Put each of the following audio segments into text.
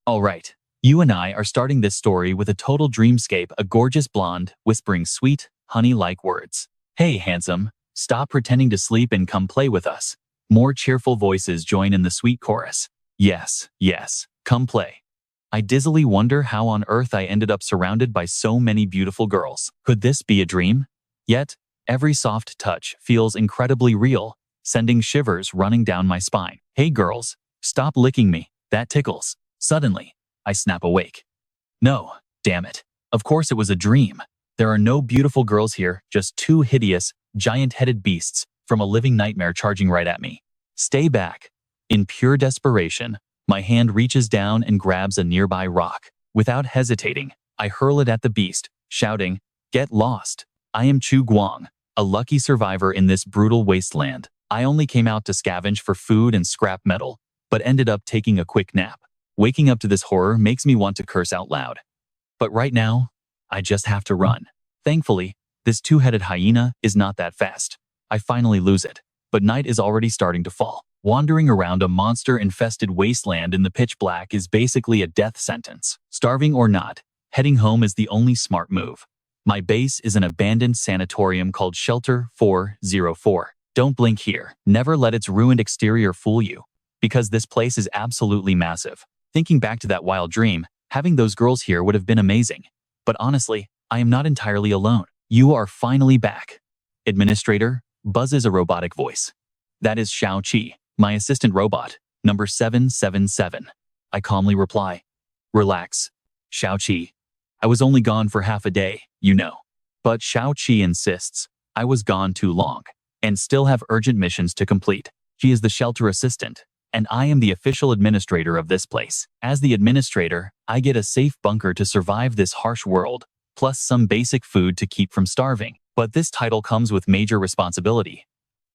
Alright, you and I are starting this story with a total dreamscape, a gorgeous blonde, whispering sweet, honey-like words. Hey, handsome, stop pretending to sleep and come play with us. More cheerful voices join in the sweet chorus. Yes, yes, come play. I dizzily wonder how on earth I ended up surrounded by so many beautiful girls. Could this be a dream? Yet, every soft touch feels incredibly real, sending shivers running down my spine. Hey girls, stop licking me, that tickles. Suddenly, I snap awake. No, damn it. Of course it was a dream. There are no beautiful girls here, just two hideous, giant-headed beasts from a living nightmare charging right at me. Stay back. In pure desperation, my hand reaches down and grabs a nearby rock. Without hesitating, I hurl it at the beast, shouting, "Get lost. I am Chu Guang, a lucky survivor in this brutal wasteland. I only came out to scavenge for food and scrap metal, but ended up taking a quick nap. Waking up to this horror makes me want to curse out loud. But right now, I just have to run." Thankfully, this two-headed hyena is not that fast. I finally lose it, but night is already starting to fall. Wandering around a monster-infested wasteland in the pitch black is basically a death sentence. Starving or not, heading home is the only smart move. My base is an abandoned sanatorium called Shelter 404. Don't blink here. Never let its ruined exterior fool you, because this place is absolutely massive. Thinking back to that wild dream, having those girls here would have been amazing. But honestly, I am not entirely alone. You are finally back. Administrator, buzzes a robotic voice. That is Xiao Qi, my assistant robot, number 777. I calmly reply. Relax, Xiao Qi. I was only gone for half a day, you know. But Xiao Qi insists I was gone too long, and still have urgent missions to complete. She is the shelter assistant, and I am the official administrator of this place. As the administrator, I get a safe bunker to survive this harsh world, plus some basic food to keep from starving. But this title comes with major responsibility.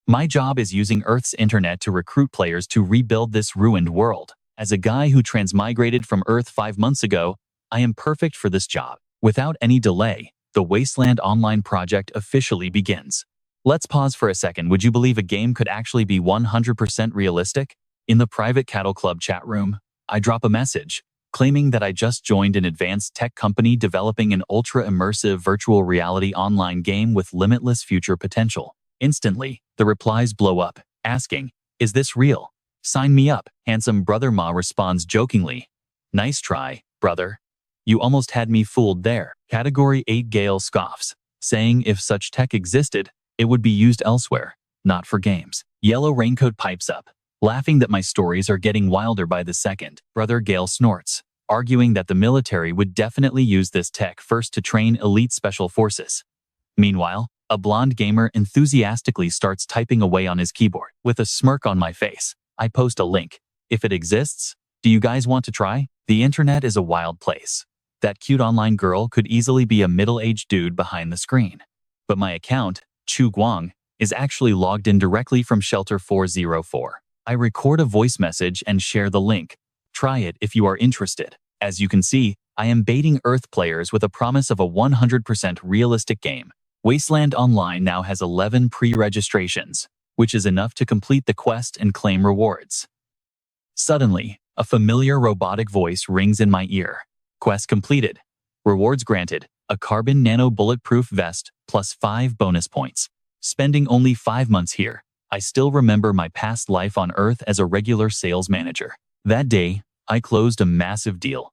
My job is using Earth's internet to recruit players to rebuild this ruined world. As a guy who transmigrated from Earth 5 months ago, I am perfect for this job. Without any delay, the Wasteland Online project officially begins. Let's pause for a second. Would you believe a game could actually be 100% realistic? In the private Cattle Club chat room, I drop a message, claiming that I just joined an advanced tech company developing an ultra-immersive virtual reality online game with limitless future potential. Instantly, the replies blow up, asking, "Is this real? Sign me up." Handsome brother Ma responds jokingly, "Nice try, brother. You almost had me fooled there." Category 8 Gale scoffs, saying if such tech existed, it would be used elsewhere, not for games. Yellow Raincoat pipes up, laughing that my stories are getting wilder by the second. Brother Gale snorts, arguing that the military would definitely use this tech first to train elite special forces. Meanwhile, a blonde gamer enthusiastically starts typing away on his keyboard. With a smirk on my face, I post a link. If it exists, do you guys want to try? The internet is a wild place. That cute online girl could easily be a middle-aged dude behind the screen. But my account, Chu Guang, is actually logged in directly from Shelter 404. I record a voice message and share the link. Try it if you are interested. As you can see, I am baiting Earth players with a promise of a 100% realistic game. Wasteland Online now has 11 pre-registrations, which is enough to complete the quest and claim rewards. Suddenly, a familiar robotic voice rings in my ear. Quest completed. Rewards granted. A carbon nano bulletproof vest plus 5 bonus points. Spending only 5 months here, I still remember my past life on Earth as a regular sales manager. That day, I closed a massive deal.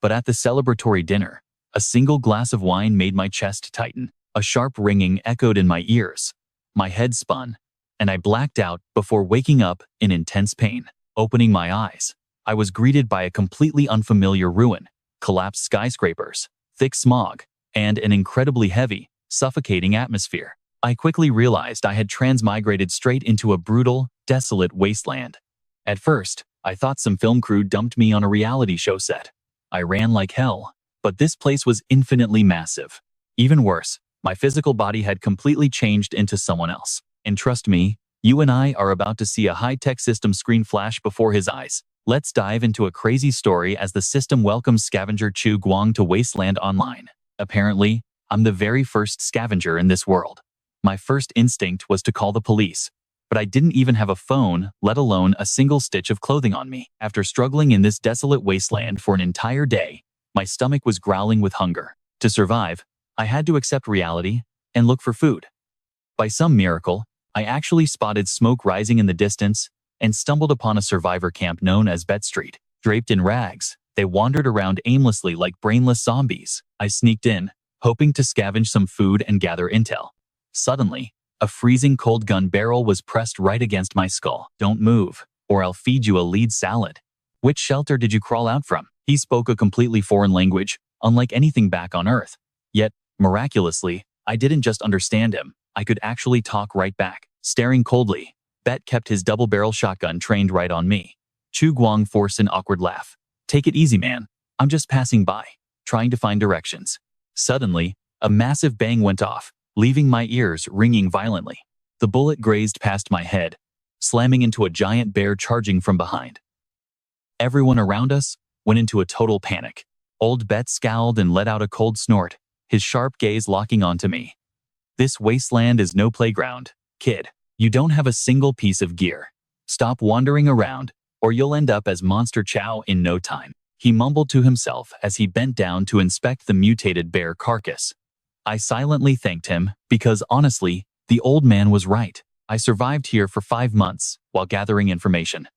But at the celebratory dinner, a single glass of wine made my chest tighten. A sharp ringing echoed in my ears. My head spun, and I blacked out before waking up in intense pain. Opening my eyes, I was greeted by a completely unfamiliar ruin, collapsed skyscrapers, thick smog, and an incredibly heavy, suffocating atmosphere. I quickly realized I had transmigrated straight into a brutal, desolate wasteland. At first, I thought some film crew dumped me on a reality show set. I ran like hell, but this place was infinitely massive. Even worse, my physical body had completely changed into someone else. And trust me, you and I are about to see a high-tech system screen flash before his eyes. Let's dive into a crazy story as the system welcomes scavenger Chu Guang to Wasteland Online. Apparently, I'm the very first scavenger in this world. My first instinct was to call the police, but I didn't even have a phone, let alone a single stitch of clothing on me. After struggling in this desolate wasteland for an entire day, my stomach was growling with hunger. To survive, I had to accept reality and look for food. By some miracle, I actually spotted smoke rising in the distance and stumbled upon a survivor camp known as Bet Street. Draped in rags, they wandered around aimlessly like brainless zombies. I sneaked in, hoping to scavenge some food and gather intel. Suddenly, a freezing cold gun barrel was pressed right against my skull. "Don't move, or I'll feed you a lead salad." "Which shelter did you crawl out from?" He spoke a completely foreign language, unlike anything back on Earth. Yet, miraculously, I didn't just understand him, I could actually talk right back. Staring coldly, Bet kept his double-barrel shotgun trained right on me. Chu Guang forced an awkward laugh. "Take it easy, man. I'm just passing by, trying to find directions." Suddenly, a massive bang went off, leaving my ears ringing violently. The bullet grazed past my head, slamming into a giant bear charging from behind. Everyone around us went into a total panic. Old Bet scowled and let out a cold snort, his sharp gaze locking onto me. "This wasteland is no playground, kid. You don't have a single piece of gear. Stop wandering around, or you'll end up as Monster Chow in no time." He mumbled to himself as he bent down to inspect the mutated bear carcass. I silently thanked him, because honestly, the old man was right. I survived here for 5 months while gathering information.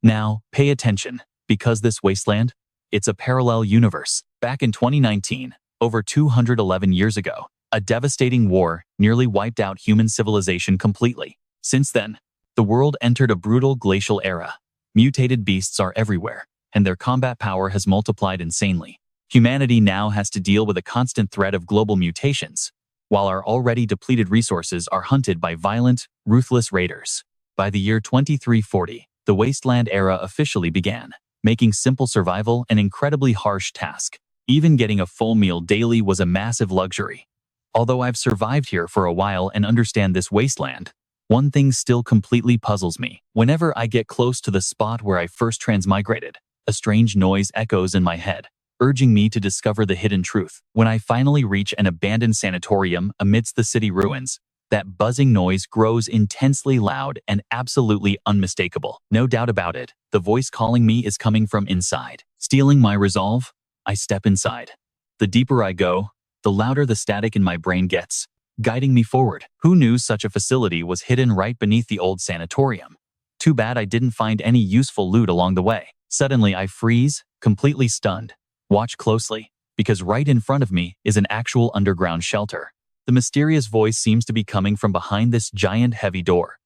Now, pay attention, because this wasteland, it's a parallel universe. Back in 2019, over 211 years ago, a devastating war nearly wiped out human civilization completely. Since then, the world entered a brutal glacial era. Mutated beasts are everywhere, and their combat power has multiplied insanely. Humanity now has to deal with a constant threat of global mutations, while our already depleted resources are hunted by violent, ruthless raiders. By the year 2340, the Wasteland era officially began, making simple survival an incredibly harsh task. Even getting a full meal daily was a massive luxury. Although I've survived here for a while and understand this wasteland, one thing still completely puzzles me. Whenever I get close to the spot where I first transmigrated, a strange noise echoes in my head, urging me to discover the hidden truth. When I finally reach an abandoned sanatorium amidst the city ruins, that buzzing noise grows intensely loud and absolutely unmistakable. No doubt about it, the voice calling me is coming from inside. Stealing my resolve, I step inside. The deeper I go, the louder the static in my brain gets, guiding me forward. Who knew such a facility was hidden right beneath the old sanatorium? Too bad I didn't find any useful loot along the way. Suddenly I freeze, completely stunned. Watch closely, because right in front of me is an actual underground shelter. The mysterious voice seems to be coming from behind this giant heavy door.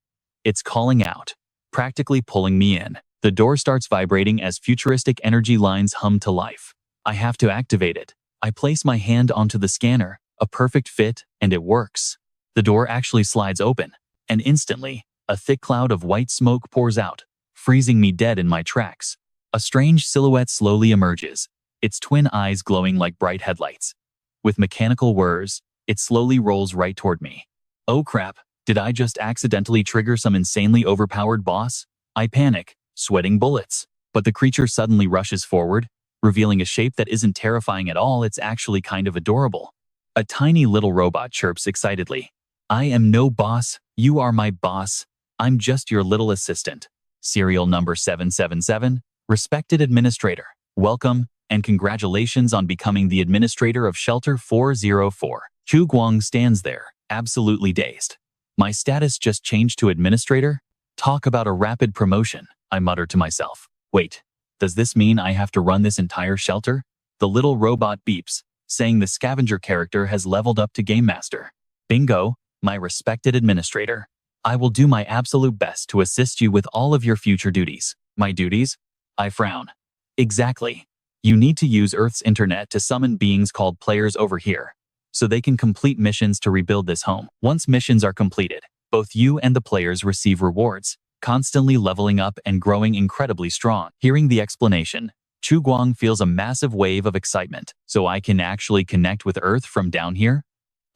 It's calling out, practically pulling me in. The door starts vibrating as futuristic energy lines hum to life. I have to activate it. I place my hand onto the scanner, a perfect fit, and it works. The door actually slides open, and instantly, a thick cloud of white smoke pours out, freezing me dead in my tracks. A strange silhouette slowly emerges, its twin eyes glowing like bright headlights. With mechanical whirs, it slowly rolls right toward me. Oh crap, did I just accidentally trigger some insanely overpowered boss? I panic, sweating bullets. But the creature suddenly rushes forward, revealing a shape that isn't terrifying at all, it's actually kind of adorable. A tiny little robot chirps excitedly. "I am no boss, you are my boss. I'm just your little assistant. Serial number 777, respected administrator. Welcome, and congratulations on becoming the administrator of Shelter 404. Chu Guang stands there, absolutely dazed. My status just changed to administrator? Talk about a rapid promotion, I muttered to myself. Wait, does this mean I have to run this entire shelter? The little robot beeps, saying the scavenger character has leveled up to Game Master. Bingo, my respected administrator. I will do my absolute best to assist you with all of your future duties. My duties? I frown. Exactly. You need to use Earth's internet to summon beings called players over here, so they can complete missions to rebuild this home. Once missions are completed, both you and the players receive rewards, constantly leveling up and growing incredibly strong. Hearing the explanation, Chu Guang feels a massive wave of excitement. So I can actually connect with Earth from down here?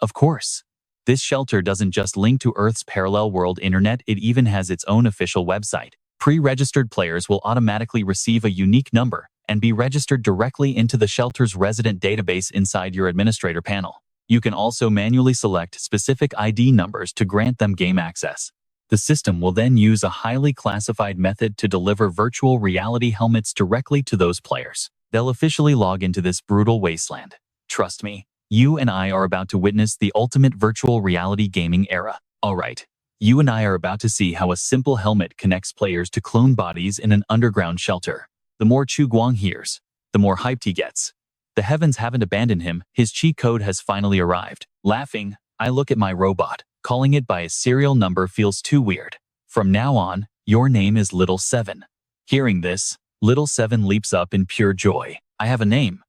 Of course. This shelter doesn't just link to Earth's parallel world internet, it even has its own official website. Pre-registered players will automatically receive a unique number and be registered directly into the shelter's resident database inside your administrator panel. You can also manually select specific ID numbers to grant them game access. The system will then use a highly classified method to deliver virtual reality helmets directly to those players. They'll officially log into this brutal wasteland. Trust me, you and I are about to witness the ultimate virtual reality gaming era. Alright, you and I are about to see how a simple helmet connects players to clone bodies in an underground shelter. The more Chu Guang hears, the more hyped he gets. The heavens haven't abandoned him, his cheat code has finally arrived. Laughing, I look at my robot. Calling it by a serial number feels too weird. From now on, your name is Little 7. Hearing this, Little 7 leaps up in pure joy. I have a name.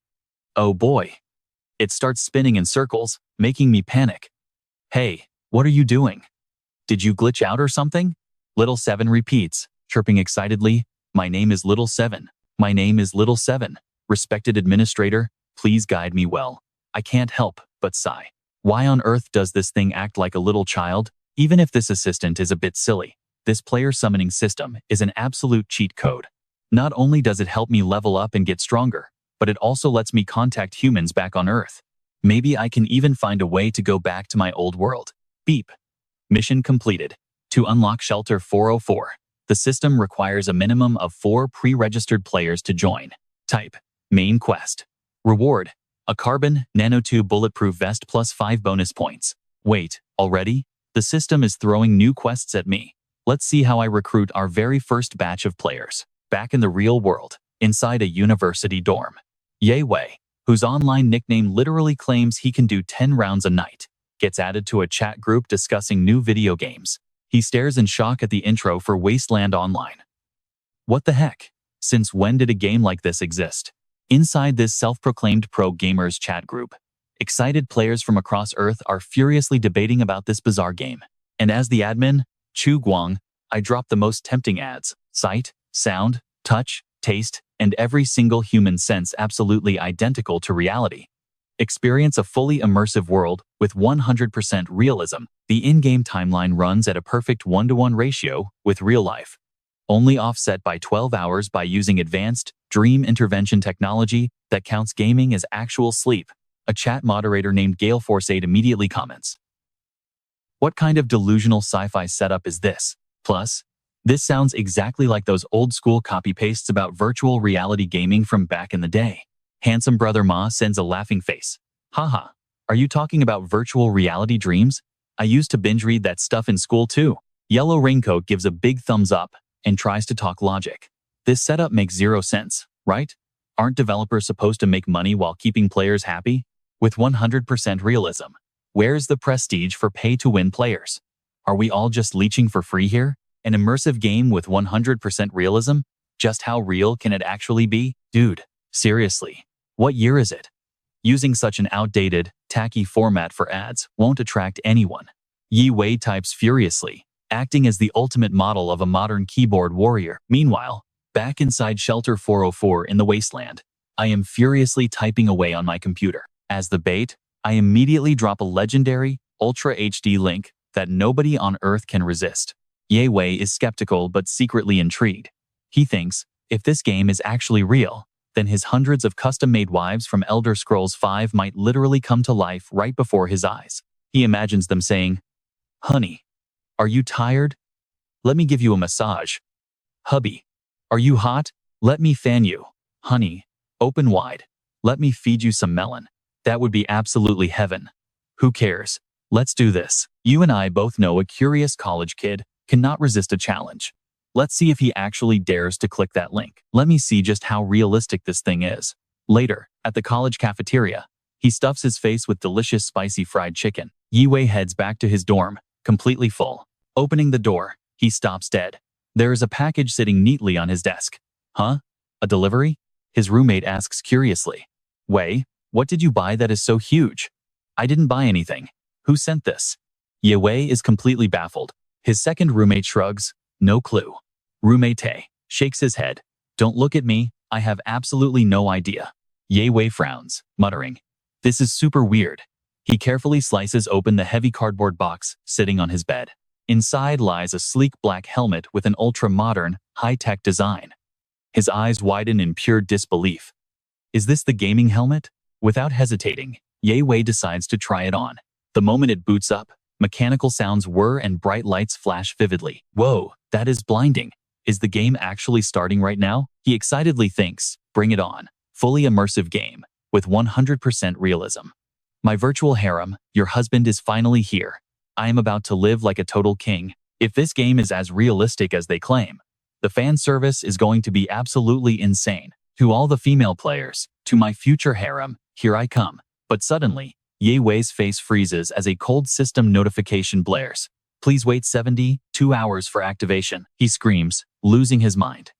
Oh boy. It starts spinning in circles, making me panic. Hey, what are you doing? Did you glitch out or something? Little 7 repeats, chirping excitedly. My name is Little 7. My name is Little 7. Respected administrator, please guide me well. I can't help but sigh. Why on earth does this thing act like a little child? Even if this assistant is a bit silly, this player summoning system is an absolute cheat code. Not only does it help me level up and get stronger, but it also lets me contact humans back on Earth. Maybe I can even find a way to go back to my old world. Beep. Mission completed. To unlock Shelter 404, the system requires a minimum of 4 pre-registered players to join. Type: Main Quest. Reward: a carbon nanotube bulletproof vest plus 5 bonus points. Wait, already? The system is throwing new quests at me. Let's see how I recruit our very first batch of players. Back in the real world, inside a university dorm. Ye Wei, whose online nickname literally claims he can do 10 rounds a night, gets added to a chat group discussing new video games. He stares in shock at the intro for Wasteland Online. What the heck? Since when did a game like this exist? Inside this self-proclaimed pro gamers chat group, excited players from across Earth are furiously debating about this bizarre game. And as the admin, Chu Guang, I drop the most tempting ads: sight, sound, touch, taste, and every single human sense absolutely identical to reality. Experience a fully immersive world with 100% realism. The in-game timeline runs at a perfect 1-to-1 ratio with real life, only offset by 12 hours by using advanced dream intervention technology that counts gaming as actual sleep. A chat moderator named Galeforce8 immediately comments, "What kind of delusional sci-fi setup is this? Plus, this sounds exactly like those old-school copy-pastes about virtual reality gaming from back in the day." Handsome brother Ma sends a laughing face. Haha, are you talking about virtual reality dreams? I used to binge read that stuff in school too. Yellow Raincoat gives a big thumbs up and tries to talk logic. This setup makes zero sense, right? Aren't developers supposed to make money while keeping players happy? With 100% realism, where's the prestige for pay-to-win players? Are we all just leeching for free here? An immersive game with 100% realism? Just how real can it actually be? Dude, seriously, what year is it? Using such an outdated, tacky format for ads won't attract anyone. Yi Wei types furiously, acting as the ultimate model of a modern keyboard warrior. Meanwhile, back inside Shelter 404 in the Wasteland, I am furiously typing away on my computer. As the bait, I immediately drop a legendary, Ultra HD link that nobody on Earth can resist. Ye Wei is skeptical but secretly intrigued. He thinks, if this game is actually real, then his hundreds of custom-made wives from Elder Scrolls V might literally come to life right before his eyes. He imagines them saying, "Honey, are you tired? Let me give you a massage. Hubby, are you hot? Let me fan you. Honey, open wide. Let me feed you some melon." That would be absolutely heaven. Who cares? Let's do this. You and I both know a curious college kid cannot resist a challenge. Let's see if he actually dares to click that link. Let me see just how realistic this thing is. Later, at the college cafeteria, he stuffs his face with delicious spicy fried chicken. Yi Wei heads back to his dorm, completely full. Opening the door, he stops dead. There is a package sitting neatly on his desk. Huh? A delivery? His roommate asks curiously. Wei, what did you buy that is so huge? I didn't buy anything. Who sent this? Ye Wei is completely baffled. His second roommate shrugs. No clue. Roommate shakes his head. Don't look at me, I have absolutely no idea. Ye Wei frowns, muttering, "This is super weird." He carefully slices open the heavy cardboard box sitting on his bed. Inside lies a sleek black helmet with an ultra-modern, high-tech design. His eyes widen in pure disbelief. Is this the gaming helmet? Without hesitating, Ye Wei decides to try it on. The moment it boots up, Mechanical sounds whir and bright lights flash vividly. Whoa, that is blinding. Is the game actually starting right now? He excitedly thinks, bring it on. Fully immersive game, with 100% realism. My virtual harem, your husband is finally here. I am about to live like a total king. If this game is as realistic as they claim, the fan service is going to be absolutely insane. To all the female players, to my future harem, here I come. But suddenly, Ye Wei's face freezes as a cold system notification blares. Please wait 72 hours for activation. He screams, losing his mind.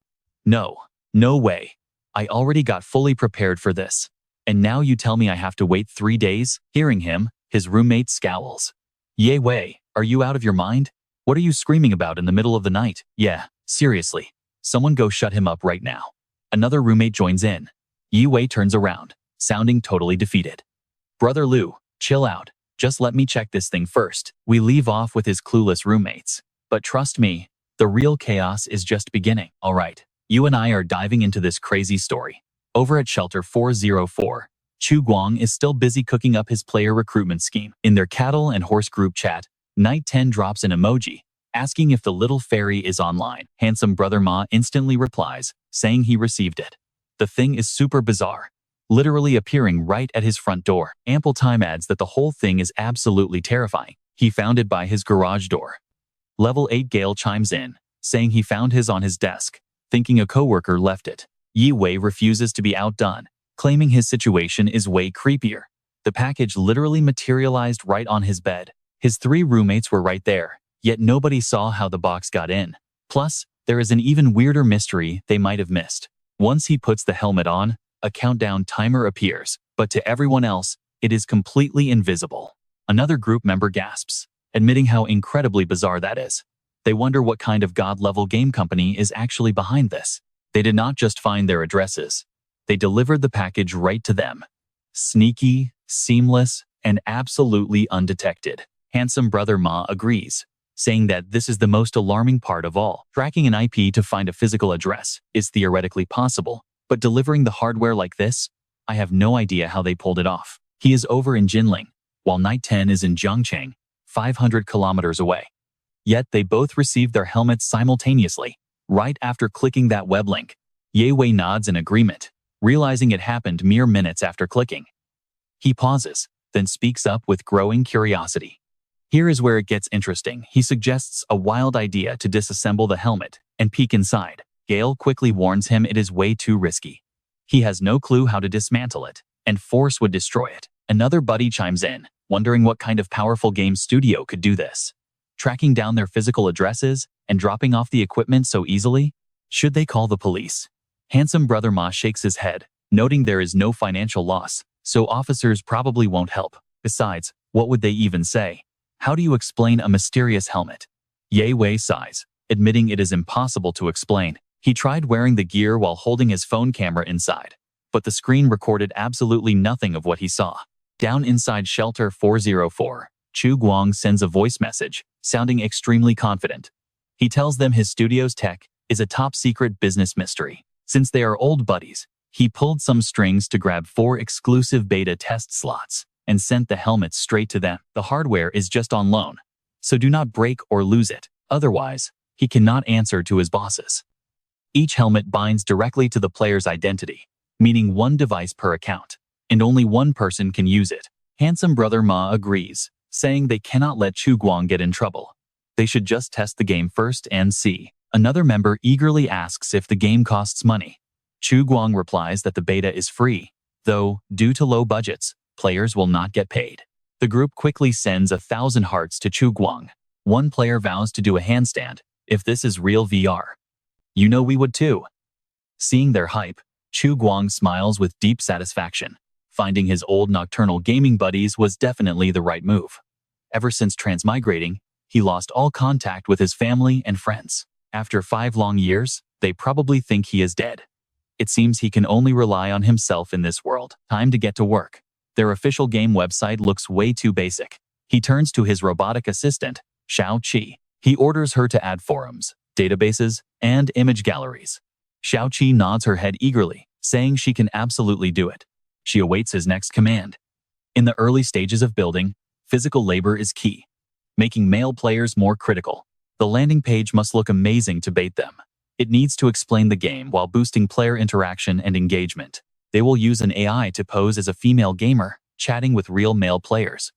No, no way. I already got fully prepared for this. And now you tell me I have to wait 3 days? Hearing him, his roommate scowls. Ye Wei, are you out of your mind? What are you screaming about in the middle of the night? Yeah, seriously. Someone go shut him up right now. Another roommate joins in. Ye Wei turns around, sounding totally defeated. Brother Liu, chill out. Just let me check this thing first. We leave off with his clueless roommates. But trust me, the real chaos is just beginning. Alright, you and I are diving into this crazy story. Over at Shelter 404, Chu Guang is still busy cooking up his player recruitment scheme. In their cattle and horse group chat, Night 10 drops an emoji, asking if the little fairy is online. Handsome Brother Ma instantly replies, saying he received it. The thing is super bizarre, literally appearing right at his front door. Ample Time adds that the whole thing is absolutely terrifying. He found it by his garage door. Level 8 Gale chimes in, saying he found his on his desk, thinking a coworker left it. Ye Wei refuses to be outdone, claiming his situation is way creepier. The package literally materialized right on his bed. His 3 roommates were right there, yet nobody saw how the box got in. Plus, there is an even weirder mystery they might have missed. Once he puts the helmet on, a countdown timer appears, but to everyone else, it is completely invisible. Another group member gasps, admitting how incredibly bizarre that is. They wonder what kind of god-level game company is actually behind this. They did not just find their addresses. They delivered the package right to them. Sneaky, seamless, and absolutely undetected. Handsome Brother Ma agrees, saying that this is the most alarming part of all. Tracking an IP to find a physical address is theoretically possible, but delivering the hardware like this? I have no idea how they pulled it off. He is over in Jinling, while Night 10 is in Zhangcheng, 500 kilometers away. Yet they both received their helmets simultaneously, right after clicking that web link. Ye Wei nods in agreement, realizing it happened mere minutes after clicking. He pauses, then speaks up with growing curiosity. Here is where it gets interesting. He suggests a wild idea to disassemble the helmet and peek inside. Gale quickly warns him it is way too risky. He has no clue how to dismantle it, and force would destroy it. Another buddy chimes in, wondering what kind of powerful game studio could do this. Tracking down their physical addresses and dropping off the equipment so easily? Should they call the police? Handsome Brother Ma shakes his head, noting there is no financial loss, so officers probably won't help. Besides, what would they even say? How do you explain a mysterious helmet? Ye Wei sighs, admitting it is impossible to explain. He tried wearing the gear while holding his phone camera inside, but the screen recorded absolutely nothing of what he saw. Down inside Shelter 404, Chu Guang sends a voice message, sounding extremely confident. He tells them his studio's tech is a top-secret business mystery. Since they are old buddies, he pulled some strings to grab 4 exclusive beta test slots and sent the helmets straight to them. The hardware is just on loan, so do not break or lose it. Otherwise, he cannot answer to his bosses. Each helmet binds directly to the player's identity, meaning 1 device per account, and only 1 person can use it. Handsome Brother Ma agrees, saying they cannot let Chu Guang get in trouble. They should just test the game first and see. Another member eagerly asks if the game costs money. Chu Guang replies that the beta is free, though, due to low budgets, players will not get paid. The group quickly sends 1,000 hearts to Chu Guang. One player vows to do a handstand, if this is real VR. You know we would too. Seeing their hype, Chu Guang smiles with deep satisfaction. Finding his old nocturnal gaming buddies was definitely the right move. Ever since transmigrating, he lost all contact with his family and friends. After 5 long years, they probably think he is dead. It seems he can only rely on himself in this world. Time to get to work. Their official game website looks way too basic. He turns to his robotic assistant, Xiao Qi. He orders her to add forums, databases, and image galleries. Xiao Qi nods her head eagerly, saying she can absolutely do it. She awaits his next command. In the early stages of building, physical labor is key. making male players more critical. The landing page must look amazing to bait them. It needs to explain the game while boosting player interaction and engagement. They will use an AI to pose as a female gamer, chatting with real male players.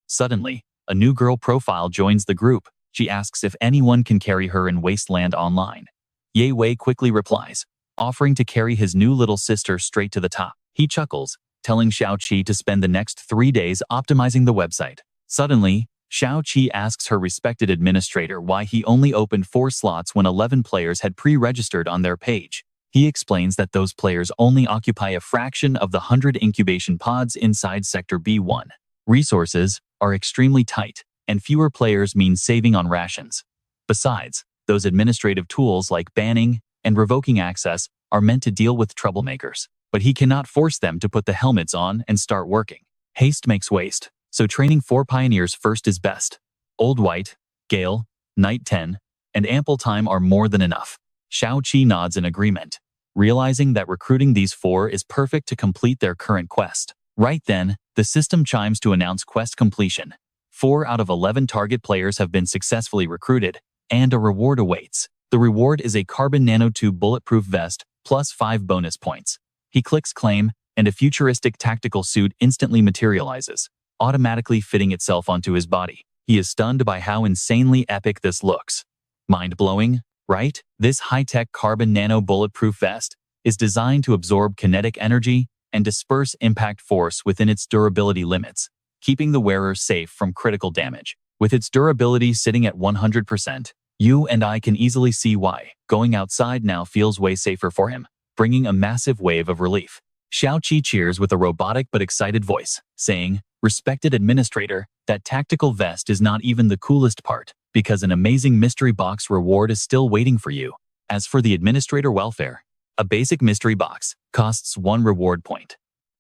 Suddenly, a new girl profile joins the group. She asks if anyone can carry her in Wasteland Online. Ye Wei quickly replies, offering to carry his new little sister straight to the top. He chuckles, telling Xiao Qi to spend the next 3 days optimizing the website. Suddenly, Xiao Qi asks her respected administrator why he only opened 4 slots when 11 players had pre-registered on their page. He explains that those players only occupy a fraction of the 100 incubation pods inside Sector B1. Resources are extremely tight, and fewer players mean saving on rations. Besides, those administrative tools like banning and revoking access are meant to deal with troublemakers, but he cannot force them to put the helmets on and start working. Haste makes waste, so training 4 pioneers first is best. Old White, Gale, Knight 10, and ample time are more than enough. Xiao Qi nods in agreement, realizing that recruiting these 4 is perfect to complete their current quest. Right then, the system chimes to announce quest completion. 4 out of 11 target players have been successfully recruited, and a reward awaits. The reward is a carbon nanotube bulletproof vest, plus 5 bonus points. He clicks claim, and a futuristic tactical suit instantly materializes, automatically fitting itself onto his body. He is stunned by how insanely epic this looks. Mind-blowing, right? This high-tech carbon nano bulletproof vest is designed to absorb kinetic energy and disperse impact force within its durability limits, keeping the wearer safe from critical damage. With its durability sitting at 100%, you and I can easily see why going outside now feels way safer for him, bringing a massive wave of relief. Xiao Qi cheers with a robotic but excited voice, saying, "Respected administrator, that tactical vest is not even the coolest part, because an amazing mystery box reward is still waiting for you. As for the administrator welfare, a basic mystery box costs 1 reward point.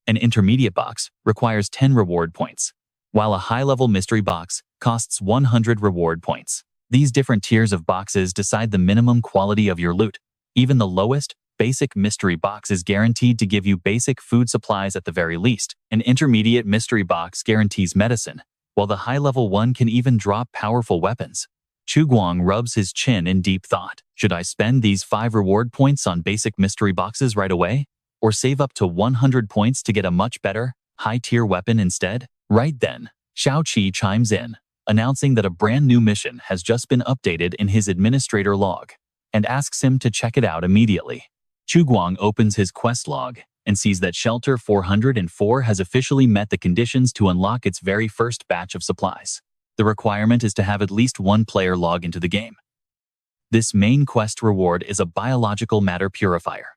An intermediate box requires 10 reward points, while a high-level mystery box costs 100 reward points. These different tiers of boxes decide the minimum quality of your loot. Even the lowest, basic mystery box is guaranteed to give you basic food supplies at the very least. An intermediate mystery box guarantees medicine, while the high-level one can even drop powerful weapons." Chu Guang rubs his chin in deep thought. Should I spend these 5 reward points on basic mystery boxes right away? Or save up to 100 points to get a much better, high-tier weapon instead? Right then, Xiao Qi chimes in, announcing that a brand new mission has just been updated in his administrator log, and asks him to check it out immediately. Chu Guang opens his quest log and sees that Shelter 404 has officially met the conditions to unlock its very first batch of supplies. The requirement is to have at least 1 player log into the game. This main quest reward is a biological matter purifier.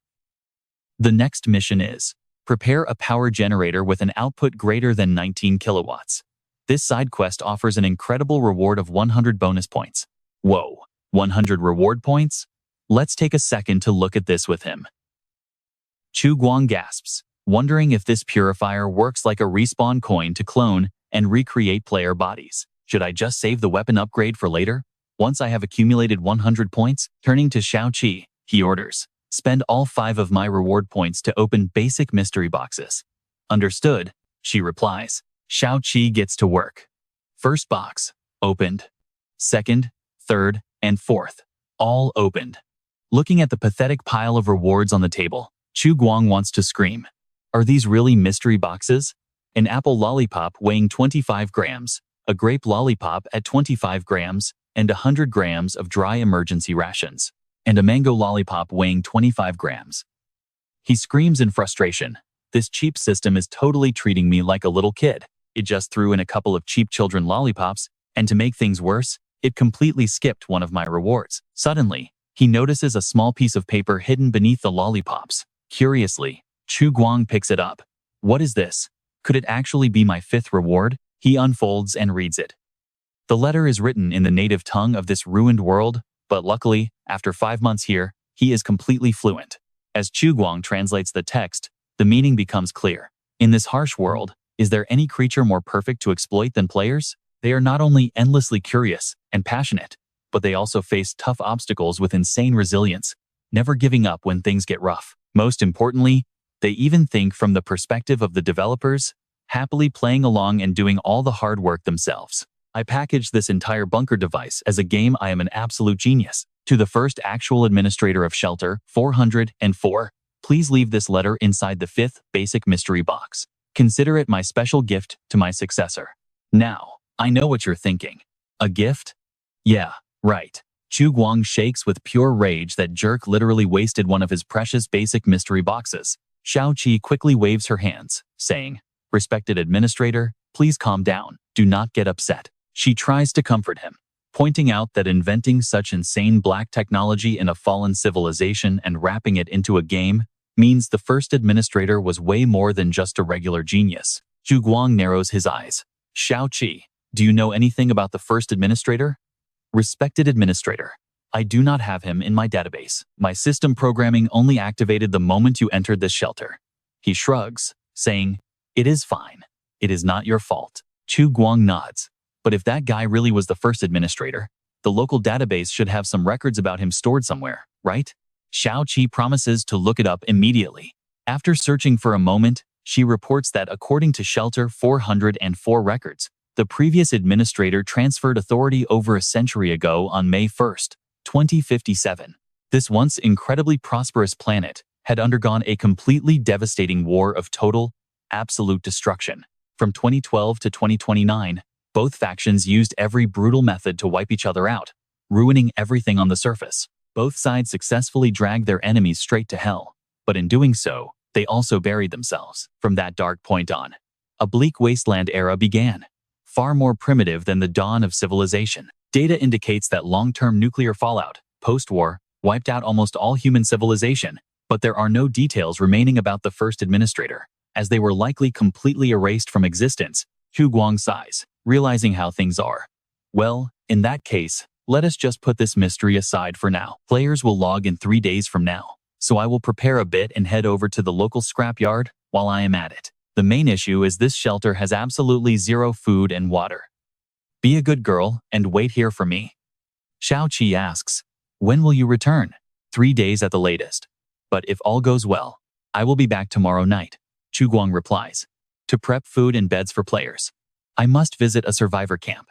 The next mission is, prepare a power generator with an output greater than 19 kilowatts. This side quest offers an incredible reward of 100 bonus points. Whoa, 100 reward points? Let's take a second to look at this with him. Chu Guang gasps, wondering if this purifier works like a respawn coin to clone and recreate player bodies. Should I just save the weapon upgrade for later? Once I have accumulated 100 points, turning to Xiao Qi, he orders, spend all 5 of my reward points to open basic mystery boxes. Understood, she replies. Xiao Qi gets to work. First box, opened. Second, third, and fourth, all opened. Looking at the pathetic pile of rewards on the table, Chu Guang wants to scream. Are these really mystery boxes? An apple lollipop weighing 25 grams, a grape lollipop at 25 grams, and 100 grams of dry emergency rations, and a mango lollipop weighing 25 grams. He screams in frustration. This cheap system is totally treating me like a little kid. It just threw in a couple of cheap children lollipops, and to make things worse, it completely skipped one of my rewards. Suddenly, he notices a small piece of paper hidden beneath the lollipops. Curiously, Chu Guang picks it up. What is this? Could it actually be my 5th reward? He unfolds and reads it. The letter is written in the native tongue of this ruined world, but luckily, after 5 months here, he is completely fluent. As Chu Guang translates the text, the meaning becomes clear. In this harsh world, is there any creature more perfect to exploit than players? They are not only endlessly curious and passionate, but they also face tough obstacles with insane resilience, never giving up when things get rough. Most importantly, they even think from the perspective of the developers, happily playing along and doing all the hard work themselves. I packaged this entire bunker device as a game. I am an absolute genius. To the first actual administrator of Shelter 404, please leave this letter inside the 5th basic mystery box. Consider it my special gift to my successor. Now, I know what you're thinking. A gift? Yeah, right. Chu Guang shakes with pure rage that Jerk literally wasted one of his precious basic mystery boxes. Xiao Qi quickly waves her hands, saying, "Respected administrator, please calm down. Do not get upset." She tries to comfort him, pointing out that inventing such insane black technology in a fallen civilization and wrapping it into a game means the first administrator was way more than just a regular genius. Chu Guang narrows his eyes. Xiao Qi, do you know anything about the first administrator? Respected administrator, I do not have him in my database. My system programming only activated the moment you entered this shelter. He shrugs, saying, "It is fine. It is not your fault." Chu Guang nods. But if that guy really was the first administrator, the local database should have some records about him stored somewhere, right? Xiao Qi promises to look it up immediately. After searching for a moment, she reports that according to Shelter 404 records, the previous administrator transferred authority over a century ago on May 1st, 2057. This once incredibly prosperous planet had undergone a completely devastating war of total, absolute destruction. From 2012 to 2029, both factions used every brutal method to wipe each other out, ruining everything on the surface. Both sides successfully dragged their enemies straight to hell, but in doing so, they also buried themselves. From that dark point on, a bleak wasteland era began, far more primitive than the dawn of civilization. Data indicates that long-term nuclear fallout, post-war, wiped out almost all human civilization, but there are no details remaining about the first administrator, as they were likely completely erased from existence. Chu Guang sighs, realizing how things are. Well, in that case, let us just put this mystery aside for now. Players will log in 3 days from now, so I will prepare a bit and head over to the local scrapyard while I am at it. The main issue is this shelter has absolutely zero food and water. Be a good girl and wait here for me. Xiao Qi asks, when will you return? 3 days at the latest. But if all goes well, I will be back tomorrow night. Chu Guang replies, to prep food and beds for players. I must visit a survivor camp.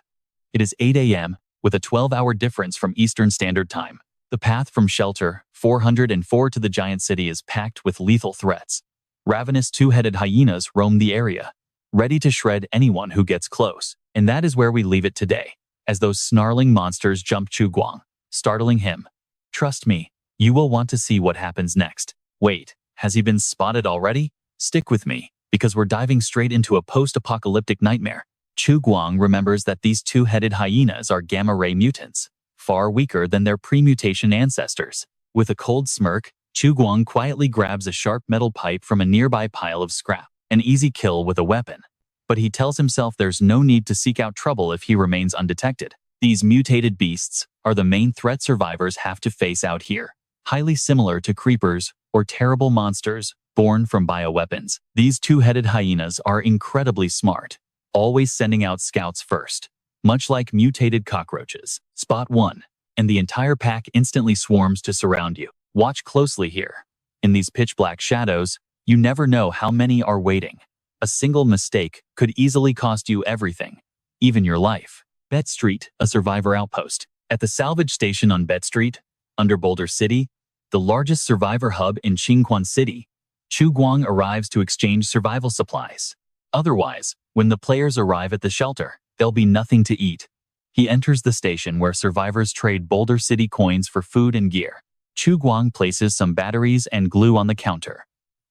It is 8 a.m., with a 12-hour difference from Eastern Standard Time. The path from Shelter 404 to the giant city is packed with lethal threats. Ravenous two-headed hyenas roam the area, ready to shred anyone who gets close. And that is where we leave it today, as those snarling monsters jump Chu Guang, startling him. Trust me, you will want to see what happens next. Wait, has he been spotted already? Stick with me, because we're diving straight into a post-apocalyptic nightmare. Chu Guang remembers that these two-headed hyenas are gamma-ray mutants, far weaker than their pre-mutation ancestors. With a cold smirk, Chu Guang quietly grabs a sharp metal pipe from a nearby pile of scrap, an easy kill with a weapon. But he tells himself there's no need to seek out trouble if he remains undetected. These mutated beasts are the main threat survivors have to face out here, highly similar to creepers or terrible monsters born from bioweapons. These two-headed hyenas are incredibly smart, always sending out scouts first, much like mutated cockroaches. Spot one, and the entire pack instantly swarms to surround you. Watch closely here. In these pitch-black shadows, you never know how many are waiting. A single mistake could easily cost you everything, even your life. Bet Street, a survivor outpost. At the salvage station on Bet Street, under Boulder City, the largest survivor hub in Qingquan City, Chu Guang arrives to exchange survival supplies. Otherwise, when the players arrive at the shelter, there'll be nothing to eat. He enters the station where survivors trade Boulder City coins for food and gear. Chu Guang places some batteries and glue on the counter.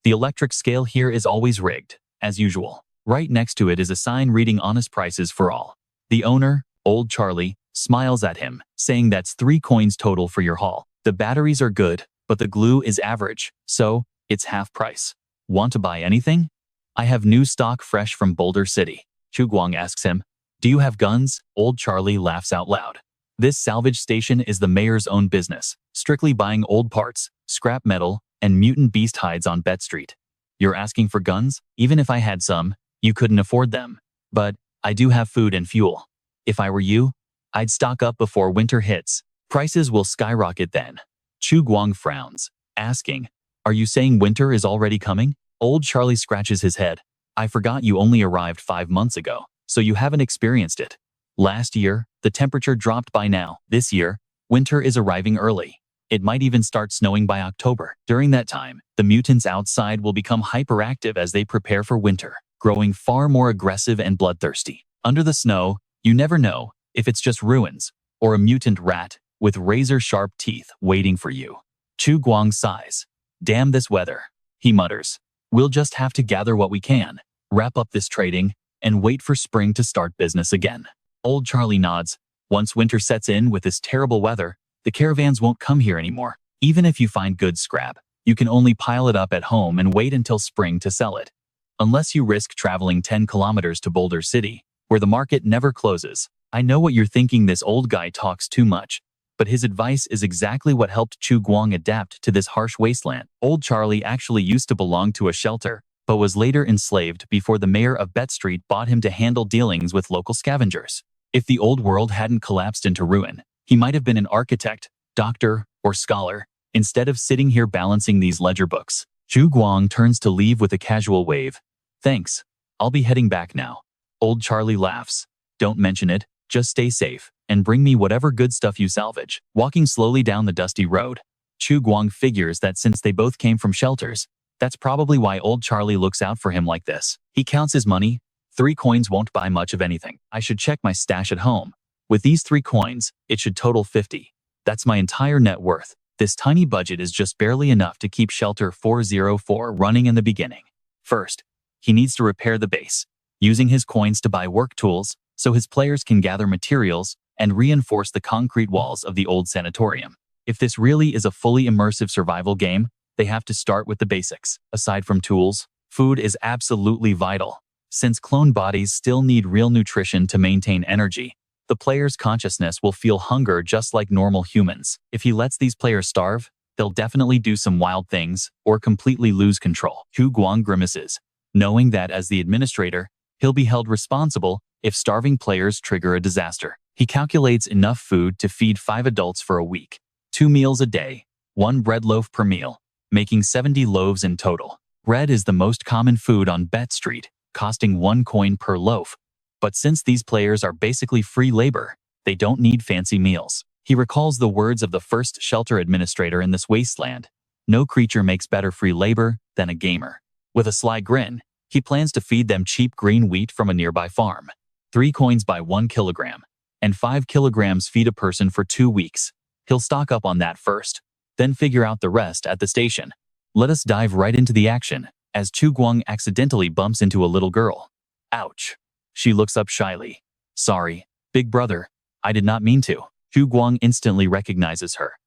The electric scale here is always rigged, as usual. Right next to it is a sign reading honest prices for all. The owner, Old Charlie, smiles at him, saying that's 3 coins total for your haul. The batteries are good, but the glue is average, so it's half price. Want to buy anything? I have new stock fresh from Boulder City. Chu Guang asks him, do you have guns? Old Charlie laughs out loud. This salvage station is the mayor's own business, strictly buying old parts, scrap metal, and mutant beast hides on Bet Street. You're asking for guns? Even if I had some, you couldn't afford them. But I do have food and fuel. If I were you, I'd stock up before winter hits. Prices will skyrocket then. Chu Guang frowns, asking, are you saying winter is already coming? Old Charlie scratches his head. I forgot you only arrived 5 months ago, so you haven't experienced it. Last year, the temperature dropped by now. This year, winter is arriving early. It might even start snowing by October. During that time, the mutants outside will become hyperactive as they prepare for winter, growing far more aggressive and bloodthirsty. Under the snow, you never know if it's just ruins or a mutant rat with razor-sharp teeth waiting for you. Chu Guang sighs. Damn this weather, he mutters. We'll just have to gather what we can, wrap up this trading, and wait for spring to start business again. Old Charlie nods. Once winter sets in with this terrible weather, the caravans won't come here anymore. Even if you find good scrap, you can only pile it up at home and wait until spring to sell it. Unless you risk traveling 10 kilometers to Boulder City, where the market never closes. I know what you're thinking, this old guy talks too much, but his advice is exactly what helped Chu Guang adapt to this harsh wasteland. Old Charlie actually used to belong to a shelter, but was later enslaved before the mayor of Bet Street bought him to handle dealings with local scavengers. If the old world hadn't collapsed into ruin, he might have been an architect, doctor, or scholar, instead of sitting here balancing these ledger books. Chu Guang turns to leave with a casual wave. Thanks. I'll be heading back now. Old Charlie laughs. Don't mention it, just stay safe, and bring me whatever good stuff you salvage. Walking slowly down the dusty road, Chu Guang figures that since they both came from shelters, that's probably why old Charlie looks out for him like this. He counts his money. 3 coins won't buy much of anything. I should check my stash at home. With these 3 coins, it should total 50. That's my entire net worth. This tiny budget is just barely enough to keep Shelter 404 running in the beginning. First, he needs to repair the base, using his coins to buy work tools so his players can gather materials and reinforce the concrete walls of the old sanatorium. If this really is a fully immersive survival game, they have to start with the basics. Aside from tools, food is absolutely vital. Since clone bodies still need real nutrition to maintain energy, the player's consciousness will feel hunger just like normal humans. If he lets these players starve, they'll definitely do some wild things or completely lose control. Chu Guang grimaces, knowing that as the administrator, he'll be held responsible if starving players trigger a disaster. He calculates enough food to feed 5 adults for a week, 2 meals a day, 1 bread loaf per meal, making 70 loaves in total. Bread is the most common food on Bet Street, costing 1 coin per loaf. But since these players are basically free labor, they don't need fancy meals. He recalls the words of the first shelter administrator in this wasteland. No creature makes better free labor than a gamer. With a sly grin, he plans to feed them cheap green wheat from a nearby farm. 3 coins buy 1 kilogram, and 5 kilograms feed a person for 2 weeks. He'll stock up on that first, then figure out the rest at the station. Let us dive right into the action, as Chu Guang accidentally bumps into a little girl. Ouch. She looks up shyly. Sorry, big brother, I did not mean to. Chu Guang instantly recognizes her.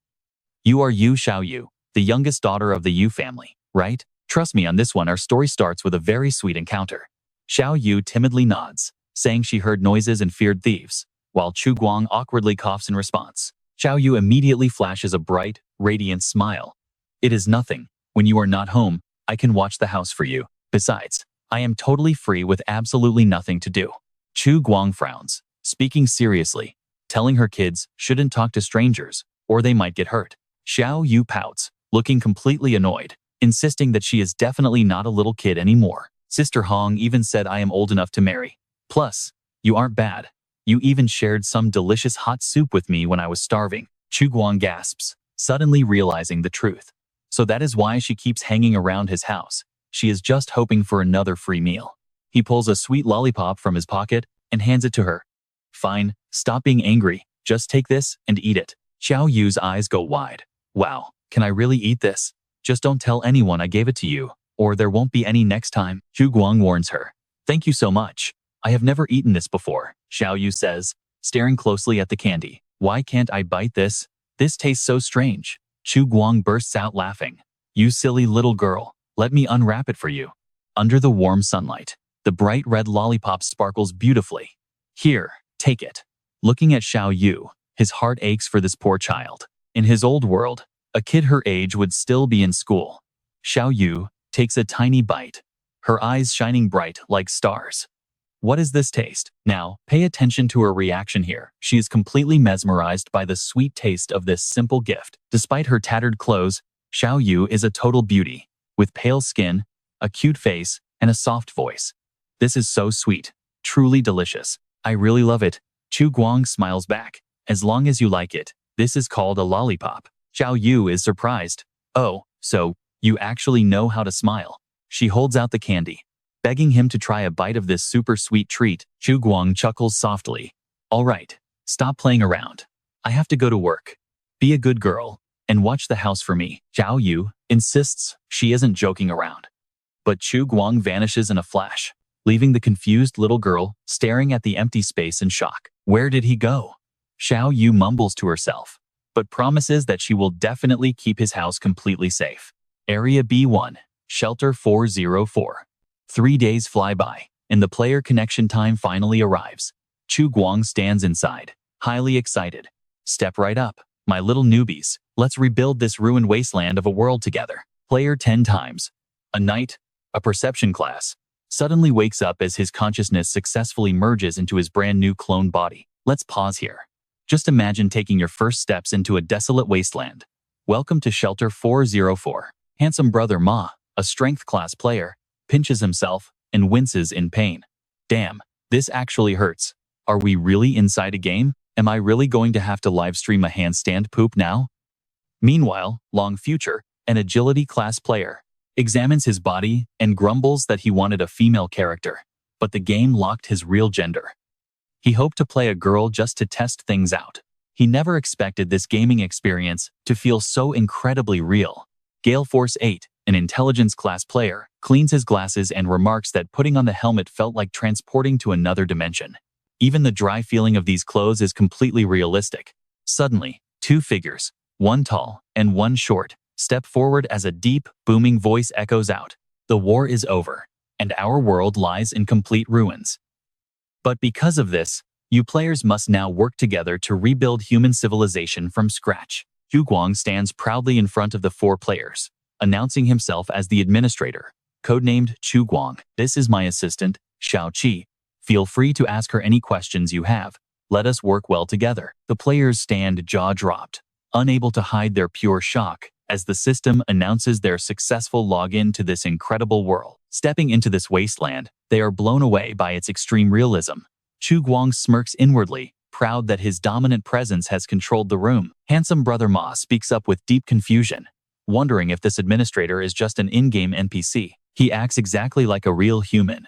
You are Yu Xiaoyu, the youngest daughter of the Yu family, right? Trust me on this one, our story starts with a very sweet encounter. Xiaoyu timidly nods, saying she heard noises and feared thieves, while Chu Guang awkwardly coughs in response. Xiaoyu immediately flashes a bright, radiant smile. It is nothing. When you are not home, I can watch the house for you. Besides, I am totally free with absolutely nothing to do. Chu Guang frowns, speaking seriously, telling her kids shouldn't talk to strangers, or they might get hurt. Xiaoyu pouts, looking completely annoyed, insisting that she is definitely not a little kid anymore. Sister Hong even said I am old enough to marry. Plus, you aren't bad. You even shared some delicious hot soup with me when I was starving. Chu Guang gasps, suddenly realizing the truth. So that is why she keeps hanging around his house. She is just hoping for another free meal. He pulls a sweet lollipop from his pocket and hands it to her. Fine, stop being angry. Just take this and eat it. Xiao Yu's eyes go wide. Wow, can I really eat this? Just don't tell anyone I gave it to you, or there won't be any next time. Chu Guang warns her. Thank you so much. I have never eaten this before, Xiao Yu says, staring closely at the candy. Why can't I bite this? This tastes so strange. Chu Guang bursts out laughing. You silly little girl, let me unwrap it for you. Under the warm sunlight, the bright red lollipop sparkles beautifully. Here, take it. Looking at Xiao Yu, his heart aches for this poor child. In his old world, a kid her age would still be in school. Xiao Yu takes a tiny bite, her eyes shining bright like stars. What is this taste? Now, pay attention to her reaction here. She is completely mesmerized by the sweet taste of this simple gift. Despite her tattered clothes, Xiao Yu is a total beauty, with pale skin, a cute face, and a soft voice. This is so sweet, truly delicious. I really love it. Chu Guang smiles back. As long as you like it, this is called a lollipop. Xiao Yu is surprised. Oh, so you actually know how to smile. She holds out the candy, begging him to try a bite of this super sweet treat. Chu Guang chuckles softly. All right, stop playing around. I have to go to work. Be a good girl and watch the house for me. Xiao Yu insists she isn't joking around. But Chu Guang vanishes in a flash, leaving the confused little girl staring at the empty space in shock. Where did he go? Xiao Yu mumbles to herself, but promises that she will definitely keep his house completely safe. Area B1, Shelter 404. 3 days fly by, and the player connection time finally arrives. Chu Guang stands inside, highly excited. Step right up, my little newbies. Let's rebuild this ruined wasteland of a world together. Player 10 times. A night, a perception class, suddenly wakes up as his consciousness successfully merges into his brand new clone body. Let's pause here. Just imagine taking your first steps into a desolate wasteland. Welcome to Shelter 404. Handsome brother Ma, a strength class player, pinches himself and winces in pain. Damn, this actually hurts. Are we really inside a game? Am I really going to have to livestream a handstand poop now? Meanwhile, Long Future, an agility class player, examines his body and grumbles that he wanted a female character, but the game locked his real gender. He hoped to play a girl just to test things out. He never expected this gaming experience to feel so incredibly real. Gale Force 8, an intelligence class player, cleans his glasses and remarks that putting on the helmet felt like transporting to another dimension. Even the dry feeling of these clothes is completely realistic. Suddenly, 2 figures, one tall and one short, step forward as a deep, booming voice echoes out. The war is over, and our world lies in complete ruins. But because of this, you players must now work together to rebuild human civilization from scratch. Chu Guang stands proudly in front of the 4 players, announcing himself as the administrator, codenamed Chu Guang. This is my assistant, Xiao Qi. Feel free to ask her any questions you have. Let us work well together. The players stand jaw-dropped, unable to hide their pure shock as the system announces their successful login to this incredible world. Stepping into this wasteland, they are blown away by its extreme realism. Chu Guang smirks inwardly, proud that his dominant presence has controlled the room. Handsome brother Ma speaks up with deep confusion, wondering if this administrator is just an in-game NPC. He acts exactly like a real human.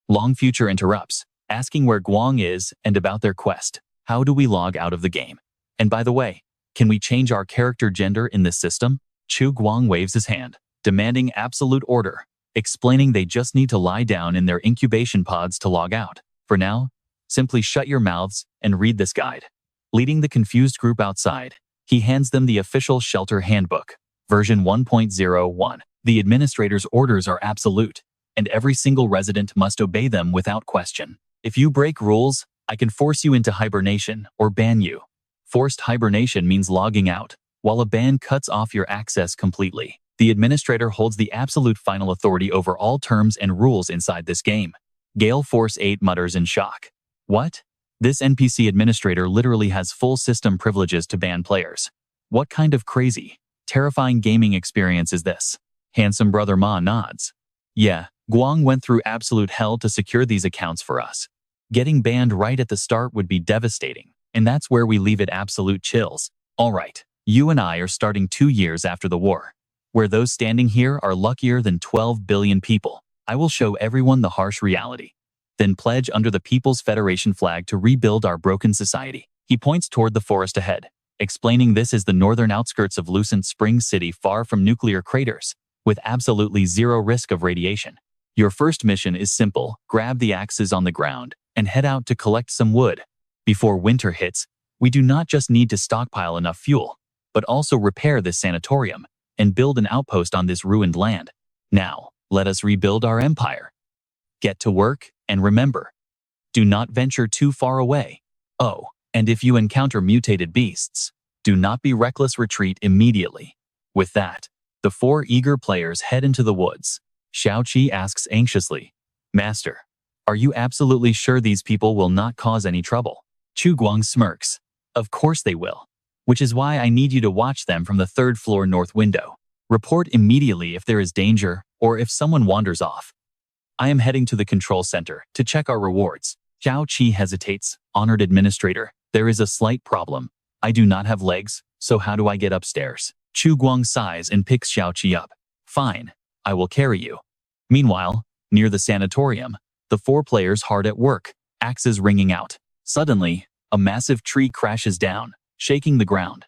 Long Future interrupts, asking where Guang is and about their quest. How do we log out of the game? And by the way, can we change our character gender in this system? Chu Guang waves his hand, demanding absolute order, explaining they just need to lie down in their incubation pods to log out. For now, simply shut your mouths and read this guide. Leading the confused group outside, he hands them the official Shelter Handbook, version 1.01. The administrator's orders are absolute, and every single resident must obey them without question. If you break rules, I can force you into hibernation or ban you. Forced hibernation means logging out, while a ban cuts off your access completely. The administrator holds the absolute final authority over all terms and rules inside this game. Gale Force 8 mutters in shock. What? This NPC administrator literally has full system privileges to ban players. What kind of crazy, terrifying gaming experience is this? Handsome brother Ma nods. Yeah, Guang went through absolute hell to secure these accounts for us. Getting banned right at the start would be devastating, and that's where we leave it absolute chills. All right, you and I are starting 2 years after the war, where those standing here are luckier than 12 billion people. I will show everyone the harsh reality, then pledge under the People's Federation flag to rebuild our broken society. He points toward the forest ahead, explaining this is the northern outskirts of Lucent Spring City, far from nuclear craters, with absolutely zero risk of radiation. Your first mission is simple: grab the axes on the ground and head out to collect some wood. Before winter hits, we do not just need to stockpile enough fuel, but also repair this sanatorium and build an outpost on this ruined land. Now, let us rebuild our empire. Get to work, and remember, do not venture too far away. Oh, and if you encounter mutated beasts, do not be reckless, retreat immediately. With that, the 4 eager players head into the woods. Xiao Qi asks anxiously, Master, are you absolutely sure these people will not cause any trouble? Chu Guang smirks. Of course they will, which is why I need you to watch them from the 3rd floor north window. Report immediately if there is danger or if someone wanders off. I am heading to the control center to check our rewards. Xiao Qi hesitates. Honored administrator, there is a slight problem. I do not have legs, so how do I get upstairs? Chu Guang sighs and picks Xiao Qi up. Fine, I will carry you. Meanwhile, near the sanatorium, the 4 players hard at work, axes ringing out. Suddenly, a massive tree crashes down, shaking the ground.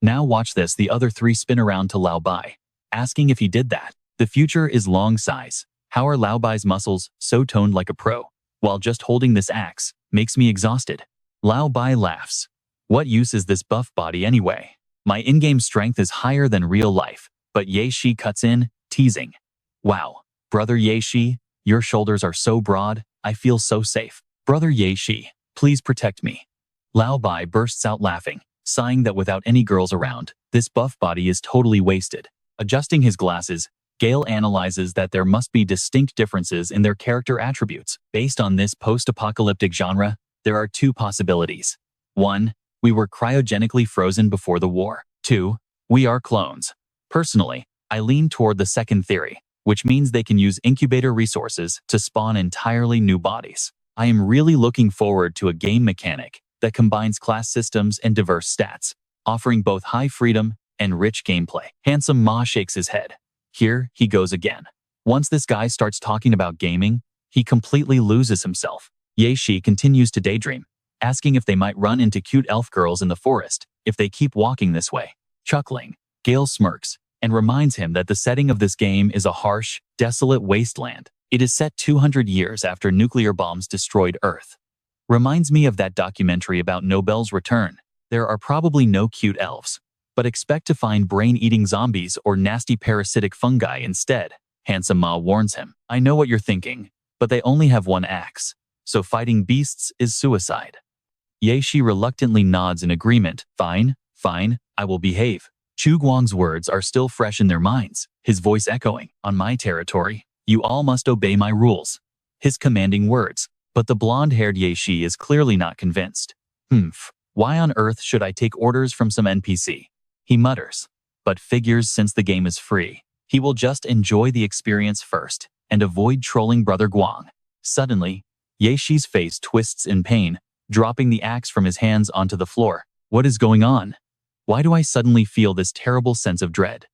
Now watch this, the other 3 spin around to Lao Bai, asking if he did that. The future is long sighs. How are Lao Bai's muscles so toned like a pro, while just holding this axe makes me exhausted? Lao Bai laughs. What use is this buff body anyway? My in-game strength is higher than real life, but Ye Shi cuts in, teasing. Wow, brother Ye Shi, your shoulders are so broad, I feel so safe. Brother Ye Shi, please protect me. Lao Bai bursts out laughing, sighing that without any girls around, this buff body is totally wasted. Adjusting his glasses, Gale analyzes that there must be distinct differences in their character attributes. Based on this post-apocalyptic genre, there are 2 possibilities. 1. We were cryogenically frozen before the war. 2. We are clones. Personally, I lean toward the second theory, which means they can use incubator resources to spawn entirely new bodies. I am really looking forward to a game mechanic that combines class systems and diverse stats, offering both high freedom and rich gameplay. Handsome Ma shakes his head. Here he goes again. Once this guy starts talking about gaming, he completely loses himself. Ye Shi continues to daydream, asking if they might run into cute elf girls in the forest if they keep walking this way. Chuckling, Gale smirks and reminds him that the setting of this game is a harsh, desolate wasteland. It is set 200 years after nuclear bombs destroyed Earth. Reminds me of that documentary about Nobel's return. There are probably no cute elves, but expect to find brain-eating zombies or nasty parasitic fungi instead. Handsome Ma warns him. I know what you're thinking, but they only have 1 axe, so fighting beasts is suicide. Ye Shi reluctantly nods in agreement. Fine, fine, I will behave. Chu Guang's words are still fresh in their minds, his voice echoing. On my territory, you all must obey my rules. His commanding words, but the blonde-haired Ye Shi is clearly not convinced. Why on earth should I take orders from some NPC? He mutters. But figures since the game is free, he will just enjoy the experience first and avoid trolling Brother Guang. Suddenly, Ye Shi's face twists in pain, dropping the axe from his hands onto the floor. What is going on? Why do I suddenly feel this terrible sense of dread?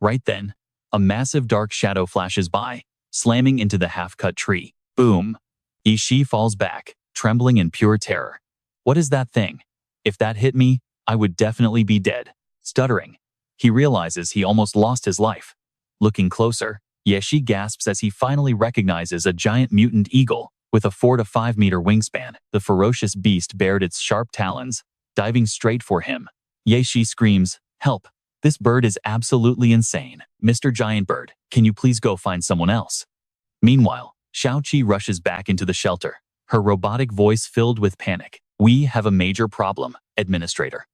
Right then, a massive dark shadow flashes by, slamming into the half-cut tree. Boom! Ye Shi falls back, trembling in pure terror. What is that thing? If that hit me, I would definitely be dead. Stuttering, he realizes he almost lost his life. Looking closer, Ye Shi gasps as he finally recognizes a giant mutant eagle with a 4 to 5 meter wingspan. The ferocious beast bared its sharp talons, diving straight for him. Ye Shi screams, "Help! This bird is absolutely insane. Mr. Giant Bird, can you please go find someone else?" Meanwhile, Xiao Qi rushes back into the shelter, her robotic voice filled with panic. We have a major problem, Administrator.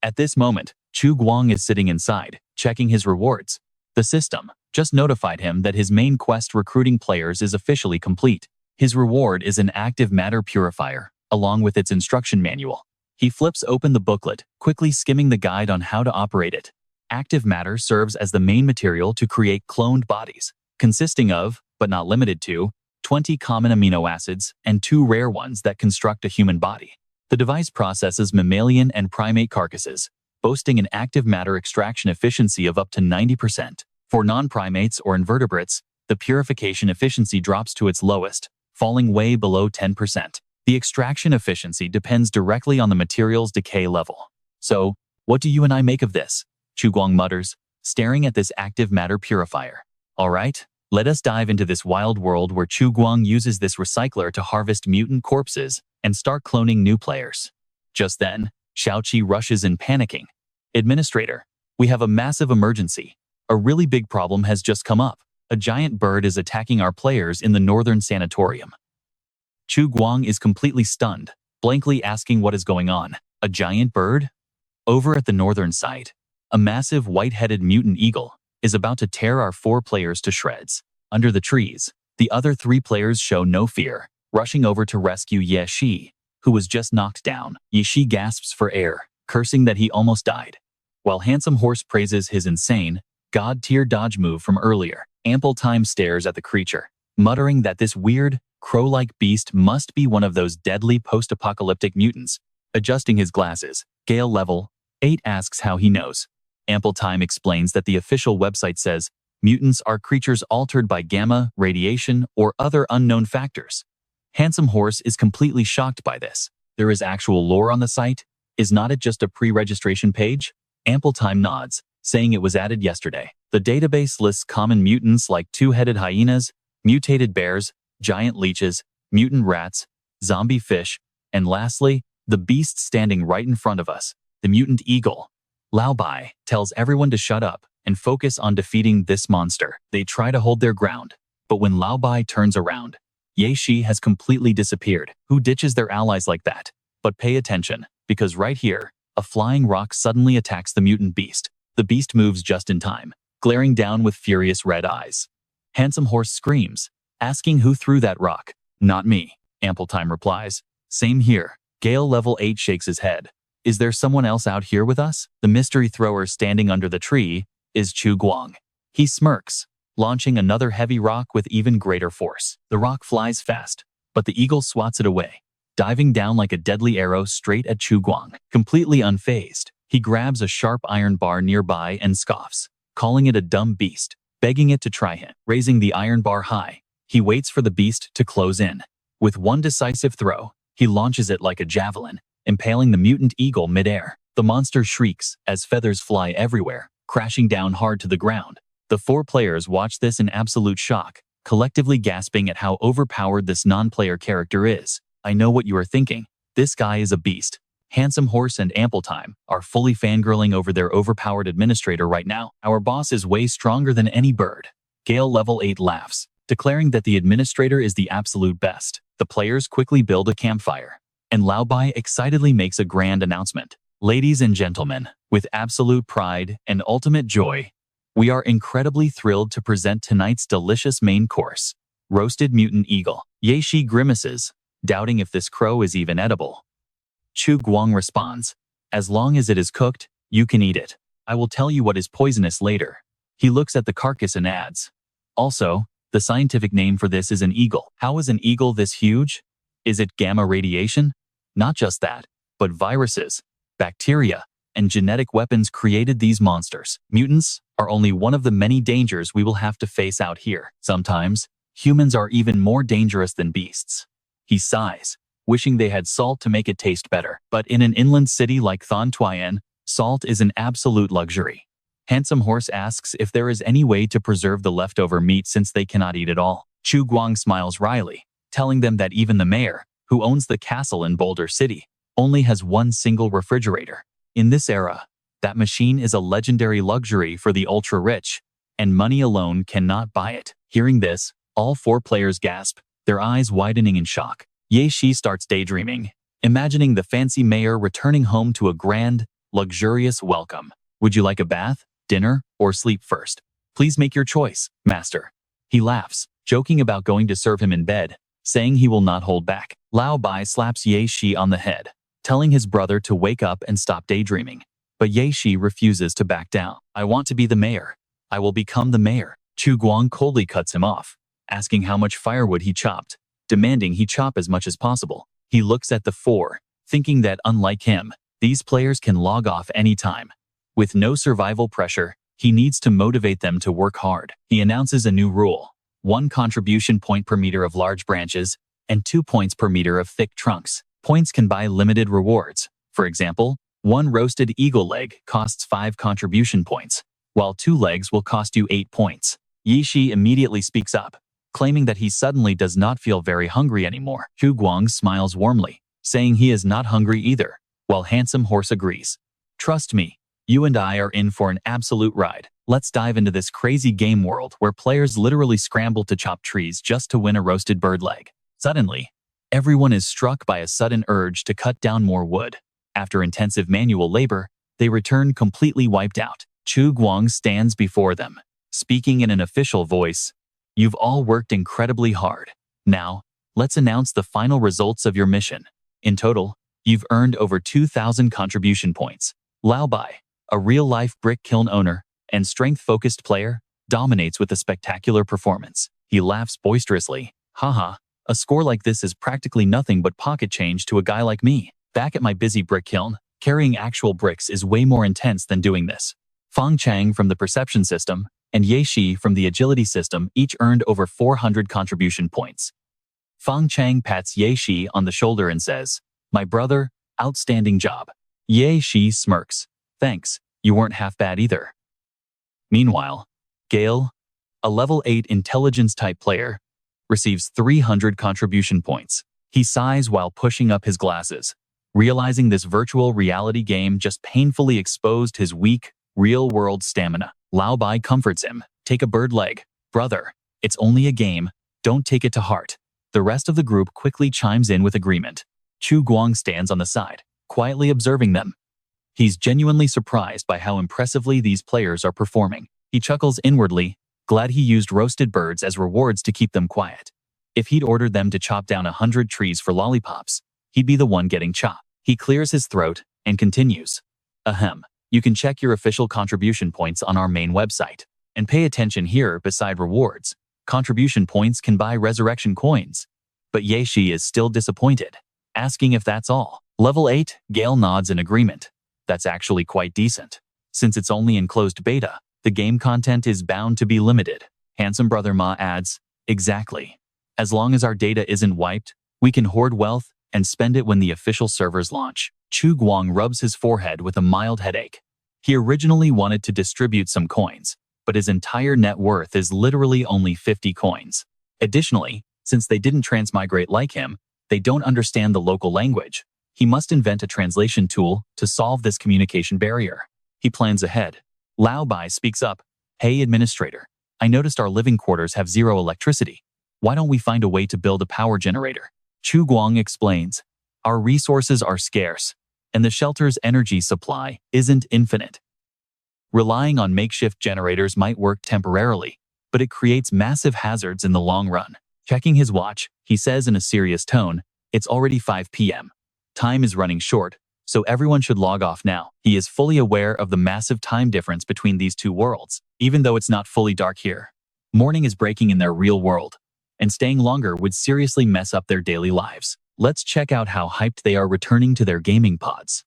At this moment, Chu Guang is sitting inside, checking his rewards. The system just notified him that his main quest recruiting players is officially complete. His reward is an active matter purifier, along with its instruction manual. He flips open the booklet, quickly skimming the guide on how to operate it. Active matter serves as the main material to create cloned bodies, consisting of, but not limited to, 20 common amino acids and 2 rare ones that construct a human body. The device processes mammalian and primate carcasses, boasting an active matter extraction efficiency of up to 90%. For non-primates or invertebrates, the purification efficiency drops to its lowest, falling way below 10%. The extraction efficiency depends directly on the material's decay level. So, what do you and I make of this? Chu Guang mutters, staring at this active matter purifier. Alright, let us dive into this wild world where Chu Guang uses this recycler to harvest mutant corpses and start cloning new players. Just then, Xiao Qi rushes in panicking. Administrator, we have a massive emergency. A really big problem has just come up. A giant bird is attacking our players in the northern sanatorium. Chu Guang is completely stunned, blankly asking what is going on. A giant bird? Over at the northern site, a massive white-headed mutant eagle is about to tear our 4 players to shreds. Under the trees, the other 3 players show no fear, rushing over to rescue Ye Shi, who was just knocked down. Ye Shi gasps for air, cursing that he almost died, while Handsome Horse praises his insane, god-tier dodge move from earlier. Ample Time stares at the creature, muttering that this weird, crow-like beast must be one of those deadly post-apocalyptic mutants. Adjusting his glasses, Gale level 8 asks how he knows. Ample Time explains that the official website says mutants are creatures altered by gamma, radiation, or other unknown factors. Handsome Horse is completely shocked by this. There is actual lore on the site? Is not it just a pre-registration page? Ample Time nods, saying it was added yesterday. The database lists common mutants like two-headed hyenas, mutated bears, giant leeches, mutant rats, zombie fish, and lastly, the beast standing right in front of us, the mutant eagle. Lao Bai tells everyone to shut up and focus on defeating this monster. They try to hold their ground, but when Lao Bai turns around, Ye Shi has completely disappeared. Who ditches their allies like that? But pay attention, because right here, a flying rock suddenly attacks the mutant beast. The beast moves just in time, glaring down with furious red eyes. Handsome Horse screams, asking who threw that rock. Not me, Ample Time replies. Same here. Gale level 8 shakes his head. Is there someone else out here with us? The mystery thrower standing under the tree is Chu Guang. He smirks, launching another heavy rock with even greater force. The rock flies fast, but the eagle swats it away, diving down like a deadly arrow straight at Chu Guang. Completely unfazed, he grabs a sharp iron bar nearby and scoffs, calling it a dumb beast, begging it to try him. Raising the iron bar high, he waits for the beast to close in. With one decisive throw, he launches it like a javelin, impaling the mutant eagle midair. The monster shrieks as feathers fly everywhere, crashing down hard to the ground. The 4 players watch this in absolute shock, collectively gasping at how overpowered this non-player character is. I know what you are thinking. This guy is a beast. Handsome Horse and Ample Time are fully fangirling over their overpowered administrator right now. Our boss is way stronger than any bird. Gale level 8 laughs, declaring that the administrator is the absolute best. The players quickly build a campfire, and Lao Bai excitedly makes a grand announcement. Ladies and gentlemen, with absolute pride and ultimate joy, we are incredibly thrilled to present tonight's delicious main course, roasted mutant eagle. Ye Shi grimaces, doubting if this crow is even edible. Chu Guang responds, as long as it is cooked, you can eat it. I will tell you what is poisonous later. He looks at the carcass and adds, also, the scientific name for this is an eagle. How is an eagle this huge? Is it gamma radiation? Not just that, but viruses, bacteria, and genetic weapons created these monsters. Mutants are only one of the many dangers we will have to face out here. Sometimes, humans are even more dangerous than beasts. He sighs, wishing they had salt to make it taste better. But in an inland city like Thon Tuyen, salt is an absolute luxury. Handsome Horse asks if there is any way to preserve the leftover meat since they cannot eat it all. Chu Guang smiles wryly, telling them that even the mayor, who owns the castle in Boulder City, only has one single refrigerator. In this era, that machine is a legendary luxury for the ultra-rich, and money alone cannot buy it. Hearing this, all 4 players gasp, their eyes widening in shock. Ye Shi starts daydreaming, imagining the fancy mayor returning home to a grand, luxurious welcome. Would you like a bath, dinner, or sleep first? Please make your choice, master. He laughs, joking about going to serve him in bed, saying he will not hold back. Lao Bai slaps Ye Shi on the head, telling his brother to wake up and stop daydreaming. But Ye Shi refuses to back down. I want to be the mayor. I will become the mayor. Chu Guang coldly cuts him off, asking how much firewood he chopped, demanding he chop as much as possible. He looks at the 4, thinking that unlike him, these players can log off anytime. With no survival pressure, he needs to motivate them to work hard. He announces a new rule: 1 contribution point per meter of large branches, and 2 points per meter of thick trunks. Points can buy limited rewards. For example, 1 roasted eagle leg costs 5 contribution points, while 2 legs will cost you 8 points. Ye Shi immediately speaks up, claiming that he suddenly does not feel very hungry anymore. Chu Guang smiles warmly, saying he is not hungry either, while Handsome Horse agrees. Trust me, you and I are in for an absolute ride. Let's dive into this crazy game world where players literally scramble to chop trees just to win a roasted bird leg. Suddenly, everyone is struck by a sudden urge to cut down more wood. After intensive manual labor, they return completely wiped out. Chu Guang stands before them, speaking in an official voice. You've all worked incredibly hard. Now, let's announce the final results of your mission. In total, you've earned over 2,000 contribution points. Lao Bai, a real-life brick kiln owner and strength-focused player, dominates with a spectacular performance. He laughs boisterously. Haha, a score like this is practically nothing but pocket change to a guy like me. Back at my busy brick kiln, carrying actual bricks is way more intense than doing this. Fang Chang from the perception system and Ye Shi from the agility system each earned over 400 contribution points. Fang Chang pats Ye Shi on the shoulder and says, "My brother, outstanding job." Ye Shi smirks. "Thanks, you weren't half bad either." Meanwhile, Gale, a level 8 intelligence-type player, receives 300 contribution points. He sighs while pushing up his glasses, realizing this virtual reality game just painfully exposed his weak, real-world stamina. Lao Bai comforts him. "Take a bird leg, brother. It's only a game. Don't take it to heart." The rest of the group quickly chimes in with agreement. Chu Guang stands on the side, quietly observing them. He's genuinely surprised by how impressively these players are performing. He chuckles inwardly, glad he used roasted birds as rewards to keep them quiet. If he'd ordered them to chop down 100 trees for lollipops, he'd be the one getting chopped. He clears his throat and continues. "Ahem. You can check your official contribution points on our main website. And pay attention here, beside rewards, contribution points can buy resurrection coins." But Ye Shi is still disappointed, asking if that's all. Level 8, Gale nods in agreement. That's actually quite decent. Since it's only in closed beta, the game content is bound to be limited. Handsome Brother Ma adds, "Exactly. As long as our data isn't wiped, we can hoard wealth and spend it when the official servers launch." Chu Guang rubs his forehead with a mild headache. He originally wanted to distribute some coins, but his entire net worth is literally only 50 coins. Additionally, since they didn't transmigrate like him, they don't understand the local language. He must invent a translation tool to solve this communication barrier. He plans ahead. Lao Bai speaks up. "Hey administrator, I noticed our living quarters have zero electricity. Why don't we find a way to build a power generator?" Chu Guang explains. "Our resources are scarce, and the shelter's energy supply isn't infinite. Relying on makeshift generators might work temporarily, but it creates massive hazards in the long run." Checking his watch, he says in a serious tone, "It's already 5 p.m. Time is running short, so everyone should log off now." He is fully aware of the massive time difference between these two worlds, even though it's not fully dark here. Morning is breaking in their real world, and staying longer would seriously mess up their daily lives. Let's check out how hyped they are returning to their gaming pods.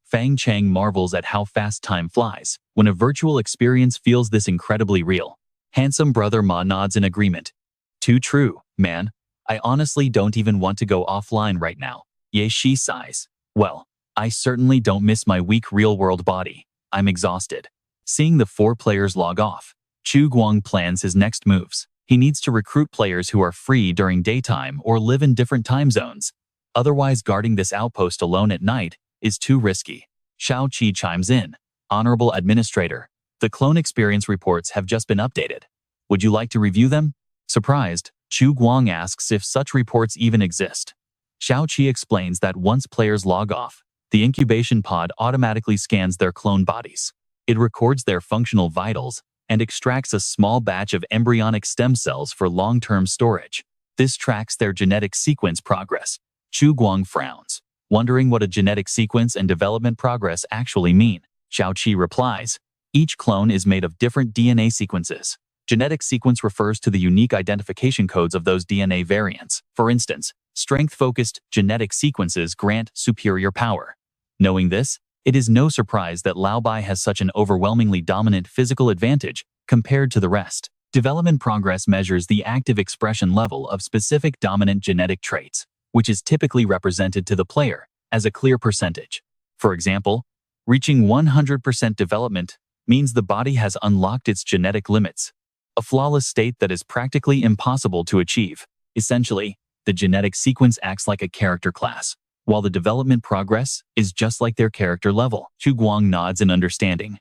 Fang Chang marvels at how fast time flies when a virtual experience feels this incredibly real. Handsome Brother Ma nods in agreement. "Too true, man. I honestly don't even want to go offline right now." Ye Shi sighs. "Well, I certainly don't miss my weak real-world body. I'm exhausted." Seeing the 4 players log off, Chu Guang plans his next moves. He needs to recruit players who are free during daytime or live in different time zones. Otherwise, guarding this outpost alone at night is too risky. Xiao Qi chimes in. "Honorable Administrator, the clone experience reports have just been updated. Would you like to review them?" Surprised, Chu Guang asks if such reports even exist. Xiao Qi explains that once players log off, the incubation pod automatically scans their clone bodies. It records their functional vitals and extracts a small batch of embryonic stem cells for long-term storage. This tracks their genetic sequence progress. Chu Guang frowns, wondering what a genetic sequence and development progress actually mean. Xiao Qi replies, "Each clone is made of different DNA sequences. Genetic sequence refers to the unique identification codes of those DNA variants. For instance, strength-focused genetic sequences grant superior power. Knowing this, it is no surprise that Lao Bai has such an overwhelmingly dominant physical advantage compared to the rest. Development progress measures the active expression level of specific dominant genetic traits, which is typically represented to the player as a clear percentage. For example, reaching 100% development means the body has unlocked its genetic limits, a flawless state that is practically impossible to achieve. Essentially, the genetic sequence acts like a character class, while the development progress is just like their character level." Chu Guang nods in understanding.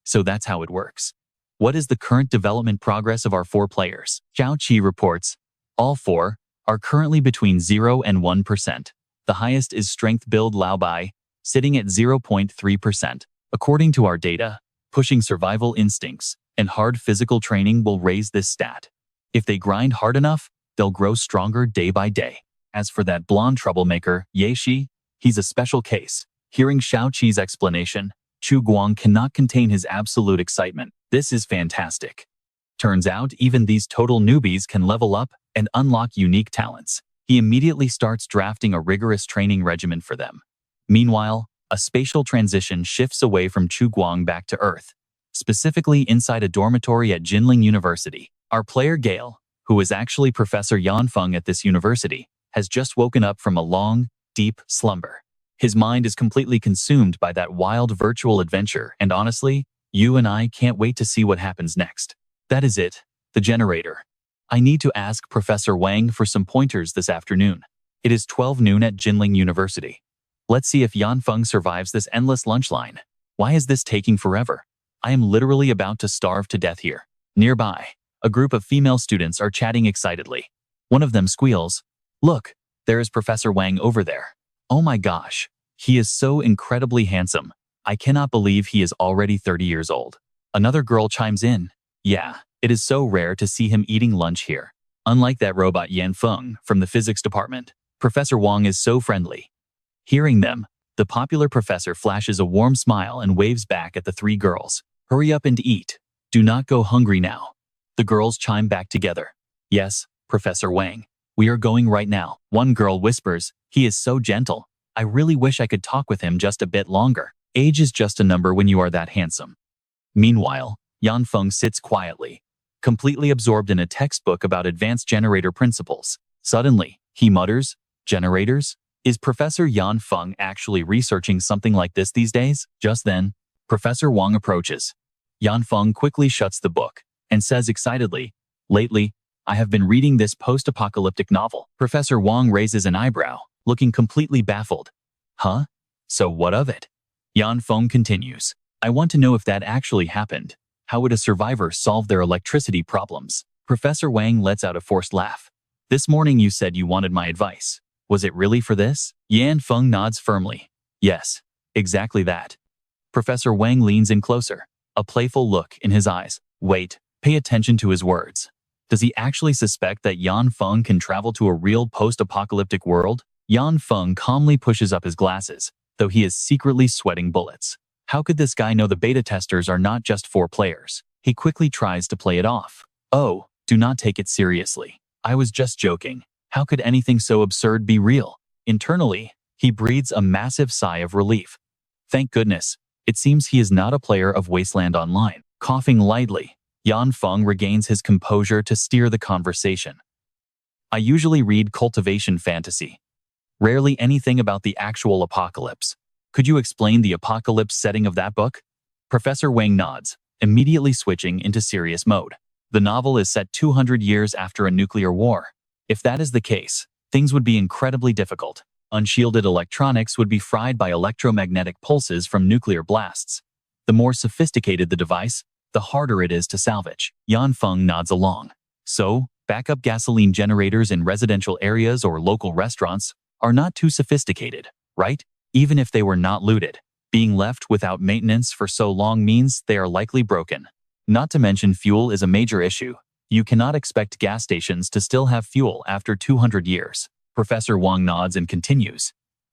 "So that's how it works. What is the current development progress of our 4 players?" Xiao Qi reports, "All 4 are currently between 0 and 1%. The highest is Strength Build Lao Bai, sitting at 0.3%. According to our data, pushing survival instincts and hard physical training will raise this stat. If they grind hard enough, they'll grow stronger day by day. As for that blonde troublemaker, Ye Shi, he's a special case." Hearing Xiao Qi's explanation, Chu Guang cannot contain his absolute excitement. This is fantastic. Turns out even these total newbies can level up and unlock unique talents. He immediately starts drafting a rigorous training regimen for them. Meanwhile, a spatial transition shifts away from Chu Guang back to Earth, specifically inside a dormitory at Jinling University. Our player Gale, who is actually Professor Yanfeng at this university, has just woken up from a long, deep slumber. His mind is completely consumed by that wild virtual adventure, and honestly, you and I can't wait to see what happens next. That is it, the generator. I need to ask Professor Wang for some pointers this afternoon. It is 12 noon at Jinling University. Let's see if Yanfeng survives this endless lunch line. Why is this taking forever? I am literally about to starve to death here. Nearby, a group of female students are chatting excitedly. One of them squeals, "Look, there is Professor Wang over there. Oh my gosh, he is so incredibly handsome. I cannot believe he is already 30 years old." Another girl chimes in, "Yeah, it is so rare to see him eating lunch here. Unlike that robot Yanfeng from the physics department, Professor Wang is so friendly." Hearing them, the popular professor flashes a warm smile and waves back at the three girls. "Hurry up and eat. Do not go hungry now." The girls chime back together. "Yes, Professor Wang. We are going right now." One girl whispers, "He is so gentle. I really wish I could talk with him just a bit longer." Age is just a number when you are that handsome. Meanwhile, Yanfeng sits quietly, completely absorbed in a textbook about advanced generator principles. Suddenly, he mutters, "Generators? Is Professor Yanfeng actually researching something like this these days?" Just then, Professor Wang approaches. Yanfeng quickly shuts the book and says excitedly, "Lately, I have been reading this post-apocalyptic novel." Professor Wang raises an eyebrow, looking completely baffled. "Huh? So what of it?" Yanfeng continues, "I want to know if that actually happened. How would a survivor solve their electricity problems?" Professor Wang lets out a forced laugh. "This morning you said you wanted my advice. Was it really for this?" Yanfeng nods firmly. "Yes, exactly that." Professor Wang leans in closer, a playful look in his eyes. "Wait, pay attention to his words. Does he actually suspect that Yanfeng can travel to a real post-apocalyptic world?" Yanfeng calmly pushes up his glasses, though he is secretly sweating bullets. How could this guy know the beta testers are not just 4 players? He quickly tries to play it off. "Oh, do not take it seriously. I was just joking. How could anything so absurd be real?" Internally, he breathes a massive sigh of relief. Thank goodness, it seems he is not a player of Wasteland Online. Coughing lightly, Yanfeng regains his composure to steer the conversation. "I usually read cultivation fantasy. Rarely anything about the actual apocalypse. Could you explain the apocalypse setting of that book?" Professor Wang nods, immediately switching into serious mode. The novel is set 200 years after a nuclear war. If that is the case, things would be incredibly difficult. Unshielded electronics would be fried by electromagnetic pulses from nuclear blasts. The more sophisticated the device, the harder it is to salvage. Yanfeng nods along. So, backup gasoline generators in residential areas or local restaurants are not too sophisticated, right? Even if they were not looted, being left without maintenance for so long means they are likely broken. Not to mention fuel is a major issue. You cannot expect gas stations to still have fuel after 200 years. Professor Wang nods and continues.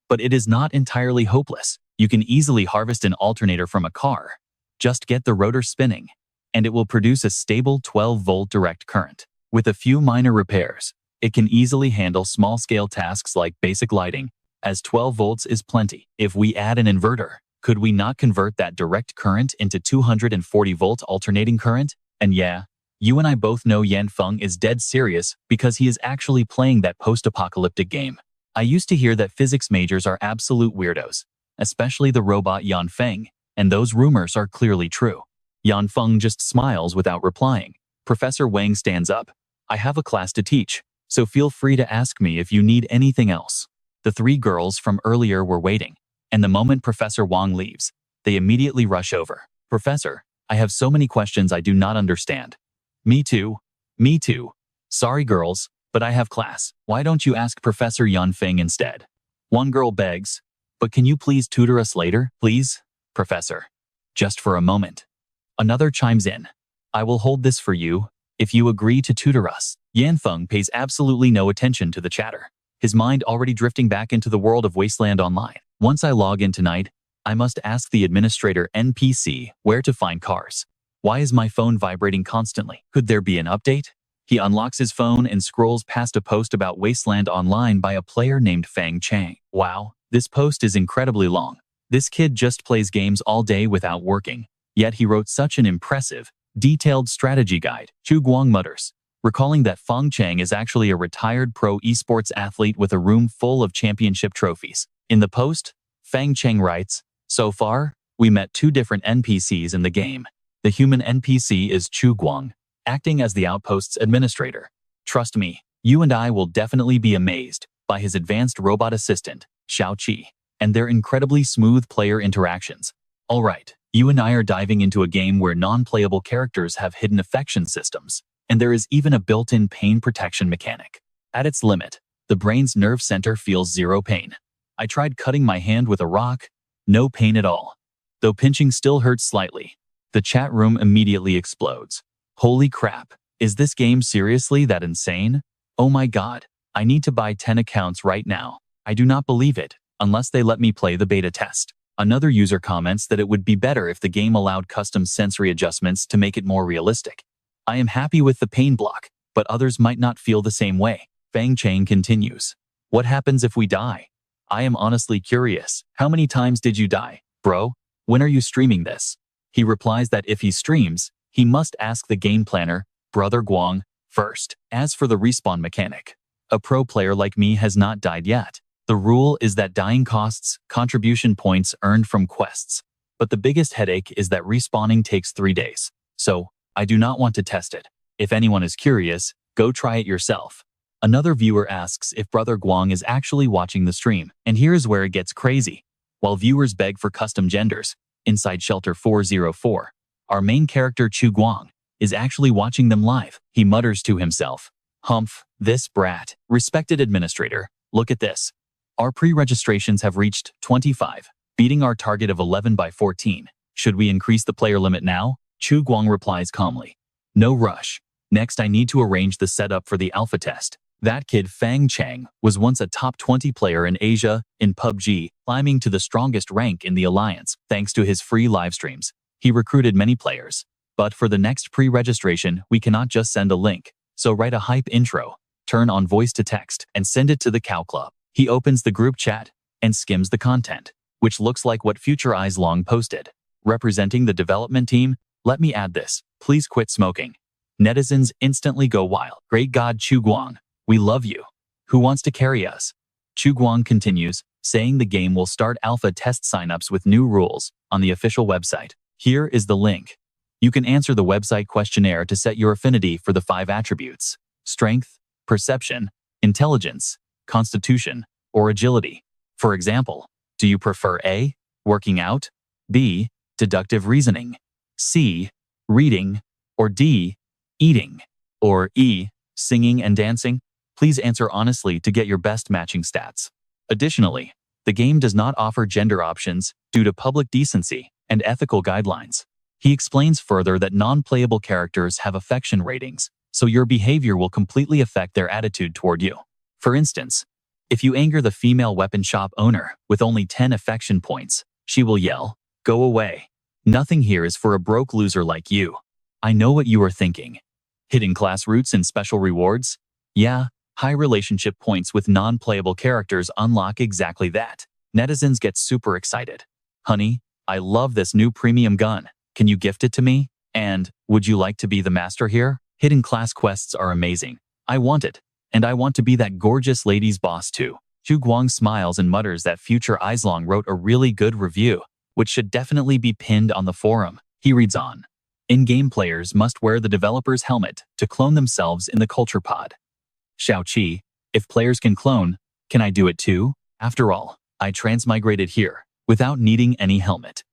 But it is not entirely hopeless. You can easily harvest an alternator from a car. Just get the rotor spinning, and it will produce a stable 12-volt direct current. With a few minor repairs, it can easily handle small-scale tasks like basic lighting, as 12 volts is plenty. If we add an inverter, could we not convert that direct current into 240-volt alternating current? And yeah, you and I both know Yanfeng is dead serious because he is actually playing that post-apocalyptic game. I used to hear that physics majors are absolute weirdos, especially the robot Yanfeng, and those rumors are clearly true. Yanfeng just smiles without replying. Professor Wang stands up. "I have a class to teach, so feel free to ask me if you need anything else." The 3 girls from earlier were waiting, and the moment Professor Wang leaves, they immediately rush over. "Professor, I have so many questions I do not understand." Me too. Me too. Sorry girls, but I have class. Why don't you ask Professor Yanfeng instead? One girl begs, "But can you please tutor us later, please, Professor? Just for a moment." Another chimes in. "I will hold this for you, if you agree to tutor us." Yanfeng pays absolutely no attention to the chatter, his mind already drifting back into the world of Wasteland Online. "Once I log in tonight, I must ask the administrator NPC where to find cars. Why is my phone vibrating constantly? Could there be an update? He unlocks his phone and scrolls past a post about Wasteland Online by a player named Fang Chang. Wow, this post is incredibly long. This kid just plays games all day without working. Yet he wrote such an impressive, detailed strategy guide. Chu Guang mutters, recalling that Fang Chang is actually a retired pro esports athlete with a room full of championship trophies. In the post, Fang Chang writes, "So far, we met 2 different NPCs in the game. The human NPC is Chu Guang, acting as the outpost's administrator. Trust me, you and I will definitely be amazed by his advanced robot assistant, Xiao Qi, and their incredibly smooth player interactions. Alright, you and I are diving into a game where non-playable characters have hidden affection systems, and there is even a built-in pain protection mechanic. At its limit, the brain's nerve center feels 0 pain. I tried cutting my hand with a rock, no pain at all. Though pinching still hurts slightly." The chat room immediately explodes. Holy crap, is this game seriously that insane? Oh my god, I need to buy 10 accounts right now. I do not believe it, unless they let me play the beta test. Another user comments that it would be better if the game allowed custom sensory adjustments to make it more realistic. I am happy with the pain block, but others might not feel the same way. Fang Chang continues. What happens if we die? I am honestly curious. How many times did you die, bro? When are you streaming this? He replies that if he streams, he must ask the game planner, Brother Guang, first. As for the respawn mechanic, a pro player like me has not died yet. The rule is that dying costs contribution points earned from quests. But the biggest headache is that respawning takes 3 days. So, I do not want to test it. If anyone is curious, go try it yourself. Another viewer asks if Brother Guang is actually watching the stream. And here's where it gets crazy. While viewers beg for custom genders, inside Shelter 404, our main character Chu Guang is actually watching them live. He mutters to himself, "Humph, this brat. Respected administrator, look at this. Our pre-registrations have reached 25, beating our target of 11 by 14. Should we increase the player limit now?" Chu Guang replies calmly, "No rush. Next I need to arrange the setup for the alpha test." That kid Fang Chang was once a top 20 player in Asia in PUBG, climbing to the strongest rank in the Alliance. Thanks to his free live streams, he recruited many players. But for the next pre-registration, we cannot just send a link. So write a hype intro, turn on voice to text, and send it to the Cow Club. He opens the group chat and skims the content, which looks like what Future Eyes Long posted. Representing the development team, let me add this, please quit smoking. Netizens instantly go wild. Great God, Chu Guang, we love you. Who wants to carry us? Chu Guang continues, saying the game will start alpha test signups with new rules on the official website. Here is the link. You can answer the website questionnaire to set your affinity for the 5 attributes: strength, perception, intelligence, constitution, or agility. For example, do you prefer A, working out, B, deductive reasoning, C, reading, or D, eating, or E, singing and dancing? Please answer honestly to get your best matching stats. Additionally, the game does not offer gender options due to public decency and ethical guidelines. He explains further that non-playable characters have affection ratings, so your behavior will completely affect their attitude toward you. For instance, if you anger the female weapon shop owner with only 10 affection points, she will yell, "Go away. Nothing here is for a broke loser like you." I know what you are thinking. Hidden class routes and special rewards? Yeah, high relationship points with non-playable characters unlock exactly that. Netizens get super excited. "Honey, I love this new premium gun. Can you gift it to me? And, would you like to be the master here?" Hidden class quests are amazing. I want it. And I want to be that gorgeous lady's boss too. Chu Guang smiles and mutters that Future Eislong wrote a really good review, which should definitely be pinned on the forum. He reads on. In-game players must wear the developer's helmet to clone themselves in the culture pod. Xiao Qi, if players can clone, can I do it too? After all, I transmigrated here, without needing any helmet.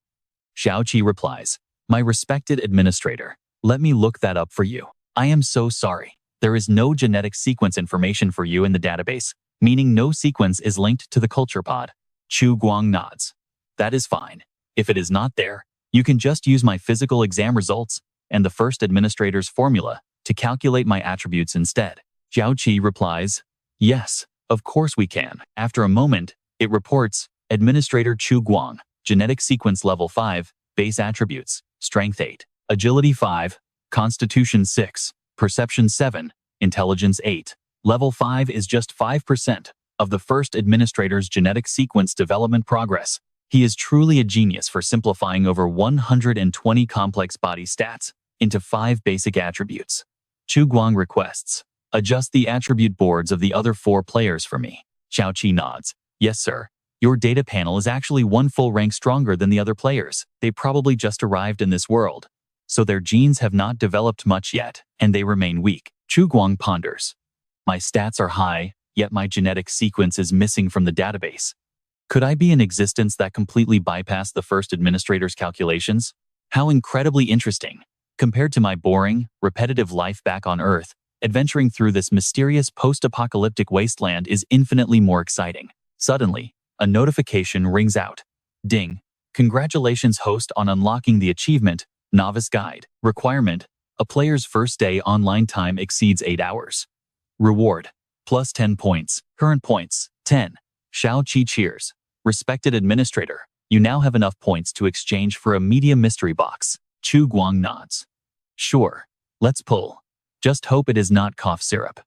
Xiao Qi replies, "My respected administrator, let me look that up for you. I am so sorry. There is no genetic sequence information for you in the database, meaning no sequence is linked to the culture pod." Chu Guang nods. "That is fine. If it is not there, you can just use my physical exam results and the first administrator's formula to calculate my attributes instead." Xiao Qi replies, "Yes, of course we can." After a moment, it reports, Administrator Chu Guang, genetic sequence level 5, base attributes, strength 8, Agility 5, Constitution 6, Perception 7, Intelligence 8. Level 5 is just 5% of the first administrator's genetic sequence development progress. He is truly a genius for simplifying over 120 complex body stats into 5 basic attributes. Chu Guang requests, adjust the attribute boards of the other 4 players for me. Xiao Qi nods. Yes, sir. Your data panel is actually 1 full rank stronger than the other players. They probably just arrived in this world, so their genes have not developed much yet, and they remain weak. Chu Guang ponders. My stats are high, yet my genetic sequence is missing from the database. Could I be in existence that completely bypassed the first administrator's calculations? How incredibly interesting. Compared to my boring, repetitive life back on Earth, adventuring through this mysterious post-apocalyptic wasteland is infinitely more exciting. Suddenly, a notification rings out. Ding. Congratulations, host, on unlocking the achievement, Novice Guide. Requirement: a player's first day online time exceeds 8 hours. Reward: plus 10 points. Current points: 10. Xiao Qi cheers. Respected administrator, you now have enough points to exchange for a media mystery box. Chu Guang nods. Sure. Let's pull. Just hope it is not cough syrup.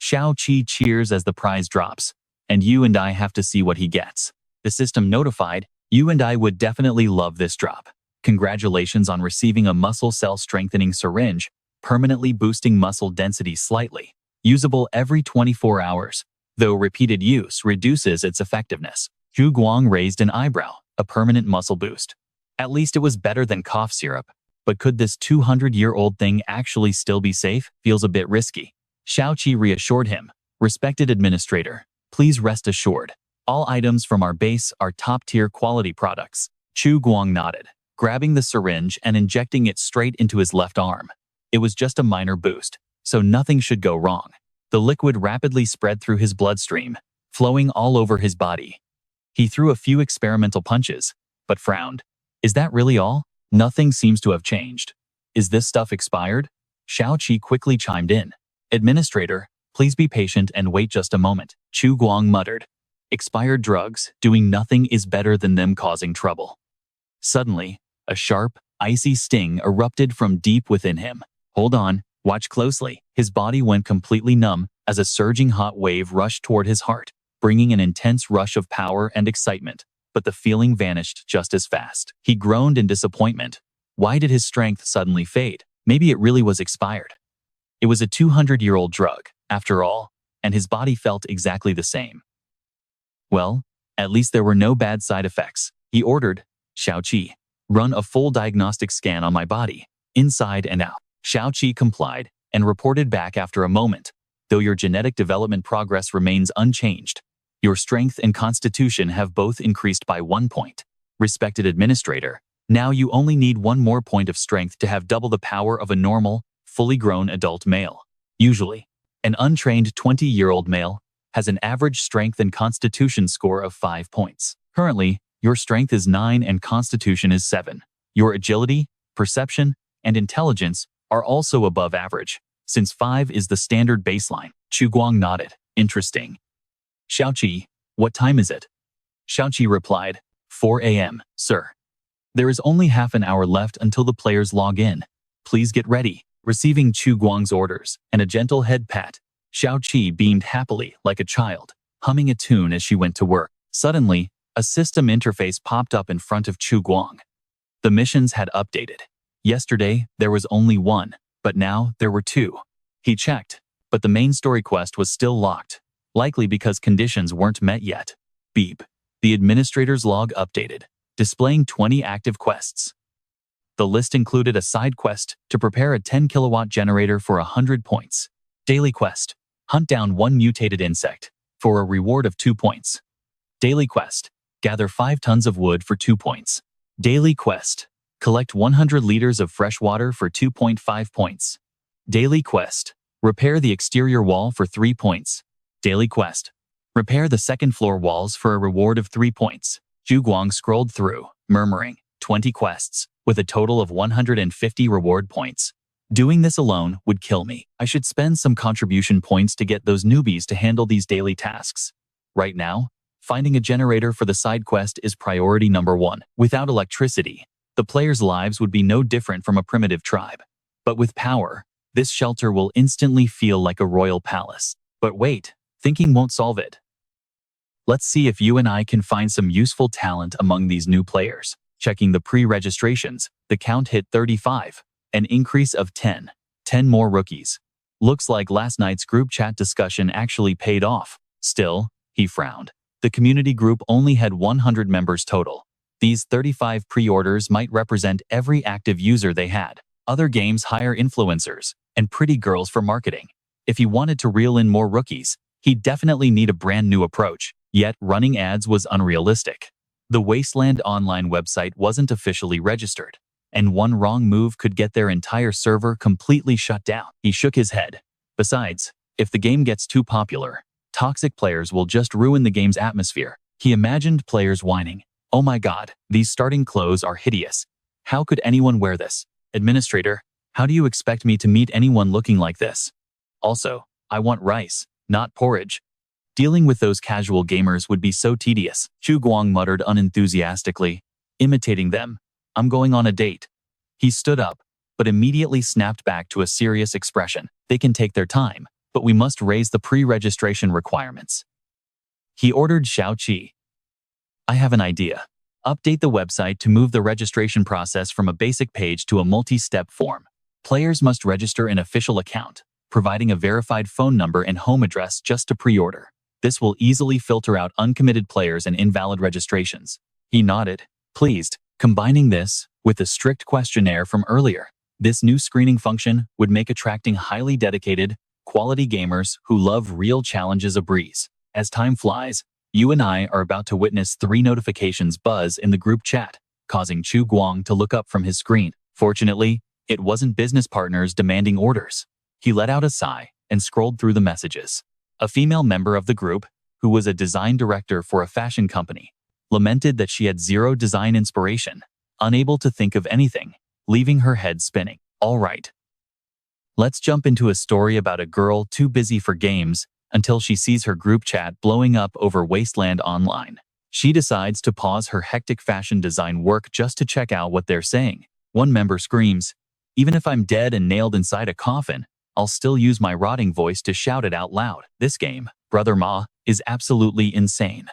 Xiao Qi cheers as the prize drops. And you and I have to see what he gets. The system notified, you and I would definitely love this drop. Congratulations on receiving a muscle cell strengthening syringe, permanently boosting muscle density slightly. Usable every 24 hours, though repeated use reduces its effectiveness. Chu Guang raised an eyebrow, a permanent muscle boost. At least it was better than cough syrup. But could this 200-year-old thing actually still be safe? Feels a bit risky. Xiao Qi reassured him. Respected administrator, please rest assured. All items from our base are top-tier quality products. Chu Guang nodded, grabbing the syringe and injecting it straight into his left arm. It was just a minor boost, so nothing should go wrong. The liquid rapidly spread through his bloodstream, flowing all over his body. He threw a few experimental punches, but frowned. Is that really all? Nothing seems to have changed. Is this stuff expired? Xiao Qi quickly chimed in. Administrator, please be patient and wait just a moment. Chu Guang muttered. Expired drugs, doing nothing is better than them causing trouble. Suddenly, a sharp, icy sting erupted from deep within him. Hold on, watch closely. His body went completely numb as a surging hot wave rushed toward his heart, bringing an intense rush of power and excitement. But the feeling vanished just as fast. He groaned in disappointment. Why did his strength suddenly fade? Maybe it really was expired. It was a 200-year-old drug, after all, and his body felt exactly the same. Well, at least there were no bad side effects. He ordered, Xiao Qi, run a full diagnostic scan on my body, inside and out. Xiao Qi complied and reported back after a moment. Though your genetic development progress remains unchanged, your strength and constitution have both increased by 1 point. Respected administrator, now you only need 1 more point of strength to have double the power of a normal, fully grown adult male. Usually, an untrained 20-year-old male has an average strength and constitution score of 5 points. Currently, your strength is 9 and constitution is 7. Your agility, perception, and intelligence are also above average, since 5 is the standard baseline. Chu Guang nodded. Interesting. Xiao Qi, what time is it? Xiao Qi replied, 4 a.m., sir. There is only half an hour left until the players log in. Please get ready. Receiving Chu Guang's orders and a gentle head pat, Xiao Qi beamed happily like a child, humming a tune as she went to work. Suddenly, a system interface popped up in front of Chu Guang. The missions had updated. Yesterday, there was only 1, but now there were 2. He checked, but the main story quest was still locked, likely because conditions weren't met yet. Beep. The administrator's log updated, displaying 20 active quests. The list included a side quest to prepare a 10-kilowatt generator for 100 points. Daily quest: hunt down 1 mutated insect for a reward of 2 points. Daily quest: gather 5 tons of wood for 2 points. Daily quest: collect 100 liters of fresh water for 2.5 points. Daily quest: repair the exterior wall for 3 points. Daily quest: repair the second floor walls for a reward of 3 points. Chu Guang scrolled through, murmuring, 20 quests, with a total of 150 reward points. Doing this alone would kill me. I should spend some contribution points to get those newbies to handle these daily tasks. Right now, finding a generator for the side quest is priority number 1. Without electricity, The players' lives would be no different from a primitive tribe. But with power, this shelter will instantly feel like a royal palace. But wait, thinking won't solve it. Let's see if you and I can find some useful talent among these new players. Checking the pre-registrations, the count hit 35, an increase of 10 more rookies. Looks like last night's group chat discussion actually paid off. Still, he frowned. The community group only had 100 members total. These 35 pre-orders might represent every active user they had. Other games hire influencers and pretty girls for marketing. If he wanted to reel in more rookies, he'd definitely need a brand new approach. Yet, running ads was unrealistic. The Wasteland Online website wasn't officially registered, and one wrong move could get their entire server completely shut down. He shook his head. Besides, if the game gets too popular, toxic players will just ruin the game's atmosphere. He imagined players whining, "Oh my god, these starting clothes are hideous. How could anyone wear this? Administrator, how do you expect me to meet anyone looking like this? Also, I want rice, not porridge." Dealing with those casual gamers would be so tedious. Chu Guang muttered unenthusiastically, imitating them. "I'm going on a date." He stood up, but immediately snapped back to a serious expression. "They can take their time, but we must raise the pre-registration requirements." He ordered Xiao Qi. "I have an idea. Update the website to move the registration process from a basic page to a multi-step form. Players must register an official account, providing a verified phone number and home address just to pre-order. This will easily filter out uncommitted players and invalid registrations." He nodded, pleased. Combining this with the strict questionnaire from earlier, this new screening function would make attracting highly dedicated, quality gamers who love real challenges a breeze. As time flies, you and I are about to witness 3 notifications buzz in the group chat, causing Chu Guang to look up from his screen. Fortunately, it wasn't business partners demanding orders. He let out a sigh and scrolled through the messages. A female member of the group, who was a design director for a fashion company, lamented that she had zero design inspiration, unable to think of anything, leaving her head spinning. All right. Let's jump into a story about a girl too busy for games until she sees her group chat blowing up over Wasteland Online. She decides to pause her hectic fashion design work just to check out what they're saying. One member screams, "Even if I'm dead and nailed inside a coffin, I'll still use my rotting voice to shout it out loud. This game, Brother Ma, is absolutely insane."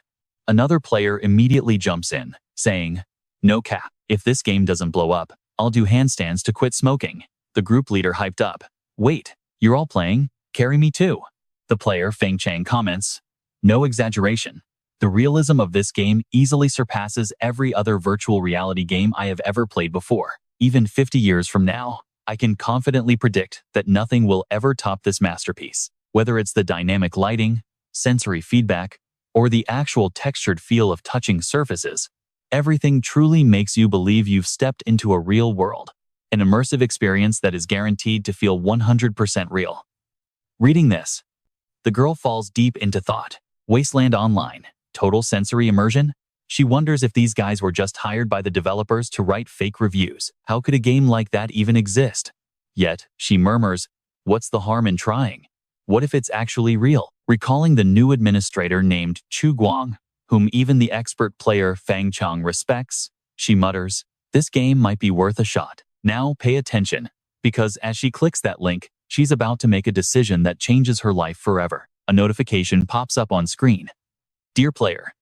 Another player immediately jumps in, saying, "No cap. If this game doesn't blow up, I'll do handstands to quit smoking." The group leader hyped up, "Wait, you're all playing? Carry me too." The player Feng Chang comments, "No exaggeration. The realism of this game easily surpasses every other virtual reality game I have ever played before. Even 50 years from now, I can confidently predict that nothing will ever top this masterpiece. Whether it's the dynamic lighting, sensory feedback, or the actual textured feel of touching surfaces, everything truly makes you believe you've stepped into a real world, an immersive experience that is guaranteed to feel 100% real." Reading this, the girl falls deep into thought. Wasteland Online, total sensory immersion? She wonders if these guys were just hired by the developers to write fake reviews. How could a game like that even exist? Yet, she murmurs, what's the harm in trying? What if it's actually real? Recalling the new administrator named Chu Guang, whom even the expert player Fang Chang respects, she mutters, this game might be worth a shot. Now pay attention, because as she clicks that link, she's about to make a decision that changes her life forever. A notification pops up on screen. Dear player,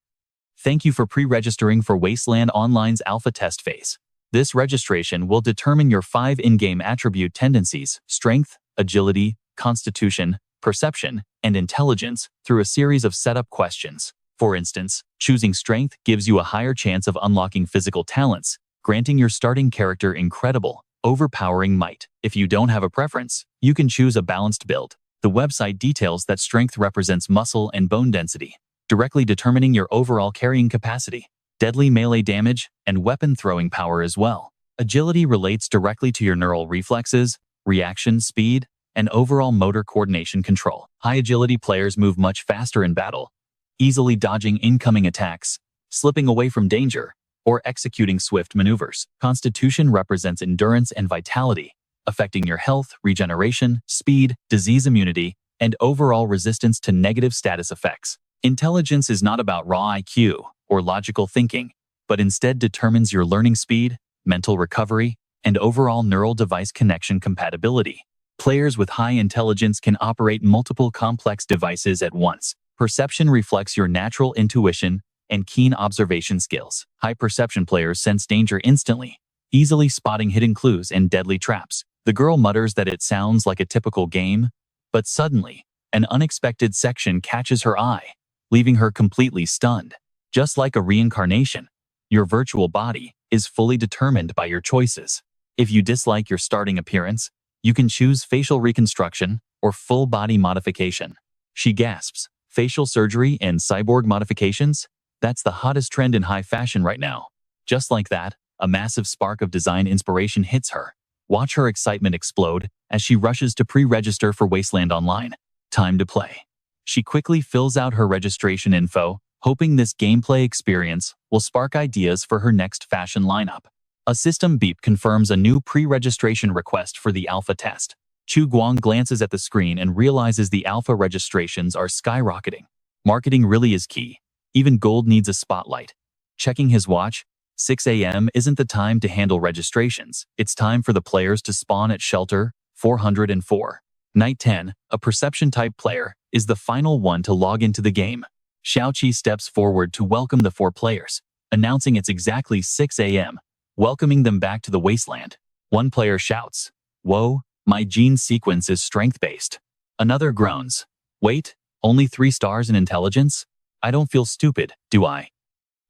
thank you for pre-registering for Wasteland Online's alpha test phase. This registration will determine your 5 in-game attribute tendencies: strength, agility, constitution, perception, and intelligence through a series of setup questions. For instance, choosing strength gives you a higher chance of unlocking physical talents, granting your starting character incredible, overpowering might. If you don't have a preference, you can choose a balanced build. The website details that strength represents muscle and bone density, directly determining your overall carrying capacity, deadly melee damage, and weapon throwing power as well. Agility relates directly to your neural reflexes, reaction speed, and overall motor coordination control. High agility players move much faster in battle, easily dodging incoming attacks, slipping away from danger, or executing swift maneuvers. Constitution represents endurance and vitality, affecting your health, regeneration, speed, disease immunity, and overall resistance to negative status effects. Intelligence is not about raw IQ or logical thinking, but instead determines your learning speed, mental recovery, and overall neural device connection compatibility. Players with high intelligence can operate multiple complex devices at once. Perception reflects your natural intuition and keen observation skills. High perception players sense danger instantly, easily spotting hidden clues and deadly traps. The girl mutters that it sounds like a typical game, but suddenly, an unexpected section catches her eye, leaving her completely stunned. Just like a reincarnation, your virtual body is fully determined by your choices. If you dislike your starting appearance, you can choose facial reconstruction or full body modification. She gasps. Facial surgery and cyborg modifications? That's the hottest trend in high fashion right now. Just like that, a massive spark of design inspiration hits her. Watch her excitement explode as she rushes to pre-register for Wasteland Online. Time to play. She quickly fills out her registration info, hoping this gameplay experience will spark ideas for her next fashion lineup. A system beep confirms a new pre-registration request for the alpha test. Chu Guang glances at the screen and realizes the alpha registrations are skyrocketing. Marketing really is key. Even gold needs a spotlight. Checking his watch, 6 a.m. isn't the time to handle registrations. It's time for the players to spawn at Shelter 404. Night 10, a perception-type player, is the final one to log into the game. Xiao Qi steps forward to welcome the 4 players, announcing it's exactly 6 a.m., welcoming them back to the wasteland. One player shouts, "Whoa, my gene sequence is strength-based." Another groans, "Wait, only 3 stars in intelligence? I don't feel stupid, do I?"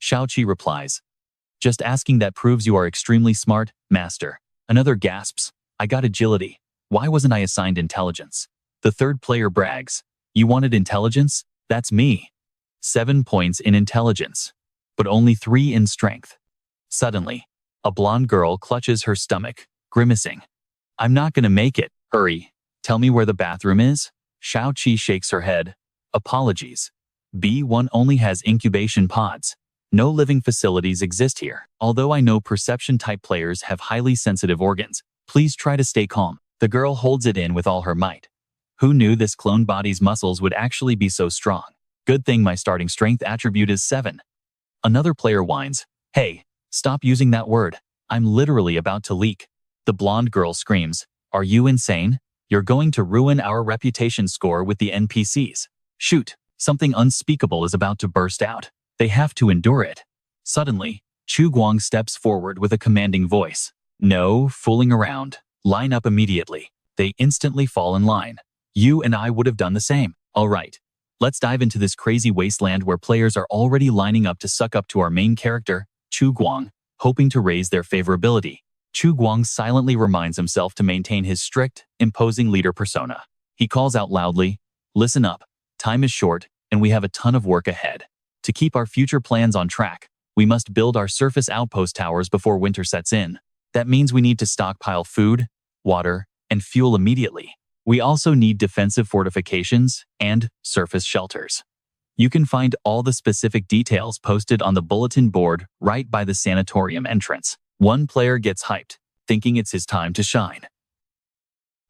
Xiao Qi replies, "Just asking that proves you are extremely smart, master." Another gasps, "I got agility. Why wasn't I assigned intelligence?" The third player brags, "You wanted intelligence? That's me. 7 points in intelligence, but only 3 in strength." Suddenly, a blonde girl clutches her stomach, grimacing. "I'm not gonna make it. Hurry. Tell me where the bathroom is?" Xiao Qi shakes her head. "Apologies. B1 only has incubation pods. No living facilities exist here. Although I know perception-type players have highly sensitive organs, please try to stay calm." The girl holds it in with all her might. Who knew this clone body's muscles would actually be so strong? Good thing my starting strength attribute is 7. Another player whines, "Hey, stop using that word. I'm literally about to leak." The blonde girl screams, "Are you insane? You're going to ruin our reputation score with the NPCs. Shoot, something unspeakable is about to burst out. They have to endure it." Suddenly, Chu Guang steps forward with a commanding voice. "No fooling around. Line up immediately." They instantly fall in line. You and I would have done the same. All right, let's dive into this crazy wasteland where players are already lining up to suck up to our main character, Chu Guang, hoping to raise their favorability. Chu Guang silently reminds himself to maintain his strict, imposing leader persona. He calls out loudly, "Listen up. Time is short, and we have a ton of work ahead. To keep our future plans on track, we must build our surface outpost towers before winter sets in. That means we need to stockpile food, water, and fuel immediately. We also need defensive fortifications and surface shelters." You can find all the specific details posted on the bulletin board right by the sanatorium entrance. One player gets hyped, thinking it's his time to shine.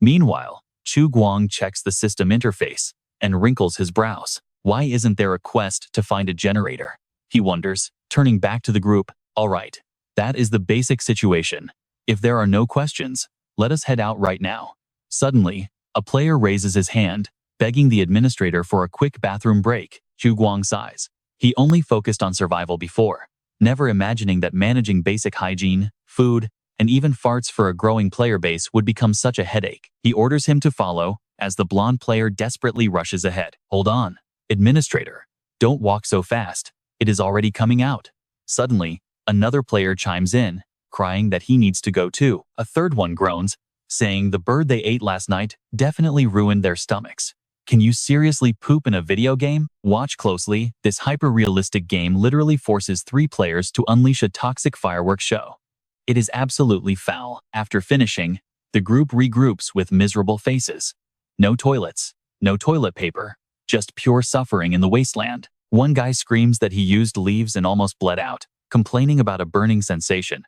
Meanwhile, Chu Guang checks the system interface and wrinkles his brows. Why isn't there a quest to find a generator? He wonders, turning back to the group. All right, that is the basic situation. If there are no questions, let us head out right now. Suddenly, a player raises his hand, begging the administrator for a quick bathroom break. Chu Guang sighs. He only focused on survival before, never imagining that managing basic hygiene, food, and even farts for a growing player base would become such a headache. He orders him to follow, as the blonde player desperately rushes ahead. "Hold on, administrator. Don't walk so fast. It is already coming out." Suddenly, another player chimes in, crying that he needs to go too. A third one groans, saying the bird they ate last night definitely ruined their stomachs. Can you seriously poop in a video game? Watch closely. This hyper-realistic game literally forces 3 players to unleash a toxic fireworks show. It is absolutely foul. After finishing, the group regroups with miserable faces. No toilets, no toilet paper, just pure suffering in the wasteland. One guy screams that he used leaves and almost bled out, complaining about a burning sensation.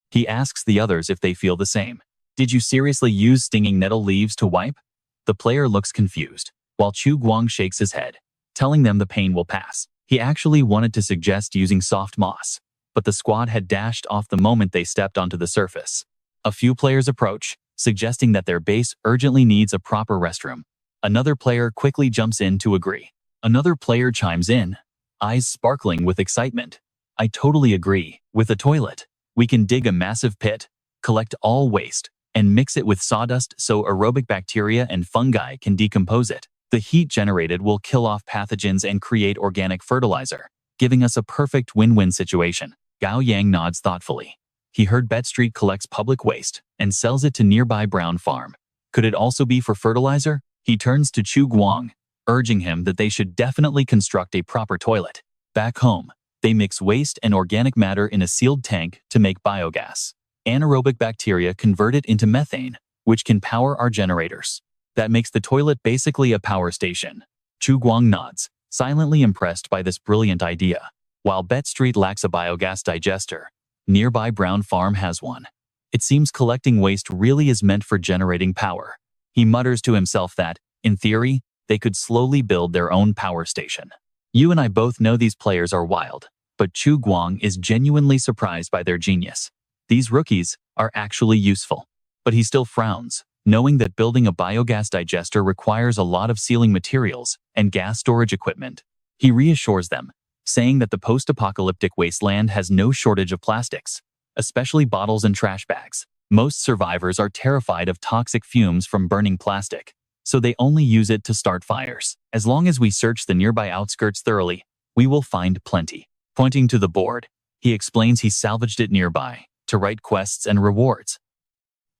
He asks the others if they feel the same. "Did you seriously use stinging nettle leaves to wipe?" The player looks confused, while Chu Guang shakes his head, telling them the pain will pass. He actually wanted to suggest using soft moss. but the squad had dashed off the moment they stepped onto the surface. A few players approach, suggesting that their base urgently needs a proper restroom. Another player quickly jumps in to agree. Another player chimes in, eyes sparkling with excitement. I totally agree. With a toilet, we can dig a massive pit, collect all waste, and mix it with sawdust so aerobic bacteria and fungi can decompose it. The heat generated will kill off pathogens and create organic fertilizer, giving us a perfect win-win situation. Gao Yang nods thoughtfully. He heard Bet Street collects public waste and sells it to nearby Brown Farm. Could it also be for fertilizer? He turns to Chu Guang, urging him that they should definitely construct a proper toilet. Back home, they mix waste and organic matter in a sealed tank to make biogas. Anaerobic bacteria convert it into methane, which can power our generators. That makes the toilet basically a power station. Chu Guang nods, silently impressed by this brilliant idea. While Bet Street lacks a biogas digester, nearby Brown Farm has one. It seems collecting waste really is meant for generating power. He mutters to himself that, in theory, they could slowly build their own power station. You and I both know these players are wild, but Chu Guang is genuinely surprised by their genius. These rookies are actually useful. But he still frowns, knowing that building a biogas digester requires a lot of sealing materials and gas storage equipment. He reassures them, saying that the post-apocalyptic wasteland has no shortage of plastics, especially bottles and trash bags. Most survivors are terrified of toxic fumes from burning plastic, so they only use it to start fires. As long as we search the nearby outskirts thoroughly, we will find plenty. Pointing to the board, he explains he salvaged it nearby to write quests and rewards.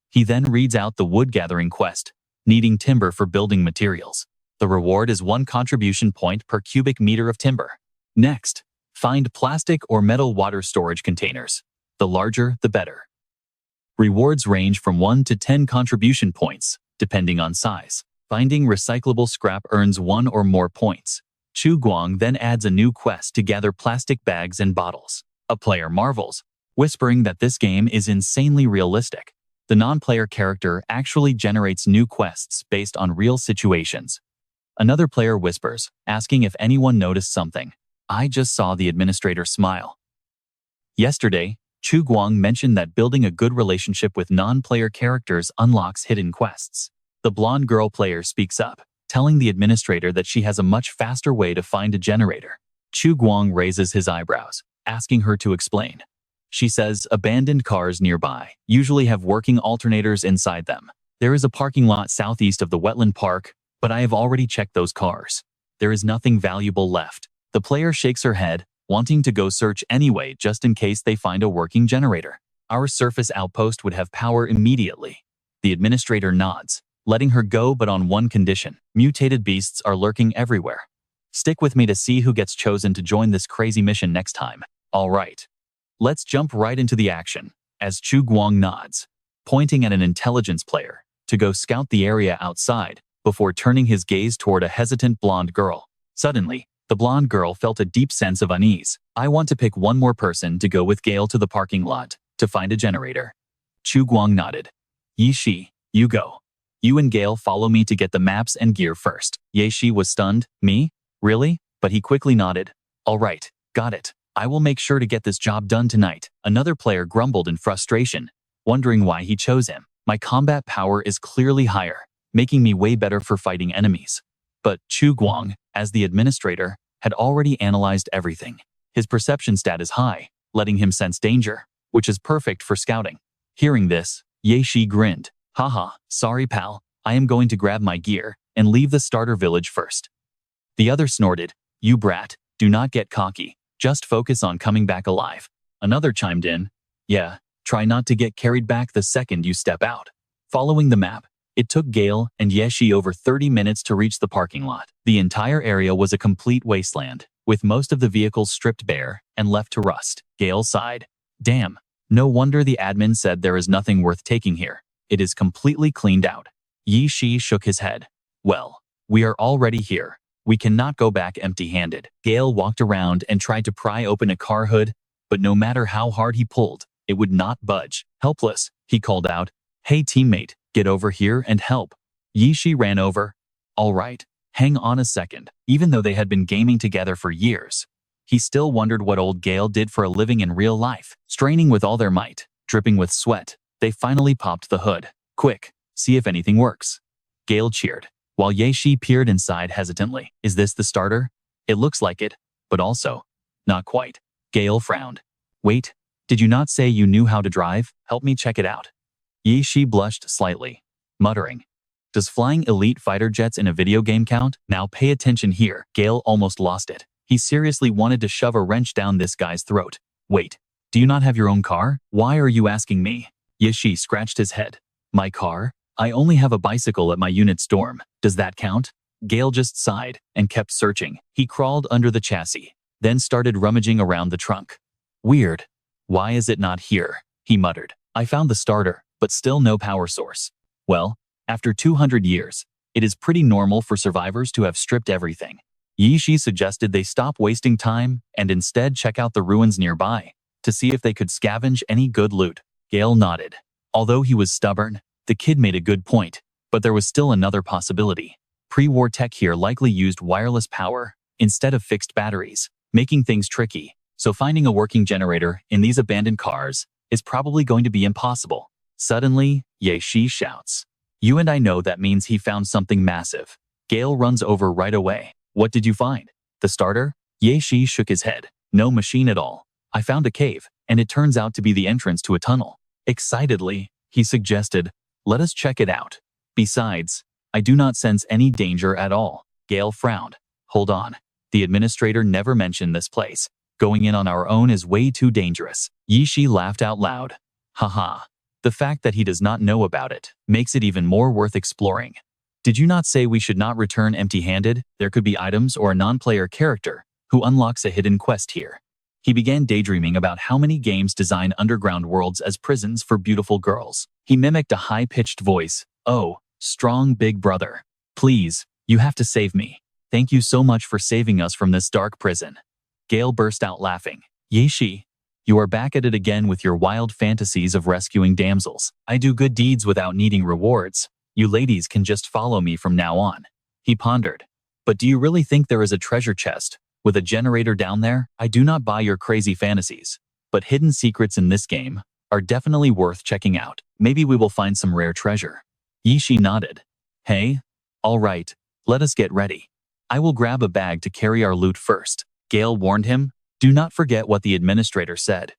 He then reads out the wood-gathering quest, needing timber for building materials. The reward is 1 contribution point per cubic meter of timber. Next, find plastic or metal water storage containers. The larger, the better. Rewards range from 1 to 10 contribution points, depending on size. Finding recyclable scrap earns 1 or more points. Chu Guang then adds a new quest to gather plastic bags and bottles. A player marvels, whispering that this game is insanely realistic. The non-player character actually generates new quests based on real situations. Another player whispers, asking if anyone noticed something. I just saw the administrator smile. Yesterday, Chu Guang mentioned that building a good relationship with non-player characters unlocks hidden quests. The blonde girl player speaks up, telling the administrator that she has a much faster way to find a generator. Chu Guang raises his eyebrows, asking her to explain. She says abandoned cars nearby usually have working alternators inside them. There is a parking lot southeast of the wetland park, but I have already checked those cars. There is nothing valuable left. The player shakes her head, wanting to go search anyway just in case they find a working generator. Our surface outpost would have power immediately. The administrator nods, letting her go but on one condition. Mutated beasts are lurking everywhere. Stick with me to see who gets chosen to join this crazy mission next time. All right. Let's jump right into the action, as Chu Guang nods, pointing at an intelligence player, to go scout the area outside, before turning his gaze toward a hesitant blonde girl. Suddenly, the blonde girl felt a deep sense of unease. I want to pick one more person to go with Gale to the parking lot, to find a generator. Chu Guang nodded. Yi Shi, you go. You and Gale follow me to get the maps and gear first. Ye Shi was stunned. Me? Really? But he quickly nodded. All right, got it. I will make sure to get this job done tonight. Another player grumbled in frustration, wondering why he chose him. My combat power is clearly higher, making me way better for fighting enemies. But Chu Guang, as the administrator, had already analyzed everything. His perception stat is high, letting him sense danger, which is perfect for scouting. Hearing this, Ye Shi grinned. Haha, sorry pal, I am going to grab my gear and leave the starter village first. The other snorted, you brat, do not get cocky. Just focus on coming back alive. Another chimed in, yeah, try not to get carried back the second you step out. Following the map, it took Gale and Ye Shi over 30 minutes to reach the parking lot. The entire area was a complete wasteland, with most of the vehicles stripped bare and left to rust. Gale sighed. Damn, no wonder the admin said there is nothing worth taking here. It is completely cleaned out. Yi Shi shook his head. Well, we are already here. We cannot go back empty-handed. Gale walked around and tried to pry open a car hood, but no matter how hard he pulled, it would not budge. Helpless, he called out, Hey teammate, get over here and help. Yi Shi ran over. All right, hang on a second. Even though they had been gaming together for years, He still wondered what old Gale did for a living in real life. Straining with all their might, dripping with sweat, they finally popped the hood. Quick, see if anything works. Gale cheered, while Ye peered inside hesitantly. Is this the starter? It looks like it, but also, not quite. Gale frowned. Wait, did you not say you knew how to drive? Help me check it out. Ye blushed slightly, muttering, does flying elite fighter jets in a video game count? Now pay attention here. Gale almost lost it. He seriously wanted to shove a wrench down this guy's throat. Wait, do you not have your own car? Why are you asking me? Ye scratched his head. My car? I only have a bicycle at my unit's dorm. Does that count? Gale just sighed and kept searching. He crawled under the chassis, then started rummaging around the trunk. Weird. Why is it not here? He muttered. I found the starter, but still no power source. Well, after 200 years, it is pretty normal for survivors to have stripped everything. Ye suggested they stop wasting time and instead check out the ruins nearby to see if they could scavenge any good loot. Gale nodded. Although he was stubborn, the kid made a good point, but there was still another possibility. Pre-war tech here likely used wireless power instead of fixed batteries, making things tricky, so finding a working generator in these abandoned cars is probably going to be impossible. Suddenly, Ye shouts. You and I know that means he found something massive. Gale runs over right away. What did you find? The starter? Ye shook his head. No machine at all. I found a cave, and it turns out to be the entrance to a tunnel. Excitedly, he suggested, let us check it out. Besides, I do not sense any danger at all. Gale frowned. Hold on. The administrator never mentioned this place. Going in on our own is way too dangerous. Ye laughed out loud. Haha. The fact that he does not know about it makes it even more worth exploring. Did you not say we should not return empty-handed? There could be items or a non-player character who unlocks a hidden quest here. He began daydreaming about how many games design underground worlds as prisons for beautiful girls. He mimicked a high-pitched voice. Oh, strong big brother. Please, you have to save me. Thank you so much for saving us from this dark prison. Gale burst out laughing. Ye you are back at it again with your wild fantasies of rescuing damsels. I do good deeds without needing rewards. You ladies can just follow me from now on. He pondered. But do you really think there is a treasure chest with a generator down there? I do not buy your crazy fantasies, but hidden secrets in this game are definitely worth checking out. Maybe we will find some rare treasure. Ye nodded. Hey, all right, let us get ready. I will grab a bag to carry our loot first. Gale warned him. Do not forget what the administrator said.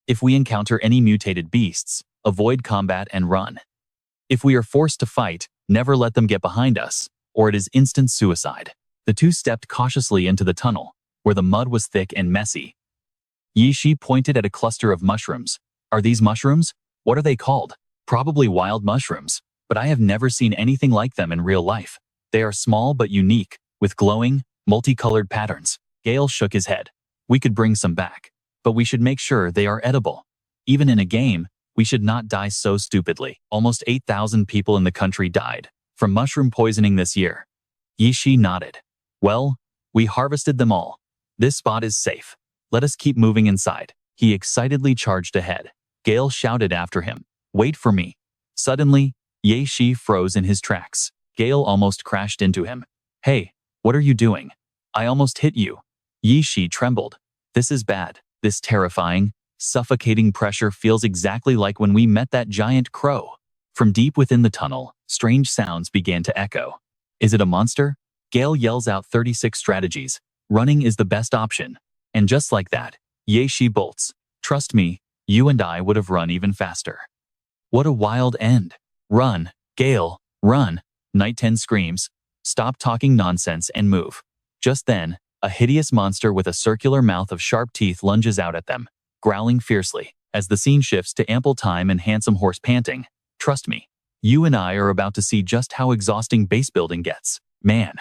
If we encounter any mutated beasts, avoid combat and run. If we are forced to fight, never let them get behind us, or it is instant suicide. The two stepped cautiously into the tunnel, where the mud was thick and messy. Ye pointed at a cluster of mushrooms. Are these mushrooms? What are they called? Probably wild mushrooms, but I have never seen anything like them in real life. They are small but unique, with glowing, multicolored patterns. Gale shook his head. We could bring some back, but we should make sure they are edible. Even in a game, we should not die so stupidly. Almost 8,000 people in the country died from mushroom poisoning this year. Ye nodded. Well, we harvested them all. This spot is safe. Let us keep moving inside. He excitedly charged ahead. Gale shouted after him. Wait for me. Suddenly, Ye froze in his tracks. Gale almost crashed into him. Hey, what are you doing? I almost hit you. Ye trembled. This is bad. This terrifying, suffocating pressure feels exactly like when we met that giant crow. From deep within the tunnel, strange sounds began to echo. Is it a monster? Gale yells out 36 strategies. Running is the best option. And just like that, Ye bolts. Trust me, you and I would have run even faster. What a wild end. Run, Gale, run. Night 10 screams. Stop talking nonsense and move. Just then, a hideous monster with a circular mouth of sharp teeth lunges out at them, growling fiercely. As the scene shifts to ample time and handsome horse panting, trust me, you and I are about to see just how exhausting base building gets. Man,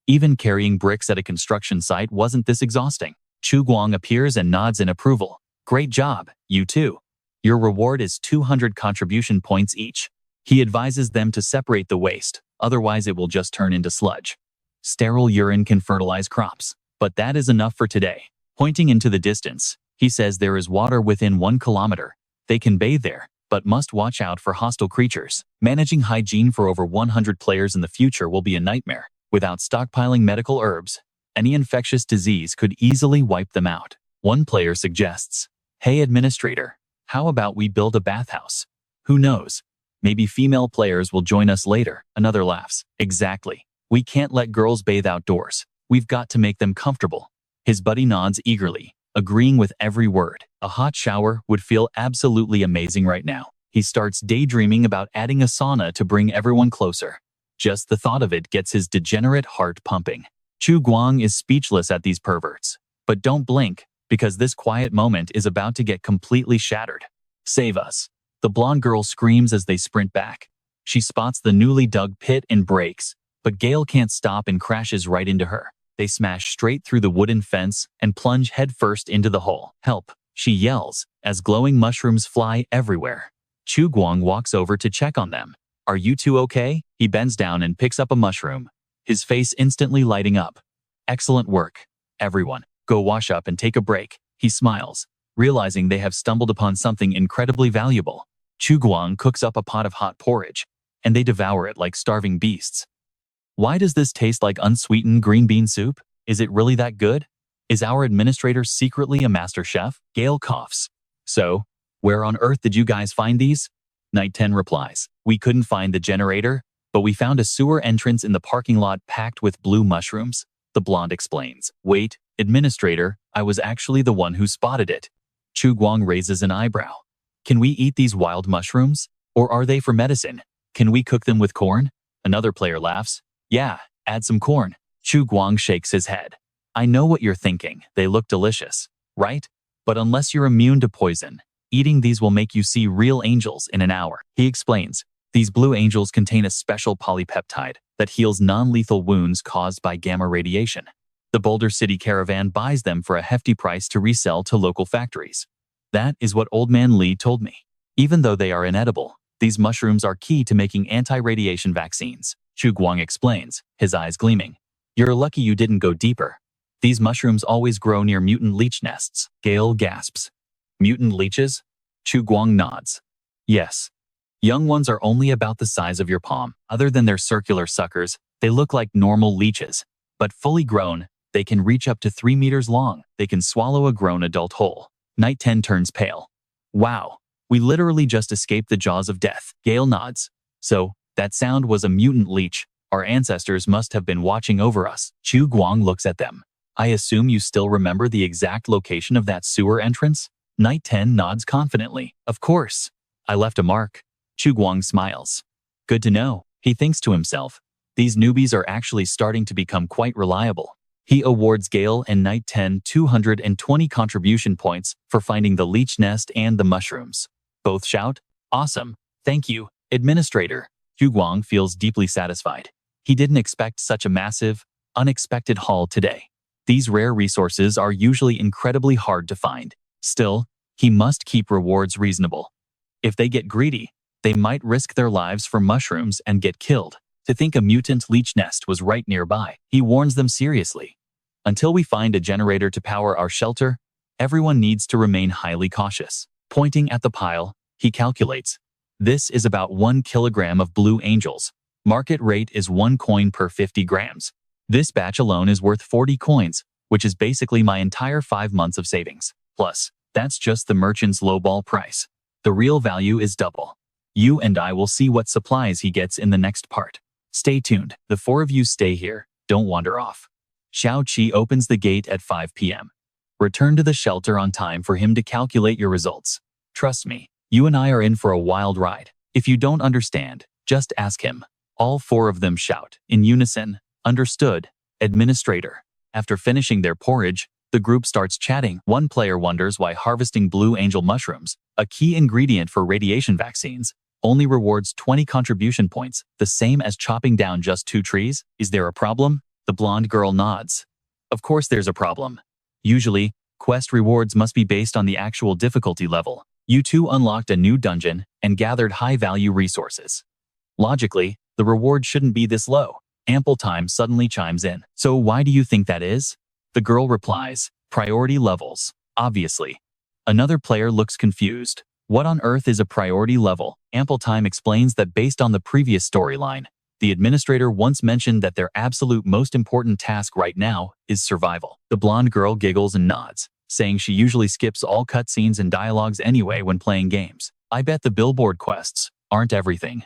even carrying bricks at a construction site wasn't this exhausting. Chu Guang appears and nods in approval. Great job, you two. Your reward is 200 contribution points each. He advises them to separate the waste, otherwise it will just turn into sludge. Sterile urine can fertilize crops. But that is enough for today. Pointing into the distance, he says there is water within 1 kilometer. They can bathe there, but must watch out for hostile creatures. Managing hygiene for over 100 players in the future will be a nightmare. Without stockpiling medical herbs, Any infectious disease could easily wipe them out. One player suggests, "Hey administrator, how about we build a bathhouse? Who knows? Maybe female players will join us later." Another laughs. "Exactly. We can't let girls bathe outdoors. We've got to make them comfortable." His buddy nods eagerly, agreeing with every word. A hot shower would feel absolutely amazing right now. He starts daydreaming about adding a sauna to bring everyone closer. Just the thought of it gets his degenerate heart pumping. Chu Guang is speechless at these perverts. But don't blink, because this quiet moment is about to get completely shattered. "Save us." The blonde girl screams as they sprint back. She spots the newly dug pit and brakes, but Gale can't stop and crashes right into her. They smash straight through the wooden fence and plunge headfirst into the hole. "Help!" she yells, as glowing mushrooms fly everywhere. Chu Guang walks over to check on them. "Are you two okay?" He bends down and picks up a mushroom, his face instantly lighting up. "Excellent work, everyone. Go wash up and take a break." He smiles, realizing they have stumbled upon something incredibly valuable. Chu Guang cooks up a pot of hot porridge, and they devour it like starving beasts. "Why does this taste like unsweetened green bean soup? Is it really that good? Is our administrator secretly a master chef?" Gale coughs. "So, where on earth did you guys find these?" Night 10 replies, "We couldn't find the generator, but we found a sewer entrance in the parking lot packed with blue mushrooms." The blonde explains, "Wait, administrator, I was actually the one who spotted it." Chu Guang raises an eyebrow. "Can we eat these wild mushrooms? Or are they for medicine? Can we cook them with corn?" Another player laughs. "Yeah, add some corn." Chu Guang shakes his head. "I know what you're thinking. They look delicious, right? But unless you're immune to poison, eating these will make you see real angels in an hour." He explains, "These blue angels contain a special polypeptide that heals non-lethal wounds caused by gamma radiation. The Boulder City Caravan buys them for a hefty price to resell to local factories. That is what Old Man Lee told me. Even though they are inedible, these mushrooms are key to making anti-radiation vaccines." Chu Guang explains, his eyes gleaming. "You're lucky you didn't go deeper. These mushrooms always grow near mutant leech nests." Gale gasps. "Mutant leeches?" Chu Guang nods. "Yes. Young ones are only about the size of your palm. Other than their circular suckers, they look like normal leeches. But fully grown, they can reach up to 3 meters long. They can swallow a grown adult whole." Night 10 turns pale. "Wow, we literally just escaped the jaws of death." Gale nods. "So, that sound was a mutant leech. Our ancestors must have been watching over us." Chu Guang looks at them. "I assume you still remember the exact location of that sewer entrance?" Night 10 nods confidently. "Of course. I left a mark." Chu Guang smiles. "Good to know." He thinks to himself, "These newbies are actually starting to become quite reliable." He awards Gale and Night 10 220 contribution points for finding the leech nest and the mushrooms. Both shout, "Awesome. Thank you, administrator." Chu Guang feels deeply satisfied. He didn't expect such a massive, unexpected haul today. These rare resources are usually incredibly hard to find. Still, he must keep rewards reasonable. If they get greedy, they might risk their lives for mushrooms and get killed. To think a mutant leech nest was right nearby, he warns them seriously. "Until we find a generator to power our shelter, everyone needs to remain highly cautious." Pointing at the pile, he calculates, "This is about 1 kilogram of blue angels. Market rate is 1 coin per 50 grams. This batch alone is worth 40 coins, which is basically my entire 5 months of savings. Plus, that's just the merchant's lowball price. The real value is double." You and I will see what supplies he gets in the next part. Stay tuned. The 4 of you stay here. Don't wander off. Xiao Qi opens the gate at 5 p.m. Return to the shelter on time for him to calculate your results. Trust me, you and I are in for a wild ride. If you don't understand, just ask him. All 4 of them shout, in unison, "Understood, administrator." After finishing their porridge, the group starts chatting. One player wonders why harvesting blue angel mushrooms, a key ingredient for radiation vaccines, only rewards 20 contribution points, the same as chopping down just 2 trees. Is there a problem? The blonde girl nods. Of course there's a problem. Usually, quest rewards must be based on the actual difficulty level. You two unlocked a new dungeon and gathered high-value resources. Logically, the reward shouldn't be this low. Ample time suddenly chimes in. "So why do you think that is?" The girl replies, "Priority levels, obviously." Another player looks confused. What on earth is a priority level? Ample Time explains that based on the previous storyline, The administrator once mentioned that their absolute most important task right now is survival. The blonde girl giggles and nods, saying she usually skips all cutscenes and dialogues anyway when playing games. I bet the billboard quests aren't everything.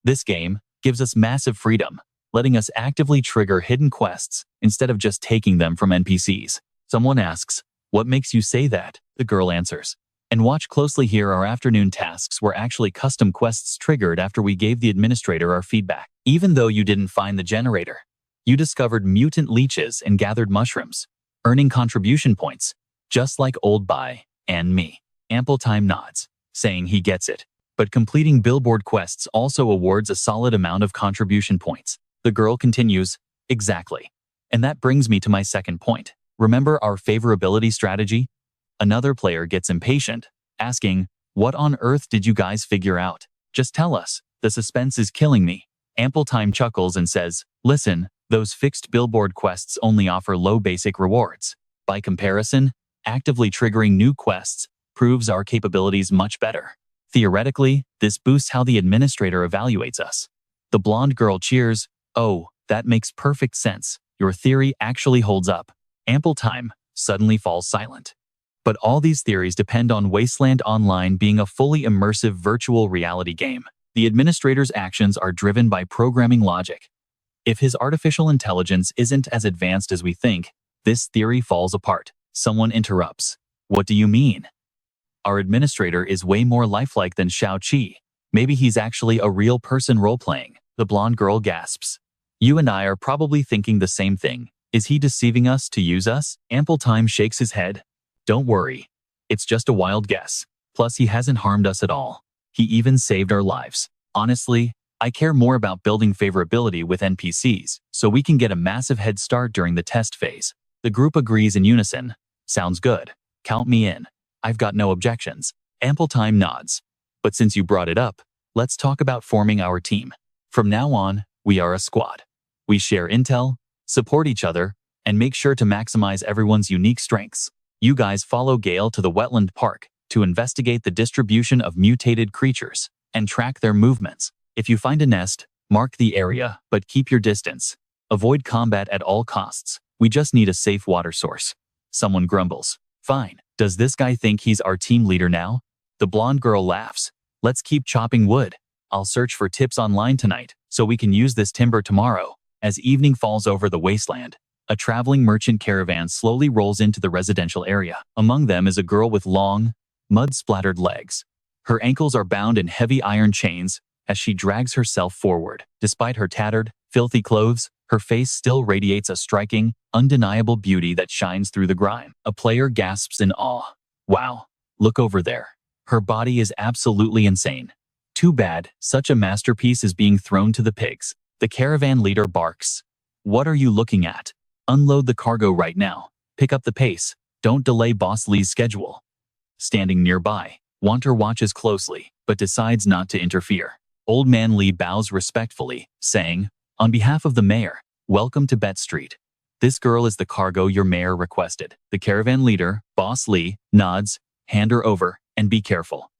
This game gives us massive freedom, letting us actively trigger hidden quests instead of just taking them from NPCs. Someone asks, "What makes you say that?" The girl answers, "And watch closely here, our afternoon tasks were actually custom quests triggered after we gave the administrator our feedback. Even though you didn't find the generator, you discovered mutant leeches and gathered mushrooms, earning contribution points, just like old Bai and me." Ample Time nods, saying he gets it, but completing billboard quests also awards a solid amount of contribution points. The girl continues, "Exactly. And that brings me to my second point. Remember our favorability strategy?" Another player gets impatient, asking, "What on earth did you guys figure out? Just tell us. The suspense is killing me." Ample Time chuckles and says, "Listen, those fixed billboard quests only offer low basic rewards. By comparison, actively triggering new quests proves our capabilities much better. Theoretically, this boosts how the administrator evaluates us." The blonde girl cheers, "Oh, that makes perfect sense. Your theory actually holds up." Ample Time suddenly falls silent. But all these theories depend on Wasteland Online being a fully immersive virtual reality game. The administrator's actions are driven by programming logic. If his artificial intelligence isn't as advanced as we think, this theory falls apart. Someone interrupts. "What do you mean? Our administrator is way more lifelike than Xiao Qi. Maybe he's actually a real person role-playing." The blonde girl gasps. "You and I are probably thinking the same thing. Is he deceiving us to use us?" Ample Time shakes his head. "Don't worry. It's just a wild guess. Plus, he hasn't harmed us at all. He even saved our lives. Honestly, I care more about building favorability with NPCs, so we can get a massive head start during the test phase." The group agrees in unison. "Sounds good. Count me in. I've got no objections." Ample Time nods. "But since you brought it up, let's talk about forming our team. From now on, we are a squad. We share intel, support each other, and make sure to maximize everyone's unique strengths. You guys follow Gale to the wetland park to investigate the distribution of mutated creatures and track their movements. If you find a nest, mark the area, but keep your distance. Avoid combat at all costs. We just need a safe water source." Someone grumbles. "Fine. Does this guy think he's our team leader now?" The blonde girl laughs. "Let's keep chopping wood. I'll search for tips online tonight, so we can use this timber tomorrow." As evening falls over the wasteland, a traveling merchant caravan slowly rolls into the residential area. Among them is a girl with long, mud-splattered legs. Her ankles are bound in heavy iron chains as she drags herself forward. Despite her tattered, filthy clothes, her face still radiates a striking, undeniable beauty that shines through the grime. A player gasps in awe. "Wow, look over there. Her body is absolutely insane. Too bad such a masterpiece is being thrown to the pigs." The caravan leader barks. "What are you looking at? Unload the cargo right now. Pick up the pace. Don't delay Boss Lee's schedule." Standing nearby, Wanter watches closely, but decides not to interfere. Old Man Lee bows respectfully, saying, "On behalf of the mayor, welcome to Bet Street. This girl is the cargo your mayor requested." The caravan leader, Boss Lee, nods, "Hand her over, and be careful.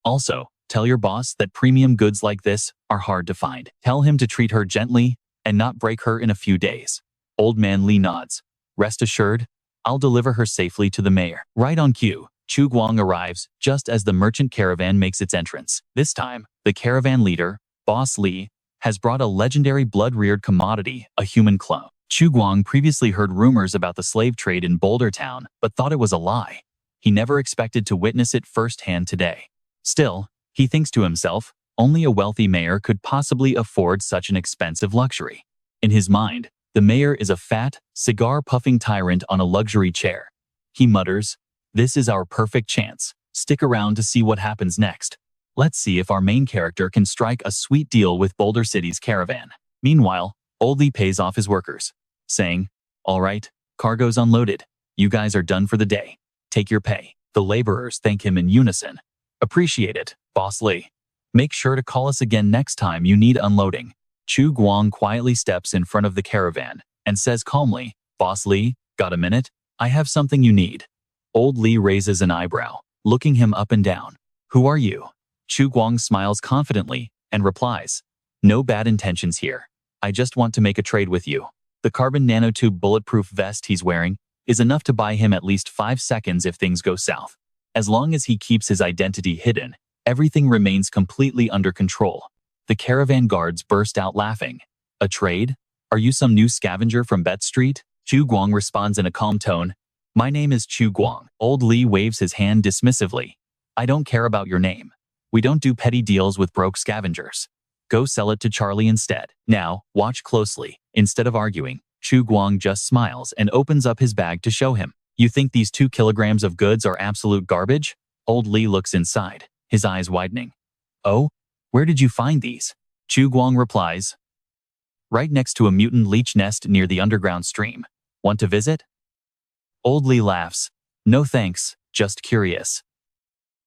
Also, tell your boss that premium goods like this are hard to find. Tell him to treat her gently and not break her in a few days." Old Man Lee nods. "Rest assured, I'll deliver her safely to the mayor." Right on cue, Chu Guang arrives just as the merchant caravan makes its entrance. This time, the caravan leader, Boss Lee, has brought a legendary blood-reared commodity, a human clone. Chu Guang previously heard rumors about the slave trade in Boulder Town, but thought it was a lie. He never expected to witness it firsthand today. Still, he thinks to himself, only a wealthy mayor could possibly afford such an expensive luxury. In his mind, the mayor is a fat, cigar-puffing tyrant on a luxury chair. He mutters, "This is our perfect chance. Stick around to see what happens next. Let's see if our main character can strike a sweet deal with Boulder City's caravan." Meanwhile, Oldie pays off his workers, saying, "All right, cargo's unloaded. You guys are done for the day. Take your pay." The laborers thank him in unison. "Appreciate it, Boss Lee. Make sure to call us again next time you need unloading." Chu Guang quietly steps in front of the caravan and says calmly, "Boss Lee, got a minute? I have something you need." Old Lee raises an eyebrow, looking him up and down. "Who are you?" Chu Guang smiles confidently and replies, No bad intentions here. I just want to make a trade with you. The carbon nanotube bulletproof vest he's wearing is enough to buy him at least 5 seconds if things go south. As long as he keeps his identity hidden, everything remains completely under control. The caravan guards burst out laughing. A trade? Are you some new scavenger from Bet Street? Chu Guang responds in a calm tone. My name is Chu Guang. Old Li waves his hand dismissively. I don't care about your name. We don't do petty deals with broke scavengers. Go sell it to Charlie instead. Now, watch closely. Instead of arguing, Chu Guang just smiles and opens up his bag to show him. You think these 2 kilograms of goods are absolute garbage? Old Li looks inside, his eyes widening. Oh? Where did you find these? Chu Guang replies. Right next to a mutant leech nest near the underground stream. Want to visit? Old Li laughs. No thanks, just curious.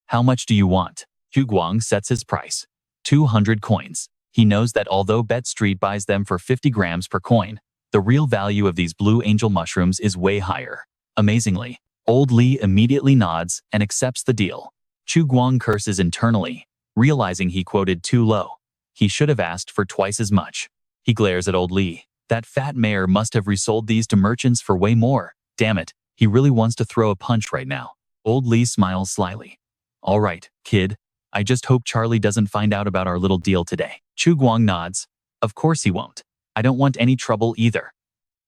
How much do you want? Chu Guang sets his price. 200 coins. He knows that although Bet Street buys them for 50 grams per coin, the real value of these blue angel mushrooms is way higher. Amazingly, Old Li immediately nods and accepts the deal. Chu Guang curses internally, realizing he quoted too low. He should have asked for twice as much. He glares at Old Li. That fat mayor must have resold these to merchants for way more. Damn it, he really wants to throw a punch right now. Old Li smiles slyly. All right, kid. I just hope Charlie doesn't find out about our little deal today. Chu Guang nods. Of course he won't. I don't want any trouble either.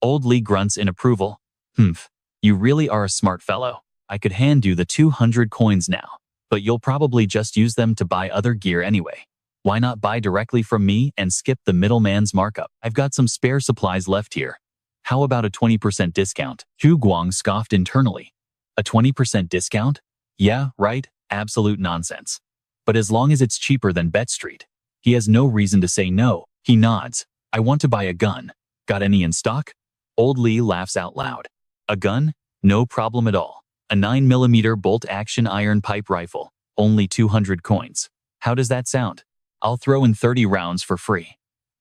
Old Li grunts in approval. Humph. You really are a smart fellow. I could hand you the 200 coins now, but you'll probably just use them to buy other gear anyway. Why not buy directly from me and skip the middleman's markup? I've got some spare supplies left here. How about a 20% discount? Chu Guang scoffed internally. A 20% discount? Yeah, right, absolute nonsense. But as long as it's cheaper than Bet Street, he has no reason to say no. He nods. I want to buy a gun. Got any in stock? Old Li laughs out loud. A gun? No problem at all. A 9mm bolt-action iron pipe rifle. Only 200 coins. How does that sound? I'll throw in 30 rounds for free.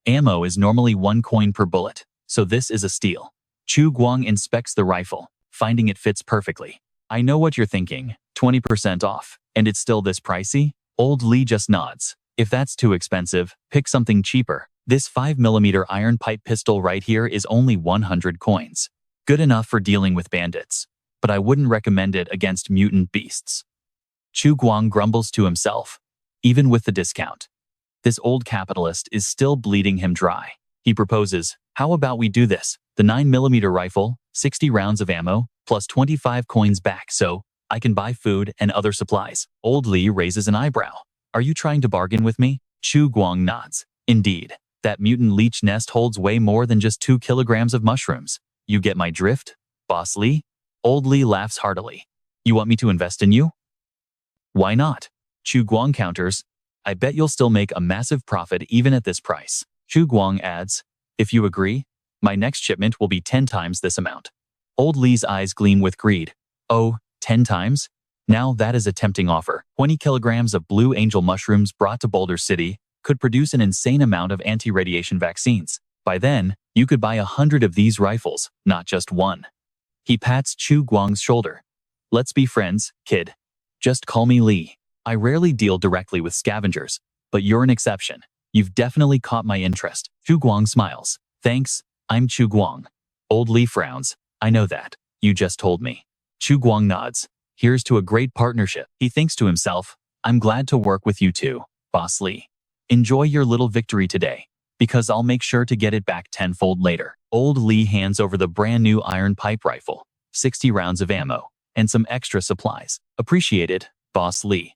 Ammo is normally 1 coin per bullet, so this is a steal. Chu Guang inspects the rifle, finding it fits perfectly. I know what you're thinking. 20% off. And it's still this pricey? Old Li just nods. If that's too expensive, pick something cheaper. This 5mm iron pipe pistol right here is only 100 coins. Good enough for dealing with bandits, but I wouldn't recommend it against mutant beasts. Chu Guang grumbles to himself. Even with the discount, this old capitalist is still bleeding him dry. He proposes, how about we do this? The 9mm rifle, 60 rounds of ammo, plus 25 coins back so I can buy food and other supplies. Old Li raises an eyebrow. Are you trying to bargain with me? Chu Guang nods. Indeed, that mutant leech nest holds way more than just 2 kilograms of mushrooms. You get my drift, Boss Li? Old Li laughs heartily. You want me to invest in you? Why not? Chu Guang counters. I bet you'll still make a massive profit even at this price. Chu Guang adds, if you agree, my next shipment will be 10 times this amount. Old Li's eyes gleam with greed. Oh, 10 times? Now that is a tempting offer. 20 kilograms of blue angel mushrooms brought to Boulder City could produce an insane amount of anti-radiation vaccines. By then, you could buy 100 of these rifles, not just one. He pats Chu Guang's shoulder. Let's be friends, kid. Just call me Li. I rarely deal directly with scavengers, but you're an exception. You've definitely caught my interest. Chu Guang smiles. Thanks, I'm Chu Guang. Old Li frowns. I know that. You just told me. Chu Guang nods. Here's to a great partnership. He thinks to himself, I'm glad to work with you too, Boss Li. Enjoy your little victory today, because I'll make sure to get it back tenfold later. Old Li hands over the brand new iron pipe rifle, 60 rounds of ammo, and some extra supplies. Appreciated, Boss Li.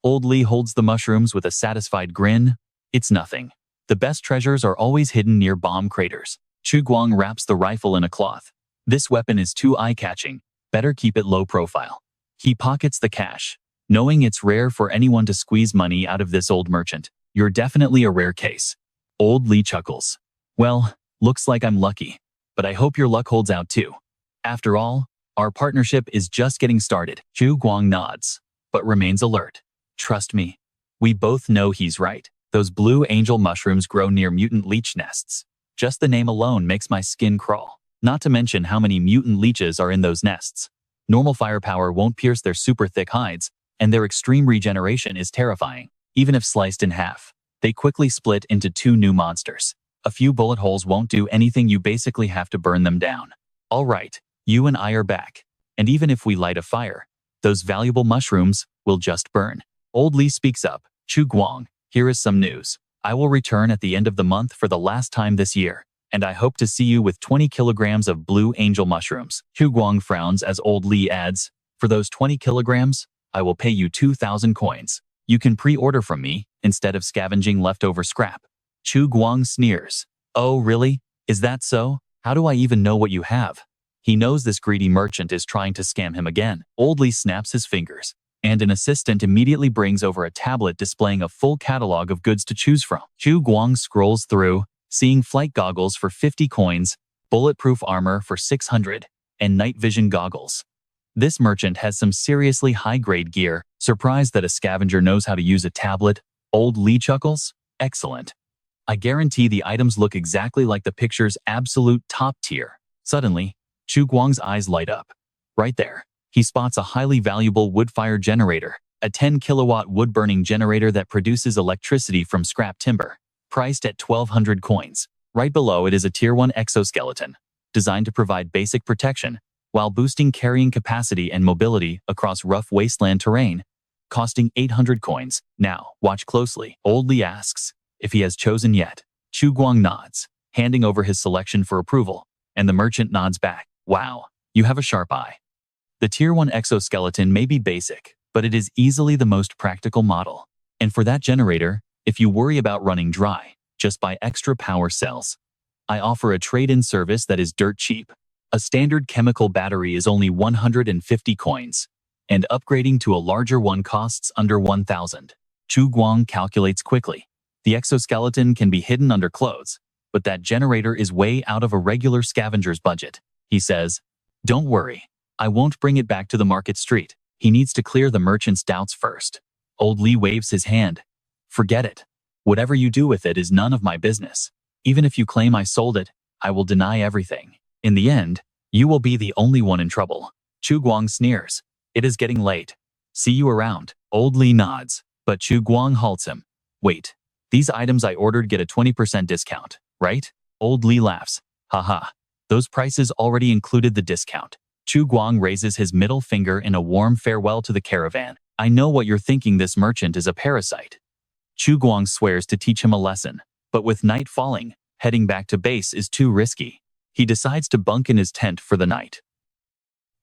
Old Li holds the mushrooms with a satisfied grin. It's nothing. The best treasures are always hidden near bomb craters. Chu Guang wraps the rifle in a cloth. This weapon is too eye-catching. Better keep it low profile. He pockets the cash, knowing it's rare for anyone to squeeze money out of this old merchant. You're definitely a rare case. Old Li chuckles. Well, looks like I'm lucky, but I hope your luck holds out too. After all, our partnership is just getting started. Chu Guang nods, but remains alert. Trust me. We both know he's right. Those blue angel mushrooms grow near mutant leech nests. Just the name alone makes my skin crawl. Not to mention how many mutant leeches are in those nests. Normal firepower won't pierce their super thick hides, and their extreme regeneration is terrifying, even if sliced in half. They quickly split into two new monsters. A few bullet holes won't do anything, you basically have to burn them down. All right, you and I are back. And even if we light a fire, those valuable mushrooms will just burn. Old Li speaks up. Chu Guang, here is some news. I will return at the end of the month for the last time this year, and I hope to see you with 20 kilograms of blue angel mushrooms. Chu Guang frowns as Old Li adds, for those 20 kilograms, I will pay you 2,000 coins. You can pre-order from me, instead of scavenging leftover scrap. Chu Guang sneers. Oh really? Is that so? How do I even know what you have? He knows this greedy merchant is trying to scam him again. Old Li snaps his fingers, and an assistant immediately brings over a tablet displaying a full catalog of goods to choose from. Chu Guang scrolls through, seeing flight goggles for 50 coins, bulletproof armor for 600, and night vision goggles. This merchant has some seriously high-grade gear. Surprised that a scavenger knows how to use a tablet, Old Li chuckles. Excellent. I guarantee the items look exactly like the picture's absolute top tier. Suddenly, Chu Guang's eyes light up. Right there, he spots a highly valuable wood-fire generator, a 10-kilowatt wood-burning generator that produces electricity from scrap timber, priced at 1,200 coins. Right below it is a Tier 1 exoskeleton, designed to provide basic protection, while boosting carrying capacity and mobility across rough wasteland terrain, costing 800 coins. Now, watch closely. Old Li asks if he has chosen yet. Chu Guang nods, handing over his selection for approval, and the merchant nods back. Wow, you have a sharp eye. The Tier 1 exoskeleton may be basic, but it is easily the most practical model. And for that generator, if you worry about running dry, just buy extra power cells. I offer a trade-in service that is dirt cheap. A standard chemical battery is only 150 coins, and upgrading to a larger one costs under 1,000. Chu Guang calculates quickly. The exoskeleton can be hidden under clothes, but that generator is way out of a regular scavenger's budget. He says, don't worry, I won't bring it back to the market street. He needs to clear the merchant's doubts first. Old Li waves his hand. Forget it. Whatever you do with it is none of my business. Even if you claim I sold it, I will deny everything. In the end, you will be the only one in trouble. Chu Guang sneers. It is getting late. See you around. Old Li nods, but Chu Guang halts him. Wait, these items I ordered get a 20% discount, right? Old Li laughs. Haha, those prices already included the discount. Chu Guang raises his middle finger in a warm farewell to the caravan. I know what you're thinking, this merchant is a parasite. Chu Guang swears to teach him a lesson, but with night falling, heading back to base is too risky. He decides to bunk in his tent for the night.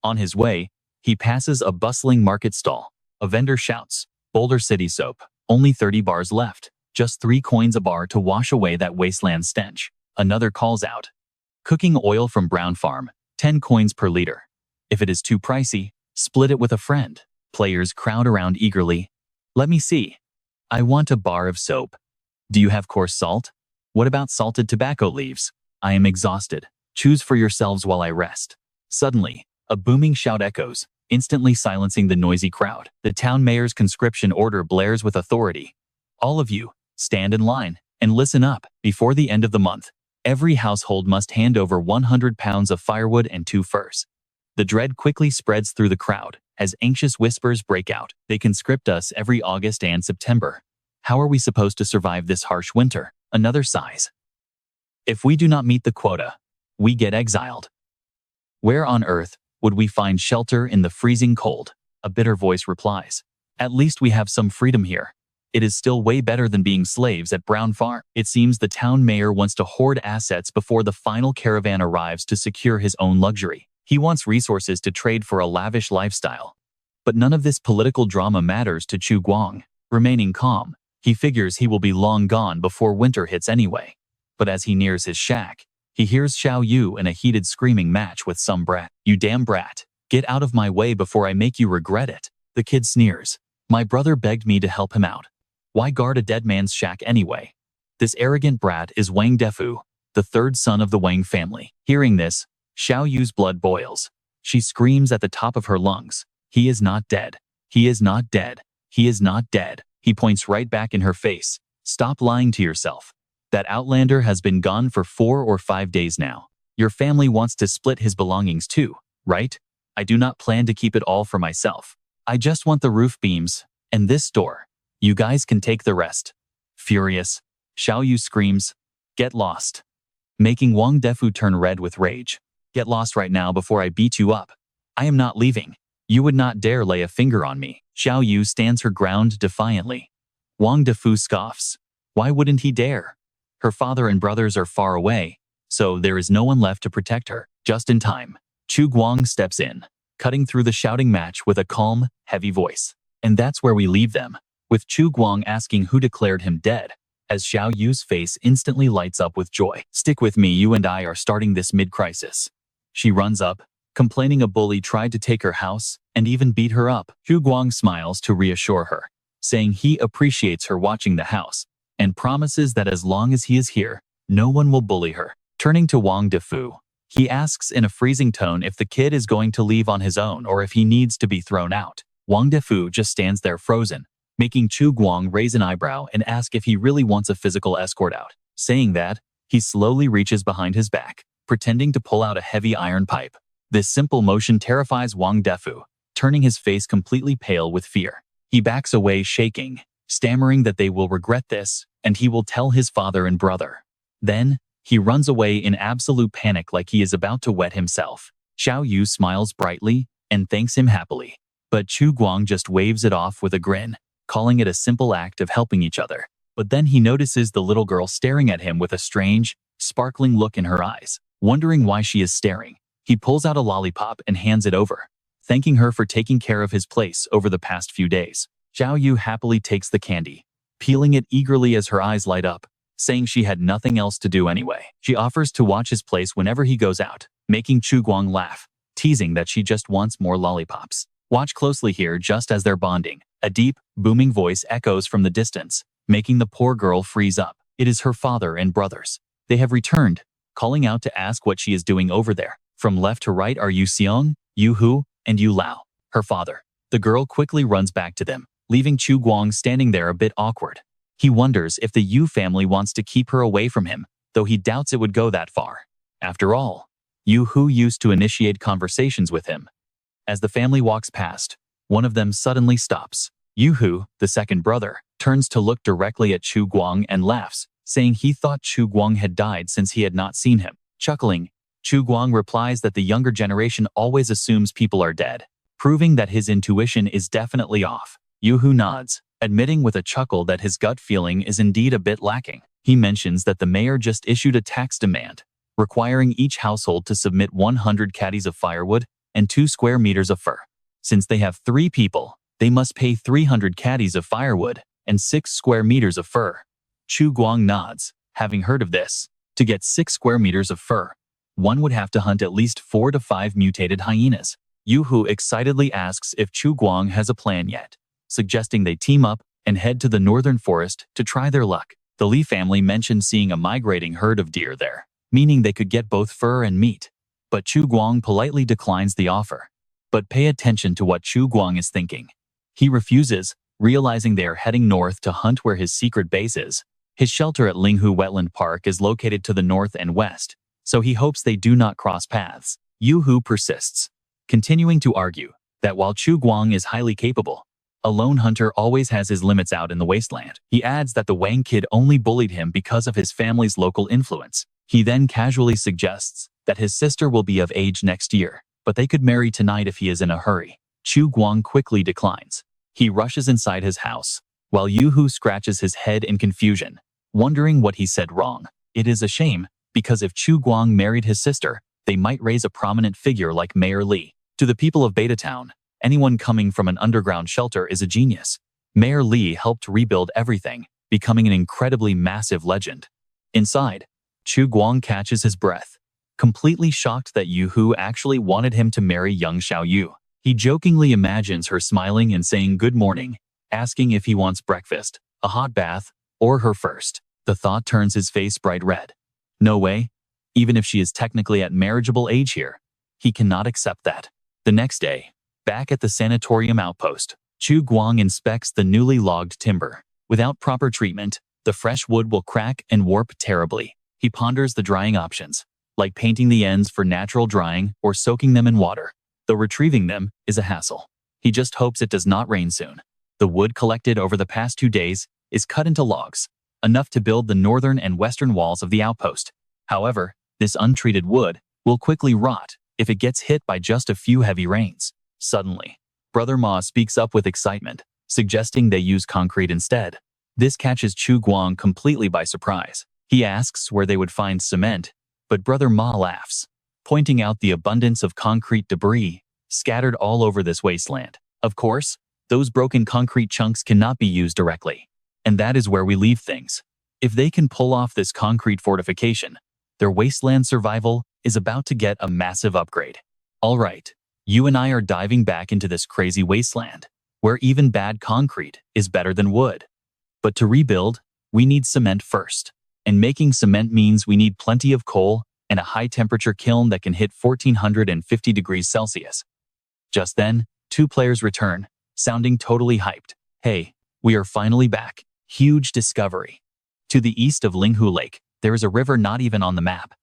On his way, he passes a bustling market stall. A vendor shouts, Boulder City soap, only 30 bars left, just 3 coins a bar to wash away that wasteland stench. Another calls out, cooking oil from Brown Farm, 10 coins per liter. If it is too pricey, split it with a friend. Players crowd around eagerly. Let me see. I want a bar of soap. Do you have coarse salt? What about salted tobacco leaves? I am exhausted. Choose for yourselves while I rest. Suddenly, a booming shout echoes, instantly silencing the noisy crowd. The town mayor's conscription order blares with authority. All of you, stand in line and listen up. Before the end of the month, every household must hand over 100 pounds of firewood and 2 furs. The dread quickly spreads through the crowd as anxious whispers break out. They conscript us every August and September. How are we supposed to survive this harsh winter? Another sighs. If we do not meet the quota, we get exiled. Where on earth would we find shelter in the freezing cold? A bitter voice replies. At least we have some freedom here. It is still way better than being slaves at Brown Farm. It seems the town mayor wants to hoard assets before the final caravan arrives to secure his own luxury. He wants resources to trade for a lavish lifestyle. But none of this political drama matters to Chu Guang. Remaining calm, he figures he will be long gone before winter hits anyway. But as he nears his shack, he hears Xiao Yu in a heated screaming match with some brat. You damn brat, get out of my way before I make you regret it. The kid sneers. My brother begged me to help him out. Why guard a dead man's shack anyway? This arrogant brat is Wang Defu, the 3rd son of the Wang family. Hearing this, Xiao Yu's blood boils. She screams at the top of her lungs. He is not dead. He is not dead. He is not dead. He points right back in her face. Stop lying to yourself. That outlander has been gone for 4 or 5 days now. Your family wants to split his belongings too, right? I do not plan to keep it all for myself. I just want the roof beams and this door. You guys can take the rest. Furious, Xiao Yu screams, "Get lost," making Wang Defu turn red with rage. "Get lost right now before I beat you up. I am not leaving. You would not dare lay a finger on me." Xiao Yu stands her ground defiantly. Wang Defu scoffs. Why wouldn't he dare? Her father and brothers are far away, so there is no one left to protect her. Just in time, Chu Guang steps in, cutting through the shouting match with a calm, heavy voice. And that's where we leave them, with Chu Guang asking who declared him dead, as Xiao Yu's face instantly lights up with joy. "Stick with me, you and I are starting this mid-crisis." She runs up, complaining a bully tried to take her house and even beat her up. Chu Guang smiles to reassure her, saying he appreciates her watching the house and promises that as long as he is here, no one will bully her. Turning to Wang Defu, he asks in a freezing tone if the kid is going to leave on his own or if he needs to be thrown out. Wang Defu just stands there frozen, making Chu Guang raise an eyebrow and ask if he really wants a physical escort out. Saying that, he slowly reaches behind his back, pretending to pull out a heavy iron pipe. This simple motion terrifies Wang Defu, turning his face completely pale with fear. He backs away shaking, stammering that they will regret this, and he will tell his father and brother. Then, he runs away in absolute panic like he is about to wet himself. Xiao Yu smiles brightly and thanks him happily, but Chu Guang just waves it off with a grin, calling it a simple act of helping each other. But then he notices the little girl staring at him with a strange, sparkling look in her eyes. Wondering why she is staring, he pulls out a lollipop and hands it over, thanking her for taking care of his place over the past few days. Xiao Yu happily takes the candy, peeling it eagerly as her eyes light up, saying she had nothing else to do anyway. She offers to watch his place whenever he goes out, making Chu Guang laugh, teasing that she just wants more lollipops. Watch closely here. Just as they're bonding, a deep, booming voice echoes from the distance, making the poor girl freeze up. It is her father and brothers. They have returned, calling out to ask what she is doing over there. From left to right are Yu Xiong, Yu Hu, and Yu Lao, her father. The girl quickly runs back to them, leaving Chu Guang standing there a bit awkward. He wonders if the Yu family wants to keep her away from him, though he doubts it would go that far. After all, Yu Hu used to initiate conversations with him. As the family walks past, one of them suddenly stops. Yu Hu, the second brother, turns to look directly at Chu Guang and laughs, saying he thought Chu Guang had died since he had not seen him. Chuckling, Chu Guang replies that the younger generation always assumes people are dead, proving that his intuition is definitely off. Yu Hu nods, admitting with a chuckle that his gut feeling is indeed a bit lacking. He mentions that the mayor just issued a tax demand, requiring each household to submit 100 caddies of firewood and 2 square meters of fur. Since they have 3 people, they must pay 300 caddies of firewood and 6 square meters of fur. Chu Guang nods, having heard of this. To get 6 square meters of fur, one would have to hunt at least 4 to 5 mutated hyenas. Yu Hu excitedly asks if Chu Guang has a plan yet, suggesting they team up and head to the northern forest to try their luck. The Li family mentioned seeing a migrating herd of deer there, meaning they could get both fur and meat. But Chu Guang politely declines the offer. But pay attention to what Chu Guang is thinking. He refuses, realizing they are heading north to hunt where his secret base is. His shelter at Linghu Wetland Park is located to the north and west, so he hopes they do not cross paths. Yu Hu persists, continuing to argue that while Chu Guang is highly capable, a lone hunter always has his limits out in the wasteland. He adds that the Wang kid only bullied him because of his family's local influence. He then casually suggests that his sister will be of age next year, but they could marry tonight if he is in a hurry. Chu Guang quickly declines. He rushes inside his house, while Yu Hu scratches his head in confusion, wondering what he said wrong. It is a shame, because if Chu Guang married his sister, they might raise a prominent figure like Mayor Li. To the people of Beta Town, anyone coming from an underground shelter is a genius. Mayor Li helped rebuild everything, becoming an incredibly massive legend. Inside, Chu Guang catches his breath, completely shocked that Yu Hu actually wanted him to marry young Xiao Yu. He jokingly imagines her smiling and saying good morning, asking if he wants breakfast, a hot bath, or her first. The thought turns his face bright red. No way. Even if she is technically at marriageable age here, he cannot accept that. The next day, back at the sanatorium outpost, Chu Guang inspects the newly logged timber. Without proper treatment, the fresh wood will crack and warp terribly. He ponders the drying options, like painting the ends for natural drying or soaking them in water, though retrieving them is a hassle. He just hopes it does not rain soon. The wood collected over the past 2 days is cut into logs, enough to build the northern and western walls of the outpost. However, this untreated wood will quickly rot if it gets hit by just a few heavy rains. Suddenly, Brother Ma speaks up with excitement, suggesting they use concrete instead. This catches Chu Guang completely by surprise. He asks where they would find cement, but Brother Ma laughs, pointing out the abundance of concrete debris scattered all over this wasteland. Of course, those broken concrete chunks cannot be used directly. And that is where we leave things. If they can pull off this concrete fortification, their wasteland survival is about to get a massive upgrade. Alright, you and I are diving back into this crazy wasteland, where even bad concrete is better than wood. But to rebuild, we need cement first. And making cement means we need plenty of coal and a high-temperature kiln that can hit 1450 degrees Celsius. Just then, two players return, sounding totally hyped. Hey, we are finally back. Huge discovery. To the east of Linghu Lake, there is a river not even on the map.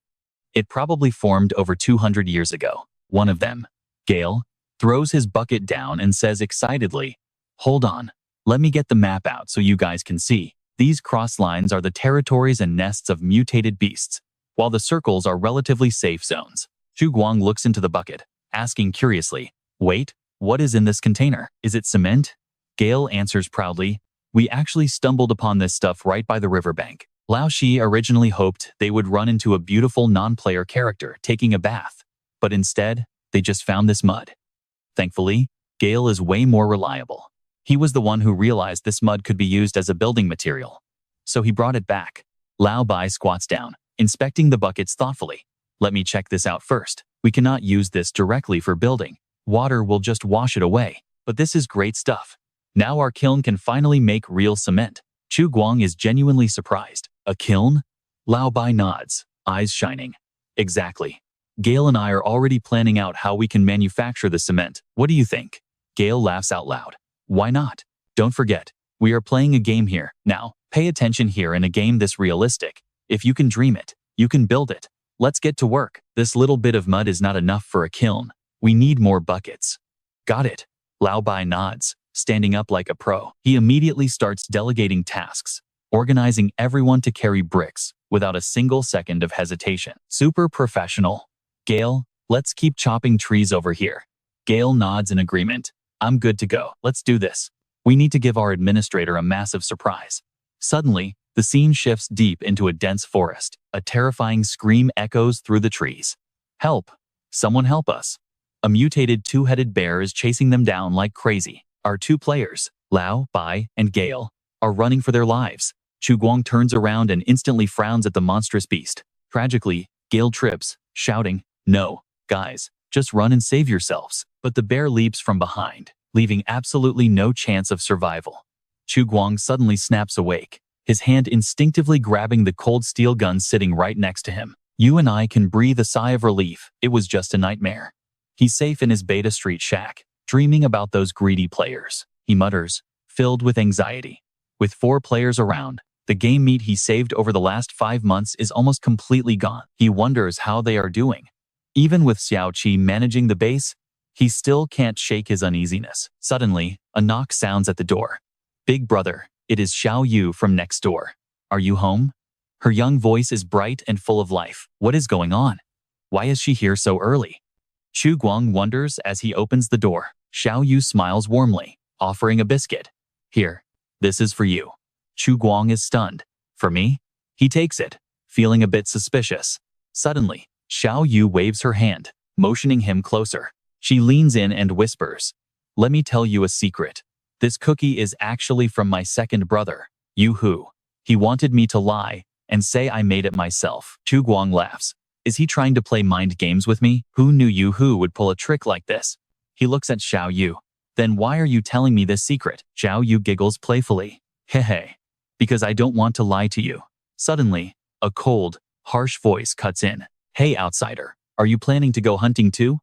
It probably formed over 200 years ago. One of them, Gale, throws his bucket down and says excitedly, "Hold on, let me get the map out so you guys can see. These cross lines are the territories and nests of mutated beasts, while the circles are relatively safe zones." Chu Guang looks into the bucket, asking curiously, "Wait, what is in this container? Is it cement?" Gale answers proudly, "We actually stumbled upon this stuff right by the riverbank." Lao Shi originally hoped they would run into a beautiful non-player character taking a bath, but instead, they just found this mud. Thankfully, Gale is way more reliable. He was the one who realized this mud could be used as a building material. So he brought it back. Lao Bai squats down, inspecting the buckets thoughtfully. "Let me check this out first. We cannot use this directly for building. Water will just wash it away. But this is great stuff. Now our kiln can finally make real cement." Chu Guang is genuinely surprised. "A kiln?" Lao Bai nods, eyes shining. "Exactly. Gale and I are already planning out how we can manufacture the cement. What do you think?" Gale laughs out loud. "Why not? Don't forget, we are playing a game here. Now, pay attention here. In a game this realistic, if you can dream it, you can build it. Let's get to work. This little bit of mud is not enough for a kiln. We need more buckets." "Got it." Lao Bai nods, standing up like a pro. He immediately starts delegating tasks, organizing everyone to carry bricks without a single second of hesitation. Super professional. "Gale, let's keep chopping trees over here." Gale nods in agreement. "I'm good to go. Let's do this. We need to give our administrator a massive surprise." Suddenly, the scene shifts deep into a dense forest. A terrifying scream echoes through the trees. "Help! Someone help us!" A mutated two-headed bear is chasing them down like crazy. Our two players, Lao, Bai, and Gale, are running for their lives. Chu Guang turns around and instantly frowns at the monstrous beast. Tragically, Gale trips, shouting, "No, guys, just run and save yourselves." But the bear leaps from behind, leaving absolutely no chance of survival. Chu Guang suddenly snaps awake, his hand instinctively grabbing the cold steel gun sitting right next to him. You and I can breathe a sigh of relief. It was just a nightmare. He's safe in his Beta Street shack, dreaming about those greedy players. He mutters, filled with anxiety. With 4 players around, the game meat he saved over the last 5 months is almost completely gone. He wonders how they are doing. Even with Xiao Qi managing the base, he still can't shake his uneasiness. Suddenly, a knock sounds at the door. "Big brother, it is Xiao Yu from next door. Are you home?" Her young voice is bright and full of life. What is going on? Why is she here so early? Chu Guang wonders as he opens the door. Xiao Yu smiles warmly, offering a biscuit. "Here, this is for you." Chu Guang is stunned. "For me?" He takes it, feeling a bit suspicious. Suddenly, Xiao Yu waves her hand, motioning him closer. She leans in and whispers, "Let me tell you a secret. This cookie is actually from my second brother, Yu Hu. He wanted me to lie and say I made it myself." Chu Guang laughs. Is he trying to play mind games with me? Who knew Yu Hu would pull a trick like this? He looks at Xiao Yu. "Then why are you telling me this secret?" Xiao Yu giggles playfully. "Hehe. Because I don't want to lie to you." Suddenly, a cold, harsh voice cuts in. "Hey outsider, are you planning to go hunting too?"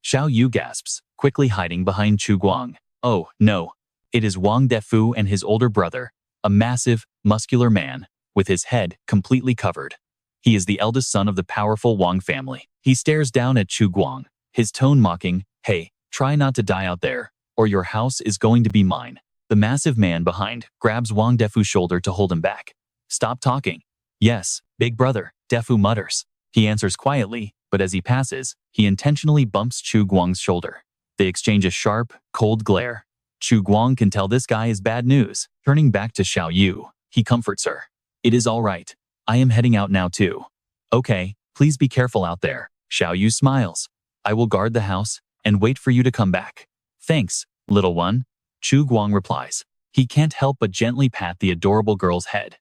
Xiao Yu gasps, quickly hiding behind Chu Guang. Oh, no. It is Wang Defu and his older brother, a massive, muscular man, with his head completely covered. He is the eldest son of the powerful Wang family. He stares down at Chu Guang, his tone mocking, "Hey, try not to die out there, or your house is going to be mine." The massive man behind grabs Wang Defu's shoulder to hold him back. Stop talking. Yes, big brother, Defu mutters. He answers quietly, but as he passes, he intentionally bumps Chu Guang's shoulder. They exchange a sharp, cold glare. Chu Guang can tell this guy is bad news. Turning back to Xiao Yu, he comforts her. It is all right. I am heading out now too. Okay, please be careful out there. Xiao Yu smiles. I will guard the house and wait for you to come back. Thanks, little one. Chu Guang replies. He can't help but gently pat the adorable girl's head.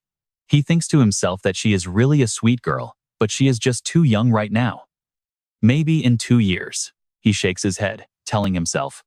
He thinks to himself that she is really a sweet girl, but she is just too young right now. Maybe in 2 years. He shakes his head, telling himself.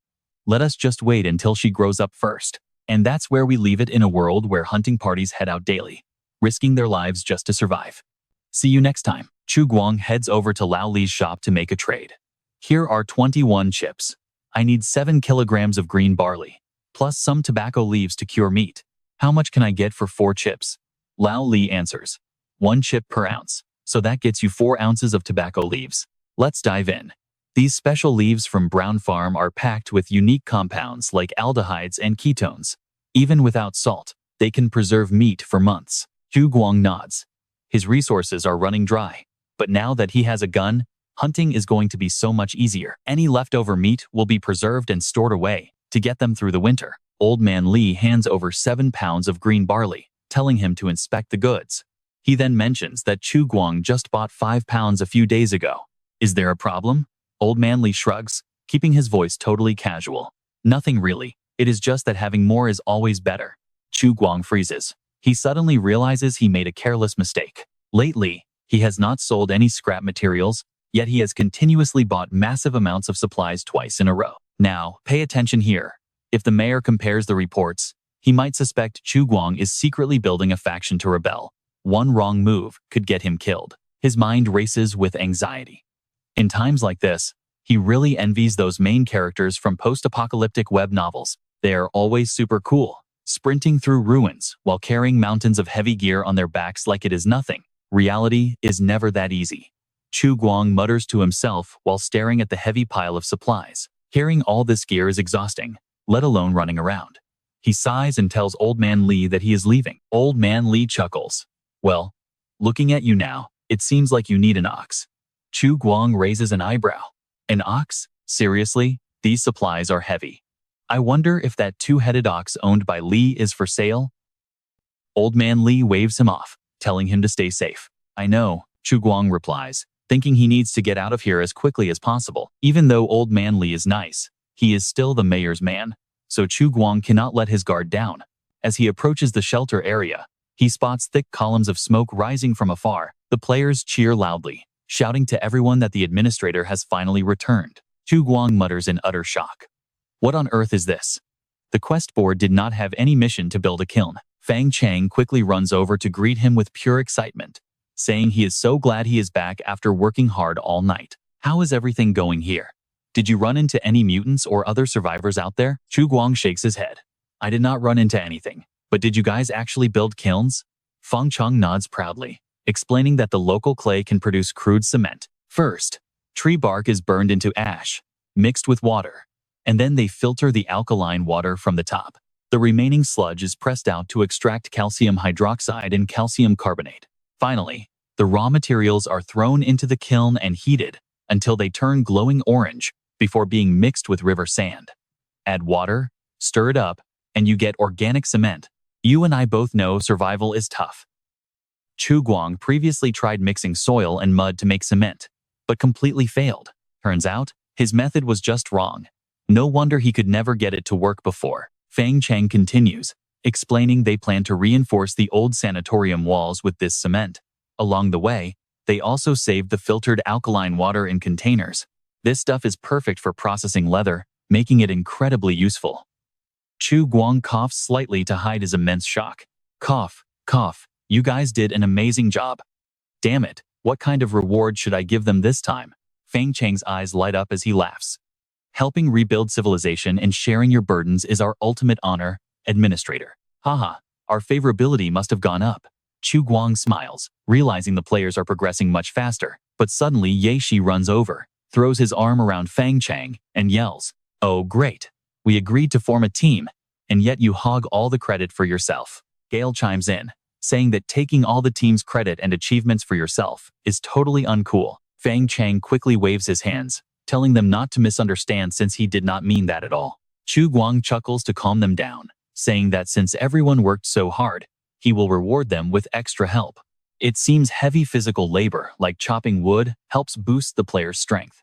Let us just wait until she grows up first. And that's where we leave it in a world where hunting parties head out daily, risking their lives just to survive. See you next time. Chu Guang heads over to Lao Li's shop to make a trade. Here are 21 chips. I need 7 kilograms of green barley, plus some tobacco leaves to cure meat. How much can I get for 4 chips? Lao Li answers. 1 chip per ounce, so that gets you 4 ounces of tobacco leaves. Let's dive in. These special leaves from Brown Farm are packed with unique compounds like aldehydes and ketones. Even without salt, they can preserve meat for months. Chu Guang nods. His resources are running dry, but now that he has a gun, hunting is going to be so much easier. Any leftover meat will be preserved and stored away to get them through the winter. Old Man Li hands over 7 pounds of green barley, telling him to inspect the goods. He then mentions that Chu Guang just bought 5 pounds a few days ago. Is there a problem? Old Man Li shrugs, keeping his voice totally casual. Nothing really. It is just that having more is always better. Chu Guang freezes. He suddenly realizes he made a careless mistake. Lately, he has not sold any scrap materials, yet he has continuously bought massive amounts of supplies twice in a row. Now, pay attention here. If the mayor compares the reports, he might suspect Chu Guang is secretly building a faction to rebel. One wrong move could get him killed. His mind races with anxiety. In times like this, he really envies those main characters from post-apocalyptic web novels. They are always super cool, sprinting through ruins while carrying mountains of heavy gear on their backs like it is nothing. Reality is never that easy. Chu Guang mutters to himself while staring at the heavy pile of supplies. Carrying all this gear is exhausting, let alone running around. He sighs and tells Old Man Li that he is leaving. Old Man Li chuckles. Well, looking at you now, it seems like you need an ox. Chu Guang raises an eyebrow. An ox? Seriously? These supplies are heavy. I wonder if that 2-headed ox owned by Li is for sale? Old Man Li waves him off, telling him to stay safe. I know, Chu Guang replies, thinking he needs to get out of here as quickly as possible. Even though Old Man Li is nice, he is still the mayor's man, so Chu Guang cannot let his guard down. As he approaches the shelter area, he spots thick columns of smoke rising from afar. The players cheer loudly, shouting to everyone that the administrator has finally returned. Chu Guang mutters in utter shock. What on earth is this? The quest board did not have any mission to build a kiln. Fang Chang quickly runs over to greet him with pure excitement, saying he is so glad he is back after working hard all night. How is everything going here? Did you run into any mutants or other survivors out there? Chu Guang shakes his head. I did not run into anything, but did you guys actually build kilns? Fang Chang nods proudly, explaining that the local clay can produce crude cement. First, tree bark is burned into ash, mixed with water, and then they filter the alkaline water from the top. The remaining sludge is pressed out to extract calcium hydroxide and calcium carbonate. Finally, the raw materials are thrown into the kiln and heated until they turn glowing orange before being mixed with river sand. Add water, stir it up, and you get organic cement. You and I both know survival is tough. Chu Guang previously tried mixing soil and mud to make cement, but completely failed. Turns out, his method was just wrong. No wonder he could never get it to work before. Fang Chang continues, explaining they plan to reinforce the old sanatorium walls with this cement. Along the way, they also saved the filtered alkaline water in containers. This stuff is perfect for processing leather, making it incredibly useful. Chu Guang coughs slightly to hide his immense shock. Cough, cough, you guys did an amazing job. Damn it, what kind of reward should I give them this time? Fang Chang's eyes light up as he laughs. Helping rebuild civilization and sharing your burdens is our ultimate honor, Administrator. Haha, our favorability must have gone up. Chu Guang smiles, realizing the players are progressing much faster, but suddenly Ye Shi runs over, throws his arm around Fang Chang, and yells, "Oh great! We agreed to form a team, and yet you hog all the credit for yourself." Gale chimes in, saying that taking all the team's credit and achievements for yourself is totally uncool. Fang Chang quickly waves his hands, telling them not to misunderstand since he did not mean that at all. Chu Guang chuckles to calm them down, saying that since everyone worked so hard, he will reward them with extra help. It seems heavy physical labor, like chopping wood, helps boost the player's strength.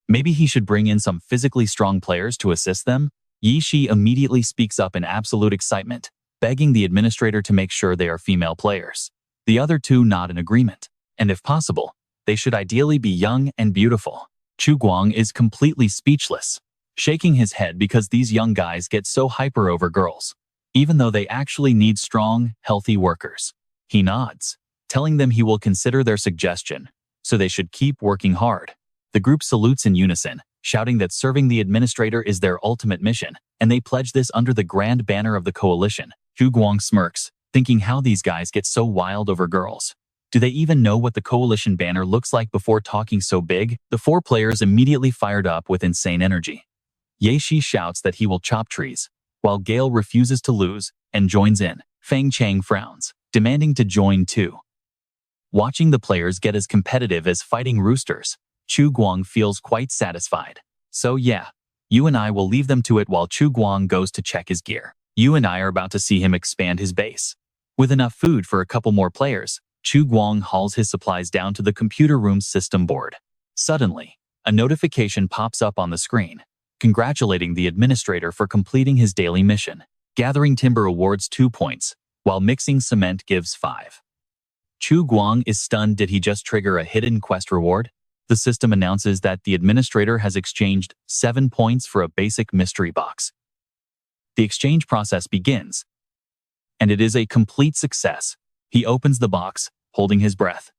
Maybe he should bring in some physically strong players to assist them? Yi Shi immediately speaks up in absolute excitement, begging the administrator to make sure they are female players. The other two nod in agreement, and if possible, they should ideally be young and beautiful. Chu Guang is completely speechless, shaking his head because these young guys get so hyper over girls, even though they actually need strong, healthy workers. He nods, telling them he will consider their suggestion, so they should keep working hard. The group salutes in unison, shouting that serving the administrator is their ultimate mission, and they pledge this under the grand banner of the coalition. Chu Guang smirks, thinking how these guys get so wild over girls. Do they even know what the coalition banner looks like before talking so big? The four players immediately fired up with insane energy. Ye Shi shouts that he will chop trees, while Gale refuses to lose and joins in. Fang Chang frowns, demanding to join too. Watching the players get as competitive as fighting roosters, Chu Guang feels quite satisfied. So yeah, you and I will leave them to it while Chu Guang goes to check his gear. You and I are about to see him expand his base. With enough food for a couple more players, Chu Guang hauls his supplies down to the computer room's system board. Suddenly, a notification pops up on the screen, congratulating the administrator for completing his daily mission. Gathering timber awards 2 points, while mixing cement gives 5. Chu Guang is stunned. Did he just trigger a hidden quest reward? The system announces that the administrator has exchanged 7 points for a basic mystery box. The exchange process begins, and it is a complete success. He opens the box, holding his breath.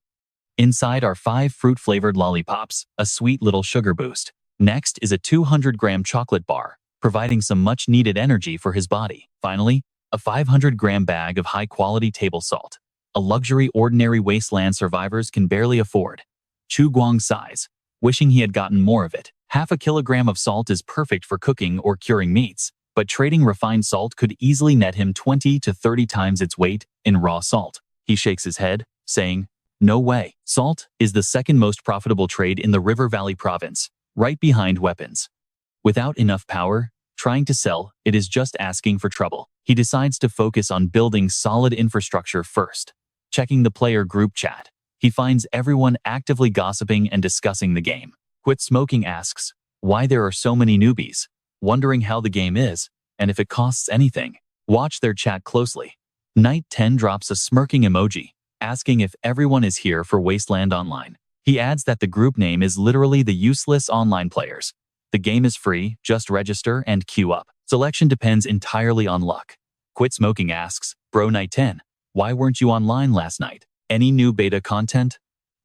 Inside are 5 fruit-flavored lollipops, a sweet little sugar boost. Next is a 200-gram chocolate bar, providing some much-needed energy for his body. Finally, a 500-gram bag of high-quality table salt, a luxury ordinary wasteland survivors can barely afford. Chu Guang sighs, wishing he had gotten more of it. Half a kilogram of salt is perfect for cooking or curing meats, but trading refined salt could easily net him 20 to 30 times its weight in raw salt. He shakes his head, saying, "No way. Salt is the second most profitable trade in the River Valley province, right behind weapons. Without enough power, trying to sell it is just asking for trouble." He decides to focus on building solid infrastructure first. Checking the player group chat, he finds everyone actively gossiping and discussing the game. Quit Smoking asks why there are so many newbies, wondering how the game is and if it costs anything. Watch their chat closely. Knight 10 drops a smirking emoji, asking if everyone is here for Wasteland Online. He adds that the group name is literally the useless online players. The game is free, just register and queue up. Selection depends entirely on luck. Quit Smoking asks, "Bro Knight 10, why weren't you online last night? Any new beta content?"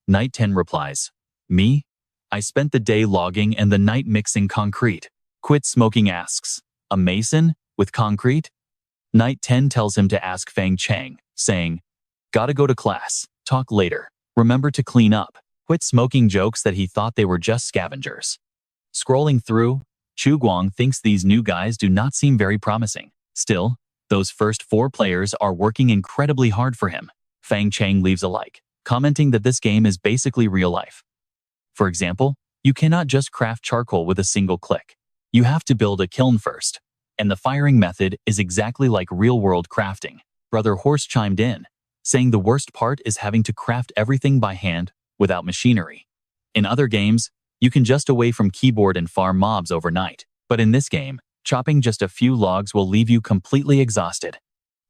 Knight 10 replies, "Me? I spent the day logging and the night mixing concrete." Quit Smoking asks, "A mason? With concrete?" Knight 10 tells him to ask Fang Chang, saying, "Gotta go to class, talk later. Remember to clean up." Quit Smoking jokes that he thought they were just scavengers. Scrolling through, Chu Guang thinks these new guys do not seem very promising. Still, those first 4 players are working incredibly hard for him. Fang Chang leaves a like, commenting that this game is basically real life. For example, you cannot just craft charcoal with a single click. You have to build a kiln first, and the firing method is exactly like real-world crafting. Brother Horse chimed in, saying the worst part is having to craft everything by hand without machinery. In other games, you can just away from keyboard and farm mobs overnight, but in this game, chopping just a few logs will leave you completely exhausted.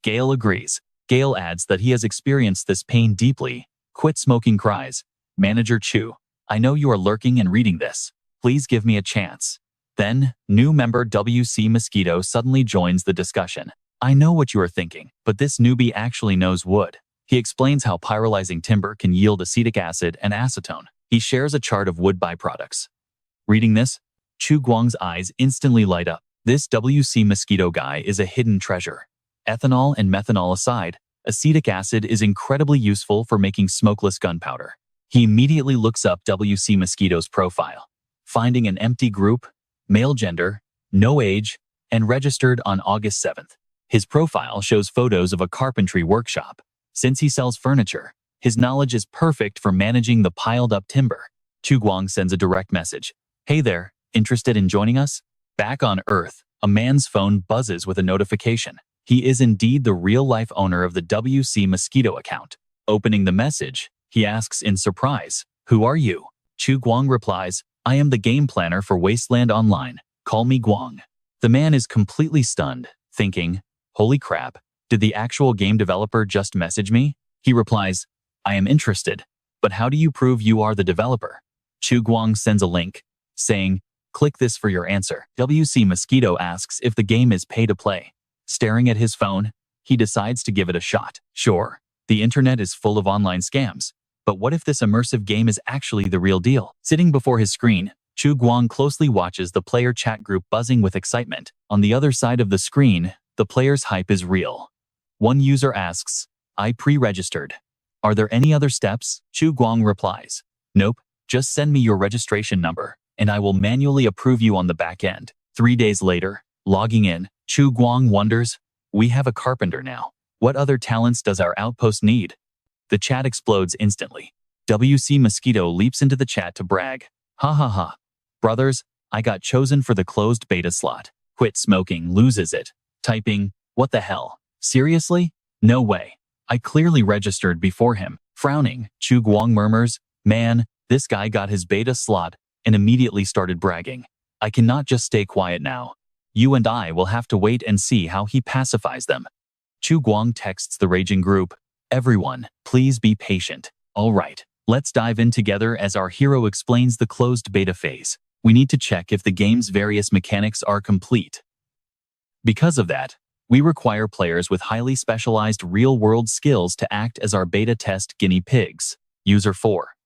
Gale agrees. Gale adds that he has experienced this pain deeply. Quit Smoking cries, "Manager Chu, I know you are lurking and reading this. Please give me a chance." Then, new member WC Mosquito suddenly joins the discussion. "I know what you are thinking, but this newbie actually knows wood." He explains how pyrolyzing timber can yield acetic acid and acetone. He shares a chart of wood byproducts. Reading this, Chu Guang's eyes instantly light up. This WC Mosquito guy is a hidden treasure. Ethanol and methanol aside, acetic acid is incredibly useful for making smokeless gunpowder. He immediately looks up WC Mosquito's profile, finding an empty group, male gender, no age, and registered on August 7th. His profile shows photos of a carpentry workshop, Since he sells furniture, his knowledge is perfect for managing the piled-up timber. Chu Guang sends a direct message. Hey there, interested in joining us? Back on Earth, a man's phone buzzes with a notification. He is indeed the real-life owner of the WC Mosquito account. Opening the message, he asks in surprise, "Who are you?" Chu Guang replies, "I am the game planner for Wasteland Online. Call me Guang." The man is completely stunned, thinking, "Holy crap, did the actual game developer just message me?" He replies, "I am interested, but how do you prove you are the developer?" Chu Guang sends a link, saying, "Click this for your answer." WC Mosquito asks if the game is pay to play. Staring at his phone, he decides to give it a shot. Sure, the internet is full of online scams, but what if this immersive game is actually the real deal? Sitting before his screen, Chu Guang closely watches the player chat group buzzing with excitement. On the other side of the screen, the player's hype is real. One user asks, "I pre-registered. Are there any other steps?" Chu Guang replies, "Nope, just send me your registration number, and I will manually approve you on the back end." 3 days later, logging in, Chu Guang wonders, "We have a carpenter now. What other talents does our outpost need?" The chat explodes instantly. WC Mosquito leaps into the chat to brag. "Ha ha ha. Brothers, I got chosen for the closed beta slot. Quit smoking, loses it." Typing, "What the hell? Seriously? No way. I clearly registered before him." Frowning, Chu Guang murmurs, "Man, this guy got his beta slot," and immediately started bragging. "I cannot just stay quiet now. You and I will have to wait and see how he pacifies them." Chu Guang texts the raging group, "Everyone, please be patient. All right, let's dive in together as our hero explains the closed beta phase. We need to check if the game's various mechanics are complete. Because of that, we require players with highly specialized real-world skills to act as our beta test guinea pigs." User 4.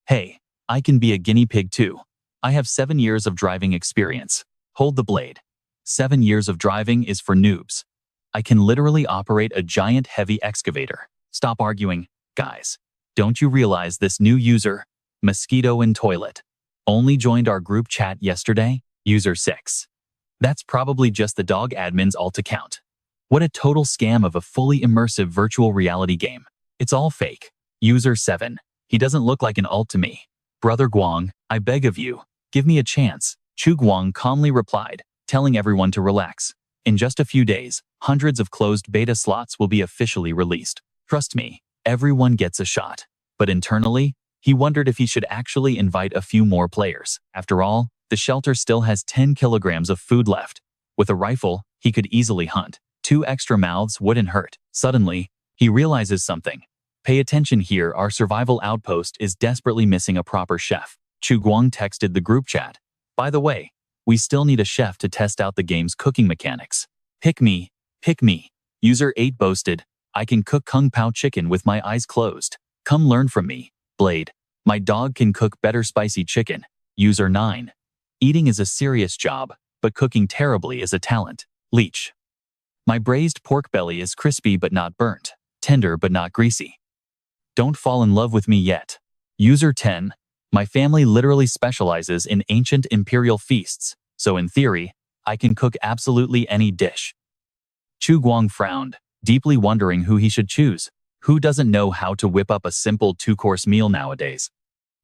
"Hey, I can be a guinea pig too. I have 7 years of driving experience. Hold the blade. 7 years of driving is for noobs. I can literally operate a giant heavy excavator." Stop arguing, guys. Don't you realize this new user, Mosquito in Toilet, only joined our group chat yesterday? User 6. "That's probably just the dog admin's alt account. What a total scam of a fully immersive virtual reality game. It's all fake." User 7. "He doesn't look like an alt to me. Brother Guang, I beg of you, give me a chance." Chu Guang calmly replied, telling everyone to relax. In just a few days, hundreds of closed beta slots will be officially released. Trust me, everyone gets a shot. But internally, he wondered if he should actually invite a few more players. After all, the shelter still has 10 kilograms of food left. With a rifle, he could easily hunt. 2 extra mouths wouldn't hurt. Suddenly, he realizes something. Pay attention here, our survival outpost is desperately missing a proper chef. Chu Guang texted the group chat. "By the way, we still need a chef to test out the game's cooking mechanics. Pick me, pick me." User 8 boasted, "I can cook Kung Pao chicken with my eyes closed. Come learn from me, Blade. My dog can cook better spicy chicken." User 9. "Eating is a serious job, but cooking terribly is a talent. Leech. My braised pork belly is crispy but not burnt, tender but not greasy. Don't fall in love with me yet." User 10. "My family literally specializes in ancient imperial feasts, so in theory, I can cook absolutely any dish." Chu Guang frowned, deeply wondering who he should choose. Who doesn't know how to whip up a simple 2-course meal nowadays?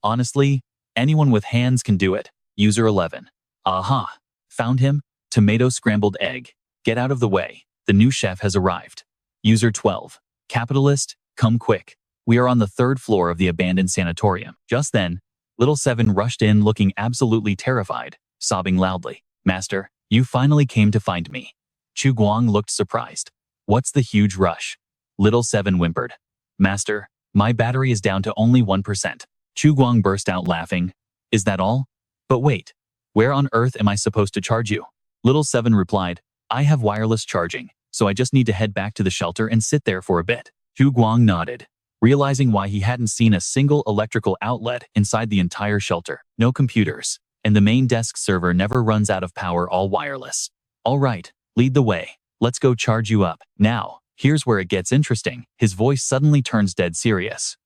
Honestly, anyone with hands can do it. User 11. "Aha! Found him. Tomato scrambled egg. Get out of the way. The new chef has arrived." User 12. "Capitalist, come quick. We are on the 3rd floor of the abandoned sanatorium." Just then, Little 7 rushed in looking absolutely terrified, sobbing loudly. "Master, you finally came to find me." Chu Guang looked surprised. "What's the huge rush?" Little 7 whimpered. "Master, my battery is down to only 1%. Chu Guang burst out laughing. "Is that all? But wait, where on earth am I supposed to charge you?" Little 7 replied, "I have wireless charging, so I just need to head back to the shelter and sit there for a bit." Chu Guang nodded, realizing why he hadn't seen a single electrical outlet inside the entire shelter. No computers, and the main desk server never runs out of power, all wireless. "All right, lead the way. Let's go charge you up." Now, here's where it gets interesting. His voice suddenly turns dead serious.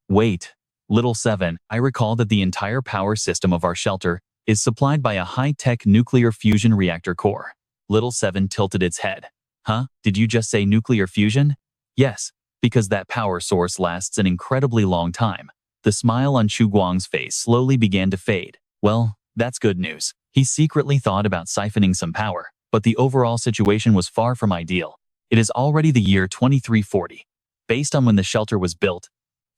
"Wait, Little 7, I recall that the entire power system of our shelter is supplied by a high-tech nuclear fusion reactor core." Little 7 tilted its head. "Huh? Did you just say nuclear fusion?" "Yes, Because that power source lasts an incredibly long time. The smile on Chu Guang's face slowly began to fade. Well, that's good news. He secretly thought about siphoning some power, but the overall situation was far from ideal. It is already the year 2340. Based on when the shelter was built,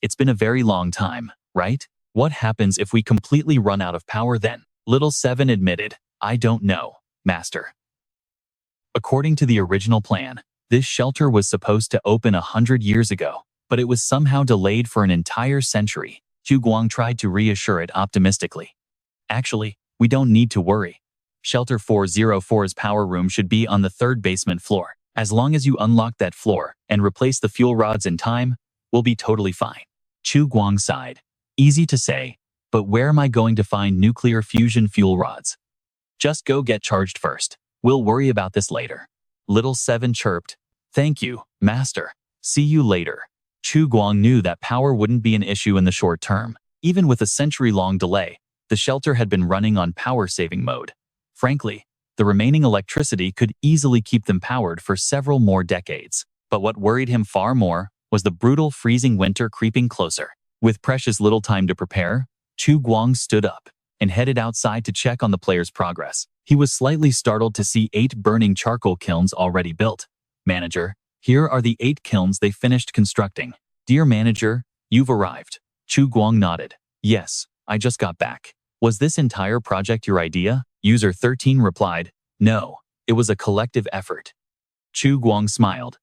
it's been a very long time, right? What happens if we completely run out of power then? Little Seven admitted, I don't know, Master. According to the original plan, this shelter was supposed to open 100 years ago, but it was somehow delayed for an entire century. Chu Guang tried to reassure it optimistically. Actually, we don't need to worry. Shelter 404's power room should be on the 3rd basement floor. As long as you unlock that floor and replace the fuel rods in time, we'll be totally fine. Chu Guang sighed. Easy to say, but where am I going to find nuclear fusion fuel rods? Just go get charged first. We'll worry about this later. Little Seven chirped. Thank you, Master. See you later. Chu Guang knew that power wouldn't be an issue in the short term. Even with a century-long delay, the shelter had been running on power-saving mode. Frankly, the remaining electricity could easily keep them powered for several more decades. But what worried him far more was the brutal freezing winter creeping closer. With precious little time to prepare, Chu Guang stood up and headed outside to check on the player's progress. He was slightly startled to see 8 burning charcoal kilns already built. Manager, here are the 8 kilns they finished constructing. Dear Manager, you've arrived. Chu Guang nodded. Yes, I just got back. Was this entire project your idea? User 13 replied, no, it was a collective effort. Chu Guang smiled.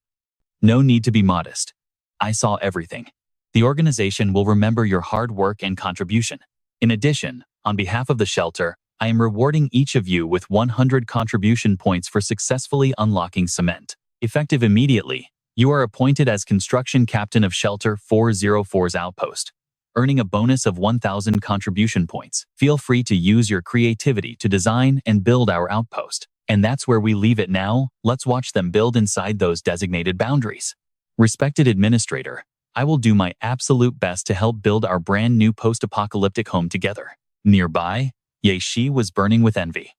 No need to be modest. I saw everything. The organization will remember your hard work and contribution. In addition, on behalf of the shelter, I am rewarding each of you with 100 contribution points for successfully unlocking cement. Effective immediately, you are appointed as construction captain of Shelter 404's outpost, earning a bonus of 1,000 contribution points. Feel free to use your creativity to design and build our outpost. And that's where we leave it now. Let's watch them build inside those designated boundaries. Respected Administrator, I will do my absolute best to help build our brand new post-apocalyptic home together. Nearby, Xi was burning with envy.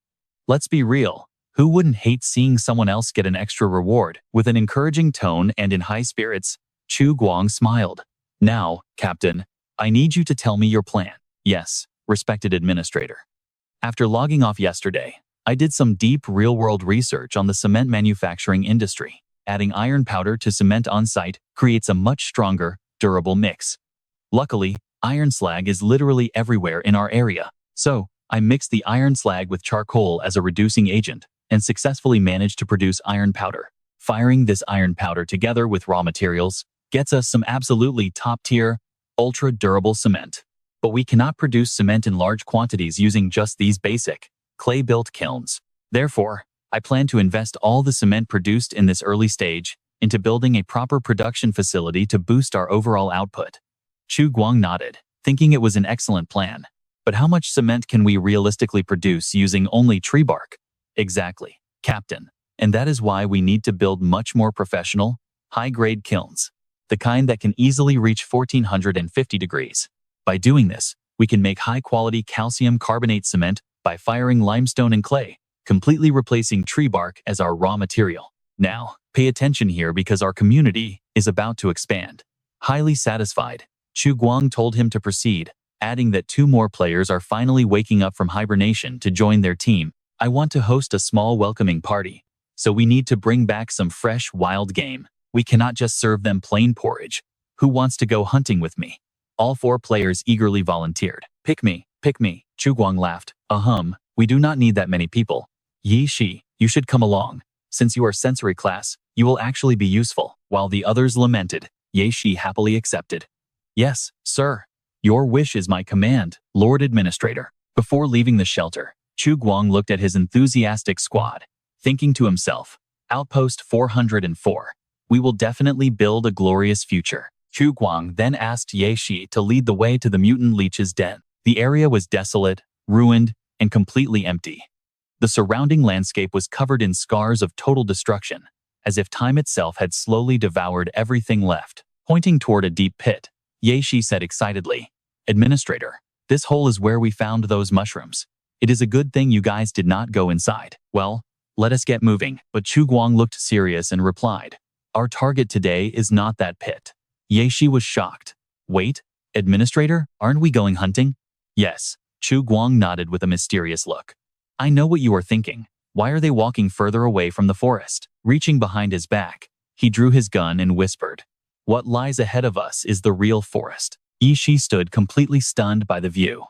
Let's be real, who wouldn't hate seeing someone else get an extra reward? With an encouraging tone and in high spirits, Chu Guang smiled. Now, Captain, I need you to tell me your plan. Yes, respected Administrator. After logging off yesterday, I did some deep real-world research on the cement manufacturing industry. Adding iron powder to cement on-site creates a much stronger, durable mix. Luckily, iron slag is literally everywhere in our area. So, I mixed the iron slag with charcoal as a reducing agent and successfully managed to produce iron powder. Firing this iron powder together with raw materials gets us some absolutely top-tier, ultra-durable cement. But we cannot produce cement in large quantities using just these basic, clay-built kilns. Therefore, I plan to invest all the cement produced in this early stage into building a proper production facility to boost our overall output. Chu Guang nodded, thinking it was an excellent plan. But how much cement can we realistically produce using only tree bark? Exactly, Captain. And that is why we need to build much more professional, high-grade kilns. The kind that can easily reach 1450 degrees. By doing this, we can make high-quality calcium carbonate cement by firing limestone and clay, completely replacing tree bark as our raw material. Now, pay attention here because our community is about to expand. Highly satisfied, Chu Guang told him to proceed, adding that 2 more players are finally waking up from hibernation to join their team. I want to host a small welcoming party, so we need to bring back some fresh, wild game. We cannot just serve them plain porridge. Who wants to go hunting with me? All 4 players eagerly volunteered. Pick me, Chu Guang laughed. We do not need that many people. Xi, you should come along. Since you are sensory class, you will actually be useful. While the others lamented, Xi happily accepted. Yes, sir. Your wish is my command, Lord Administrator. Before leaving the shelter, Chu Guang looked at his enthusiastic squad, thinking to himself, Outpost 404. We will definitely build a glorious future. Chu Guang then asked Xi to lead the way to the mutant leech's den. The area was desolate, ruined, and completely empty. The surrounding landscape was covered in scars of total destruction, as if time itself had slowly devoured everything left. Pointing toward a deep pit, Xi said excitedly, Administrator, this hole is where we found those mushrooms. It is a good thing you guys did not go inside. Well, let us get moving. But Chu Guang looked serious and replied, Our target today is not that pit. Ye Shi was shocked. Wait, Administrator, aren't we going hunting? Yes. Chu Guang nodded with a mysterious look. I know what you are thinking. Why are they walking further away from the forest? Reaching behind his back, he drew his gun and whispered, what lies ahead of us is the real forest. Ye Shi stood completely stunned by the view.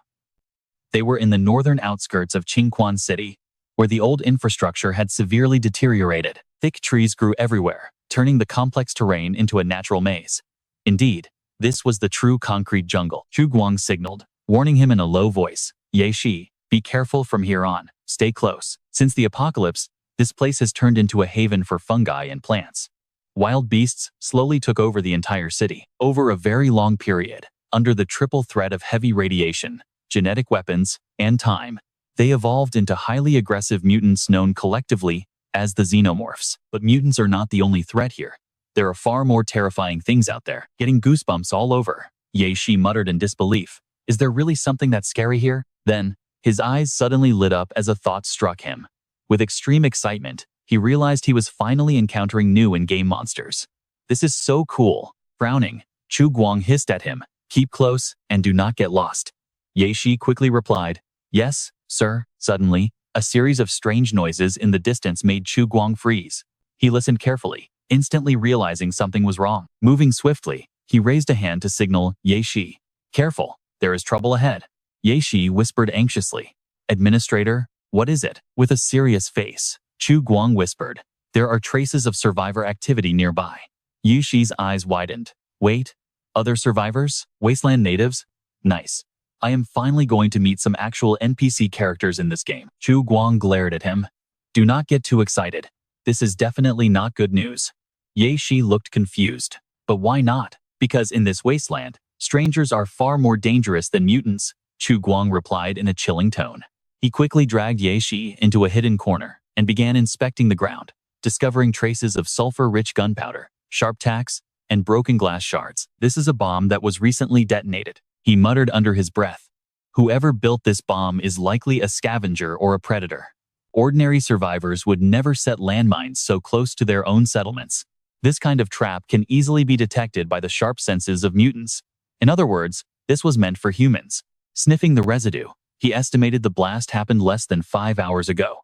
They were in the northern outskirts of Qingquan City, where the old infrastructure had severely deteriorated. Thick trees grew everywhere, turning the complex terrain into a natural maze. Indeed, this was the true concrete jungle. Chu Guang signaled, warning him in a low voice, Ye Shi, be careful from here on, stay close. Since the apocalypse, this place has turned into a haven for fungi and plants. Wild beasts slowly took over the entire city. Over a very long period, under the triple threat of heavy radiation, genetic weapons, and time, they evolved into highly aggressive mutants known collectively as the xenomorphs. But mutants are not the only threat here. There are far more terrifying things out there. Getting goosebumps all over, Ye Shi muttered in disbelief. Is there really something that scary here? Then, his eyes suddenly lit up as a thought struck him. With extreme excitement, he realized he was finally encountering new in-game monsters. This is so cool. Frowning, Chu Guang hissed at him, keep close and do not get lost. Ye Shi quickly replied, yes, sir. Suddenly, a series of strange noises in the distance made Chu Guang freeze. He listened carefully, instantly realizing something was wrong. Moving swiftly, he raised a hand to signal, Ye Shi, careful, there is trouble ahead. Ye Shi whispered anxiously, Administrator, what is it? With a serious face, Chu Guang whispered, there are traces of survivor activity nearby. Ye Shi's eyes widened. Wait, other survivors? Wasteland natives? Nice. I am finally going to meet some actual NPC characters in this game. Chu Guang glared at him. Do not get too excited. This is definitely not good news. Ye Shi looked confused. But why not? Because in this wasteland, strangers are far more dangerous than mutants, Chu Guang replied in a chilling tone. He quickly dragged Ye Shi into a hidden corner and began inspecting the ground, discovering traces of sulfur-rich gunpowder, sharp tacks, and broken glass shards. This is a bomb that was recently detonated, he muttered under his breath. Whoever built this bomb is likely a scavenger or a predator. Ordinary survivors would never set landmines so close to their own settlements. This kind of trap can easily be detected by the sharp senses of mutants. In other words, this was meant for humans. Sniffing the residue, he estimated the blast happened less than 5 hours ago.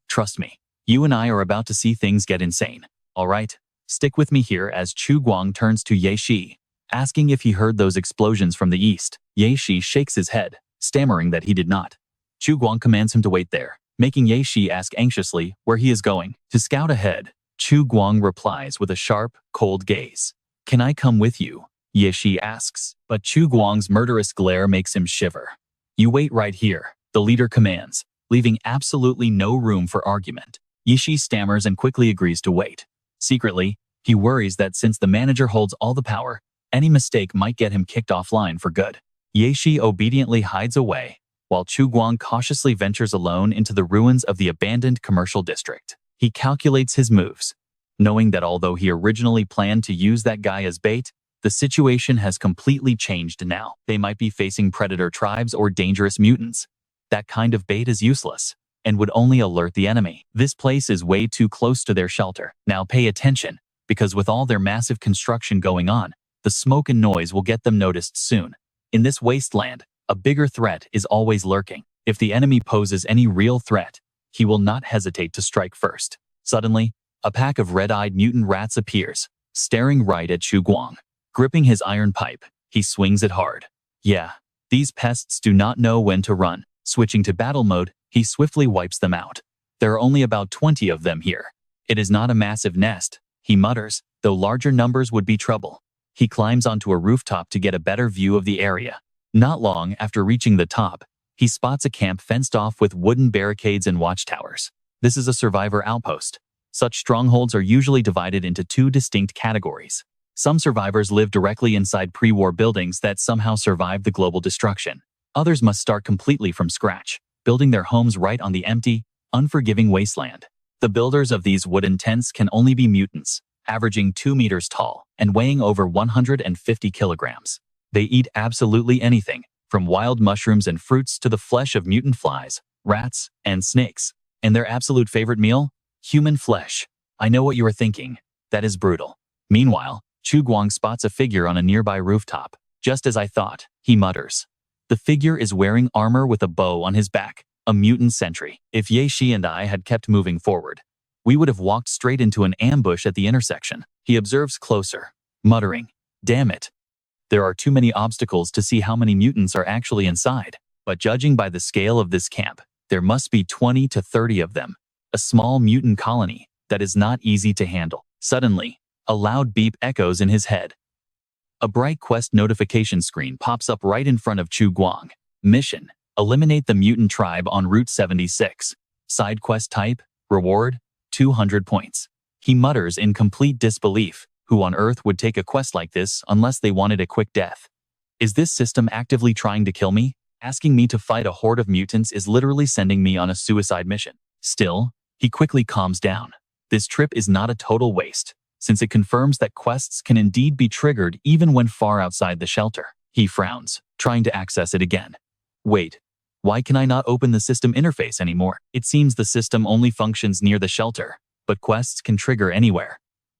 Trust me, you and I are about to see things get insane. All right, stick with me here as Chu Guang turns to Ye Shi, asking if he heard those explosions from the east. Ye Shi shakes his head, stammering that he did not. Chu Guang commands him to wait there, making Ye Shi ask anxiously where he is going. To scout ahead, Chu Guang replies with a sharp, cold gaze. Can I come with you? Ye Shi asks, but Chu Guang's murderous glare makes him shiver. You wait right here, the leader commands, leaving absolutely no room for argument. Ye Shi stammers and quickly agrees to wait. Secretly, he worries that since the manager holds all the power, any mistake might get him kicked offline for good. Ye Shi obediently hides away, while Chu Guang cautiously ventures alone into the ruins of the abandoned commercial district. He calculates his moves, knowing that although he originally planned to use that guy as bait, the situation has completely changed now. They might be facing predator tribes or dangerous mutants. That kind of bait is useless and would only alert the enemy. This place is way too close to their shelter. Now pay attention, because with all their massive construction going on, the smoke and noise will get them noticed soon. In this wasteland, a bigger threat is always lurking. If the enemy poses any real threat, he will not hesitate to strike first. Suddenly, a pack of red-eyed mutant rats appears, staring right at Chu Guang. Gripping his iron pipe, he swings it hard. Yeah, these pests do not know when to run. Switching to battle mode, he swiftly wipes them out. There are only about 20 of them here. It is not a massive nest, he mutters, though larger numbers would be trouble. He climbs onto a rooftop to get a better view of the area. Not long after reaching the top, he spots a camp fenced off with wooden barricades and watchtowers. This is a survivor outpost. Such strongholds are usually divided into two distinct categories. Some survivors live directly inside pre-war buildings that somehow survived the global destruction. Others must start completely from scratch, building their homes right on the empty, unforgiving wasteland. The builders of these wooden tents can only be mutants, averaging 2 meters tall and weighing over 150 kilograms. They eat absolutely anything, from wild mushrooms and fruits to the flesh of mutant flies, rats, and snakes. And their absolute favorite meal? Human flesh. I know what you are thinking. That is brutal. Meanwhile, Chu Guang spots a figure on a nearby rooftop. Just as I thought, he mutters. The figure is wearing armor with a bow on his back, a mutant sentry. If Ye Shi and I had kept moving forward, we would have walked straight into an ambush at the intersection. He observes closer, muttering, "Damn it. There are too many obstacles to see how many mutants are actually inside. But judging by the scale of this camp, there must be 20 to 30 of them. A small mutant colony that is not easy to handle." Suddenly, a loud beep echoes in his head. A bright quest notification screen pops up right in front of Chu Guang. Mission: eliminate the mutant tribe on Route 76. Side quest type: reward, 200 points. He mutters in complete disbelief. Who on earth would take a quest like this unless they wanted a quick death? Is this system actively trying to kill me? Asking me to fight a horde of mutants is literally sending me on a suicide mission. Still, he quickly calms down. This trip is not a total waste, since it confirms that quests can indeed be triggered even when far outside the shelter. He frowns, trying to access it again. Wait, why can I not open the system interface anymore? It seems the system only functions near the shelter, but quests can trigger anywhere.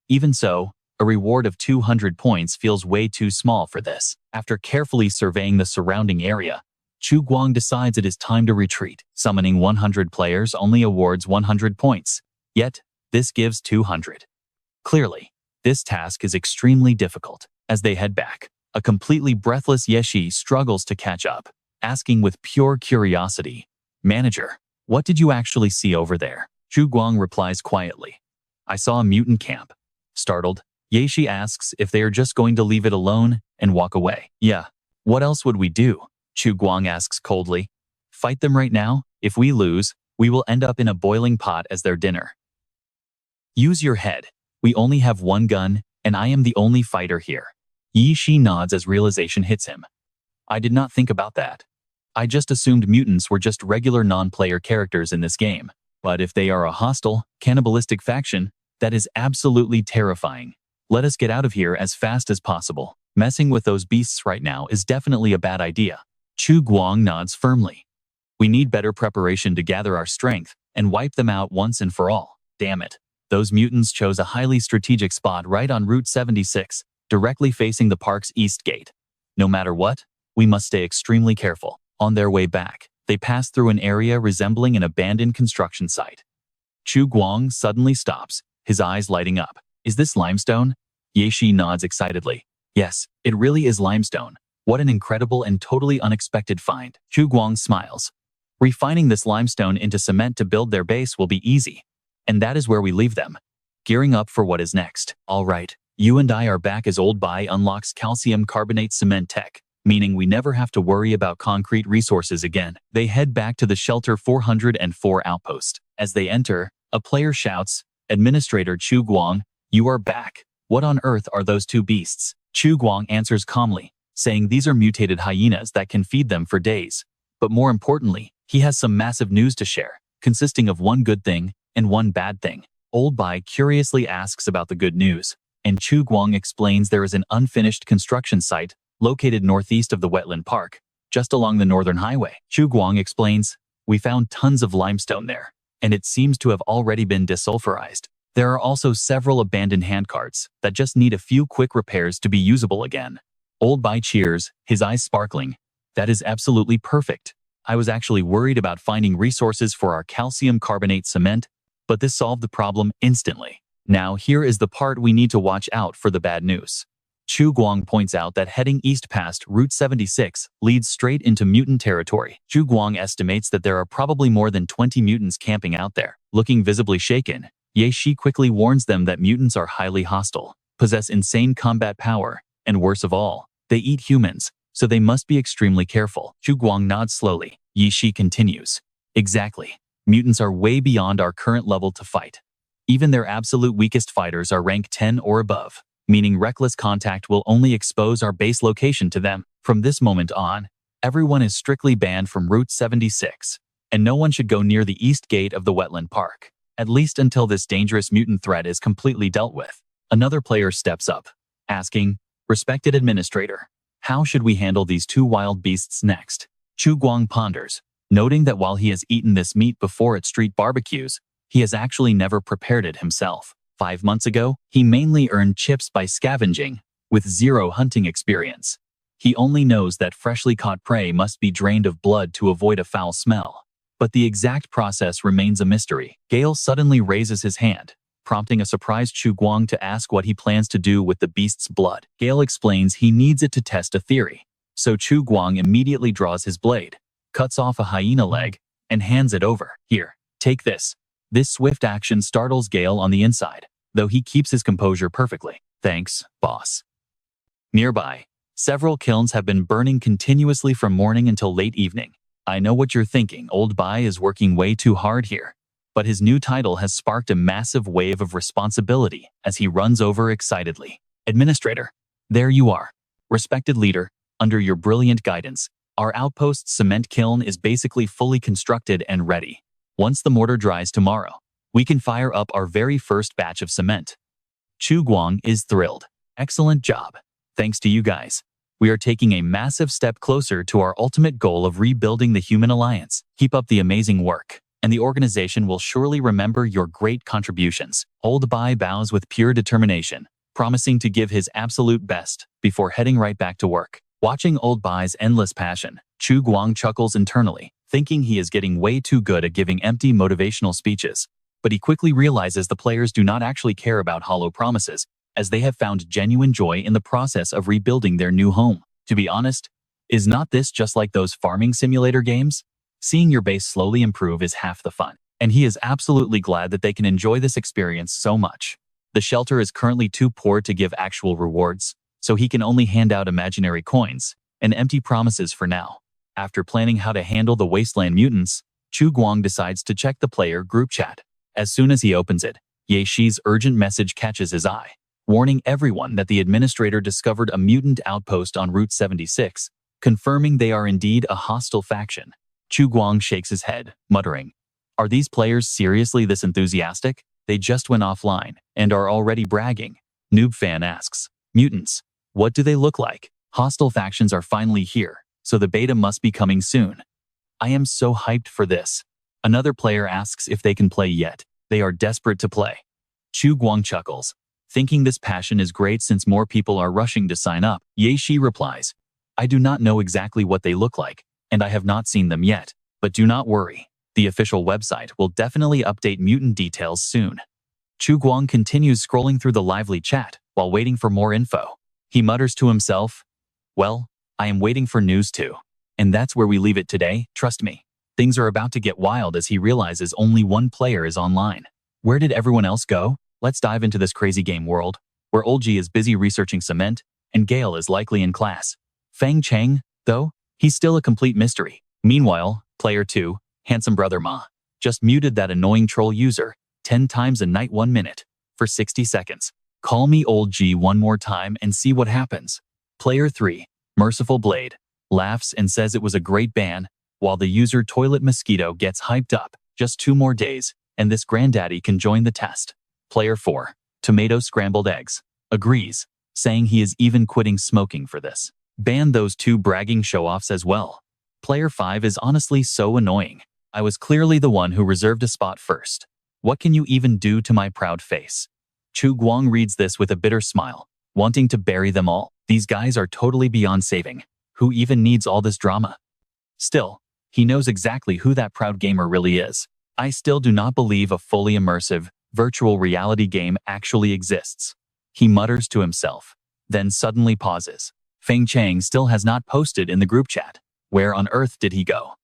Even so, a reward of 200 points feels way too small for this. After carefully surveying the surrounding area, Chu Guang decides it is time to retreat. Summoning 100 players only awards 100 points, yet this gives 200. Clearly, this task is extremely difficult. As they head back, a completely breathless Ye Shi struggles to catch up, asking with pure curiosity, "Manager, what did you actually see over there?" Chu Guang replies quietly, "I saw a mutant camp." Startled, Ye Shi asks if they are just going to leave it alone and walk away. "Yeah, what else would we do?" Chu Guang asks coldly. "Fight them right now? If we lose, we will end up in a boiling pot as their dinner." "Use your head. We only have one gun, and I am the only fighter here." Ye Shi nods as realization hits him. "I did not think about that. I just assumed mutants were just regular non-player characters in this game. But if they are a hostile, cannibalistic faction, that is absolutely terrifying. Let us get out of here as fast as possible. Messing with those beasts right now is definitely a bad idea." Chu Guang nods firmly. "We need better preparation to gather our strength and wipe them out once and for all." Damn it. Those mutants chose a highly strategic spot right on Route 76, directly facing the park's east gate. No matter what, we must stay extremely careful. On their way back, they pass through an area resembling an abandoned construction site. Chu Guang suddenly stops, his eyes lighting up. "Is this limestone?" Ye Shi nods excitedly. "Yes, it really is limestone. What an incredible and totally unexpected find." Chu Guang smiles. "Refining this limestone into cement to build their base will be easy. And that is where we leave them, gearing up for what is next." "All right, you and I are back as Old Bai unlocks calcium carbonate cement tech, meaning we never have to worry about concrete resources again." They head back to the Shelter 404 outpost. As they enter, a player shouts, "Administrator Chu Guang, you are back. What on earth are those two beasts?" Chu Guang answers calmly, saying these are mutated hyenas that can feed them for days. But more importantly, he has some massive news to share, consisting of one good thing and one bad thing. Old Bai curiously asks about the good news, and Chu Guang explains there is an unfinished construction site located northeast of the wetland park, just along the northern highway. Chu Guang explains, "We found tons of limestone there, and it seems to have already been desulfurized. There are also several abandoned handcarts that just need a few quick repairs to be usable again." Old Bai cheers, his eyes sparkling. "That is absolutely perfect. I was actually worried about finding resources for our calcium carbonate cement, but this solved the problem instantly. Now here is the part we need to watch out for the bad news." Chu Guang points out that heading east past Route 76 leads straight into mutant territory. Chu Guang estimates that there are probably more than 20 mutants camping out there. Looking visibly shaken, Ye Shi quickly warns them that mutants are highly hostile, possess insane combat power, and worse of all, they eat humans, so they must be extremely careful. Chu Guang nods slowly. Ye Shi continues, "Exactly. Mutants are way beyond our current level to fight. Even their absolute weakest fighters are rank 10 or above, meaning reckless contact will only expose our base location to them. From this moment on, everyone is strictly banned from Route 76, and no one should go near the east gate of the wetland park, at least until this dangerous mutant threat is completely dealt with." Another player steps up, asking, "Respected administrator, how should we handle these two wild beasts next?" Chu Guang ponders, noting that while he has eaten this meat before at street barbecues, he has actually never prepared it himself. 5 months ago, he mainly earned chips by scavenging, with zero hunting experience. He only knows that freshly caught prey must be drained of blood to avoid a foul smell. But the exact process remains a mystery. Gale suddenly raises his hand, prompting a surprised Chu Guang to ask what he plans to do with the beast's blood. Gale explains he needs it to test a theory. So Chu Guang immediately draws his blade, cuts off a hyena leg, and hands it over. Here, take this. This swift action startles Gale on the inside, though he keeps his composure perfectly. Thanks, boss. Nearby, several kilns have been burning continuously from morning until late evening. I know what you're thinking, old Bai is working way too hard here. But his new title has sparked a massive wave of responsibility as he runs over excitedly. Administrator, there you are. Respected leader, under your brilliant guidance, our outpost cement kiln is basically fully constructed and ready. Once the mortar dries tomorrow, we can fire up our very first batch of cement. Chu Guang is thrilled. Excellent job. Thanks to you guys, we are taking a massive step closer to our ultimate goal of rebuilding the human alliance. Keep up the amazing work, and the organization will surely remember your great contributions. Old Bai bows with pure determination, promising to give his absolute best before heading right back to work. Watching Old Bai's endless passion, Chu Guang chuckles internally, thinking he is getting way too good at giving empty motivational speeches. But he quickly realizes the players do not actually care about hollow promises, as they have found genuine joy in the process of rebuilding their new home. To be honest, is not this just like those farming simulator games? Seeing your base slowly improve is half the fun, and he is absolutely glad that they can enjoy this experience so much. The shelter is currently too poor to give actual rewards, so he can only hand out imaginary coins and empty promises for now. After planning how to handle the Wasteland mutants, Chu Guang decides to check the player group chat. As soon as he opens it, Ye Shi's urgent message catches his eye, warning everyone that the administrator discovered a mutant outpost on Route 76, confirming they are indeed a hostile faction. Chu Guang shakes his head, muttering, "Are these players seriously this enthusiastic? They just went offline and are already bragging." Noob Fan asks, "Mutants, what do they look like?" Hostile factions are finally here, so the beta must be coming soon. I am so hyped for this. Another player asks if they can play yet. They are desperate to play. Chu Guang chuckles, thinking this passion is great since more people are rushing to sign up. Ye Shi replies, "I do not know exactly what they look like, and I have not seen them yet. But do not worry, the official website will definitely update mutant details soon." Chu Guang continues scrolling through the lively chat while waiting for more info. He mutters to himself, "Well, I am waiting for news too." And that's where we leave it today. Trust me, things are about to get wild as he realizes only one player is online. Where did everyone else go? Let's dive into this crazy game world, where Old G is busy researching cement, and Gale is likely in class. Feng Cheng, though, he's still a complete mystery. Meanwhile, Player 2, Handsome Brother Ma, just muted that annoying troll user 10 times a night 1 minute, for 60 seconds. Call me Old G one more time and see what happens. Player 3, Merciful Blade, laughs and says it was a great ban, while the user Toilet Mosquito gets hyped up. Just 2 more days, and this granddaddy can join the test. Player 4, Tomato Scrambled Eggs, agrees, saying he is even quitting smoking for this. Ban those 2 bragging show-offs as well. Player 5 is honestly so annoying. I was clearly the one who reserved a spot first. What can you even do to my proud face? Chu Guang reads this with a bitter smile, wanting to bury them all. These guys are totally beyond saving. Who even needs all this drama? Still, he knows exactly who that proud gamer really is. I still do not believe a fully immersive, virtual reality game actually exists. He mutters to himself, then suddenly pauses. Feng Cheng still has not posted in the group chat. Where on earth did he go?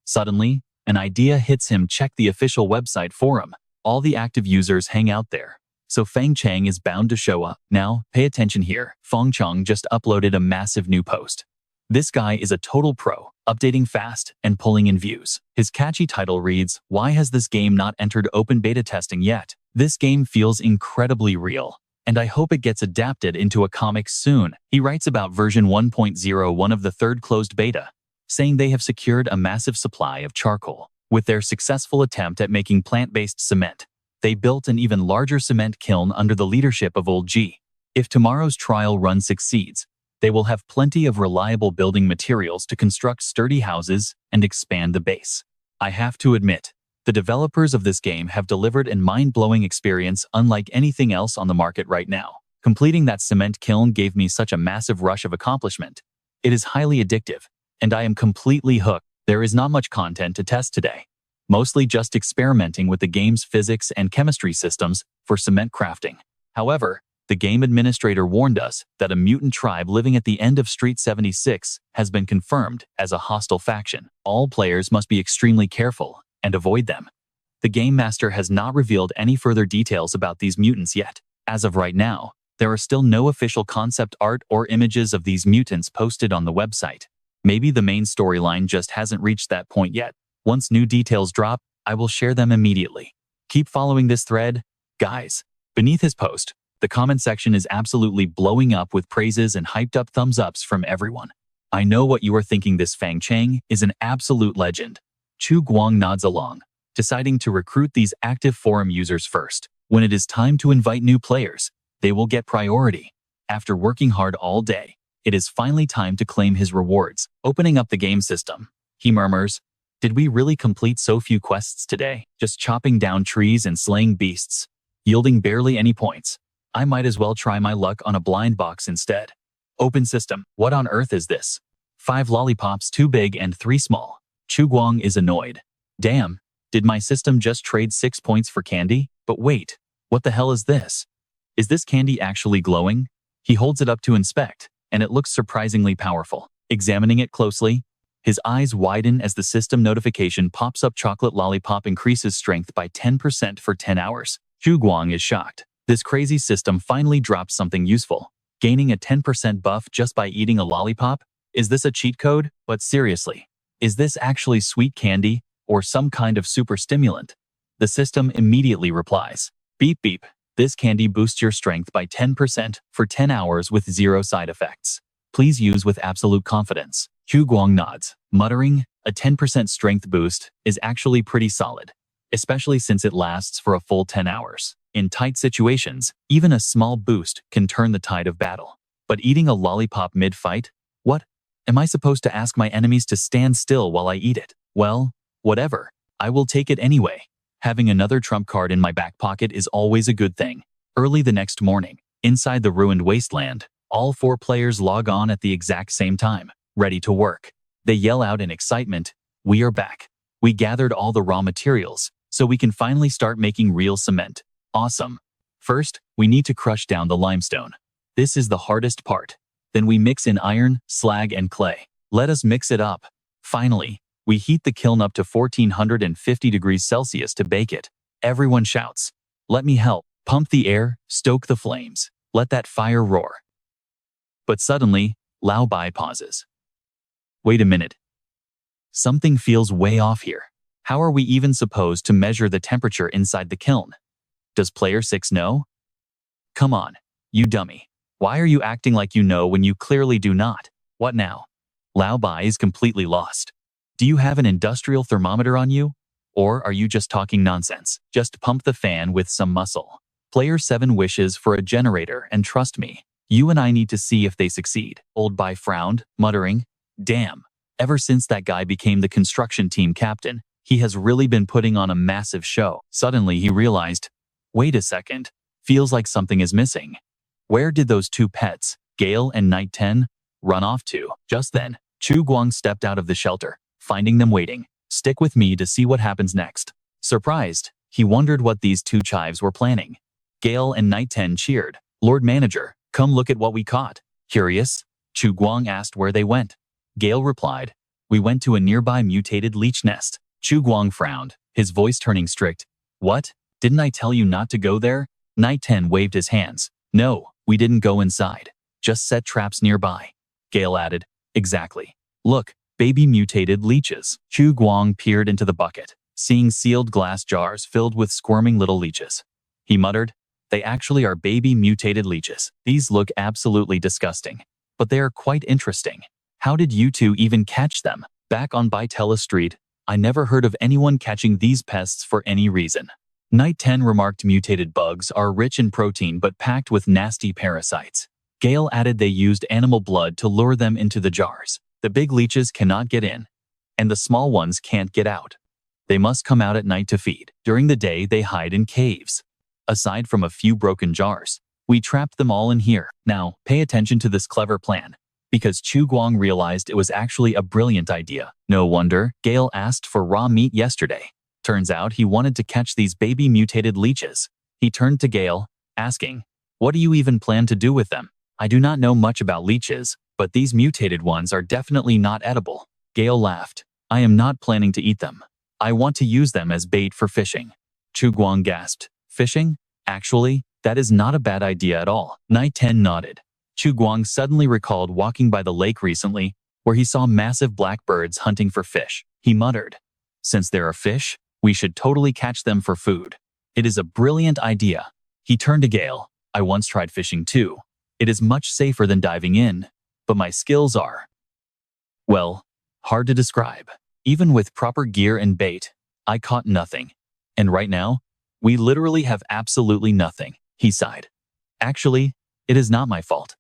Suddenly, an idea hits him. Check the official website forum. All the active users hang out there, so Feng Cheng is bound to show up. Now, pay attention here. Feng Cheng just uploaded a massive new post. This guy is a total pro, updating fast and pulling in views. His catchy title reads, "Why has this game not entered open beta testing yet? This game feels incredibly real, and I hope it gets adapted into a comic soon." He writes about version 1.01 of the 3rd closed beta, saying they have secured a massive supply of charcoal. With their successful attempt at making plant-based cement, they built an even larger cement kiln under the leadership of Old G. If tomorrow's trial run succeeds, they will have plenty of reliable building materials to construct sturdy houses and expand the base. I have to admit, The developers of this game have delivered a mind-blowing experience unlike anything else on the market right now. Completing that cement kiln gave me such a massive rush of accomplishment. It is highly addictive, and I am completely hooked. There is not much content to test today. Mostly just experimenting with the game's physics and chemistry systems for cement crafting. However, the game administrator warned us that a mutant tribe living at the end of Street 76 has been confirmed as a hostile faction. All players must be extremely careful and avoid them. The game master has not revealed any further details about these mutants yet. As of right now, there are still no official concept art or images of these mutants posted on the website. Maybe the main storyline just hasn't reached that point yet. Once new details drop, I will share them immediately. Keep following this thread, guys. Beneath his post, the comment section is absolutely blowing up with praises and hyped up thumbs ups from everyone. I know what you are thinking, this Fang Chang is an absolute legend. Chu Guang nods along, deciding to recruit these active forum users first. When it is time to invite new players, they will get priority. After working hard all day, it is finally time to claim his rewards. Opening up the game system, he murmurs, "Did we really complete so few quests today? Just chopping down trees and slaying beasts, yielding barely any points. I might as well try my luck on a blind box instead." Open system. What on earth is this? 5 lollipops, 2 big and 3 small. Chu Guang is annoyed. Damn, did my system just trade 6 points for candy? But wait, what the hell is this? Is this candy actually glowing? He holds it up to inspect, and it looks surprisingly powerful. Examining it closely, his eyes widen as the system notification pops up. Chocolate lollipop increases strength by 10% for 10 hours. Chu Guang is shocked. This crazy system finally dropped something useful. Gaining a 10% buff just by eating a lollipop? Is this a cheat code? But seriously, is this actually sweet candy or some kind of super stimulant? The system immediately replies, "Beep beep, this candy boosts your strength by 10% for 10 hours with 0 side effects. Please use with absolute confidence." Chu Guang nods, muttering, a 10% strength boost is actually pretty solid, especially since it lasts for a full 10 hours. In tight situations, even a small boost can turn the tide of battle. But eating a lollipop mid-fight? What? Am I supposed to ask my enemies to stand still while I eat it? Well, whatever. I will take it anyway. Having another trump card in my back pocket is always a good thing. Early the next morning, inside the ruined wasteland, all 4 players log on at the exact same time, ready to work. They yell out in excitement, "We are back. We gathered all the raw materials, so we can finally start making real cement. Awesome. First, we need to crush down the limestone. This is the hardest part. Then we mix in iron, slag, and clay. Let us mix it up. Finally, we heat the kiln up to 1450 degrees Celsius to bake it." Everyone shouts, "Let me help." Pump the air, stoke the flames. Let that fire roar. But suddenly, Lao Bai pauses. Wait a minute. Something feels way off here. How are we even supposed to measure the temperature inside the kiln? Does player 6 know? Come on, you dummy. Why are you acting like you know when you clearly do not? What now? Lao Bai is completely lost. Do you have an industrial thermometer on you? Or are you just talking nonsense? Just pump the fan with some muscle. Player 7 wishes for a generator, and trust me, you and I need to see if they succeed. Old Bai frowned, muttering, "Damn, ever since that guy became the construction team captain, he has really been putting on a massive show." Suddenly he realized, wait a second, feels like something is missing. Where did those 2 pets, Gale and Night 10, run off to? Just then, Chu Guang stepped out of the shelter, finding them waiting. Stick with me to see what happens next. Surprised, he wondered what these 2 chives were planning. Gale and Night 10 cheered, "Lord Manager, come look at what we caught." Curious, Chu Guang asked where they went. Gale replied, "We went to a nearby mutated leech nest." Chu Guang frowned, his voice turning strict. "What? Didn't I tell you not to go there?" Night 10 waved his hands. "No, we didn't go inside. Just set traps nearby." Gale added, "Exactly. Look, baby mutated leeches." Chu Guang peered into the bucket, seeing sealed glass jars filled with squirming little leeches. He muttered, "They actually are baby mutated leeches. These look absolutely disgusting, but they are quite interesting. How did you 2 even catch them?" Back on Baitella Street, I never heard of anyone catching these pests for any reason. Night 10 remarked mutated bugs are rich in protein but packed with nasty parasites. Gale added they used animal blood to lure them into the jars. The big leeches cannot get in, and the small ones can't get out. They must come out at night to feed. During the day, they hide in caves. Aside from a few broken jars, we trapped them all in here. Now, pay attention to this clever plan, because Chu Guang realized it was actually a brilliant idea. No wonder Gale asked for raw meat yesterday. Turns out he wanted to catch these baby mutated leeches. He turned to Gale, asking, "What do you even plan to do with them?" "I do not know much about leeches, but these mutated ones are definitely not edible." Gale laughed. "I am not planning to eat them. I want to use them as bait for fishing." Chu Guang gasped. "Fishing? Actually, that is not a bad idea at all." Night 10 nodded. Chu Guang suddenly recalled walking by the lake recently, where he saw massive black birds hunting for fish. He muttered, "Since there are fish, we should totally catch them for food. It is a brilliant idea." He turned to Gale. "I once tried fishing too. It is much safer than diving in, but my skills are, well, hard to describe. Even with proper gear and bait, I caught nothing. And right now, we literally have absolutely nothing." He sighed. "Actually, it is not my fault.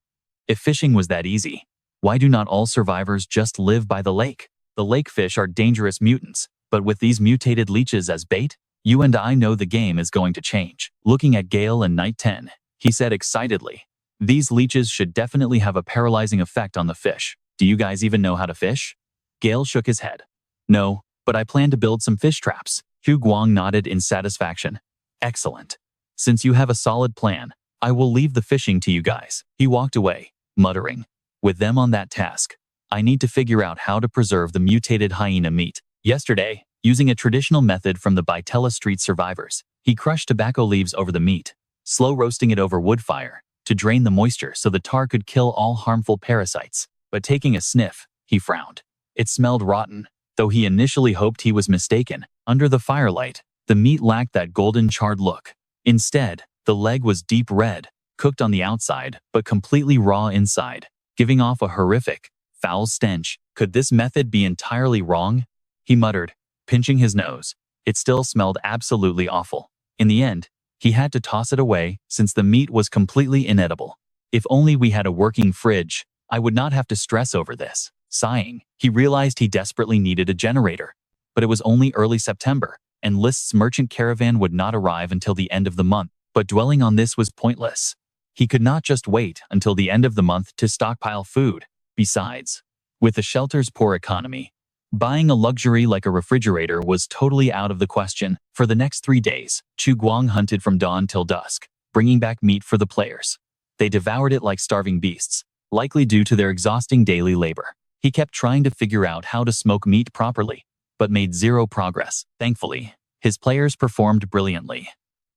If fishing was that easy, why do not all survivors just live by the lake? The lake fish are dangerous mutants, but with these mutated leeches as bait, you and I know the game is going to change." Looking at Gale and Night 10, he said excitedly, "These leeches should definitely have a paralyzing effect on the fish. Do you guys even know how to fish?" Gale shook his head. "No, but I plan to build some fish traps." Chu Guang nodded in satisfaction. "Excellent. Since you have a solid plan, I will leave the fishing to you guys." He walked away, muttering, "With them on that task, I need to figure out how to preserve the mutated hyena meat." Yesterday, using a traditional method from the Baitella Street survivors, he crushed tobacco leaves over the meat, slow roasting it over wood fire, to drain the moisture so the tar could kill all harmful parasites. But taking a sniff, he frowned. It smelled rotten, though he initially hoped he was mistaken. Under the firelight, the meat lacked that golden charred look. Instead, the leg was deep red, cooked on the outside, but completely raw inside, giving off a horrific, foul stench. Could this method be entirely wrong? He muttered, pinching his nose. It still smelled absolutely awful. In the end, he had to toss it away since the meat was completely inedible. If only we had a working fridge, I would not have to stress over this. Sighing, he realized he desperately needed a generator. But it was only early September, and List's merchant caravan would not arrive until the end of the month. But dwelling on this was pointless. He could not just wait until the end of the month to stockpile food. Besides, with the shelter's poor economy, buying a luxury like a refrigerator was totally out of the question. For the next 3 days, Chu Guang hunted from dawn till dusk, bringing back meat for the players. They devoured it like starving beasts, likely due to their exhausting daily labor. He kept trying to figure out how to smoke meat properly, but made zero progress. Thankfully, his players performed brilliantly.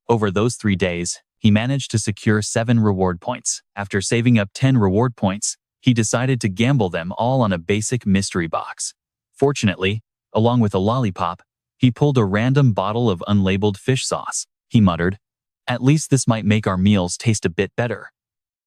Over those 3 days, he managed to secure 7 reward points. After saving up 10 reward points, he decided to gamble them all on a basic mystery box. Fortunately, along with a lollipop, he pulled a random bottle of unlabeled fish sauce. He muttered, "At least this might make our meals taste a bit better.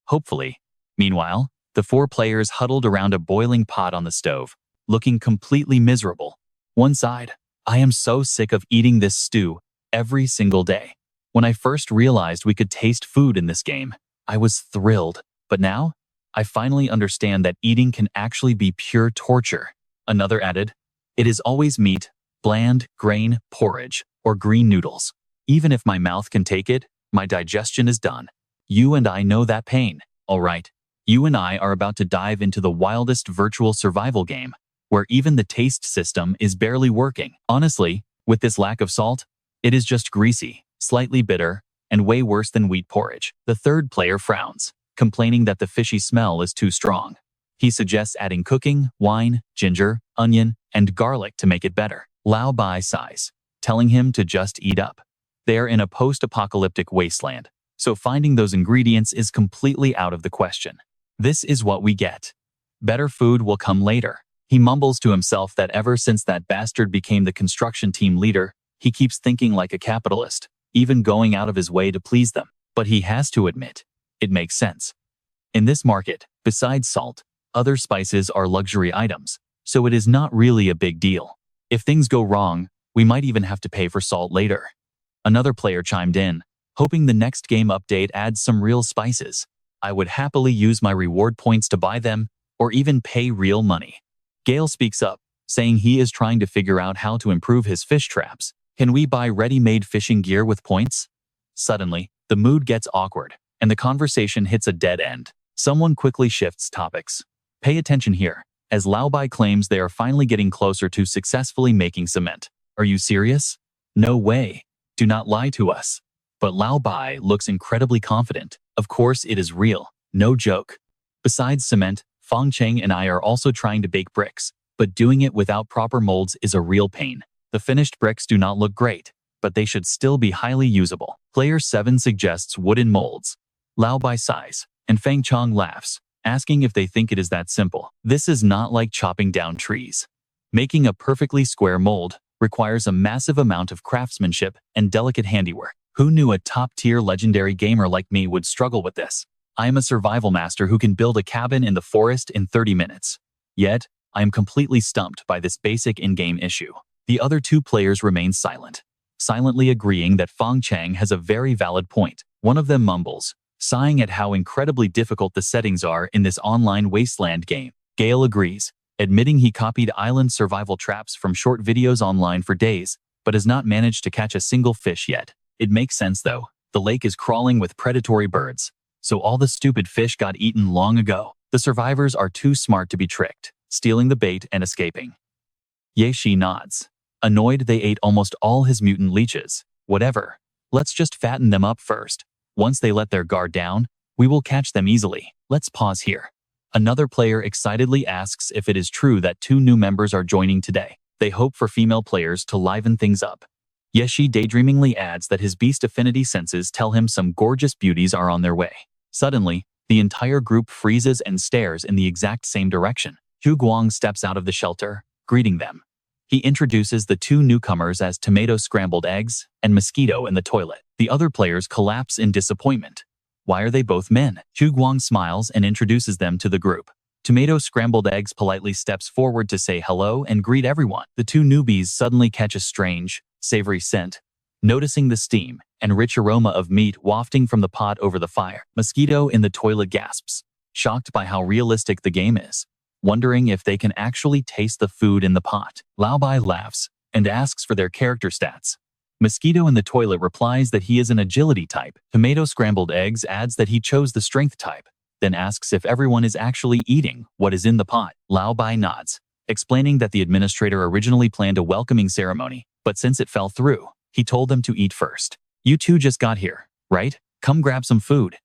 Hopefully." Meanwhile, the 4 players huddled around a boiling pot on the stove, looking completely miserable. One sighed, "I am so sick of eating this stew every single day. When I first realized we could taste food in this game, I was thrilled. But now, I finally understand that eating can actually be pure torture." Another added, "It is always meat, bland, grain, porridge, or green noodles. Even if my mouth can take it, my digestion is done. You and I know that pain. All right, you and I are about to dive into the wildest virtual survival game, where even the taste system is barely working. Honestly, with this lack of salt, it is just greasy, slightly bitter, and way worse than wheat porridge." The third player frowns, complaining that the fishy smell is too strong. He suggests adding cooking, wine, ginger, onion, and garlic to make it better. Lao Bai sighs, telling him to just eat up. They are in a post-apocalyptic wasteland, so finding those ingredients is completely out of the question. This is what we get. Better food will come later. He mumbles to himself that ever since that bastard became the construction team leader, he keeps thinking like a capitalist, even going out of his way to please them. But he has to admit, it makes sense. In this market, besides salt, other spices are luxury items, so it is not really a big deal. If things go wrong, we might even have to pay for salt later. Another player chimed in, hoping the next game update adds some real spices. I would happily use my reward points to buy them, or even pay real money. Gale speaks up, saying he is trying to figure out how to improve his fish traps. Can we buy ready-made fishing gear with points? Suddenly, the mood gets awkward, and the conversation hits a dead end. Someone quickly shifts topics. Pay attention here, as Lao Bai claims they are finally getting closer to successfully making cement. Are you serious? No way. Do not lie to us. But Lao Bai looks incredibly confident. Of course it is real. No joke. Besides cement, Feng Cheng and I are also trying to bake bricks, but doing it without proper molds is a real pain. The finished bricks do not look great, but they should still be highly usable. Player 7 suggests wooden molds. Lao Bai sighs, and Feng Chong laughs, asking if they think it is that simple. This is not like chopping down trees. Making a perfectly square mold requires a massive amount of craftsmanship and delicate handiwork. Who knew a top-tier legendary gamer like me would struggle with this? I am a survival master who can build a cabin in the forest in 30 minutes. Yet, I am completely stumped by this basic in-game issue. The other two players remain silent, silently agreeing that Feng Chang has a very valid point. One of them mumbles, sighing at how incredibly difficult the settings are in this online wasteland game. Gale agrees, admitting he copied island survival traps from short videos online for days, but has not managed to catch a single fish yet. It makes sense though. The lake is crawling with predatory birds, so all the stupid fish got eaten long ago. The survivors are too smart to be tricked, stealing the bait and escaping. Ye Shi nods. Annoyed they ate almost all his mutant leeches. Whatever. Let's just fatten them up first. Once they let their guard down, we will catch them easily. Let's pause here. Another player excitedly asks if it is true that 2 new members are joining today. They hope for female players to liven things up. Yeshi daydreamingly adds that his beast affinity senses tell him some gorgeous beauties are on their way. Suddenly, the entire group freezes and stares in the exact same direction. Chu Guang steps out of the shelter, greeting them. He introduces the 2 newcomers as tomato scrambled eggs and mosquito in the toilet. The other players collapse in disappointment. Why are they both men? Chu Guang smiles and introduces them to the group. Tomato scrambled eggs politely steps forward to say hello and greet everyone. The 2 newbies suddenly catch a strange, savory scent, noticing the steam and rich aroma of meat wafting from the pot over the fire. Mosquito in the toilet gasps, shocked by how realistic the game is, wondering if they can actually taste the food in the pot. Lao Bai laughs and asks for their character stats. Mosquito in the toilet replies that he is an agility type. Tomato scrambled eggs adds that he chose the strength type, then asks if everyone is actually eating what is in the pot. Lao Bai nods, explaining that the administrator originally planned a welcoming ceremony, but since it fell through, he told them to eat first. You 2 just got here, right? Come grab some food.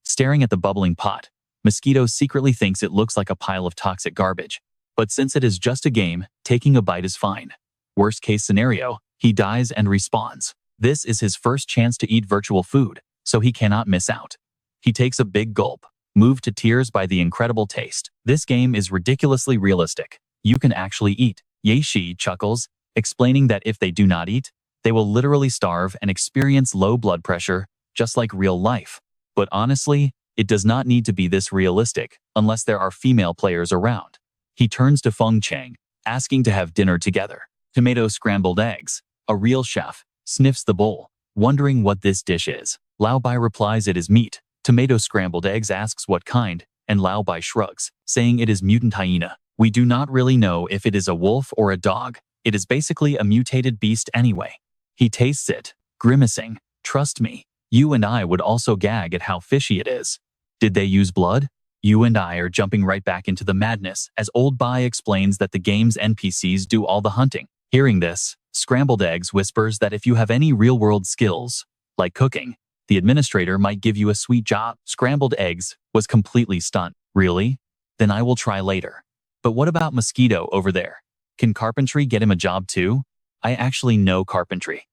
Staring at the bubbling pot, Mosquito secretly thinks it looks like a pile of toxic garbage. But since it is just a game, taking a bite is fine. Worst case scenario, he dies and respawns. This is his first chance to eat virtual food, so he cannot miss out. He takes a big gulp, moved to tears by the incredible taste. This game is ridiculously realistic. You can actually eat. Ye Shi chuckles, explaining that if they do not eat, they will literally starve and experience low blood pressure, just like real life. But honestly, it does not need to be this realistic, unless there are female players around. He turns to Feng Chang, asking to have dinner together. Tomato scrambled eggs. A real chef sniffs the bowl, wondering what this dish is. Lao Bai replies it is meat. Tomato scrambled eggs asks what kind, and Lao Bai shrugs, saying it is mutant hyena. We do not really know if it is a wolf or a dog. It is basically a mutated beast anyway. He tastes it, grimacing. Trust me, you and I would also gag at how fishy it is. Did they use blood? You and I are jumping right back into the madness as Old Bai explains that the game's NPCs do all the hunting. Hearing this, Scrambled Eggs whispers that if you have any real-world skills, like cooking, the administrator might give you a sweet job. Scrambled Eggs was completely stunned. Really? Then I will try later. But what about Mosquito over there? Can carpentry get him a job too? I actually know carpentry.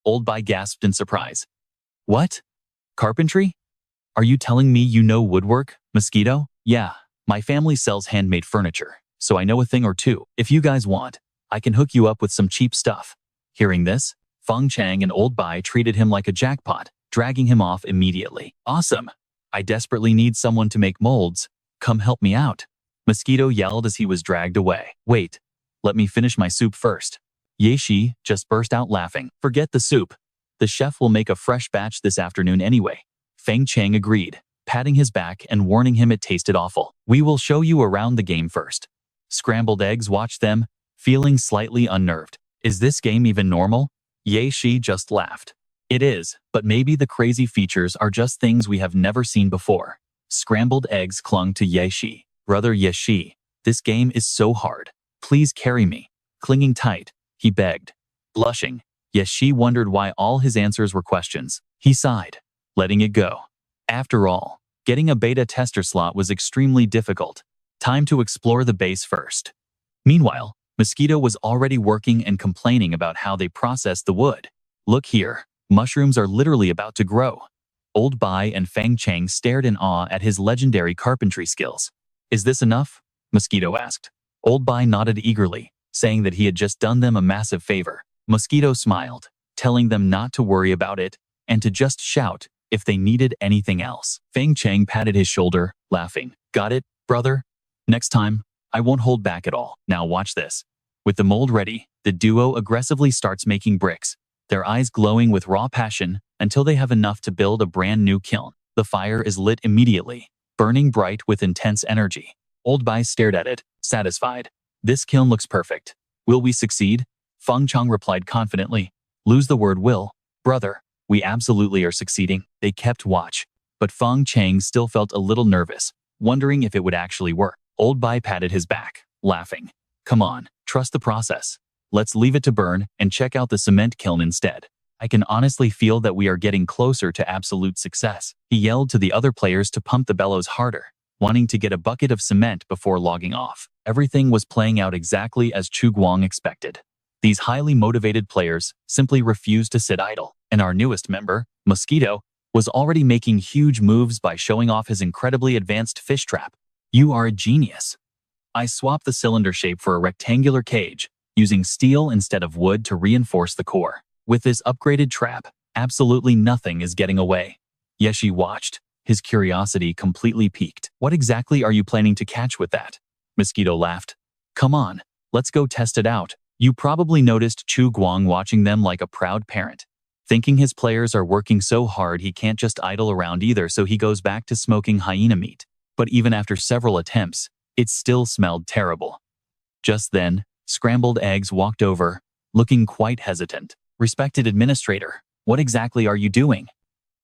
Old Bai gasped in surprise. What? Carpentry? Are you telling me you know woodwork, Mosquito? Yeah, my family sells handmade furniture, so I know a thing or two. If you guys want, I can hook you up with some cheap stuff. Hearing this, Feng Chang and Old Bai treated him like a jackpot, dragging him off immediately. Awesome! I desperately need someone to make molds. Come help me out. Mosquito yelled as he was dragged away. Wait, let me finish my soup first. Ye Shi just burst out laughing. Forget the soup. The chef will make a fresh batch this afternoon anyway. Feng Chang agreed, patting his back and warning him it tasted awful. We will show you around the game first. Scrambled Eggs watched them, feeling slightly unnerved. Is this game even normal? Shi just laughed. It is, but maybe the crazy features are just things we have never seen before. Scrambled eggs clung to Shi. Brother Shi, this game is so hard. Please carry me. Clinging tight, he begged. Blushing, Shi wondered why all his answers were questions. He sighed, letting it go. After all, getting a beta tester slot was extremely difficult. Time to explore the base first. Meanwhile, Mosquito was already working and complaining about how they processed the wood. Look here, mushrooms are literally about to grow. Old Bai and Fang Cheng stared in awe at his legendary carpentry skills. Is this enough? Mosquito asked. Old Bai nodded eagerly, saying that he had just done them a massive favor. Mosquito smiled, telling them not to worry about it and to just shout if they needed anything else. Fang Cheng patted his shoulder, laughing. Got it, brother? Next time, I won't hold back at all. Now watch this. With the mold ready, the duo aggressively starts making bricks, their eyes glowing with raw passion until they have enough to build a brand new kiln. The fire is lit immediately, burning bright with intense energy. Old Bai stared at it, satisfied. This kiln looks perfect. Will we succeed? Feng Chang replied confidently. Lose the word will. Brother, we absolutely are succeeding. They kept watch, but Feng Chang still felt a little nervous, wondering if it would actually work. Old Bai patted his back, laughing. Come on, trust the process. Let's leave it to burn and check out the cement kiln instead. I can honestly feel that we are getting closer to absolute success. He yelled to the other players to pump the bellows harder, wanting to get a bucket of cement before logging off. Everything was playing out exactly as Chu Guang expected. These highly motivated players simply refused to sit idle, and our newest member, Mosquito, was already making huge moves by showing off his incredibly advanced fish trap. You are a genius. I swapped the cylinder shape for a rectangular cage, using steel instead of wood to reinforce the core. With this upgraded trap, absolutely nothing is getting away. Shi watched, his curiosity completely piqued. What exactly are you planning to catch with that? Mosquito laughed. Come on, let's go test it out. You probably noticed Chu Guang watching them like a proud parent. Thinking his players are working so hard he can't just idle around either, so he goes back to smoking hyena meat. But even after several attempts, it still smelled terrible. Just then, Scrambled Eggs walked over, looking quite hesitant. Respected administrator, what exactly are you doing?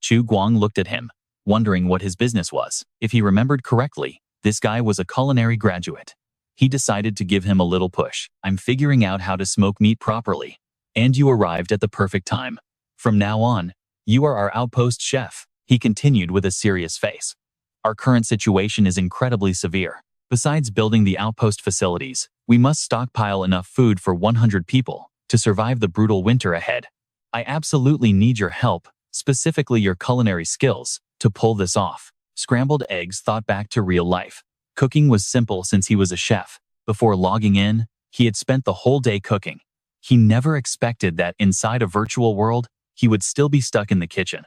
Chu Guang looked at him, wondering what his business was. If he remembered correctly, this guy was a culinary graduate. He decided to give him a little push. I'm figuring out how to smoke meat properly. And you arrived at the perfect time. From now on, you are our outpost chef, he continued with a serious face. Our current situation is incredibly severe. Besides building the outpost facilities, we must stockpile enough food for 100 people to survive the brutal winter ahead. I absolutely need your help, specifically your culinary skills, to pull this off. Scrambled Eggs thought back to real life. Cooking was simple since he was a chef. Before logging in, he had spent the whole day cooking. He never expected that inside a virtual world, he would still be stuck in the kitchen.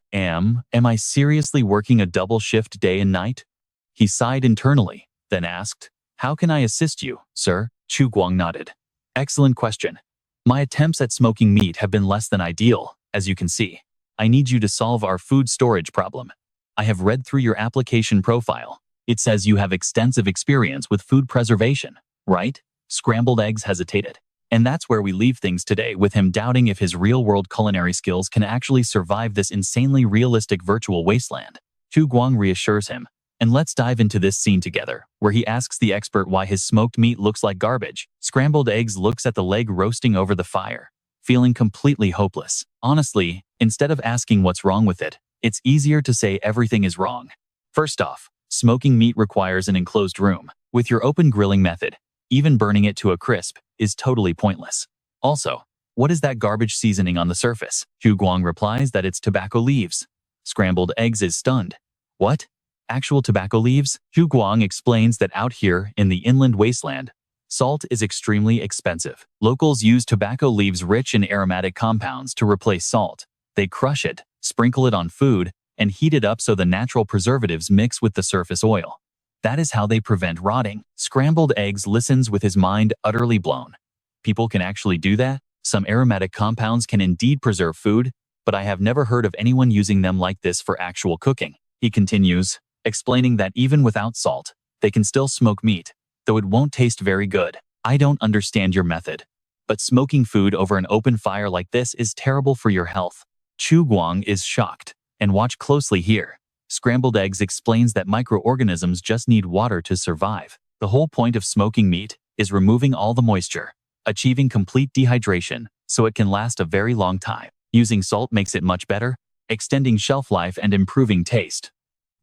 Am I seriously working a double shift day and night? He sighed internally, then asked, How can I assist you, sir? Chu Guang nodded. Excellent question. My attempts at smoking meat have been less than ideal, as you can see. I need you to solve our food storage problem. I have read through your application profile. It says you have extensive experience with food preservation, right? Scrambled Eggs hesitated. And that's where we leave things today, with him doubting if his real-world culinary skills can actually survive this insanely realistic virtual wasteland. Chu Guang reassures him, and let's dive into this scene together, where he asks the expert why his smoked meat looks like garbage. Scrambled Eggs looks at the leg roasting over the fire, feeling completely hopeless. Honestly, instead of asking what's wrong with it, it's easier to say everything is wrong. First off, smoking meat requires an enclosed room. With your open grilling method, even burning it to a crisp is totally pointless. Also, what is that garbage seasoning on the surface? Chu Guang replies that it's tobacco leaves. Scrambled Eggs is stunned. What? Actual tobacco leaves? Chu Guang explains that out here in the inland wasteland, salt is extremely expensive. Locals use tobacco leaves rich in aromatic compounds to replace salt. They crush it, sprinkle it on food, and heat it up so the natural preservatives mix with the surface oil. That is how they prevent rotting. Scrambled Eggs listens with his mind utterly blown. People can actually do that? Some aromatic compounds can indeed preserve food, but I have never heard of anyone using them like this for actual cooking. He continues, explaining that even without salt, they can still smoke meat, though it won't taste very good. I don't understand your method. But smoking food over an open fire like this is terrible for your health. Chu Guang is shocked. And watch closely here. Scrambled eggs explains that microorganisms just need water to survive. The whole point of smoking meat is removing all the moisture, achieving complete dehydration so it can last a very long time. Using salt makes it much better, extending shelf life and improving taste.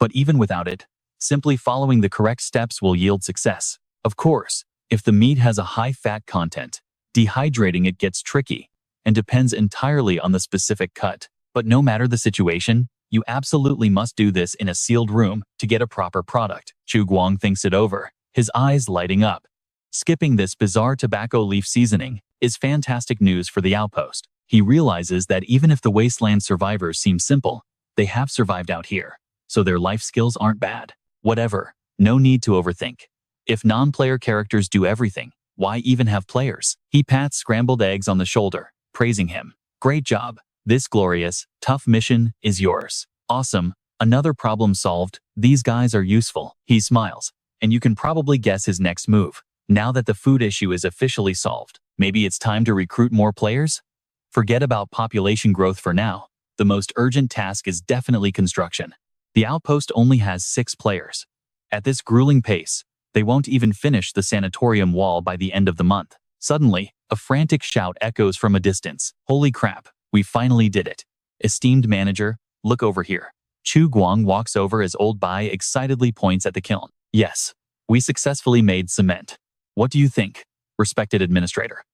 But even without it, simply following the correct steps will yield success. Of course, if the meat has a high fat content, dehydrating it gets tricky and depends entirely on the specific cut. But no matter the situation, you absolutely must do this in a sealed room to get a proper product. Chu Guang thinks it over, his eyes lighting up. Skipping this bizarre tobacco leaf seasoning is fantastic news for the outpost. He realizes that even if the wasteland survivors seem simple, they have survived out here, so their life skills aren't bad. Whatever, no need to overthink. If non-player characters do everything, why even have players? He pats Scrambled Eggs on the shoulder, praising him. Great job. This glorious, tough mission is yours. Awesome. Another problem solved. These guys are useful. He smiles, and you can probably guess his next move. Now that the food issue is officially solved, maybe it's time to recruit more players? Forget about population growth for now. The most urgent task is definitely construction. The outpost only has 6 players. At this grueling pace, they won't even finish the sanatorium wall by the end of the month. Suddenly, a frantic shout echoes from a distance. Holy crap, we finally did it. Esteemed manager, look over here. Chu Guang walks over as Old Bai excitedly points at the kiln. Yes, we successfully made cement. What do you think, respected administrator?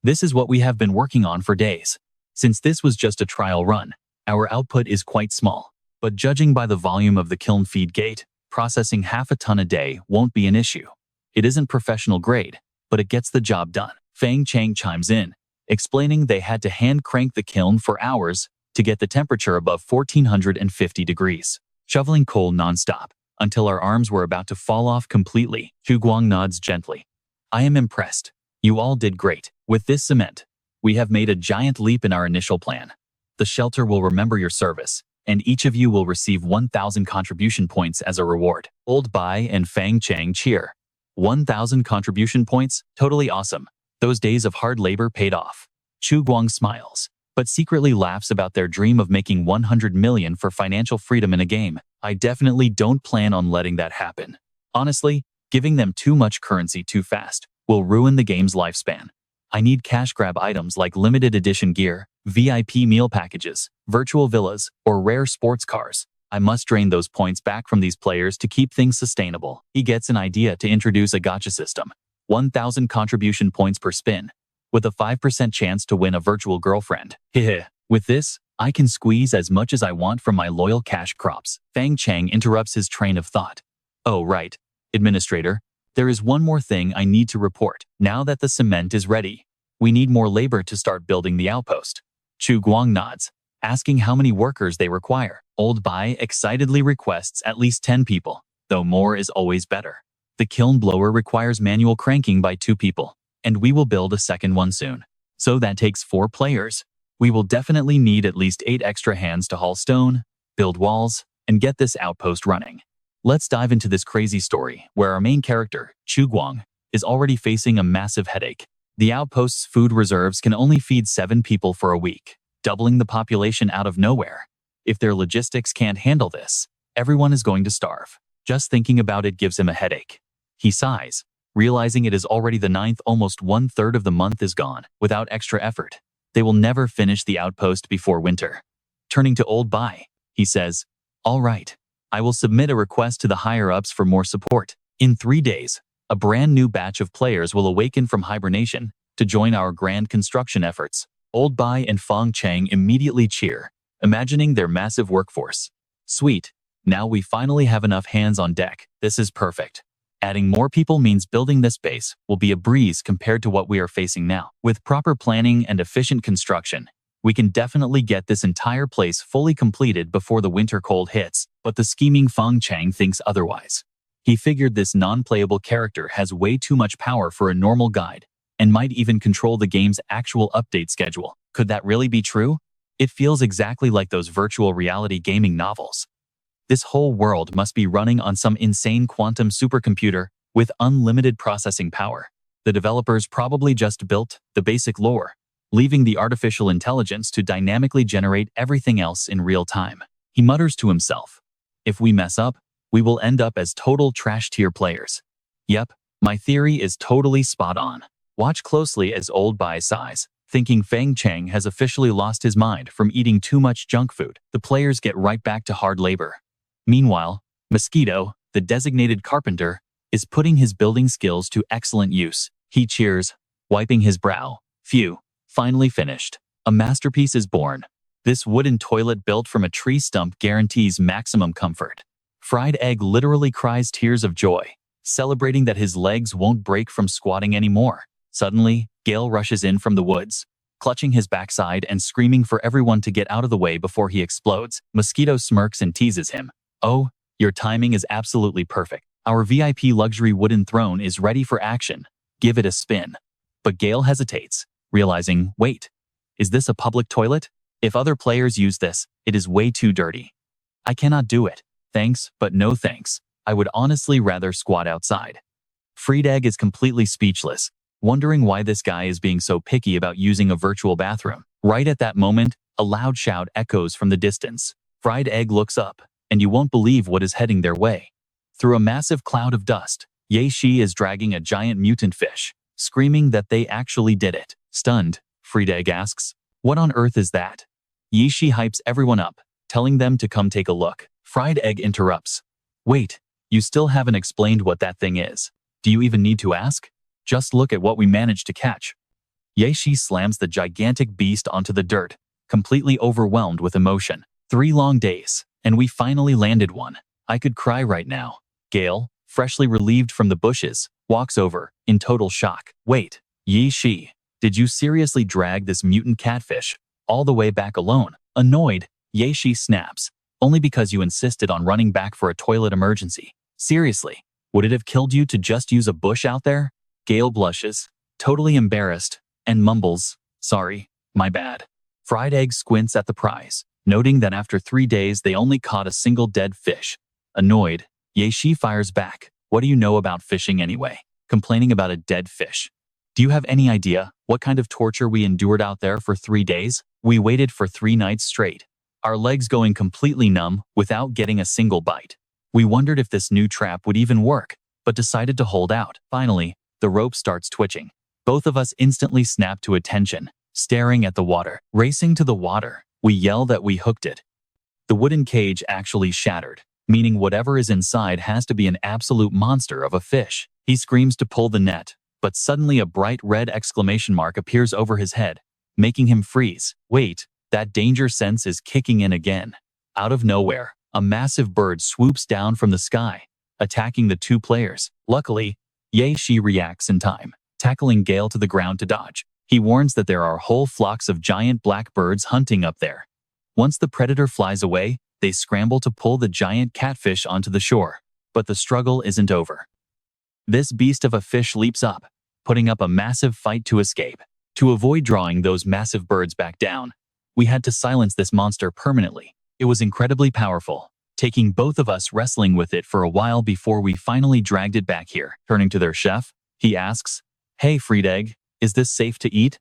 This is what we have been working on for days. Since this was just a trial run, our output is quite small. But judging by the volume of the kiln feed gate, processing half a ton a day won't be an issue. It isn't professional grade, but it gets the job done. Fang Chang chimes in, explaining they had to hand crank the kiln for hours to get the temperature above 1450 degrees, shoveling coal nonstop until our arms were about to fall off completely. Chu Guang nods gently. I am impressed. You all did great. With this cement, we have made a giant leap in our initial plan. The shelter will remember your service, and each of you will receive 1,000 contribution points as a reward. Old Bai and Fang Chang cheer. 1,000 contribution points? Totally awesome. Those days of hard labor paid off. Chu Guang smiles, but secretly laughs about their dream of making 100 million for financial freedom in a game. I definitely don't plan on letting that happen. Honestly, giving them too much currency too fast will ruin the game's lifespan. I need cash grab items like limited edition gear, VIP meal packages, virtual villas, or rare sports cars. I must drain those points back from these players to keep things sustainable. He gets an idea to introduce a gacha system. 1,000 contribution points per spin, with a 5% chance to win a virtual girlfriend. Hehe. With this, I can squeeze as much as I want from my loyal cash crops. Fang Chang interrupts his train of thought. Oh right, administrator, there is one more thing I need to report. Now that the cement is ready, we need more labor to start building the outpost. Chu Guang nods, asking how many workers they require. Old Bai excitedly requests at least 10 people, though more is always better. The kiln blower requires manual cranking by 2 people, and we will build a second one soon. So that takes 4 players. We will definitely need at least 8 extra hands to haul stone, build walls, and get this outpost running. Let's dive into this crazy story where our main character, Chu Guang, is already facing a massive headache. The outpost's food reserves can only feed 7 people for a week, doubling the population out of nowhere. If their logistics can't handle this, everyone is going to starve. Just thinking about it gives him a headache. He sighs, realizing it is already the 9th, almost 1/3 of the month is gone. Without extra effort, they will never finish the outpost before winter. Turning to Old Bai, he says, all right, I will submit a request to the higher-ups for more support. In 3 days, a brand new batch of players will awaken from hibernation to join our grand construction efforts. Old Bai and Fang Chang immediately cheer, imagining their massive workforce. Sweet, now we finally have enough hands on deck. This is perfect. Adding more people means building this base will be a breeze compared to what we are facing now. With proper planning and efficient construction, we can definitely get this entire place fully completed before the winter cold hits. But the scheming Fang Chang thinks otherwise. He figured this non-playable character has way too much power for a normal guide, and might even control the game's actual update schedule. Could that really be true? It feels exactly like those virtual reality gaming novels. This whole world must be running on some insane quantum supercomputer with unlimited processing power. The developers probably just built the basic lore, leaving the artificial intelligence to dynamically generate everything else in real time. He mutters to himself, if we mess up, we will end up as total trash tier players. Yep, my theory is totally spot on. Watch closely as Old Bai sighs, thinking Feng Cheng has officially lost his mind from eating too much junk food. The players get right back to hard labor. Meanwhile, Mosquito, the designated carpenter, is putting his building skills to excellent use. He cheers, wiping his brow. Phew, finally finished. A masterpiece is born. This wooden toilet built from a tree stump guarantees maximum comfort. Fried Egg literally cries tears of joy, celebrating that his legs won't break from squatting anymore. Suddenly, Gale rushes in from the woods, clutching his backside and screaming for everyone to get out of the way before he explodes. Mosquito smirks and teases him. Oh, your timing is absolutely perfect. Our VIP luxury wooden throne is ready for action. Give it a spin. But Gale hesitates, realizing, wait, is this a public toilet? If other players use this, it is way too dirty. I cannot do it. Thanks, but no thanks. I would honestly rather squat outside. Fried Egg is completely speechless, wondering why this guy is being so picky about using a virtual bathroom. Right at that moment, a loud shout echoes from the distance. Fried Egg looks up, and you won't believe what is heading their way. Through a massive cloud of dust, Xiao Qi is dragging a giant mutant fish, screaming that they actually did it. Stunned, Fried Egg asks, what on earth is that? Xiao Qi hypes everyone up, telling them to come take a look. Fried Egg interrupts. Wait, you still haven't explained what that thing is. Do you even need to ask? Just look at what we managed to catch. Xiao Qi slams the gigantic beast onto the dirt, completely overwhelmed with emotion. 3 long days, and we finally landed one. I could cry right now. Gale, freshly relieved from the bushes, walks over, in total shock. Wait, Xiao Qi, did you seriously drag this mutant catfish all the way back alone? Annoyed, Xiao Qi snaps. Only because you insisted on running back for a toilet emergency. Seriously, would it have killed you to just use a bush out there? Gale blushes, totally embarrassed, and mumbles, sorry, my bad. Fried Egg squints at the prize, noting that after 3 days they only caught a single dead fish. Annoyed, Xiao Qi fires back. What do you know about fishing anyway? Complaining about a dead fish. Do you have any idea what kind of torture we endured out there for 3 days? We waited for 3 nights straight, our legs going completely numb without getting a single bite. We wondered if this new trap would even work, but decided to hold out. Finally, the rope starts twitching. Both of us instantly snap to attention, staring at the water. Racing to the water, we yell that we hooked it. The wooden cage actually shattered, meaning whatever is inside has to be an absolute monster of a fish. He screams to pull the net, but suddenly a bright red exclamation mark appears over his head, making him freeze. Wait, that danger sense is kicking in again. Out of nowhere, a massive bird swoops down from the sky, attacking the 2 players. Luckily, Xiao Qi reacts in time, tackling Gale to the ground to dodge. He warns that there are whole flocks of giant black birds hunting up there. Once the predator flies away, they scramble to pull the giant catfish onto the shore. But the struggle isn't over. This beast of a fish leaps up, putting up a massive fight to escape. To avoid drawing those massive birds back down, we had to silence this monster permanently. It was incredibly powerful, taking both of us wrestling with it for a while before we finally dragged it back here. Turning to their chef, he asks, hey Fried Egg, is this safe to eat?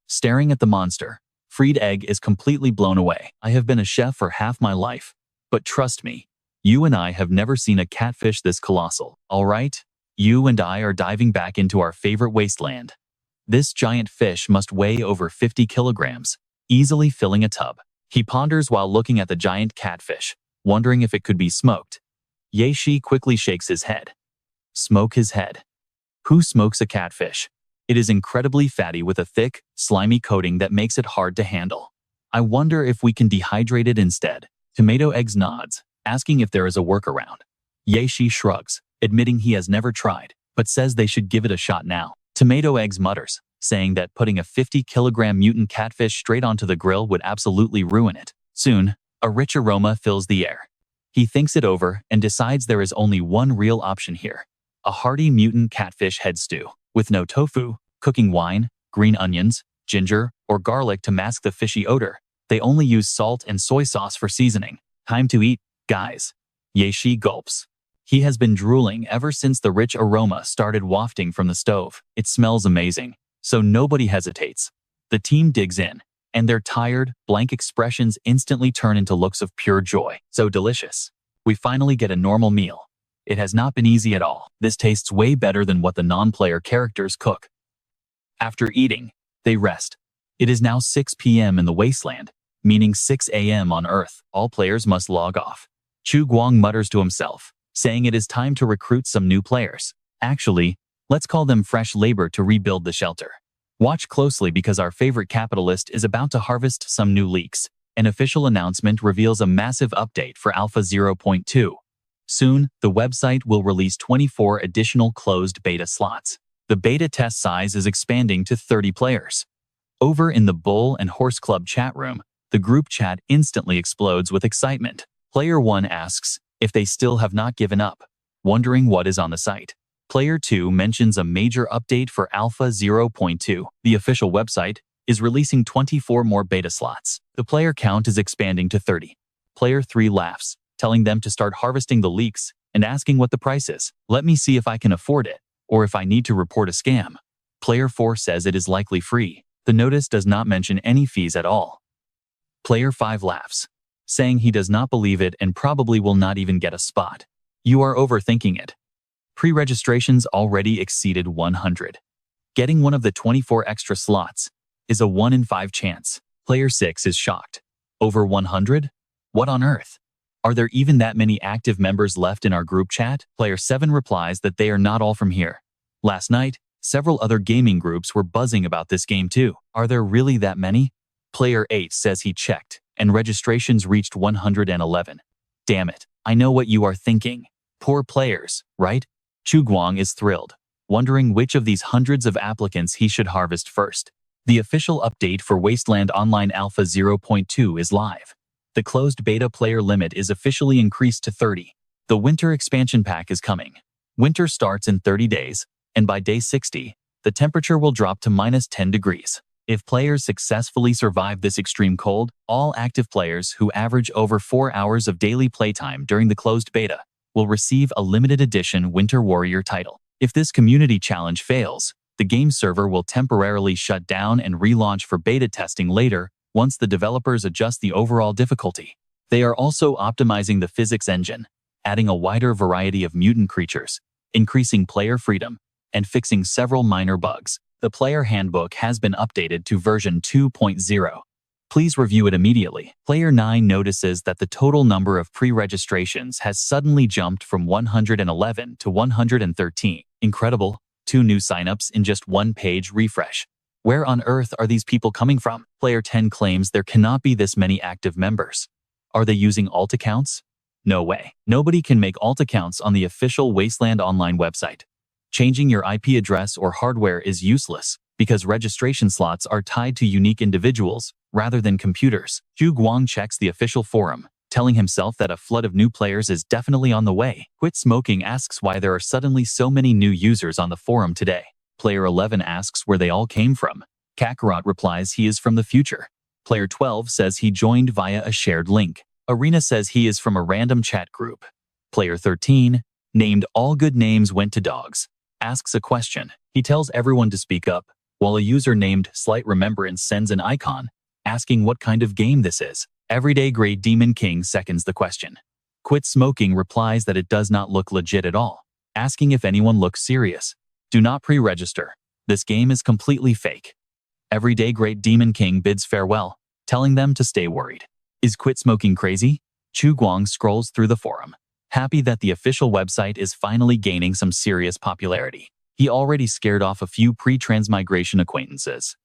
Staring at the monster, Fried Egg is completely blown away. I have been a chef for half my life, but trust me, you and I have never seen a catfish this colossal. All right, you and I are diving back into our favorite wasteland. This giant fish must weigh over 50 kilograms, easily filling a tub. He ponders while looking at the giant catfish, wondering if it could be smoked. Xiao Qi quickly shakes his head. Smoke his head. Who smokes a catfish? It is incredibly fatty with a thick, slimy coating that makes it hard to handle. I wonder if we can dehydrate it instead. Tomato Eggs nods, asking if there is a workaround. Xiao Qi shrugs, admitting he has never tried, but says they should give it a shot now. Tomato Eggs mutters, saying that putting a 50-kilogram mutant catfish straight onto the grill would absolutely ruin it. Soon, a rich aroma fills the air. He thinks it over and decides there is only one real option here. A hearty mutant catfish head stew, with no tofu, cooking wine, green onions, ginger, or garlic to mask the fishy odor. They only use salt and soy sauce for seasoning. Time to eat, guys. Xiao Qi gulps. He has been drooling ever since the rich aroma started wafting from the stove. It smells amazing, so nobody hesitates. The team digs in, and their tired, blank expressions instantly turn into looks of pure joy. So delicious. We finally get a normal meal. It has not been easy at all. This tastes way better than what the non-player characters cook. After eating, they rest. It is now 6 p.m. in the Wasteland, meaning 6 a.m. on Earth. All players must log off. Chu Guang mutters to himself, saying it is time to recruit some new players. Actually, let's call them fresh labor to rebuild the shelter. Watch closely because our favorite capitalist is about to harvest some new leaks. An official announcement reveals a massive update for Alpha 0.2. Soon, the website will release 24 additional closed beta slots. The beta test size is expanding to 30 players. Over in the Bull and Horse Club chat room, the group chat instantly explodes with excitement. Player 1 asks if they still have not given up, wondering what is on the site. Player 2 mentions a major update for Alpha 0.2. The official website is releasing 24 more beta slots. The player count is expanding to 30. Player 3 laughs, telling them to start harvesting the leaks and asking what the price is. Let me see if I can afford it, or if I need to report a scam. Player 4 says it is likely free. The notice does not mention any fees at all. Player 5 laughs, saying he does not believe it and probably will not even get a spot. You are overthinking it. Pre-registrations already exceeded 100. Getting one of the 24 extra slots is a 1 in 5 chance. Player 6 is shocked. Over 100? What on earth? Are there even that many active members left in our group chat? Player 7 replies that they are not all from here. Last night, several other gaming groups were buzzing about this game too. Are there really that many? Player 8 says he checked, and registrations reached 111. Damn it, I know what you are thinking. Poor players, right? Chu Guang is thrilled, wondering which of these hundreds of applicants he should harvest first. The official update for Wasteland Online Alpha 0.2 is live. The closed beta player limit is officially increased to 30. The winter expansion pack is coming. Winter starts in 30 days, and by day 60, the temperature will drop to -10 degrees. If players successfully survive this extreme cold, all active players who average over 4 hours of daily playtime during the closed beta will receive a limited edition Winter Warrior title. If this community challenge fails, the game server will temporarily shut down and relaunch for beta testing later once the developers adjust the overall difficulty. They are also optimizing the physics engine, adding a wider variety of mutant creatures, increasing player freedom, and fixing several minor bugs. The player handbook has been updated to version 2.0. Please review it immediately. Player 9 notices that the total number of pre-registrations has suddenly jumped from 111 to 113. Incredible, 2 new signups in just 1 page refresh. Where on earth are these people coming from? Player 10 claims there cannot be this many active members. Are they using alt accounts? No way. Nobody can make alt accounts on the official Wasteland Online website. Changing your IP address or hardware is useless because registration slots are tied to unique individuals rather than computers. Chu Guang checks the official forum, telling himself that a flood of new players is definitely on the way. Quit Smoking asks why there are suddenly so many new users on the forum today. Player 11 asks where they all came from. Kakarot replies he is from the future. Player 12 says he joined via a shared link. Arena says he is from a random chat group. Player 13, named All Good Names Went to Dogs, asks a question. He tells everyone to speak up, while a user named Slight Remembrance sends an icon, asking what kind of game this is. Everyday Great Demon King seconds the question. Quit Smoking replies that it does not look legit at all, asking if anyone looks serious. Do not pre-register. This game is completely fake. Everyday Great Demon King bids farewell, telling them to stay worried. Is Quit Smoking crazy? Chu Guang scrolls through the forum, happy that the official website is finally gaining some serious popularity. He already scared off a few pre-transmigration acquaintances.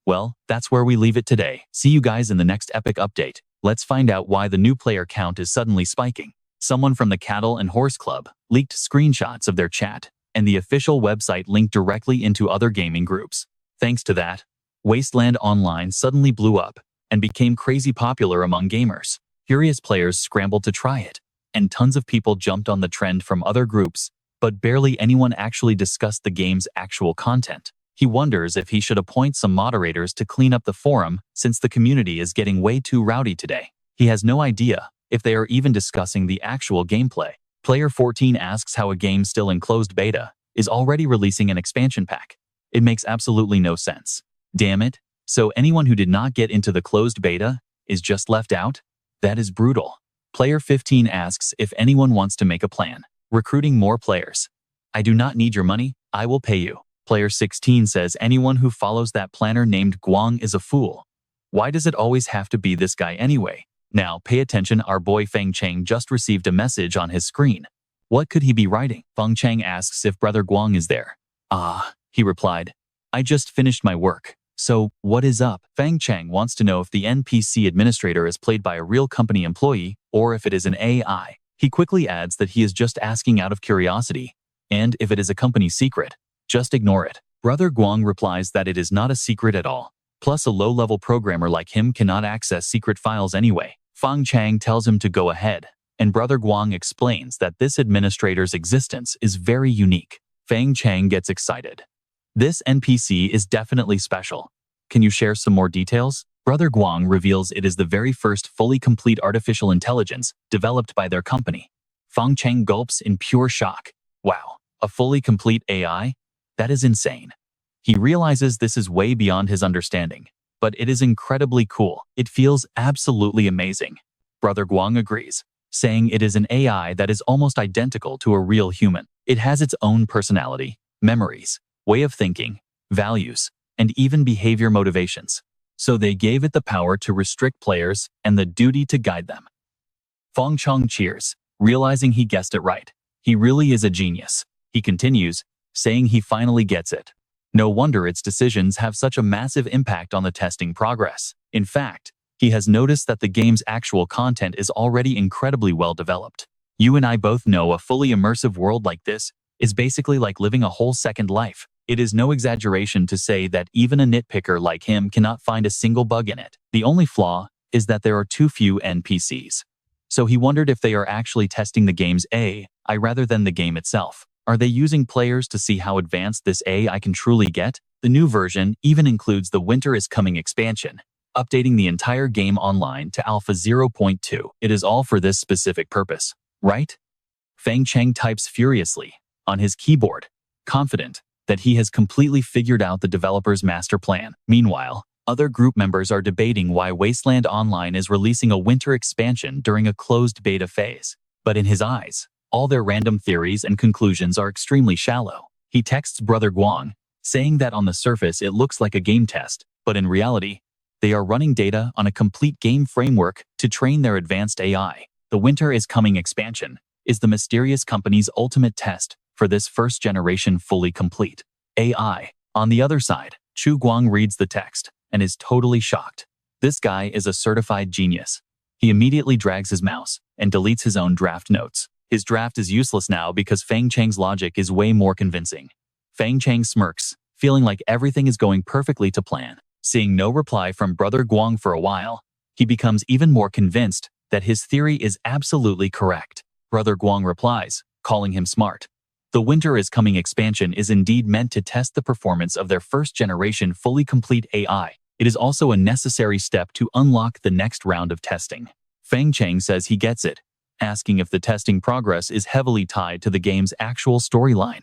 Well, that's where we leave it today. See you guys in the next epic update. Let's find out why the new player count is suddenly spiking. Someone from the Cattle and Horse Club leaked screenshots of their chat, and the official website linked directly into other gaming groups. Thanks to that, Wasteland Online suddenly blew up and became crazy popular among gamers. Curious players scrambled to try it, and tons of people jumped on the trend from other groups, but barely anyone actually discussed the game's actual content. He wonders if he should appoint some moderators to clean up the forum since the community is getting way too rowdy today. He has no idea if they are even discussing the actual gameplay. Player 14 asks how a game still in closed beta is already releasing an expansion pack. It makes absolutely no sense. Damn it. So anyone who did not get into the closed beta is just left out? That is brutal. Player 15 asks if anyone wants to make a plan. Recruiting more players. I do not need your money, I will pay you. Player 16 says anyone who follows that planner named Guang is a fool. Why does it always have to be this guy anyway? Now pay attention, our boy Feng Cheng just received a message on his screen. What could he be writing? Feng Cheng asks if Brother Guang is there. Ah, he replied. I just finished my work. So, what is up? Feng Cheng wants to know if the NPC administrator is played by a real company employee or if it is an AI. He quickly adds that he is just asking out of curiosity, and if it is a company secret, just ignore it. Brother Guang replies that it is not a secret at all. Plus, a low-level programmer like him cannot access secret files anyway. Feng Cheng tells him to go ahead, and Brother Guang explains that this administrator's existence is very unique. Feng Cheng gets excited. This NPC is definitely special. Can you share some more details? Brother Guang reveals it is the very first fully complete artificial intelligence developed by their company. Feng Cheng gulps in pure shock. Wow, a fully complete AI? That is insane. He realizes this is way beyond his understanding, but it is incredibly cool. It feels absolutely amazing. Brother Guang agrees, saying it is an AI that is almost identical to a real human. It has its own personality, memories, way of thinking, values, and even behavior motivations. So they gave it the power to restrict players and the duty to guide them. Feng Cheng cheers, realizing he guessed it right. He really is a genius. He continues, saying he finally gets it. No wonder its decisions have such a massive impact on the testing progress. In fact, he has noticed that the game's actual content is already incredibly well developed. You and I both know a fully immersive world like this is basically like living a whole second life. It is no exaggeration to say that even a nitpicker like him cannot find a single bug in it. The only flaw is that there are too few NPCs. So he wondered if they are actually testing the game's AI rather than the game itself. Are they using players to see how advanced this AI can truly get? The new version even includes the Winter is Coming expansion, updating the entire game online to Alpha 0.2. It is all for this specific purpose, right? Feng Cheng types furiously on his keyboard, confident that he has completely figured out the developer's master plan. Meanwhile, other group members are debating why Wasteland Online is releasing a winter expansion during a closed beta phase. But in his eyes, all their random theories and conclusions are extremely shallow. He texts Brother Guang, saying that on the surface it looks like a game test, but in reality, they are running data on a complete game framework to train their advanced AI. The Winter is Coming expansion is the mysterious company's ultimate test for this first-generation fully complete AI. On the other side, Chu Guang reads the text and is totally shocked. This guy is a certified genius. He immediately drags his mouse and deletes his own draft notes. His draft is useless now because Feng Cheng's logic is way more convincing. Feng Cheng smirks, feeling like everything is going perfectly to plan. Seeing no reply from Brother Guang for a while, he becomes even more convinced that his theory is absolutely correct. Brother Guang replies, calling him smart. The Winter is Coming expansion is indeed meant to test the performance of their first-generation fully complete AI. It is also a necessary step to unlock the next round of testing. Feng Cheng says he gets it, asking if the testing progress is heavily tied to the game's actual storyline.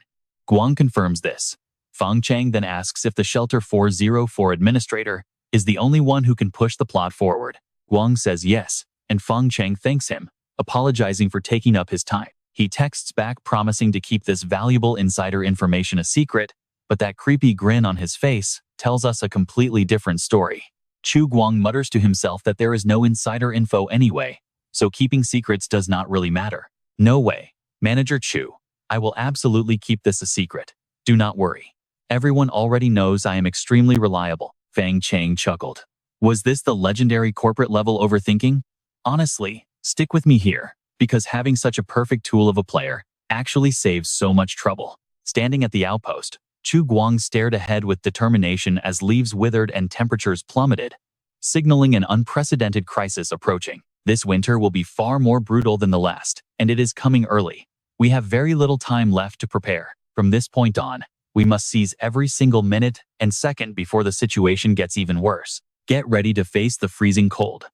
Guang confirms this. Feng Cheng then asks if the Shelter 404 administrator is the only one who can push the plot forward. Guang says yes, and Feng Cheng thanks him, apologizing for taking up his time. He texts back promising to keep this valuable insider information a secret, but that creepy grin on his face tells us a completely different story. Chu Guang mutters to himself that there is no insider info anyway, so keeping secrets does not really matter. No way. Manager Chu, I will absolutely keep this a secret. Do not worry. Everyone already knows I am extremely reliable. Feng Cheng chuckled. Was this the legendary corporate level overthinking? Honestly, stick with me here, because having such a perfect tool of a player actually saves so much trouble. Standing at the outpost, Chu Guang stared ahead with determination as leaves withered and temperatures plummeted, signaling an unprecedented crisis approaching. This winter will be far more brutal than the last, and it is coming early. We have very little time left to prepare. From this point on, we must seize every single minute and second before the situation gets even worse. Get ready to face the freezing cold.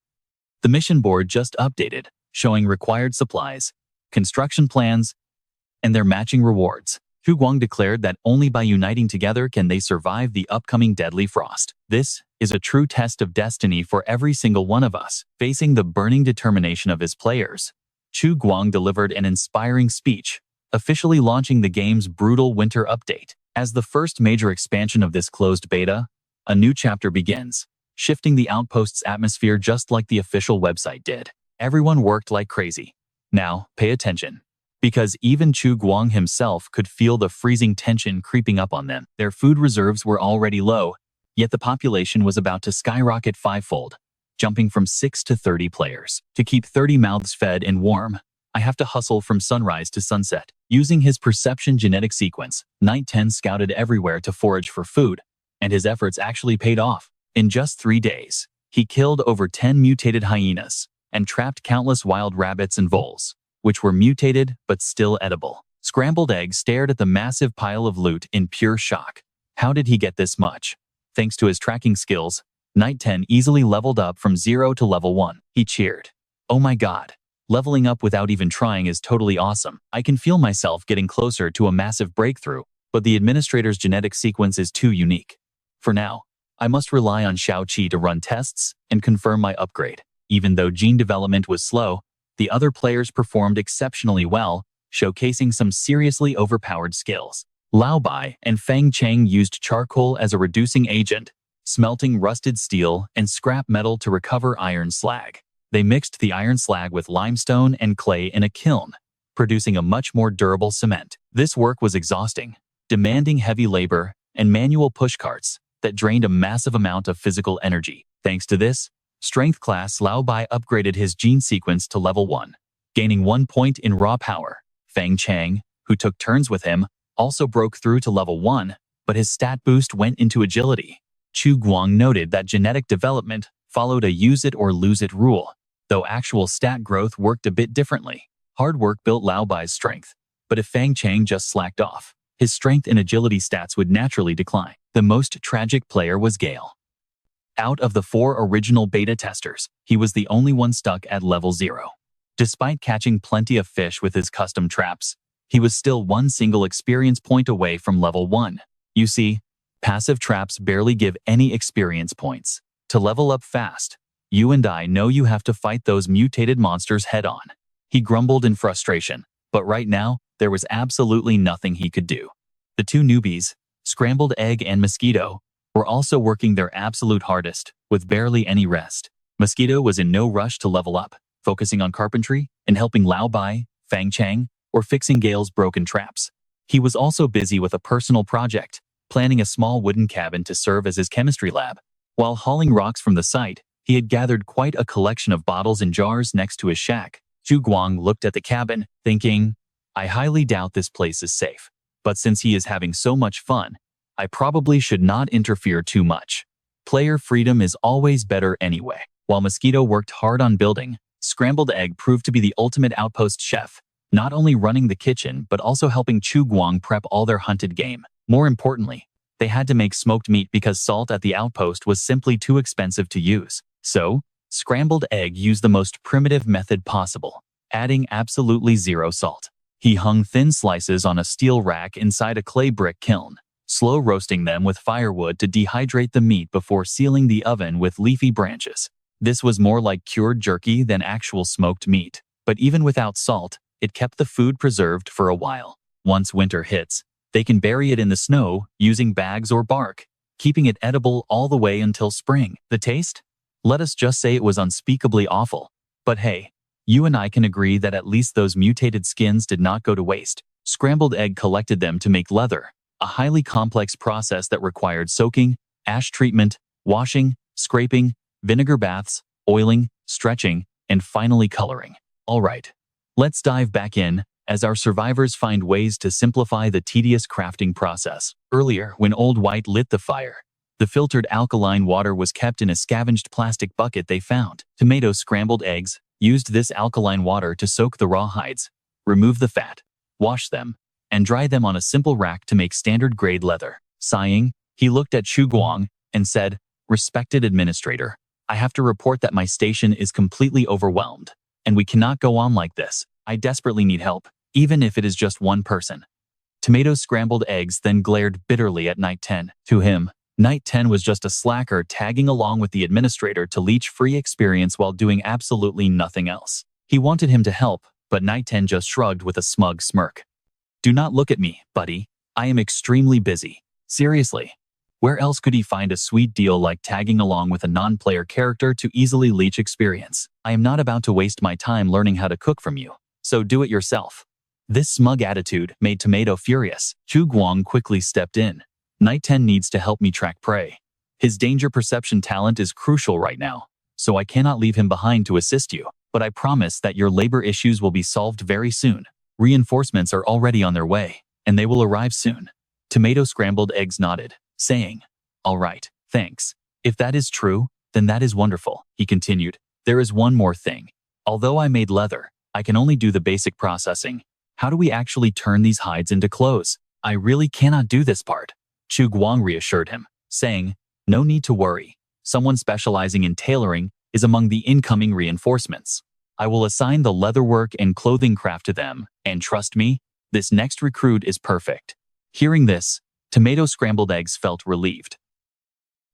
The mission board just updated, showing required supplies, construction plans, and their matching rewards. Chu Guang declared that only by uniting together can they survive the upcoming deadly frost. This is a true test of destiny for every single one of us. Facing the burning determination of his players, Chu Guang delivered an inspiring speech, officially launching the game's brutal winter update. As the first major expansion of this closed beta, a new chapter begins, shifting the outpost's atmosphere just like the official website did. Everyone worked like crazy. Now, pay attention, because even Chu Guang himself could feel the freezing tension creeping up on them. Their food reserves were already low, yet the population was about to skyrocket fivefold, jumping from 6 to 30 players. To keep 30 mouths fed and warm, I have to hustle from sunrise to sunset. Using his perception genetic sequence, Night 10 scouted everywhere to forage for food, and his efforts actually paid off. In just 3 days, he killed over 10 mutated hyenas and trapped countless wild rabbits and voles, which were mutated but still edible. Scrambled Egg stared at the massive pile of loot in pure shock. How did he get this much? Thanks to his tracking skills, Night 10 easily leveled up from 0 to level 1. He cheered. Oh my god. Leveling up without even trying is totally awesome. I can feel myself getting closer to a massive breakthrough, but the administrator's genetic sequence is too unique. For now, I must rely on Xiao Qi to run tests and confirm my upgrade. Even though gene development was slow, the other players performed exceptionally well, showcasing some seriously overpowered skills. Lao Bai and Feng Cheng used charcoal as a reducing agent, smelting rusted steel and scrap metal to recover iron slag. They mixed the iron slag with limestone and clay in a kiln, producing a much more durable cement. This work was exhausting, demanding heavy labor and manual pushcarts that drained a massive amount of physical energy. Thanks to this, Strength class Lao Bai upgraded his gene sequence to level 1, gaining 1 point in raw power. Feng Cheng, who took turns with him, also broke through to level 1, but his stat boost went into agility. Chu Guang noted that genetic development followed a use it or lose it rule, though actual stat growth worked a bit differently. Hard work built Lao Bai's strength, but if Feng Cheng just slacked off, his strength and agility stats would naturally decline. The most tragic player was Gale. Out of the 4 original beta testers, he was the only one stuck at level 0. Despite catching plenty of fish with his custom traps, he was still one single experience point away from level 1. You see, passive traps barely give any experience points. To level up fast, you and I know you have to fight those mutated monsters head-on. He grumbled in frustration, but right now, there was absolutely nothing he could do. The 2 newbies, Scrambled Egg and Mosquito, were also working their absolute hardest, with barely any rest. Mosquito was in no rush to level up, focusing on carpentry and helping Lao Bai, Feng Cheng, or fixing Gale's broken traps. He was also busy with a personal project, planning a small wooden cabin to serve as his chemistry lab. While hauling rocks from the site, he had gathered quite a collection of bottles and jars next to his shack. Chu Guang looked at the cabin, thinking, I highly doubt this place is safe. But since he is having so much fun, I probably should not interfere too much. Player freedom is always better anyway. While Mosquito worked hard on building, Scrambled Egg proved to be the ultimate outpost chef, not only running the kitchen but also helping Chu Guang prep all their hunted game. More importantly, they had to make smoked meat because salt at the outpost was simply too expensive to use. So, Scrambled Egg used the most primitive method possible, adding absolutely 0 salt. He hung thin slices on a steel rack inside a clay brick kiln, slow roasting them with firewood to dehydrate the meat before sealing the oven with leafy branches. This was more like cured jerky than actual smoked meat, but even without salt, it kept the food preserved for a while. Once winter hits, they can bury it in the snow using bags or bark, keeping it edible all the way until spring. The taste? Let us just say it was unspeakably awful. But hey, you and I can agree that at least those mutated skins did not go to waste. Scrambled Egg collected them to make leather, a highly complex process that required soaking, ash treatment, washing, scraping, vinegar baths, oiling, stretching, and finally coloring. Alright, let's dive back in, as our survivors find ways to simplify the tedious crafting process. Earlier, when Old White lit the fire, the filtered alkaline water was kept in a scavenged plastic bucket they found. Tomato Scrambled Eggs used this alkaline water to soak the raw hides, remove the fat, wash them, and dry them on a simple rack to make standard-grade leather. Sighing, he looked at Chu Guang and said, Respected administrator, I have to report that my station is completely overwhelmed, and we cannot go on like this. I desperately need help, even if it is just one person. Tomato scrambled eggs then glared bitterly at Night 10. To him, Night 10 was just a slacker tagging along with the administrator to leech free experience while doing absolutely nothing else. He wanted him to help, but Night 10 just shrugged with a smug smirk. Do not look at me, buddy. I am extremely busy. Seriously. Where else could he find a sweet deal like tagging along with a non-player character to easily leech experience? I am not about to waste my time learning how to cook from you, so do it yourself. This smug attitude made Tomato furious. Chu Guang quickly stepped in. Night 10 needs to help me track prey. His danger perception talent is crucial right now, so I cannot leave him behind to assist you, but I promise that your labor issues will be solved very soon. Reinforcements are already on their way, and they will arrive soon. Tomato scrambled eggs nodded, saying, "All right, thanks. If that is true, then that is wonderful," he continued. "There is one more thing. Although I made leather, I can only do the basic processing. How do we actually turn these hides into clothes? I really cannot do this part." Chu Guang reassured him, saying, "No need to worry. Someone specializing in tailoring is among the incoming reinforcements. I will assign the leatherwork and clothing craft to them, and trust me, this next recruit is perfect." Hearing this, Tomato scrambled eggs felt relieved.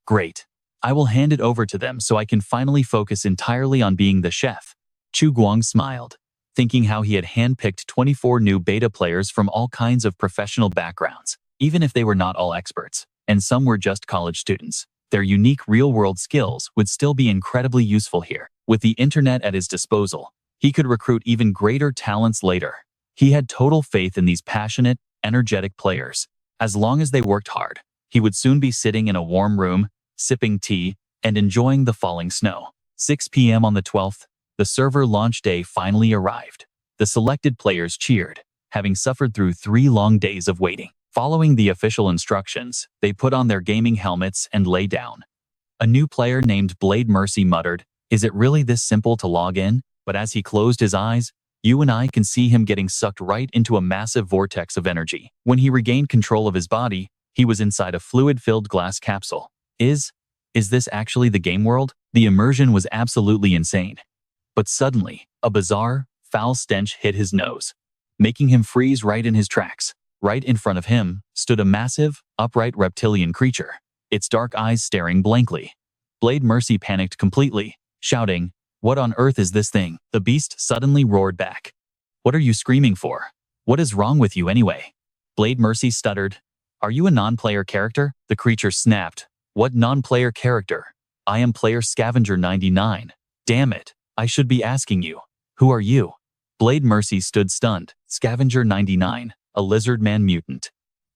"Great. I will hand it over to them so I can finally focus entirely on being the chef." Chu Guang smiled, thinking how he had handpicked 24 new beta players from all kinds of professional backgrounds, even if they were not all experts, and some were just college students. Their unique real-world skills would still be incredibly useful here. With the internet at his disposal, he could recruit even greater talents later. He had total faith in these passionate, energetic players. As long as they worked hard, he would soon be sitting in a warm room, sipping tea, and enjoying the falling snow. 6 p.m. on the 12th, the server launch day finally arrived. The selected players cheered, having suffered through 3 long days of waiting. Following the official instructions, they put on their gaming helmets and lay down. A new player named Blade Mercy muttered, "Is it really this simple to log in?" But as he closed his eyes, you and I can see him getting sucked right into a massive vortex of energy. When he regained control of his body, he was inside a fluid-filled glass capsule. Is this actually the game world? The immersion was absolutely insane. But suddenly, a bizarre, foul stench hit his nose, making him freeze right in his tracks. Right in front of him stood a massive, upright reptilian creature, its dark eyes staring blankly. Blade Mercy panicked completely, shouting, "What on earth is this thing?" The beast suddenly roared back. "What are you screaming for? What is wrong with you anyway?" Blade Mercy stuttered. "Are you a non-player character?" The creature snapped. "What non-player character? I am player Scavenger 99. Damn it, I should be asking you. Who are you?" Blade Mercy stood stunned. Scavenger 99, a lizard man mutant.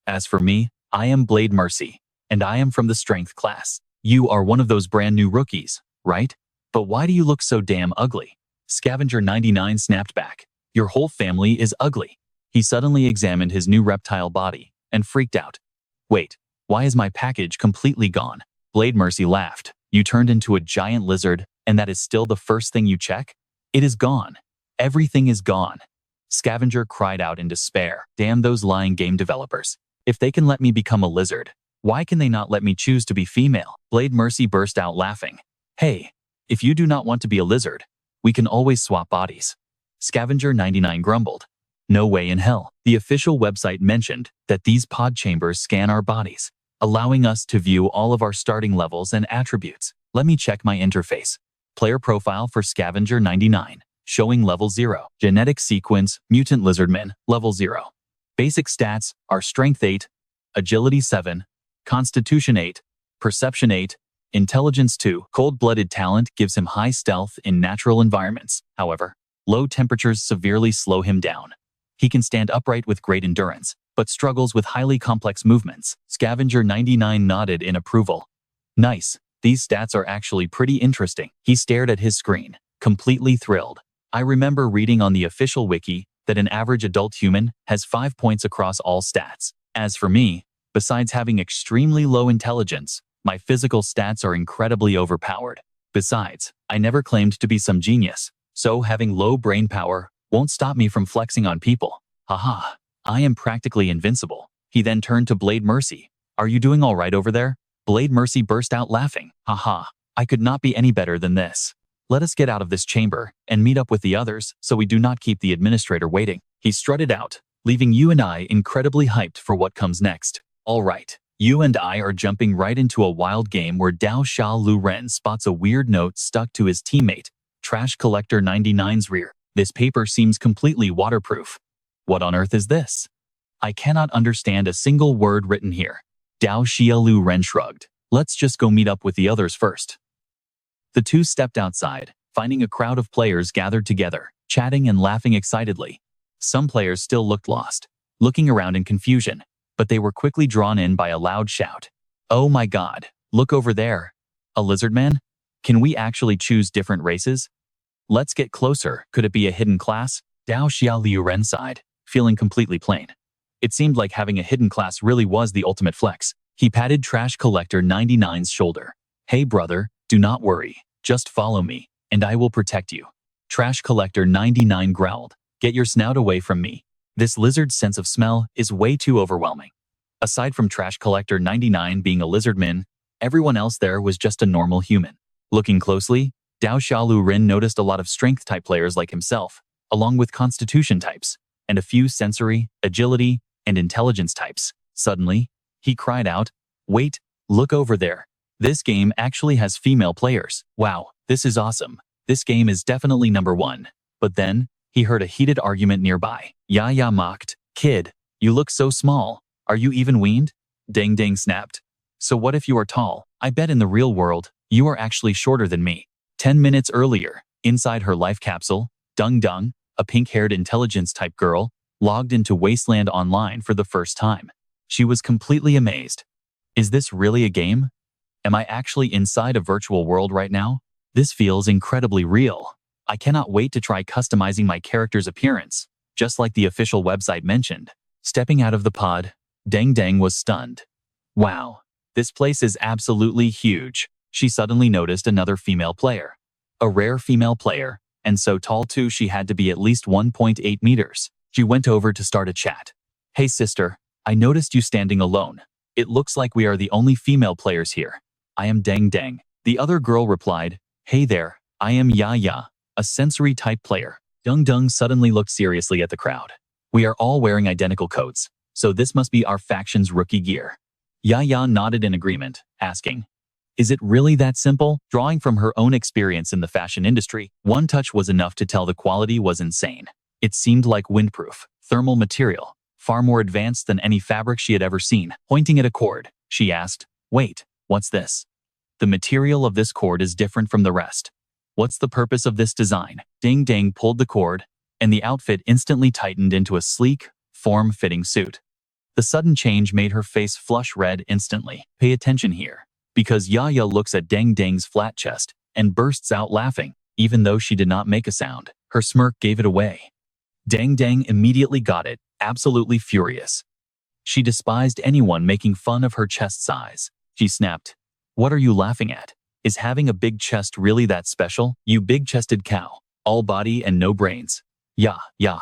"As for me, I am Blade Mercy, and I am from the strength class. You are one of those brand new rookies, right? But why do you look so damn ugly?" Scavenger 99 snapped back. "Your whole family is ugly." He suddenly examined his new reptile body and freaked out. "Wait, why is my package completely gone?" Blade Mercy laughed. "You turned into a giant lizard, and that is still the first thing you check? It is gone. Everything is gone." Scavenger cried out in despair. "Damn those lying game developers. If they can let me become a lizard, why can they not let me choose to be female?" Blade Mercy burst out laughing. "Hey, if you do not want to be a lizard, we can always swap bodies." Scavenger 99 grumbled. "No way in hell." The official website mentioned that these pod chambers scan our bodies, allowing us to view all of our starting levels and attributes. Let me check my interface. Player profile for Scavenger 99. Showing level 0. Genetic sequence, Mutant Lizardman, level 0. Basic stats are Strength 8, Agility 7, Constitution 8, Perception 8, Intelligence 2. Cold-blooded talent gives him high stealth in natural environments. However, low temperatures severely slow him down. He can stand upright with great endurance, but struggles with highly complex movements. Scavenger 99 nodded in approval. "Nice. These stats are actually pretty interesting." He stared at his screen, completely thrilled. "I remember reading on the official wiki that an average adult human has 5 points across all stats. As for me, besides having extremely low intelligence, my physical stats are incredibly overpowered. Besides, I never claimed to be some genius, so having low brain power won't stop me from flexing on people. Haha, I am practically invincible." He then turned to Blade Mercy. "Are you doing all right over there?" Blade Mercy burst out laughing. "Haha, I could not be any better than this. Let us get out of this chamber and meet up with the others so we do not keep the administrator waiting. He strutted out, leaving you and I incredibly hyped for what comes next. All right, you and I are jumping right into a wild game where Dao Xiao Ren spots a weird note stuck to his teammate, Trash Collector 99's rear. This paper seems completely waterproof. What on earth is this? I cannot understand a single word written here. Dao Xiao Ren shrugged. Let's just go meet up with the others first. The two stepped outside, finding a crowd of players gathered together, chatting and laughing excitedly. Some players still looked lost, looking around in confusion, but they were quickly drawn in by a loud shout. Oh my god, look over there. A lizard man? Can we actually choose different races? Let's get closer. Could it be a hidden class? Dao Xiao Ren sighed, feeling completely plain. It seemed like having a hidden class really was the ultimate flex. He patted Trash Collector 99's shoulder. Hey brother, do not worry. Just follow me, and I will protect you. Trash Collector 99 growled. Get your snout away from me. This lizard's sense of smell is way too overwhelming. Aside from Trash Collector 99 being a lizardman, everyone else there was just a normal human. Looking closely, Dao Xiao Ren noticed a lot of strength-type players like himself, along with constitution types, and a few sensory, agility, and intelligence types. Suddenly, he cried out, "Wait, look over there. This game actually has female players. Wow, this is awesome. This game is definitely number one." But then, he heard a heated argument nearby. Yaya mocked, "Kid, you look so small. Are you even weaned?" Dang Dang snapped. "So what if you are tall? I bet in the real world, you are actually shorter than me." 10 minutes earlier, inside her life capsule, Dung Dung, a pink-haired intelligence-type girl, logged into Wasteland Online for the first time. She was completely amazed. Is this really a game? Am I actually inside a virtual world right now? This feels incredibly real. I cannot wait to try customizing my character's appearance, just like the official website mentioned. Stepping out of the pod, Dang Dang was stunned. Wow, this place is absolutely huge. She suddenly noticed another female player. A rare female player, and so tall too she had to be at least 1.8 meters. She went over to start a chat. "Hey sister, I noticed you standing alone. It looks like we are the only female players here. I am Dang Dang." The other girl replied, "Hey there, I am Yaya, a sensory-type player." Dung Dung suddenly looked seriously at the crowd. "We are all wearing identical coats, so this must be our faction's rookie gear." Yaya nodded in agreement, asking, "Is it really that simple?" Drawing from her own experience in the fashion industry, one touch was enough to tell the quality was insane. It seemed like windproof, thermal material, far more advanced than any fabric she had ever seen. Pointing at a cord, she asked, "Wait, what's this?" "The material of this cord is different from the rest. What's the purpose of this design?" Ding Dang pulled the cord, and the outfit instantly tightened into a sleek, form-fitting suit. The sudden change made her face flush red instantly. Pay attention here, because Yaya looks at Dang Dang's flat chest and bursts out laughing. Even though she did not make a sound, her smirk gave it away. Dang Dang immediately got it, absolutely furious. She despised anyone making fun of her chest size. She snapped, "What are you laughing at? Is having a big chest really that special? You big-chested cow. All body and no brains." Yeah,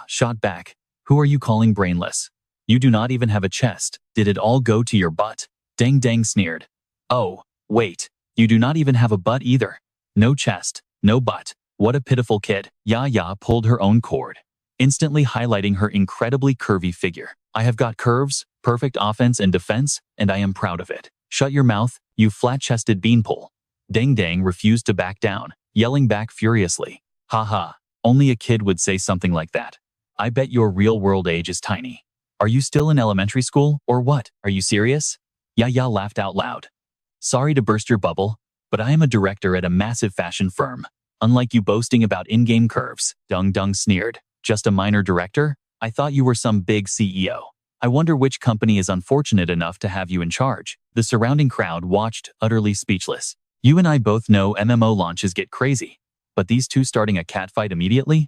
shot back. "Who are you calling brainless? You do not even have a chest. Did it all go to your butt?" Dang Dang sneered. "Oh, wait, you do not even have a butt either. No chest, no butt. What a pitiful kid." Yaya pulled her own cord, instantly highlighting her incredibly curvy figure. "I have got curves, perfect offense and defense, and I am proud of it." "Shut your mouth, you flat-chested beanpole." Dang Dang refused to back down, yelling back furiously. "Haha, only a kid would say something like that. I bet your real-world age is tiny. Are you still in elementary school, or what? Are you serious?" Yaya laughed out loud. "Sorry to burst your bubble, but I am a director at a massive fashion firm. Unlike you boasting about in-game curves." Dung Dung sneered. "Just a minor director? I thought you were some big CEO. I wonder which company is unfortunate enough to have you in charge." The surrounding crowd watched, utterly speechless. You and I both know MMO launches get crazy, but these two starting a catfight immediately?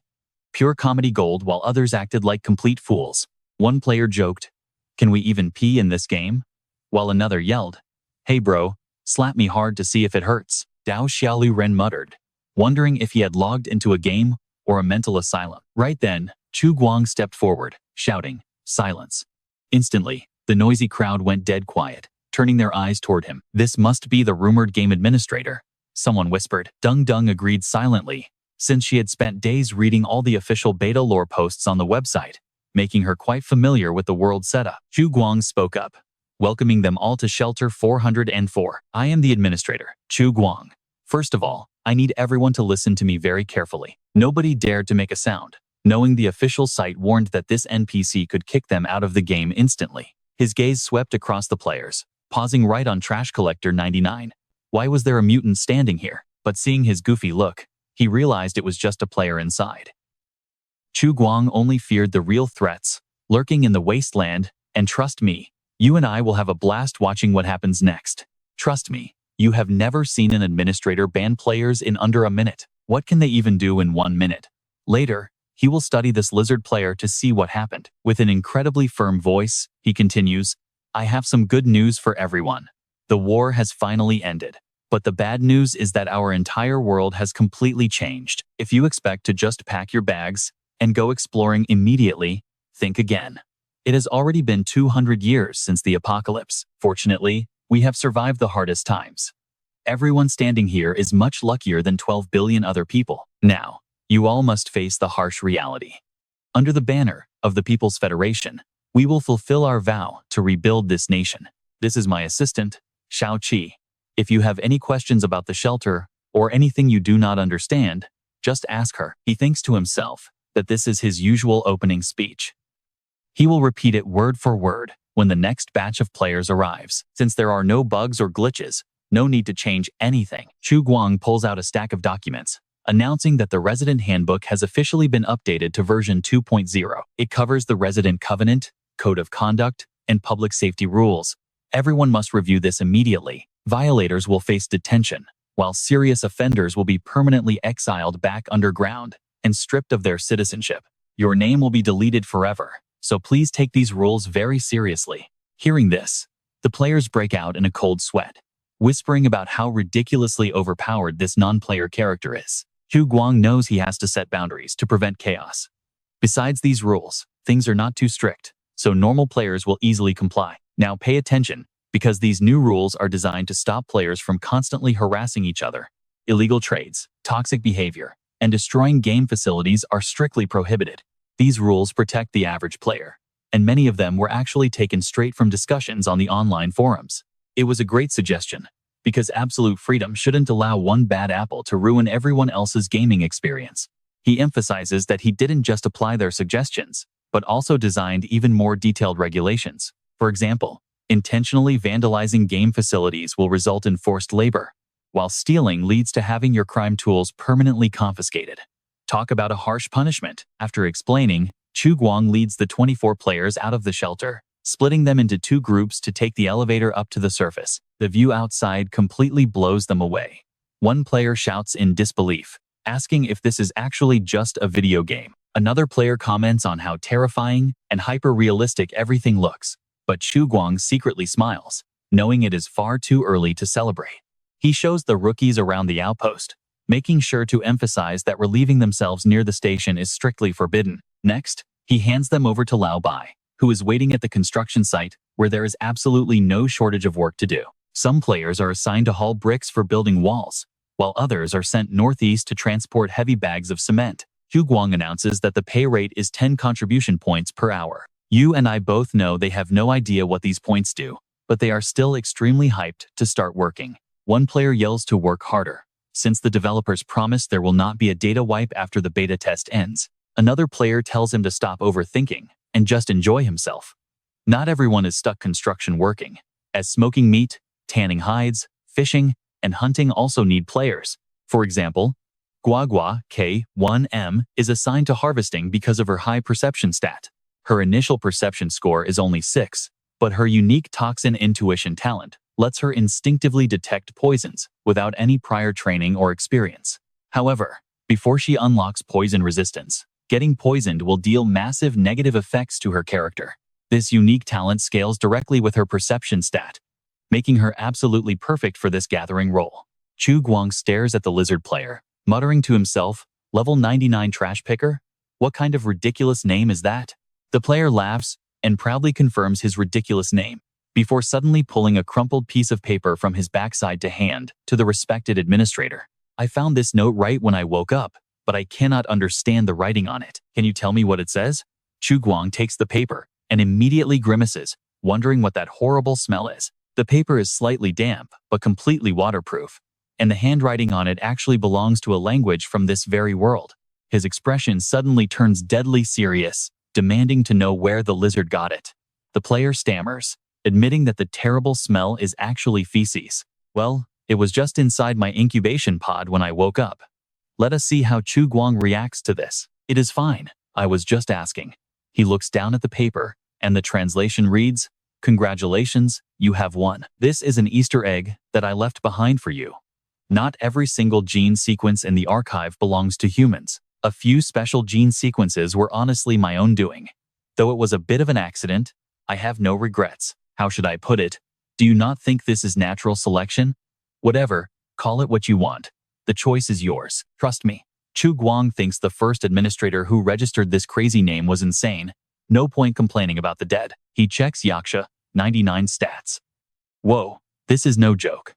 Pure comedy gold while others acted like complete fools. One player joked, "Can we even pee in this game?" While another yelled, "Hey bro, slap me hard to see if it hurts." Dao Xiao Ren muttered, wondering if he had logged into a game or a mental asylum. Right then, Chu Guang stepped forward, shouting, "Silence." Instantly, the noisy crowd went dead quiet, turning their eyes toward him. This must be the rumored game administrator. someone whispered. Dung Dung agreed silently, since she had spent days reading all the official beta lore posts on the website, making her quite familiar with the world setup. Chu Guang spoke up, welcoming them all to Shelter 404. I am the administrator, Chu Guang. First of all, I need everyone to listen to me very carefully. Nobody dared to make a sound, knowing the official site warned that this NPC could kick them out of the game instantly. His gaze swept across the players, pausing right on Trash Collector 99. Why was there a mutant standing here? But seeing his goofy look, he realized it was just a player inside. Chu Guang only feared the real threats, lurking in the wasteland, and trust me, you and I will have a blast watching what happens next. Trust me, you have never seen an administrator ban players in under a minute. What can they even do in 1 minute? Later, he will study this lizard player to see what happened. With an incredibly firm voice, he continues, I have some good news for everyone. The war has finally ended. But the bad news is that our entire world has completely changed. If you expect to just pack your bags and go exploring immediately, think again. It has already been 200 years since the apocalypse. Fortunately, we have survived the hardest times. Everyone standing here is much luckier than 12 billion other people. Now, you all must face the harsh reality. Under the banner of the People's Federation, we will fulfill our vow to rebuild this nation. This is my assistant, Xiao Qi. If you have any questions about the shelter or anything you do not understand, just ask her. He thinks to himself that this is his usual opening speech. He will repeat it word for word when the next batch of players arrives. Since there are no bugs or glitches, no need to change anything. Chu Guang pulls out a stack of documents, announcing that the Resident Handbook has officially been updated to version 2.0. It covers the Resident Covenant, Code of Conduct, and public safety rules. Everyone must review this immediately. Violators will face detention, while serious offenders will be permanently exiled back underground and stripped of their citizenship. Your name will be deleted forever, so please take these rules very seriously. Hearing this, the players break out in a cold sweat, whispering about how ridiculously overpowered this non-player character is. Chu Guang knows he has to set boundaries to prevent chaos. Besides these rules, things are not too strict, so normal players will easily comply. Now pay attention, because these new rules are designed to stop players from constantly harassing each other. Illegal trades, toxic behavior, and destroying game facilities are strictly prohibited. These rules protect the average player, and many of them were actually taken straight from discussions on the online forums. It was a great suggestion, because absolute freedom shouldn't allow one bad apple to ruin everyone else's gaming experience. He emphasizes that he didn't just apply their suggestions, but also designed even more detailed regulations. For example, intentionally vandalizing game facilities will result in forced labor, while stealing leads to having your crime tools permanently confiscated. Talk about a harsh punishment. After explaining, Chu Guang leads the 24 players out of the shelter, splitting them into 2 groups to take the elevator up to the surface. The view outside completely blows them away. One player shouts in disbelief, asking if this is actually just a video game. Another player comments on how terrifying and hyper-realistic everything looks. But Chu Guang secretly smiles, knowing it is far too early to celebrate. He shows the rookies around the outpost, making sure to emphasize that relieving themselves near the station is strictly forbidden. Next, he hands them over to Lao Bai, who is waiting at the construction site, where there is absolutely no shortage of work to do. Some players are assigned to haul bricks for building walls, while others are sent northeast to transport heavy bags of cement. Chu Guang announces that the pay rate is 10 contribution points per hour. You and I both know they have no idea what these points do, but they are still extremely hyped to start working. One player yells to work harder, since the developers promised there will not be a data wipe after the beta test ends. Another player tells him to stop overthinking and just enjoy himself. Not everyone is stuck construction working, as smoking meat, tanning hides, fishing, and hunting also need players. For example, Guagua K1M is assigned to harvesting because of her high perception stat. Her initial perception score is only 6, but her unique toxin intuition talent lets her instinctively detect poisons without any prior training or experience. However, before she unlocks poison resistance, getting poisoned will deal massive negative effects to her character. This unique talent scales directly with her perception stat, making her absolutely perfect for this gathering role. Chu Guang stares at the lizard player, muttering to himself, "Level 99 trash picker? What kind of ridiculous name is that?" The player laughs and proudly confirms his ridiculous name. before suddenly pulling a crumpled piece of paper from his backside to hand to the respected administrator. I found this note right when I woke up, but I cannot understand the writing on it. Can you tell me what it says? Chu Guang takes the paper and immediately grimaces, wondering what that horrible smell is. The paper is slightly damp, but completely waterproof, and the handwriting on it actually belongs to a language from this very world. His expression suddenly turns deadly serious, demanding to know where the lizard got it. The player stammers, admitting that the terrible smell is actually feces. Well, it was just inside my incubation pod when I woke up. Let us see how Chu Guang reacts to this. It is fine, I was just asking. He looks down at the paper, and the translation reads, "Congratulations, you have won. This is an Easter egg that I left behind for you. Not every single gene sequence in the archive belongs to humans. A few special gene sequences were honestly my own doing. Though it was a bit of an accident, I have no regrets. How should I put it? Do you not think this is natural selection? Whatever, call it what you want. The choice is yours. Trust me." Chu Guang thinks the first administrator who registered this crazy name was insane. No point complaining about the dead. He checks Yaksha, 99 stats. Whoa, this is no joke.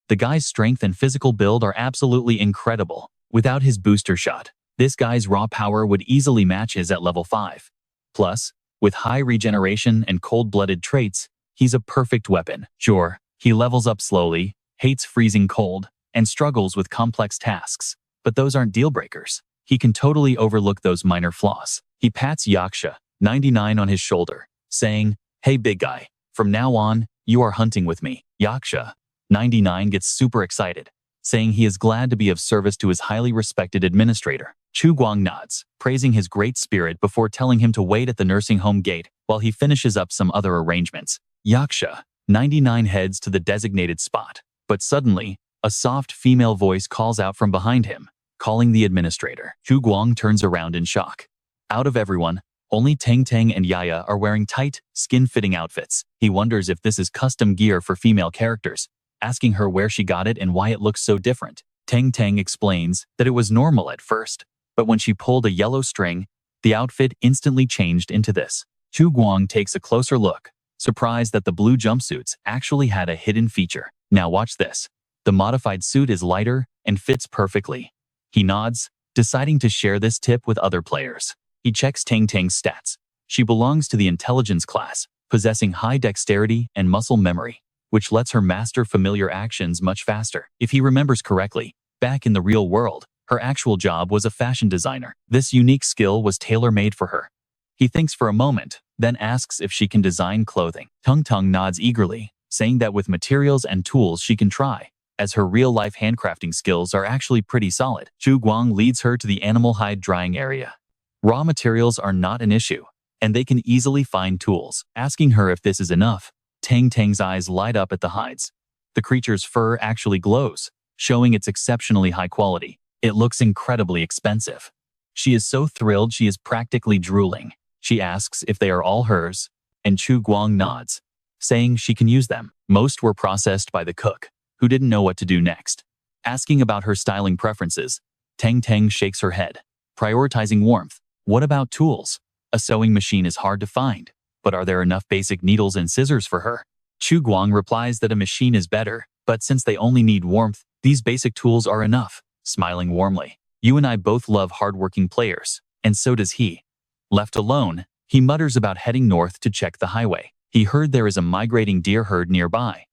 The guy's strength and physical build are absolutely incredible. Without his booster shot, this guy's raw power would easily match his at level 5. Plus, with high regeneration and cold-blooded traits, he's a perfect weapon. Sure, he levels up slowly, hates freezing cold, and struggles with complex tasks, but those aren't deal-breakers. He can totally overlook those minor flaws. He pats Yaksha, 99 on his shoulder, saying, "Hey big guy, from now on, you are hunting with me." Yaksha, 99 gets super excited, saying he is glad to be of service to his highly respected administrator. Chu Guang nods, praising his great spirit before telling him to wait at the nursing home gate while he finishes up some other arrangements. Yaksha, 99 heads to the designated spot, but suddenly, a soft female voice calls out from behind him, calling the administrator. Chu Guang turns around in shock. Out of everyone, only Teng Teng and Yaya are wearing tight, skin-fitting outfits. He wonders if this is custom gear for female characters, asking her where she got it and why it looks so different. Teng Teng explains that it was normal at first, but when she pulled a yellow string, the outfit instantly changed into this. Chu Guang takes a closer look, surprised that the blue jumpsuits actually had a hidden feature. Now watch this. The modified suit is lighter and fits perfectly. He nods, deciding to share this tip with other players. He checks Teng Teng's stats. She belongs to the intelligence class, possessing high dexterity and muscle memory, which lets her master familiar actions much faster. If he remembers correctly, back in the real world, her actual job was a fashion designer. This unique skill was tailor-made for her. He thinks for a moment, then asks if she can design clothing. Tung Tung nods eagerly, saying that with materials and tools she can try, as her real-life handcrafting skills are actually pretty solid. Chu Guang leads her to the animal hide drying area. Raw materials are not an issue, and they can easily find tools. Asking her if this is enough, Teng Teng's eyes light up at the hides. The creature's fur actually glows, showing its exceptionally high quality. It looks incredibly expensive. She is so thrilled she is practically drooling. She asks if they are all hers, and Chu Guang nods, saying she can use them. Most were processed by the cook, who didn't know what to do next. Asking about her styling preferences, Teng Teng shakes her head, prioritizing warmth. What about tools? A sewing machine is hard to find, but are there enough basic needles and scissors for her? Chu Guang replies that a machine is better, but since they only need warmth, these basic tools are enough, smiling warmly. You and I both love hardworking players, and so does he. Left alone, he mutters about heading north to check the highway. He heard there is a migrating deer herd nearby,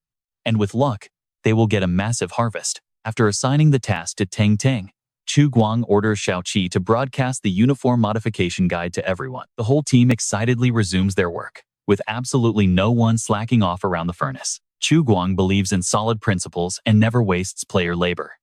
and with luck, they will get a massive harvest. After assigning the task to Teng Teng, Chu Guang orders Xiao Qi to broadcast the uniform modification guide to everyone. The whole team excitedly resumes their work, with absolutely no one slacking off around the furnace. Chu Guang believes in solid principles and never wastes player labor.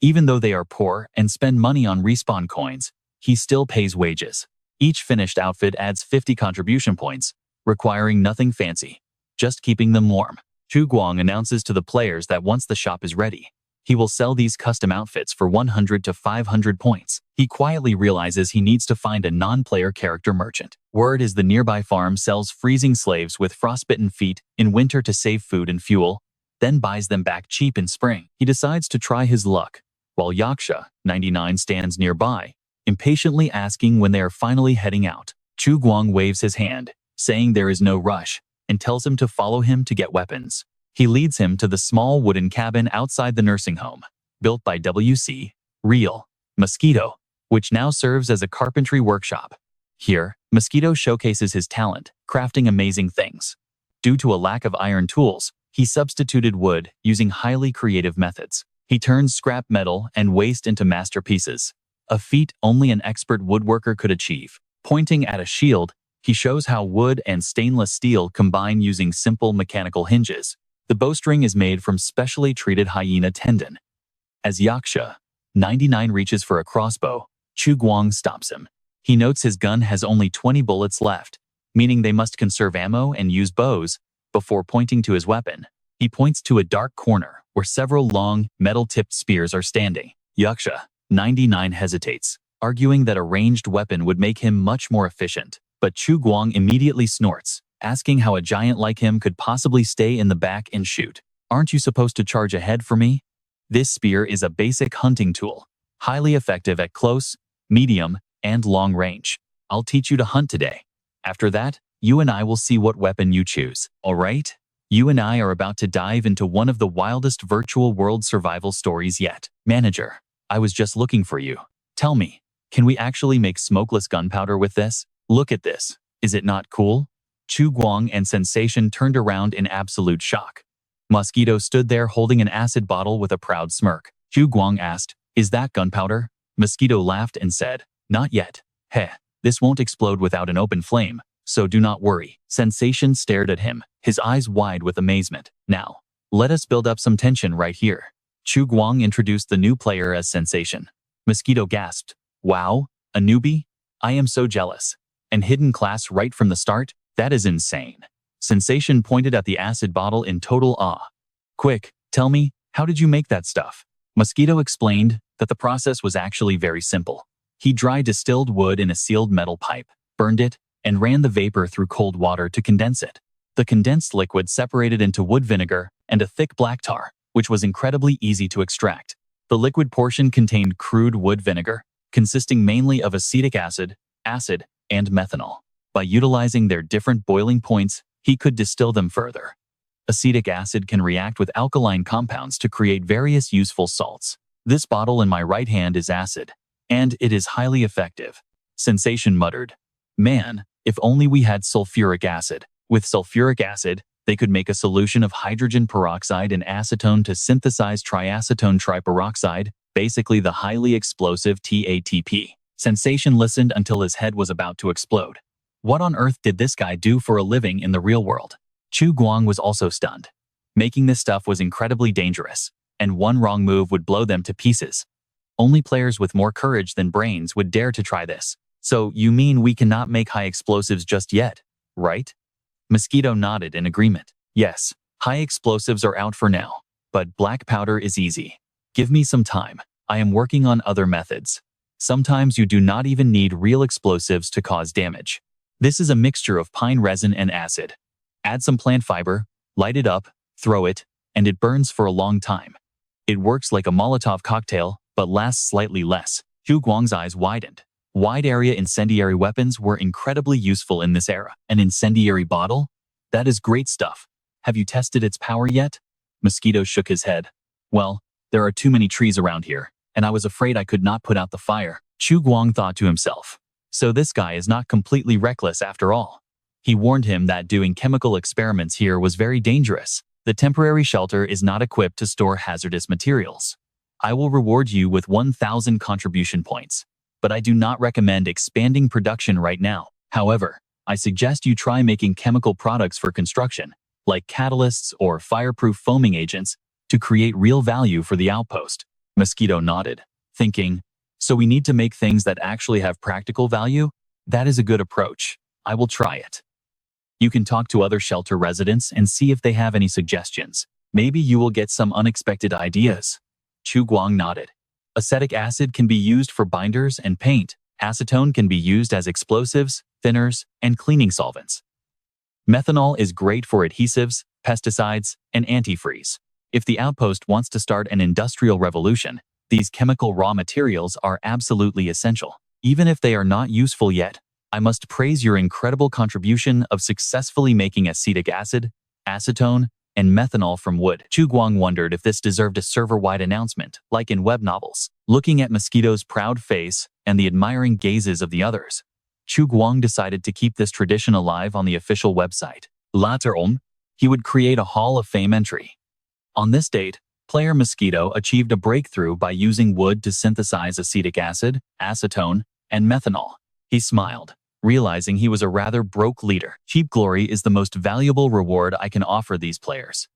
Even though they are poor and spend money on respawn coins, he still pays wages. Each finished outfit adds 50 contribution points, requiring nothing fancy, just keeping them warm. Chu Guang announces to the players that once the shop is ready, he will sell these custom outfits for 100 to 500 points. He quietly realizes he needs to find a non-player character merchant. Word is the nearby farm sells freezing slaves with frostbitten feet in winter to save food and fuel, then buys them back cheap in spring. He decides to try his luck, while Yaksha, 99, stands nearby, impatiently asking when they are finally heading out. Chu Guang waves his hand, saying there is no rush, and tells him to follow him to get weapons. He leads him to the small wooden cabin outside the nursing home, built by W.C. Real Mosquito, which now serves as a carpentry workshop. Here, Mosquito showcases his talent, crafting amazing things. Due to a lack of iron tools, he substituted wood using highly creative methods. He turns scrap metal and waste into masterpieces, a feat only an expert woodworker could achieve. Pointing at a shield, he shows how wood and stainless steel combine using simple mechanical hinges. The bowstring is made from specially treated hyena tendon. As Yaksha 99 reaches for a crossbow, Chu Guang stops him. He notes his gun has only 20 bullets left, meaning they must conserve ammo and use bows. Before pointing to his weapon, he points to a dark corner where several long, metal-tipped spears are standing. Yaksha 99 hesitates, arguing that a ranged weapon would make him much more efficient. But Chu Guang immediately snorts, asking how a giant like him could possibly stay in the back and shoot. Aren't you supposed to charge ahead for me? This spear is a basic hunting tool, highly effective at close, medium, and long range. I'll teach you to hunt today. After that, you and I will see what weapon you choose, alright? You and I are about to dive into one of the wildest virtual world survival stories yet. Manager, I was just looking for you. Tell me, can we actually make smokeless gunpowder with this? Look at this. Is it not cool? Chu Guang and Sensation turned around in absolute shock. Mosquito stood there holding an acid bottle with a proud smirk. Chu Guang asked, "Is that gunpowder?" Mosquito laughed and said, "Not yet. Heh, this won't explode without an open flame, so do not worry." Sensation stared at him, his eyes wide with amazement. "Now, let us build up some tension right here." Chu Guang introduced the new player as Sensation. Mosquito gasped, "Wow, a newbie? I am so jealous. And hidden class right from the start? That is insane." Sensation pointed at the acid bottle in total awe. "Quick, tell me, how did you make that stuff?" Mosquito explained that the process was actually very simple. He dry distilled wood in a sealed metal pipe, burned it, and ran the vapor through cold water to condense it. The condensed liquid separated into wood vinegar and a thick black tar, which was incredibly easy to extract. The liquid portion contained crude wood vinegar, consisting mainly of acetic acid, and methanol. By utilizing their different boiling points, he could distill them further. Acetic acid can react with alkaline compounds to create various useful salts. This bottle in my right hand is acid, and it is highly effective. Sensation muttered, "Man, if only we had sulfuric acid." With sulfuric acid, they could make a solution of hydrogen peroxide and acetone to synthesize triacetone triperoxide, basically the highly explosive TATP. Sensation listened until his head was about to explode. What on earth did this guy do for a living in the real world? Chu Guang was also stunned. Making this stuff was incredibly dangerous, and one wrong move would blow them to pieces. Only players with more courage than brains would dare to try this. So you mean we cannot make high explosives just yet, right? Mosquito nodded in agreement. Yes, high explosives are out for now, but black powder is easy. Give me some time. I am working on other methods. Sometimes you do not even need real explosives to cause damage. This is a mixture of pine resin and acid. Add some plant fiber, light it up, throw it, and it burns for a long time. It works like a Molotov cocktail, but lasts slightly less. Chu Guang's eyes widened. Wide-area incendiary weapons were incredibly useful in this era. An incendiary bottle? That is great stuff. Have you tested its power yet? Mosquito shook his head. Well, there are too many trees around here, and I was afraid I could not put out the fire. Chu Guang thought to himself. So this guy is not completely reckless after all. He warned him that doing chemical experiments here was very dangerous. The temporary shelter is not equipped to store hazardous materials. I will reward you with 1,000 contribution points, but I do not recommend expanding production right now. However, I suggest you try making chemical products for construction, like catalysts or fireproof foaming agents, to create real value for the outpost. Mosquito nodded, thinking, so we need to make things that actually have practical value? That is a good approach. I will try it. You can talk to other shelter residents and see if they have any suggestions. Maybe you will get some unexpected ideas. Chu Guang nodded. Acetic acid can be used for binders and paint. Acetone can be used as explosives, thinners, and cleaning solvents. Methanol is great for adhesives, pesticides, and antifreeze. If the outpost wants to start an industrial revolution, these chemical raw materials are absolutely essential. Even if they are not useful yet, I must praise your incredible contribution of successfully making acetic acid, acetone, and methanol from wood. Chu Guang wondered if this deserved a server-wide announcement, like in web novels. Looking at Mosquito's proud face and the admiring gazes of the others, Chu Guang decided to keep this tradition alive on the official website. Later on, he would create a Hall of Fame entry. On this date, player Mosquito achieved a breakthrough by using wood to synthesize acetic acid, acetone, and methanol. He smiled, realizing he was a rather broke leader. Cheap glory is the most valuable reward I can offer these players.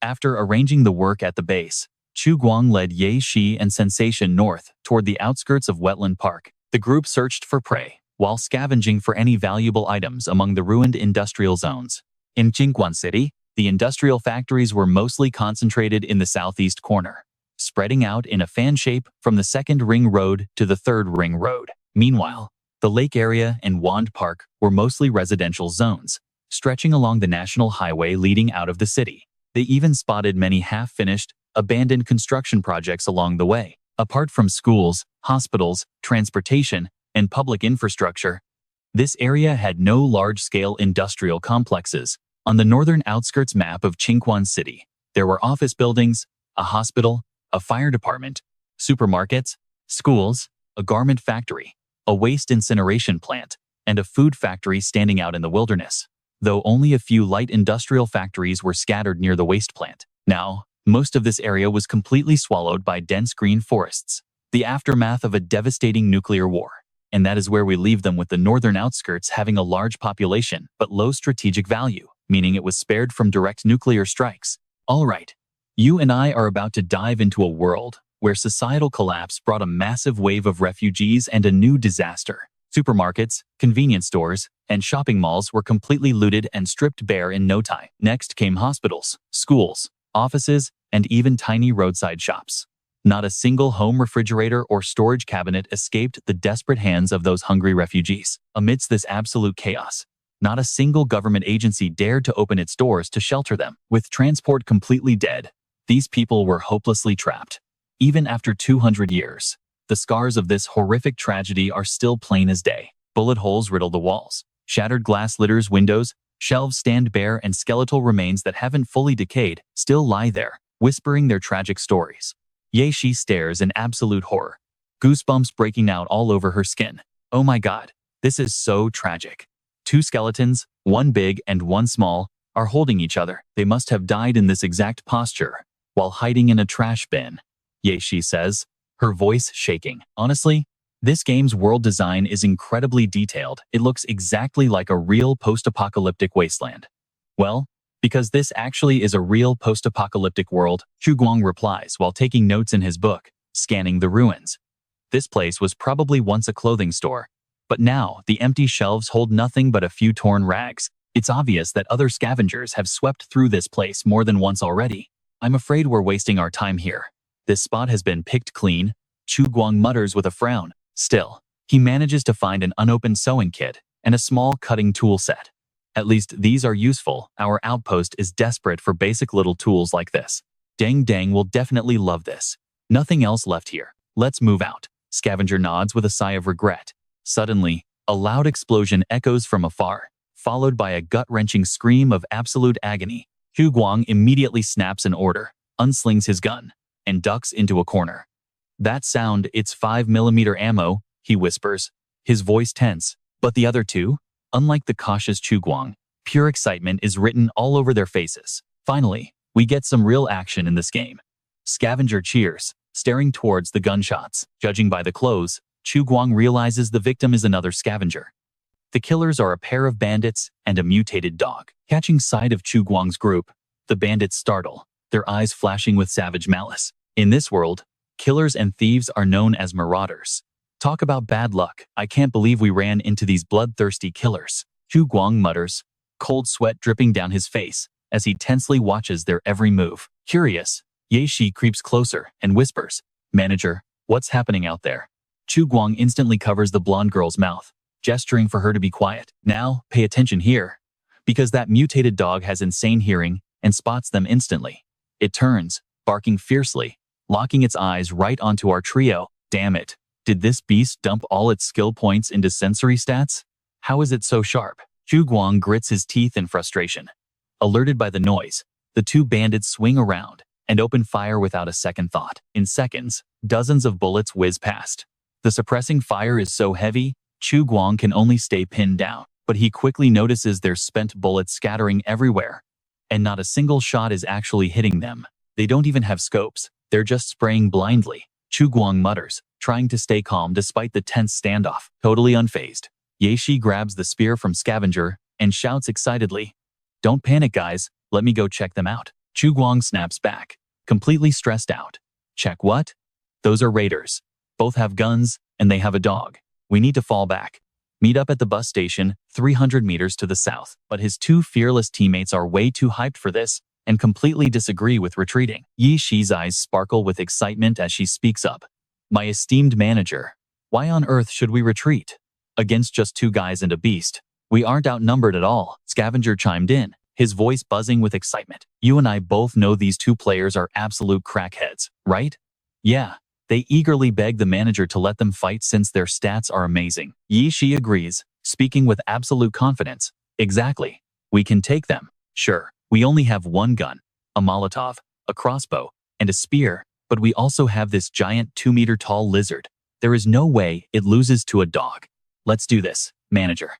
After arranging the work at the base, Chu Guang led Ye Shi and Sensation north toward the outskirts of Wetland Park. The group searched for prey, while scavenging for any valuable items among the ruined industrial zones. In Jingguan City, the industrial factories were mostly concentrated in the southeast corner, spreading out in a fan shape from the second ring road to the third ring road. Meanwhile, the lake area and Wand Park were mostly residential zones, stretching along the national highway leading out of the city. They even spotted many half-finished, abandoned construction projects along the way. Apart from schools, hospitals, transportation, and public infrastructure, this area had no large-scale industrial complexes. On the northern outskirts map of Qingquan City, there were office buildings, a hospital, a fire department, supermarkets, schools, a garment factory, a waste incineration plant, and a food factory standing out in the wilderness, though only a few light industrial factories were scattered near the waste plant. Now, most of this area was completely swallowed by dense green forests, the aftermath of a devastating nuclear war. And that is where we leave them, with the northern outskirts having a large population but low strategic value, meaning it was spared from direct nuclear strikes. All right, you and I are about to dive into a world where societal collapse brought a massive wave of refugees and a new disaster. Supermarkets, convenience stores, and shopping malls were completely looted and stripped bare in no time. Next came hospitals, schools, offices, and even tiny roadside shops. Not a single home refrigerator or storage cabinet escaped the desperate hands of those hungry refugees. Amidst this absolute chaos, not a single government agency dared to open its doors to shelter them. With transport completely dead, these people were hopelessly trapped. Even after 200 years, the scars of this horrific tragedy are still plain as day. Bullet holes riddle the walls, shattered glass litters windows, shelves stand bare, and skeletal remains that haven't fully decayed still lie there, whispering their tragic stories. Ye Shi stares in absolute horror, goosebumps breaking out all over her skin. Oh my god, this is so tragic. Two skeletons, one big and one small, are holding each other. They must have died in this exact posture, while hiding in a trash bin, Ye Shi says, her voice shaking. Honestly, this game's world design is incredibly detailed. It looks exactly like a real post-apocalyptic wasteland. Well, because this actually is a real post-apocalyptic world, Chu Guang replies while taking notes in his book, scanning the ruins. This place was probably once a clothing store, but now the empty shelves hold nothing but a few torn rags. It's obvious that other scavengers have swept through this place more than once already. I'm afraid we're wasting our time here. This spot has been picked clean, Chu Guang mutters with a frown. Still, he manages to find an unopened sewing kit and a small cutting tool set. At least these are useful. Our outpost is desperate for basic little tools like this. Dang Dang will definitely love this. Nothing else left here. Let's move out. Scavenger nods with a sigh of regret. Suddenly, a loud explosion echoes from afar, followed by a gut-wrenching scream of absolute agony. Chu Guang immediately snaps an order, unslings his gun, and ducks into a corner. That sound, it's 5mm ammo, he whispers, his voice tense. But the other two? Unlike the cautious Chu Guang, pure excitement is written all over their faces. Finally, we get some real action in this game. Scavenger cheers, staring towards the gunshots. Judging by the clothes, Chu Guang realizes the victim is another scavenger. The killers are a pair of bandits and a mutated dog. Catching sight of Chu Guang's group, the bandits startle, their eyes flashing with savage malice. In this world, killers and thieves are known as marauders. Talk about bad luck. I can't believe we ran into these bloodthirsty killers. Chu Guang mutters, cold sweat dripping down his face as he tensely watches their every move. Curious, Ye Shi creeps closer and whispers, "Manager, what's happening out there?" Chu Guang instantly covers the blonde girl's mouth, gesturing for her to be quiet. Now, pay attention here, because that mutated dog has insane hearing and spots them instantly. It turns, barking fiercely, locking its eyes right onto our trio. Damn it. Did this beast dump all its skill points into sensory stats? How is it so sharp? Chu Guang grits his teeth in frustration. Alerted by the noise, the two bandits swing around and open fire without a second thought. In seconds, dozens of bullets whiz past. The suppressing fire is so heavy, Chu Guang can only stay pinned down, but he quickly notices their spent bullets scattering everywhere, and not a single shot is actually hitting them. They don't even have scopes, they're just spraying blindly. Chu Guang mutters, trying to stay calm despite the tense standoff. Totally unfazed, Ye grabs the spear from Scavenger and shouts excitedly, "Don't panic, guys, let me go check them out." Chu Guang snaps back, completely stressed out. "Check what? Those are raiders. Both have guns, and they have a dog. We need to fall back. Meet up at the bus station, 300 meters to the south." But his two fearless teammates are way too hyped for this and completely disagree with retreating. Ye Shi's eyes sparkle with excitement as she speaks up. "My esteemed manager, why on earth should we retreat? Against just two guys and a beast. We aren't outnumbered at all." Scavenger chimed in, his voice buzzing with excitement. "You and I both know these two players are absolute crackheads, right?" "Yeah." They eagerly beg the manager to let them fight since their stats are amazing. Ye Shi agrees, speaking with absolute confidence. "Exactly. We can take them. Sure, we only have one gun, a Molotov, a crossbow, and a spear, but we also have this giant 2-meter-tall lizard. There is no way it loses to a dog. Let's do this, manager.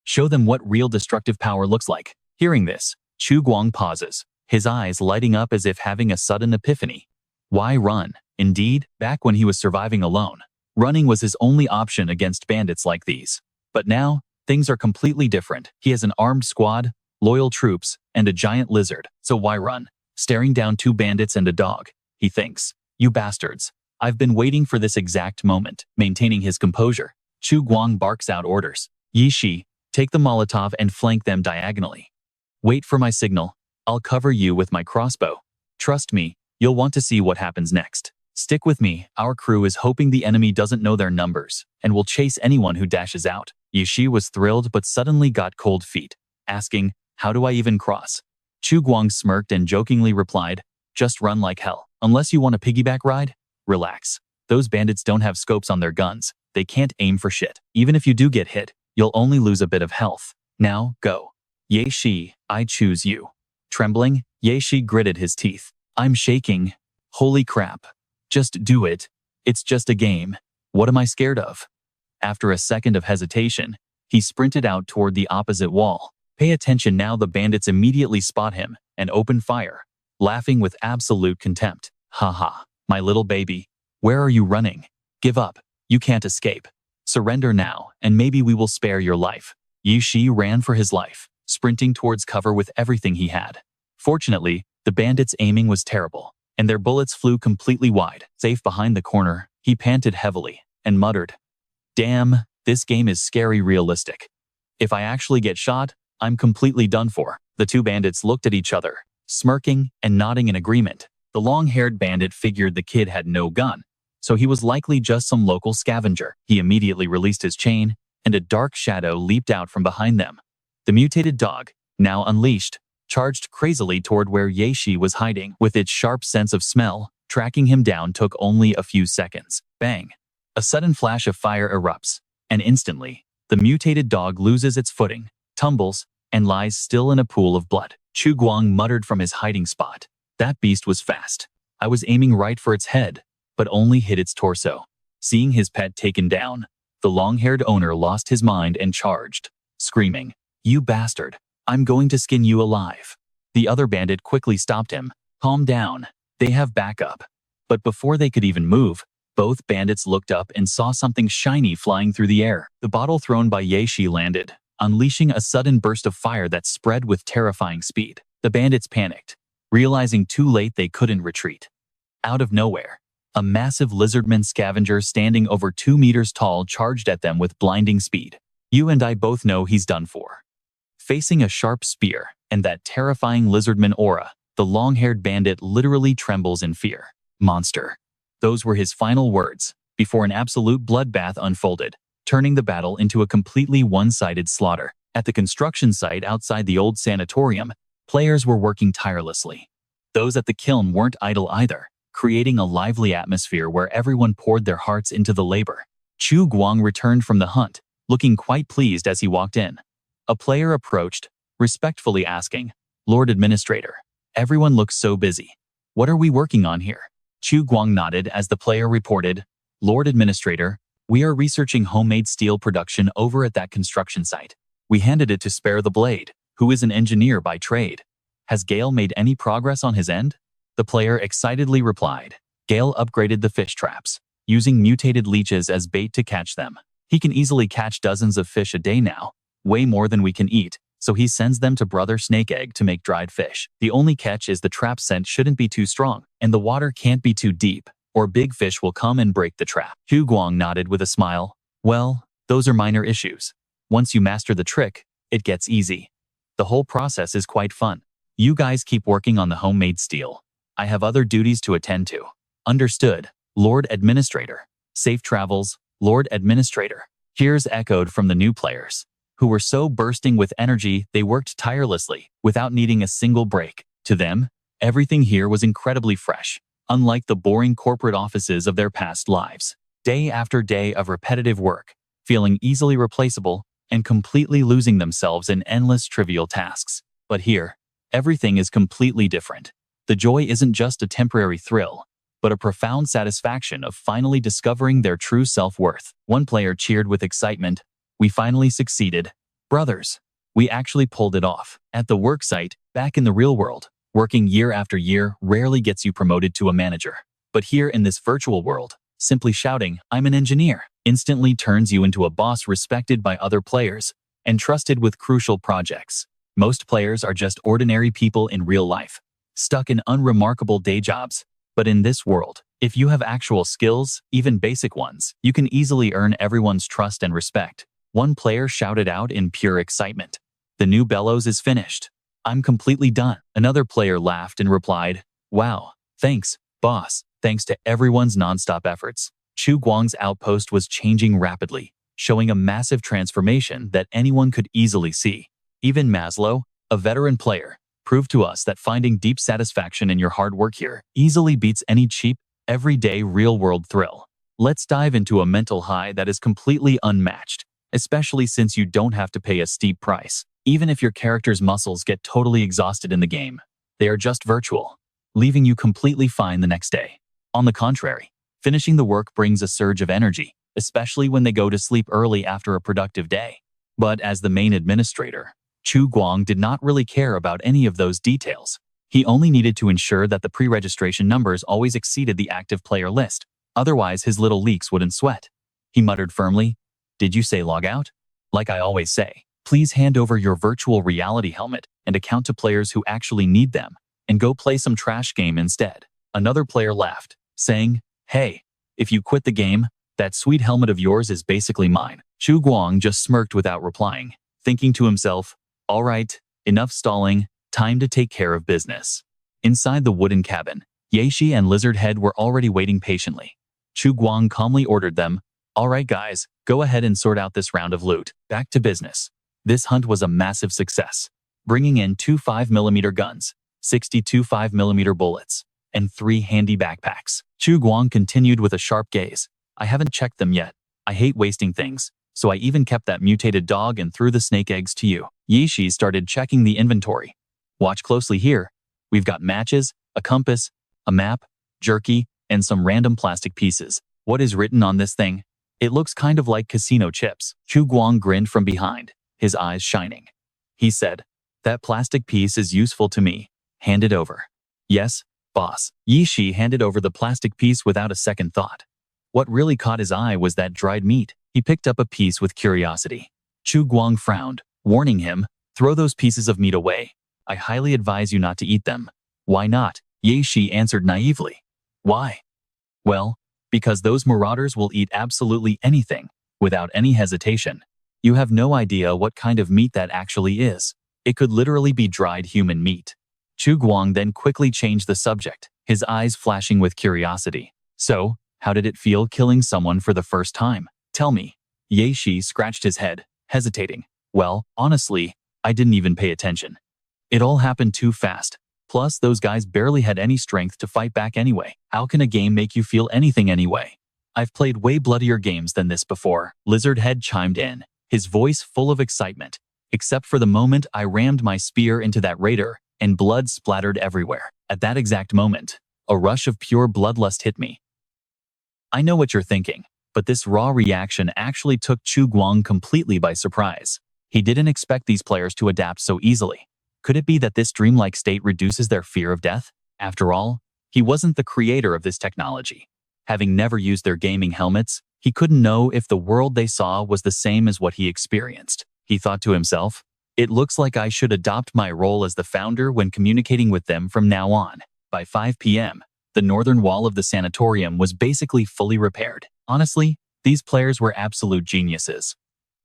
Show them what real destructive power looks like." Hearing this, Chu Guang pauses, his eyes lighting up as if having a sudden epiphany. Why run? Indeed, back when he was surviving alone, running was his only option against bandits like these. But now, things are completely different. He has an armed squad, loyal troops, and a giant lizard. So why run? Staring down two bandits and a dog, he thinks, "You bastards. I've been waiting for this exact moment." Maintaining his composure, Chu Guang barks out orders. "Ye Shi, take the Molotov and flank them diagonally. Wait for my signal. I'll cover you with my crossbow. Trust me, you'll want to see what happens next. Stick with me, our crew is hoping the enemy doesn't know their numbers, and will chase anyone who dashes out." Ye Shi was thrilled but suddenly got cold feet, asking, "How do I even cross?" Chu Guang smirked and jokingly replied, "Just run like hell. Unless you want a piggyback ride? Relax. Those bandits don't have scopes on their guns. They can't aim for shit. Even if you do get hit, you'll only lose a bit of health. Now, go." "Ye Shi, I choose you." Trembling, Ye Shi gritted his teeth. "I'm shaking. Holy crap. Just do it. It's just a game. What am I scared of?" After a second of hesitation, he sprinted out toward the opposite wall. Pay attention now. The bandits immediately spot him and open fire, laughing with absolute contempt. "Haha, my little baby. Where are you running? Give up. You can't escape. Surrender now, and maybe we will spare your life." Ye Shi ran for his life, sprinting towards cover with everything he had. Fortunately, the bandits' aiming was terrible, and their bullets flew completely wide. Safe behind the corner, he panted heavily and muttered, "Damn, this game is scary realistic. If I actually get shot, I'm completely done for." The two bandits looked at each other, smirking and nodding in agreement. The long-haired bandit figured the kid had no gun, so he was likely just some local scavenger. He immediately released his chain, and a dark shadow leaped out from behind them. The mutated dog, now unleashed, charged crazily toward where Ye Shi was hiding. With its sharp sense of smell, tracking him down took only a few seconds. Bang! A sudden flash of fire erupts, and instantly, the mutated dog loses its footing, tumbles, and lies still in a pool of blood. Chu Guang muttered from his hiding spot, "That beast was fast. I was aiming right for its head, but only hit its torso." Seeing his pet taken down, the long-haired owner lost his mind and charged, screaming, "You bastard, I'm going to skin you alive." The other bandit quickly stopped him. "Calm down, they have backup." But before they could even move, both bandits looked up and saw something shiny flying through the air. The bottle thrown by Ye Shi landed, unleashing a sudden burst of fire that spread with terrifying speed. The bandits panicked, realizing too late they couldn't retreat. Out of nowhere, a massive lizardman scavenger standing over 2 meters tall charged at them with blinding speed. You and I both know he's done for. Facing a sharp spear and that terrifying lizardman aura, the long-haired bandit literally trembles in fear. "Monster." Those were his final words, before an absolute bloodbath unfolded, turning the battle into a completely one-sided slaughter. At the construction site outside the old sanatorium, players were working tirelessly. Those at the kiln weren't idle either, creating a lively atmosphere where everyone poured their hearts into the labor. Chu Guang returned from the hunt, looking quite pleased as he walked in. A player approached, respectfully asking, "Lord Administrator, everyone looks so busy. What are we working on here?" Chu Guang nodded as the player reported, "Lord Administrator, we are researching homemade steel production over at that construction site. We handed it to Spare the Blade, who is an engineer by trade. Has Gale made any progress on his end?" The player excitedly replied, "Gale upgraded the fish traps, using mutated leeches as bait to catch them. He can easily catch dozens of fish a day now, way more than we can eat, so he sends them to Brother Snakeegg to make dried fish. The only catch is the trap scent shouldn't be too strong, and the water can't be too deep, or big fish will come and break the trap." Chu Guang nodded with a smile. "Well, those are minor issues. Once you master the trick, it gets easy. The whole process is quite fun. You guys keep working on the homemade steel. I have other duties to attend to." "Understood, Lord Administrator." "Safe travels, Lord Administrator." Cheers echoed from the new players, who were so bursting with energy they worked tirelessly, without needing a single break. To them, everything here was incredibly fresh, unlike the boring corporate offices of their past lives. Day after day of repetitive work, feeling easily replaceable, and completely losing themselves in endless trivial tasks. But here, everything is completely different. The joy isn't just a temporary thrill, but a profound satisfaction of finally discovering their true self-worth. One player cheered with excitement, "We finally succeeded. Brothers, we actually pulled it off." At the worksite, back in the real world, working year after year rarely gets you promoted to a manager. But here in this virtual world, simply shouting, "I'm an engineer," instantly turns you into a boss respected by other players and trusted with crucial projects. Most players are just ordinary people in real life, stuck in unremarkable day jobs. But in this world, if you have actual skills, even basic ones, you can easily earn everyone's trust and respect. One player shouted out in pure excitement, "The new bellows is finished. I'm completely done." Another player laughed and replied, "Wow, thanks, boss." Thanks to everyone's nonstop efforts, Chu Guang's outpost was changing rapidly, showing a massive transformation that anyone could easily see. Even Maslow, a veteran player, proved to us that finding deep satisfaction in your hard work here easily beats any cheap, everyday real-world thrill. Let's dive into a mental high that is completely unmatched, especially since you don't have to pay a steep price. Even if your character's muscles get totally exhausted in the game, they are just virtual, leaving you completely fine the next day. On the contrary, finishing the work brings a surge of energy, especially when they go to sleep early after a productive day. But as the main administrator, Chu Guang did not really care about any of those details. He only needed to ensure that the pre-registration numbers always exceeded the active player list. Otherwise, his little leaks wouldn't sweat. He muttered firmly, "Did you say log out? Like I always say, please hand over your virtual reality helmet and account to players who actually need them, and go play some trash game instead." Another player laughed, saying, "Hey, if you quit the game, that sweet helmet of yours is basically mine." Chu Guang just smirked without replying, thinking to himself, "All right, enough stalling, time to take care of business." Inside the wooden cabin, Yashi and Lizardhead were already waiting patiently. Chu Guang calmly ordered them, "All right guys, go ahead and sort out this round of loot. Back to business." This hunt was a massive success, bringing in 2 5mm guns, 62 5mm bullets, and 3 handy backpacks. Chu Guang continued with a sharp gaze, "I haven't checked them yet. I hate wasting things, so I even kept that mutated dog and threw the snake eggs to you." Yishi started checking the inventory. "Watch closely here. We've got matches, a compass, a map, jerky, and some random plastic pieces. What is written on this thing? It looks kind of like casino chips." Chu Guang grinned from behind, his eyes shining. He said, "That plastic piece is useful to me. Hand it over." "Yes, boss." Yishi handed over the plastic piece without a second thought. What really caught his eye was that dried meat. He picked up a piece with curiosity. Chu Guang frowned, warning him, "Throw those pieces of meat away. I highly advise you not to eat them." "Why not?" Yashi answered naively. "Why?" "Well, because those marauders will eat absolutely anything, without any hesitation. You have no idea what kind of meat that actually is. It could literally be dried human meat." Chu Guang then quickly changed the subject, his eyes flashing with curiosity. "So, how did it feel killing someone for the first time? Tell me." Yashi scratched his head, hesitating. "Well, honestly, I didn't even pay attention. It all happened too fast. Plus, those guys barely had any strength to fight back anyway. How can a game make you feel anything anyway? I've played way bloodier games than this before." Lizardhead chimed in, his voice full of excitement. Except for the moment I rammed my spear into that raider, and blood splattered everywhere. At that exact moment, a rush of pure bloodlust hit me. I know what you're thinking, but this raw reaction actually took Chu Guang completely by surprise. He didn't expect these players to adapt so easily. Could it be that this dreamlike state reduces their fear of death? After all, he wasn't the creator of this technology. Having never used their gaming helmets, he couldn't know if the world they saw was the same as what he experienced. He thought to himself, "It looks like I should adopt my role as the founder when communicating with them from now on." By 5 p.m., the northern wall of the sanatorium was basically fully repaired. Honestly, these players were absolute geniuses.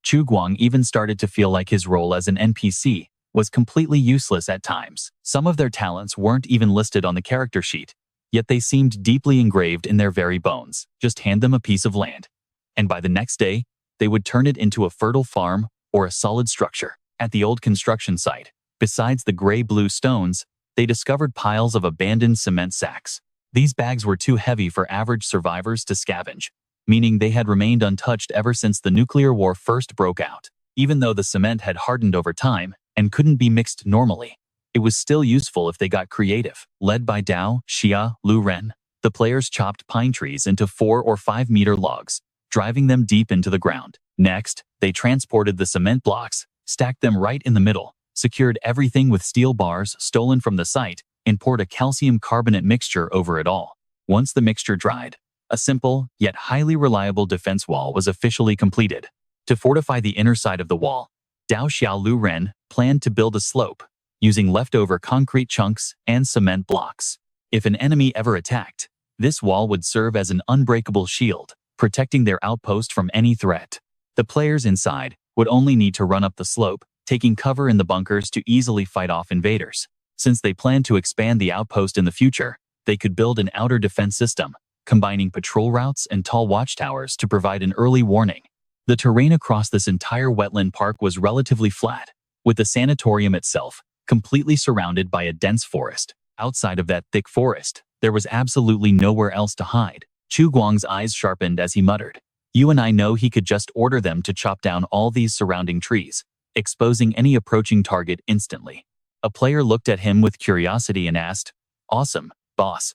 Chu Guang even started to feel like his role as an NPC was completely useless at times. Some of their talents weren't even listed on the character sheet, yet they seemed deeply engraved in their very bones. Just hand them a piece of land, and by the next day, they would turn it into a fertile farm or a solid structure. At the old construction site, besides the gray-blue stones, they discovered piles of abandoned cement sacks. These bags were too heavy for average survivors to scavenge, meaning they had remained untouched ever since the nuclear war first broke out. Even though the cement had hardened over time and couldn't be mixed normally, it was still useful if they got creative. Led by Dao, Xia, Lu Ren, the players chopped pine trees into 4 or 5 meter logs, driving them deep into the ground. Next, they transported the cement blocks, stacked them right in the middle, secured everything with steel bars stolen from the site, and poured a calcium carbonate mixture over it all. Once the mixture dried, a simple, yet highly reliable defense wall was officially completed. To fortify the inner side of the wall, Dao Xiao Lu Ren planned to build a slope, using leftover concrete chunks and cement blocks. If an enemy ever attacked, this wall would serve as an unbreakable shield, protecting their outpost from any threat. The players inside would only need to run up the slope, taking cover in the bunkers to easily fight off invaders. Since they planned to expand the outpost in the future, they could build an outer defense system, combining patrol routes and tall watchtowers to provide an early warning. The terrain across this entire wetland park was relatively flat, with the sanatorium itself completely surrounded by a dense forest. Outside of that thick forest, there was absolutely nowhere else to hide. Chu Guang's eyes sharpened as he muttered, "You and I know he could just order them to chop down all these surrounding trees, exposing any approaching target instantly." A player looked at him with curiosity and asked, "Awesome, boss.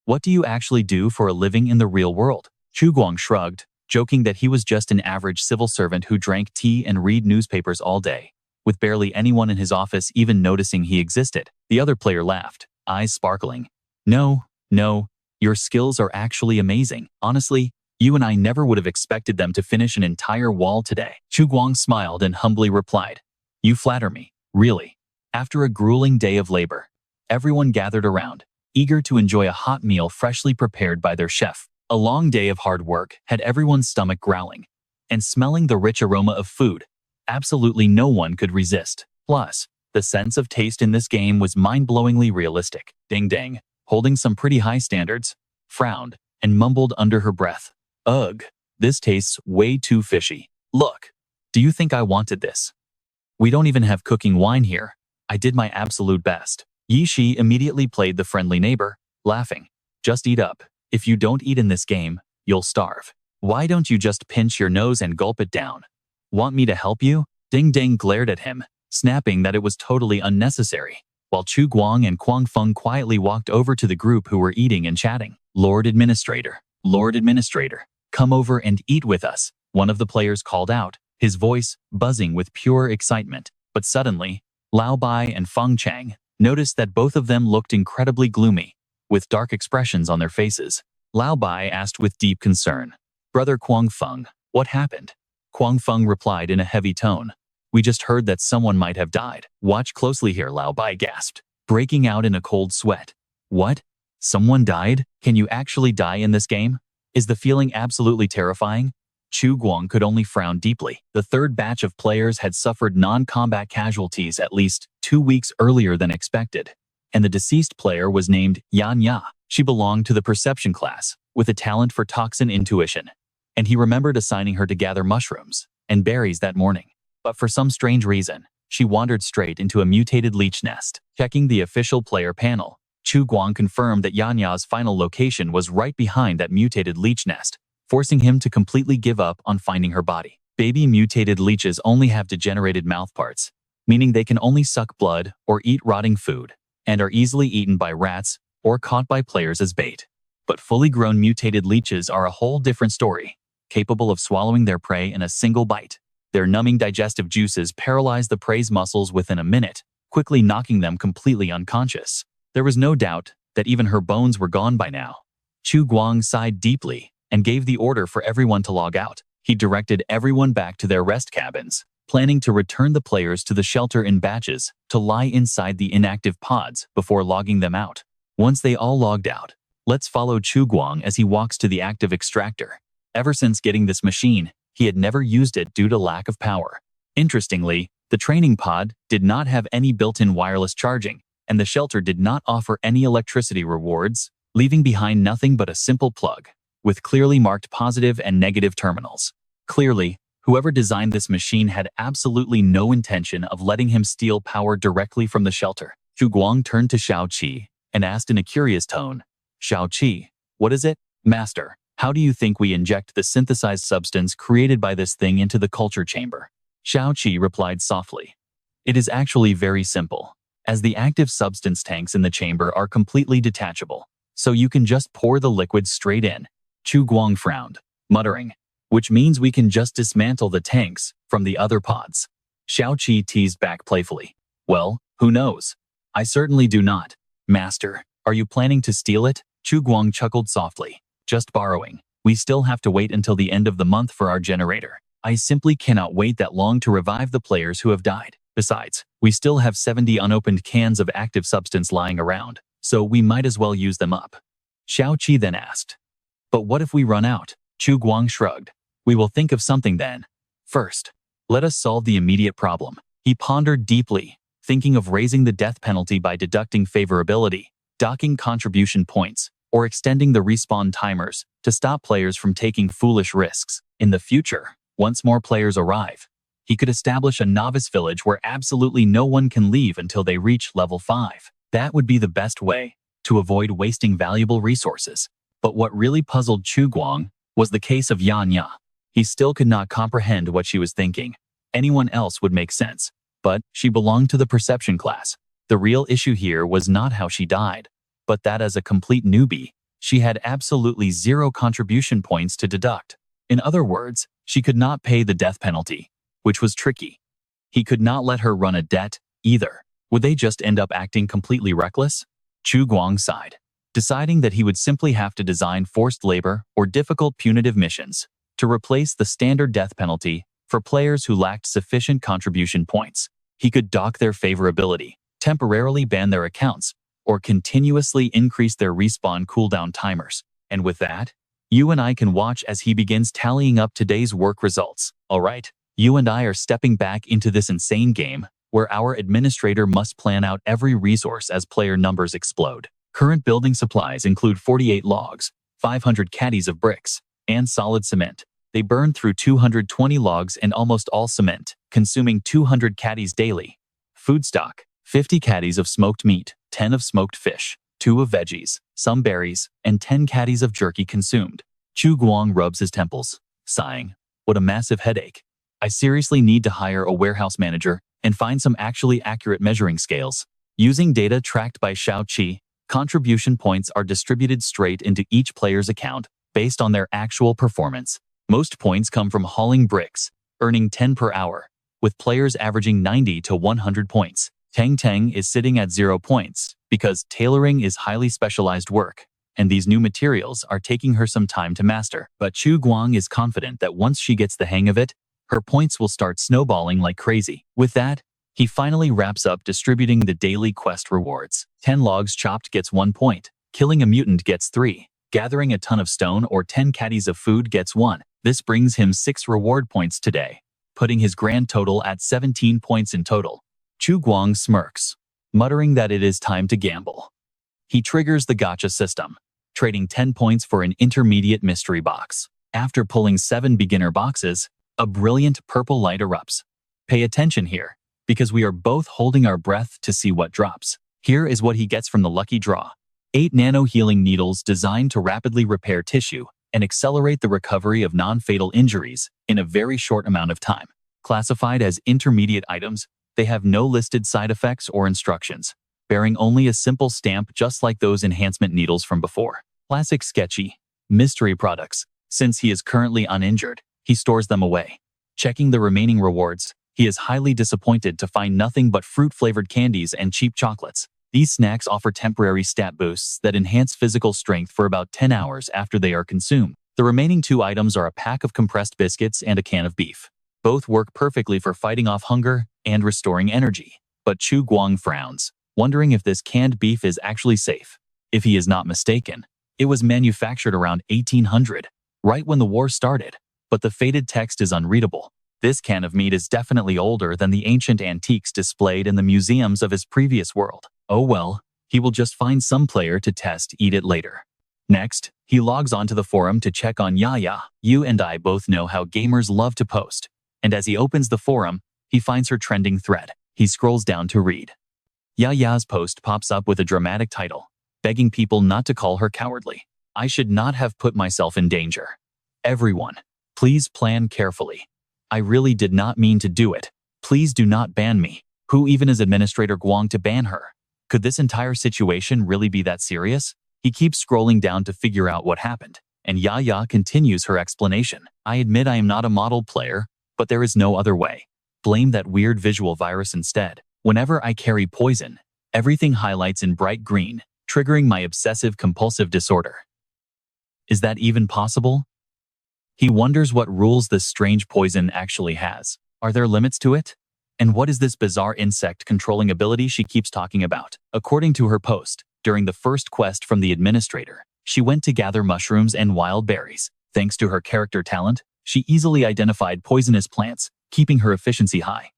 What do you actually do for a living in the real world?" Chu Guang shrugged, joking that he was just an average civil servant who drank tea and read newspapers all day, with barely anyone in his office even noticing he existed. The other player laughed, eyes sparkling. No, your skills are actually amazing. Honestly, you and I never would have expected them to finish an entire wall today." Chu Guang smiled and humbly replied, "You flatter me, really." After a grueling day of labor, everyone gathered around, eager to enjoy a hot meal freshly prepared by their chef. A long day of hard work had everyone's stomach growling, and smelling the rich aroma of food, absolutely no one could resist. Plus, the sense of taste in this game was mind-blowingly realistic. Ding Dang, holding some pretty high standards, frowned and mumbled under her breath, "Ugh, this tastes way too fishy. Look, do you think I wanted this? We don't even have cooking wine here. I did my absolute best." Yi Shi immediately played the friendly neighbor, laughing, "Just eat up. If you don't eat in this game, you'll starve. Why don't you just pinch your nose and gulp it down? Want me to help you?" Ding Dang glared at him, snapping that it was totally unnecessary, while Chu Guang and Kuang Feng quietly walked over to the group who were eating and chatting. Lord Administrator, come over and eat with us," one of the players called out, his voice buzzing with pure excitement. But suddenly, Lao Bai and Feng Chang noticed that both of them looked incredibly gloomy, with dark expressions on their faces. Lao Bai asked with deep concern, "Brother Kuang Feng, what happened?" Kuang Feng replied in a heavy tone, "We just heard that someone might have died." "Watch closely here," Lao Bai gasped, breaking out in a cold sweat. "What? Someone died? Can you actually die in this game? Is the feeling absolutely terrifying?" Chu Guang could only frown deeply. The third batch of players had suffered non-combat casualties at least 2 weeks earlier than expected, and the deceased player was named Yan Ya. She belonged to the perception class, with a talent for toxin intuition, and he remembered assigning her to gather mushrooms and berries that morning. But for some strange reason, she wandered straight into a mutated leech nest. Checking the official player panel, Chu Guang confirmed that Yan Ya's final location was right behind that mutated leech nest, forcing him to completely give up on finding her body. Baby mutated leeches only have degenerated mouthparts, meaning they can only suck blood or eat rotting food, and are easily eaten by rats or caught by players as bait. But fully grown mutated leeches are a whole different story, capable of swallowing their prey in a single bite. Their numbing digestive juices paralyze the prey's muscles within a minute, quickly knocking them completely unconscious. There was no doubt that even her bones were gone by now. Chu Guang sighed deeply and gave the order for everyone to log out. He directed everyone back to their rest cabins, planning to return the players to the shelter in batches to lie inside the inactive pods before logging them out. Once they all logged out, let's follow Chu Guang as he walks to the active extractor. Ever since getting this machine, he had never used it due to lack of power. Interestingly, the training pod did not have any built-in wireless charging, and the shelter did not offer any electricity rewards, leaving behind nothing but a simple plug, with clearly marked positive and negative terminals. Clearly, whoever designed this machine had absolutely no intention of letting him steal power directly from the shelter. Chu Guang turned to Xiao Qi and asked in a curious tone, "Xiao Qi, what is it?" "Master, how do you think we inject the synthesized substance created by this thing into the culture chamber?" Xiao Qi replied softly, "It is actually very simple, as the active substance tanks in the chamber are completely detachable, so you can just pour the liquid straight in." Chu Guang frowned, muttering, "Which means we can just dismantle the tanks from the other pods." Xiao Qi teased back playfully, "Well, who knows? I certainly do not." "Master, are you planning to steal it?" Chu Guang chuckled softly, "Just borrowing. We still have to wait until the end of the month for our generator. I simply cannot wait that long to revive the players who have died. Besides, we still have 70 unopened cans of active substance lying around, so we might as well use them up." Xiao Qi then asked, "But what if we run out?" Chu Guang shrugged. "We will think of something then. First, let us solve the immediate problem." He pondered deeply, thinking of raising the death penalty by deducting favorability, docking contribution points, or extending the respawn timers to stop players from taking foolish risks. In the future, once more players arrive, he could establish a novice village where absolutely no one can leave until they reach level 5. That would be the best way to avoid wasting valuable resources. But what really puzzled Chu Guang was the case of Yanya. He still could not comprehend what she was thinking. Anyone else would make sense, but she belonged to the perception class. The real issue here was not how she died, but that as a complete newbie, she had absolutely zero contribution points to deduct. In other words, she could not pay the death penalty, which was tricky. He could not let her run a debt, either. Would they just end up acting completely reckless? Chu Guang sighed, deciding that he would simply have to design forced labor or difficult punitive missions to replace the standard death penalty for players who lacked sufficient contribution points. He could dock their favorability, temporarily ban their accounts, or continuously increase their respawn cooldown timers. And with that, you and I can watch as he begins tallying up today's work results. All right, you and I are stepping back into this insane game where our administrator must plan out every resource as player numbers explode. Current building supplies include 48 logs, 500 caddies of bricks, and solid cement. They burn through 220 logs and almost all cement, consuming 200 caddies daily. Food stock: 50 caddies of smoked meat, 10 of smoked fish, 2 of veggies, some berries, and 10 caddies of jerky consumed. Chu Guang rubs his temples, sighing, "What a massive headache. I seriously need to hire a warehouse manager and find some actually accurate measuring scales." Using data tracked by Xiao Qi, contribution points are distributed straight into each player's account based on their actual performance. Most points come from hauling bricks, earning 10 per hour, with players averaging 90 to 100 points. Tang Tang is sitting at 0 points because tailoring is highly specialized work, and these new materials are taking her some time to master. But Chu Guang is confident that once she gets the hang of it, her points will start snowballing like crazy. With that, he finally wraps up distributing the daily quest rewards. 10 logs chopped gets 1 point, killing a mutant gets 3, gathering a ton of stone or 10 caddies of food gets 1. This brings him 6 reward points today, putting his grand total at 17 points in total. Chu Guang smirks, muttering that it is time to gamble. He triggers the gacha system, trading 10 points for an intermediate mystery box. After pulling 7 beginner boxes, a brilliant purple light erupts. Pay attention here, because we are both holding our breath to see what drops. Here is what he gets from the lucky draw: 8 nano healing needles designed to rapidly repair tissue, and accelerate the recovery of non-fatal injuries in a very short amount of time. Classified as intermediate items, they have no listed side effects or instructions, bearing only a simple stamp just like those enhancement needles from before. Classic sketchy mystery products. Since he is currently uninjured, he stores them away. Checking the remaining rewards, he is highly disappointed to find nothing but fruit-flavored candies and cheap chocolates. These snacks offer temporary stat boosts that enhance physical strength for about 10 hours after they are consumed. The remaining 2 items are a pack of compressed biscuits and a can of beef. Both work perfectly for fighting off hunger and restoring energy. But Chu Guang frowns, wondering if this canned beef is actually safe. If he is not mistaken, it was manufactured around 1800, right when the war started, but the faded text is unreadable. This can of meat is definitely older than the ancient antiques displayed in the museums of his previous world. Oh well, he will just find some player to eat it later. Next, he logs onto the forum to check on Yaya. You and I both know how gamers love to post, and as he opens the forum, he finds her trending thread. He scrolls down to read. Yaya's post pops up with a dramatic title, begging people not to call her cowardly. I should not have put myself in danger. Everyone, please plan carefully. I really did not mean to do it. Please do not ban me. Who even is Administrator Guang to ban her? Could this entire situation really be that serious? He keeps scrolling down to figure out what happened, and Yaya continues her explanation. I admit I am not a model player, but there is no other way. Blame that weird visual virus instead. Whenever I carry poison, everything highlights in bright green, triggering my obsessive-compulsive disorder. Is that even possible? He wonders what rules this strange poison actually has. Are there limits to it? And what is this bizarre insect-controlling ability she keeps talking about? According to her post, during the first quest from the administrator, she went to gather mushrooms and wild berries. Thanks to her character talent, she easily identified poisonous plants, keeping her efficiency high.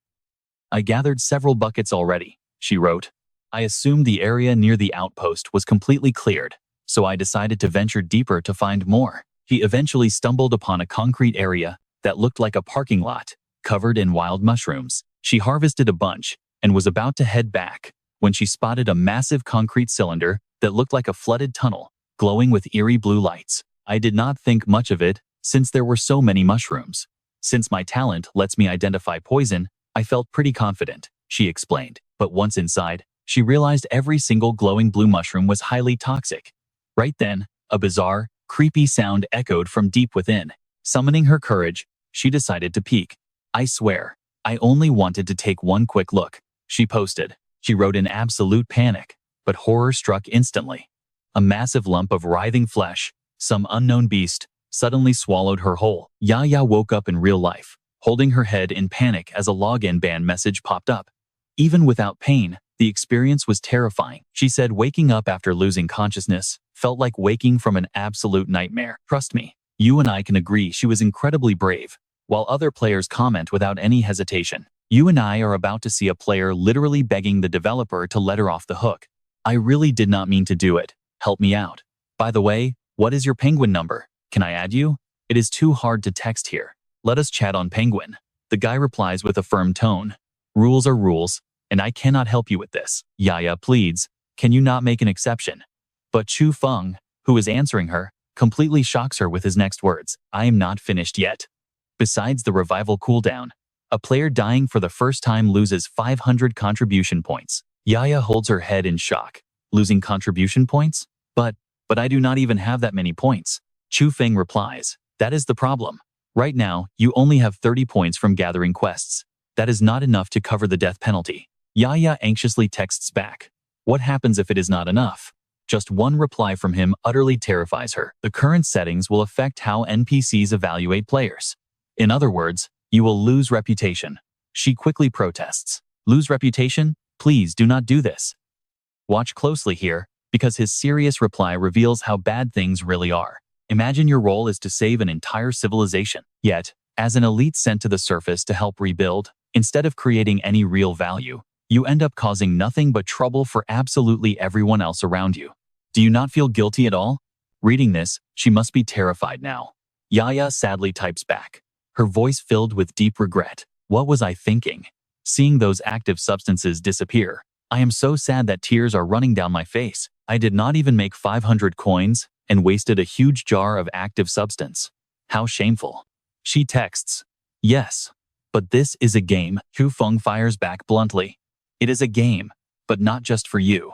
I gathered several buckets already, she wrote. I assumed the area near the outpost was completely cleared, so I decided to venture deeper to find more. He eventually stumbled upon a concrete area that looked like a parking lot, covered in wild mushrooms. She harvested a bunch and was about to head back when she spotted a massive concrete cylinder that looked like a flooded tunnel, glowing with eerie blue lights. I did not think much of it since there were so many mushrooms. Since my talent lets me identify poison, I felt pretty confident, she explained. But once inside, she realized every single glowing blue mushroom was highly toxic. Right then, a bizarre, creepy sound echoed from deep within. Summoning her courage, she decided to peek. I swear, I only wanted to take one quick look, she posted. She wrote in absolute panic, but horror struck instantly. A massive lump of writhing flesh, some unknown beast, suddenly swallowed her whole. Yaya woke up in real life, holding her head in panic as a login ban message popped up. Even without pain, the experience was terrifying. She said waking up after losing consciousness felt like waking from an absolute nightmare. Trust me, you and I can agree she was incredibly brave, while other players comment without any hesitation. You and I are about to see a player literally begging the developer to let her off the hook. I really did not mean to do it. Help me out. By the way, what is your Penguin number? Can I add you? It is too hard to text here. Let us chat on Penguin. The guy replies with a firm tone. Rules are rules, and I cannot help you with this. Yaya pleads, can you not make an exception? But Chu Feng, who is answering her, completely shocks her with his next words. I am not finished yet. Besides the revival cooldown, a player dying for the first time loses 500 contribution points. Yaya holds her head in shock. Losing contribution points? But I do not even have that many points. Chu Feng replies, that is the problem. Right now, you only have 30 points from gathering quests. That is not enough to cover the death penalty. Yaya anxiously texts back. What happens if it is not enough? Just one reply from him utterly terrifies her. The current settings will affect how NPCs evaluate players. In other words, you will lose reputation. She quickly protests. Lose reputation? Please do not do this. Watch closely here, because his serious reply reveals how bad things really are. Imagine your role is to save an entire civilization. Yet, as an elite sent to the surface to help rebuild, instead of creating any real value, you end up causing nothing but trouble for absolutely everyone else around you. Do you not feel guilty at all? Reading this, she must be terrified now. Yaya sadly types back, her voice filled with deep regret. What was I thinking? Seeing those active substances disappear, I am so sad that tears are running down my face. I did not even make 500 coins, and wasted a huge jar of active substance. How shameful. She texts, "Yes, but this is a game." Chu Feng fires back bluntly. "It is a game, but not just for you.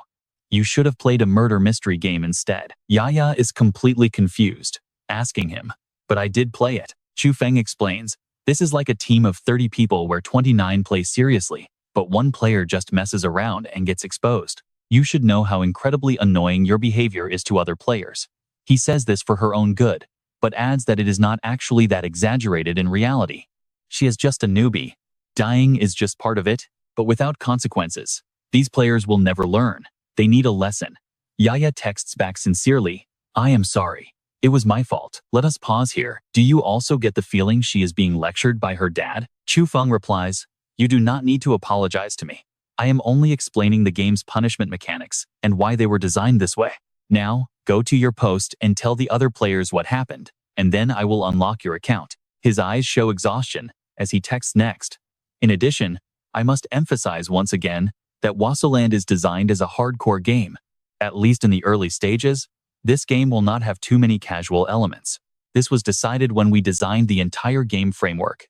You should have played a murder mystery game instead." Yaya is completely confused, asking him, "But I did play it." Chu Feng explains, "This is like a team of 30 people where 29 play seriously, but one player just messes around and gets exposed. You should know how incredibly annoying your behavior is to other players." He says this for her own good, but adds that it is not actually that exaggerated in reality. She is just a newbie. Dying is just part of it, but without consequences. These players will never learn. They need a lesson. Yaya texts back sincerely, "I am sorry. It was my fault." Let us pause here. Do you also get the feeling she is being lectured by her dad? Chu Feng replies, "You do not need to apologize to me. I am only explaining the game's punishment mechanics and why they were designed this way. Now, go to your post and tell the other players what happened, and then I will unlock your account." His eyes show exhaustion as he texts next. In addition, I must emphasize once again that Wasteland is designed as a hardcore game. At least in the early stages, this game will not have too many casual elements. This was decided when we designed the entire game framework.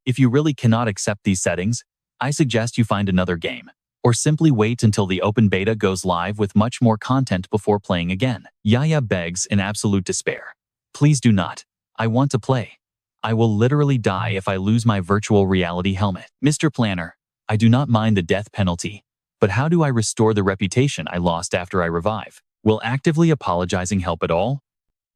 If you really cannot accept these settings, I suggest you find another game, or simply wait until the open beta goes live with much more content before playing again. Yaya begs in absolute despair, "Please do not. I want to play. I will literally die if I lose my virtual reality helmet." "Mr. Planner, I do not mind the death penalty, but how do I restore the reputation I lost after I revive? Will actively apologizing help at all?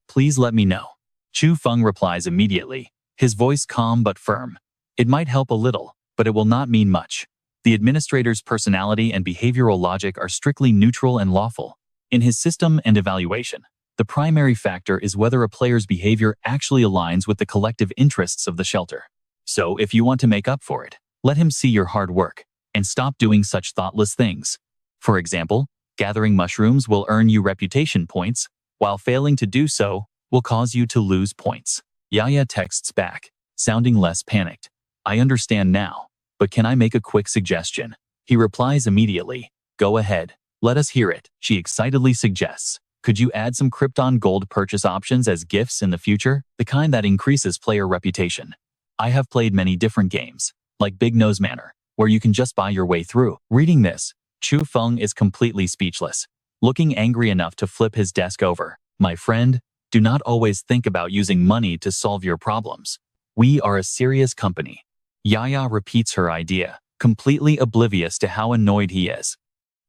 Please let me know." Chu Feng replies immediately, his voice calm but firm. "It might help a little, but it will not mean much. The administrator's personality and behavioral logic are strictly neutral and lawful. In his system and evaluation, the primary factor is whether a player's behavior actually aligns with the collective interests of the shelter. So if you want to make up for it, let him see your hard work, and stop doing such thoughtless things. For example, gathering mushrooms will earn you reputation points, while failing to do so will cause you to lose points." Yaya texts back, sounding less panicked, "I understand now, but can I make a quick suggestion?" He replies immediately, "Go ahead, let us hear it." She excitedly suggests, "Could you add some Krypton gold purchase options as gifts in the future? The kind that increases player reputation. I have played many different games, like Big Nose Manor, where you can just buy your way through." Reading this, Chu Feng is completely speechless, looking angry enough to flip his desk over. "My friend, do not always think about using money to solve your problems. We are a serious company." Yaya repeats her idea, completely oblivious to how annoyed he is.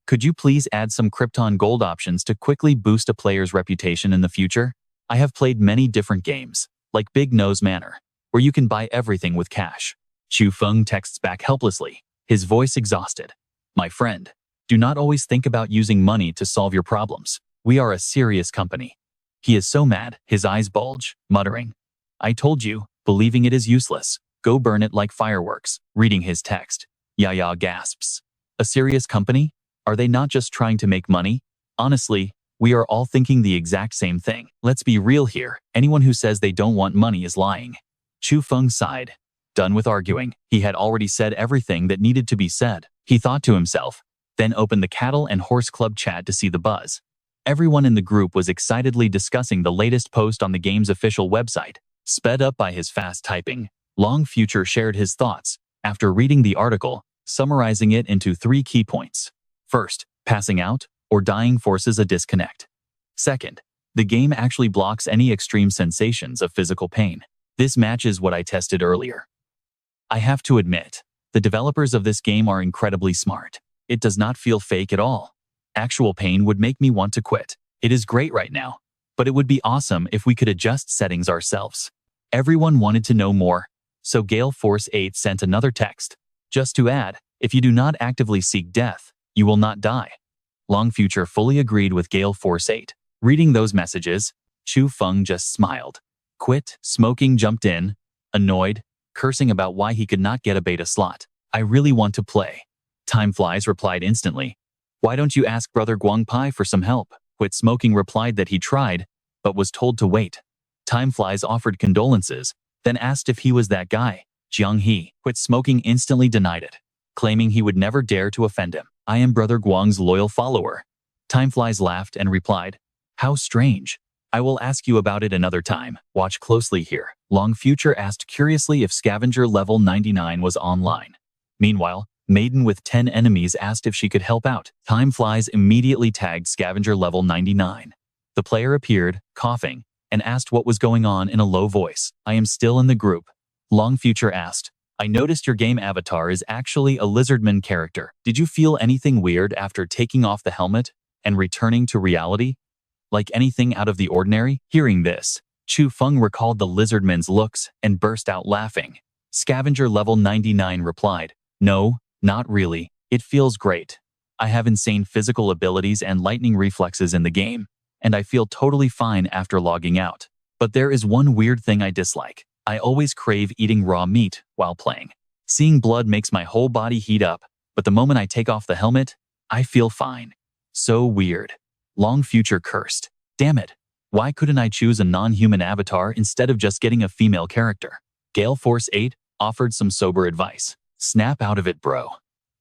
"Could you please add some Krypton gold options to quickly boost a player's reputation in the future? I have played many different games, like Big Nose Manor, where you can buy everything with cash." Chu Feng texts back helplessly, his voice exhausted. "My friend, do not always think about using money to solve your problems. We are a serious company." He is so mad, his eyes bulge, muttering, "I told you," believing it is useless. "Go burn it like fireworks." Reading his text, Yaya gasps. A serious company? Are they not just trying to make money? Honestly, we are all thinking the exact same thing. Let's be real here. Anyone who says they don't want money is lying. Chu Feng sighed. Done with arguing, he had already said everything that needed to be said. He thought to himself, then opened the Cattle and Horse Club chat to see the buzz. Everyone in the group was excitedly discussing the latest post on the game's official website. Sped up by his fast typing, Long Future shared his thoughts, after reading the article, summarizing it into 3 key points. First, passing out or dying forces a disconnect. Second, the game actually blocks any extreme sensations of physical pain. This matches what I tested earlier. I have to admit, the developers of this game are incredibly smart. It does not feel fake at all. Actual pain would make me want to quit. It is great right now, but it would be awesome if we could adjust settings ourselves. Everyone wanted to know more, so Gale Force 8 sent another text. Just to add, if you do not actively seek death, you will not die. Long Future fully agreed with Gale Force 8. Reading those messages, Chu Feng just smiled. Quit smoking jumped in, annoyed, cursing about why he could not get a beta slot. I really want to play. Time Flies replied instantly. Why don't you ask Brother Guang Pai for some help? Quit Smoking replied that he tried, but was told to wait. Time Flies offered condolences, then asked if he was that guy. Jiang He. Quit Smoking instantly denied it, claiming he would never dare to offend him. I am Brother Guang's loyal follower. Time Flies laughed and replied, How strange. I will ask you about it another time. Watch closely here. Long Future asked curiously if scavenger level 99 was online. Meanwhile, Maiden with 10 enemies asked if she could help out. Time Flies immediately tagged scavenger level 99. The player appeared, coughing, and asked what was going on in a low voice. I am still in the group. Long Future asked, I noticed your game avatar is actually a lizardman character. Did you feel anything weird after taking off the helmet and returning to reality? Like anything out of the ordinary? Hearing this, Chu Feng recalled the lizardman's looks and burst out laughing. Scavenger level 99 replied, No, not really. It feels great. I have insane physical abilities and lightning reflexes in the game, and I feel totally fine after logging out. But there is one weird thing I dislike. I always crave eating raw meat while playing. Seeing blood makes my whole body heat up, but the moment I take off the helmet, I feel fine. So weird. Long Future cursed. Damn it. Why couldn't I choose a non-human avatar instead of just getting a female character? Gale Force 8 offered some sober advice. Snap out of it, bro.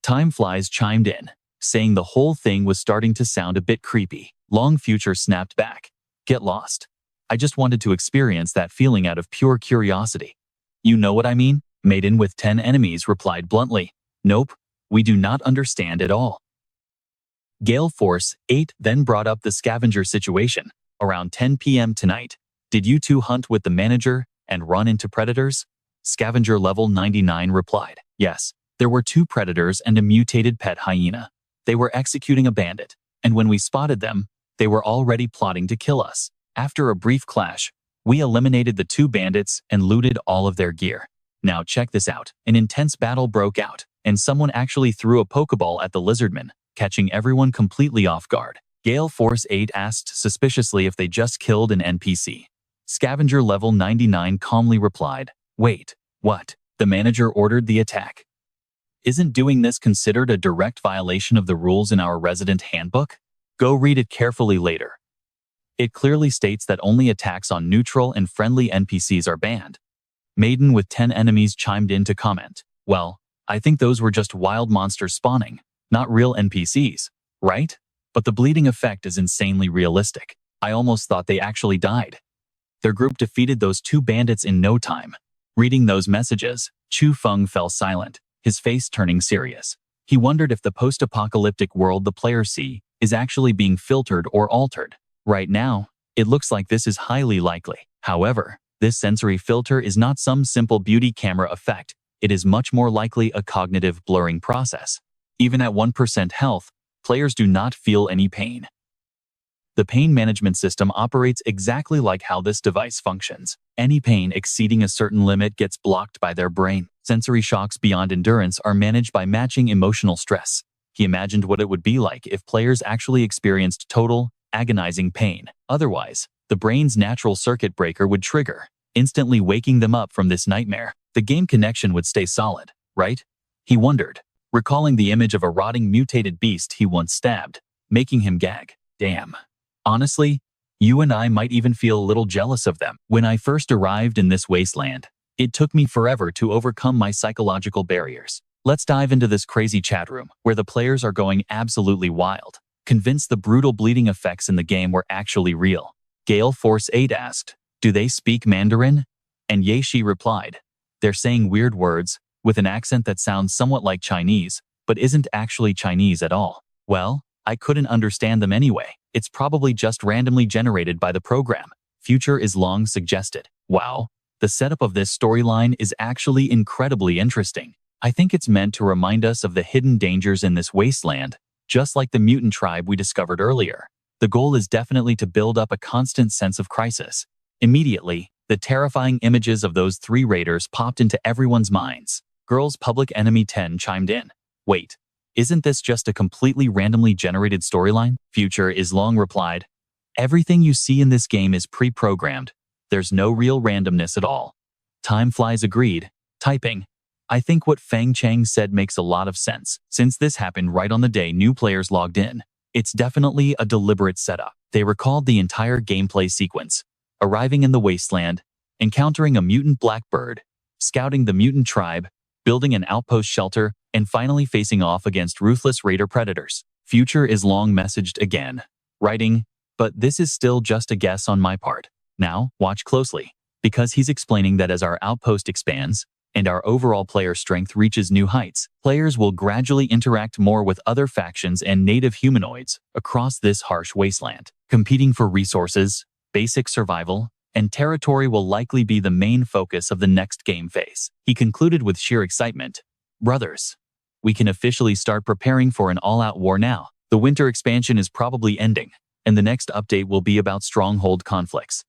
Time Flies chimed in, saying the whole thing was starting to sound a bit creepy. Long Future snapped back. Get lost. I just wanted to experience that feeling out of pure curiosity. You know what I mean? Maiden with 10 enemies replied bluntly. Nope, we do not understand at all. Gale Force 8 then brought up the scavenger situation. Around 10 p.m. tonight, did you two hunt with the manager and run into predators? Scavenger level 99 replied. Yes, there were 2 predators and a mutated pet hyena. They were executing a bandit, and when we spotted them, they were already plotting to kill us. After a brief clash, we eliminated the 2 bandits and looted all of their gear. Now check this out. An intense battle broke out, and someone actually threw a Pokeball at the lizardman, catching everyone completely off guard. Gale Force 8 asked suspiciously if they just killed an NPC. Scavenger level 99 calmly replied, Wait, what? The manager ordered the attack. Isn't doing this considered a direct violation of the rules in our resident handbook? Go read it carefully later. It clearly states that only attacks on neutral and friendly NPCs are banned. Maiden with 10 enemies chimed in to comment, Well, I think those were just wild monsters spawning, not real NPCs, right? But the bleeding effect is insanely realistic. I almost thought they actually died. Their group defeated those 2 bandits in no time. Reading those messages, Chu Feng fell silent, his face turning serious. He wondered if the post-apocalyptic world the players see is actually being filtered or altered. Right now, it looks like this is highly likely. However, this sensory filter is not some simple beauty camera effect. It is much more likely a cognitive blurring process. Even at 1% health, players do not feel any pain. The pain management system operates exactly like how this device functions. Any pain exceeding a certain limit gets blocked by their brain. Sensory shocks beyond endurance are managed by matching emotional stress. He imagined what it would be like if players actually experienced total, agonizing pain. Otherwise, the brain's natural circuit breaker would trigger, instantly waking them up from this nightmare. The game connection would stay solid, right? He wondered, recalling the image of a rotting mutated beast he once stabbed, making him gag. Damn. Honestly, you and I might even feel a little jealous of them. When I first arrived in this wasteland, it took me forever to overcome my psychological barriers. Let's dive into this crazy chat room, where the players are going absolutely wild, convinced the brutal bleeding effects in the game were actually real. Gale Force 8 asked, Do they speak Mandarin? And Ye Shi replied, They're saying weird words, with an accent that sounds somewhat like Chinese, but isn't actually Chinese at all. Well, I couldn't understand them anyway. It's probably just randomly generated by the program. Future is Long suggested. Wow, the setup of this storyline is actually incredibly interesting. I think it's meant to remind us of the hidden dangers in this wasteland, just like the mutant tribe we discovered earlier. The goal is definitely to build up a constant sense of crisis. Immediately, the terrifying images of those 3 raiders popped into everyone's minds. Girls Public Enemy 10 chimed in. Wait, isn't this just a completely randomly generated storyline? Future is Long replied, Everything you see in this game is pre-programmed. There's no real randomness at all. Time Flies agreed, typing, I think what Fang Chang said makes a lot of sense. Since this happened right on the day new players logged in, it's definitely a deliberate setup. They recalled the entire gameplay sequence, arriving in the wasteland, encountering a mutant blackbird, scouting the mutant tribe, building an outpost shelter, and finally facing off against ruthless raider predators. Future is Long messaged again, writing, But this is still just a guess on my part. Now, watch closely, because he's explaining that as our outpost expands, and our overall player strength reaches new heights, players will gradually interact more with other factions and native humanoids across this harsh wasteland. Competing for resources, basic survival, and territory will likely be the main focus of the next game phase. He concluded with sheer excitement. Brothers, we can officially start preparing for an all-out war now. The winter expansion is probably ending, and the next update will be about stronghold conflicts.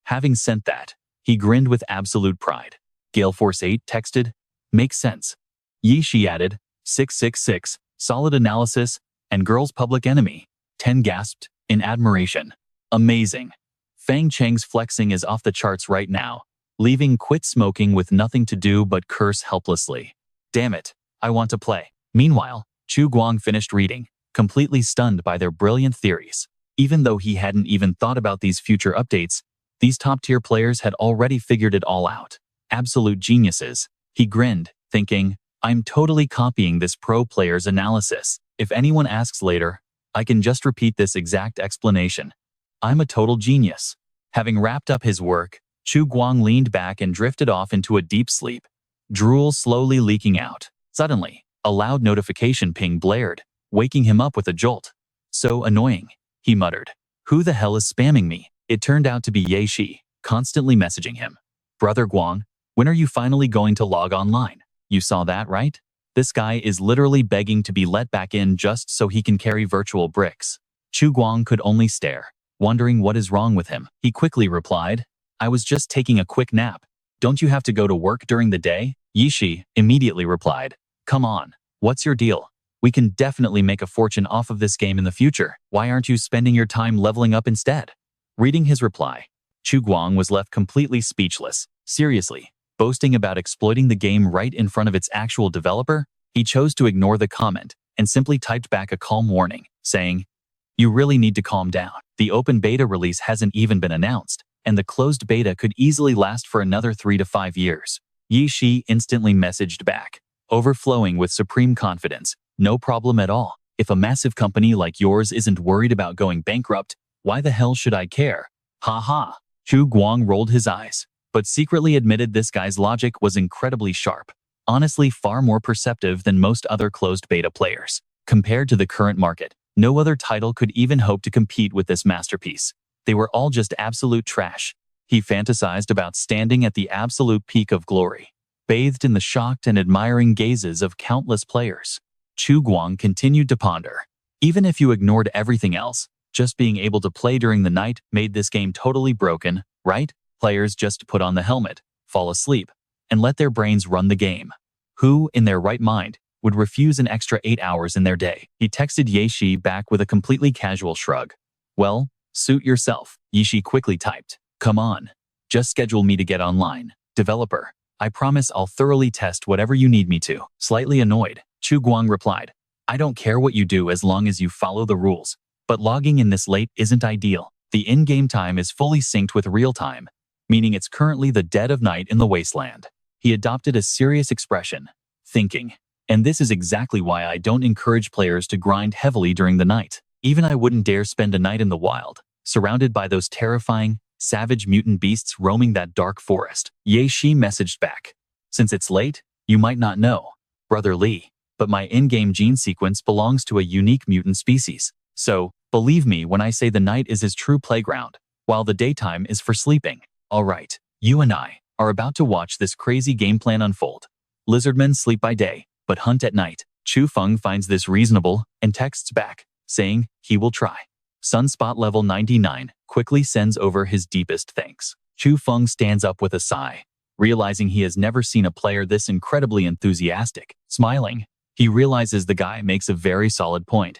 Having sent that, he grinned with absolute pride. Gale Force 8 texted, "Makes sense." Yi Shi added, 666, solid analysis, and girl's public enemy. 10 gasped, in admiration. Amazing. Fang Cheng's flexing is off the charts right now, leaving quit smoking with nothing to do but curse helplessly. Damn it, I want to play. Meanwhile, Chu Guang finished reading, completely stunned by their brilliant theories. Even though he hadn't even thought about these future updates, these top-tier players had already figured it all out. Absolute geniuses. He grinned, thinking, I'm totally copying this pro player's analysis. If anyone asks later, I can just repeat this exact explanation. I'm a total genius. Having wrapped up his work, Chu Guang leaned back and drifted off into a deep sleep, drool slowly leaking out. Suddenly, a loud notification ping blared, waking him up with a jolt. So annoying, he muttered. Who the hell is spamming me? It turned out to be Ye Shi, constantly messaging him. Brother Guang, when are you finally going to log online? You saw that, right? This guy is literally begging to be let back in just so he can carry virtual bricks. Chu Guang could only stare, wondering what is wrong with him. He quickly replied, I was just taking a quick nap. Don't you have to go to work during the day? Yi Shi immediately replied, come on, what's your deal? We can definitely make a fortune off of this game in the future. Why aren't you spending your time leveling up instead? Reading his reply, Chu Guang was left completely speechless. Seriously, boasting about exploiting the game right in front of its actual developer? He chose to ignore the comment and simply typed back a calm warning, saying, you really need to calm down. The open beta release hasn't even been announced, and the closed beta could easily last for another 3 to 5 years. Yi Shi instantly messaged back, overflowing with supreme confidence. No problem at all. If a massive company like yours isn't worried about going bankrupt, why the hell should I care? Ha ha. Chu Guang rolled his eyes, but secretly admitted this guy's logic was incredibly sharp. Honestly, far more perceptive than most other closed beta players. Compared to the current market, no other title could even hope to compete with this masterpiece. They were all just absolute trash. He fantasized about standing at the absolute peak of glory, bathed in the shocked and admiring gazes of countless players. Chu Guang continued to ponder. Even if you ignored everything else, just being able to play during the night made this game totally broken, right? Players just put on the helmet, fall asleep, and let their brains run the game. Who, in their right mind, would refuse an extra 8 hours in their day? He texted Ye Shi back with a completely casual shrug. Well, suit yourself. Ye Shi quickly typed, come on, just schedule me to get online. Developer, I promise I'll thoroughly test whatever you need me to. Slightly annoyed, Chu Guang replied, I don't care what you do as long as you follow the rules, but logging in this late isn't ideal. The in-game time is fully synced with real time, meaning it's currently the dead of night in the wasteland. He adopted a serious expression, thinking, and this is exactly why I don't encourage players to grind heavily during the night. Even I wouldn't dare spend a night in the wild, surrounded by those terrifying, savage mutant beasts roaming that dark forest. Ye Shi messaged back, since it's late, you might not know, Brother Li, but my in-game gene sequence belongs to a unique mutant species. So, believe me when I say the night is his true playground, while the daytime is for sleeping. Alright, you and I are about to watch this crazy game plan unfold. Lizardmen sleep by day, but hunt at night. Chu Feng finds this reasonable and texts back, saying he will try. Sunspot level 99 quickly sends over his deepest thanks. Chu Feng stands up with a sigh, realizing he has never seen a player this incredibly enthusiastic. Smiling, he realizes the guy makes a very solid point.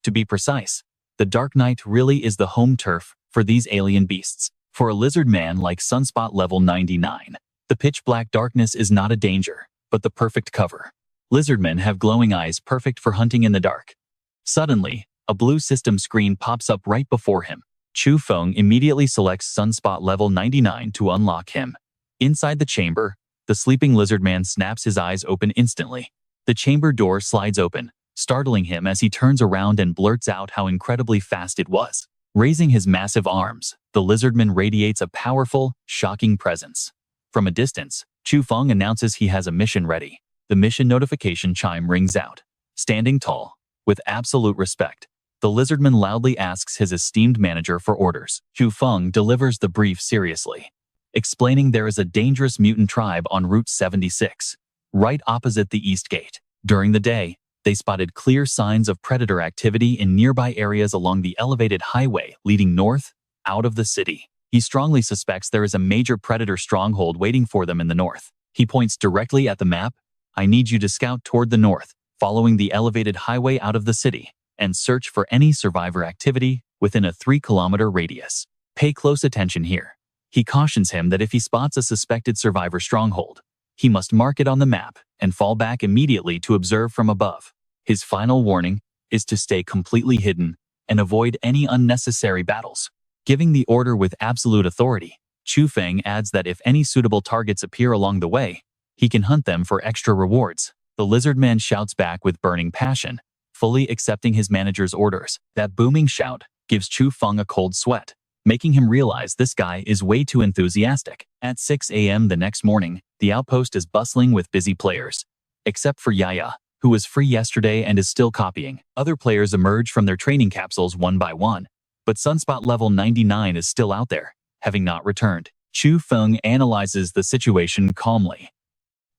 To be precise, the dark night really is the home turf for these alien beasts. For a lizard man like Sunspot level 99, the pitch black darkness is not a danger, but the perfect cover. Lizardmen have glowing eyes perfect for hunting in the dark. Suddenly, a blue system screen pops up right before him. Chu Feng immediately selects Sunspot level 99 to unlock him. Inside the chamber, the sleeping lizard man snaps his eyes open instantly. The chamber door slides open, startling him as he turns around and blurts out how incredibly fast it was. Raising his massive arms, the lizardman radiates a powerful, shocking presence. From a distance, Chu Feng announces he has a mission ready. The mission notification chime rings out. Standing tall, with absolute respect, the lizardman loudly asks his esteemed manager for orders. Chu Feng delivers the brief seriously, explaining there is a dangerous mutant tribe on Route 76, right opposite the East Gate. During the day, they spotted clear signs of predator activity in nearby areas along the elevated highway leading north, out of the city. He strongly suspects there is a major predator stronghold waiting for them in the north. He points directly at the map. I need you to scout toward the north, following the elevated highway out of the city, and search for any survivor activity within a 3-kilometer radius. Pay close attention here. He cautions him that if he spots a suspected survivor stronghold, he must mark it on the map and fall back immediately to observe from above. His final warning is to stay completely hidden and avoid any unnecessary battles. Giving the order with absolute authority, Chu Feng adds that if any suitable targets appear along the way, he can hunt them for extra rewards. The lizard man shouts back with burning passion, fully accepting his manager's orders. That booming shout gives Chu Feng a cold sweat, making him realize this guy is way too enthusiastic. At 6 a.m. the next morning, the outpost is bustling with busy players, except for Yaya, who was free yesterday and is still copying. Other players emerge from their training capsules one by one, but Sunspot level 99 is still out there, having not returned. Chu Feng analyzes the situation calmly.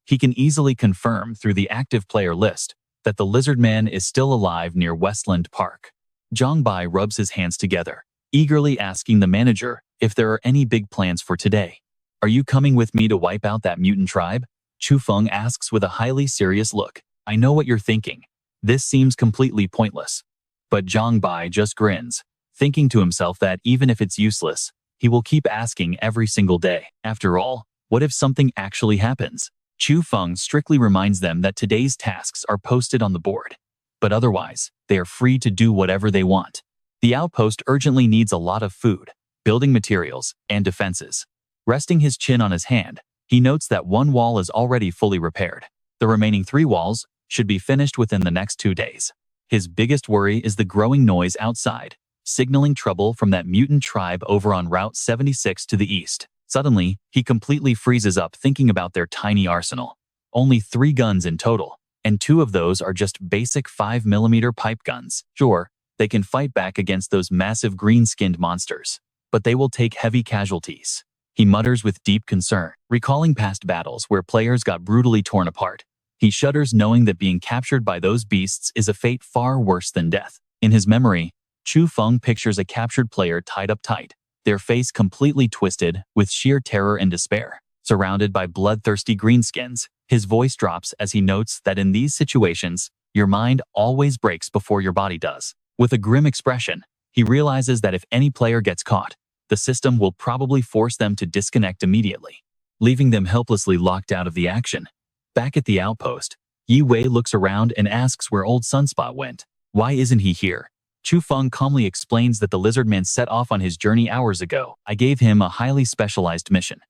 He can easily confirm through the active player list that the lizard man is still alive near Wasteland Park. Zhang Bai rubs his hands together, eagerly asking the manager if there are any big plans for today. Are you coming with me to wipe out that mutant tribe? Chu Feng asks with a highly serious look. I know what you're thinking. This seems completely pointless. But Zhang Bai just grins, thinking to himself that even if it's useless, he will keep asking every single day. After all, what if something actually happens? Chu Feng strictly reminds them that today's tasks are posted on the board, but otherwise, they are free to do whatever they want. The outpost urgently needs a lot of food, building materials, and defenses. Resting his chin on his hand, he notes that one wall is already fully repaired. The remaining 3 walls should be finished within the next 2 days. His biggest worry is the growing noise outside, signaling trouble from that mutant tribe over on Route 76 to the east. Suddenly, he completely freezes up thinking about their tiny arsenal. Only 3 guns in total, and 2 of those are just basic 5mm pipe guns. Sure, they can fight back against those massive green-skinned monsters, but they will take heavy casualties. He mutters with deep concern, recalling past battles where players got brutally torn apart. He shudders knowing that being captured by those beasts is a fate far worse than death. In his memory, Chu Feng pictures a captured player tied up tight, their face completely twisted with sheer terror and despair. Surrounded by bloodthirsty greenskins, his voice drops as he notes that in these situations, your mind always breaks before your body does. With a grim expression, he realizes that if any player gets caught, the system will probably force them to disconnect immediately, leaving them helplessly locked out of the action. Back at the outpost, Yi Wei looks around and asks where old Sunspot went. Why isn't he here? Chu Feng calmly explains that the lizard man set off on his journey hours ago. I gave him a highly specialized mission.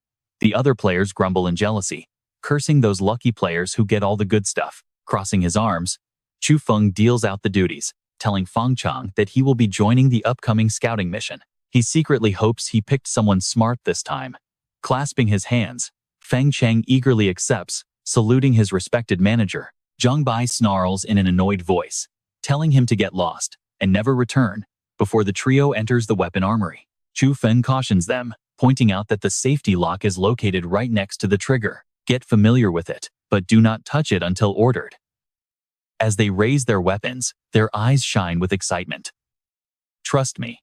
The other players grumble in jealousy, cursing those lucky players who get all the good stuff. Crossing his arms, Chu Feng deals out the duties, telling Fang Chang that he will be joining the upcoming scouting mission. He secretly hopes he picked someone smart this time. Clasping his hands, Fang Chang eagerly accepts, saluting his respected manager. Zhang Bai snarls in an annoyed voice, telling him to get lost and never return before the trio enters the weapon armory. Chu Feng cautions them, pointing out that the safety lock is located right next to the trigger. Get familiar with it, but do not touch it until ordered. As they raise their weapons, their eyes shine with excitement. Trust me.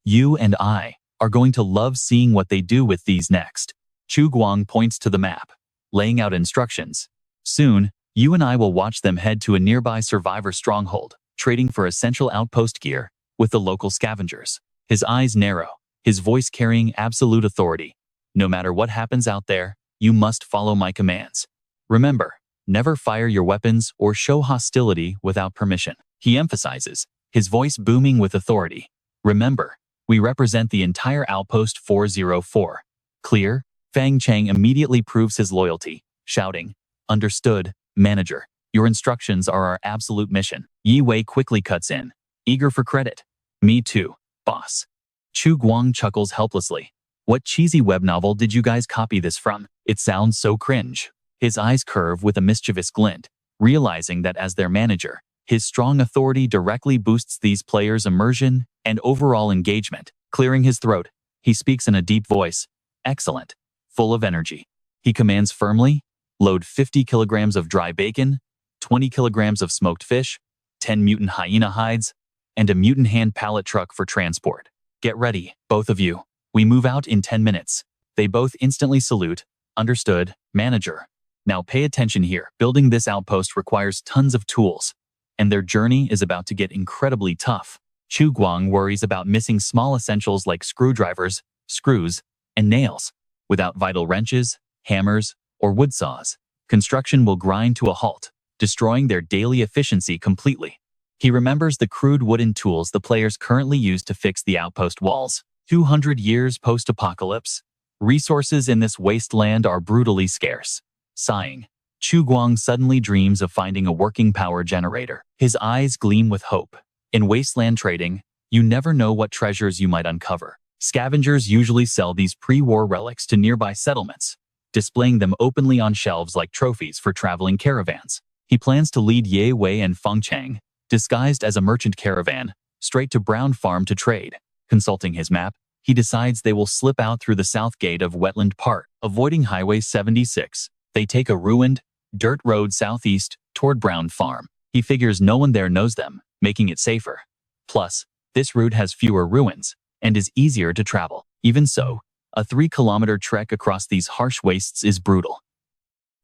You and I are going to love seeing what they do with these next. Chu Guang points to the map, laying out instructions. Soon, you and I will watch them head to a nearby survivor stronghold, trading for essential outpost gear with the local scavengers. His eyes narrow, his voice carrying absolute authority. No matter what happens out there, you must follow my commands. Remember, never fire your weapons or show hostility without permission. He emphasizes, his voice booming with authority. Remember, we represent the entire Outpost 404. Clear? Fang Chang immediately proves his loyalty, shouting, Understood, manager. Your instructions are our absolute mission. Yi Wei quickly cuts in, eager for credit. Me too. Boss. Chu Guang chuckles helplessly. What cheesy web novel did you guys copy this from? It sounds so cringe. His eyes curve with a mischievous glint, realizing that as their manager, his strong authority directly boosts these players' immersion and overall engagement. Clearing his throat, he speaks in a deep voice. Excellent. Full of energy. He commands firmly, load 50 kilograms of dry bacon, 20 kilograms of smoked fish, 10 mutant hyena hides, and a mutant hand pallet truck for transport. Get ready, both of you. We move out in 10 minutes. They both instantly salute. Understood, manager. Now pay attention here. Building this outpost requires tons of tools, and their journey is about to get incredibly tough. Chu Guang worries about missing small essentials like screwdrivers, screws, and nails. Without vital wrenches, hammers, or wood saws, construction will grind to a halt, destroying their daily efficiency completely. He remembers the crude wooden tools the players currently use to fix the outpost walls. 200 years post-apocalypse, resources in this wasteland are brutally scarce. Sighing, Chu Guang suddenly dreams of finding a working power generator. His eyes gleam with hope. In wasteland trading, you never know what treasures you might uncover. Scavengers usually sell these pre-war relics to nearby settlements, displaying them openly on shelves like trophies for traveling caravans. He plans to lead Ye Wei and Feng Chang, disguised as a merchant caravan, straight to Brown Farm to trade. Consulting his map, he decides they will slip out through the south gate of Wetland Park. Avoiding Highway 76, they take a ruined, dirt road southeast toward Brown Farm. He figures no one there knows them, making it safer. Plus, this route has fewer ruins and is easier to travel. Even so, a 3-kilometer trek across these harsh wastes is brutal.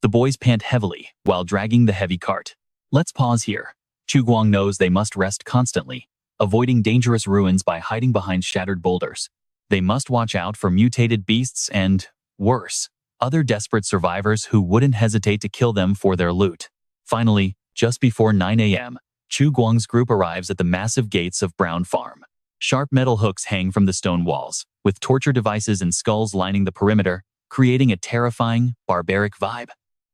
The boys pant heavily while dragging the heavy cart. Let's pause here. Chu Guang knows they must rest constantly, avoiding dangerous ruins by hiding behind shattered boulders. They must watch out for mutated beasts and, worse, other desperate survivors who wouldn't hesitate to kill them for their loot. Finally, just before 9 a.m., Chu Guang's group arrives at the massive gates of Brown Farm. Sharp metal hooks hang from the stone walls, with torture devices and skulls lining the perimeter, creating a terrifying, barbaric vibe.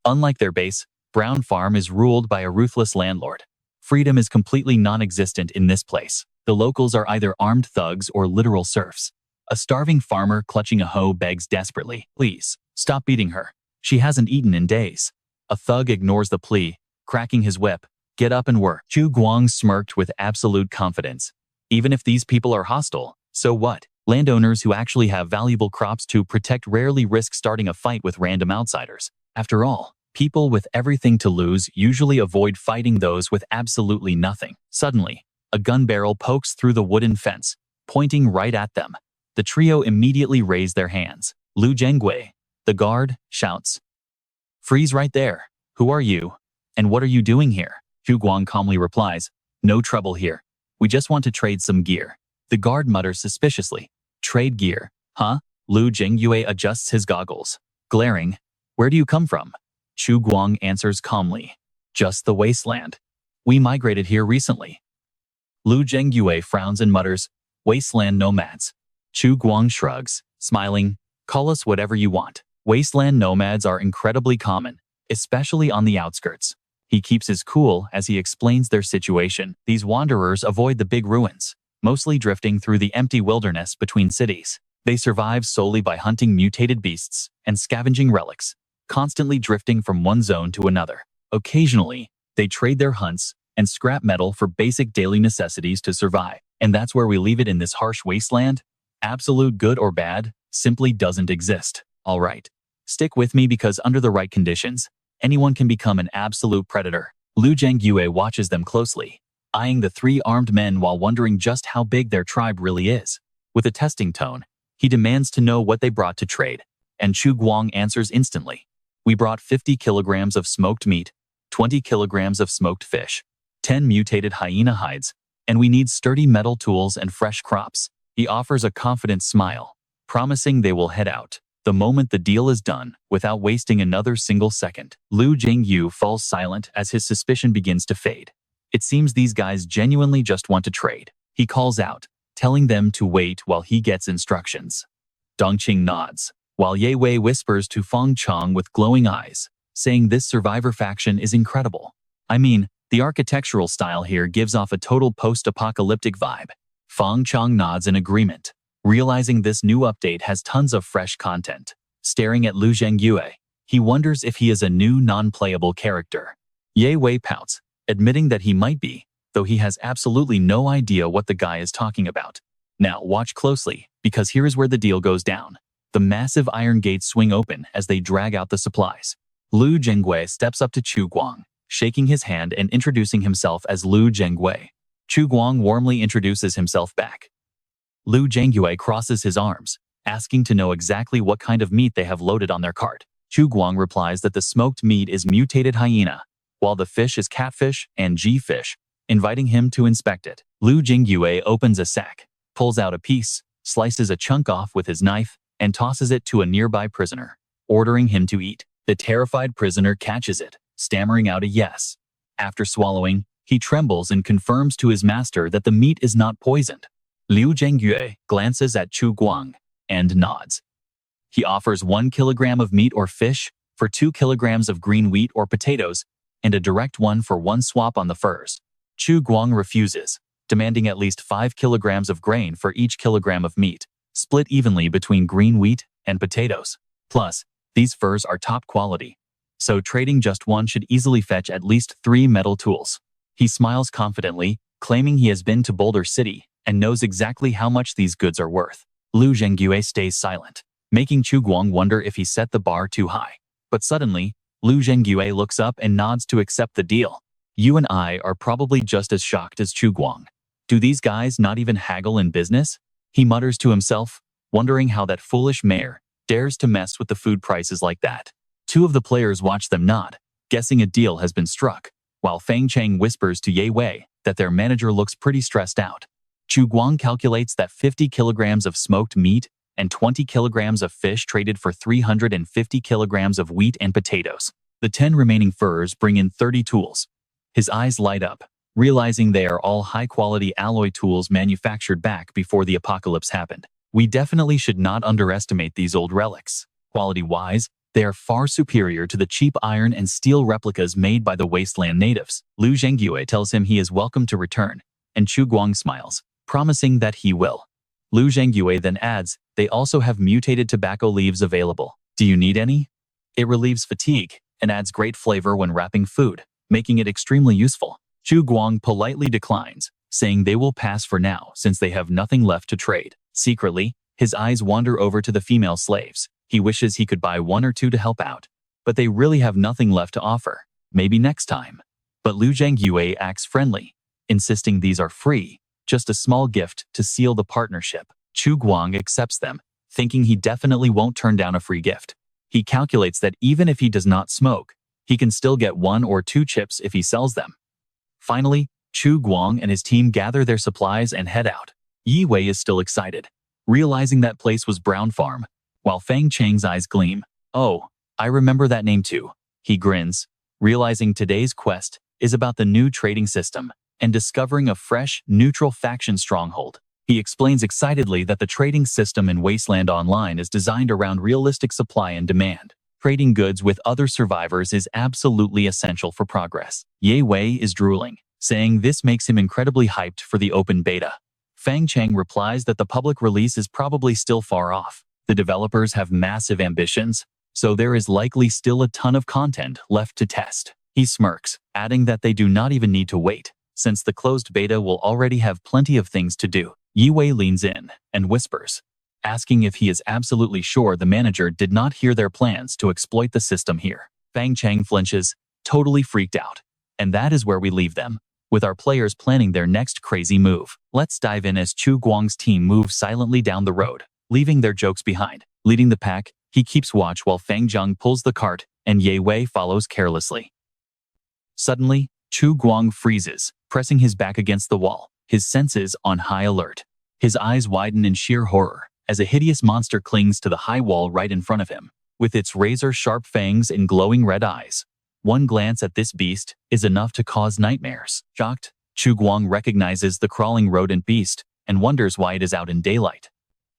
Unlike their base, Brown Farm is ruled by a ruthless landlord. Freedom is completely non-existent in this place. The locals are either armed thugs or literal serfs. A starving farmer clutching a hoe begs desperately, "Please, stop beating her. She hasn't eaten in days." A thug ignores the plea, cracking his whip. "Get up and work." Chu Guang smirked with absolute confidence. Even if these people are hostile, so what? Landowners who actually have valuable crops to protect rarely risk starting a fight with random outsiders. After all, people with everything to lose usually avoid fighting those with absolutely nothing. Suddenly, a gun barrel pokes through the wooden fence, pointing right at them. The trio immediately raise their hands. Lu Zhenggui, the guard, shouts, "Freeze right there. Who are you? And what are you doing here?" Chu Guang calmly replies, "No trouble here. We just want to trade some gear." The guard mutters suspiciously, "Trade gear, huh?" Lu Zhengyue adjusts his goggles, glaring, "Where do you come from?" Chu Guang answers calmly, "Just the wasteland. We migrated here recently." Lu Zhengyue frowns and mutters, "Wasteland nomads." Chu Guang shrugs, smiling, "Call us whatever you want." Wasteland nomads are incredibly common, especially on the outskirts. He keeps his cool as he explains their situation. These wanderers avoid the big ruins, mostly drifting through the empty wilderness between cities. They survive solely by hunting mutated beasts and scavenging relics, constantly drifting from one zone to another. Occasionally, they trade their hunts and scrap metal for basic daily necessities to survive. And that's where we leave it in this harsh wasteland. Absolute good or bad simply doesn't exist. All right, stick with me because under the right conditions, anyone can become an absolute predator. Lu Zhengyue watches them closely, eyeing the 3 armed men while wondering just how big their tribe really is. With a testing tone, he demands to know what they brought to trade, and Chu Guang answers instantly. "We brought 50 kilograms of smoked meat, 20 kilograms of smoked fish, 10 mutated hyena hides, and we need sturdy metal tools and fresh crops." He offers a confident smile, promising they will head out the moment the deal is done, without wasting another single second. Lu Jingyu falls silent as his suspicion begins to fade. It seems these guys genuinely just want to trade. He calls out, telling them to wait while he gets instructions. Dongqing nods, while Ye Wei whispers to Feng Chang with glowing eyes, saying this survivor faction is incredible. I mean, the architectural style here gives off a total post-apocalyptic vibe. Fang Chong nods in agreement, realizing this new update has tons of fresh content. Staring at Lu Zhengyue, he wonders if he is a new non-playable character. Ye Wei pouts, admitting that he might be, though he has absolutely no idea what the guy is talking about. Now watch closely, because here is where the deal goes down. The massive iron gates swing open as they drag out the supplies. Lu Zhengyue steps up to Chu Guang, shaking his hand and introducing himself as Lu Zhengyue. Chu Guang warmly introduces himself back. Lu Zhengyue crosses his arms, asking to know exactly what kind of meat they have loaded on their cart. Chu Guang replies that the smoked meat is mutated hyena, while the fish is catfish and G-fish, inviting him to inspect it. Lu Zhengyue opens a sack, pulls out a piece, slices a chunk off with his knife, and tosses it to a nearby prisoner, ordering him to eat. The terrified prisoner catches it, stammering out a yes. After swallowing, he trembles and confirms to his master that the meat is not poisoned. Liu Zhengyue glances at Chu Guang and nods. He offers 1 kilogram of meat or fish for 2 kilograms of green wheat or potatoes and a direct 1 for 1 swap on the furs. Chu Guang refuses, demanding at least 5 kilograms of grain for each kilogram of meat, split evenly between green wheat and potatoes. Plus, these furs are top quality, so trading just 1 should easily fetch at least 3 metal tools. He smiles confidently, claiming he has been to Boulder City and knows exactly how much these goods are worth. Lu Zhengyue stays silent, making Chu Guang wonder if he set the bar too high. But suddenly, Lu Zhengyue looks up and nods to accept the deal. You and I are probably just as shocked as Chu Guang. Do these guys not even haggle in business? He mutters to himself, wondering how that foolish mayor dares to mess with the food prices like that. 2 of the players watch them nod, guessing a deal has been struck, while Fang Chang whispers to Ye Wei that their manager looks pretty stressed out. Chu Guang calculates that 50 kilograms of smoked meat and 20 kilograms of fish traded for 350 kilograms of wheat and potatoes. The 10 remaining furs bring in 30 tools. His eyes light up, realizing they are all high-quality alloy tools manufactured back before the apocalypse happened. We definitely should not underestimate these old relics. Quality-wise, they are far superior to the cheap iron and steel replicas made by the Wasteland natives. Lu Zhengyue tells him he is welcome to return, and Chu Guang smiles, promising that he will. Lu Zhengyue then adds, they also have mutated tobacco leaves available. Do you need any? It relieves fatigue and adds great flavor when wrapping food, making it extremely useful. Chu Guang politely declines, saying they will pass for now since they have nothing left to trade. Secretly, his eyes wander over to the female slaves. He wishes he could buy 1 or 2 to help out, but they really have nothing left to offer. Maybe next time. But Lu Zhengyue acts friendly, insisting these are free, just a small gift to seal the partnership. Chu Guang accepts them, thinking he definitely won't turn down a free gift. He calculates that even if he does not smoke, he can still get 1 or 2 chips if he sells them. Finally, Chu Guang and his team gather their supplies and head out. Yi Wei is still excited, realizing that place was Brown Farm, while Fang Chang's eyes gleam. Oh, I remember that name too. He grins, realizing today's quest is about the new trading system and discovering a fresh, neutral faction stronghold. He explains excitedly that the trading system in Wasteland Online is designed around realistic supply and demand. Trading goods with other survivors is absolutely essential for progress. Ye Wei is drooling, saying this makes him incredibly hyped for the open beta. Fang Chang replies that the public release is probably still far off. The developers have massive ambitions, so there is likely still a ton of content left to test. He smirks, adding that they do not even need to wait, since the closed beta will already have plenty of things to do. Yi Wei leans in and whispers, asking if he is absolutely sure the manager did not hear their plans to exploit the system here. Fang Chang flinches, totally freaked out. And that is where we leave them, with our players planning their next crazy move. Let's dive in as Chu Guang's team moves silently down the road, leaving their jokes behind. Leading the pack, he keeps watch while Fang Zheng pulls the cart and Ye Wei follows carelessly. Suddenly, Chu Guang freezes, pressing his back against the wall, his senses on high alert. His eyes widen in sheer horror as a hideous monster clings to the high wall right in front of him, with its razor-sharp fangs and glowing red eyes. One glance at this beast is enough to cause nightmares. Shocked, Chu Guang recognizes the crawling rodent beast and wonders why it is out in daylight.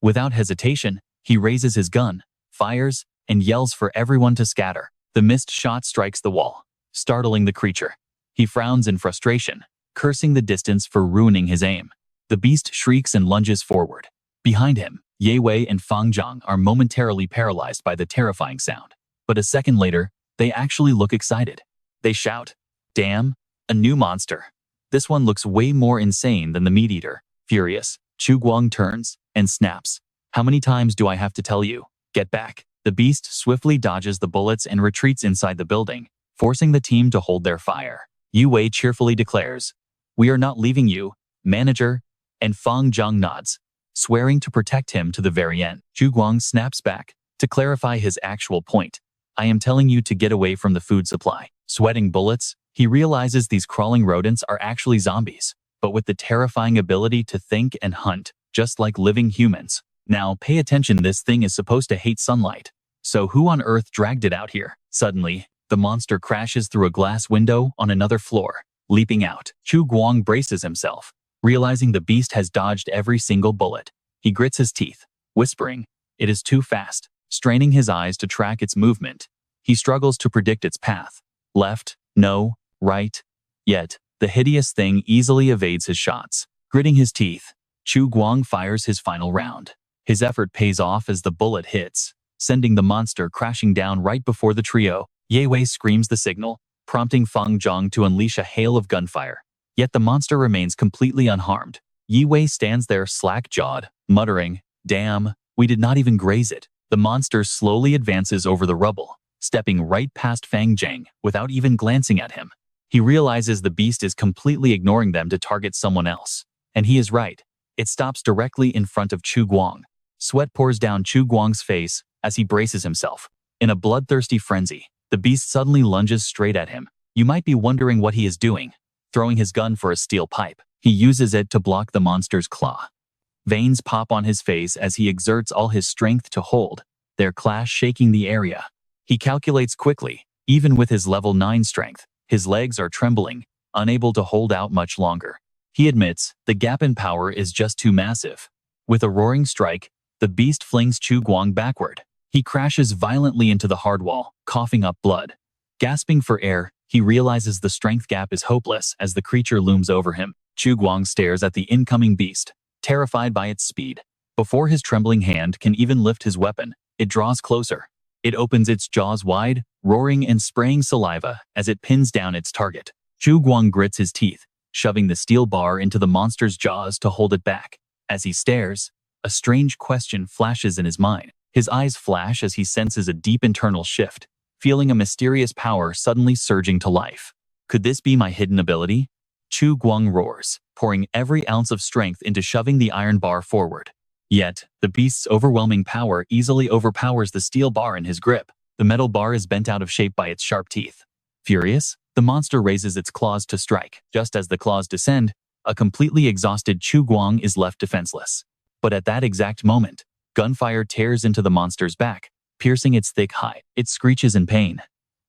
Without hesitation, he raises his gun, fires, and yells for everyone to scatter. The missed shot strikes the wall, startling the creature. He frowns in frustration, cursing the distance for ruining his aim. The beast shrieks and lunges forward. Behind him, Ye Wei and Fang Zhang are momentarily paralyzed by the terrifying sound. But a second later, they actually look excited. They shout, "Damn, a new monster. This one looks way more insane than the meat eater." Furious, Chu Guang turns and snaps. "How many times do I have to tell you? Get back." The beast swiftly dodges the bullets and retreats inside the building, forcing the team to hold their fire. Ye Wei cheerfully declares, "We are not leaving you, manager," and Fang Zhang nods, swearing to protect him to the very end. Chu Guang snaps back to clarify his actual point. "I am telling you to get away from the food supply." Sweating bullets, he realizes these crawling rodents are actually zombies, but with the terrifying ability to think and hunt, just like living humans. Now, pay attention, this thing is supposed to hate sunlight. So who on earth dragged it out here? Suddenly, the monster crashes through a glass window on another floor, leaping out. Chu Guang braces himself, realizing the beast has dodged every single bullet. He grits his teeth, whispering, "It is too fast." Straining his eyes to track its movement, he struggles to predict its path. Left, no, right. Yet, the hideous thing easily evades his shots. Gritting his teeth, Chu Guang fires his final round. His effort pays off as the bullet hits, sending the monster crashing down right before the trio. Ye Wei screams the signal, prompting Fang Zhang to unleash a hail of gunfire. Yet the monster remains completely unharmed. Ye Wei stands there slack-jawed, muttering, "Damn, we did not even graze it." The monster slowly advances over the rubble, stepping right past Fang Zhang without even glancing at him. He realizes the beast is completely ignoring them to target someone else. And he is right. It stops directly in front of Chu Guang. Sweat pours down Chu Guang's face as he braces himself. In a bloodthirsty frenzy, the beast suddenly lunges straight at him. You might be wondering what he is doing. Throwing his gun for a steel pipe, he uses it to block the monster's claw. Veins pop on his face as he exerts all his strength to hold, their clash shaking the area. He calculates quickly, even with his level 9 strength, his legs are trembling, unable to hold out much longer. He admits the gap in power is just too massive. With a roaring strike, the beast flings Chu Guang backward. He crashes violently into the hard wall, coughing up blood. Gasping for air, he realizes the strength gap is hopeless as the creature looms over him. Chu Guang stares at the incoming beast, terrified by its speed. Before his trembling hand can even lift his weapon, it draws closer. It opens its jaws wide, roaring and spraying saliva as it pins down its target. Chu Guang grits his teeth, shoving the steel bar into the monster's jaws to hold it back. As he stares, a strange question flashes in his mind. His eyes flash as he senses a deep internal shift, feeling a mysterious power suddenly surging to life. Could this be my hidden ability? Chu Guang roars, pouring every ounce of strength into shoving the iron bar forward. Yet, the beast's overwhelming power easily overpowers the steel bar in his grip. The metal bar is bent out of shape by its sharp teeth. Furious, the monster raises its claws to strike. Just as the claws descend, a completely exhausted Chu Guang is left defenseless. But at that exact moment, gunfire tears into the monster's back, piercing its thick hide. It screeches in pain.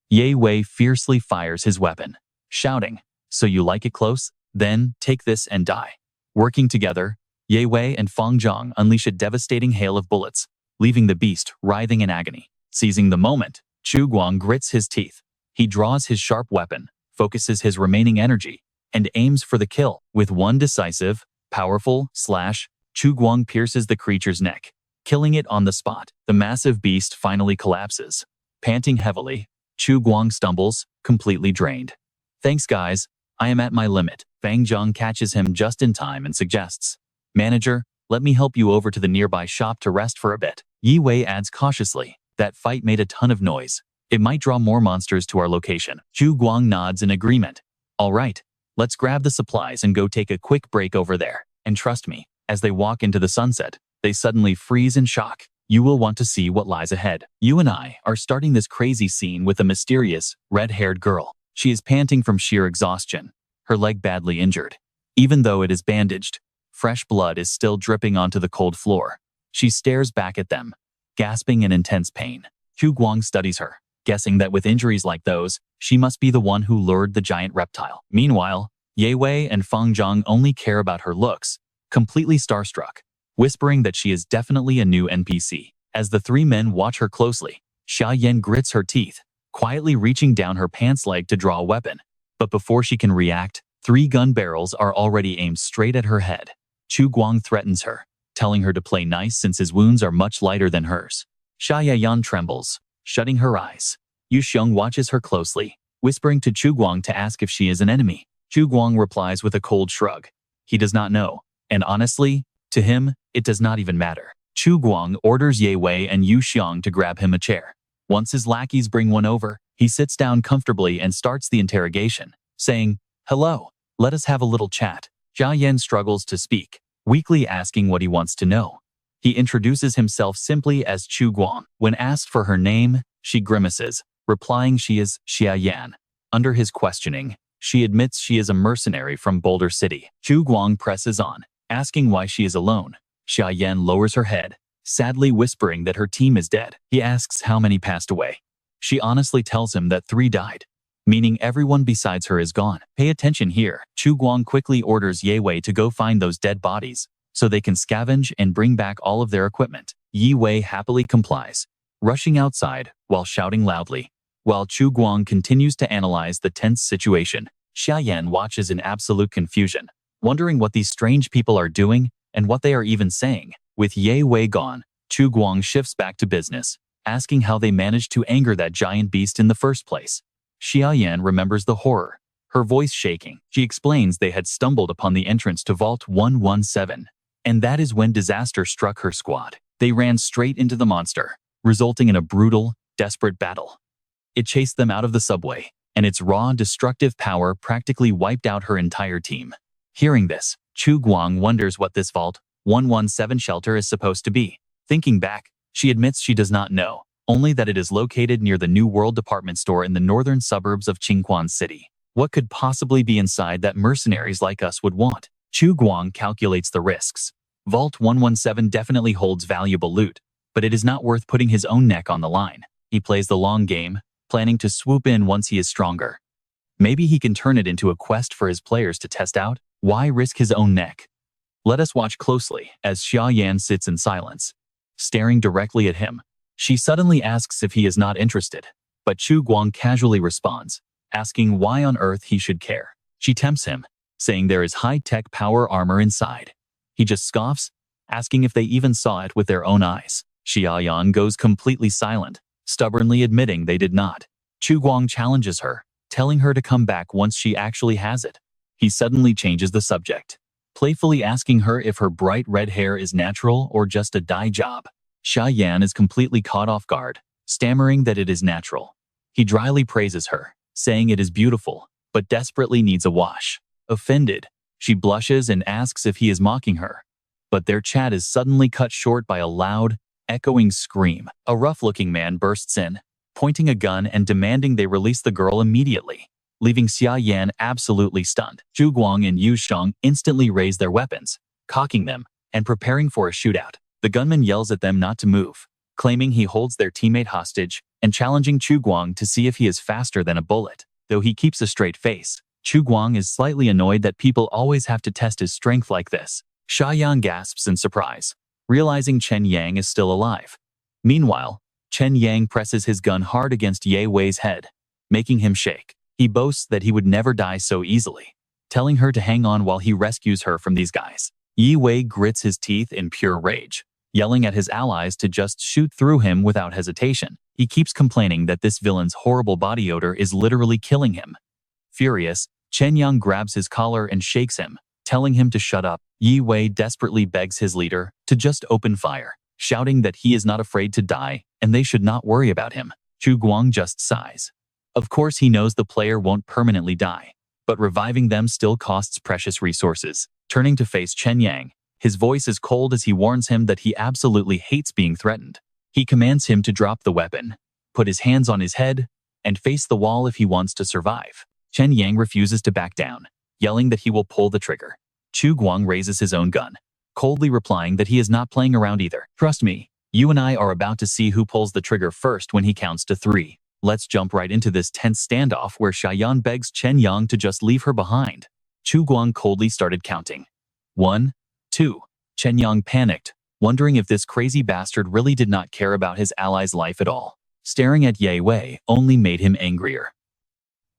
Ye Wei fiercely fires his weapon, shouting, "So you like it close? Then take this and die." Working together, Ye Wei and Fang Zhang unleash a devastating hail of bullets, leaving the beast writhing in agony. Seizing the moment, Chu Guang grits his teeth. He draws his sharp weapon, focuses his remaining energy, and aims for the kill. With one decisive, powerful slash, Chu Guang pierces the creature's neck, killing it on the spot. The massive beast finally collapses. Panting heavily, Chu Guang stumbles, completely drained. "Thanks guys, I am at my limit." Fang Zhang catches him just in time and suggests, "Manager, let me help you over to the nearby shop to rest for a bit." Ye Wei adds cautiously, "That fight made a ton of noise. It might draw more monsters to our location." Chu Guang nods in agreement. "All right, let's grab the supplies and go take a quick break over there. And trust me, as they walk into the sunset, they suddenly freeze in shock. You will want to see what lies ahead. You and I are starting this crazy scene with a mysterious, red-haired girl. She is panting from sheer exhaustion, her leg badly injured. Even though it is bandaged, fresh blood is still dripping onto the cold floor. She stares back at them, gasping in intense pain. Chu Guang studies her, guessing that with injuries like those, she must be the one who lured the giant reptile. Meanwhile, Ye Wei and Fang Zhang only care about her looks, completely starstruck, whispering that she is definitely a new NPC. As the three men watch her closely, Xia Yan grits her teeth, quietly reaching down her pants leg to draw a weapon. But before she can react, 3 gun barrels are already aimed straight at her head. Chu Guang threatens her, telling her to play nice since his wounds are much lighter than hers. Xiaoyan trembles, shutting her eyes. Yu Xiong watches her closely, whispering to Chu Guang to ask if she is an enemy. Chu Guang replies with a cold shrug. He does not know, and honestly, to him, it does not even matter. Chu Guang orders Ye Wei and Yu Xiong to grab him a chair. Once his lackeys bring one over, he sits down comfortably and starts the interrogation, saying, "Hello, let us have a little chat." Jia Yan struggles to speak, weakly asking what he wants to know. He introduces himself simply as Chu Guang. When asked for her name, she grimaces, replying she is Xia Yan. Under his questioning, she admits she is a mercenary from Boulder City. Chu Guang presses on, asking why she is alone. Xia Yan lowers her head, sadly whispering that her team is dead. He asks how many passed away. She honestly tells him that 3 died, meaning everyone besides her is gone. Pay attention here. Chu Guang quickly orders Ye Wei to go find those dead bodies, so they can scavenge and bring back all of their equipment. Ye Wei happily complies, rushing outside while shouting loudly. While Chu Guang continues to analyze the tense situation, Xia Yan watches in absolute confusion, wondering what these strange people are doing and what they are even saying. With Ye Wei gone, Chu Guang shifts back to business, asking how they managed to anger that giant beast in the first place. Xia Yan remembers the horror, her voice shaking. She explains they had stumbled upon the entrance to Vault 117, and that is when disaster struck her squad. They ran straight into the monster, resulting in a brutal, desperate battle. It chased them out of the subway, and its raw, destructive power practically wiped out her entire team. Hearing this, Chu Guang wonders what this Vault 117 shelter is supposed to be. Thinking back, she admits she does not know, only that it is located near the New World department store in the northern suburbs of Qingquan City. What could possibly be inside that mercenaries like us would want? Chu Guang calculates the risks. Vault 117 definitely holds valuable loot, but it is not worth putting his own neck on the line. He plays the long game, planning to swoop in once he is stronger. Maybe he can turn it into a quest for his players to test out. Why risk his own neck? Let us watch closely as Xia Yan sits in silence, staring directly at him. She suddenly asks if he is not interested, but Chu Guang casually responds, asking why on earth he should care. She tempts him, saying there is high-tech power armor inside. He just scoffs, asking if they even saw it with their own eyes. Xia Yan goes completely silent, stubbornly admitting they did not. Chu Guang challenges her, telling her to come back once she actually has it. He suddenly changes the subject, playfully asking her if her bright red hair is natural or just a dye job. Xia Yan is completely caught off guard, stammering that it is natural. He dryly praises her, saying it is beautiful, but desperately needs a wash. Offended, she blushes and asks if he is mocking her. But their chat is suddenly cut short by a loud, echoing scream. A rough-looking man bursts in, pointing a gun and demanding they release the girl immediately, leaving Xia Yan absolutely stunned. Chu Guang and Yu Xiong instantly raise their weapons, cocking them and preparing for a shootout. The gunman yells at them not to move, claiming he holds their teammate hostage and challenging Chu Guang to see if he is faster than a bullet. Though he keeps a straight face, Chu Guang is slightly annoyed that people always have to test his strength like this. Xia Yan gasps in surprise, realizing Chen Yang is still alive. Meanwhile, Chen Yang presses his gun hard against Ye Wei's head, making him shake. He boasts that he would never die so easily, telling her to hang on while he rescues her from these guys. Ye Wei grits his teeth in pure rage, yelling at his allies to just shoot through him without hesitation. He keeps complaining that this villain's horrible body odor is literally killing him. Furious, Chen Yang grabs his collar and shakes him, telling him to shut up. Ye Wei desperately begs his leader to just open fire, shouting that he is not afraid to die and they should not worry about him. Chu Guang just sighs. Of course he knows the player won't permanently die, but reviving them still costs precious resources. Turning to face Chen Yang, his voice is cold as he warns him that he absolutely hates being threatened. He commands him to drop the weapon, put his hands on his head, and face the wall if he wants to survive. Chen Yang refuses to back down, yelling that he will pull the trigger. Chu Guang raises his own gun, coldly replying that he is not playing around either. Trust me, you and I are about to see who pulls the trigger first when he counts to 3. Let's jump right into this tense standoff where Xia Yan begs Chen Yang to just leave her behind. Chu Guang coldly started counting. 1, 2. Chen Yang panicked, wondering if this crazy bastard really did not care about his ally's life at all. Staring at Ye Wei only made him angrier.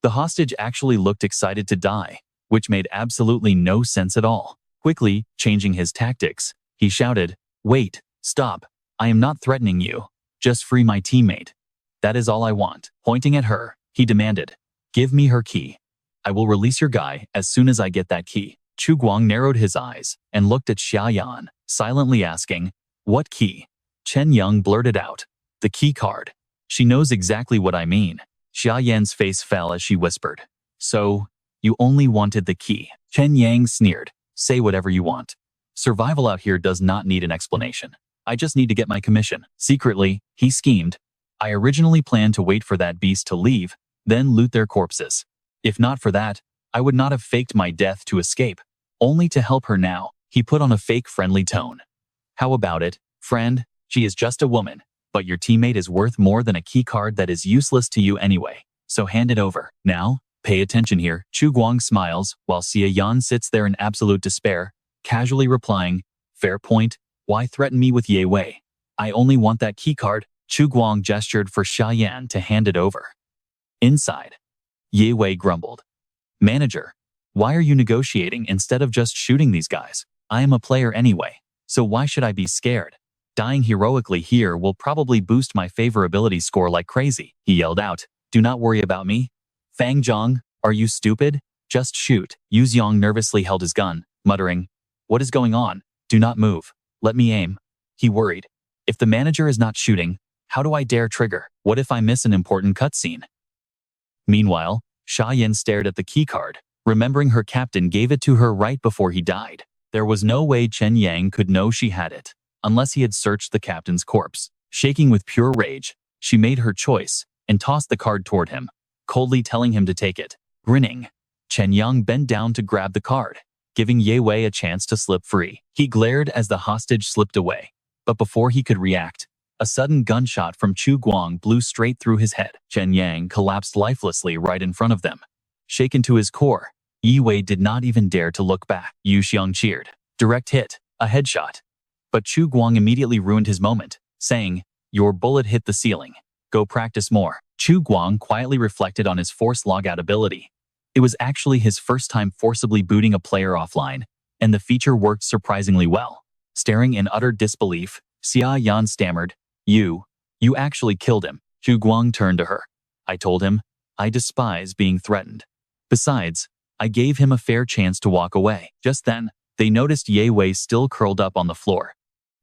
The hostage actually looked excited to die, which made absolutely no sense at all. Quickly, changing his tactics, he shouted, "Wait, stop. I am not threatening you. Just free my teammate. That is all I want." Pointing at her, he demanded, "Give me her key. I will release your guy as soon as I get that key." Chu Guang narrowed his eyes and looked at Xiaoyan, silently asking, "What key?" Chen Yang blurted out, "The key card. She knows exactly what I mean." Xiaoyan's face fell as she whispered, "So, you only wanted the key." Chen Yang sneered, "Say whatever you want. Survival out here does not need an explanation. I just need to get my commission." Secretly, he schemed. "I originally planned to wait for that beast to leave, then loot their corpses. If not for that, I would not have faked my death to escape, only to help her now." He put on a fake friendly tone. "How about it, friend? She is just a woman, but your teammate is worth more than a keycard that is useless to you anyway, so hand it over. Now, pay attention here." Chu Guang smiles, while Xiaoyan sits there in absolute despair, casually replying, "Fair point. Why threaten me with Ye Wei? I only want that keycard." Chu Guang gestured for Xiaoyan to hand it over. Inside, Ye Wei grumbled, "Manager, why are you negotiating instead of just shooting these guys? I am a player anyway, so why should I be scared? Dying heroically here will probably boost my favorability score like crazy." He yelled out, "Do not worry about me. Fang Zhang, are you stupid? Just shoot." Yu Xiong nervously held his gun, muttering, "What is going on? Do not move. Let me aim." He worried, "If the manager is not shooting, how do I dare trigger? What if I miss an important cutscene?" Meanwhile, Xiaoyan stared at the keycard, remembering her captain gave it to her right before he died. There was no way Chen Yang could know she had it, unless he had searched the captain's corpse. Shaking with pure rage, she made her choice and tossed the card toward him, coldly telling him to take it. Grinning, Chen Yang bent down to grab the card, giving Ye Wei a chance to slip free. He glared as the hostage slipped away, but before he could react, a sudden gunshot from Chu Guang blew straight through his head. Chen Yang collapsed lifelessly right in front of them. Shaken to his core, Ye Wei did not even dare to look back. Yu Xiong cheered. Direct hit, a headshot. But Chu Guang immediately ruined his moment, saying, "Your bullet hit the ceiling. Go practice more." Chu Guang quietly reflected on his force logout ability. It was actually his first time forcibly booting a player offline, and the feature worked surprisingly well. Staring in utter disbelief, Xia Yan stammered, You actually killed him." Chu Guang turned to her. "I told him, I despise being threatened. Besides, I gave him a fair chance to walk away." Just then, they noticed Ye Wei still curled up on the floor.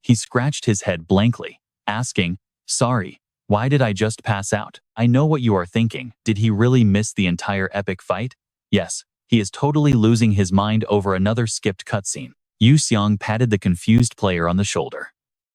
He scratched his head blankly, asking, "Sorry, why did I just pass out?" I know what you are thinking. Did he really miss the entire epic fight? Yes, he is totally losing his mind over another skipped cutscene. Yu Xiong patted the confused player on the shoulder.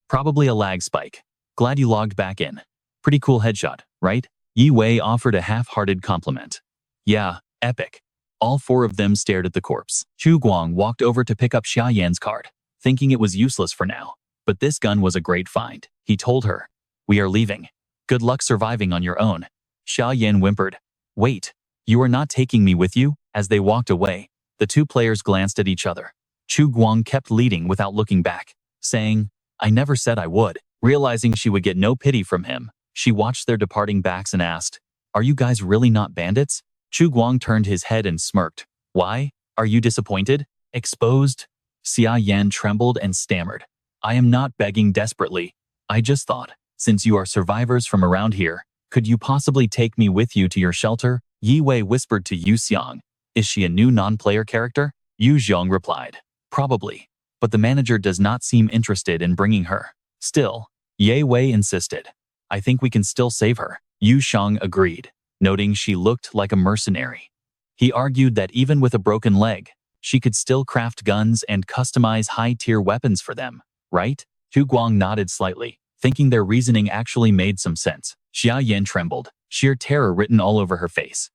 "Probably a lag spike. Glad you logged back in. Pretty cool headshot, right?" Ye Wei offered a half-hearted compliment. "Yeah, epic." All four of them stared at the corpse. Chu Guang walked over to pick up Xiaoyan's card, thinking it was useless for now. But this gun was a great find. He told her, "We are leaving. Good luck surviving on your own." Xiaoyan whimpered, "Wait, you are not taking me with you?" As they walked away, the two players glanced at each other. Chu Guang kept leading without looking back, saying, "I never said I would." Realizing she would get no pity from him, she watched their departing backs and asked, "Are you guys really not bandits?" Chu Guang turned his head and smirked. "Why? Are you disappointed? Exposed?" Xia Yan trembled and stammered, "I am not begging desperately. I just thought, since you are survivors from around here, could you possibly take me with you to your shelter?" Ye Wei whispered to Yu Xiong, "Is she a new non-player character?" Yu Xiong replied, "Probably, but the manager does not seem interested in bringing her." Still, Ye Wei insisted, "I think we can still save her." Yu Xiong agreed, noting she looked like a mercenary. He argued that even with a broken leg, she could still craft guns and customize high-tier weapons for them, right? Chu Guang nodded slightly, thinking their reasoning actually made some sense. Xia Yan trembled, sheer terror written all over her face.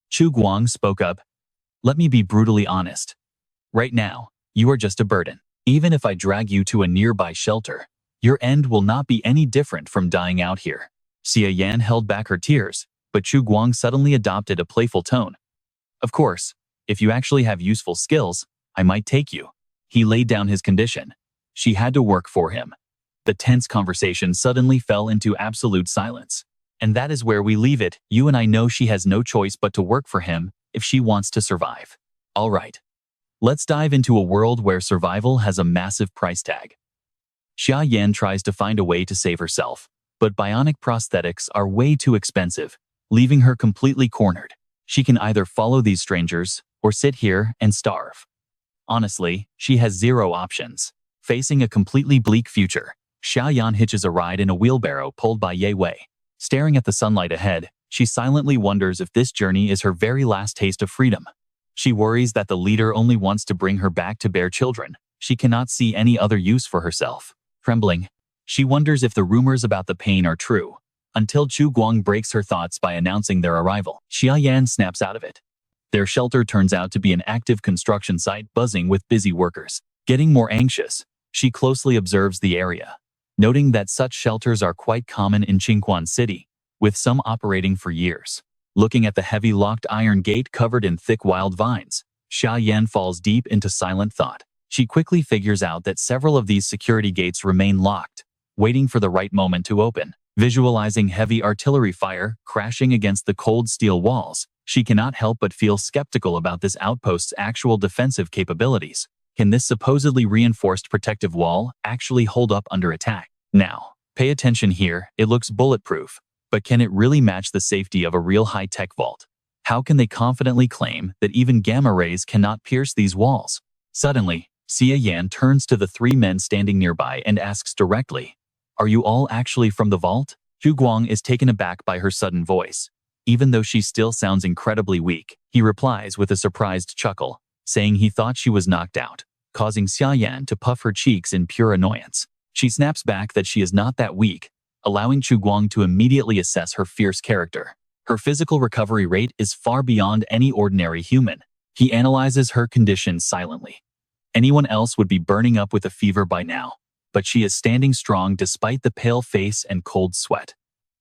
Chu Guang spoke up, "Let me be brutally honest. Right now, you are just a burden. Even if I drag you to a nearby shelter, your end will not be any different from dying out here." Xia Yan held back her tears, but Chu Guang suddenly adopted a playful tone. "Of course, if you actually have useful skills, I might take you." He laid down his condition. She had to work for him. The tense conversation suddenly fell into absolute silence. And that is where we leave it. You and I know she has no choice but to work for him if she wants to survive. All right. Let's dive into a world where survival has a massive price tag. Xia Yan tries to find a way to save herself, but bionic prosthetics are way too expensive, leaving her completely cornered. She can either follow these strangers or sit here and starve. Honestly, she has zero options. Facing a completely bleak future, Xia Yan hitches a ride in a wheelbarrow pulled by Ye Wei. Staring at the sunlight ahead, she silently wonders if this journey is her very last taste of freedom. She worries that the leader only wants to bring her back to bear children. She cannot see any other use for herself. Trembling, she wonders if the rumors about the pain are true, until Chu Guang breaks her thoughts by announcing their arrival. Xia Yan snaps out of it. Their shelter turns out to be an active construction site buzzing with busy workers. Getting more anxious, she closely observes the area, noting that such shelters are quite common in Qingquan City, with some operating for years. Looking at the heavy locked iron gate covered in thick wild vines, Xia Yan falls deep into silent thought. She quickly figures out that several of these security gates remain locked, waiting for the right moment to open. Visualizing heavy artillery fire crashing against the cold steel walls, she cannot help but feel skeptical about this outpost's actual defensive capabilities. Can this supposedly reinforced protective wall actually hold up under attack? Now, pay attention here, it looks bulletproof, but can it really match the safety of a real high-tech vault? How can they confidently claim that even gamma rays cannot pierce these walls? Suddenly, Xia Yan turns to the three men standing nearby and asks directly, "Are you all actually from the vault?" Chu Guang is taken aback by her sudden voice. Even though she still sounds incredibly weak, he replies with a surprised chuckle, saying he thought she was knocked out, causing Xia Yan to puff her cheeks in pure annoyance. She snaps back that she is not that weak, allowing Chu Guang to immediately assess her fierce character. Her physical recovery rate is far beyond any ordinary human. He analyzes her condition silently. Anyone else would be burning up with a fever by now, but she is standing strong despite the pale face and cold sweat.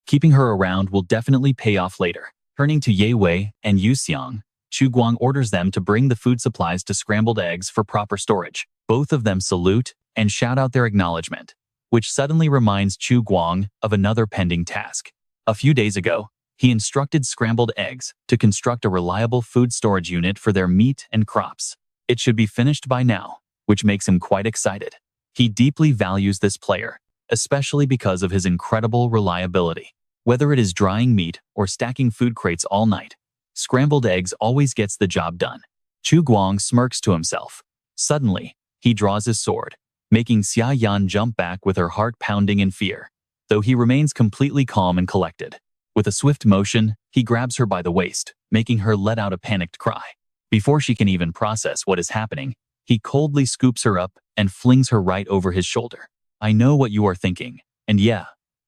Keeping her around will definitely pay off later. Turning to Ye Wei and Yu Xiang, Chu Guang orders them to bring the food supplies to scrambled eggs for proper storage. Both of them salute and shout out their acknowledgement, which suddenly reminds Chu Guang of another pending task. A few days ago, he instructed scrambled eggs to construct a reliable food storage unit for their meat and crops. It should be finished by now, which makes him quite excited. He deeply values this player, especially because of his incredible reliability. Whether it is drying meat or stacking food crates all night, scrambled eggs always gets the job done. Chu Guang smirks to himself. Suddenly, he draws his sword, making Xia Yan jump back with her heart pounding in fear, though he remains completely calm and collected. With a swift motion, he grabs her by the waist, making her let out a panicked cry. Before she can even process what is happening, he coldly scoops her up and flings her right over his shoulder. "I know what you are thinking, and yeah,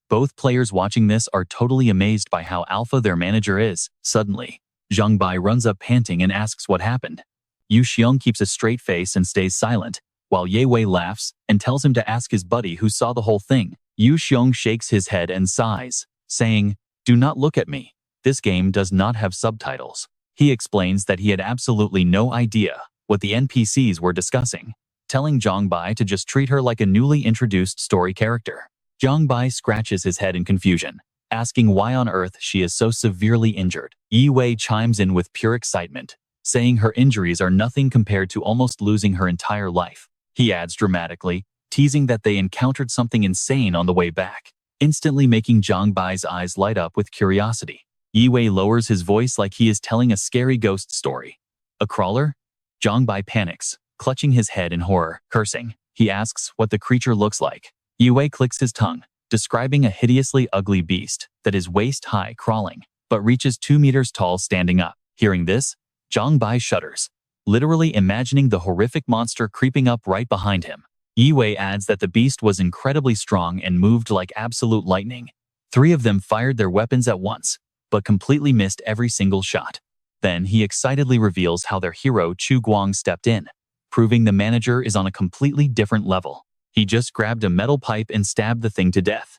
both players watching this are totally amazed by how alpha their manager is." Suddenly, Zhang Bai runs up panting and asks what happened. Yu Xiong keeps a straight face and stays silent, while Ye Wei laughs and tells him to ask his buddy who saw the whole thing. Yu Xiong shakes his head and sighs, saying, "Do not look at me. This game does not have subtitles." He explains that he had absolutely no idea what the NPCs were discussing, telling Zhang Bai to just treat her like a newly introduced story character. Zhang Bai scratches his head in confusion, asking why on earth she is so severely injured. Yi Wei chimes in with pure excitement, saying her injuries are nothing compared to almost losing her entire life. He adds dramatically, teasing that they encountered something insane on the way back, instantly making Zhang Bai's eyes light up with curiosity. Yi Wei lowers his voice like he is telling a scary ghost story. "A crawler?" Zhang Bai panics, clutching his head in horror. Cursing, he asks what the creature looks like. Yi Wei clicks his tongue, describing a hideously ugly beast that is waist-high crawling, but reaches 2 meters tall standing up. Hearing this, Zhang Bai shudders, literally imagining the horrific monster creeping up right behind him. Yi Wei adds that the beast was incredibly strong and moved like absolute lightning. 3 of them fired their weapons at once, but completely missed every single shot. Then he excitedly reveals how their hero Chu Guang stepped in, proving the manager is on a completely different level. He just grabbed a metal pipe and stabbed the thing to death.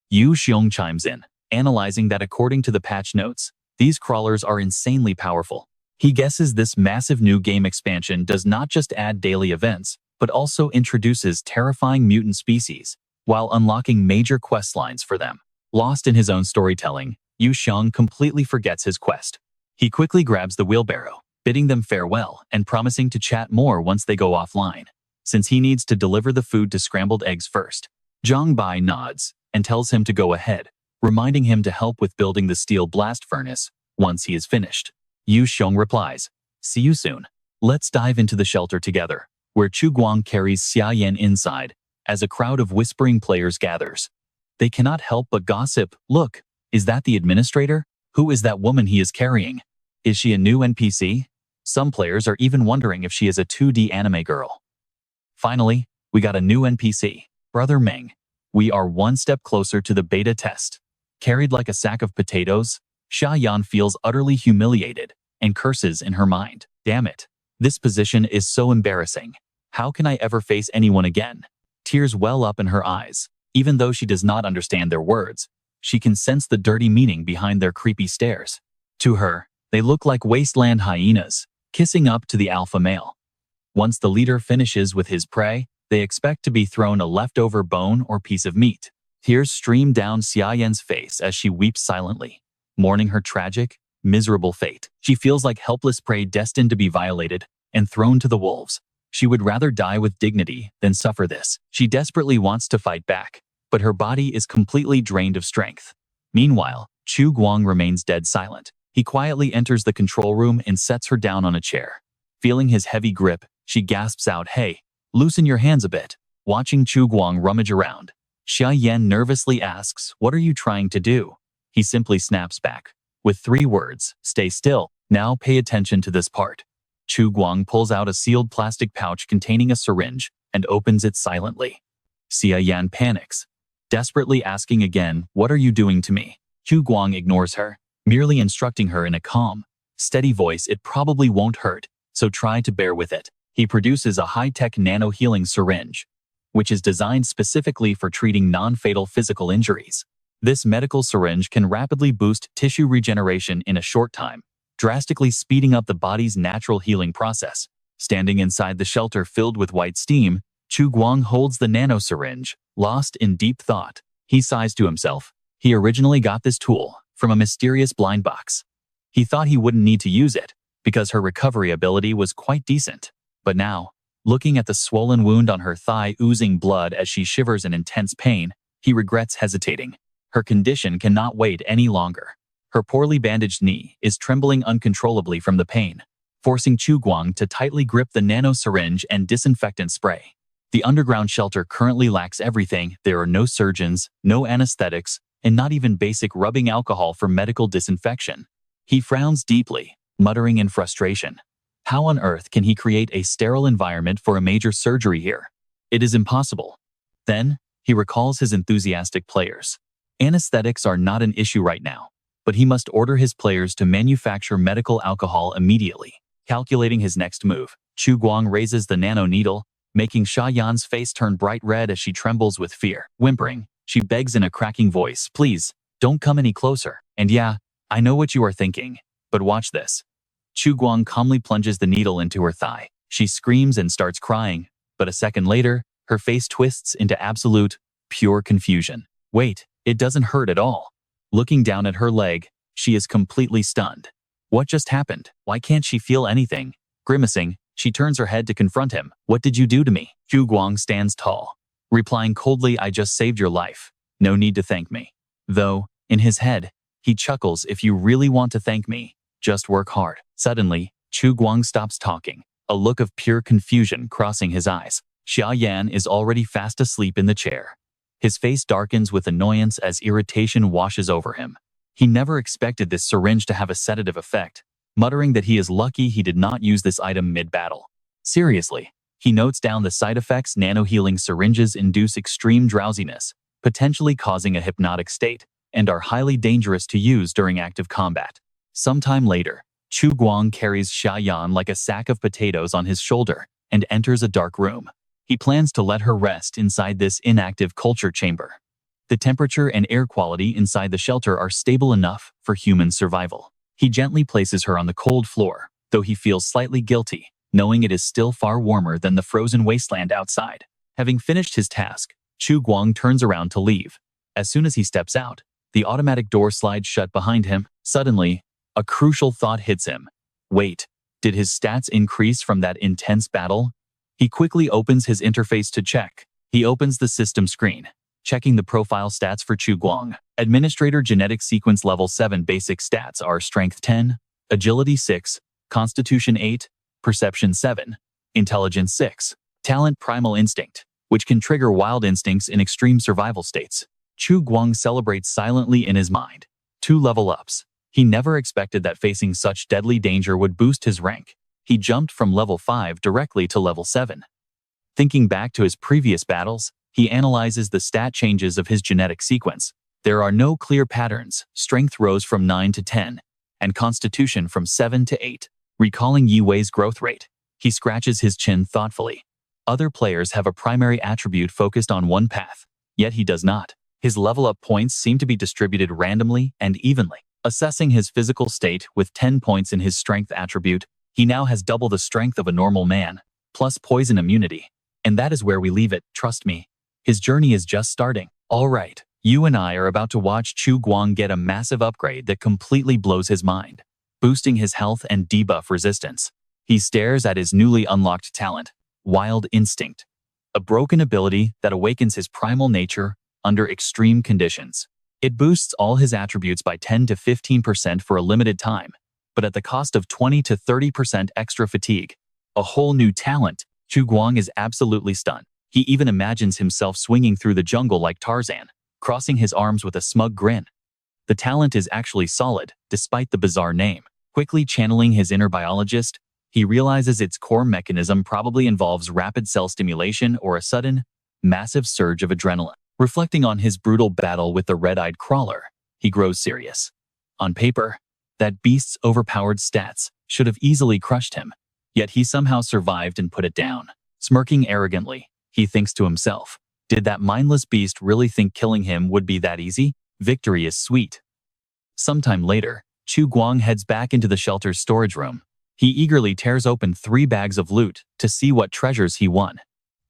Yu Xiong chimes in, analyzing that according to the patch notes, these crawlers are insanely powerful. He guesses this massive new game expansion does not just add daily events, but also introduces terrifying mutant species, while unlocking major quest lines for them. Lost in his own storytelling, Yu Xiong completely forgets his quest. He quickly grabs the wheelbarrow, bidding them farewell and promising to chat more once they go offline, since he needs to deliver the food to scrambled eggs first. Zhang Bai nods and tells him to go ahead, reminding him to help with building the steel blast furnace once he is finished. Yu Xiong replies, "See you soon. Let's dive into the shelter together," where Chu Guang carries Xia Yan inside as a crowd of whispering players gathers. They cannot help but gossip. "Look, is that the administrator? Who is that woman he is carrying? Is she a new NPC?" Some players are even wondering if she is a 2D anime girl. Finally, we got a new NPC, Brother Meng. We are one step closer to the beta test. Carried like a sack of potatoes, Xia Yan feels utterly humiliated and curses in her mind. Damn it. This position is so embarrassing. How can I ever face anyone again? Tears well up in her eyes. Even though she does not understand their words, she can sense the dirty meaning behind their creepy stares. To her, they look like wasteland hyenas, kissing up to the alpha male. Once the leader finishes with his prey, they expect to be thrown a leftover bone or piece of meat. Tears stream down Xia Yan's face as she weeps silently, mourning her tragic, miserable fate. She feels like helpless prey destined to be violated and thrown to the wolves. She would rather die with dignity than suffer this. She desperately wants to fight back, but her body is completely drained of strength. Meanwhile, Chu Guang remains dead silent. He quietly enters the control room and sets her down on a chair. Feeling his heavy grip, she gasps out, "Hey, loosen your hands a bit." Watching Chu Guang rummage around, Xia Yan nervously asks, "What are you trying to do?" He simply snaps back with 3 words, "Stay still." Now pay attention to this part. Chu Guang pulls out a sealed plastic pouch containing a syringe and opens it silently. Xia Yan panics, desperately asking again, "What are you doing to me?" Chu Guang ignores her, merely instructing her in a calm, steady voice, "It probably won't hurt, so try to bear with it." He produces a high-tech nano-healing syringe, which is designed specifically for treating non-fatal physical injuries. This medical syringe can rapidly boost tissue regeneration in a short time, drastically speeding up the body's natural healing process. Standing inside the shelter filled with white steam, Chu Guang holds the nano syringe, lost in deep thought. He sighs to himself. He originally got this tool from a mysterious blind box. He thought he wouldn't need to use it because her recovery ability was quite decent. But now, looking at the swollen wound on her thigh oozing blood as she shivers in intense pain, he regrets hesitating. Her condition cannot wait any longer. Her poorly bandaged knee is trembling uncontrollably from the pain, forcing Chu Guang to tightly grip the nano syringe and disinfectant spray. The underground shelter currently lacks everything. There are no surgeons, no anesthetics, and not even basic rubbing alcohol for medical disinfection. He frowns deeply, muttering in frustration. How on earth can he create a sterile environment for a major surgery here? It is impossible. Then, he recalls his enthusiastic players. Anesthetics are not an issue right now, but he must order his players to manufacture medical alcohol immediately. Calculating his next move, Chu Guang raises the nano needle, making Xia Yan's face turn bright red as she trembles with fear. Whimpering, she begs in a cracking voice, "Please, don't come any closer." "And yeah, I know what you are thinking, but watch this." Chu Guang calmly plunges the needle into her thigh. She screams and starts crying, but a second later, her face twists into absolute, pure confusion. Wait, it doesn't hurt at all. Looking down at her leg, she is completely stunned. What just happened? Why can't she feel anything? Grimacing, she turns her head to confront him. "What did you do to me?" Chu Guang stands tall, replying coldly, "I just saved your life. No need to thank me." Though, in his head, he chuckles, "If you really want to thank me, just work hard." Suddenly, Chu Guang stops talking, a look of pure confusion crossing his eyes. Xia Yan is already fast asleep in the chair. His face darkens with annoyance as irritation washes over him. He never expected this syringe to have a sedative effect, muttering that he is lucky he did not use this item mid-battle. Seriously, he notes down the side effects. Nano-healing syringes induce extreme drowsiness, potentially causing a hypnotic state, and are highly dangerous to use during active combat. Sometime later, Chu Guang carries Xia Yan like a sack of potatoes on his shoulder and enters a dark room. He plans to let her rest inside this inactive culture chamber. The temperature and air quality inside the shelter are stable enough for human survival. He gently places her on the cold floor, though he feels slightly guilty, knowing it is still far warmer than the frozen wasteland outside. Having finished his task, Chu Guang turns around to leave. As soon as he steps out, the automatic door slides shut behind him. Suddenly, a crucial thought hits him. Wait, Did his stats increase from that intense battle? He quickly opens his interface to check. He opens the system screen, checking the profile stats for Chu Guang. Administrator genetic sequence level 7 basic stats are Strength 10, Agility 6, Constitution 8, Perception 7, Intelligence 6, Talent Primal Instinct, which can trigger wild instincts in extreme survival states. Chu Guang celebrates silently in his mind. 2 level ups. He never expected that facing such deadly danger would boost his rank. He jumped from level 5 directly to level 7. Thinking back to his previous battles, he analyzes the stat changes of his genetic sequence. There are no clear patterns. Strength rose from 9 to 10, and Constitution from 7 to 8. Recalling Yi Wei's growth rate, he scratches his chin thoughtfully. Other players have a primary attribute focused on one path, yet he does not. His level-up points seem to be distributed randomly and evenly. Assessing his physical state with 10 points in his strength attribute, he now has double the strength of a normal man, plus poison immunity. And that is where we leave it, trust me. His journey is just starting. Alright, you and I are about to watch Chu Guang get a massive upgrade that completely blows his mind, boosting his health and debuff resistance. He stares at his newly unlocked talent, Wild Instinct, a broken ability that awakens his primal nature under extreme conditions. It boosts all his attributes by 10 to 15% for a limited time, but at the cost of 20 to 30% extra fatigue. A whole new talent. Chu Guang is absolutely stunned. He even imagines himself swinging through the jungle like Tarzan, crossing his arms with a smug grin. The talent is actually solid, despite the bizarre name. Quickly channeling his inner biologist, he realizes its core mechanism probably involves rapid cell stimulation or a sudden, massive surge of adrenaline. Reflecting on his brutal battle with the red-eyed crawler, he grows serious. On paper, that beast's overpowered stats should have easily crushed him, yet he somehow survived and put it down. Smirking arrogantly, he thinks to himself, did that mindless beast really think killing him would be that easy? Victory is sweet. Sometime later, Chu Guang heads back into the shelter's storage room. He eagerly tears open 3 bags of loot to see what treasures he won.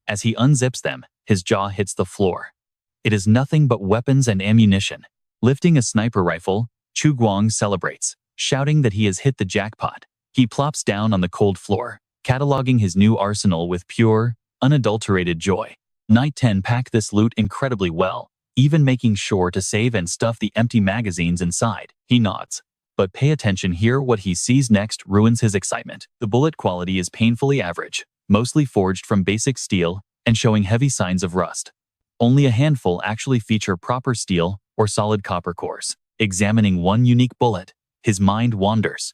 As he unzips them, his jaw hits the floor. It is nothing but weapons and ammunition. Lifting a sniper rifle, Chu Guang celebrates, shouting that he has hit the jackpot. He plops down on the cold floor, cataloging his new arsenal with pure, unadulterated joy. Night 10 packed this loot incredibly well, even making sure to save and stuff the empty magazines inside. He nods. But pay attention here, what he sees next ruins his excitement. The bullet quality is painfully average, mostly forged from basic steel and showing heavy signs of rust. Only a handful actually feature proper steel or solid copper cores. Examining one unique bullet, his mind wanders.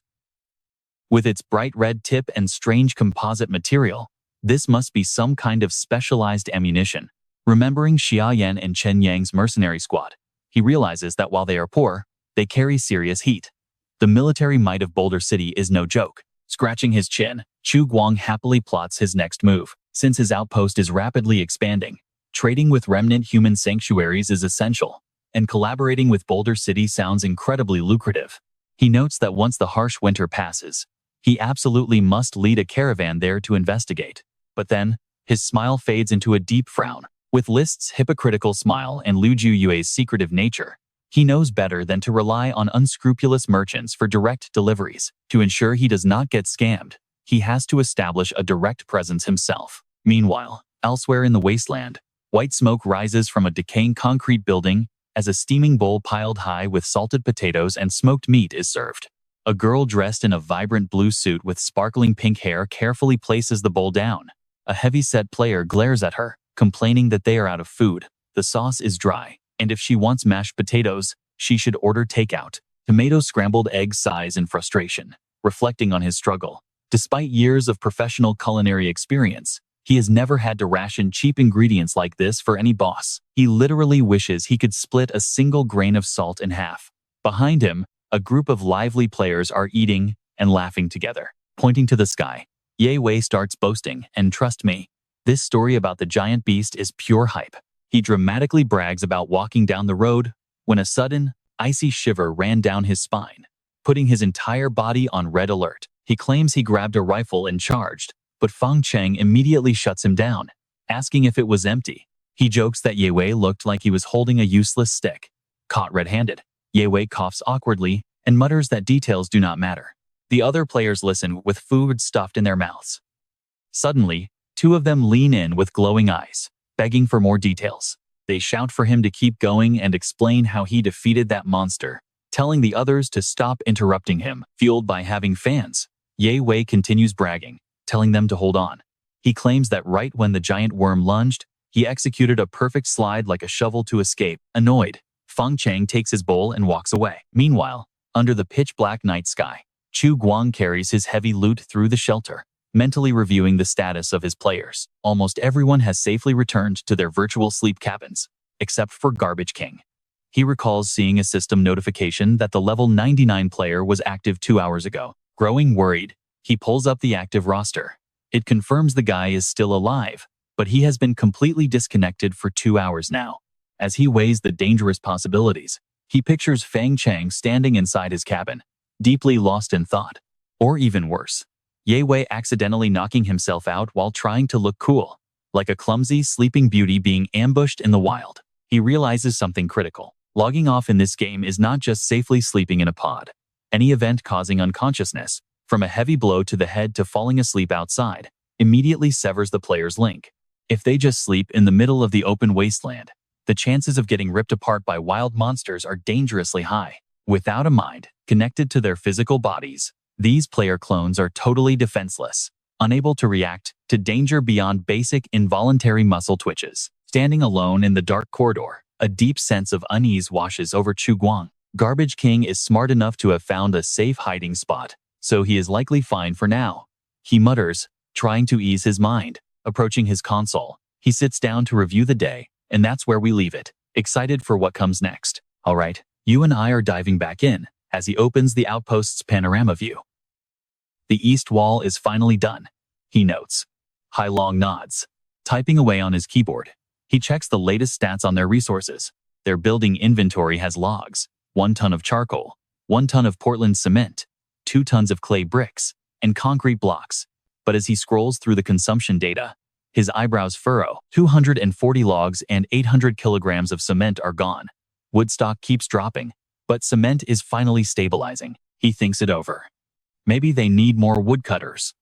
With its bright red tip and strange composite material, this must be some kind of specialized ammunition. Remembering Xia Yan and Chen Yang's mercenary squad, he realizes that while they are poor, they carry serious heat. The military might of Boulder City is no joke. Scratching his chin, Chu Guang happily plots his next move. Since his outpost is rapidly expanding, trading with remnant human sanctuaries is essential, and collaborating with Boulder City sounds incredibly lucrative. He notes that once the harsh winter passes, he absolutely must lead a caravan there to investigate. But then, his smile fades into a deep frown. With List's hypocritical smile and Liu Yue's secretive nature, he knows better than to rely on unscrupulous merchants for direct deliveries. To ensure he does not get scammed, he has to establish a direct presence himself. Meanwhile, elsewhere in the wasteland, white smoke rises from a decaying concrete building as a steaming bowl piled high with salted potatoes and smoked meat is served. A girl dressed in a vibrant blue suit with sparkling pink hair carefully places the bowl down. A heavy-set player glares at her, complaining that they are out of food. The sauce is dry, and if she wants mashed potatoes, she should order takeout. Tomato scrambled eggs sighs in frustration, reflecting on his struggle. Despite years of professional culinary experience, he has never had to ration cheap ingredients like this for any boss. He literally wishes he could split a single grain of salt in half. Behind him, a group of lively players are eating and laughing together. Pointing to the sky, Ye Wei starts boasting, and trust me, this story about the giant beast is pure hype. He dramatically brags about walking down the road when a sudden, icy shiver ran down his spine, putting his entire body on red alert. He claims he grabbed a rifle and charged, but Fang Cheng immediately shuts him down, asking if it was empty. He jokes that Ye Wei looked like he was holding a useless stick. Caught red-handed, Ye Wei coughs awkwardly and mutters that details do not matter. The other players listen with food stuffed in their mouths. Suddenly, two of them lean in with glowing eyes, begging for more details. They shout for him to keep going and explain how he defeated that monster, telling the others to stop interrupting him. Fueled by having fans, Ye Wei continues bragging, telling them to hold on. He claims that right when the giant worm lunged, he executed a perfect slide like a shovel to escape. Annoyed, Feng Chang takes his bowl and walks away. Meanwhile, under the pitch-black night sky, Chu Guang carries his heavy loot through the shelter, mentally reviewing the status of his players. Almost everyone has safely returned to their virtual sleep cabins, except for Garbage King. He recalls seeing a system notification that the level 99 player was active 2 hours ago. Growing worried, he pulls up the active roster. It confirms the guy is still alive, but he has been completely disconnected for 2 hours now. As he weighs the dangerous possibilities, he pictures Feng Chang standing inside his cabin, deeply lost in thought. Or even worse, Ye Wei accidentally knocking himself out while trying to look cool, like a clumsy sleeping beauty being ambushed in the wild. He realizes something critical. Logging off in this game is not just safely sleeping in a pod. Any event causing unconsciousness, from a heavy blow to the head to falling asleep outside, immediately severs the player's link. If they just sleep in the middle of the open wasteland, the chances of getting ripped apart by wild monsters are dangerously high. Without a mind connected to their physical bodies, these player clones are totally defenseless, unable to react to danger beyond basic involuntary muscle twitches. Standing alone in the dark corridor, a deep sense of unease washes over Chu Guang. Garbage King is smart enough to have found a safe hiding spot, so he is likely fine for now. He mutters, trying to ease his mind. Approaching his console, he sits down to review the day, and that's where we leave it, excited for what comes next. All right, you and I are diving back in, as he opens the outpost's panorama view. The east wall is finally done, he notes. Hai Long nods. Typing away on his keyboard, he checks the latest stats on their resources. Their building inventory has logs: 1 ton of charcoal, 1 ton of Portland cement, 2 tons of clay bricks, and concrete blocks. But as he scrolls through the consumption data, his eyebrows furrow. 240 logs and 800 kilograms of cement are gone. Woodstock keeps dropping, but cement is finally stabilizing. He thinks it over. Maybe they need more woodcutters.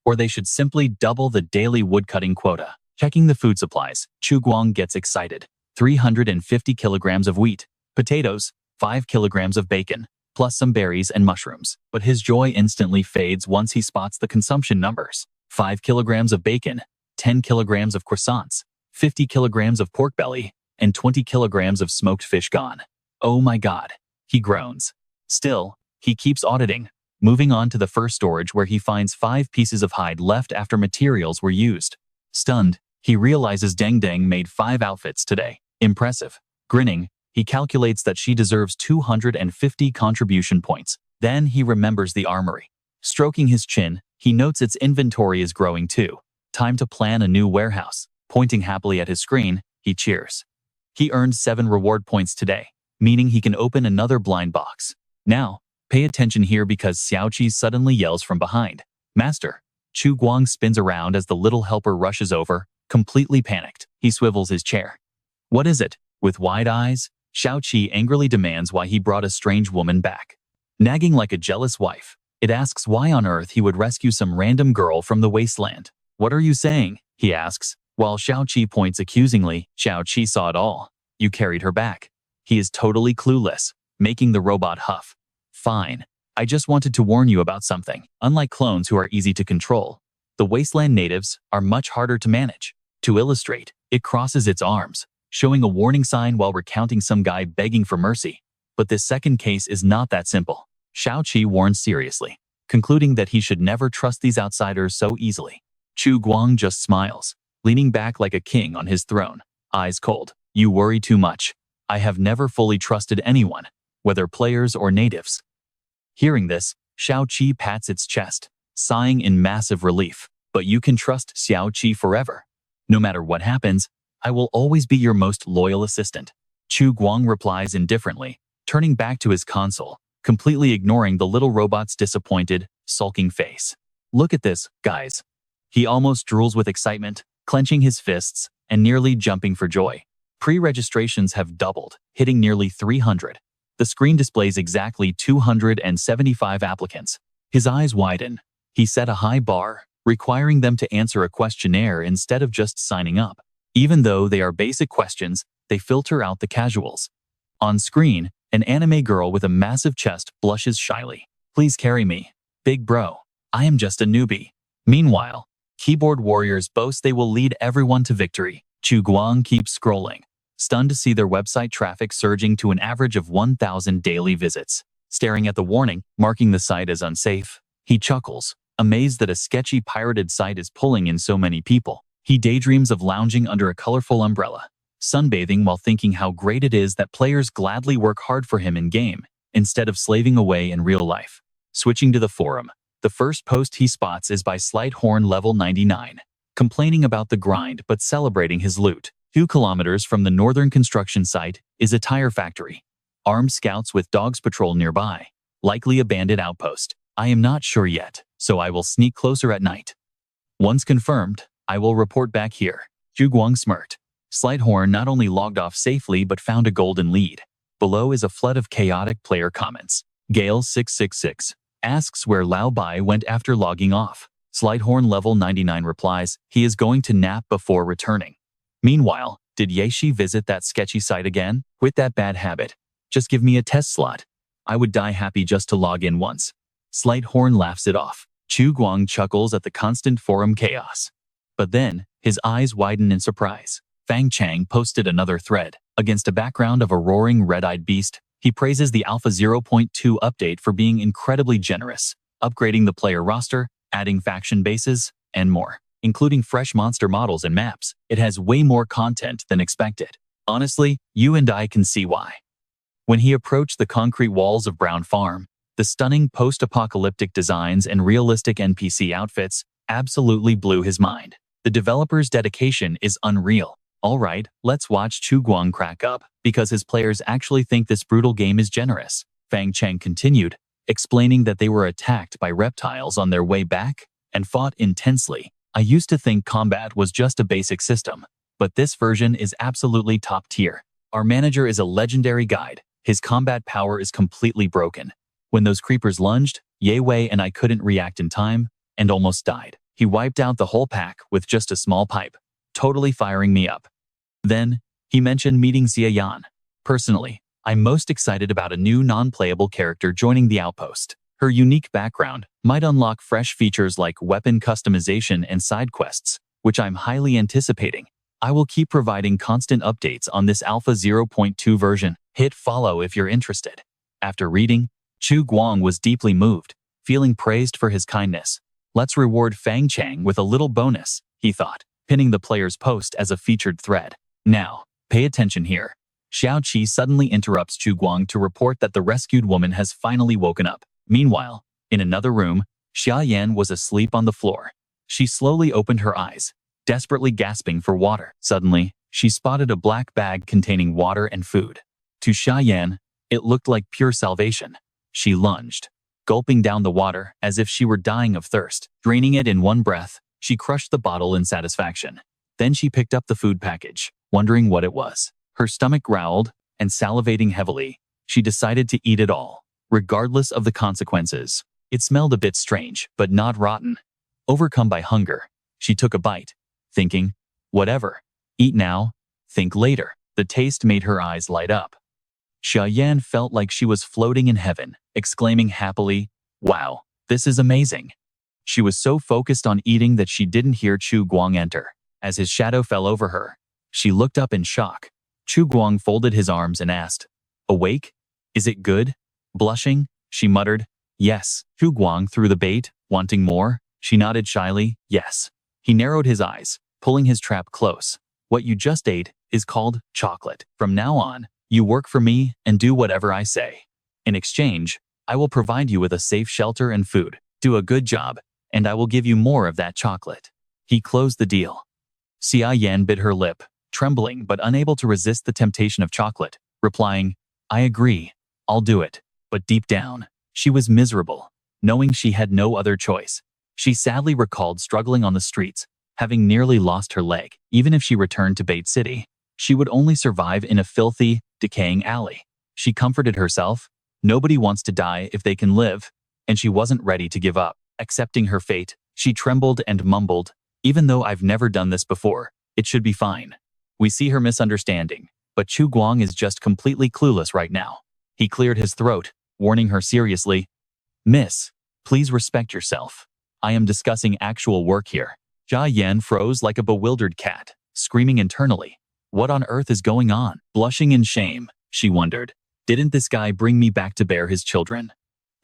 Or they should simply double the daily woodcutting quota. Checking the food supplies, Chu Guang gets excited. 350 kilograms of wheat, potatoes, 5 kilograms of bacon, plus some berries and mushrooms. But his joy instantly fades once he spots the consumption numbers. 5 kilograms of bacon, 10 kilograms of croissants, 50 kilograms of pork belly, and 20 kilograms of smoked fish gone. Oh my god, he groans. Still, he keeps auditing, moving on to the first storage where he finds 5 pieces of hide left after materials were used. Stunned, he realizes Deng Deng made 5 outfits today. Impressive. Grinning, he calculates that she deserves 250 contribution points. Then he remembers the armory. Stroking his chin, he notes its inventory is growing too. Time to plan a new warehouse. Pointing happily at his screen, he cheers. He earned 7 reward points today, meaning he can open another blind box. Now, pay attention here because Xiao Qi suddenly yells from behind. Master! Chu Guang spins around as the little helper rushes over, completely panicked. He swivels his chair. What is it? With wide eyes, Xiao Qi angrily demands why he brought a strange woman back. Nagging like a jealous wife, it asks why on earth he would rescue some random girl from the wasteland. What are you saying? He asks, while Xiao Qi points accusingly. Xiao Qi saw it all. You carried her back. He is totally clueless, making the robot huff. Fine. I just wanted to warn you about something. Unlike clones who are easy to control, the wasteland natives are much harder to manage. To illustrate, it crosses its arms, showing a warning sign while recounting some guy begging for mercy. But this second case is not that simple. Xiao Qi warns seriously, concluding that he should never trust these outsiders so easily. Chu Guang just smiles, leaning back like a king on his throne, eyes cold. You worry too much. I have never fully trusted anyone, whether players or natives. Hearing this, Xiao Qi pats its chest, sighing in massive relief. But you can trust Xiao Qi forever. No matter what happens, I will always be your most loyal assistant. Chu Guang replies indifferently, turning back to his console, completely ignoring the little robot's disappointed, sulking face. Look at this, guys. He almost drools with excitement, clenching his fists and nearly jumping for joy. Pre-registrations have doubled, hitting nearly 300. The screen displays exactly 275 applicants. His eyes widen. He set a high bar, requiring them to answer a questionnaire instead of just signing up. Even though they are basic questions, they filter out the casuals. On screen, an anime girl with a massive chest blushes shyly. Please carry me. Big bro. I am just a newbie. Meanwhile, keyboard warriors boast they will lead everyone to victory. Chu Guang keeps scrolling, stunned to see their website traffic surging to an average of 1,000 daily visits. Staring at the warning, marking the site as unsafe, he chuckles, amazed that a sketchy pirated site is pulling in so many people. He daydreams of lounging under a colorful umbrella, sunbathing while thinking how great it is that players gladly work hard for him in-game, instead of slaving away in real life. Switching to the forum, the first post he spots is by Slighthorn level 99, complaining about the grind but celebrating his loot. 2 kilometers from the northern construction site is a tire factory. Armed scouts with dogs patrol nearby, likely a bandit outpost. I am not sure yet, so I will sneak closer at night. Once confirmed, I will report back here. Chu Guang smirked. Slighthorn not only logged off safely but found a golden lead. Below is a flood of chaotic player comments. Gale666 asks where Lao Bai went after logging off. Slighthorn level 99 replies he is going to nap before returning. Meanwhile, did Yeshi visit that sketchy site again? Quit that bad habit. Just give me a test slot. I would die happy just to log in once. Slighthorn laughs it off. Chu Guang chuckles at the constant forum chaos. But then, his eyes widen in surprise. Fang Chang posted another thread. Against a background of a roaring red-eyed beast, he praises the Alpha 0.2 update for being incredibly generous, upgrading the player roster, adding faction bases, and more. Including fresh monster models and maps, it has way more content than expected. Honestly, you and I can see why. When he approached the concrete walls of Brown Farm, the stunning post-apocalyptic designs and realistic NPC outfits absolutely blew his mind. The developer's dedication is unreal. Alright, let's watch Chu Guang crack up, because his players actually think this brutal game is generous. Fang Cheng continued, explaining that they were attacked by reptiles on their way back and fought intensely. I used to think combat was just a basic system, but this version is absolutely top tier. Our manager is a legendary guide. His combat power is completely broken. When those creepers lunged, Ye Wei and I couldn't react in time and almost died. He wiped out the whole pack with just a small pipe, totally firing me up. Then, he mentioned meeting Xia Yan. Personally, I'm most excited about a new non-playable character joining the outpost. Her unique background might unlock fresh features like weapon customization and side quests, which I'm highly anticipating. I will keep providing constant updates on this Alpha 0.2 version. Hit follow if you're interested. After reading, Chu Guang was deeply moved, feeling praised for his kindness. Let's reward Fang Chang with a little bonus, he thought, pinning the player's post as a featured thread. Now, pay attention here. Xiao Qi suddenly interrupts Chu Guang to report that the rescued woman has finally woken up. Meanwhile, in another room, Xia Yan was asleep on the floor. She slowly opened her eyes, desperately gasping for water. Suddenly, she spotted a black bag containing water and food. To Xia Yan, it looked like pure salvation. She lunged, gulping down the water as if she were dying of thirst. Draining it in one breath, she crushed the bottle in satisfaction. Then she picked up the food package, wondering what it was. Her stomach growled, and salivating heavily, she decided to eat it all, regardless of the consequences. It smelled a bit strange, but not rotten. Overcome by hunger, she took a bite, thinking, whatever, eat now, think later. The taste made her eyes light up. Xia Yan felt like she was floating in heaven, exclaiming happily, wow, this is amazing. She was so focused on eating that she didn't hear Chu Guang enter. As his shadow fell over her, she looked up in shock. Chu Guang folded his arms and asked, awake? Is it good? Blushing, she muttered, yes. Chu Guang threw the bait, wanting more. She nodded shyly, yes. He narrowed his eyes, pulling his trap close. What you just ate is called chocolate. From now on, you work for me and do whatever I say. In exchange, I will provide you with a safe shelter and food. Do a good job, and I will give you more of that chocolate. He closed the deal. Xia Yan bit her lip, trembling but unable to resist the temptation of chocolate, replying, I agree, I'll do it. But deep down, she was miserable, knowing she had no other choice. She sadly recalled struggling on the streets, having nearly lost her leg. Even if she returned to Bait City, she would only survive in a filthy, decaying alley. She comforted herself, nobody wants to die if they can live, and she wasn't ready to give up. Accepting her fate, she trembled and mumbled, "Even though I've never done this before, it should be fine." We see her misunderstanding, but Chu Guang is just completely clueless right now. He cleared his throat, warning her seriously, "Miss, please respect yourself. I am discussing actual work here." Jia Yan froze like a bewildered cat, screaming internally, "What on earth is going on?" Blushing in shame, she wondered, "Didn't this guy bring me back to bear his children?"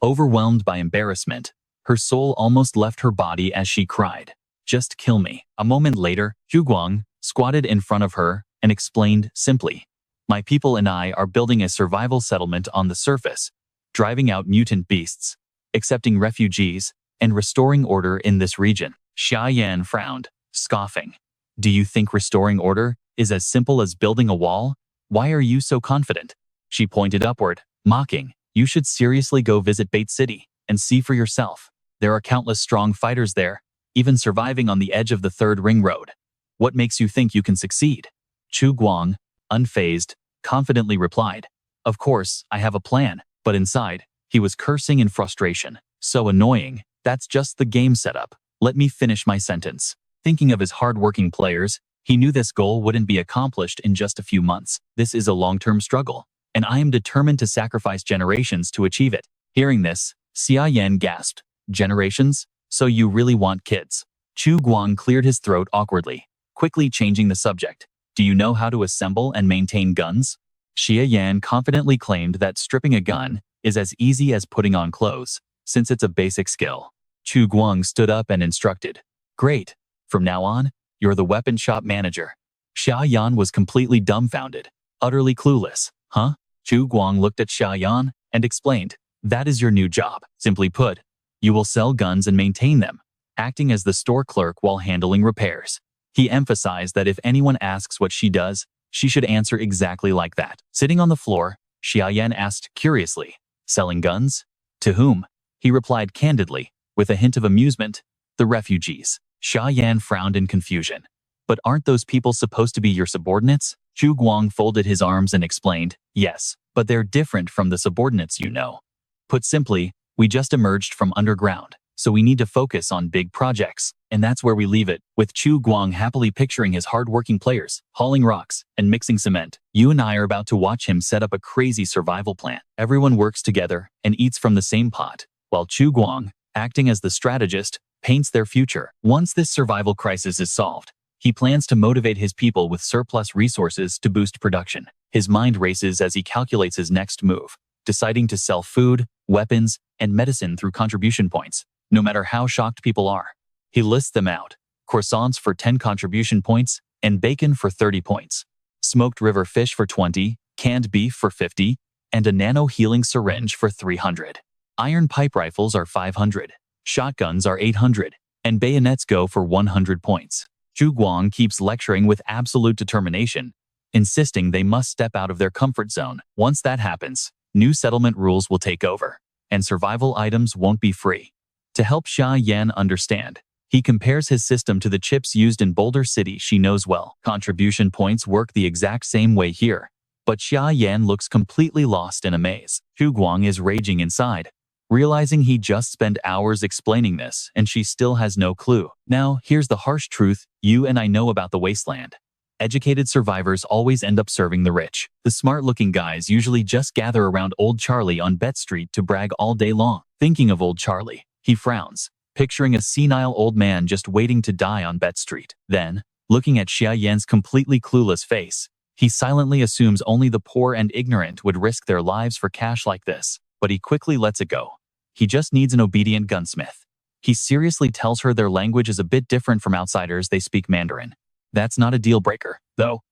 Overwhelmed by embarrassment, her soul almost left her body as she cried, "Just kill me." A moment later, Chu Guang squatted in front of her and explained simply, "My people and I are building a survival settlement on the surface, driving out mutant beasts, accepting refugees, and restoring order in this region." Xia Yan frowned, scoffing. "Do you think restoring order is as simple as building a wall? Why are you so confident?" She pointed upward, mocking, "You should seriously go visit Bait City and see for yourself. There are countless strong fighters there, even surviving on the edge of the Third Ring Road. What makes you think you can succeed?" Chu Guang, unfazed, confidently replied, "Of course, I have a plan." But inside, he was cursing in frustration. "So annoying. That's just the game setup. Let me finish my sentence." Thinking of his hard-working players, he knew this goal wouldn't be accomplished in just a few months. This is a long-term struggle, and I am determined to sacrifice generations to achieve it. Hearing this, Xia Yan gasped, "Generations? So you really want kids?" Chu Guang cleared his throat awkwardly, quickly changing the subject. "Do you know how to assemble and maintain guns?" Xia Yan confidently claimed that stripping a gun is as easy as putting on clothes, since it's a basic skill. Chu Guang stood up and instructed, "Great. From now on, you're the weapon shop manager." Xia Yan was completely dumbfounded, utterly clueless. "Huh?" Chu Guang looked at Xia Yan and explained, "That is your new job. Simply put, you will sell guns and maintain them, acting as the store clerk while handling repairs." He emphasized that if anyone asks what she does, she should answer exactly like that. Sitting on the floor, Xia Yan asked curiously, "Selling guns? To whom?" He replied candidly, with a hint of amusement, "The refugees." Xia Yan frowned in confusion. "But aren't those people supposed to be your subordinates?" Chu Guang folded his arms and explained, "Yes, but they're different from the subordinates you know. Put simply, we just emerged from underground, so we need to focus on big projects, and that's where we leave it." With Chu Guang happily picturing his hard-working players, hauling rocks, and mixing cement, you and I are about to watch him set up a crazy survival plan. Everyone works together and eats from the same pot, while Chu Guang, acting as the strategist, paints their future. Once this survival crisis is solved, he plans to motivate his people with surplus resources to boost production. His mind races as he calculates his next move, deciding to sell food, weapons, and medicine through contribution points, no matter how shocked people are. He lists them out: croissants for 10 contribution points, and bacon for 30 points, smoked river fish for 20, canned beef for 50, and a nano-healing syringe for 300. Iron pipe rifles are 500, shotguns are 800, and bayonets go for 100 points. Chu Guang keeps lecturing with absolute determination, insisting they must step out of their comfort zone. Once that happens, new settlement rules will take over, and survival items won't be free. To help Xia Yan understand, he compares his system to the chips used in Boulder City she knows well. Contribution points work the exact same way here, but Xia Yan looks completely lost in a maze. Chu Guang is raging inside, realizing he just spent hours explaining this and she still has no clue. Now, here's the harsh truth you and I know about the Wasteland. Educated survivors always end up serving the rich. The smart-looking guys usually just gather around Old Charlie on Bet Street to brag all day long. Thinking of Old Charlie, he frowns, picturing a senile old man just waiting to die on Bet Street. Then, looking at Xia Yan's completely clueless face, he silently assumes only the poor and ignorant would risk their lives for cash like this. But he quickly lets it go. He just needs an obedient gunsmith. He seriously tells her their language is a bit different from outsiders. They speak Mandarin. That's not a deal breaker, though.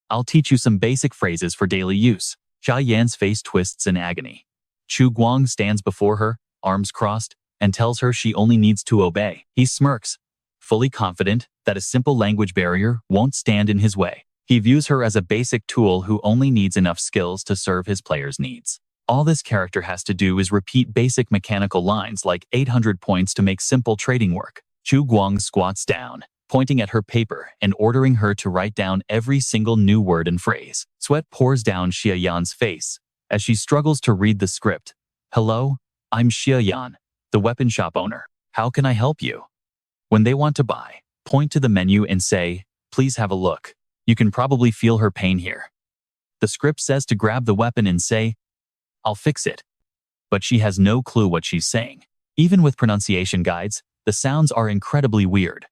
I'll teach you some basic phrases for daily use. Xia Yan's face twists in agony. Chu Guang stands before her, arms crossed, and tells her she only needs to obey. He smirks, fully confident that a simple language barrier won't stand in his way. He views her as a basic tool who only needs enough skills to serve his players' needs. All this character has to do is repeat basic mechanical lines like 800 points to make simple trading work. Chu Guang squats down, pointing at her paper and ordering her to write down every single new word and phrase. Sweat pours down Xia Yan's face as she struggles to read the script. "Hello, I'm Xia Yan. The weapon shop owner. How can I help you? When they want to buy, point to the menu and say, please have a look. You can probably feel her pain here. The script says to grab the weapon and say, I'll fix it. But she has no clue what she's saying. Even with pronunciation guides, the sounds are incredibly weird.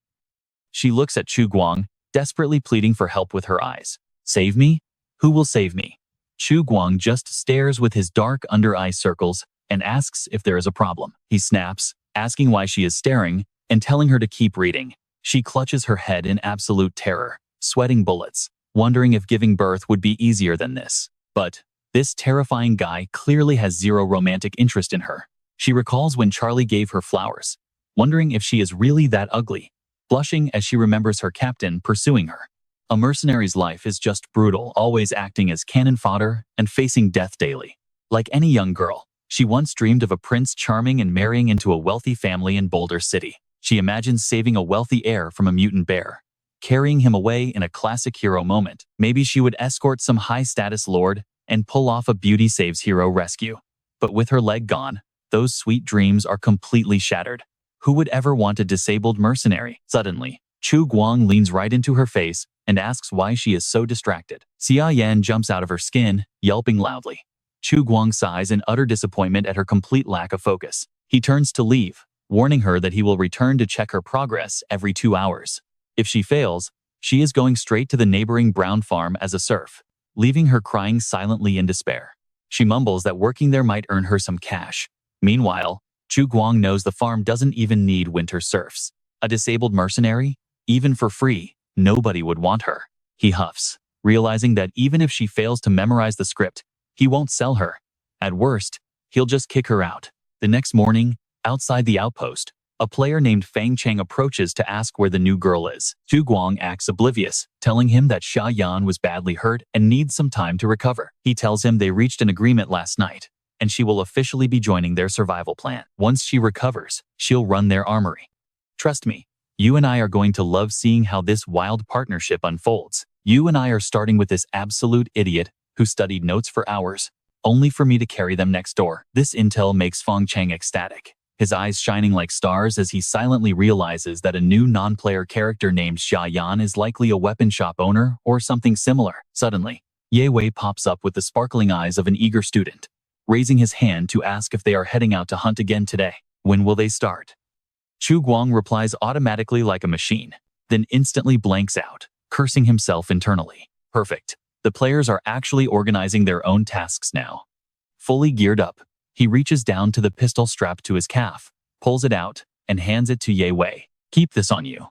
She looks at Chu Guang, desperately pleading for help with her eyes. Save me? Who will save me? Chu Guang just stares with his dark under-eye circles and asks if there is a problem. He snaps, asking why she is staring and telling her to keep reading. She clutches her head in absolute terror, sweating bullets, wondering if giving birth would be easier than this. But this terrifying guy clearly has zero romantic interest in her. She recalls when Charlie gave her flowers, wondering if she is really that ugly, blushing as she remembers her captain pursuing her. A mercenary's life is just brutal, always acting as cannon fodder and facing death daily. Like any young girl, she once dreamed of a prince charming and marrying into a wealthy family in Boulder City. She imagines saving a wealthy heir from a mutant bear, carrying him away in a classic hero moment. Maybe she would escort some high-status lord and pull off a beauty saves hero rescue. But with her leg gone, those sweet dreams are completely shattered. Who would ever want a disabled mercenary? Suddenly, Chu Guang leans right into her face and asks why she is so distracted. Xia Yan jumps out of her skin, yelping loudly. Chu Guang sighs in utter disappointment at her complete lack of focus. He turns to leave, warning her that he will return to check her progress every 2 hours. If she fails, she is going straight to the neighboring brown farm as a serf, leaving her crying silently in despair. She mumbles that working there might earn her some cash. Meanwhile, Chu Guang knows the farm doesn't even need winter serfs. A disabled mercenary? Even for free, nobody would want her. He huffs, realizing that even if she fails to memorize the script, he won't sell her. At worst, he'll just kick her out. The next morning, outside the outpost, a player named Fang Cheng approaches to ask where the new girl is. Chu Guang acts oblivious, telling him that Xia Yan was badly hurt and needs some time to recover. He tells him they reached an agreement last night, and she will officially be joining their survival plan. Once she recovers, she'll run their armory. Trust me, you and I are going to love seeing how this wild partnership unfolds. You and I are starting with this absolute idiot who studied notes for hours, only for me to carry them next door. This intel makes Fang Cheng ecstatic, his eyes shining like stars as he silently realizes that a new non-player character named Xia Yan is likely a weapon shop owner or something similar. Suddenly, Ye Wei pops up with the sparkling eyes of an eager student, raising his hand to ask if they are heading out to hunt again today. When will they start? Chu Guang replies automatically like a machine, then instantly blanks out, cursing himself internally. Perfect. The players are actually organizing their own tasks now. Fully geared up, he reaches down to the pistol strapped to his calf, pulls it out, and hands it to Ye Wei. Keep this on you.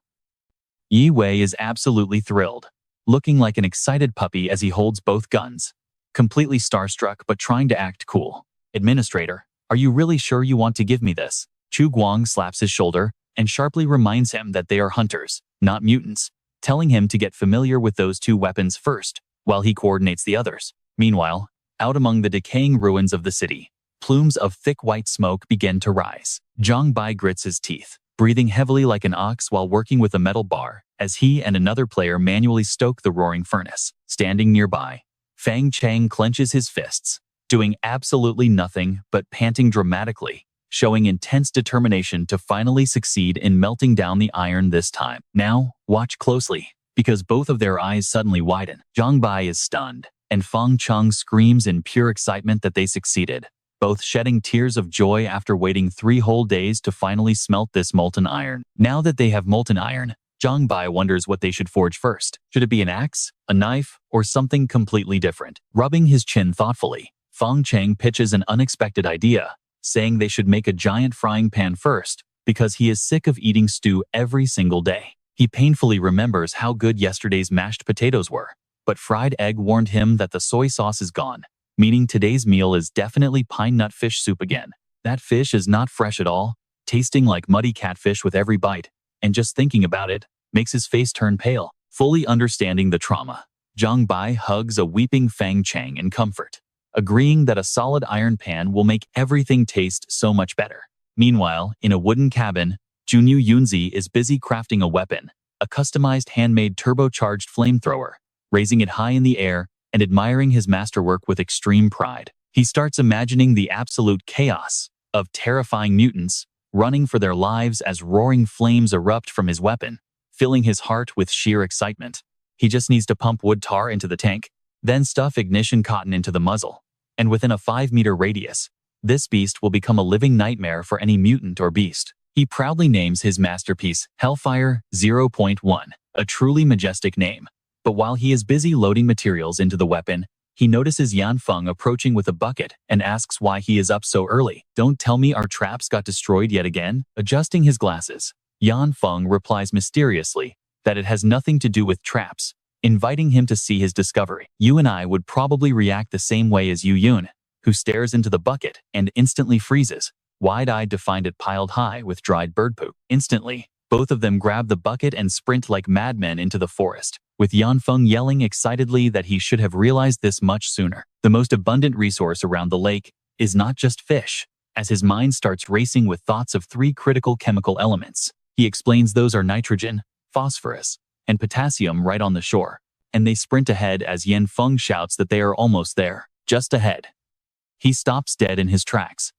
Ye Wei is absolutely thrilled, looking like an excited puppy as he holds both guns, completely starstruck but trying to act cool. Administrator, are you really sure you want to give me this? Chu Guang slaps his shoulder and sharply reminds him that they are hunters, not mutants, telling him to get familiar with those two weapons first, while he coordinates the others. Meanwhile, out among the decaying ruins of the city, plumes of thick white smoke begin to rise. Zhang Bai grits his teeth, breathing heavily like an ox while working with a metal bar, as he and another player manually stoke the roaring furnace. Standing nearby, Fang Cheng clenches his fists, doing absolutely nothing but panting dramatically, showing intense determination to finally succeed in melting down the iron this time. Now, watch closely, because both of their eyes suddenly widen. Zhang Bai is stunned, and Fang Cheng screams in pure excitement that they succeeded, both shedding tears of joy after waiting 3 whole days to finally smelt this molten iron. Now that they have molten iron, Zhang Bai wonders what they should forge first. Should it be an axe, a knife, or something completely different? Rubbing his chin thoughtfully, Fang Cheng pitches an unexpected idea, saying they should make a giant frying pan first, because he is sick of eating stew every single day. He painfully remembers how good yesterday's mashed potatoes were, but fried egg warned him that the soy sauce is gone, meaning today's meal is definitely pine nut fish soup again. That fish is not fresh at all, tasting like muddy catfish with every bite, and just thinking about it makes his face turn pale. Fully understanding the trauma, Zhang Bai hugs a weeping Fang Cheng in comfort, agreeing that a solid iron pan will make everything taste so much better. Meanwhile, in a wooden cabin, Junyu Yunzi is busy crafting a weapon, a customized handmade turbocharged flamethrower, raising it high in the air and admiring his masterwork with extreme pride. He starts imagining the absolute chaos of terrifying mutants running for their lives as roaring flames erupt from his weapon, filling his heart with sheer excitement. He just needs to pump wood tar into the tank, then stuff ignition cotton into the muzzle, and within a 5-meter radius, this beast will become a living nightmare for any mutant or beast. He proudly names his masterpiece Hellfire 0.1, a truly majestic name. But while he is busy loading materials into the weapon, he notices Yanfeng approaching with a bucket and asks why he is up so early. "Don't tell me our traps got destroyed yet again?" Adjusting his glasses, Yanfeng replies mysteriously that it has nothing to do with traps, inviting him to see his discovery. You and I would probably react the same way as Yu Yun, who stares into the bucket and instantly freezes, wide-eyed to find it piled high with dried bird poop. Instantly, both of them grab the bucket and sprint like madmen into the forest, with Yanfeng yelling excitedly that he should have realized this much sooner. The most abundant resource around the lake is not just fish, as his mind starts racing with thoughts of 3 critical chemical elements. He explains those are nitrogen, phosphorus, and potassium right on the shore, and they sprint ahead as Yanfeng shouts that they are almost there. Just ahead. He stops dead in his tracks,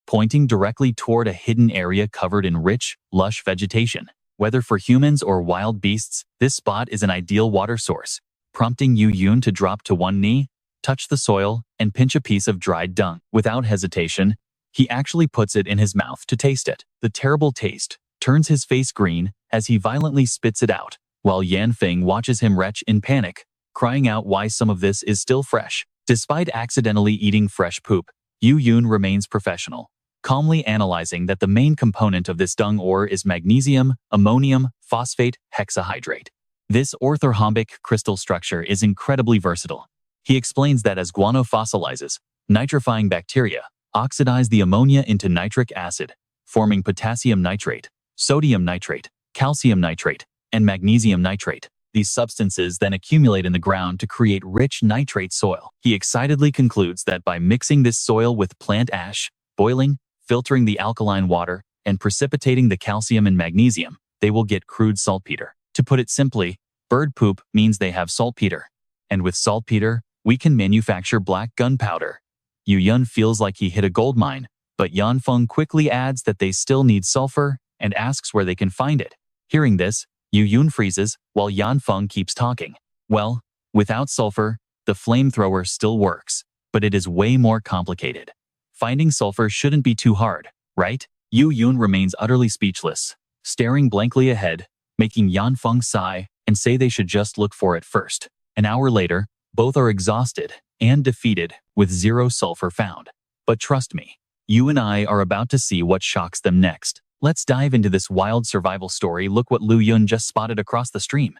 pointing directly toward a hidden area covered in rich, lush vegetation. Whether for humans or wild beasts, this spot is an ideal water source, prompting Yu Yun to drop to one knee, touch the soil, and pinch a piece of dried dung. Without hesitation, he actually puts it in his mouth to taste it. The terrible taste turns his face green as he violently spits it out, while Yanfeng watches him retch in panic, crying out why some of this is still fresh. Despite accidentally eating fresh poop, Yu Yun remains professional, calmly analyzing that the main component of this dung ore is magnesium, ammonium, phosphate, hexahydrate. This orthorhombic crystal structure is incredibly versatile. He explains that as guano fossilizes, nitrifying bacteria oxidize the ammonia into nitric acid, forming potassium nitrate, sodium nitrate, calcium nitrate, and magnesium nitrate. These substances then accumulate in the ground to create rich nitrate soil. He excitedly concludes that by mixing this soil with plant ash, boiling, filtering the alkaline water, and precipitating the calcium and magnesium, they will get crude saltpeter. To put it simply, bird poop means they have saltpeter. And with saltpeter, we can manufacture black gunpowder. Yu Yun feels like he hit a gold mine, but Yanfeng quickly adds that they still need sulfur and asks where they can find it. Hearing this, Yu Yun freezes while Yanfeng keeps talking. Well, without sulfur, the flamethrower still works, but it is way more complicated. Finding sulfur shouldn't be too hard, right? Yu Yun remains utterly speechless, staring blankly ahead, making Yanfeng sigh and say they should just look for it first. An hour later, both are exhausted and defeated with 0 sulfur found. But trust me, you and I are about to see what shocks them next. Let's dive into this wild survival story. Look what Lu Yun just spotted across the stream.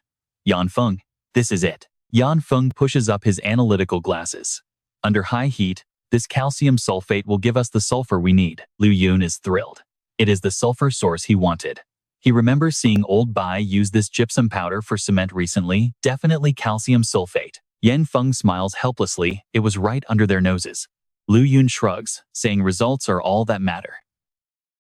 Yanfeng, this is it. Yanfeng pushes up his analytical glasses. Under high heat, this calcium sulfate will give us the sulfur we need. Lu Yun is thrilled. It is the sulfur source he wanted. He remembers seeing old Bai use this gypsum powder for cement recently. Definitely calcium sulfate. Yanfeng smiles helplessly. It was right under their noses. Lu Yun shrugs, saying results are all that matter.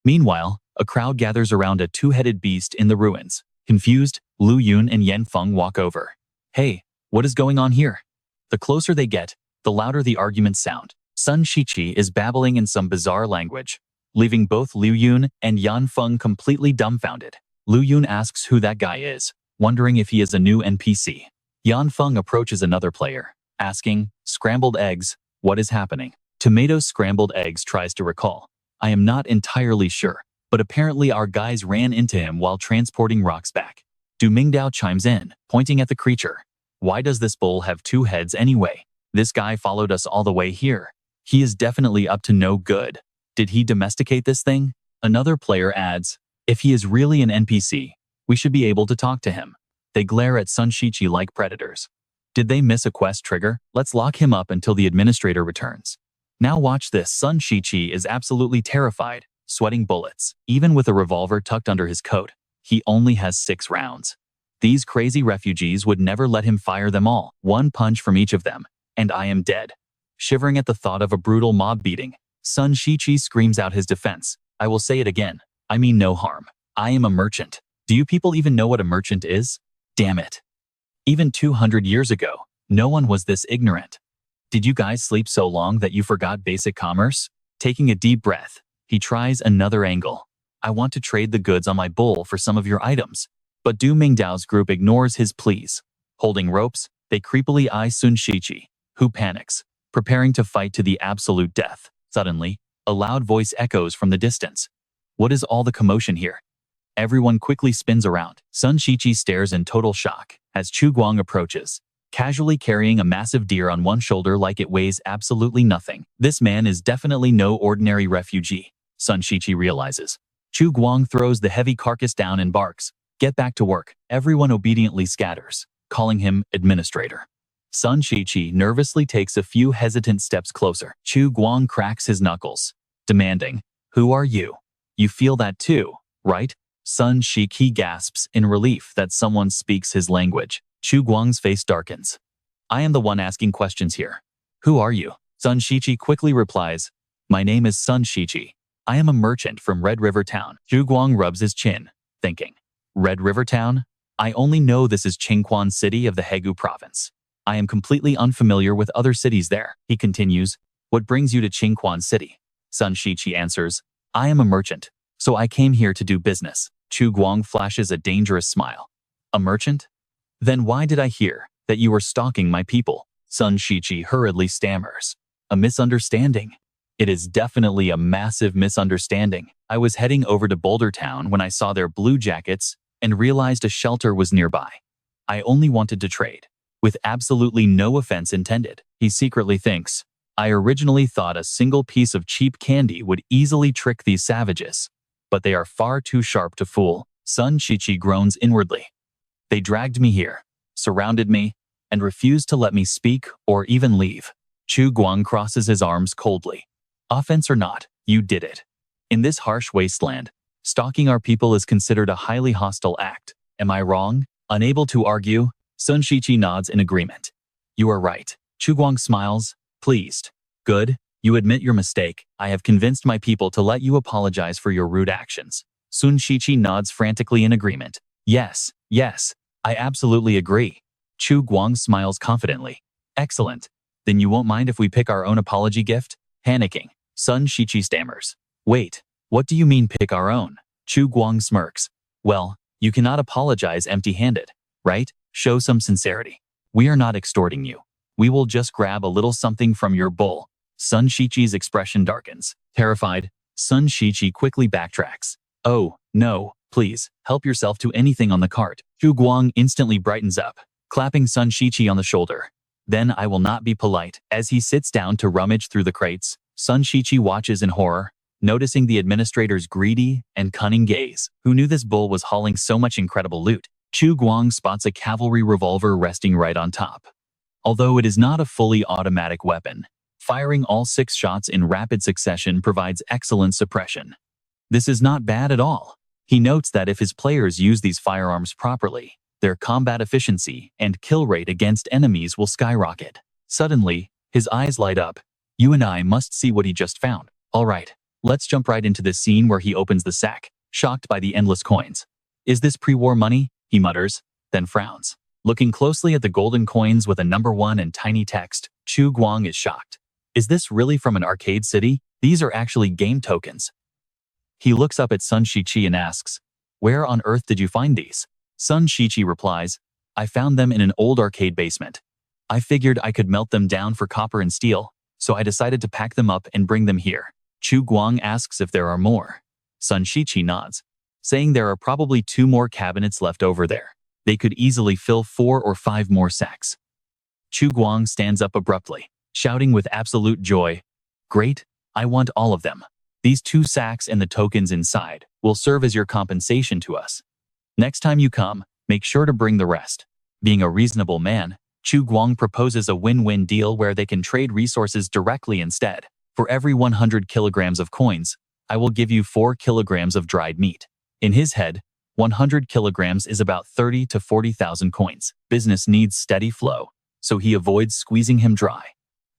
Meanwhile, a crowd gathers around a 2-headed beast in the ruins. Confused, Lu Yun and Yanfeng walk over. Hey, what is going on here? The closer they get, the louder the arguments sound. Sun Shiqi is babbling in some bizarre language, leaving both Lu Yun and Yanfeng completely dumbfounded. Lu Yun asks who that guy is, wondering if he is a new NPC. Yanfeng approaches another player, asking, "Scrambled eggs, what is happening?" Tomatoes Scrambled Eggs tries to recall. "I am not entirely sure, but apparently our guys ran into him while transporting rocks back." Du Mingdao chimes in, pointing at the creature. "Why does this bull have 2 heads anyway? This guy followed us all the way here. He is definitely up to no good. Did he domesticate this thing?" Another player adds, "If he is really an NPC, we should be able to talk to him." They glare at Sun Shiqi like predators. Did they miss a quest trigger? Let's lock him up until the administrator returns. Now watch this. Sun Shiqi is absolutely terrified, sweating bullets. Even with a revolver tucked under his coat, he only has 6 rounds. These crazy refugees would never let him fire them all. 1 punch from each of them, and I am dead. Shivering at the thought of a brutal mob beating, Sun Shiqi screams out his defense. "I will say it again. I mean no harm. I am a merchant. Do you people even know what a merchant is? Damn it. Even 200 years ago, no one was this ignorant. Did you guys sleep so long that you forgot basic commerce?" Taking a deep breath, he tries another angle. I want to trade the goods on my bull for some of your items. But Du Mingdao's group ignores his pleas. Holding ropes, they creepily eye Sun Shiqi, who panics, preparing to fight to the absolute death. Suddenly, a loud voice echoes from the distance. What is all the commotion here? Everyone quickly spins around. Sun Shiqi stares in total shock as Chu Guang approaches, casually carrying a massive deer on one shoulder like it weighs absolutely nothing. This man is definitely no ordinary refugee, Sun Shiqi realizes. Chu Guang throws the heavy carcass down and barks, "Get back to work." Everyone obediently scatters, calling him administrator. Sun Shiqi nervously takes a few hesitant steps closer. Chu Guang cracks his knuckles, demanding, "Who are you? You feel that too, right?" Sun Shiqi gasps in relief that someone speaks his language. Chu Guang's face darkens. "I am the one asking questions here. Who are you?" Sun Shiqi quickly replies, "My name is Sun Shiqi. I am a merchant from Red River Town." Chu Guang rubs his chin, thinking, Red River Town? I only know this is Qingquan City of the Hegu province. I am completely unfamiliar with other cities there. He continues, "What brings you to Qingquan City?" Sun Shiqi answers, "I am a merchant, so I came here to do business." Chu Guang flashes a dangerous smile. "A merchant? Then why did I hear that you were stalking my people?" Sun Shiqi hurriedly stammers. "A misunderstanding. It is definitely a massive misunderstanding. I was heading over to Boulder Town when I saw their blue jackets and realized a shelter was nearby. I only wanted to trade, with absolutely no offense intended." He secretly thinks, "I originally thought a single piece of cheap candy would easily trick these savages, but they are far too sharp to fool." Sun Shiqi groans inwardly. "They dragged me here, surrounded me, and refused to let me speak or even leave." Chu Guang crosses his arms coldly. "Offense or not, you did it. In this harsh wasteland, stalking our people is considered a highly hostile act. Am I wrong?" Unable to argue, Sun Shiqi nods in agreement. "You are right." Chu Guang smiles, pleased. "Good, you admit your mistake. I have convinced my people to let you apologize for your rude actions." Sun Shiqi nods frantically in agreement. Yes, I absolutely agree." Chu Guang smiles confidently. "Excellent. Then you won't mind if we pick our own apology gift?" Panicking, Sun Shiqi stammers. "Wait, what do you mean pick our own?" Chu Guang smirks. "Well, you cannot apologize empty-handed, right? Show some sincerity. We are not extorting you. We will just grab a little something from your bull." Sun Shiqi's expression darkens. Terrified, Sun Shiqi quickly backtracks. "Oh, no, please, help yourself to anything on the cart." Chu Guang instantly brightens up, clapping Sun Shiqi on the shoulder. "Then I will not be polite." As he sits down to rummage through the crates, Sun Shiqi watches in horror, noticing the administrator's greedy and cunning gaze. Who knew this bull was hauling so much incredible loot? Chu Guang spots a cavalry revolver resting right on top. Although it is not a fully automatic weapon, firing all 6 shots in rapid succession provides excellent suppression. This is not bad at all. He notes that if his players use these firearms properly, their combat efficiency and kill rate against enemies will skyrocket. Suddenly, his eyes light up. You and I must see what he just found. All right, let's jump right into this scene where he opens the sack, shocked by the endless coins. Is this pre-war money? He mutters, then frowns. Looking closely at the golden coins with a number 1 and tiny text, Chu Guang is shocked. Is this really from an arcade city? These are actually game tokens. He looks up at Sun Shiqi and asks, "Where on earth did you find these?" Sun Shiqi replies, "I found them in an old arcade basement. I figured I could melt them down for copper and steel, so I decided to pack them up and bring them here." Chu Guang asks if there are more. Sun Shiqi nods, saying there are probably 2 more cabinets left over there. They could easily fill 4 or 5 more sacks. Chu Guang stands up abruptly, shouting with absolute joy, "Great, I want all of them. These 2 sacks and the tokens inside will serve as your compensation to us. Next time you come, make sure to bring the rest." Being a reasonable man, Chu Guang proposes a win-win deal where they can trade resources directly instead. For every 100 kilograms of coins, I will give you 4 kilograms of dried meat. In his head, 100 kilograms is about 30 to 40,000 coins. Business needs steady flow, so he avoids squeezing him dry.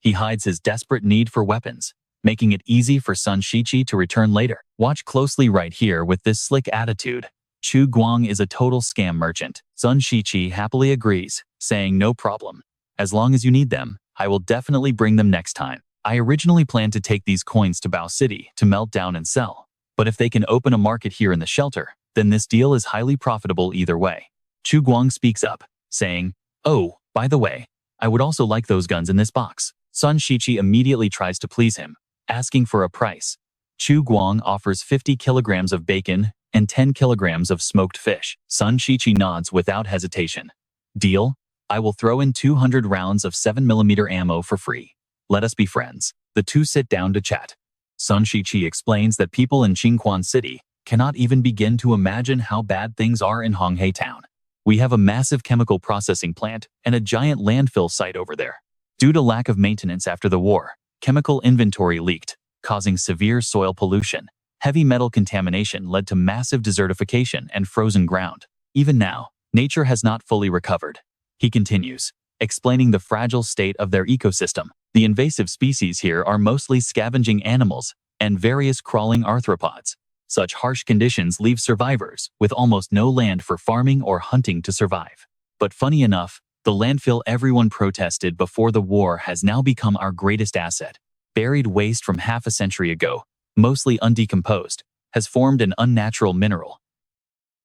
He hides his desperate need for weapons, making it easy for Sun Shiqi to return later. Watch closely right here with this slick attitude. Chu Guang is a total scam merchant. Sun Shiqi happily agrees, saying no problem. As long as you need them, I will definitely bring them next time. I originally planned to take these coins to Bao City to melt down and sell, But if they can open a market here in the shelter, then this deal is highly profitable either way. Chu Guang speaks up, saying, "Oh, by the way, I would also like those guns in this box." Sun Shiqi immediately tries to please him, asking for a price. Chu Guang offers 50 kilograms of bacon and 10 kilograms of smoked fish. Sun Shiqi nods without hesitation. "Deal? I will throw in 200 rounds of 7mm ammo for free. Let us be friends." The two sit down to chat. Sun Shiqi explains that people in Qingquan City cannot even begin to imagine how bad things are in Honghe Town. "We have a massive chemical processing plant and a giant landfill site over there. Due to lack of maintenance after the war, chemical inventory leaked, causing severe soil pollution. Heavy metal contamination led to massive desertification and frozen ground. Even now, nature has not fully recovered." He continues, explaining the fragile state of their ecosystem. "The invasive species here are mostly scavenging animals and various crawling arthropods. Such harsh conditions leave survivors with almost no land for farming or hunting to survive. But funny enough, the landfill everyone protested before the war has now become our greatest asset. Buried waste from half a century ago, mostly undecomposed, has formed an unnatural mineral.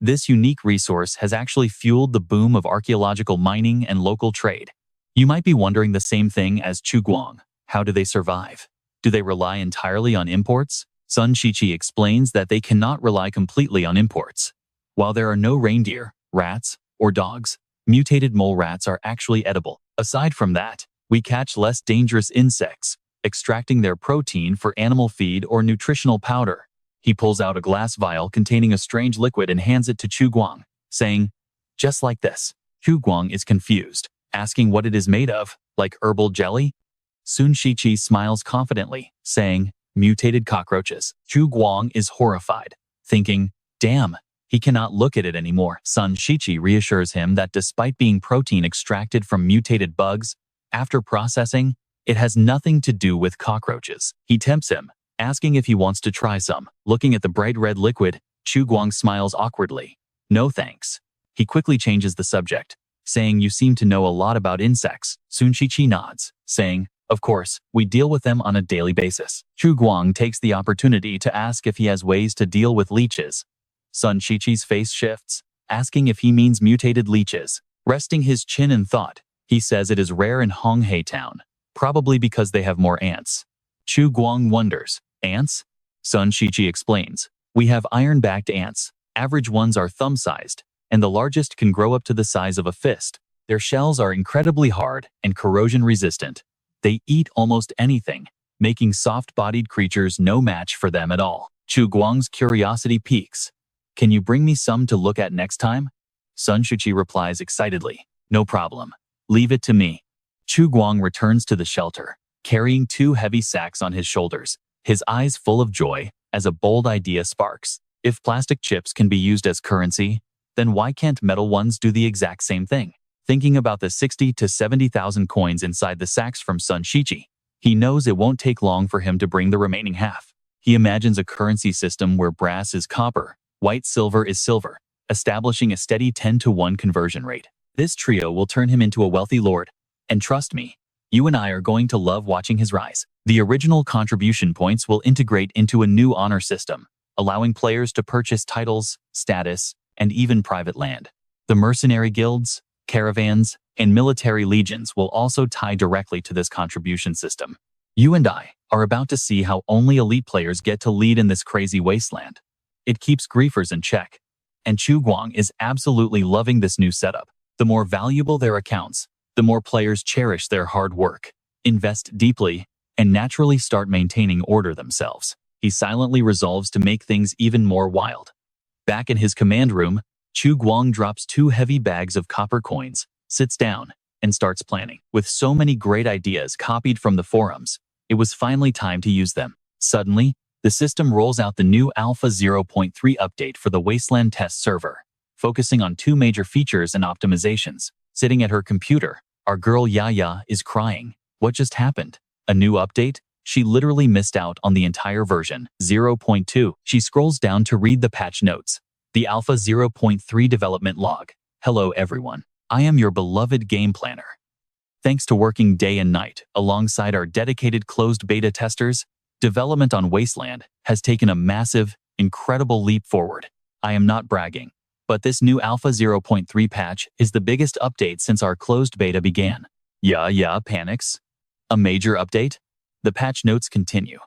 This unique resource has actually fueled the boom of archaeological mining and local trade." You might be wondering the same thing as Chu Guang. How do they survive? Do they rely entirely on imports? Sun Shiqi explains that they cannot rely completely on imports. While there are no reindeer, rats, or dogs, mutated mole rats are actually edible. Aside from that, we catch less dangerous insects, extracting their protein for animal feed or nutritional powder. He pulls out a glass vial containing a strange liquid and hands it to Chu Guang, saying, "Just like this." Chu Guang is confused, asking what it is made of, like herbal jelly? Sun Shiqi smiles confidently, saying, "Mutated cockroaches." Chu Guang is horrified, thinking, "Damn, he cannot look at it anymore." Sun Shiqi reassures him that despite being protein extracted from mutated bugs, after processing, it has nothing to do with cockroaches. He tempts him, asking if he wants to try some. Looking at the bright red liquid, Chu Guang smiles awkwardly. "No thanks." He quickly changes the subject, saying, "You seem to know a lot about insects." Sun Shiqi nods, saying, "Of course, we deal with them on a daily basis." Chu Guang takes the opportunity to ask if he has ways to deal with leeches. Sun Shiqi's face shifts, asking if he means mutated leeches. Resting his chin in thought, he says it is rare in Honghe Town, probably because they have more ants. Chu Guang wonders, "Ants?" Sun Shiqi explains, "We have iron-backed ants. Average ones are thumb-sized, and the largest can grow up to the size of a fist. Their shells are incredibly hard and corrosion-resistant. They eat almost anything, making soft-bodied creatures no match for them at all." Chu Guang's curiosity piques. "Can you bring me some to look at next time?" Sun Shiqi replies excitedly, "No problem. Leave it to me." Chu Guang returns to the shelter, carrying 2 heavy sacks on his shoulders, his eyes full of joy as a bold idea sparks. If plastic chips can be used as currency, then why can't metal ones do the exact same thing? Thinking about the 60 to 70,000 coins inside the sacks from Sun Shiqi, he knows it won't take long for him to bring the remaining half. He imagines a currency system where brass is copper, white silver is silver, establishing a steady 10-to-1 conversion rate. This trio will turn him into a wealthy lord. And trust me, you and I are going to love watching his rise. The original contribution points will integrate into a new honor system, allowing players to purchase titles, status, and even private land. The mercenary guilds, caravans, and military legions will also tie directly to this contribution system. You and I are about to see how only elite players get to lead in this crazy wasteland. It keeps griefers in check, and Chu Guang is absolutely loving this new setup. The more valuable their accounts, the more players cherish their hard work, invest deeply, and naturally start maintaining order themselves. He silently resolves to make things even more wild. Back in his command room, Chu Guang drops 2 heavy bags of copper coins, sits down, and starts planning. With so many great ideas copied from the forums, it was finally time to use them. Suddenly, the system rolls out the new Alpha 0.3 update for the Wasteland test server, focusing on 2 major features and optimizations. Sitting at her computer, our girl Yaya is crying. What just happened? A new update? She literally missed out on the entire version 0.2. She scrolls down to read the patch notes. The Alpha 0.3 development log. Hello everyone. I am your beloved game planner. Thanks to working day and night alongside our dedicated closed beta testers, development on Wasteland has taken a massive, Incredible leap forward. I am not bragging, but this new Alpha 0.3 patch is the biggest update since our closed beta began. Yeah, panics. A major update? The patch notes continue,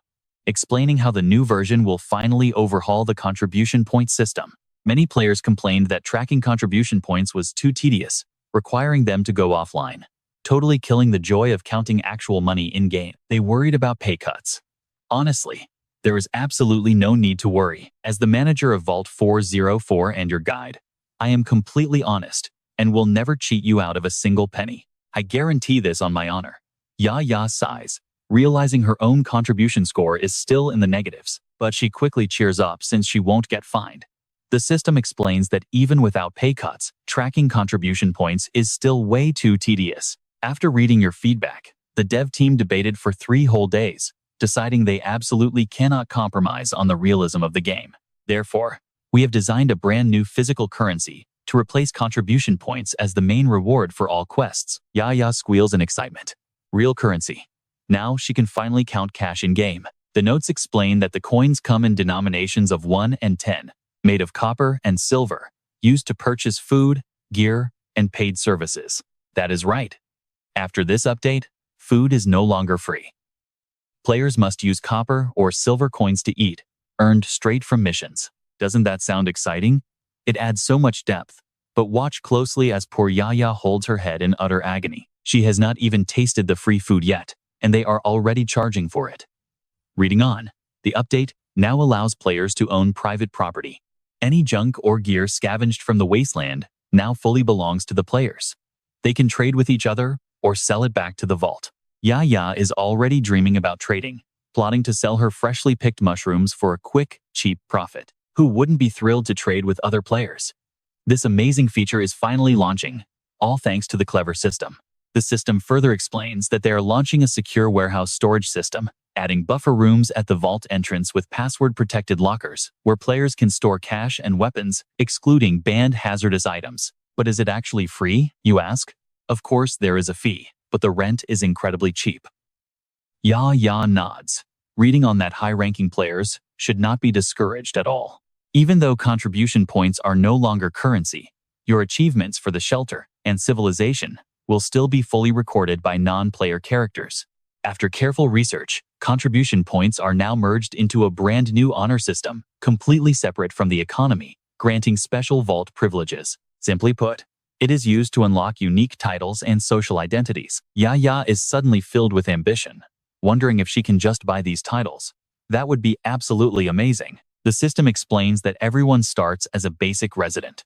explaining how the new version will finally overhaul the contribution point system. Many players complained that tracking contribution points was too tedious, requiring them to go offline, totally killing the joy of counting actual money in-game. They worried about pay cuts. Honestly, there is absolutely no need to worry. As the manager of Vault 404 and your guide, I am completely honest and will never cheat you out of a single penny. I guarantee this on my honor. Ya sighs, realizing her own contribution score is still in the negatives, but she quickly cheers up since she won't get fined. The system explains that even without pay cuts, tracking contribution points is still way too tedious. After reading your feedback, the dev team debated for 3 whole days, deciding they absolutely cannot compromise on the realism of the game. Therefore, we have designed a brand new physical currency to replace contribution points as the main reward for all quests. Ya squeals in excitement. Real currency. Now she can finally count cash in-game. The notes explain that the coins come in denominations of 1 and 10, made of copper and silver, used to purchase food, gear, and paid services. That is right. After this update, food is no longer free. Players must use copper or silver coins to eat, earned straight from missions. Doesn't that sound exciting? It adds so much depth, but watch closely as poor Yaya holds her head in utter agony. She has not even tasted the free food yet, and they are already charging for it. Reading on, the update now allows players to own private property. Any junk or gear scavenged from the Wasteland now fully belongs to the players. They can trade with each other or sell it back to the vault. Yaya is already dreaming about trading, plotting to sell her freshly picked mushrooms for a quick, cheap profit. Who wouldn't be thrilled to trade with other players? This amazing feature is finally launching, all thanks to the clever system. The system further explains that they are launching a secure warehouse storage system, adding buffer rooms at the vault entrance with password-protected lockers, where players can store cash and weapons, excluding banned hazardous items. But is it actually free, you ask? Of course there is a fee, but the rent is incredibly cheap. Ya nods. Reading on that high-ranking players should not be discouraged at all. Even though contribution points are no longer currency, your achievements for the shelter and civilization will still be fully recorded by non-player characters. After careful research, contribution points are now merged into a brand new honor system, completely separate from the economy, granting special vault privileges. Simply put, it is used to unlock unique titles and social identities. Yaya is suddenly filled with ambition, wondering if she can just buy these titles. That would be absolutely amazing. The system explains that everyone starts as a basic resident.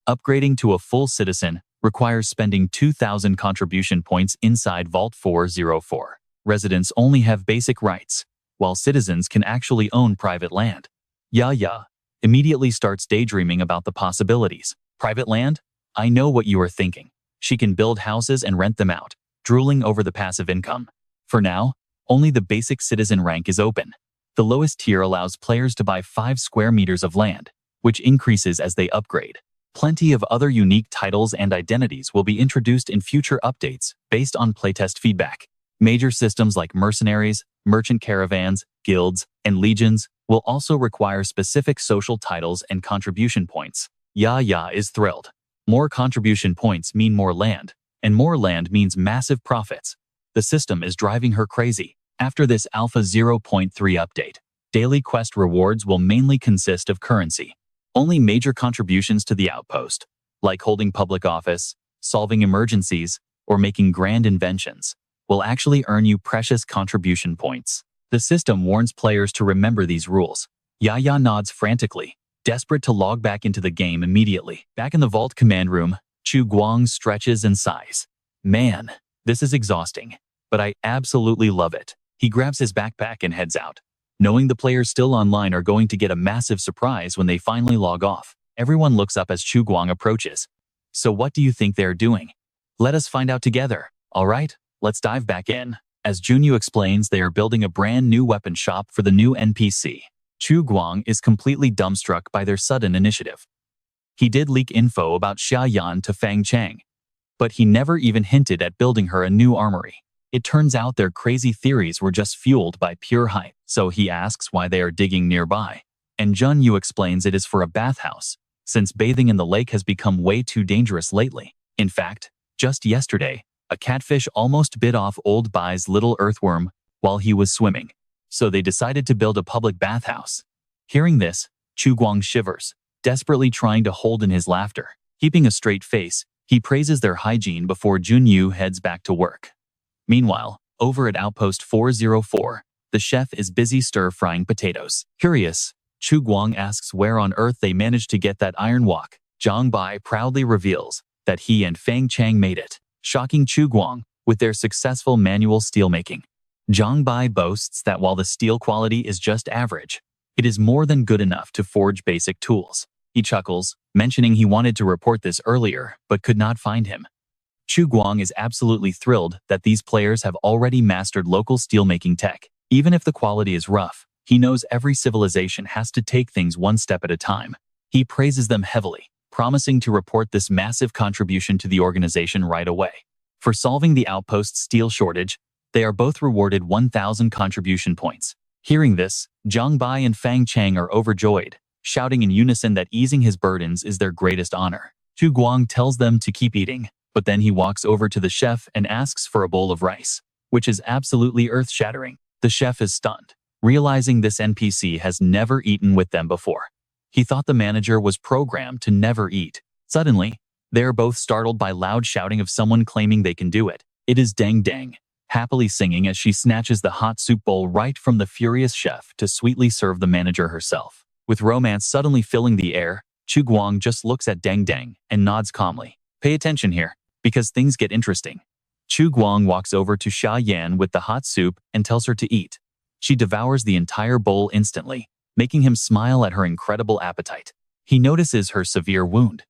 Upgrading to a full citizen requires spending 2,000 contribution points inside Vault 404. Residents only have basic rights, while citizens can actually own private land. Yaya immediately starts daydreaming about the possibilities. Private land? I know what you are thinking. She can build houses and rent them out, drooling over the passive income. For now, only the basic citizen rank is open. The lowest tier allows players to buy 5 square meters of land, which increases as they upgrade. Plenty of other unique titles and identities will be introduced in future updates based on playtest feedback. Major systems like mercenaries, merchant caravans, guilds, and legions will also require specific social titles and contribution points. Yaya is thrilled. More contribution points mean more land, and more land means massive profits. The system is driving her crazy. After this Alpha 0.3 update, daily quest rewards will mainly consist of currency. Only major contributions to the outpost, like holding public office, solving emergencies, or making grand inventions, will actually earn you precious contribution points. The system warns players to remember these rules. Yaya nods frantically, desperate to log back into the game immediately. Back in the vault command room, Chu Guang stretches and sighs. Man, this is exhausting, but I absolutely love it. He grabs his backpack and heads out, knowing the players still online are going to get a massive surprise when they finally log off. Everyone looks up as Chu Guang approaches. So what do you think they're doing? Let us find out together. All right, let's dive back in. As Junyu explains, they are building a brand new weapon shop for the new NPC. Chu Guang is completely dumbstruck by their sudden initiative. He did leak info about Xiaoyan to Fang Chang, but he never even hinted at building her a new armory. It turns out their crazy theories were just fueled by pure hype, so he asks why they are digging nearby. and Jun Yu explains it is for a bathhouse, since bathing in the lake has become way too dangerous lately. In fact, just yesterday, a catfish almost bit off old Bai's little earthworm while he was swimming, so they decided to build a public bathhouse. Hearing this, Chu Guang shivers, desperately trying to hold in his laughter. Keeping a straight face, he praises their hygiene before Jun Yu heads back to work. Meanwhile, over at Outpost 404, the chef is busy stir-frying potatoes. Curious, Chu Guang asks where on earth they managed to get that iron wok. Zhang Bai proudly reveals that he and Fang Chang made it, shocking Chu Guang with their successful manual steelmaking. Zhang Bai boasts that while the steel quality is just average, it is more than good enough to forge basic tools. He chuckles, mentioning he wanted to report this earlier but could not find him. Chu Guang is absolutely thrilled that these players have already mastered local steelmaking tech. Even if the quality is rough, he knows every civilization has to take things one step at a time. He praises them heavily, promising to report this massive contribution to the organization right away. For solving the outpost's steel shortage, they are both rewarded 1,000 contribution points. Hearing this, Zhang Bai and Fang Chang are overjoyed, shouting in unison that easing his burdens is their greatest honor. Chu Guang tells them to keep eating, but then he walks over to the chef and asks for a bowl of rice, which is absolutely earth-shattering. The chef is stunned, realizing this NPC has never eaten with them before. He thought the manager was programmed to never eat. Suddenly, they are both startled by loud shouting of someone claiming they can do it. It is Dang Dang, happily singing as she snatches the hot soup bowl right from the furious chef to sweetly serve the manager herself. With romance suddenly filling the air, Chu Guang just looks at Dang Dang and nods calmly. Pay attention here, because things get interesting. Chu Guang walks over to Xia Yan with the hot soup and tells her to eat. She devours the entire bowl instantly, making him smile at her incredible appetite. He notices her severe wound.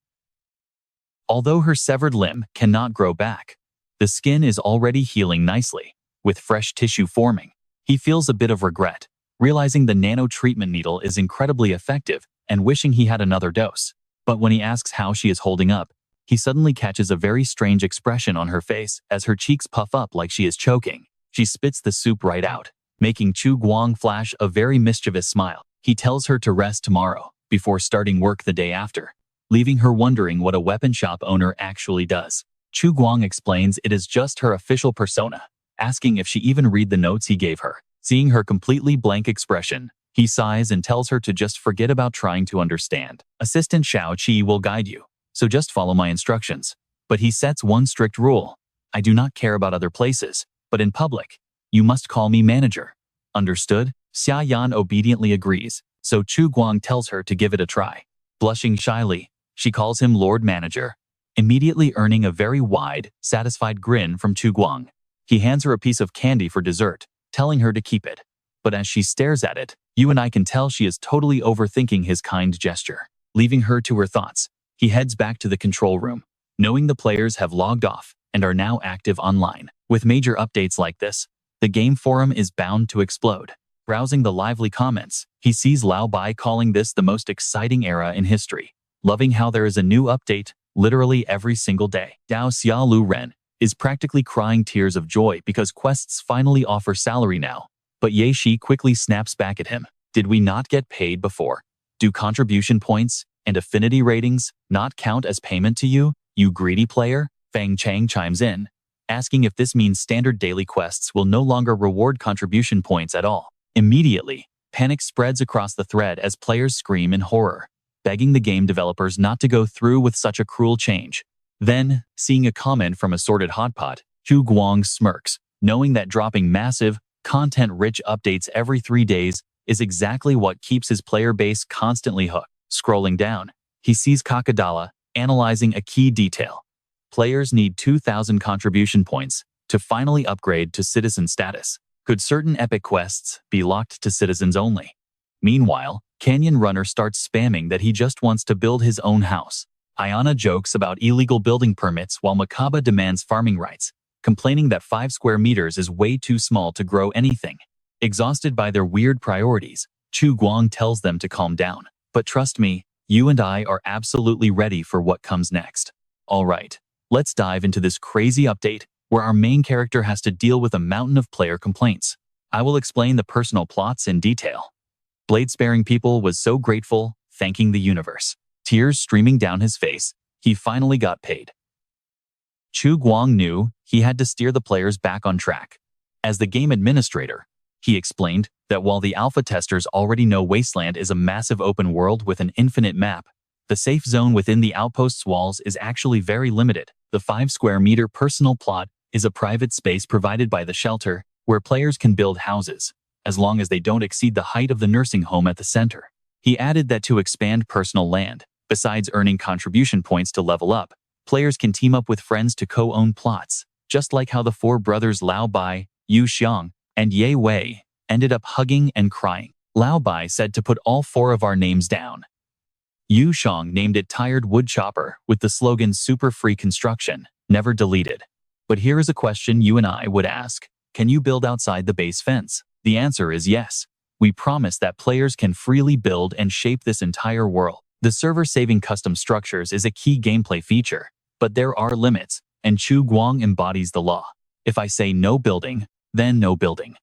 Although her severed limb cannot grow back, the skin is already healing nicely, with fresh tissue forming. He feels a bit of regret, realizing the nano treatment needle is incredibly effective and wishing he had another dose. But when he asks how she is holding up, he suddenly catches a very strange expression on her face as her cheeks puff up like she is choking. She spits the soup right out, making Chu Guang flash a very mischievous smile. He tells her to rest tomorrow, before starting work the day after, leaving her wondering what a weapon shop owner actually does. Chu Guang explains it is just her official persona, asking if she even read the notes he gave her. Seeing her completely blank expression, he sighs and tells her to just forget about trying to understand. Assistant Xiao Qi will guide you, so just follow my instructions. But he sets one strict rule. I do not care about other places, but in public, you must call me manager. Understood? Xia Yan obediently agrees, so Chu Guang tells her to give it a try. Blushing shyly, she calls him Lord Manager, immediately earning a very wide, satisfied grin from Chu Guang. He hands her a piece of candy for dessert, telling her to keep it. But as she stares at it, you and I can tell she is totally overthinking his kind gesture. Leaving her to her thoughts, he heads back to the control room, knowing the players have logged off and are now active online. With major updates like this, the game forum is bound to explode. Browsing the lively comments, he sees Lao Bai calling this the most exciting era in history, loving how there is a new update literally every single day. Dao Xiaolu Ren is practically crying tears of joy because quests finally offer salary now, but Ye Shi quickly snaps back at him. Did we not get paid before? Do contribution points and affinity ratings not count as payment to you, you greedy player? Fang Chang chimes in, asking if this means standard daily quests will no longer reward contribution points at all. Immediately, panic spreads across the thread as players scream in horror, begging the game developers not to go through with such a cruel change. Then, seeing a comment from Assorted Hotpot, Chu Guang smirks, knowing that dropping massive, content-rich updates every 3 days is exactly what keeps his player base constantly hooked. Scrolling down, he sees Kakadala analyzing a key detail. Players need 2,000 contribution points to finally upgrade to citizen status. Could certain epic quests be locked to citizens only? Meanwhile, Canyon Runner starts spamming that he just wants to build his own house. Ayana jokes about illegal building permits while Makaba demands farming rights, complaining that 5 square meters is way too small to grow anything. Exhausted by their weird priorities, Chu Guang tells them to calm down. But trust me, you and I are absolutely ready for what comes next. Alright, let's dive into this crazy update where our main character has to deal with a mountain of player complaints. I will explain the personal plots in detail. Blade-sparing people was so grateful, thanking the universe. Tears streaming down his face, he finally got paid. Chu Guang knew he had to steer the players back on track. As the game administrator, he explained that while the alpha testers already know Wasteland is a massive open world with an infinite map, the safe zone within the outpost's walls is actually very limited. The 5-square-meter personal plot is a private space provided by the shelter where players can build houses, as long as they don't exceed the height of the nursing home at the center. He added that to expand personal land, besides earning contribution points to level up, players can team up with friends to co-own plots, just like how the 4 brothers Lao Bai, Yu Xiang, and Ye Wei ended up hugging and crying. Lao Bai said to put all 4 of our names down. Yu Xiang named it Tired Wood Chopper with the slogan Super Free Construction, never deleted. But here is a question you and I would ask. Can you build outside the base fence? The answer is yes. We promise that players can freely build and shape this entire world. The server-saving custom structures is a key gameplay feature, but there are limits, and Chu Guang embodies the law. If I say no building, then no building.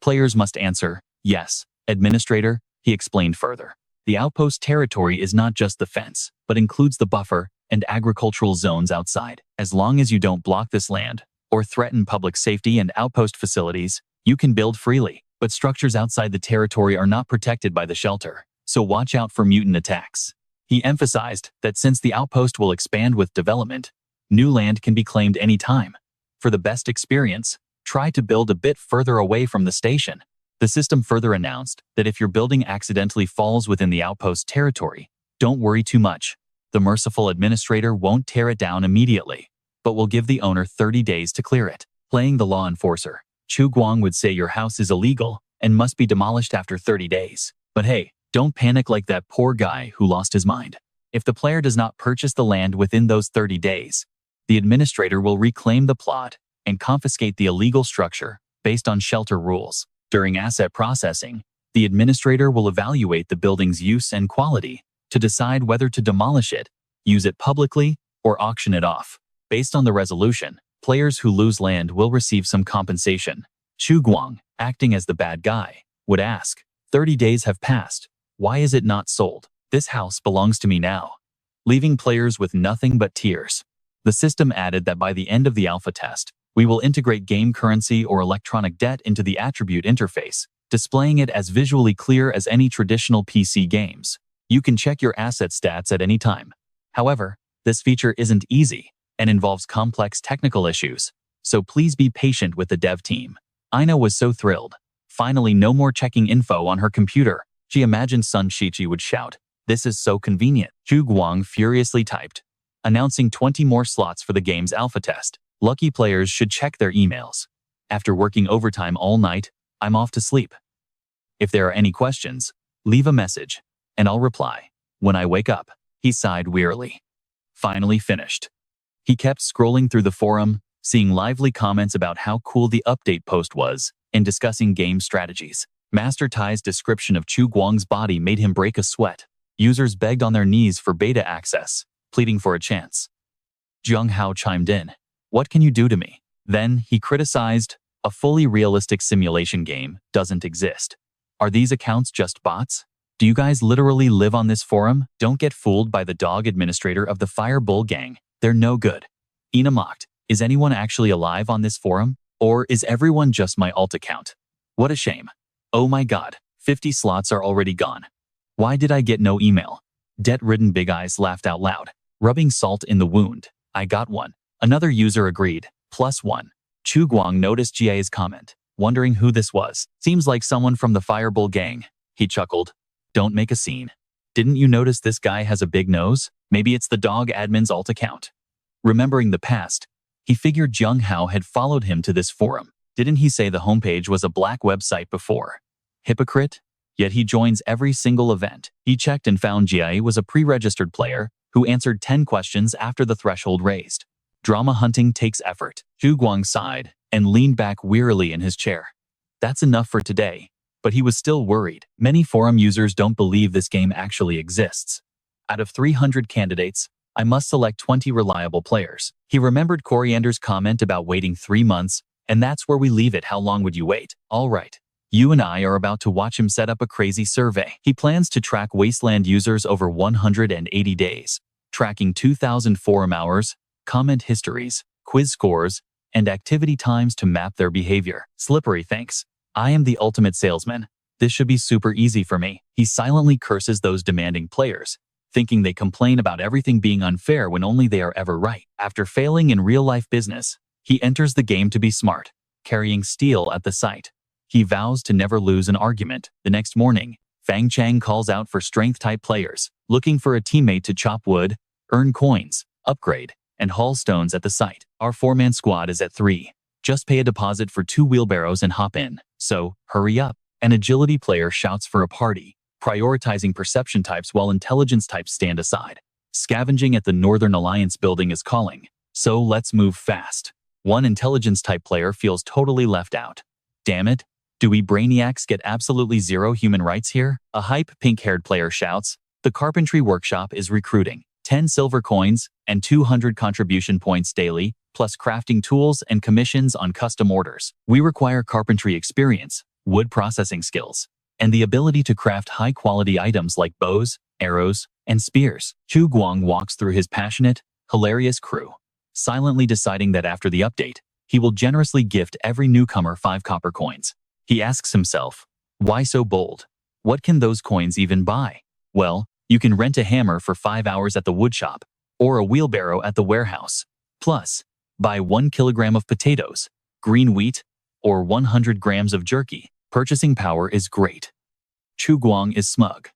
Players must answer, yes, administrator, he explained further. The outpost territory is not just the fence, but includes the buffer and agricultural zones outside. As long as you don't block this land or threaten public safety and outpost facilities, you can build freely. But structures outside the territory are not protected by the shelter, so watch out for mutant attacks. He emphasized that since the outpost will expand with development, new land can be claimed anytime. For the best experience, try to build a bit further away from the station. The system further announced that if your building accidentally falls within the outpost territory, don't worry too much. The merciful administrator won't tear it down immediately, but will give the owner 30 days to clear it. Playing the law enforcer, Chu Guang would say your house is illegal and must be demolished after 30 days. But hey, don't panic like that poor guy who lost his mind. If the player does not purchase the land within those 30 days, the administrator will reclaim the plot and confiscate the illegal structure based on shelter rules. During asset processing, the administrator will evaluate the building's use and quality to decide whether to demolish it, use it publicly, or auction it off. Based on the resolution, players who lose land will receive some compensation. Chu Guang, acting as the bad guy, would ask, 30 days have passed. Why is it not sold? This house belongs to me now. Leaving players with nothing but tears. The system added that by the end of the alpha test, we will integrate game currency or electronic debt into the attribute interface, displaying it as visually clear as any traditional PC games. You can check your asset stats at any time. However, this feature isn't easy and involves complex technical issues, so please be patient with the dev team. Ina was so thrilled. Finally, no more checking info on her computer. She imagined Sun Shichi would shout, "This is so convenient." Chu Guang furiously typed, announcing 20 more slots for the game's alpha test. Lucky players should check their emails. After working overtime all night, I'm off to sleep. If there are any questions, leave a message, and I'll reply when I wake up. He sighed wearily. Finally finished. He kept scrolling through the forum, seeing lively comments about how cool the update post was, and discussing game strategies. Master Tai's description of Chu Guang's body made him break a sweat. Users begged on their knees for beta access, pleading for a chance. Jiang Hao chimed in. What can you do to me? Then he criticized, a fully realistic simulation game doesn't exist. Are these accounts just bots? Do you guys literally live on this forum? Don't get fooled by the dog administrator of the Fire Bull gang. They're no good. Ina mocked. Is anyone actually alive on this forum? Or is everyone just my alt account? What a shame. Oh my god, 50 slots are already gone. Why did I get no email? Debt-ridden Big Eyes laughed out loud, rubbing salt in the wound. I got one. Another user agreed, +1. Chu Guang noticed Jia's comment, wondering who this was. Seems like someone from the Fireball gang. He chuckled. Don't make a scene. Didn't you notice this guy has a big nose? Maybe it's the dog admin's alt account. Remembering the past, he figured Jiang Hao had followed him to this forum. Didn't he say the homepage was a black website before? Hypocrite? Yet he joins every single event. He checked and found Jia was a pre-registered player who answered 10 questions after the threshold raised. Drama hunting takes effort. Chu Guang sighed and leaned back wearily in his chair. That's enough for today, but he was still worried. Many forum users don't believe this game actually exists. Out of 300 candidates, I must select 20 reliable players. He remembered Coriander's comment about waiting 3 months, and that's where we leave it. How long would you wait? All right. You and I are about to watch him set up a crazy survey. He plans to track Wasteland users over 180 days, tracking 2,000 forum hours, comment histories, quiz scores, and activity times to map their behavior. Slippery thinks, I am the ultimate salesman. This should be super easy for me. He silently curses those demanding players, thinking they complain about everything being unfair when only they are ever right. After failing in real-life business, he enters the game to be smart, carrying steel at the site. He vows to never lose an argument. The next morning, Fang Chang calls out for strength-type players, looking for a teammate to chop wood, earn coins, upgrade, and haul stones at the site. Our 4-man squad is at 3. Just pay a deposit for 2 wheelbarrows and hop in. So, hurry up. An agility player shouts for a party, prioritizing perception types while intelligence types stand aside. Scavenging at the Northern Alliance building is calling, so let's move fast. One intelligence type player feels totally left out. Damn it. Do we brainiacs get absolutely zero human rights here? A hype pink-haired player shouts, the carpentry workshop is recruiting 10 silver coins and 200 contribution points daily, plus crafting tools and commissions on custom orders. We require carpentry experience, wood processing skills, and the ability to craft high-quality items like bows, arrows, and spears. Chu Guang walks through his passionate, hilarious crew, silently deciding that after the update, he will generously gift every newcomer 5 copper coins. He asks himself, why so bold? What can those coins even buy? Well, you can rent a hammer for 5 hours at the woodshop, or a wheelbarrow at the warehouse. Plus, buy 1 kilogram of potatoes, green wheat, or 100 grams of jerky. Purchasing power is great. Chu Guang is smug.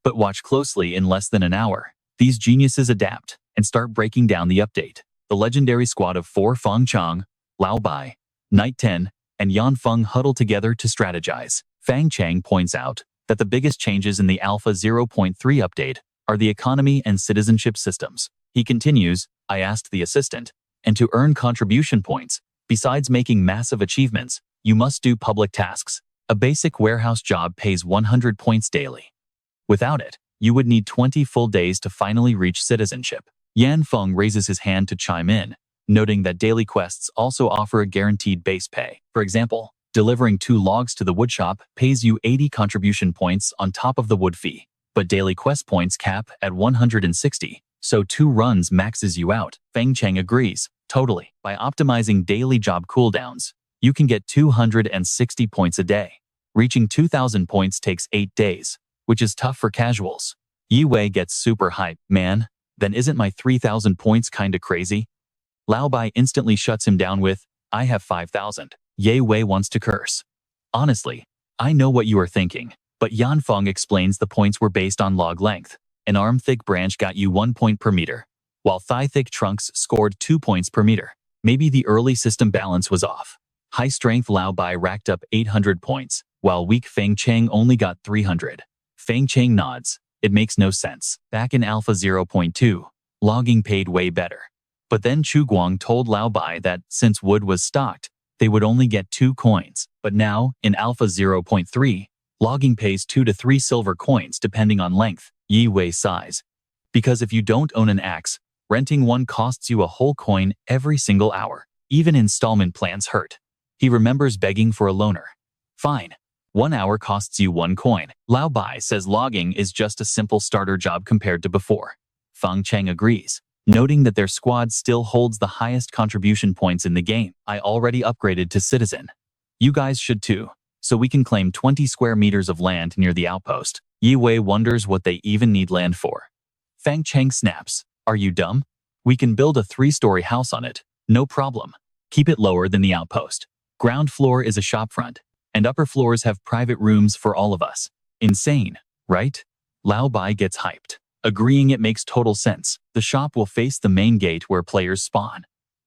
But watch closely. In less than an hour, these geniuses adapt and start breaking down the update. The legendary squad of 4 Feng Chang, Lao Bai, Knight 10, and Yan Feng huddle together to strategize. Fang Chang points out that the biggest changes in the Alpha 0.3 update are the economy and citizenship systems. He continues, I asked the assistant, and to earn contribution points, besides making massive achievements, you must do public tasks. A basic warehouse job pays 100 points daily. Without it, you would need 20 full days to finally reach citizenship. Yan Feng raises his hand to chime in, noting that daily quests also offer a guaranteed base pay. For example, delivering 2 logs to the woodshop pays you 80 contribution points on top of the wood fee, but daily quest points cap at 160, so 2 runs maxes you out. Feng Cheng agrees, totally. By optimizing daily job cooldowns, you can get 260 points a day. Reaching 2,000 points takes 8 days, which is tough for casuals. Yi Wei gets super hype. Man, then isn't my 3,000 points kinda crazy? Lao Bai instantly shuts him down with, I have 5,000. Ye Wei wants to curse. Honestly, I know what you are thinking, but Yan Feng explains the points were based on log length. An arm-thick branch got you 1 point per meter, while thigh-thick trunks scored 2 points per meter. Maybe the early system balance was off. High-strength Lao Bai racked up 800 points, while weak Feng Cheng only got 300. Feng Cheng nods. It makes no sense. Back in Alpha 0.2, logging paid way better. But then Chu Guang told Lao Bai that since wood was stocked, they would only get 2 coins. But now, in Alpha 0.3, logging pays 2 to 3 silver coins depending on length. Yi Wei sighs. Because if you don't own an axe, renting one costs you a whole coin every single hour. Even installment plans hurt. He remembers begging for a loaner. Fine. 1 hour costs you 1 coin. Lao Bai says logging is just a simple starter job compared to before. Feng Cheng agrees, noting that their squad still holds the highest contribution points in the game. I already upgraded to citizen. You guys should too, so we can claim 20 square meters of land near the outpost. Yi Wei wonders what they even need land for. Feng Cheng snaps, are you dumb? We can build a 3-story house on it, no problem. Keep it lower than the outpost. Ground floor is a shopfront, and upper floors have private rooms for all of us. Insane, right? Lao Bai gets hyped, agreeing it makes total sense. The shop will face the main gate where players spawn.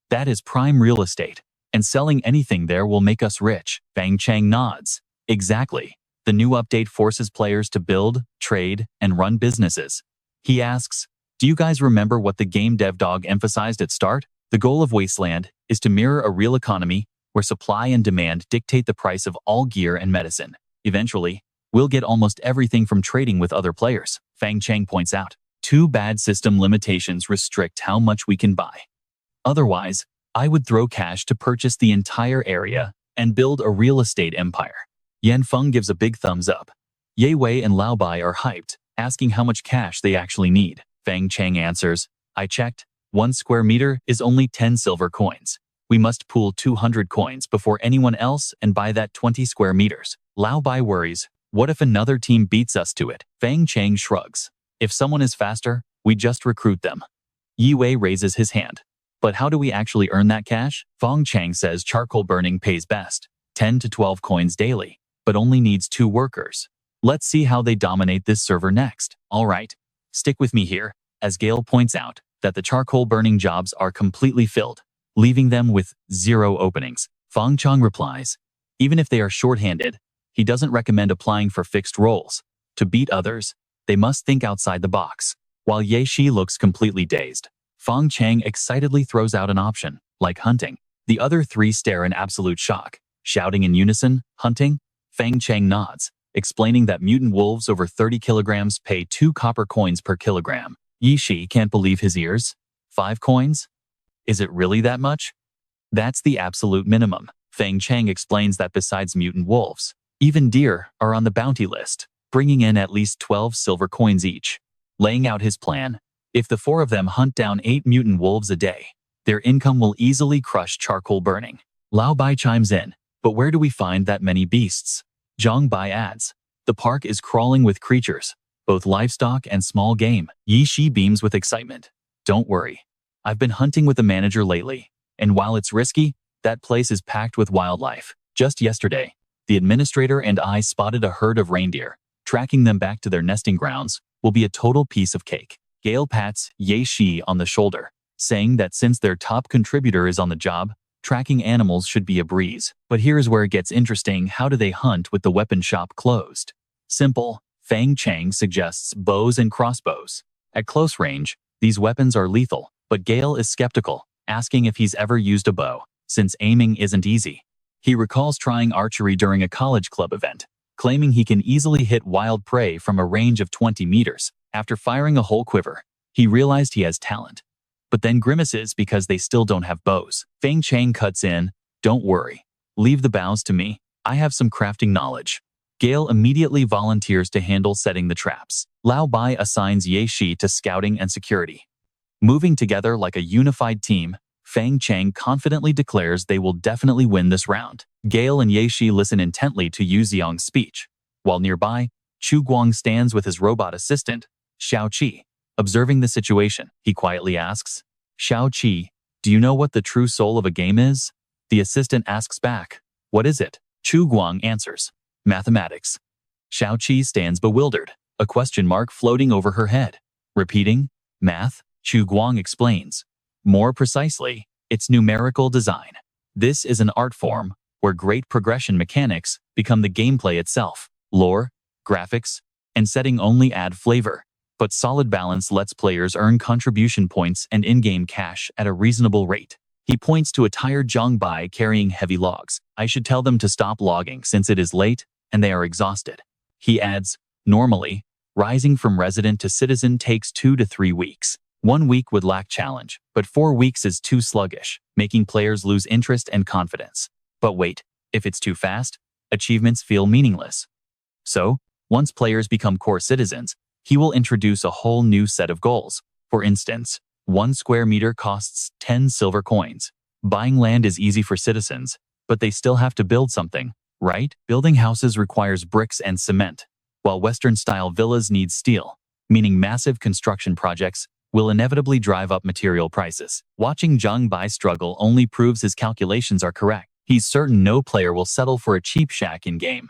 That is prime real estate, and selling anything there will make us rich. Fang Cheng nods. Exactly. The new update forces players to build, trade, and run businesses. He asks, do you guys remember what the game dev dog emphasized at start? The goal of Wasteland is to mirror a real economy where supply and demand dictate the price of all gear and medicine. Eventually, we'll get almost everything from trading with other players, Fang Cheng points out. Too bad system limitations restrict how much we can buy. Otherwise, I would throw cash to purchase the entire area and build a real estate empire. Yan Feng gives a big thumbs up. Ye Wei and Lao Bai are hyped, asking how much cash they actually need. Feng Chang answers, I checked. 1 square meter is only 10 silver coins. We must pool 200 coins before anyone else and buy that 20 square meters. Lao Bai worries, what if another team beats us to it? Feng Chang shrugs. If someone is faster, we just recruit them. Yi Wei raises his hand. But how do we actually earn that cash? Feng Chang says charcoal burning pays best. 10 to 12 coins daily, but only needs 2 workers. Let's see how they dominate this server next. Alright, stick with me here, as Gale points out that the charcoal burning jobs are completely filled, leaving them with 0 openings. Feng Chang replies, even if they are short-handed, he doesn't recommend applying for fixed roles. To beat others, they must think outside the box. While Ye Shi looks completely dazed, Feng Chang excitedly throws out an option, like hunting. The other 3 stare in absolute shock, shouting in unison, hunting? Feng Chang nods, explaining that mutant wolves over 30 kilograms pay 2 copper coins per kilogram. Yi Shi can't believe his ears. 5 coins? Is it really that much? That's the absolute minimum. Feng Chang explains that besides mutant wolves, even deer are on the bounty list, bringing in at least 12 silver coins each. Laying out his plan, if the 4 of them hunt down 8 mutant wolves a day, their income will easily crush charcoal burning. Lao Bai chimes in, but where do we find that many beasts? Zhang Bai adds, the park is crawling with creatures, both livestock and small game. Yi Shi beams with excitement. Don't worry. I've been hunting with the manager lately, and while it's risky, that place is packed with wildlife. Just yesterday, the administrator and I spotted a herd of reindeer. Tracking them back to their nesting grounds will be a total piece of cake. Gale pats Ye Shi on the shoulder, saying that since their top contributor is on the job, tracking animals should be a breeze. But here's where it gets interesting. How do they hunt with the weapon shop closed? Simple. Feng Chang suggests bows and crossbows. At close range, these weapons are lethal, but Gale is skeptical, asking if he's ever used a bow, since aiming isn't easy. He recalls trying archery during a college club event, claiming he can easily hit wild prey from a range of 20 meters. After firing a whole quiver, he realized he has talent, but then grimaces because they still don't have bows. Feng Chang cuts in, don't worry, leave the bows to me, I have some crafting knowledge. Gale immediately volunteers to handle setting the traps. Lao Bai assigns Ye Shi to scouting and security. Moving together like a unified team, Feng Chang confidently declares they will definitely win this round. Gale and Ye Shi listen intently to Yu Xiang's speech, while nearby, Chu Guang stands with his robot assistant, Xiao Qi. Observing the situation, he quietly asks, Xiao Qi, do you know what the true soul of a game is? The assistant asks back, what is it? Chu Guang answers, mathematics. Xiao Qi stands bewildered, a question mark floating over her head. Repeating, math? Chu Guang explains, more precisely, it's numerical design. This is an art form where great progression mechanics become the gameplay itself. Lore, graphics, and setting only add flavor, but solid balance lets players earn contribution points and in-game cash at a reasonable rate. He points to a tired Zhang Bai carrying heavy logs. I should tell them to stop logging since it is late and they are exhausted. He adds, normally, rising from resident to citizen takes 2 to 3 weeks. 1 week would lack challenge, but 4 weeks is too sluggish, making players lose interest and confidence. But wait, if it's too fast, achievements feel meaningless. So, once players become core citizens, he will introduce a whole new set of goals. For instance, 1 square meter costs 10 silver coins. Buying land is easy for citizens, but they still have to build something, right? Building houses requires bricks and cement, while Western-style villas need steel, meaning massive construction projects will inevitably drive up material prices. Watching Zhang Bai struggle only proves his calculations are correct. He's certain no player will settle for a cheap shack in-game.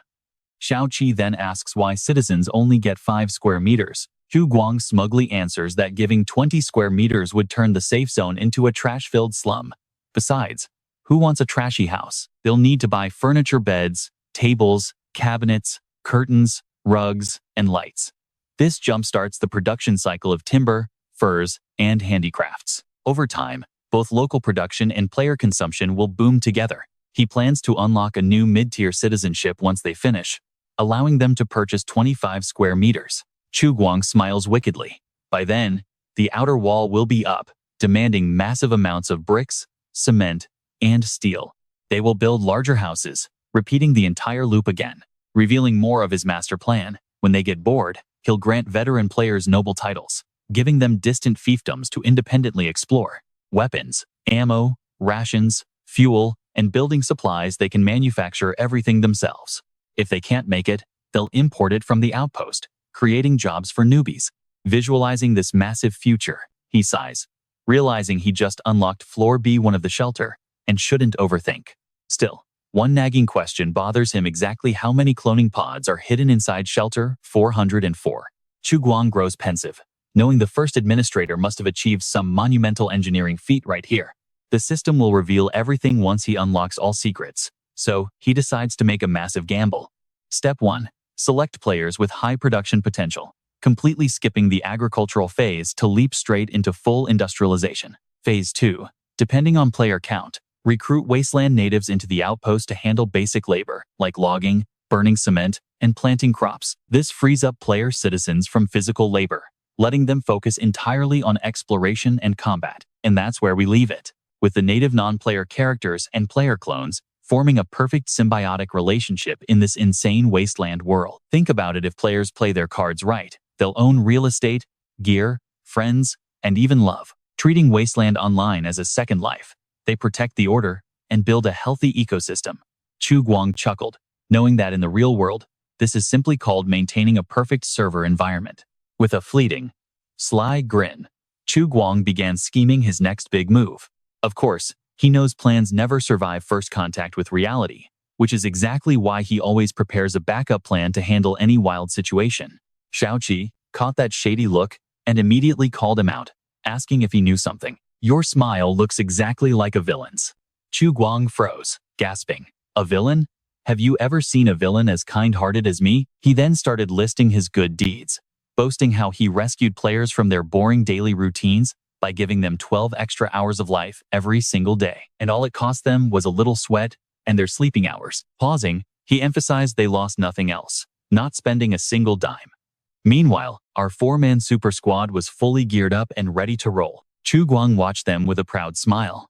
Xiao Qi then asks why citizens only get 5 square meters. Chu Guang smugly answers that giving 20 square meters would turn the safe zone into a trash-filled slum. Besides, who wants a trashy house? They'll need to buy furniture, beds, tables, cabinets, curtains, rugs, and lights. This jumpstarts the production cycle of timber, furs, and handicrafts. Over time, both local production and player consumption will boom together. He plans to unlock a new mid-tier citizenship once they finish, allowing them to purchase 25 square meters. Chu Guang smiles wickedly. By then, the outer wall will be up, demanding massive amounts of bricks, cement, and steel. They will build larger houses, repeating the entire loop again. revealing more of his master plan. When they get bored, he'll grant veteran players noble titles, giving them distant fiefdoms to independently explore. Weapons, ammo, rations, fuel, and building supplies, they can manufacture everything themselves. If they can't make it, they'll import it from the outpost, creating jobs for newbies. Visualizing this massive future, he sighs, realizing he just unlocked Floor B1 of the shelter and shouldn't overthink. Still, one nagging question bothers him: exactly how many cloning pods are hidden inside Shelter 404? Chu Guang grows pensive, knowing the first administrator must have achieved some monumental engineering feat right here. The system will reveal everything once he unlocks all secrets, so he decides to make a massive gamble. Step 1. Select players with high production potential, completely skipping the agricultural phase to leap straight into full industrialization. Phase 2. Depending on player count, recruit wasteland natives into the outpost to handle basic labor, like logging, burning cement, and planting crops. This frees up player citizens from physical labor, letting them focus entirely on exploration and combat. And that's where we leave it, with the native non-player characters and player clones forming a perfect symbiotic relationship in this insane wasteland world. Think about it: if players play their cards right, they'll own real estate, gear, friends, and even love. Treating Wasteland Online as a second life, they protect the order and build a healthy ecosystem. Chu Guang chuckled, knowing that in the real world, this is simply called maintaining a perfect server environment. With a fleeting, sly grin, Chu Guang began scheming his next big move. Of course, he knows plans never survive first contact with reality, which is exactly why he always prepares a backup plan to handle any wild situation. Xiao Qi caught that shady look and immediately called him out, asking if he knew something. "Your smile looks exactly like a villain's." Chu Guang froze, gasping. "A villain? Have you ever seen a villain as kind-hearted as me?" He then started listing his good deeds, boasting how he rescued players from their boring daily routines by giving them 12 extra hours of life every single day. And all it cost them was a little sweat and their sleeping hours. Pausing, he emphasized they lost nothing else, not spending a single dime. Meanwhile, our 4-man super squad was fully geared up and ready to roll. Chu Guang watched them with a proud smile.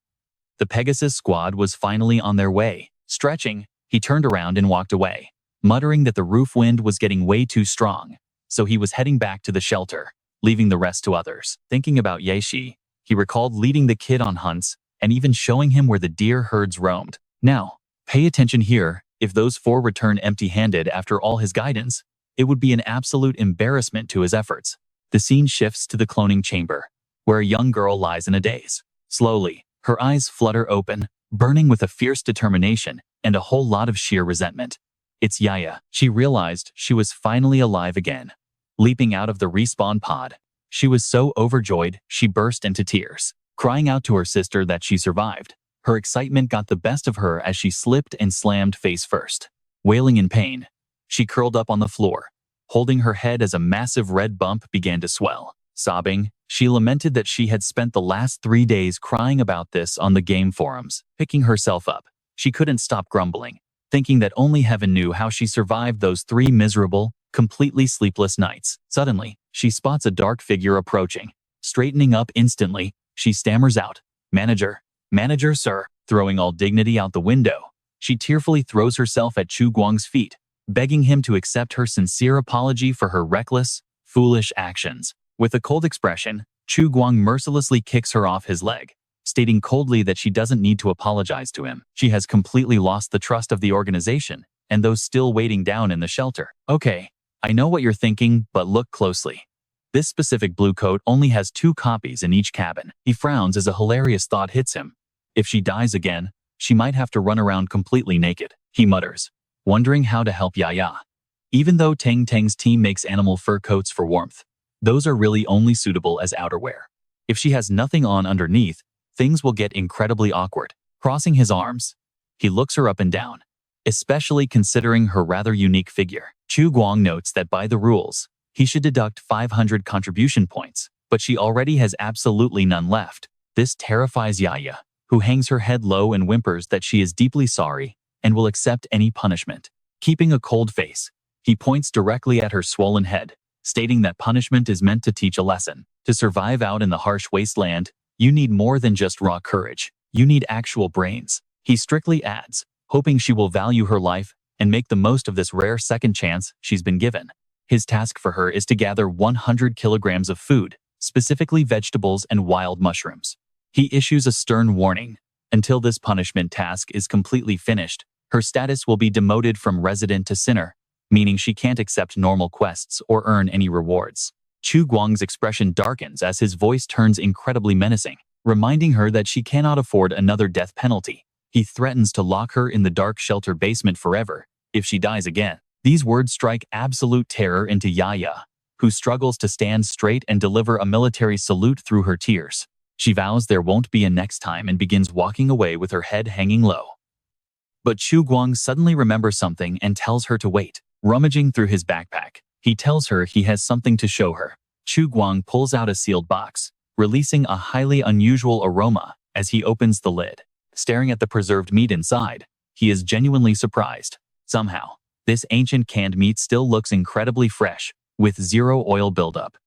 The Pegasus squad was finally on their way. Stretching, he turned around and walked away, muttering that the roof wind was getting way too strong, so he was heading back to the shelter, leaving the rest to others. Thinking about Yashi, he recalled leading the kid on hunts and even showing him where the deer herds roamed. Now, pay attention here: if those 4 return empty-handed after all his guidance, it would be an absolute embarrassment to his efforts. The scene shifts to the cloning chamber, where a young girl lies in a daze. Slowly, her eyes flutter open, burning with a fierce determination and a whole lot of sheer resentment. It's Yaya. She realized she was finally alive again. Leaping out of the respawn pod, she was so overjoyed she burst into tears, crying out to her sister that she survived. Her excitement got the best of her as she slipped and slammed face first. Wailing in pain, she curled up on the floor, holding her head as a massive red bump began to swell. Sobbing, she lamented that she had spent the last 3 days crying about this on the game forums. Picking herself up, she couldn't stop grumbling, thinking that only heaven knew how she survived those 3 miserable, completely sleepless nights. Suddenly, she spots a dark figure approaching. Straightening up instantly, she stammers out, "Manager, manager, sir." Throwing all dignity out the window, she tearfully throws herself at Chu Guang's feet, begging him to accept her sincere apology for her reckless, foolish actions. With a cold expression, Chu Guang mercilessly kicks her off his leg, stating coldly that she doesn't need to apologize to him. She has completely lost the trust of the organization and those still waiting down in the shelter. "Okay, I know what you're thinking, but look closely. This specific blue coat only has 2 copies in each cabin." He frowns as a hilarious thought hits him. If she dies again, she might have to run around completely naked, he mutters, wondering how to help Yaya. Even though Tang Tang's team makes animal fur coats for warmth, those are really only suitable as outerwear. If she has nothing on underneath, things will get incredibly awkward. Crossing his arms, he looks her up and down, especially considering her rather unique figure. Chu Guang notes that by the rules, he should deduct 500 contribution points, but she already has absolutely none left. This terrifies Yaya, who hangs her head low and whimpers that she is deeply sorry and will accept any punishment. Keeping a cold face, he points directly at her swollen head, stating that punishment is meant to teach a lesson. To survive out in the harsh wasteland, you need more than just raw courage. You need actual brains. He strictly adds, hoping she will value her life and make the most of this rare second chance she's been given. His task for her is to gather 100 kilograms of food, specifically vegetables and wild mushrooms. He issues a stern warning. Until this punishment task is completely finished, her status will be demoted from resident to sinner, meaning she can't accept normal quests or earn any rewards. Chu Guang's expression darkens as his voice turns incredibly menacing, reminding her that she cannot afford another death penalty. He threatens to lock her in the dark shelter basement forever if she dies again. These words strike absolute terror into Yaya, who struggles to stand straight and deliver a military salute through her tears. She vows there won't be a next time and begins walking away with her head hanging low. But Chu Guang suddenly remembers something and tells her to wait. Rummaging through his backpack, he tells her he has something to show her. Chu Guang pulls out a sealed box, releasing a highly unusual aroma as he opens the lid. Staring at the preserved meat inside, he is genuinely surprised. Somehow, this ancient canned meat still looks incredibly fresh, with zero oil buildup.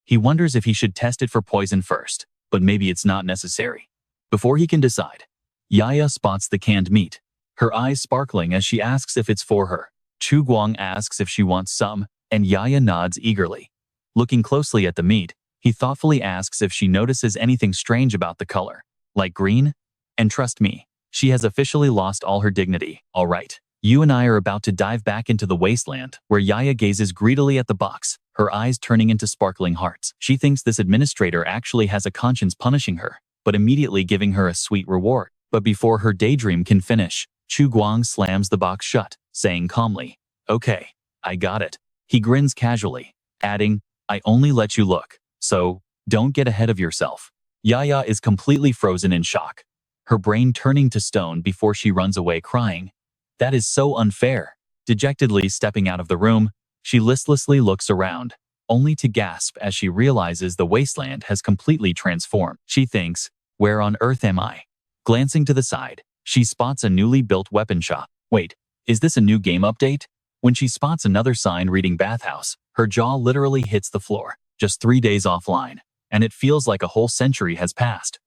He wonders if he should test it for poison first, but maybe it's not necessary. Before he can decide, Yaya spots the canned meat, her eyes sparkling as she asks if it's for her. Chu Guang asks if she wants some, and Yaya nods eagerly. Looking closely at the meat, he thoughtfully asks if she notices anything strange about the color, like green. And trust me, she has officially lost all her dignity. All right, you and I are about to dive back into the wasteland, where Yaya gazes greedily at the box, her eyes turning into sparkling hearts. She thinks this administrator actually has a conscience punishing her, but immediately giving her a sweet reward. But before her daydream can finish, Chu Guang slams the box shut, saying calmly, "Okay, I got it." He grins casually, adding, "I only let you look, so don't get ahead of yourself." Yaya is completely frozen in shock, her brain turning to stone before she runs away crying. That is so unfair. Dejectedly stepping out of the room, she listlessly looks around, only to gasp as she realizes the wasteland has completely transformed. She thinks, where on earth am I? Glancing to the side, she spots a newly built weapon shop. Wait, is this a new game update? When she spots another sign reading bathhouse, her jaw literally hits the floor. Just 3 days offline, and it feels like a whole century has passed.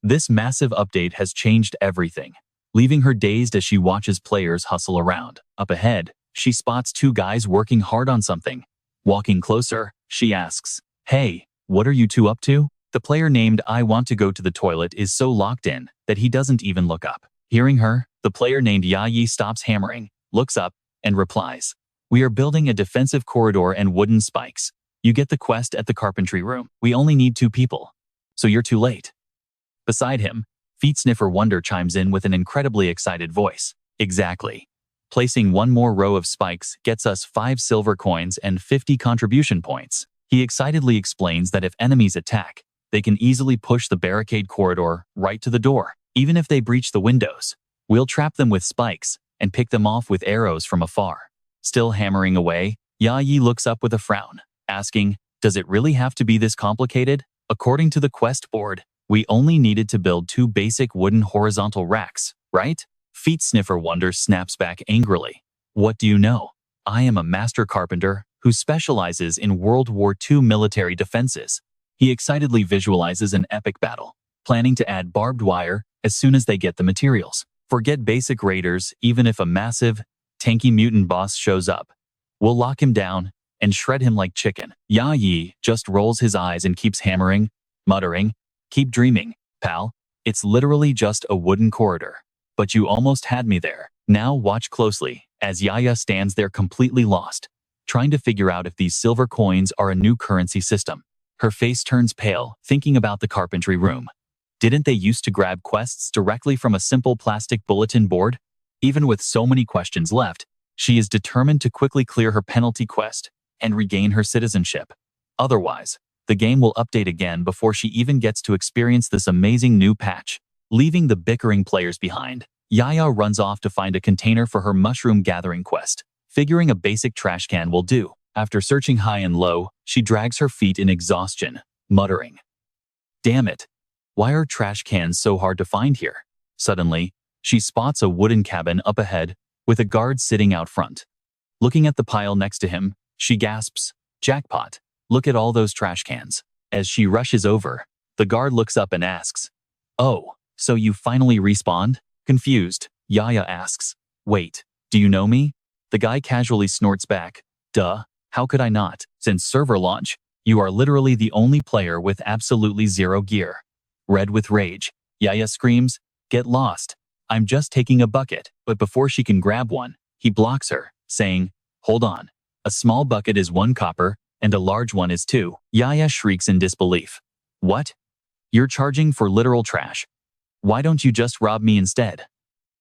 This massive update has changed everything, leaving her dazed as she watches players hustle around. Up ahead, she spots two guys working hard on something. Walking closer, she asks, "Hey, what are you two up to?" The player named "I want to go to the toilet" is so locked in that he doesn't even look up. Hearing her, the player named Yayi stops hammering, looks up, and replies, "We are building a defensive corridor and wooden spikes. You get the quest at the carpentry room. We only need 2 people. So you're too late." Beside him, Feet Sniffer Wonder chimes in with an incredibly excited voice. "Exactly. Placing 1 more row of spikes gets us 5 silver coins and 50 contribution points." He excitedly explains that if enemies attack, they can easily push the barricade corridor right to the door. Even if they breach the windows, we'll trap them with spikes and pick them off with arrows from afar. Still hammering away, Yayi looks up with a frown, asking, "Does it really have to be this complicated?" According to the quest board, we only needed to build 2 basic wooden horizontal racks, right? Feet Sniffer Wonder snaps back angrily. "What do you know? I am a master carpenter who specializes in World War II military defenses." He excitedly visualizes an epic battle, planning to add barbed wire as soon as they get the materials. Forget basic raiders. Even if a massive, tanky mutant boss shows up, we'll lock him down and shred him like chicken. Yayi just rolls his eyes and keeps hammering, muttering, "Keep dreaming, pal. It's literally just a wooden corridor. But you almost had me there." Now watch closely as Yaya stands there completely lost, trying to figure out if these silver coins are a new currency system. Her face turns pale, thinking about the carpentry room. Didn't they used to grab quests directly from a simple plastic bulletin board? Even with so many questions left, she is determined to quickly clear her penalty quest and regain her citizenship. Otherwise, the game will update again before she even gets to experience this amazing new patch. Leaving the bickering players behind, Yaya runs off to find a container for her mushroom gathering quest, figuring a basic trash can will do. After searching high and low, she drags her feet in exhaustion, muttering, "Damn it. Why are trash cans so hard to find here?" Suddenly, she spots a wooden cabin up ahead, with a guard sitting out front. Looking at the pile next to him, she gasps, "Jackpot. Look at all those trash cans." As she rushes over, the guard looks up and asks, "Oh, so you finally respawned?" Confused, Yaya asks, "Wait, Do you know me? The guy casually snorts back. Duh, how could I not? Since server launch, you are literally the only player with absolutely zero gear. Red with rage, Yaya screams, get lost. I'm just taking a bucket. But before she can grab one, he blocks her, saying, hold on. A small bucket is 1 copper, and a large one is 2. Yaya shrieks in disbelief. What? You're charging for literal trash. Why don't you just rob me instead?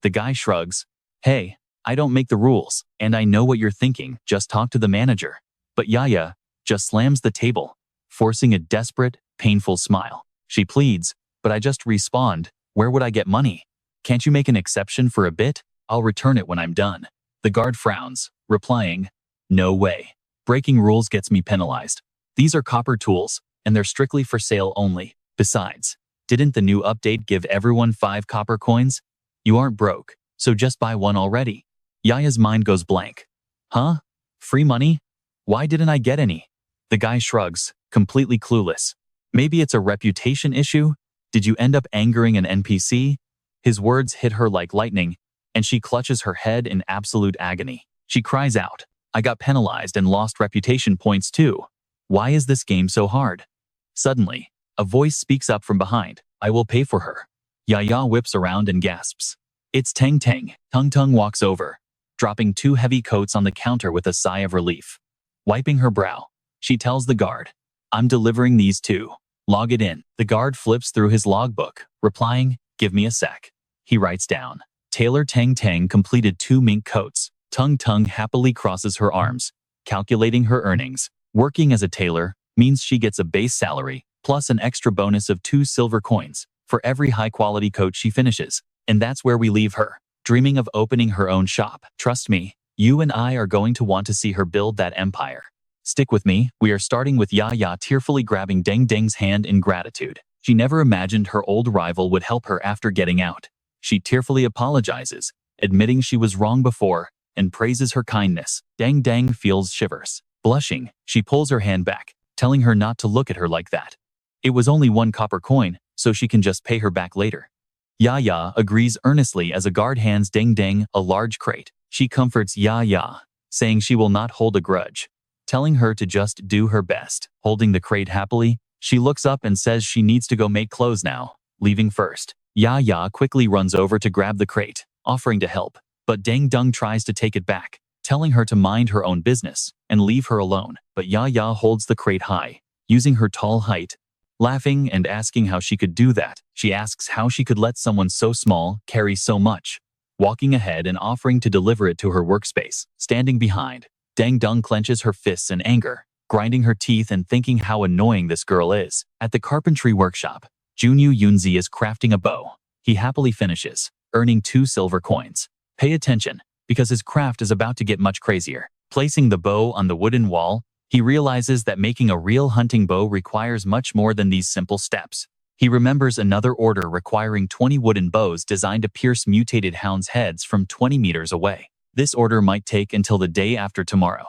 The guy shrugs. Hey, I don't make the rules, and I know what you're thinking, just talk to the manager. But Yaya just slams the table, forcing a desperate, painful smile. She pleads, but I just respawned. Where would I get money? Can't you make an exception for a bit? I'll return it when I'm done. The guard frowns, replying, no way. Breaking rules gets me penalized. These are copper tools, and they're strictly for sale only. Besides, didn't the new update give everyone 5 copper coins? You aren't broke, so just buy one already. Yaya's mind goes blank. Huh? Free money? Why didn't I get any? The guy shrugs, completely clueless. Maybe it's a reputation issue? Did you end up angering an NPC? His words hit her like lightning, and she clutches her head in absolute agony. She cries out, I got penalized and lost reputation points too. Why is this game so hard? Suddenly, a voice speaks up from behind. I will pay for her. Yaya whips around and gasps. It's Tang Tang. Tung Tung walks over, dropping 2 heavy coats on the counter with a sigh of relief. Wiping her brow, she tells the guard, I'm delivering these too. Log it in. The guard flips through his logbook, replying, give me a sec. He writes down, Tailor Tang Tang completed 2 mink coats. Tung Tung happily crosses her arms, calculating her earnings. Working as a tailor means she gets a base salary, plus an extra bonus of 2 silver coins for every high-quality coat she finishes. And that's where we leave her, dreaming of opening her own shop. Trust me, you and I are going to want to see her build that empire. Stick with me. We are starting with Yaya tearfully grabbing Deng Deng's hand in gratitude. She never imagined her old rival would help her after getting out. She tearfully apologizes, admitting she was wrong before, and praises her kindness. Deng Deng feels shivers. Blushing, she pulls her hand back, telling her not to look at her like that. It was only 1 copper coin, so she can just pay her back later. Yaya agrees earnestly as a guard hands Deng Deng a large crate. She comforts Yaya, saying she will not hold a grudge, telling her to just do her best. Holding the crate happily, she looks up and says she needs to go make clothes now, leaving first. Yaya quickly runs over to grab the crate, offering to help, but Deng Deng tries to take it back, telling her to mind her own business and leave her alone. But Yaya holds the crate high, using her tall height, laughing and asking how she could do that. She asks how she could let someone so small carry so much, walking ahead and offering to deliver it to her workspace. Standing behind, Deng Deng clenches her fists in anger, grinding her teeth and thinking how annoying this girl is. At the carpentry workshop, Junyu Yunzi is crafting a bow. He happily finishes, earning 2 silver coins. Pay attention, because his craft is about to get much crazier. Placing the bow on the wooden wall, he realizes that making a real hunting bow requires much more than these simple steps. He remembers another order requiring 20 wooden bows designed to pierce mutated hounds' heads from 20 meters away. This order might take until the day after tomorrow.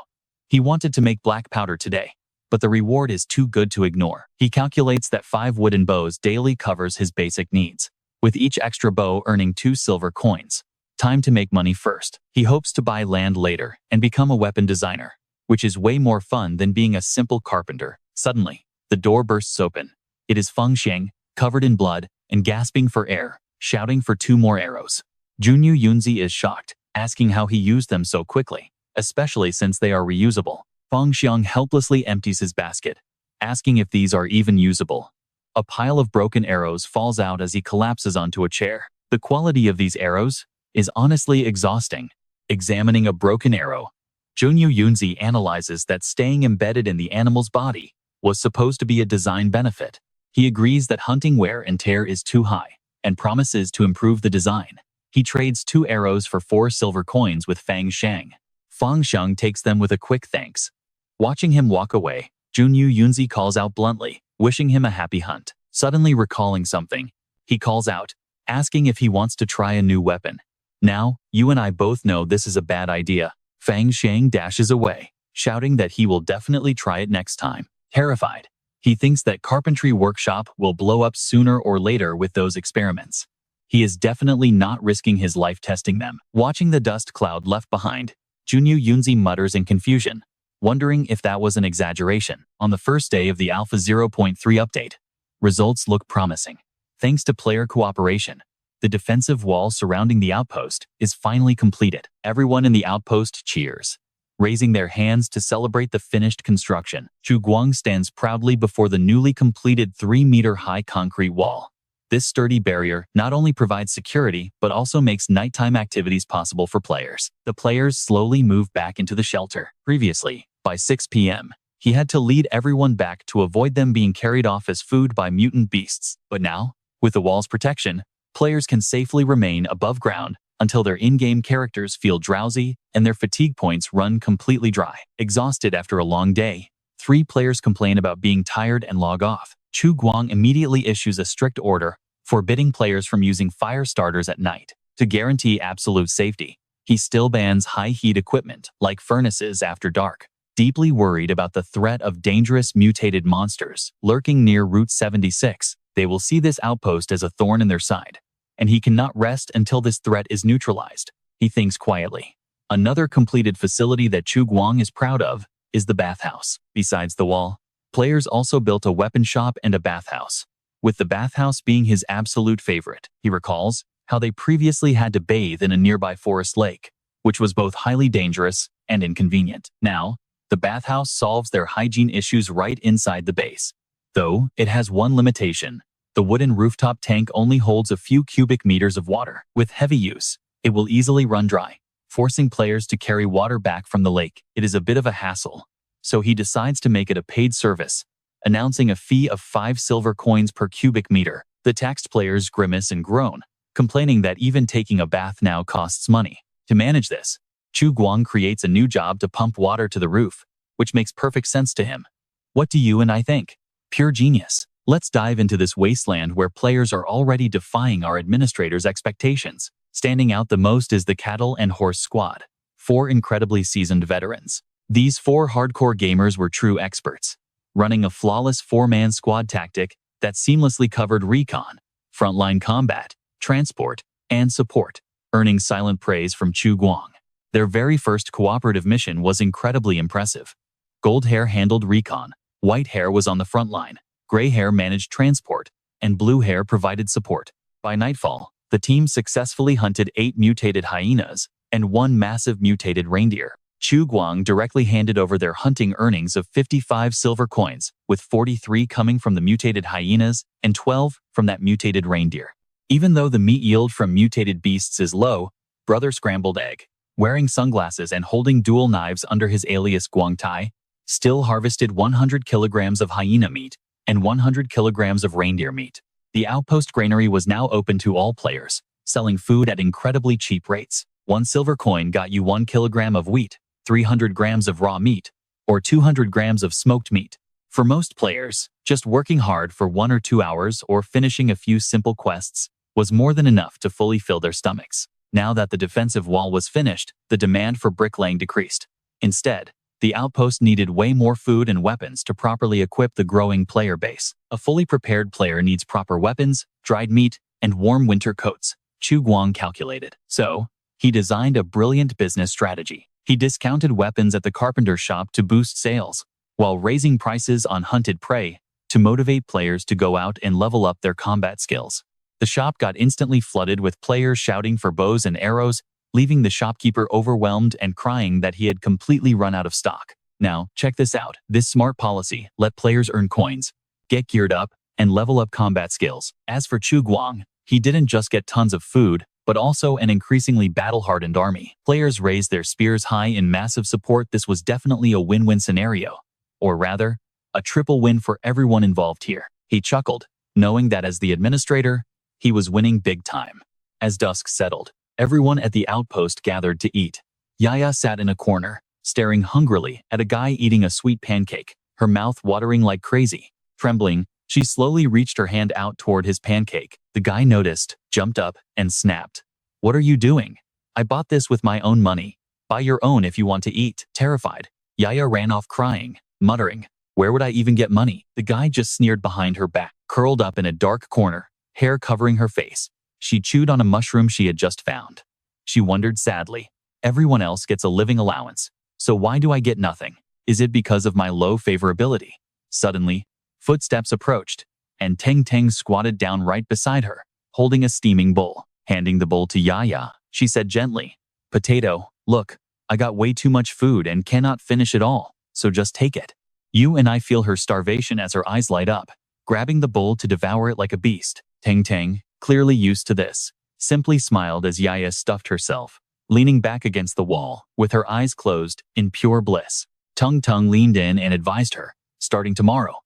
He wanted to make black powder today, but the reward is too good to ignore. He calculates that 5 wooden bows daily covers his basic needs, with each extra bow earning 2 silver coins. Time to make money first. He hopes to buy land later and become a weapon designer, which is way more fun than being a simple carpenter. Suddenly, the door bursts open. It is Feng Xiang, covered in blood and gasping for air, shouting for 2 more arrows. Junyu Yunzi is shocked, asking how he used them so quickly, especially since they are reusable. Feng Xiang helplessly empties his basket, asking if these are even usable. A pile of broken arrows falls out as he collapses onto a chair. The quality of these arrows is honestly exhausting. Examining a broken arrow, Junyu Yunzi analyzes that staying embedded in the animal's body was supposed to be a design benefit. He agrees that hunting wear and tear is too high, and promises to improve the design. He trades 2 arrows for 4 silver coins with Feng Xiang. Feng Xiang takes them with a quick thanks. Watching him walk away, Junyu Yunzi calls out bluntly, wishing him a happy hunt. Suddenly recalling something, he calls out, asking if he wants to try a new weapon. Now, you and I both know this is a bad idea. Feng Xiang dashes away, shouting that he will definitely try it next time. Terrified, he thinks that carpentry workshop will blow up sooner or later with those experiments. He is definitely not risking his life testing them. Watching the dust cloud left behind, Junyu Yunzi mutters in confusion, wondering if that was an exaggeration. On the first day of the Alpha 0.3 update, results look promising. Thanks to player cooperation, the defensive wall surrounding the outpost is finally completed. Everyone in the outpost cheers, raising their hands to celebrate the finished construction. Chu Guang stands proudly before the newly completed 3-meter-high concrete wall. This sturdy barrier not only provides security, but also makes nighttime activities possible for players. The players slowly move back into the shelter. Previously, by 6 p.m., he had to lead everyone back to avoid them being carried off as food by mutant beasts. But now, with the wall's protection, players can safely remain above ground until their in-game characters feel drowsy and their fatigue points run completely dry. Exhausted after a long day, 3 players complain about being tired and log off. Chu Guang immediately issues a strict order forbidding players from using fire starters at night. To guarantee absolute safety, he still bans high-heat equipment like furnaces after dark. Deeply worried about the threat of dangerous mutated monsters lurking near Route 76, they will see this outpost as a thorn in their side, and he cannot rest until this threat is neutralized. He thinks quietly. Another completed facility that Chu Guang is proud of is the bathhouse. Besides the wall, players also built a weapon shop and a bathhouse, with the bathhouse being his absolute favorite. He recalls how they previously had to bathe in a nearby forest lake, which was both highly dangerous and inconvenient. Now, the bathhouse solves their hygiene issues right inside the base. Though, it has one limitation. The wooden rooftop tank only holds a few cubic meters of water. With heavy use, it will easily run dry, forcing players to carry water back from the lake. It is a bit of a hassle, so he decides to make it a paid service, announcing a fee of 5 silver coins per cubic meter. The taxed players grimace and groan, complaining that even taking a bath now costs money. To manage this, Chu Guang creates a new job to pump water to the roof, which makes perfect sense to him. What do you and I think? Pure genius. Let's dive into this wasteland where players are already defying our administrator's expectations. Standing out the most is the Cattle and Horse Squad, 4 incredibly seasoned veterans. These 4 hardcore gamers were true experts, running a flawless 4-man squad tactic that seamlessly covered recon, frontline combat, transport, and support, earning silent praise from Chu Guang. Their very first cooperative mission was incredibly impressive. Gold hair handled recon, white hair was on the front line, gray hair managed transport, and blue hair provided support. By nightfall, the team successfully hunted 8 mutated hyenas and 1 massive mutated reindeer. Chu Guang directly handed over their hunting earnings of 55 silver coins, with 43 coming from the mutated hyenas and 12 from that mutated reindeer. Even though the meat yield from mutated beasts is low, Brother Scrambled Egg, wearing sunglasses and holding dual knives under his alias Guang Tai, still harvested 100 kilograms of hyena meat and 100 kilograms of reindeer meat. The outpost granary was now open to all players, selling food at incredibly cheap rates. 1 silver coin got you 1 kilogram of wheat, 300 grams of raw meat, or 200 grams of smoked meat. For most players, just working hard for 1 or 2 hours or finishing a few simple quests was more than enough to fully fill their stomachs. Now that the defensive wall was finished, the demand for bricklaying decreased. Instead, the outpost needed way more food and weapons to properly equip the growing player base. A fully prepared player needs proper weapons, dried meat, and warm winter coats, Chu Guang calculated. So, he designed a brilliant business strategy. He discounted weapons at the carpenter shop to boost sales, while raising prices on hunted prey to motivate players to go out and level up their combat skills. The shop got instantly flooded with players shouting for bows and arrows, leaving the shopkeeper overwhelmed and crying that he had completely run out of stock. Now, check this out. This smart policy let players earn coins, get geared up, and level up combat skills. As for Chu Guang, he didn't just get tons of food, but also an increasingly battle-hardened army. Players raised their spears high in massive support. This was definitely a win-win scenario, or rather, a triple win for everyone involved here. He chuckled, knowing that as the administrator, he was winning big time. As dusk settled, everyone at the outpost gathered to eat. Yaya sat in a corner, staring hungrily at a guy eating a sweet pancake, her mouth watering like crazy. Trembling, she slowly reached her hand out toward his pancake. The guy noticed, jumped up, and snapped. "What are you doing? I bought this with my own money. Buy your own if you want to eat." Terrified, Yaya ran off crying, muttering, "Where would I even get money?" The guy just sneered behind her back. Curled up in a dark corner, hair covering her face, She chewed on a mushroom she had just found. She wondered sadly. Everyone else gets a living allowance. So why do I get nothing? Is it because of my low favorability? Suddenly, footsteps approached, and Teng Teng squatted down right beside her, holding a steaming bowl. Handing the bowl to Yaya, she said gently, "Potato, look, I got way too much food and cannot finish it all, so just take it." You and I feel her starvation as her eyes light up, grabbing the bowl to devour it like a beast. Teng Teng, clearly used to this, simply smiled as Yaya stuffed herself, leaning back against the wall, with her eyes closed, in pure bliss. Tung Tung leaned in and advised her, "Starting tomorrow,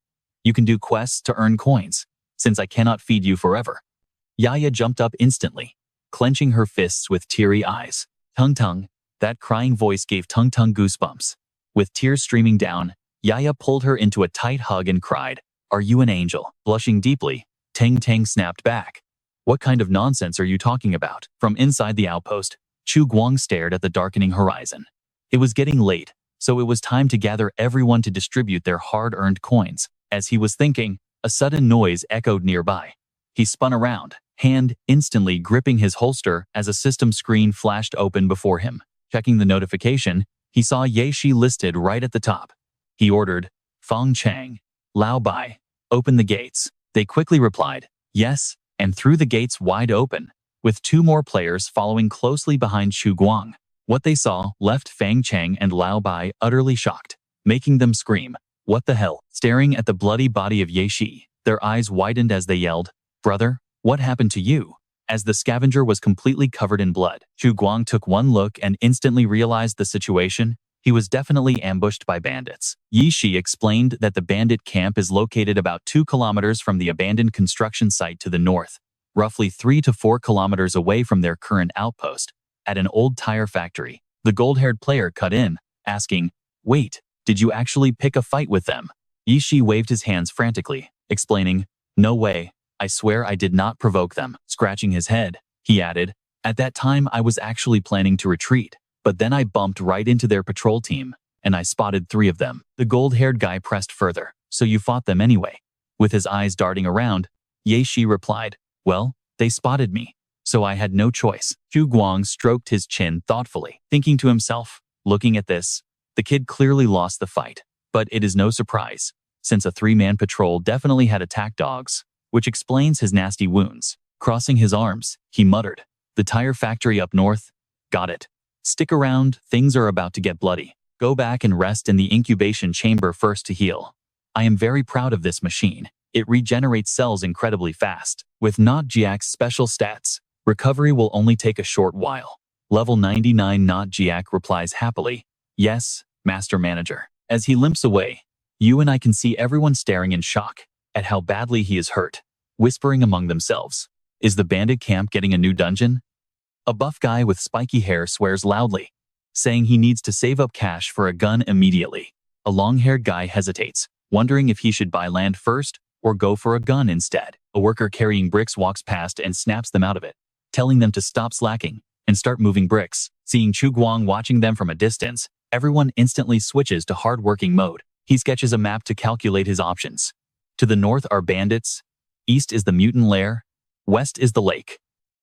you can do quests to earn coins, since I cannot feed you forever." Yaya jumped up instantly, clenching her fists with teary eyes. Tung Tung, that crying voice gave Tung Tung goosebumps. With tears streaming down, Yaya pulled her into a tight hug and cried, "Are you an angel?" Blushing deeply, Teng Teng snapped back. "What kind of nonsense are you talking about?" From inside the outpost, Chu Guang stared at the darkening horizon. It was getting late, so it was time to gather everyone to distribute their hard-earned coins. As he was thinking, a sudden noise echoed nearby. He spun around, hand instantly gripping his holster as a system screen flashed open before him. Checking the notification, he saw Ye Shi listed right at the top. He ordered, "Feng Chang, Lao Bai, open the gates." They quickly replied, "Yes," and threw the gates wide open, with two more players following closely behind Chu Guang. What they saw left Feng Chang and Lao Bai utterly shocked, making them scream, "What the hell?" Staring at the bloody body of Ye Shi, their eyes widened as they yelled, "Brother, what happened to you?" As the scavenger was completely covered in blood, Chu Guang took one look and instantly realized the situation. He was definitely ambushed by bandits. Ye Shi explained that the bandit camp is located about 2 kilometers from the abandoned construction site to the north, roughly 3 to 4 kilometers away from their current outpost, at an old tire factory. The gold-haired player cut in, asking, "Wait, did you actually pick a fight with them?" Ye Shi waved his hands frantically, explaining, "No way. I swear I did not provoke them." Scratching his head, he added, "At that time I was actually planning to retreat, but then I bumped right into their patrol team, and I spotted 3 of them." The gold-haired guy pressed further, "So you fought them anyway?" With his eyes darting around, Ye Shi replied, "Well, they spotted me, so I had no choice." Chu Guang stroked his chin thoughtfully, thinking to himself, "Looking at this, the kid clearly lost the fight, but it is no surprise, since a 3-man patrol definitely had attack dogs, which explains his nasty wounds." Crossing his arms, he muttered, "The tire factory up north? Got it. Stick around, things are about to get bloody. Go back and rest in the incubation chamber first to heal. I am very proud of this machine. It regenerates cells incredibly fast. With Not Jiak's special stats, recovery will only take a short while." Level 99 Not Jiak replies happily, "Yes, Master Manager." As he limps away, you and I can see everyone staring in shock at how badly he is hurt, whispering among themselves, "Is the bandit camp getting a new dungeon?" A buff guy with spiky hair swears loudly, saying he needs to save up cash for a gun immediately. A long-haired guy hesitates, wondering if he should buy land first or go for a gun instead. A worker carrying bricks walks past and snaps them out of it, telling them to stop slacking and start moving bricks. Seeing Chu Guang watching them from a distance, everyone instantly switches to hard-working mode. He sketches a map to calculate his options. To the north are bandits, east is the mutant lair, west is the lake,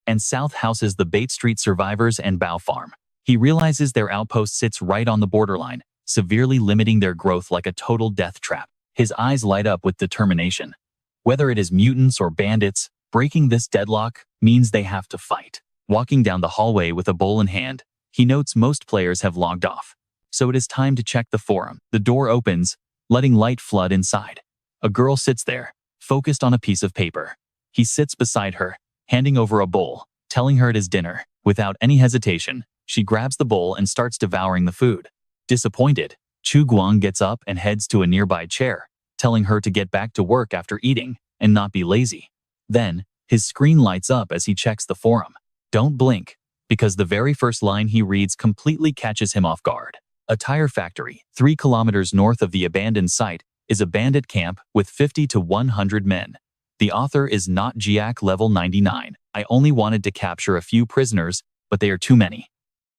and south houses the Bait Street survivors and Bao Farm. He realizes their outpost sits right on the borderline, severely limiting their growth like a total death trap. His eyes light up with determination. Whether it is mutants or bandits, breaking this deadlock means they have to fight. Walking down the hallway with a bowl in hand, he notes most players have logged off, so it is time to check the forum. The door opens, letting light flood inside. A girl sits there, focused on a piece of paper. He sits beside her, handing over a bowl, telling her it is dinner. Without any hesitation, she grabs the bowl and starts devouring the food. Disappointed, Chu Guang gets up and heads to a nearby chair, telling her to get back to work after eating and not be lazy. Then, his screen lights up as he checks the forum. Don't blink, because the very first line he reads completely catches him off guard. A tire factory, 3 kilometers north of the abandoned site, is a bandit camp with 50 to 100 men. The author is Not Jiak level 99. I only wanted to capture a few prisoners, but they are too many.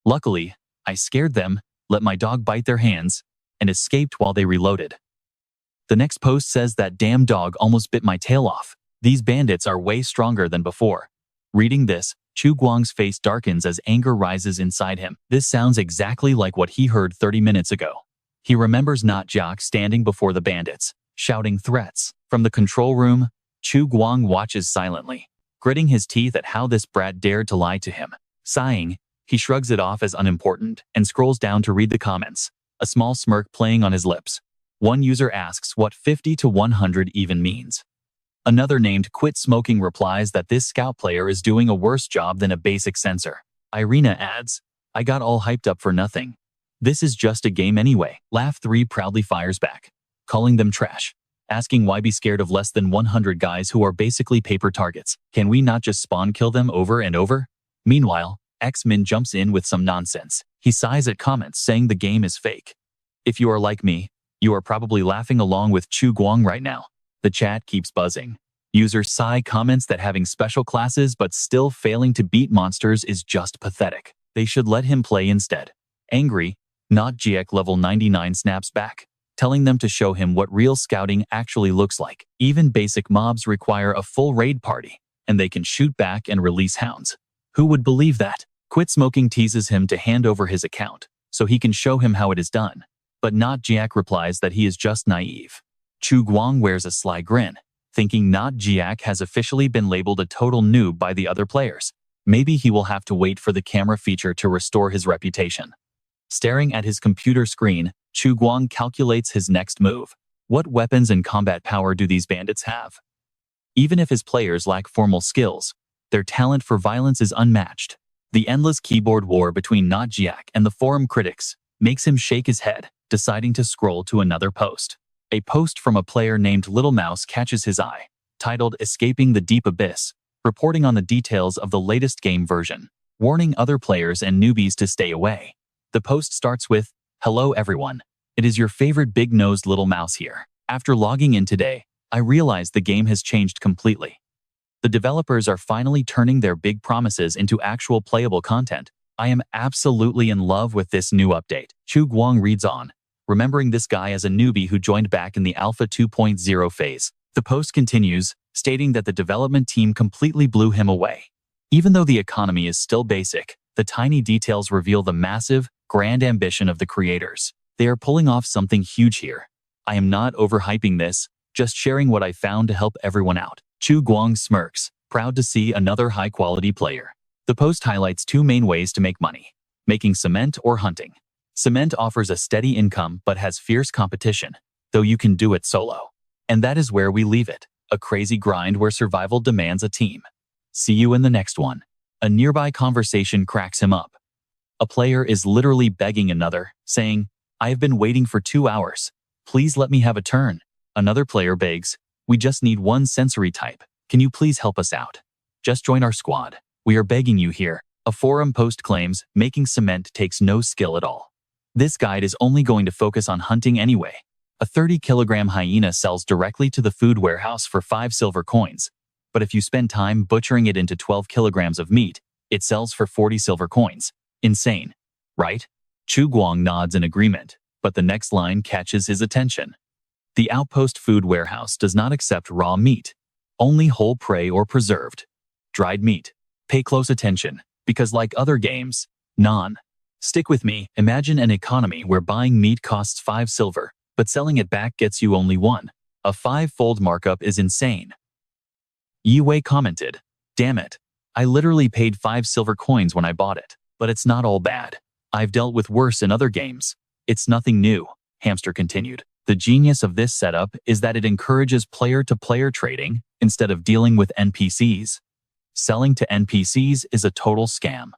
Luckily, I scared them, let my dog bite their hands, and escaped while they reloaded. The next post says that damn dog almost bit my tail off. These bandits are way stronger than before. Reading this, Chu Guang's face darkens as anger rises inside him. This sounds exactly like what he heard 30 minutes ago. He remembers not Jiak standing before the bandits, shouting threats. From the control room, Chu Guang watches silently, gritting his teeth at how this brat dared to lie to him. Sighing, he shrugs it off as unimportant and scrolls down to read the comments, a small smirk playing on his lips. One user asks what 50 to 100 even means. Another named Quit Smoking replies that this scout player is doing a worse job than a basic sensor. Irina adds, I got all hyped up for nothing. This is just a game anyway. Laugh 3 proudly fires back, calling them trash, asking why be scared of less than 100 guys who are basically paper targets. Can we not just spawn kill them over and over? Meanwhile, X-Min jumps in with some nonsense. He sighs at comments saying the game is fake. If you are like me, you are probably laughing along with Chu Guang right now. The chat keeps buzzing. User Sai comments that having special classes but still failing to beat monsters is just pathetic. They should let him play instead. Angry, not GX level 99 snaps back, telling them to show him what real scouting actually looks like. Even basic mobs require a full raid party, and they can shoot back and release hounds. Who would believe that? Quit Smoking teases him to hand over his account, so he can show him how it is done. But not Jiak replies that he is just naive. Chu Guang wears a sly grin, thinking not Jiak has officially been labeled a total noob by the other players. Maybe he will have to wait for the camera feature to restore his reputation. Staring at his computer screen, Chu Guang calculates his next move. What weapons and combat power do these bandits have? Even if his players lack formal skills, their talent for violence is unmatched. The endless keyboard war between not Jiak and the forum critics makes him shake his head, deciding to scroll to another post. A post from a player named Little Mouse catches his eye, titled Escaping the Deep Abyss, reporting on the details of the latest game version, warning other players and newbies to stay away. The post starts with, Hello everyone, it is your favorite big-nosed Little Mouse here. After logging in today, I realized the game has changed completely. The developers are finally turning their big promises into actual playable content. I am absolutely in love with this new update. Chu Guang reads on, remembering this guy as a newbie who joined back in the Alpha 2.0 phase. The post continues, stating that the development team completely blew him away. Even though the economy is still basic, the tiny details reveal the massive, grand ambition of the creators. They are pulling off something huge here. I am not overhyping this, just sharing what I found to help everyone out. Chu Guang smirks, proud to see another high-quality player. The post highlights 2 main ways to make money: making cement or hunting. Cement offers a steady income but has fierce competition, though you can do it solo. And that is where we leave it, a crazy grind where survival demands a team. See you in the next one. A nearby conversation cracks him up. A player is literally begging another, saying, I have been waiting for 2 hours. Please let me have a turn. Another player begs, we just need 1 sensory type. Can you please help us out? Just join our squad. We are begging you here. A forum post claims making cement takes no skill at all. This guide is only going to focus on hunting anyway. A 30-kilogram hyena sells directly to the food warehouse for 5 silver coins. But if you spend time butchering it into 12 kilograms of meat, it sells for 40 silver coins. Insane, right? Chu Guang nods in agreement, but the next line catches his attention. The outpost food warehouse does not accept raw meat, only whole prey or preserved. Dried meat. Pay close attention, because like other games, Stick with me. Imagine an economy where buying meat costs 5 silver, but selling it back gets you only 1. A 5-fold markup is insane. Yiwei commented, damn it. I literally paid 5 silver coins when I bought it, but it's not all bad. I've dealt with worse in other games. It's nothing new, Hamster continued. The genius of this setup is that it encourages player-to-player trading instead of dealing with NPCs. Selling to NPCs is a total scam.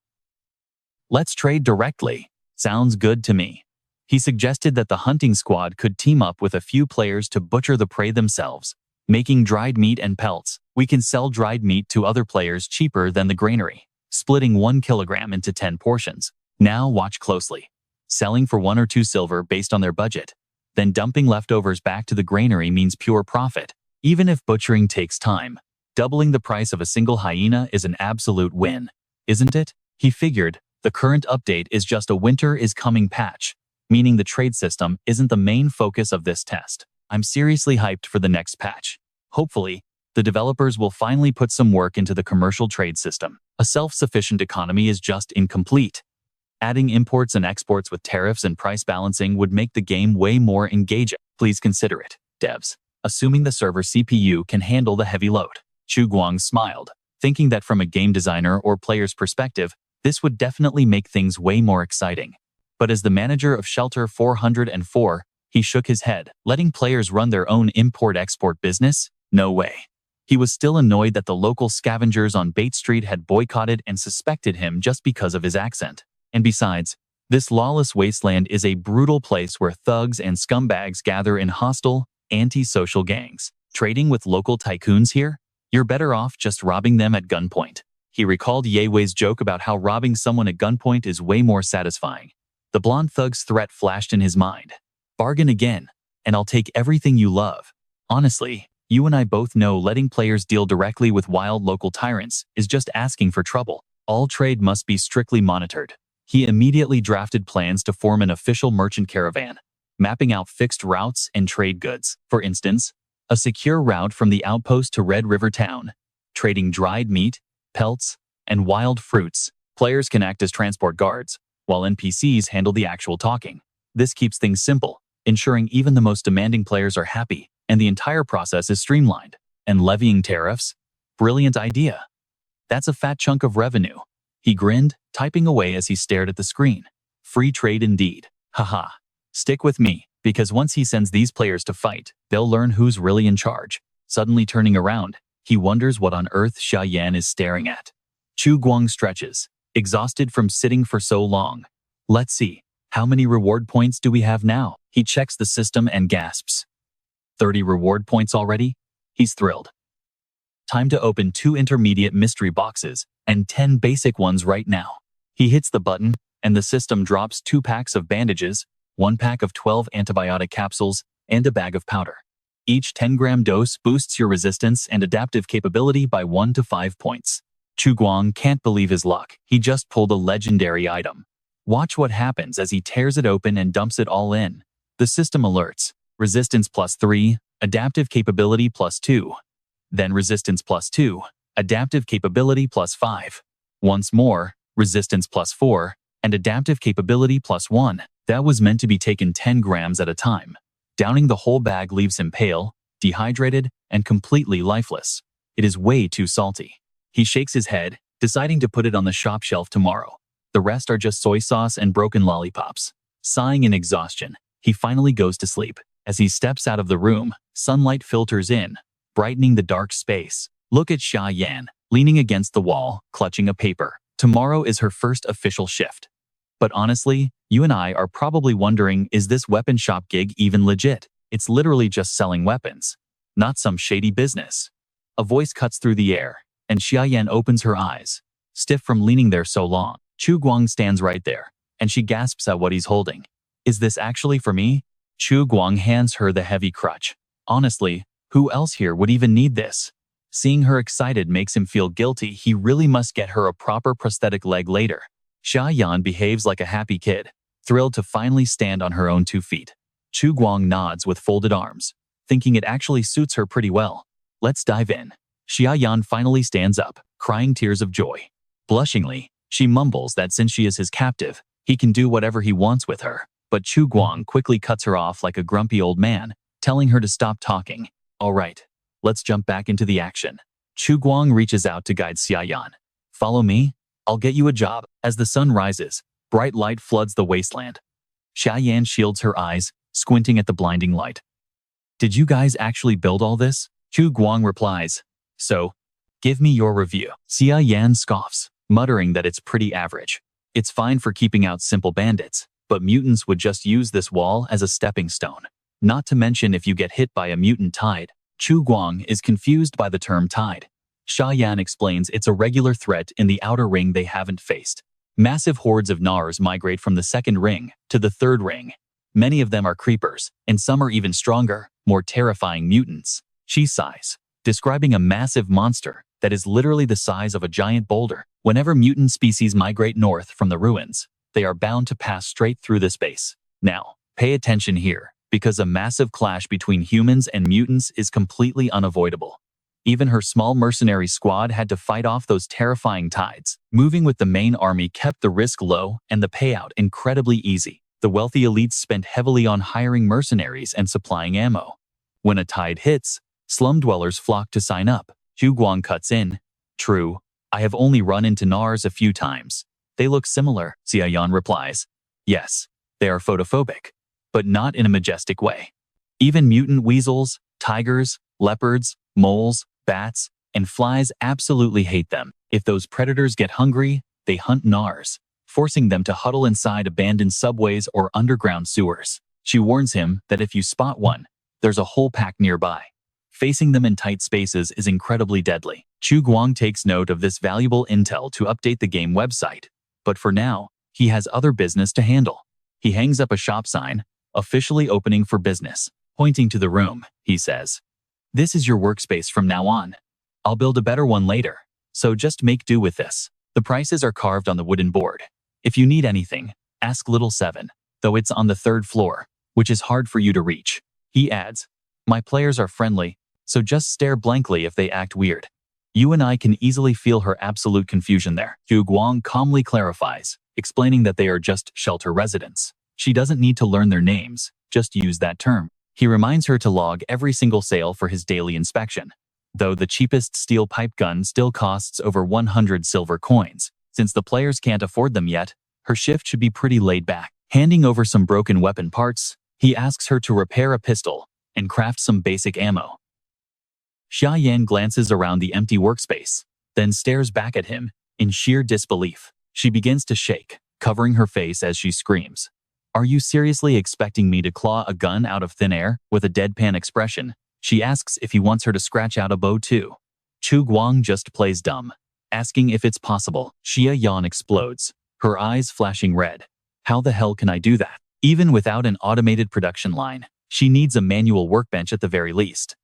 Let's trade directly. Sounds good to me. He suggested that the hunting squad could team up with a few players to butcher the prey themselves, making dried meat and pelts. We can sell dried meat to other players cheaper than the granary, splitting 1 kilogram into 10 portions. Now watch closely. Selling for 1 or 2 silver based on their budget, then dumping leftovers back to the granary means pure profit. Even if butchering takes time, doubling the price of a single hyena is an absolute win, isn't it? He figured, the current update is just a winter is coming patch, meaning the trade system isn't the main focus of this test. I'm seriously hyped for the next patch. Hopefully, The developers will finally put some work into the commercial trade system. A self-sufficient economy is just incomplete. Adding imports and exports with tariffs and price balancing would make the game way more engaging. Please consider it, devs, assuming the server CPU can handle the heavy load. Chu Guang smiled, thinking that from a game designer or player's perspective, this would definitely make things way more exciting. But as the manager of Shelter 404, he shook his head. Letting players run their own import-export business? No way. He was still annoyed that the local scavengers on Bait Street had boycotted and suspected him just because of his accent. And besides, this lawless wasteland is a brutal place where thugs and scumbags gather in hostile, anti-social gangs. Trading with local tycoons here? You're better off just robbing them at gunpoint. He recalled Ye-Wei's joke about how robbing someone at gunpoint is way more satisfying. The blonde thug's threat flashed in his mind. Bargain again, and I'll take everything you love. Honestly, you and I both know letting players deal directly with wild local tyrants is just asking for trouble. All trade must be strictly monitored. He immediately drafted plans to form an official merchant caravan, mapping out fixed routes and trade goods. For instance, a secure route from the outpost to Red River Town, trading dried meat, pelts, and wild fruits. Players can act as transport guards, while NPCs handle the actual talking. This keeps things simple, ensuring even the most demanding players are happy, and the entire process is streamlined. And levying tariffs? Brilliant idea. That's a fat chunk of revenue. He grinned, typing away as he stared at the screen. Free trade indeed. Haha. Stick with me, because once he sends these players to fight, they'll learn who's really in charge. Suddenly turning around, he wonders what on earth Xiao is staring at. Chu Guang stretches, exhausted from sitting for so long. Let's see, how many reward points do we have now? He checks the system and gasps. 30 reward points already? He's thrilled. Time to open 2 intermediate mystery boxes and 10 basic ones right now. He hits the button, and the system drops 2 packs of bandages, 1 pack of 12 antibiotic capsules, and a bag of powder. Each 10-gram dose boosts your resistance and adaptive capability by 1 to 5 points. Chu Guang can't believe his luck. He just pulled a legendary item. Watch what happens as he tears it open and dumps it all in. The system alerts. Resistance +3, adaptive capability +2. Then resistance +2, adaptive capability +5. Once more, resistance +4, and adaptive capability +1. That was meant to be taken 10 grams at a time. Downing the whole bag leaves him pale, dehydrated, and completely lifeless. It is way too salty. He shakes his head, deciding to put it on the shop shelf tomorrow. The rest are just soy sauce and broken lollipops. Sighing in exhaustion, he finally goes to sleep. As he steps out of the room, sunlight filters in, brightening the dark space. Look at Xiao, leaning against the wall, clutching a paper. Tomorrow is her first official shift. But honestly, you and I are probably wondering, is this weapon shop gig even legit? It's literally just selling weapons, not some shady business. A voice cuts through the air, and Xiao opens her eyes, stiff from leaning there so long. Chu Guang stands right there, and she gasps at what he's holding. Is this actually for me? Chu Guang hands her the heavy crutch. Honestly, who else here would even need this? Seeing her excited makes him feel guilty. He really must get her a proper prosthetic leg later. Xiao behaves like a happy kid, thrilled to finally stand on her own 2 feet. Chu Guang nods with folded arms, thinking it actually suits her pretty well. Let's dive in. Xiao finally stands up, crying tears of joy. Blushingly, she mumbles that since she is his captive, he can do whatever he wants with her. But Chu Guang quickly cuts her off like a grumpy old man, telling her to stop talking. All right, let's jump back into the action. Chu Guang reaches out to guide Xiao. Follow me, I'll get you a job. As the sun rises, bright light floods the wasteland. Xiao shields her eyes, squinting at the blinding light. Did you guys actually build all this? Chu Guang replies. So, give me your review. Xiao scoffs, muttering that it's pretty average. It's fine for keeping out simple bandits, but mutants would just use this wall as a stepping stone. Not to mention if you get hit by a mutant tide. Chu Guang is confused by the term tide. Xiao explains it's a regular threat in the outer ring they haven't faced. Massive hordes of Nars migrate from the 2nd ring to the 3rd ring. Many of them are creepers, and some are even stronger, more terrifying mutants. She sighs, describing a massive monster that is literally the size of a giant boulder. Whenever mutant species migrate north from the ruins, they are bound to pass straight through this base. Now, pay attention here, because a massive clash between humans and mutants is completely unavoidable. Even her small mercenary squad had to fight off those terrifying tides. Moving with the main army kept the risk low and the payout incredibly easy. The wealthy elites spent heavily on hiring mercenaries and supplying ammo. When a tide hits, slum dwellers flock to sign up. Chu Guang cuts in. True, I have only run into Nars a few times. They look similar, Xiao replies. Yes, they are photophobic, but not in a majestic way. Even mutant weasels, tigers, leopards, moles, bats, and flies absolutely hate them. If those predators get hungry, they hunt Nars, forcing them to huddle inside abandoned subways or underground sewers. She warns him that if you spot one, there's a whole pack nearby. Facing them in tight spaces is incredibly deadly. Chu Guang takes note of this valuable intel to update the game website, but for now, he has other business to handle. He hangs up a shop sign, officially opening for business. Pointing to the room, he says, "This is your workspace from now on. I'll build a better one later, so just make do with this." The prices are carved on the wooden board. If you need anything, ask Little Seven, though it's on the 3rd floor, which is hard for you to reach. He adds, "My players are friendly, so just stare blankly if they act weird." You and I can easily feel her absolute confusion there. Chu Guang calmly clarifies, explaining that they are just shelter residents. She doesn't need to learn their names, just use that term. He reminds her to log every single sale for his daily inspection, though the cheapest steel pipe gun still costs over 100 silver coins. Since the players can't afford them yet, her shift should be pretty laid back. Handing over some broken weapon parts, he asks her to repair a pistol and craft some basic ammo. Xiao glances around the empty workspace, then stares back at him in sheer disbelief. She begins to shake, covering her face as she screams. "Are you seriously expecting me to claw a gun out of thin air?" With a deadpan expression, she asks if he wants her to scratch out a bow too. Chu Guang just plays dumb, asking if it's possible. Xiao explodes, her eyes flashing red. How the hell can I do that? Even without an automated production line, she needs a manual workbench at the very least.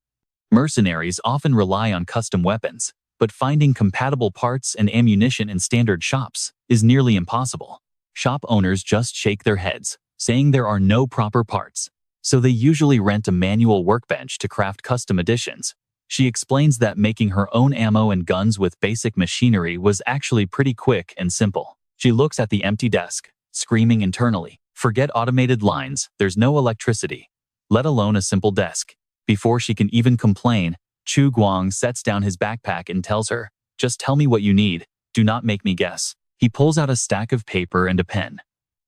Mercenaries often rely on custom weapons, but finding compatible parts and ammunition in standard shops is nearly impossible. Shop owners just shake their heads, saying there are no proper parts, so they usually rent a manual workbench to craft custom editions. She explains that making her own ammo and guns with basic machinery was actually pretty quick and simple. She looks at the empty desk, screaming internally, "Forget automated lines, there's no electricity, let alone a simple desk." Before she can even complain, Chu Guang sets down his backpack and tells her, "Just tell me what you need, do not make me guess." He pulls out a stack of paper and a pen.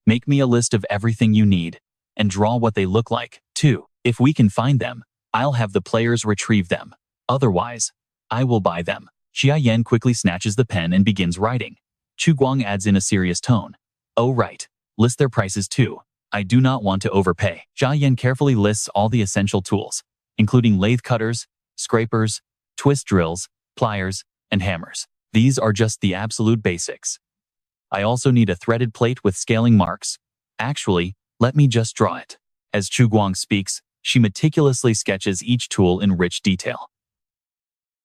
"Make me a list of everything you need, and draw what they look like, too. If we can find them, I'll have the players retrieve them. Otherwise, I will buy them." Xiao quickly snatches the pen and begins writing. Chu Guang adds in a serious tone, "Oh right, list their prices too. I do not want to overpay." Xiao carefully lists all the essential tools, including lathe cutters, scrapers, twist drills, pliers, and hammers. These are just the absolute basics. I also need a threaded plate with scaling marks. Actually, let me just draw it. As Chu Guang speaks, she meticulously sketches each tool in rich detail.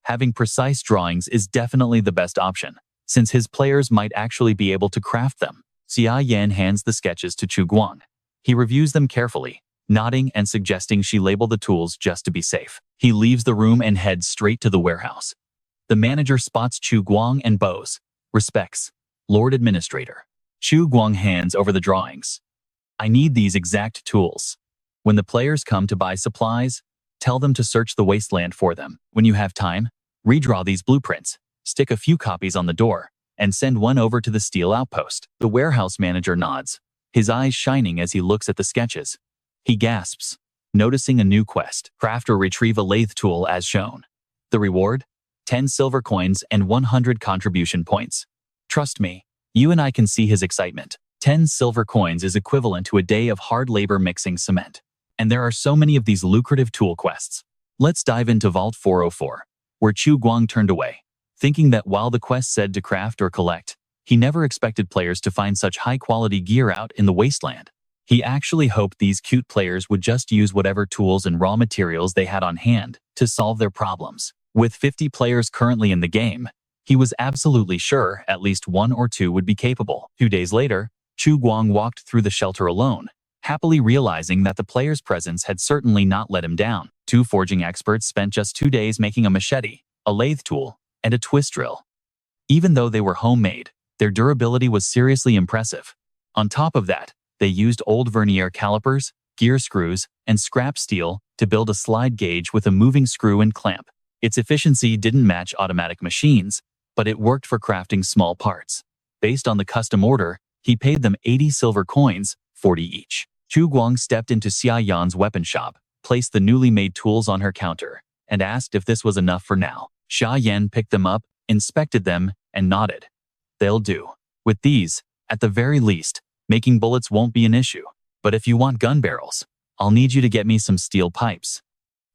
Having precise drawings is definitely the best option, since his players might actually be able to craft them. Xiao hands the sketches to Chu Guang. He reviews them carefully, nodding and suggesting she label the tools just to be safe. He leaves the room and heads straight to the warehouse. The manager spots Chu Guang and bows. "Respects, Lord Administrator." Chu Guang hands over the drawings. "I need these exact tools. When the players come to buy supplies, tell them to search the wasteland for them. When you have time, redraw these blueprints, stick a few copies on the door, and send one over to the steel outpost." The warehouse manager nods, his eyes shining as he looks at the sketches. He gasps, noticing a new quest: craft or retrieve a lathe tool as shown. The reward? 10 silver coins and 100 contribution points. Trust me, you and I can see his excitement. 10 silver coins is equivalent to a day of hard labor mixing cement. And there are so many of these lucrative tool quests. Let's dive into Vault 404, where Chu Guang turned away, thinking that while the quest said to craft or collect, he never expected players to find such high-quality gear out in the wasteland. He actually hoped these cute players would just use whatever tools and raw materials they had on hand to solve their problems. With 50 players currently in the game, he was absolutely sure at least one or two would be capable. 2 days later, Chu Guang walked through the shelter alone, happily realizing that the player's presence had certainly not let him down. 2 forging experts spent just 2 days making a machete, a lathe tool, and a twist drill. Even though they were homemade, their durability was seriously impressive. On top of that, they used old vernier calipers, gear screws, and scrap steel to build a slide gauge with a moving screw and clamp. Its efficiency didn't match automatic machines, but it worked for crafting small parts. Based on the custom order, he paid them 80 silver coins, 40 each. Chu Guang stepped into Xia Yan's weapon shop, placed the newly made tools on her counter, and asked if this was enough for now. Xia Yan picked them up, inspected them, and nodded. They'll do. With these, at the very least, making bullets won't be an issue. But if you want gun barrels, I'll need you to get me some steel pipes.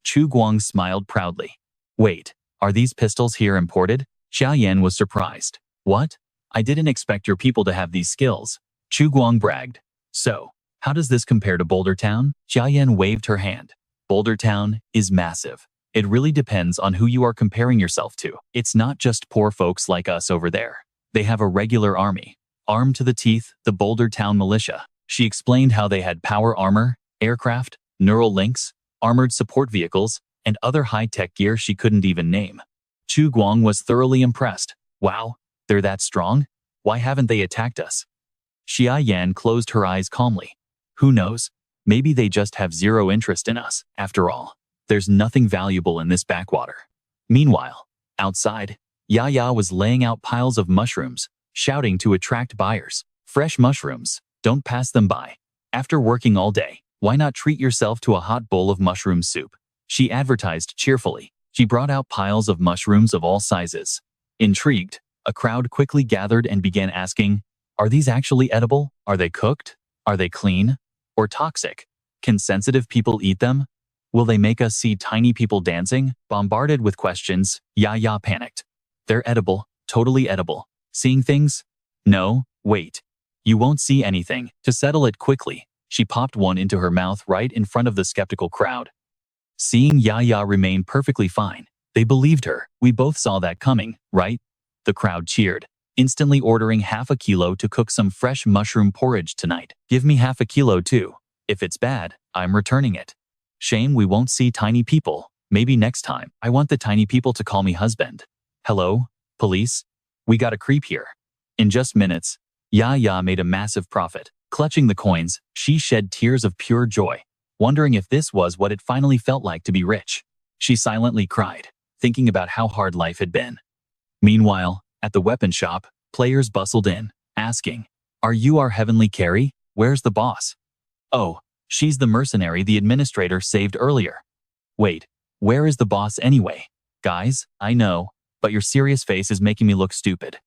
Chu Guang smiled proudly. Wait, are these pistols here imported? Xia Yan was surprised. What? I didn't expect your people to have these skills. Chu Guang bragged. So, how does this compare to Boulder Town? Xia Yan waved her hand. Boulder Town is massive. It really depends on who you are comparing yourself to. It's not just poor folks like us over there. They have a regular army. Armed to the teeth, the Boulder Town militia. She explained how they had power armor, aircraft, neural links, armored support vehicles, and other high-tech gear she couldn't even name. Chu Guang was thoroughly impressed. Wow, they're that strong? Why haven't they attacked us? Xia Yan closed her eyes calmly. Who knows? Maybe they just have zero interest in us. After all, there's nothing valuable in this backwater. Meanwhile, outside, Yaya was laying out piles of mushrooms, shouting to attract buyers. Fresh mushrooms, don't pass them by. After working all day, why not treat yourself to a hot bowl of mushroom soup? She advertised cheerfully. She brought out piles of mushrooms of all sizes. Intrigued, a crowd quickly gathered and began asking, are these actually edible? Are they cooked? Are they clean? Or toxic? Can sensitive people eat them? Will they make us see tiny people dancing? Bombarded with questions, Yaya panicked. They're edible, totally edible. Seeing things? No, wait. You won't see anything. To settle it quickly, she popped one into her mouth right in front of the skeptical crowd. Seeing Yaya remain perfectly fine, they believed her. We both saw that coming, right? The crowd cheered, instantly ordering half a kilo to cook some fresh mushroom porridge tonight. Give me half a kilo too. If it's bad, I'm returning it. Shame we won't see tiny people. Maybe next time. I want the tiny people to call me husband. Hello, police? We got a creep here. In just minutes, Yaya made a massive profit. Clutching the coins, she shed tears of pure joy, wondering if this was what it finally felt like to be rich. She silently cried, thinking about how hard life had been. Meanwhile, at the weapon shop, players bustled in, asking, are you our heavenly carry? Where's the boss? Oh, she's the mercenary the administrator saved earlier. Wait, where is the boss anyway? Guys, I know, but your serious face is making me look stupid.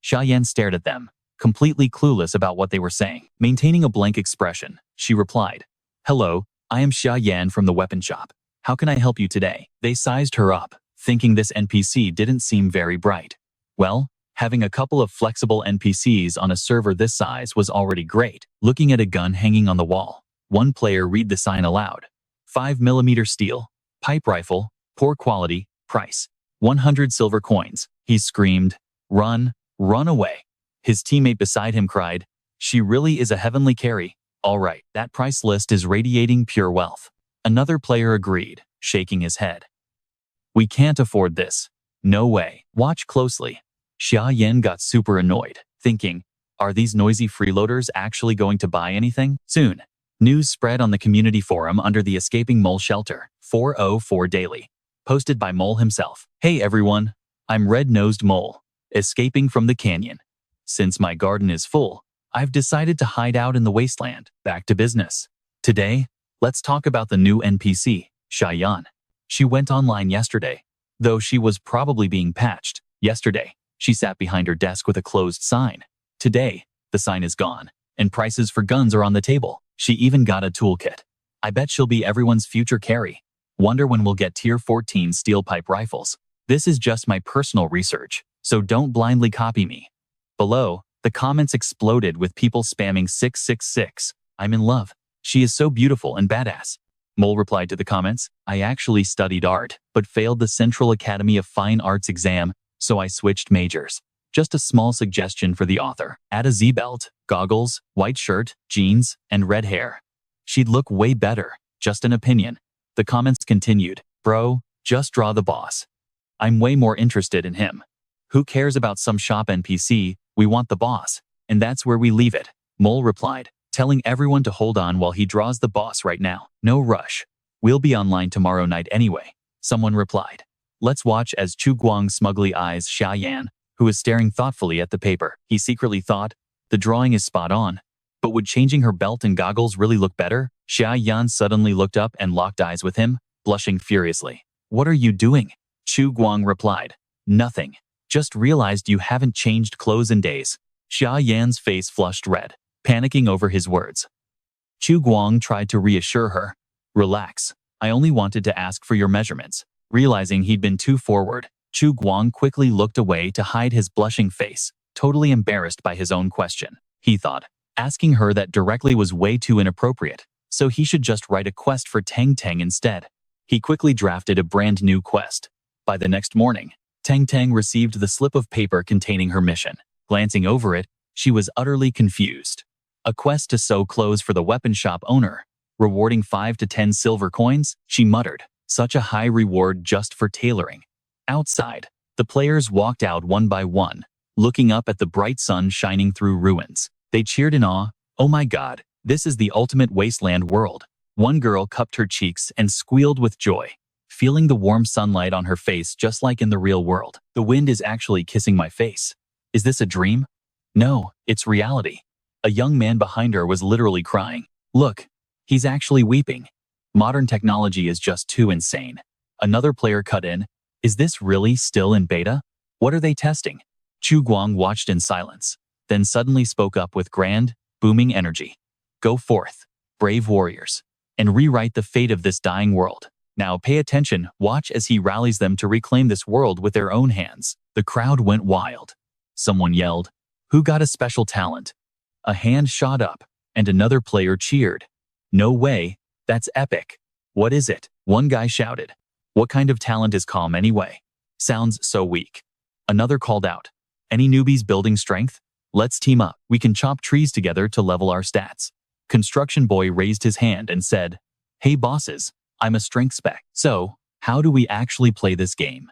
Xia Yan stared at them, completely clueless about what they were saying. Maintaining a blank expression, she replied, hello, I am Xia Yan from the weapon shop. How can I help you today? They sized her up, thinking this NPC didn't seem very bright. Well, having a couple of flexible NPCs on a server this size was already great. Looking at a gun hanging on the wall, one player read the sign aloud. 5mm steel, pipe rifle, poor quality, price. 100 silver coins. He screamed, run, run away. His teammate beside him cried, she really is a heavenly carry. All right, that price list is radiating pure wealth. Another player agreed, shaking his head. We can't afford this. No way. Watch closely. Xia Yan got super annoyed, thinking, are these noisy freeloaders actually going to buy anything? Soon, news spread on the community forum under the Escaping Mole Shelter, 404 Daily, posted by Mole himself. Hey everyone, I'm Red-Nosed Mole, escaping from the canyon. Since my garden is full, I've decided to hide out in the wasteland. Back to business. Today, let's talk about the new NPC, Xia Yan. She went online yesterday, though she was probably being patched. Yesterday, she sat behind her desk with a closed sign. Today, the sign is gone, and prices for guns are on the table. She even got a toolkit. I bet she'll be everyone's future carry. Wonder when we'll get tier 14 steel pipe rifles. This is just my personal research, so don't blindly copy me. Below, the comments exploded with people spamming 666. I'm in love. She is so beautiful and badass. Mole replied to the comments, I actually studied art, but failed the Central Academy of Fine Arts exam, so I switched majors. Just a small suggestion for the author. Add a Z-belt, goggles, white shirt, jeans, and red hair. She'd look way better. Just an opinion. The comments continued. Bro, just draw the boss. I'm way more interested in him. Who cares about some shop NPC? We want the boss. And that's where we leave it, Mole replied, telling everyone to hold on while he draws the boss right now. No rush. We'll be online tomorrow night anyway, someone replied. Let's watch as Chu Guang smugly eyes Xia Yan, who is staring thoughtfully at the paper. He secretly thought, the drawing is spot on. But would changing her belt and goggles really look better? Xia Yan suddenly looked up and locked eyes with him, blushing furiously. What are you doing? Chu Guang replied. Nothing. Just realized you haven't changed clothes in days. Xia Yan's face flushed red, panicking over his words. Chu Guang tried to reassure her. Relax. I only wanted to ask for your measurements. Realizing he'd been too forward, Chu Guang quickly looked away to hide his blushing face, totally embarrassed by his own question. He thought, asking her that directly was way too inappropriate, so he should just write a quest for Tang Tang instead. He quickly drafted a brand new quest. By the next morning, Tang Tang received the slip of paper containing her mission. Glancing over it, she was utterly confused. A quest to sew clothes for the weapon shop owner, rewarding 5 to 10 silver coins, she muttered. Such a high reward just for tailoring. Outside, the players walked out one by one, looking up at the bright sun shining through ruins. They cheered in awe. Oh my god, this is the ultimate wasteland world. One girl cupped her cheeks and squealed with joy, feeling the warm sunlight on her face just like in the real world. The wind is actually kissing my face. Is this a dream? No, it's reality. A young man behind her was literally crying. Look, he's actually weeping. Modern technology is just too insane. Another player cut in. Is this really still in beta? What are they testing? Chu Guang watched in silence, then suddenly spoke up with grand, booming energy. Go forth, brave warriors, and rewrite the fate of this dying world. Now pay attention, watch as he rallies them to reclaim this world with their own hands. The crowd went wild. Someone yelled, who got a special talent? A hand shot up, and another player cheered. No way, that's epic. What is it? One guy shouted. What kind of talent is calm anyway? Sounds so weak. Another called out. Any newbies building strength? Let's team up. We can chop trees together to level our stats. Construction Boy raised his hand and said, hey bosses, I'm a strength spec. So, how do we actually play this game?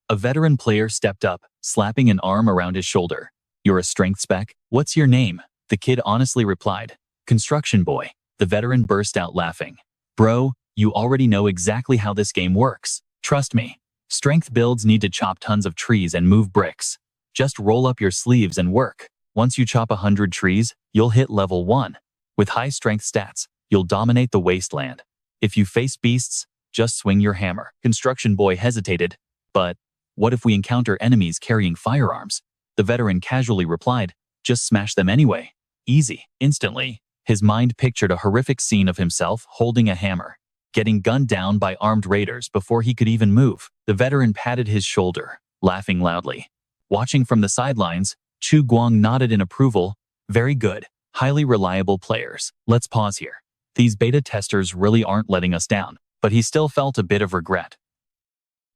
A veteran player stepped up, slapping an arm around his shoulder. You're a strength spec? What's your name? The kid honestly replied. Construction Boy. The veteran burst out laughing. Bro, you already know exactly how this game works. Trust me. Strength builds need to chop tons of trees and move bricks. Just roll up your sleeves and work. Once you chop 100 trees, you'll hit level 1. With high strength stats, you'll dominate the wasteland. If you face beasts, just swing your hammer. Construction Boy hesitated. But what if we encounter enemies carrying firearms? The veteran casually replied, just smash them anyway. Easy. Instantly, his mind pictured a horrific scene of himself holding a hammer, getting gunned down by armed raiders before he could even move. The veteran patted his shoulder, laughing loudly. Watching from the sidelines, Chu Guang nodded in approval. Very good. Highly reliable players. Let's pause here. These beta testers really aren't letting us down. But he still felt a bit of regret.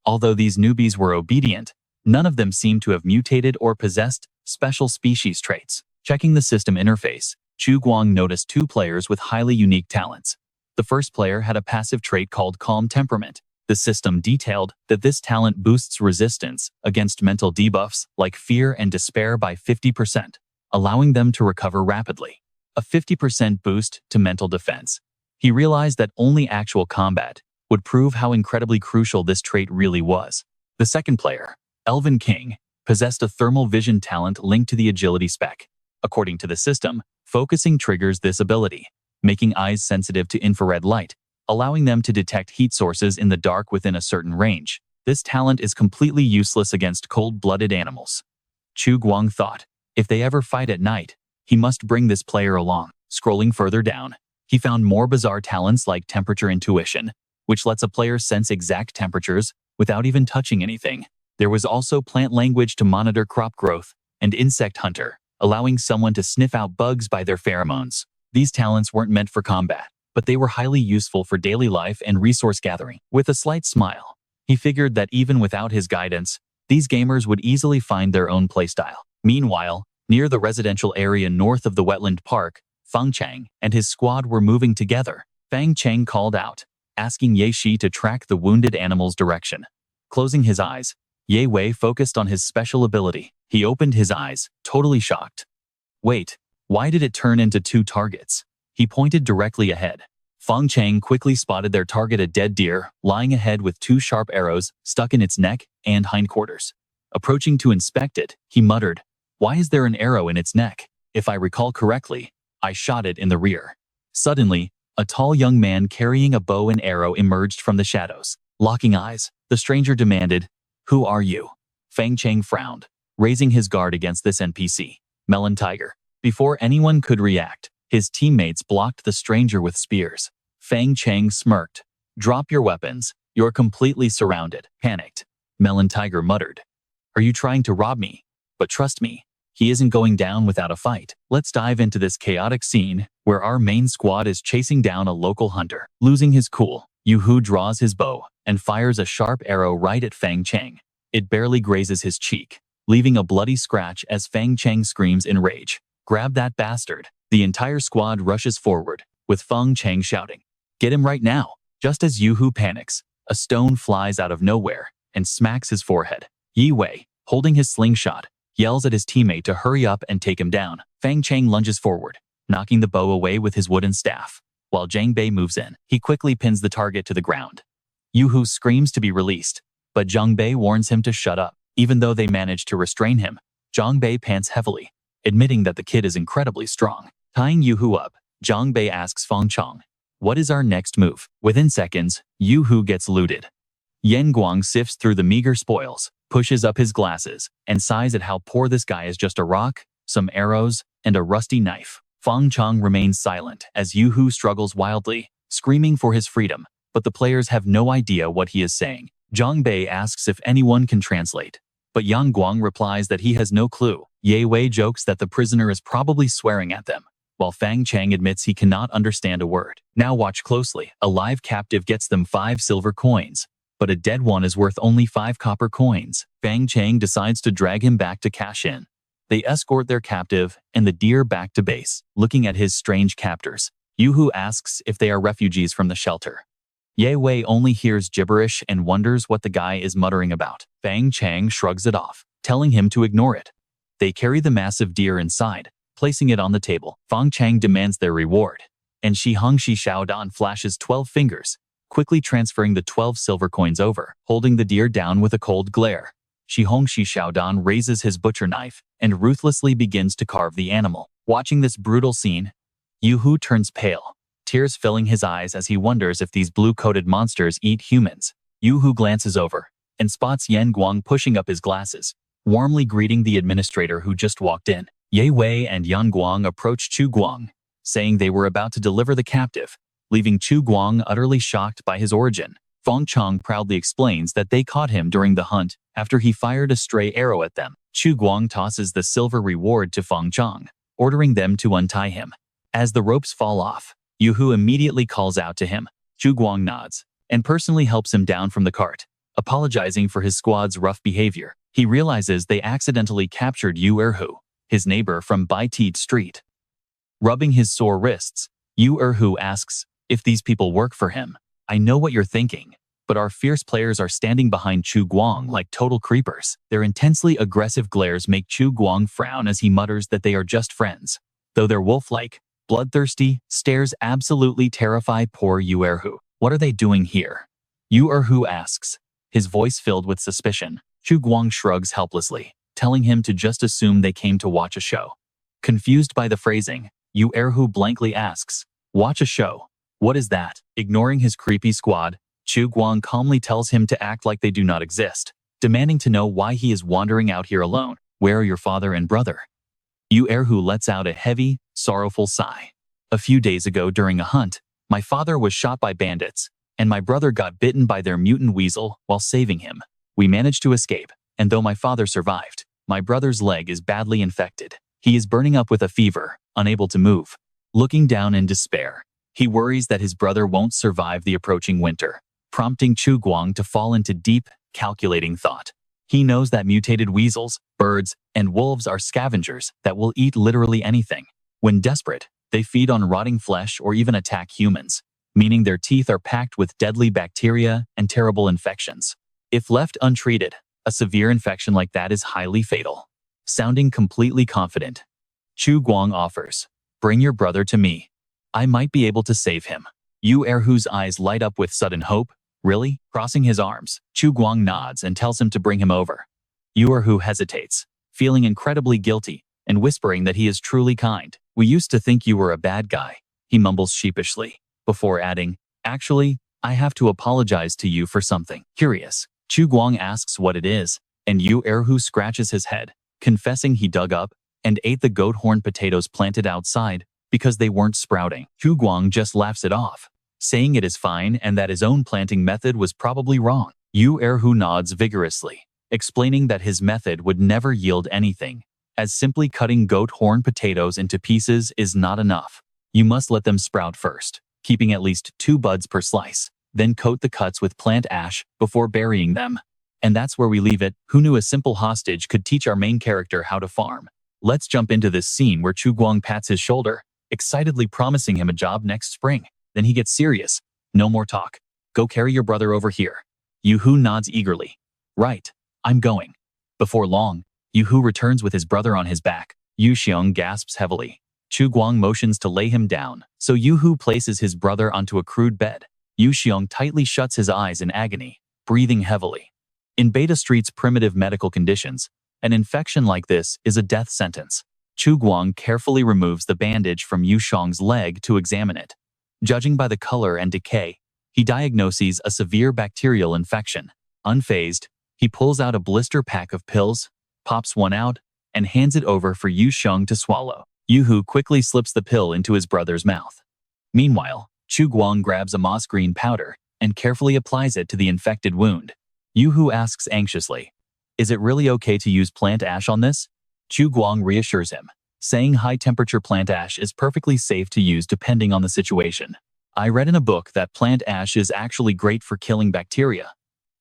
Although these newbies were obedient, none of them seemed to have mutated or possessed special species traits. Checking the system interface, Chu Guang noticed 2 players with highly unique talents. The first player had a passive trait called Calm Temperament. The system detailed that this talent boosts resistance against mental debuffs like fear and despair by 50%, allowing them to recover rapidly. A 50% boost to mental defense. He realized that only actual combat would prove how incredibly crucial this trait really was. The second player, Elven King, possessed a thermal vision talent linked to the agility spec. According to the system, focusing triggers this ability, making eyes sensitive to infrared light, allowing them to detect heat sources in the dark within a certain range. This talent is completely useless against cold-blooded animals. Chu Guang thought, if they ever fight at night, he must bring this player along. Scrolling further down, he found more bizarre talents like Temperature Intuition, which lets a player sense exact temperatures without even touching anything. There was also Plant Language to monitor crop growth, and Insect Hunter, allowing someone to sniff out bugs by their pheromones. These talents weren't meant for combat, but they were highly useful for daily life and resource gathering. With a slight smile, he figured that even without his guidance, these gamers would easily find their own playstyle. Meanwhile, near the residential area north of the wetland park, Fang Chang and his squad were moving together. Fang Chang called out, asking Ye Shi to track the wounded animal's direction. Closing his eyes, Ye Wei focused on his special ability. He opened his eyes, totally shocked. Wait, why did it turn into 2 targets? He pointed directly ahead. Feng Chang quickly spotted their target, a dead deer, lying ahead with 2 sharp arrows stuck in its neck and hindquarters. Approaching to inspect it, he muttered, "Why is there an arrow in its neck? If I recall correctly, I shot it in the rear." Suddenly, a tall young man carrying a bow and arrow emerged from the shadows. Locking eyes, the stranger demanded, "Who are you?" Feng Chang frowned, raising his guard against this NPC. Melon Tiger. Before anyone could react, his teammates blocked the stranger with spears. Feng Chang smirked. "Drop your weapons. You're completely surrounded." Panicked, Melon Tiger muttered, "Are you trying to rob me? But trust me, he isn't going down without a fight." Let's dive into this chaotic scene where our main squad is chasing down a local hunter. Losing his cool, Yu-Hu draws his bow and fires a sharp arrow right at Feng Chang. It barely grazes his cheek, leaving a bloody scratch as Feng Chang screams in rage, "Grab that bastard!" The entire squad rushes forward, with Feng Chang shouting, "Get him right now!" Just as Yu-Hu panics, a stone flies out of nowhere and smacks his forehead. Ye Wei, holding his slingshot, yells at his teammate to hurry up and take him down. Feng Chang lunges forward, knocking the bow away with his wooden staff. While Zhang Bei moves in, he quickly pins the target to the ground. Yu-Hu screams to be released, but Zhang Bei warns him to shut up. Even though they manage to restrain him, Zhang Bei pants heavily, admitting that the kid is incredibly strong. Tying Yu-Hu up, Zhang Bei asks Feng Chang, "What is our next move?" Within seconds, Yu-Hu gets looted. Yan Guang sifts through the meager spoils, pushes up his glasses, and sighs at how poor this guy is: just a rock, some arrows, and a rusty knife. Feng Chang remains silent as Yu-Hu struggles wildly, screaming for his freedom, but the players have no idea what he is saying. Zhang Bei asks if anyone can translate, but Yang Guang replies that he has no clue. Ye Wei jokes that the prisoner is probably swearing at them, while Feng Chang admits he cannot understand a word. Now watch closely. A live captive gets them 5 silver coins, but a dead one is worth only 5 copper coins. Feng Chang decides to drag him back to cash in. They escort their captive and the deer back to base. Looking at his strange captors, Yu-Hu asks if they are refugees from the shelter. Ye Wei only hears gibberish and wonders what the guy is muttering about. Feng Chang shrugs it off, telling him to ignore it. They carry the massive deer inside, placing it on the table. Feng Chang demands their reward, and Shi Xiaodan flashes 12 fingers, quickly transferring the 12 silver coins over, holding the deer down with a cold glare. Shi Xiaodan raises his butcher knife and ruthlessly begins to carve the animal. Watching this brutal scene, Yu-Hu turns pale, tears filling his eyes as he wonders if these blue-coated monsters eat humans. Yu-Hu glances over and spots Yan Guang pushing up his glasses, warmly greeting the administrator who just walked in. Ye Wei and Yan Guang approach Chu Guang, saying they were about to deliver the captive, leaving Chu Guang utterly shocked by his origin. Feng Chang proudly explains that they caught him during the hunt after he fired a stray arrow at them. Chu Guang tosses the silver reward to Feng Chang, ordering them to untie him. As the ropes fall off, Yu-Hu immediately calls out to him. Chu Guang nods and personally helps him down from the cart, apologizing for his squad's rough behavior. He realizes they accidentally captured Yu-Erhu, his neighbor from Bai Teed Street. Rubbing his sore wrists, Yu-Erhu asks if these people work for him. "I know what you're thinking, but our fierce players are standing behind Chu Guang like total creepers." Their intensely aggressive glares make Chu Guang frown as he mutters that they are just friends, though their wolf-like, bloodthirsty stares absolutely terrify poor Yu-Erhu. "What are they doing here?" Yu-Erhu asks, his voice filled with suspicion. Chu Guang shrugs helplessly, telling him to just assume they came to watch a show. Confused by the phrasing, Yu-Erhu blankly asks, "Watch a show? What is that?" Ignoring his creepy squad, Chu Guang calmly tells him to act like they do not exist, demanding to know why he is wandering out here alone. "Where are your father and brother?" Yu-Erhu lets out a heavy, sorrowful sigh. "A few days ago during a hunt, my father was shot by bandits, and my brother got bitten by their mutant weasel while saving him. We managed to escape, and though my father survived, my brother's leg is badly infected. He is burning up with a fever, unable to move." Looking down in despair, he worries that his brother won't survive the approaching winter, prompting Chu Guang to fall into deep, calculating thought. He knows that mutated weasels, birds, and wolves are scavengers that will eat literally anything. When desperate, they feed on rotting flesh or even attack humans, meaning their teeth are packed with deadly bacteria and terrible infections. If left untreated, A severe infection like that is highly fatal. Sounding completely confident, Chu Guang offers, bring your brother to me. I might be able to save him. Yu Erhu's eyes light up with sudden hope. Really? Crossing his arms, Chu Guang nods and tells him to bring him over. Yu Erhu hesitates, feeling incredibly guilty, and whispering that he is truly kind. We used to think you were a bad guy, he mumbles sheepishly, before adding, actually, I have to apologize to you for something. Curious, Chu Guang asks what it is, and Yu Erhu scratches his head, confessing he dug up and ate the goat horn potatoes planted outside because they weren't sprouting. Chu Guang just laughs it off, saying it is fine and that his own planting method was probably wrong. Yu Erhu nods vigorously, explaining that his method would never yield anything, as simply cutting goat horn potatoes into pieces is not enough. You must let them sprout first, keeping at least 2 buds per slice, then coat the cuts with plant ash before burying them. And that's where we leave it. Who knew a simple hostage could teach our main character how to farm? Let's jump into this scene where Chu Guang pats his shoulder, excitedly promising him a job next spring. Then he gets serious. No more talk. Go carry your brother over here. Yu-Hu nods eagerly. Right, I'm going. Before long, Yu-Hu returns with his brother on his back. Yu Xiong gasps heavily. Chu Guang motions to lay him down, so Yu-Hu places his brother onto a crude bed. Yu Xiong tightly shuts his eyes in agony, breathing heavily. In Beta Street's primitive medical conditions, an infection like this is a death sentence. Chu Guang carefully removes the bandage from Yu Xiong's leg to examine it. Judging by the color and decay, he diagnoses a severe bacterial infection. Unfazed, he pulls out a blister pack of pills, pops one out, and hands it over for Yu Xiong to swallow. Yu-Hu quickly slips the pill into his brother's mouth. Meanwhile, Chu Guang grabs a moss green powder and carefully applies it to the infected wound. Yu-Hu asks anxiously, is it really okay to use plant ash on this? Chu Guang reassures him, saying high-temperature plant ash is perfectly safe to use depending on the situation. I read in a book that plant ash is actually great for killing bacteria.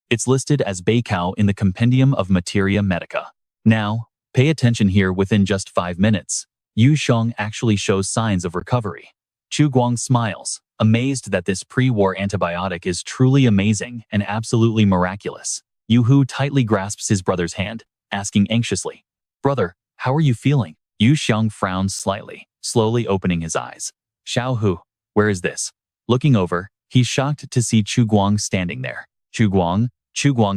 It's listed as Baikao in the Compendium of Materia Medica. Now, pay attention here. Within just 5 minutes, Yu Xiong actually shows signs of recovery. Chu Guang smiles, amazed that this pre-war antibiotic is truly amazing and absolutely miraculous. Yu-Hu tightly grasps his brother's hand, asking anxiously, brother, how are you feeling? Yu Xiong frowns slightly, slowly opening his eyes. Xiao, where is this? Looking over, he's shocked to see Chu Guang standing there. Chu Guang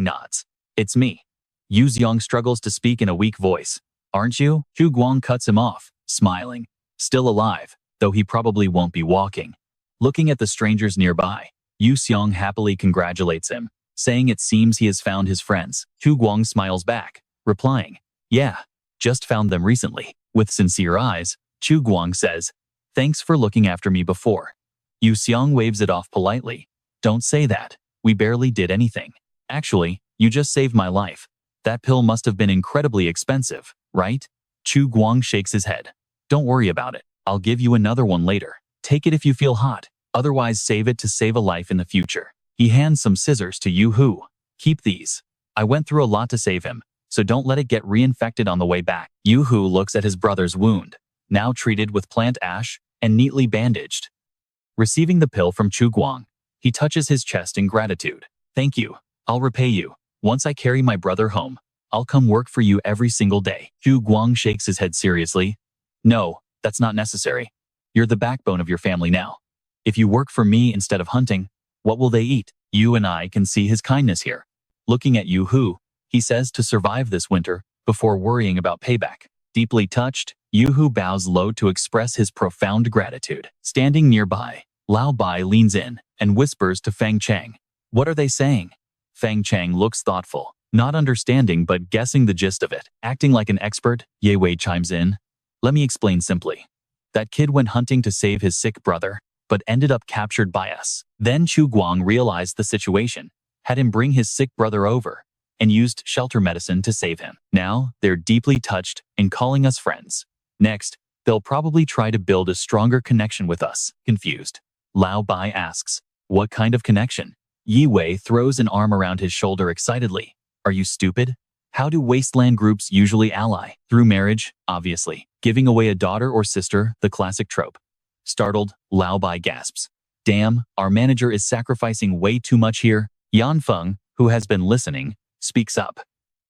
nods. It's me. Yu Xiong struggles to speak in a weak voice. Aren't you? Chu Guang cuts him off, smiling. Still alive, though he probably won't be walking. Looking at the strangers nearby, Yu Xiong happily congratulates him, saying it seems he has found his friends. Chu Guang smiles back, replying, yeah, just found them recently. With sincere eyes, Chu Guang says, thanks for looking after me before. Yu Xiong waves it off politely. Don't say that. We barely did anything. Actually, you just saved my life. That pill must have been incredibly expensive, right? Chu Guang shakes his head. Don't worry about it. I'll give you another one later. Take it if you feel hot. Otherwise, save it to save a life in the future. He hands some scissors to Yu-Hu. Keep these. I went through a lot to save him, so don't let it get reinfected on the way back. Yu-Hu looks at his brother's wound, now treated with plant ash and neatly bandaged. Receiving the pill from Chu Guang, he touches his chest in gratitude. Thank you. I'll repay you. Once I carry my brother home, I'll come work for you every single day. Chu Guang shakes his head seriously. No, that's not necessary. You're the backbone of your family now. If you work for me instead of hunting, what will they eat? You and I can see his kindness here. Looking at Yu-Hu, he says to survive this winter before worrying about payback. Deeply touched, Yu-Hu bows low to express his profound gratitude. Standing nearby, Lao Bai leans in and whispers to Feng Chang. What are they saying? Feng Chang looks thoughtful, not understanding but guessing the gist of it. Acting like an expert, Ye Wei chimes in. Let me explain simply. That kid went hunting to save his sick brother, but ended up captured by us. Then Chu Guang realized the situation, had him bring his sick brother over, and used shelter medicine to save him. Now, they're deeply touched and calling us friends. Next, they'll probably try to build a stronger connection with us. Confused, Lao Bai asks, what kind of connection? Yi Wei throws an arm around his shoulder excitedly. Are you stupid? How do wasteland groups usually ally? Through marriage, obviously. Giving away a daughter or sister, the classic trope. Startled, Lao Bai gasps. Damn, our manager is sacrificing way too much here. Yan Feng, who has been listening, speaks up.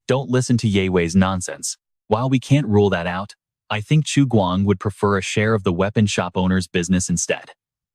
Don't listen to Ye Wei's nonsense. While we can't rule that out, I think Chu Guang would prefer a share of the weapon shop owner's business instead.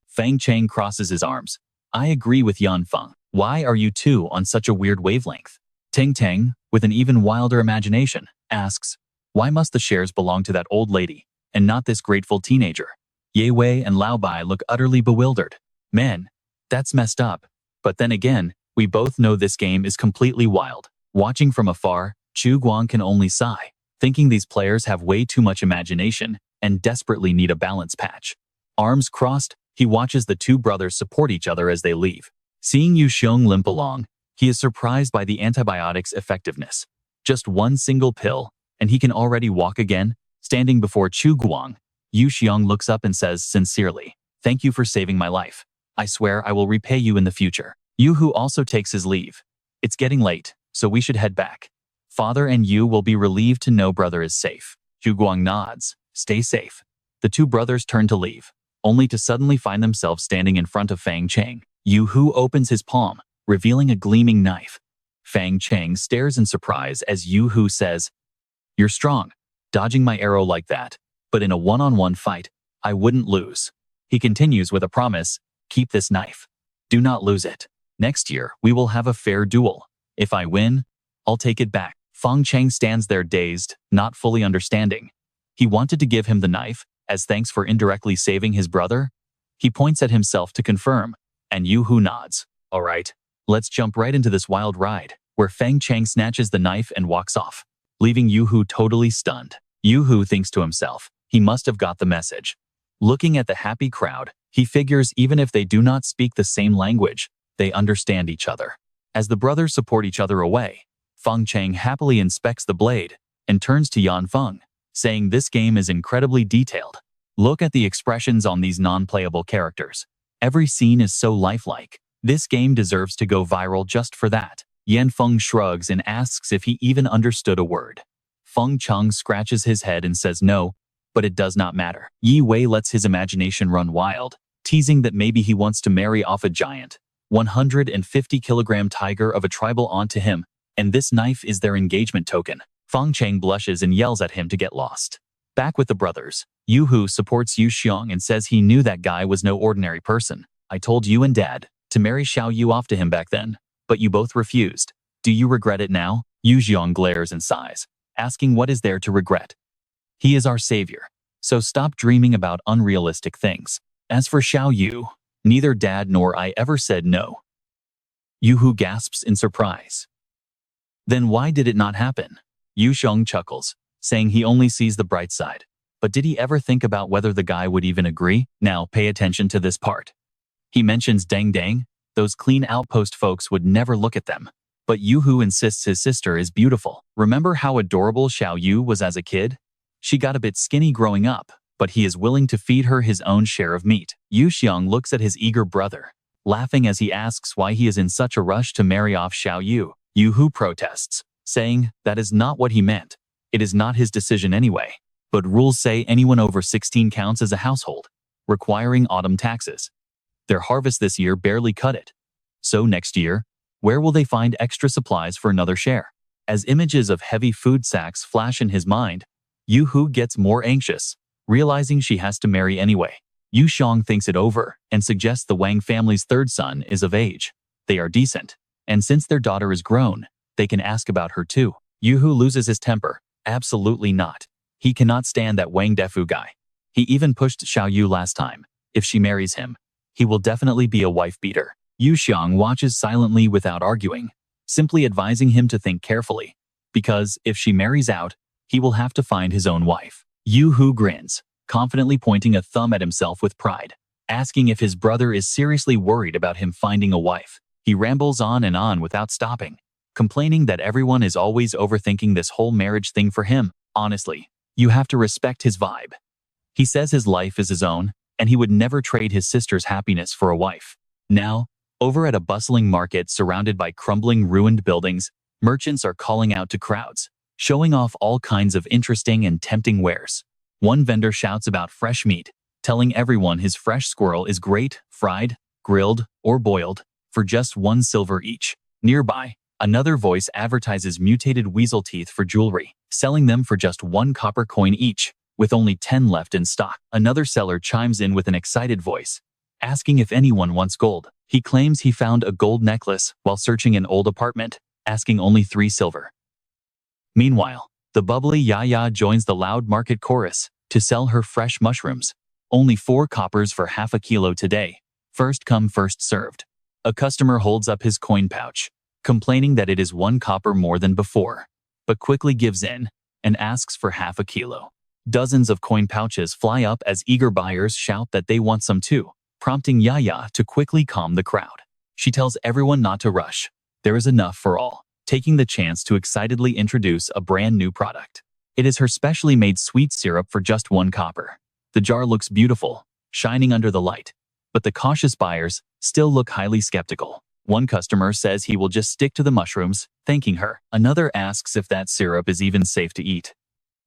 Fang Cheng crosses his arms. I agree with Yan Feng. Why are you two on such a weird wavelength? Ting Teng, with an even wilder imagination, asks, why must the shares belong to that old lady, and not this grateful teenager? Ye Wei and Lao Bai look utterly bewildered. Man, that's messed up. But then again, we both know this game is completely wild. Watching from afar, Chu Guang can only sigh, thinking these players have way too much imagination and desperately need a balance patch. Arms crossed, he watches the two brothers support each other as they leave. Seeing Yu Xiong limp along, he is surprised by the antibiotic's effectiveness. Just one single pill, and he can already walk again. Standing before Chu Guang, Yu Xiong looks up and says sincerely, thank you for saving my life. I swear I will repay you in the future. Yu Hu also takes his leave. It's getting late, so we should head back. Father and you will be relieved to know brother is safe. Chu Guang nods. Stay safe. The two brothers turn to leave, only to suddenly find themselves standing in front of Fang Cheng. Yu Hu opens his palm, revealing a gleaming knife. Fang Cheng stares in surprise as Yu Hu says, you're strong, dodging my arrow like that, but in a one-on-one fight, I wouldn't lose. He continues with a promise, keep this knife. Do not lose it. Next year, we will have a fair duel. If I win, I'll take it back. Fang Cheng stands there dazed, not fully understanding. He wanted to give him the knife, as thanks for indirectly saving his brother. He points at himself to confirm, and Yu Hu nods. All right, let's jump right into this wild ride, where Fang Cheng snatches the knife and walks off, leaving Yu Hu totally stunned. Yu Hu thinks to himself, he must have got the message. Looking at the happy crowd, he figures even if they do not speak the same language, they understand each other. As the brothers support each other away, Fang Cheng happily inspects the blade and turns to Yan Feng, saying this game is incredibly detailed. Look at the expressions on these non-playable characters. Every scene is so lifelike. This game deserves to go viral just for that. Yan Feng shrugs and asks if he even understood a word. Feng Cheng scratches his head and says no, but it does not matter. Yi Wei lets his imagination run wild, teasing that maybe he wants to marry off a giant 150-kilogram tiger of a tribal onto him, and this knife is their engagement token. Fang Cheng blushes and yells at him to get lost. Back with the brothers, Yu Hu supports Yu Xiong and says he knew that guy was no ordinary person. I told you and Dad to marry Xiao Yu off to him back then, but you both refused. Do you regret it now? Yu Xiong glares and sighs, asking what is there to regret. He is our savior, so stop dreaming about unrealistic things. As for Xiao Yu, neither Dad nor I ever said no. Yu Hu gasps in surprise. Then why did it not happen? Yu Xiong chuckles, saying he only sees the bright side. But did he ever think about whether the guy would even agree? Now pay attention to this part. He mentions Deng Deng. Those clean outpost folks would never look at them. But Yu Hu insists his sister is beautiful. Remember how adorable Xiao Yu was as a kid? She got a bit skinny growing up, but he is willing to feed her his own share of meat. Yu Xiong looks at his eager brother, laughing as he asks why he is in such a rush to marry off Xiao Yu. Yu Hu protests, saying that is not what he meant. It is not his decision anyway. But rules say anyone over 16 counts as a household, requiring autumn taxes. Their harvest this year barely cut it. So next year, where will they find extra supplies for another share? As images of heavy food sacks flash in his mind, Yu Hu gets more anxious, realizing she has to marry anyway. Yu Xiong thinks it over and suggests the Wang family's third son is of age. They are decent, and since their daughter is grown, they can ask about her too. Yu Hu loses his temper. Absolutely not. He cannot stand that Wang Defu guy. He even pushed Xiao Yu last time. If she marries him, he will definitely be a wife beater. Yu Xiong watches silently without arguing, simply advising him to think carefully, because if she marries out, he will have to find his own wife. Yu Hu grins, confidently pointing a thumb at himself with pride, asking if his brother is seriously worried about him finding a wife. He rambles on and on without stopping, complaining that everyone is always overthinking this whole marriage thing for him. Honestly, you have to respect his vibe. He says his life is his own, and he would never trade his sister's happiness for a wife. Now, over at a bustling market surrounded by crumbling ruined buildings, merchants are calling out to crowds, showing off all kinds of interesting and tempting wares. One vendor shouts about fresh meat, telling everyone his fresh squirrel is great, fried, grilled, or boiled, for just 1 silver each. Nearby, Another voice advertises mutated weasel teeth for jewelry, selling them for just 1 copper coin each, with only 10 left in stock. Another seller chimes in with an excited voice, asking if anyone wants gold. He claims he found a gold necklace while searching an old apartment, asking only 3 silver. Meanwhile, the bubbly Yaya joins the loud market chorus to sell her fresh mushrooms. Only 4 coppers for half a kilo today. First come, first served. A customer holds up his coin pouch, complaining that it is 1 copper more than before, but quickly gives in and asks for half a kilo. Dozens of coin pouches fly up as eager buyers shout that they want some too, prompting Yaya to quickly calm the crowd. She tells everyone not to rush. There is enough for all, taking the chance to excitedly introduce a brand new product. It is her specially made sweet syrup for just 1 copper. The jar looks beautiful, shining under the light, but the cautious buyers still look highly skeptical. One customer says he will just stick to the mushrooms, thanking her. Another asks if that syrup is even safe to eat.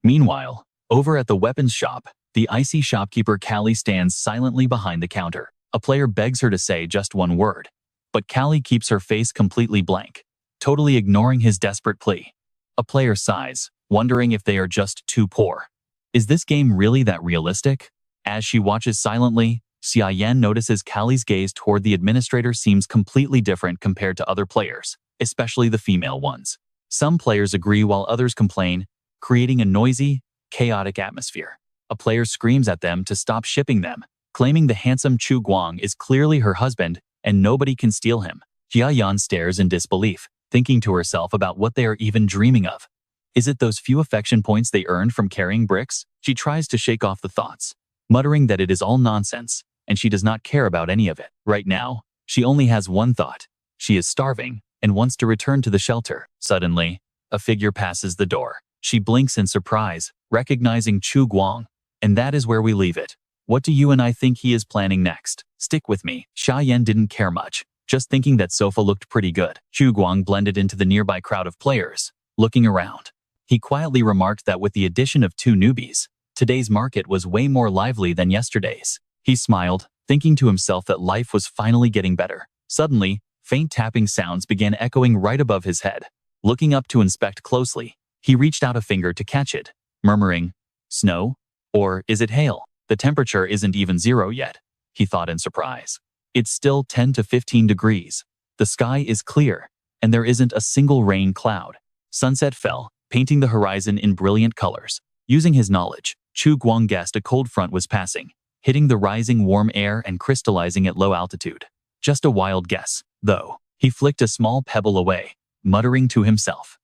Meanwhile, over at the weapons shop, the icy shopkeeper Callie stands silently behind the counter. A player begs her to say just 1 word, but Callie keeps her face completely blank, totally ignoring his desperate plea. A player sighs, wondering if they are just too poor. Is this game really that realistic? As she watches silently, Xiaoyan notices Callie's gaze toward the administrator seems completely different compared to other players, especially the female ones. Some players agree while others complain, creating a noisy, chaotic atmosphere. A player screams at them to stop shipping them, claiming the handsome Chu Guang is clearly her husband and nobody can steal him. Xiaoyan stares in disbelief, thinking to herself about what they are even dreaming of. Is it those few affection points they earned from carrying bricks? She tries to shake off the thoughts, muttering that it is all nonsense, and she does not care about any of it. Right now, she only has one thought. She is starving and wants to return to the shelter. Suddenly, a figure passes the door. She blinks in surprise, recognizing Chu Guang, and that is where we leave it. What do you and I think he is planning next? Stick with me. Xiaoyan didn't care much, just thinking that sofa looked pretty good. Chu Guang blended into the nearby crowd of players, looking around. He quietly remarked that with the addition of 2 newbies, today's market was way more lively than yesterday's. He smiled, thinking to himself that life was finally getting better. Suddenly, faint tapping sounds began echoing right above his head. Looking up to inspect closely, he reached out a finger to catch it, murmuring, "Snow? Or is it hail? The temperature isn't even 0 yet," he thought in surprise. It's still 10 to 15 degrees. The sky is clear, and there isn't a single rain cloud. Sunset fell, painting the horizon in brilliant colors. Using his knowledge, Chu Guang guessed a cold front was passing, hitting the rising warm air and crystallizing at low altitude. Just a wild guess, though. He flicked a small pebble away, muttering to himself.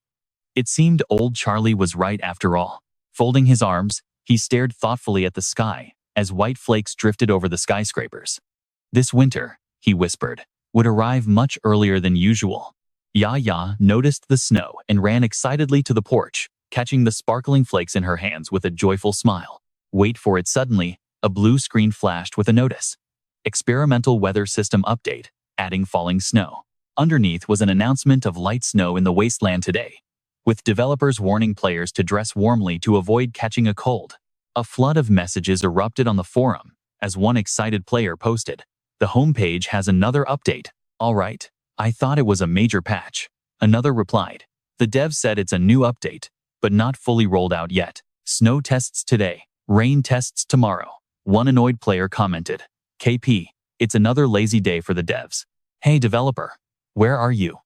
It seemed old Charlie was right after all. Folding his arms, he stared thoughtfully at the sky as white flakes drifted over the skyscrapers. This winter, he whispered, would arrive much earlier than usual. Yaya noticed the snow and ran excitedly to the porch, catching the sparkling flakes in her hands with a joyful smile. Wait for it. Suddenly, a blue screen flashed with a notice. Experimental weather system update, adding falling snow. Underneath was an announcement of light snow in the wasteland today, with developers warning players to dress warmly to avoid catching a cold. A flood of messages erupted on the forum, as one excited player posted, "The homepage has another update." "All right, I thought it was a major patch." Another replied, "The dev said it's a new update, but not fully rolled out yet. Snow tests today, rain tests tomorrow." One annoyed player commented, "KP, it's another lazy day for the devs. Hey developer, where are you?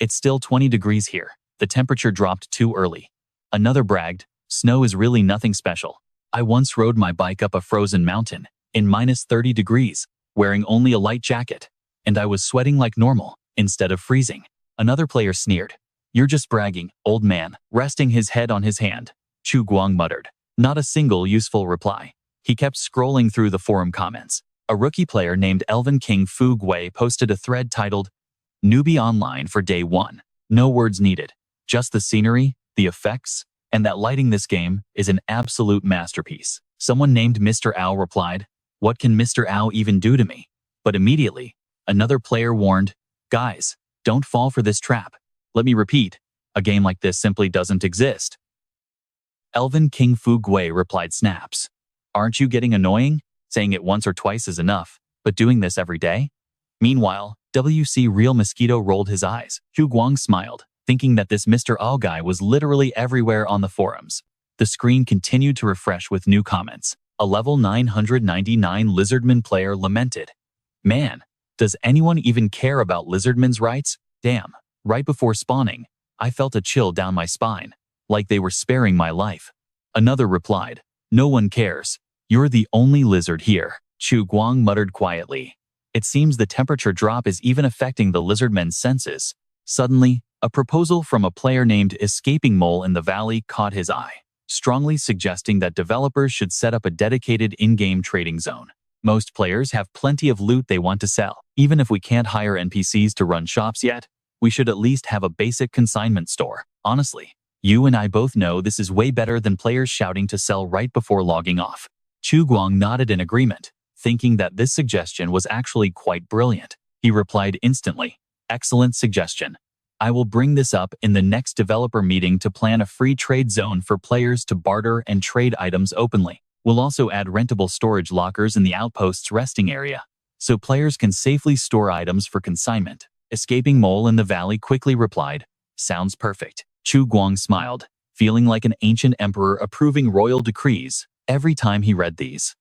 It's still 20 degrees here. The temperature dropped too early." Another bragged, "Snow is really nothing special. I once rode my bike up a frozen mountain in minus 30 degrees, wearing only a light jacket, and I was sweating like normal instead of freezing." Another player sneered, "You're just bragging, old man." Resting his head on his hand, Chu Guang muttered, not a single useful reply. He kept scrolling through the forum comments. A rookie player named Elven King Fu Gui posted a thread titled, "Newbie Online for Day 1. No words needed. Just the scenery, the effects, and that lighting. This game is an absolute masterpiece." Someone named Mr. Ao replied, "What can Mr. Ao even do to me?" But immediately, another player warned, "Guys, don't fall for this trap. Let me repeat, a game like this simply doesn't exist." Elven King Fu Gui replied, "Snaps. Aren't you getting annoying? Saying it once or twice is enough, but doing this every day?" Meanwhile, WC Real Mosquito rolled his eyes. Chu Guang smiled, thinking that this Mr. All guy was literally everywhere on the forums. The screen continued to refresh with new comments. A level 999 Lizardman player lamented, "Man, does anyone even care about Lizardman's rights? Damn." Right before spawning, I felt a chill down my spine, like they were sparing my life. Another replied, "No one cares. You're the only lizard here." Chu Guang muttered quietly. It seems the temperature drop is even affecting the lizardmen's senses. Suddenly, a proposal from a player named Escaping Mole in the Valley caught his eye, strongly suggesting that developers should set up a dedicated in-game trading zone. Most players have plenty of loot they want to sell. Even if we can't hire NPCs to run shops yet, we should at least have a basic consignment store. Honestly, you and I both know this is way better than players shouting to sell right before logging off. Chu Guang nodded in agreement, thinking that this suggestion was actually quite brilliant. He replied instantly, "Excellent suggestion. I will bring this up in the next developer meeting to plan a free trade zone for players to barter and trade items openly. We'll also add rentable storage lockers in the outpost's resting area, so players can safely store items for consignment." Escaping Mole in the Valley quickly replied, "Sounds perfect." Chu Guang smiled, feeling like an ancient emperor approving royal decrees every time he read these.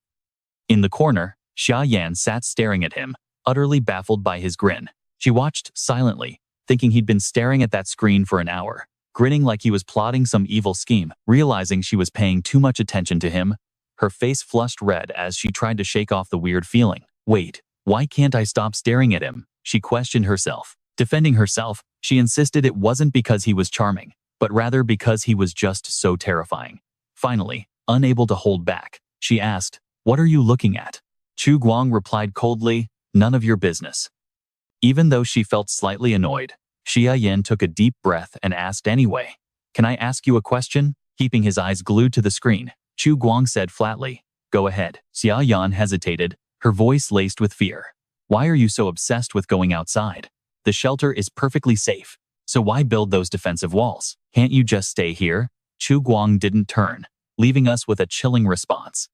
In the corner, Xia Yan sat staring at him, utterly baffled by his grin. She watched silently, thinking he'd been staring at that screen for an hour, grinning like he was plotting some evil scheme. Realizing she was paying too much attention to him, her face flushed red as she tried to shake off the weird feeling. "Wait, why can't I stop staring at him?" she questioned herself. Defending herself, she insisted it wasn't because he was charming, but rather because he was just so terrifying. Finally, unable to hold back, she asked, "What are you looking at?" Chu Guang replied coldly, "None of your business." Even though she felt slightly annoyed, Xia Yan took a deep breath and asked anyway, "Can I ask you a question?" Keeping his eyes glued to the screen, Chu Guang said flatly, "Go ahead." Xia Yan hesitated, her voice laced with fear. "Why are you so obsessed with going outside? The shelter is perfectly safe, so why build those defensive walls? Can't you just stay here?" Chu Guang didn't turn, leaving us with a chilling response.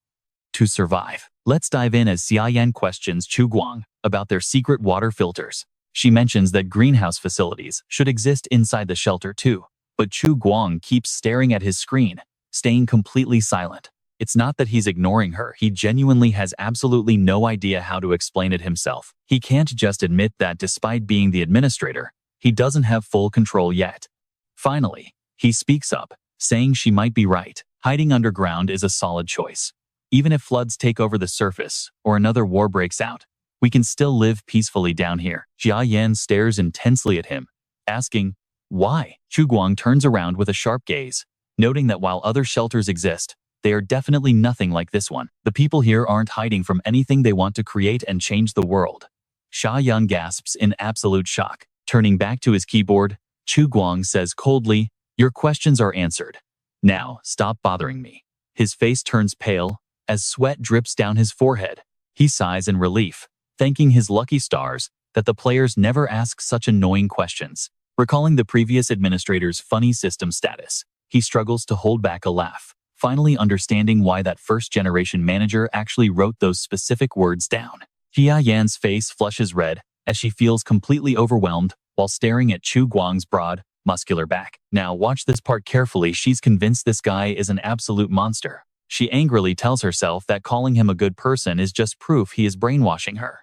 To survive. Let's dive in as Xia Yan questions Chu Guang about their secret water filters. She mentions that greenhouse facilities should exist inside the shelter too, but Chu Guang keeps staring at his screen, staying completely silent. It's not that he's ignoring her, he genuinely has absolutely no idea how to explain it himself. He can't just admit that despite being the administrator, he doesn't have full control yet. Finally, he speaks up, saying she might be right. Hiding underground is a solid choice. Even if floods take over the surface or another war breaks out, we can still live peacefully down here. Xia Yan stares intensely at him, asking, "Why?" Chu Guang turns around with a sharp gaze, noting that while other shelters exist, they are definitely nothing like this one. The people here aren't hiding from anything, they want to create and change the world. Xia Yan gasps in absolute shock. Turning back to his keyboard, Chu Guang says coldly, "Your questions are answered. Now, stop bothering me." His face turns pale, as sweat drips down his forehead. He sighs in relief, thanking his lucky stars that the players never ask such annoying questions. Recalling the previous administrator's funny system status, he struggles to hold back a laugh, finally understanding why that first-generation manager actually wrote those specific words down. Xia Yan's face flushes red as she feels completely overwhelmed while staring at Chu Guang's broad, muscular back. Now watch this part carefully. She's convinced this guy is an absolute monster. She angrily tells herself that calling him a good person is just proof he is brainwashing her.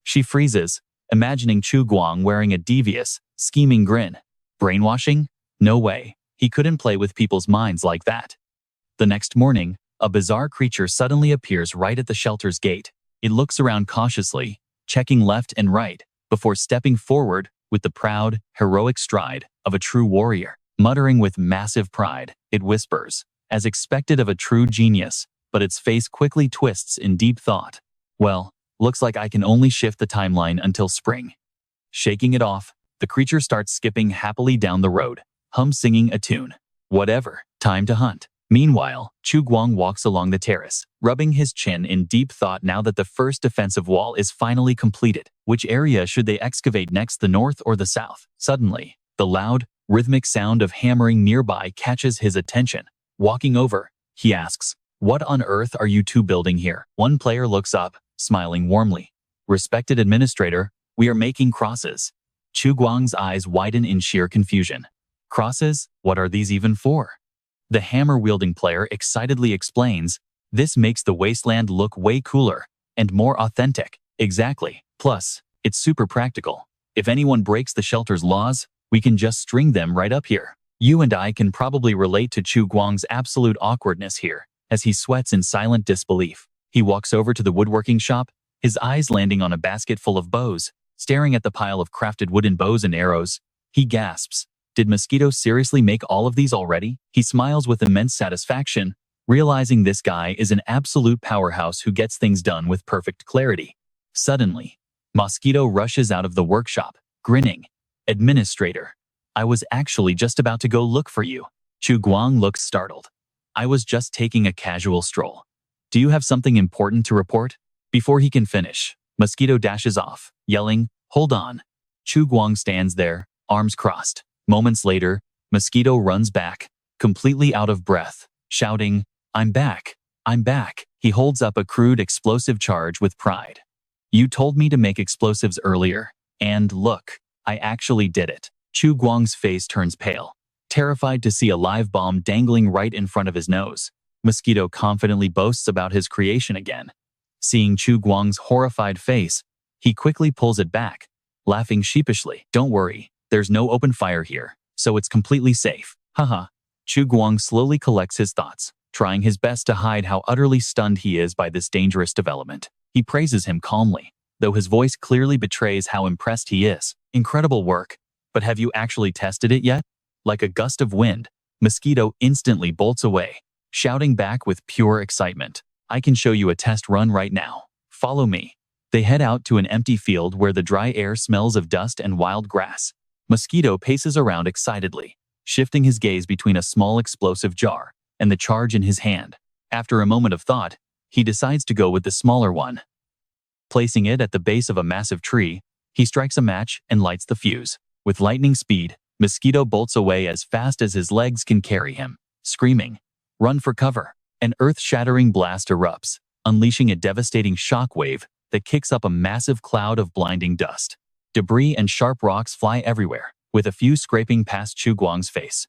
She freezes, imagining Chu Guang wearing a devious, scheming grin. Brainwashing? No way. He couldn't play with people's minds like that. The next morning, a bizarre creature suddenly appears right at the shelter's gate. It looks around cautiously, checking left and right, before stepping forward with the proud, heroic stride of a true warrior. Muttering with massive pride, it whispers, as expected of a true genius, but its face quickly twists in deep thought. "Well, looks like I can only shift the timeline until spring." Shaking it off, the creature starts skipping happily down the road, singing a tune. Whatever, time to hunt. Meanwhile, Chu Guang walks along the terrace, rubbing his chin in deep thought now that the first defensive wall is finally completed. Which area should they excavate next, the north or the south? Suddenly, the loud, rhythmic sound of hammering nearby catches his attention. Walking over, he asks, "What on earth are you two building here?" One player looks up, smiling warmly. "Respected administrator, we are making crosses." Chu Guang's eyes widen in sheer confusion. Crosses? What are these even for? The hammer-wielding player excitedly explains, this makes the wasteland look way cooler and more authentic. Exactly. Plus, it's super practical. If anyone breaks the shelter's laws, we can just string them right up here. You and I can probably relate to Chu Guang's absolute awkwardness here, as he sweats in silent disbelief. He walks over to the woodworking shop, his eyes landing on a basket full of bows. Staring at the pile of crafted wooden bows and arrows, he gasps. Did Mosquito seriously make all of these already? He smiles with immense satisfaction, realizing this guy is an absolute powerhouse who gets things done with perfect clarity. Suddenly, Mosquito rushes out of the workshop, grinning. Administrator, I was actually just about to go look for you. Chu Guang looks startled. I was just taking a casual stroll. Do you have something important to report? Before he can finish, Mosquito dashes off, yelling, hold on. Chu Guang stands there, arms crossed. Moments later, Mosquito runs back, completely out of breath, shouting, I'm back. I'm back. He holds up a crude explosive charge with pride. You told me to make explosives earlier, and look, I actually did it. Chu Guang's face turns pale, terrified to see a live bomb dangling right in front of his nose. Mosquito confidently boasts about his creation again. Seeing Chu Guang's horrified face, he quickly pulls it back, laughing sheepishly. Don't worry, there's no open fire here, so it's completely safe. Haha. Chu Guang slowly collects his thoughts, trying his best to hide how utterly stunned he is by this dangerous development. He praises him calmly, though his voice clearly betrays how impressed he is. Incredible work, but have you actually tested it yet? Like a gust of wind, Mosquito instantly bolts away, shouting back with pure excitement. I can show you a test run right now. Follow me. They head out to an empty field where the dry air smells of dust and wild grass. Mosquito paces around excitedly, shifting his gaze between a small explosive jar and the charge in his hand. After a moment of thought, he decides to go with the smaller one. Placing it at the base of a massive tree, he strikes a match and lights the fuse. With lightning speed, Mosquito bolts away as fast as his legs can carry him, screaming, "Run for cover!" An earth-shattering blast erupts, unleashing a devastating shockwave that kicks up a massive cloud of blinding dust. Debris and sharp rocks fly everywhere, with a few scraping past Chu Guang's face.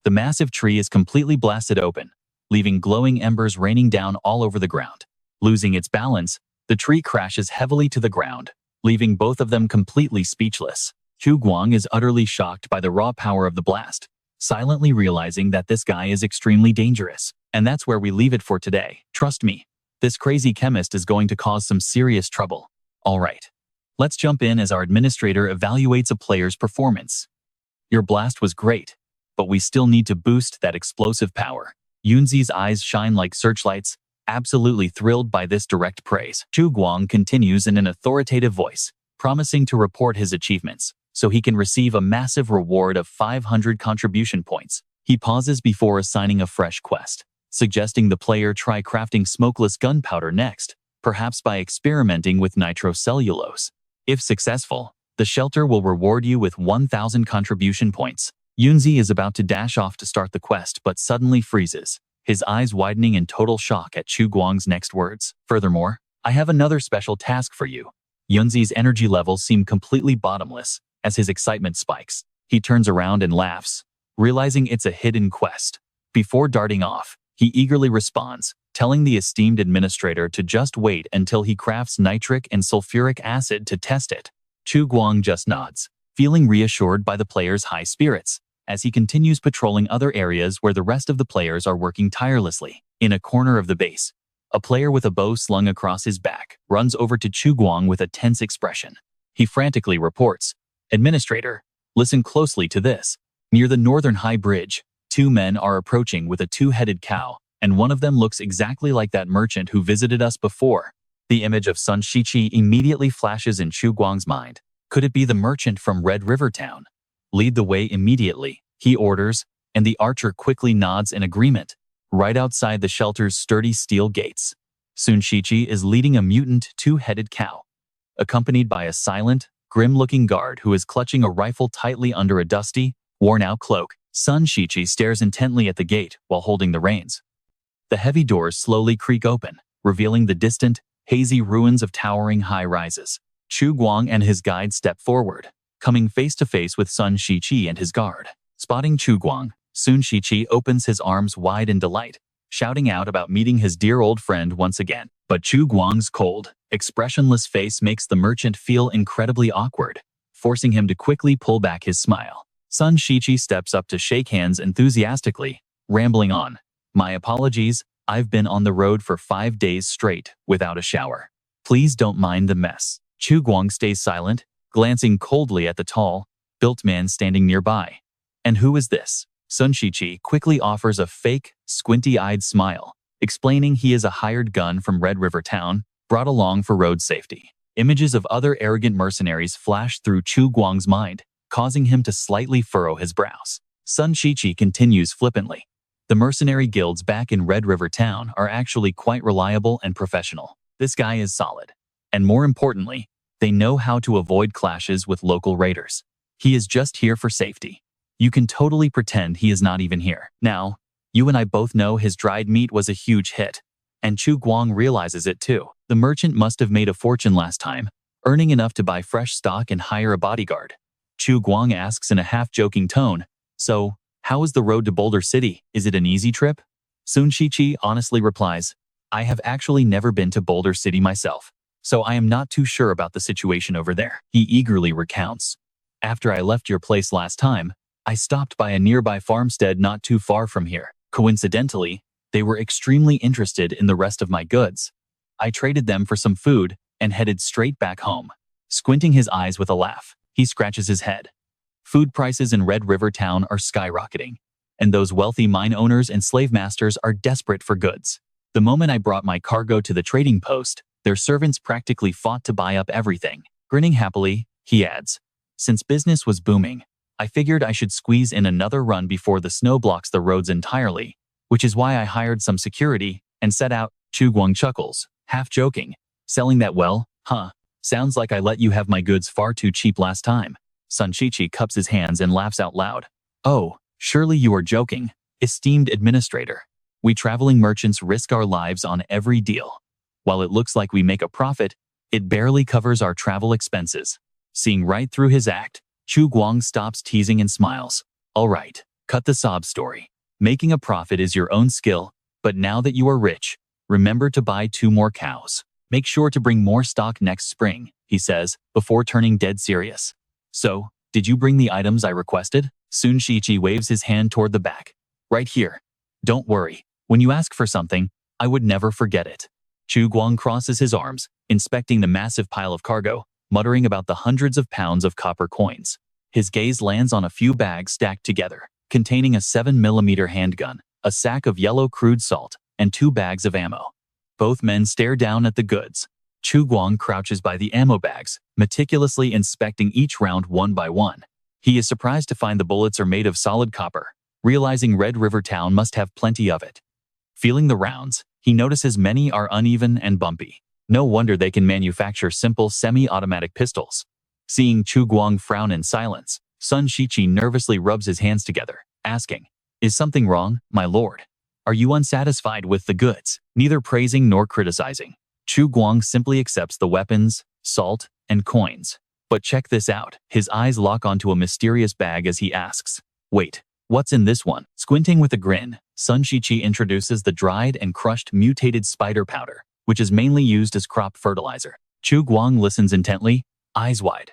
The massive tree is completely blasted open, leaving glowing embers raining down all over the ground. Losing its balance, the tree crashes heavily to the ground, leaving both of them completely speechless. Chu Guang is utterly shocked by the raw power of the blast, silently realizing that this guy is extremely dangerous. And that's where we leave it for today. Trust me, this crazy chemist is going to cause some serious trouble. Alright, let's jump in as our administrator evaluates a player's performance. Your blast was great, but we still need to boost that explosive power. Yunzi's eyes shine like searchlights, absolutely thrilled by this direct praise. Chu Guang continues in an authoritative voice, promising to report his achievements, so he can receive a massive reward of 500 contribution points. He pauses before assigning a fresh quest, suggesting the player try crafting smokeless gunpowder next, perhaps by experimenting with nitrocellulose. If successful, the shelter will reward you with 1,000 contribution points. Yunzi is about to dash off to start the quest but suddenly freezes, his eyes widening in total shock at Chu Guang's next words. Furthermore, I have another special task for you. Yunzi's energy levels seem completely bottomless as his excitement spikes. He turns around and laughs, realizing it's a hidden quest. Before darting off, he eagerly responds, telling the esteemed administrator to just wait until he crafts nitric and sulfuric acid to test it. Chu Guang just nods, feeling reassured by the player's high spirits, as he continues patrolling other areas where the rest of the players are working tirelessly. In a corner of the base, a player with a bow slung across his back runs over to Chu Guang with a tense expression. He frantically reports, "Administrator, listen closely to this. Near the Northern High Bridge, two men are approaching with a two-headed cow, and one of them looks exactly like that merchant who visited us before." The image of Sun Shiqi immediately flashes in Chu Guang's mind. Could it be the merchant from Red River Town? Lead the way immediately, he orders, and the archer quickly nods in agreement. Right outside the shelter's sturdy steel gates, Sun Shiqi is leading a mutant two-headed cow, accompanied by a silent, grim-looking guard who is clutching a rifle tightly under a dusty, worn-out cloak. Sun Shiqi stares intently at the gate while holding the reins. The heavy doors slowly creak open, revealing the distant, hazy ruins of towering high-rises. Chu Guang and his guide step forward, coming face to face with Sun Shiqi and his guard. Spotting Chu Guang, Sun Shiqi opens his arms wide in delight, shouting out about meeting his dear old friend once again. But Chu Guang's cold, expressionless face makes the merchant feel incredibly awkward, forcing him to quickly pull back his smile. Sun Shiqi steps up to shake hands enthusiastically, rambling on. My apologies, I've been on the road for 5 days straight without a shower. Please don't mind the mess. Chu Guang stays silent, glancing coldly at the tall, built man standing nearby. And who is this? Sun Shiqi quickly offers a fake, squinty-eyed smile, explaining he is a hired gun from Red River Town, brought along for road safety. Images of other arrogant mercenaries flash through Chu Guang's mind, causing him to slightly furrow his brows. Sun Shiqi continues flippantly. The mercenary guilds back in Red River Town are actually quite reliable and professional. This guy is solid. And more importantly, they know how to avoid clashes with local raiders. He is just here for safety. You can totally pretend he is not even here. Now, you and I both know his dried meat was a huge hit, and Chu Guang realizes it too. The merchant must have made a fortune last time, earning enough to buy fresh stock and hire a bodyguard. Chu Guang asks in a half-joking tone, so, how is the road to Boulder City? Is it an easy trip? Sun Shiqi honestly replies, I have actually never been to Boulder City myself, so I am not too sure about the situation over there. He eagerly recounts. After I left your place last time, I stopped by a nearby farmstead not too far from here. Coincidentally, they were extremely interested in the rest of my goods. I traded them for some food and headed straight back home. Squinting his eyes with a laugh, he scratches his head. Food prices in Red River Town are skyrocketing, and those wealthy mine owners and slave masters are desperate for goods. The moment I brought my cargo to the trading post, their servants practically fought to buy up everything. Grinning happily, he adds, since business was booming, I figured I should squeeze in another run before the snow blocks the roads entirely, which is why I hired some security and set out. Chu Guang chuckles, half joking. Selling that well, huh? Sounds like I let you have my goods far too cheap last time. Sun Shiqi cups his hands and laughs out loud. Oh, surely you are joking, esteemed administrator. We traveling merchants risk our lives on every deal. While it looks like we make a profit, it barely covers our travel expenses. Seeing right through his act, Chu Guang stops teasing and smiles. All right, cut the sob story. Making a profit is your own skill, but now that you are rich, remember to buy 2 more cows. Make sure to bring more stock next spring, he says, before turning dead serious. So, did you bring the items I requested? Sun Shiqi waves his hand toward the back. Right here. Don't worry, when you ask for something, I would never forget it. Chu Guang crosses his arms, inspecting the massive pile of cargo, muttering about the hundreds of pounds of copper coins. His gaze lands on a few bags stacked together, containing a 7mm handgun, a sack of yellow crude salt, and 2 bags of ammo. Both men stare down at the goods. Chu Guang crouches by the ammo bags, meticulously inspecting each round one by one. He is surprised to find the bullets are made of solid copper, realizing Red River Town must have plenty of it. Feeling the rounds, he notices many are uneven and bumpy. No wonder they can manufacture simple semi-automatic pistols. Seeing Chu Guang frown in silence, Sun Shiqi nervously rubs his hands together, asking, Is something wrong, my lord? Are you unsatisfied with the goods? Neither praising nor criticizing, Chu Guang simply accepts the weapons, salt, and coins. But check this out. His eyes lock onto a mysterious bag as he asks, Wait, what's in this one? Squinting with a grin, Sun Shiqi introduces the dried and crushed mutated spider powder, which is mainly used as crop fertilizer. Chu Guang listens intently, eyes wide.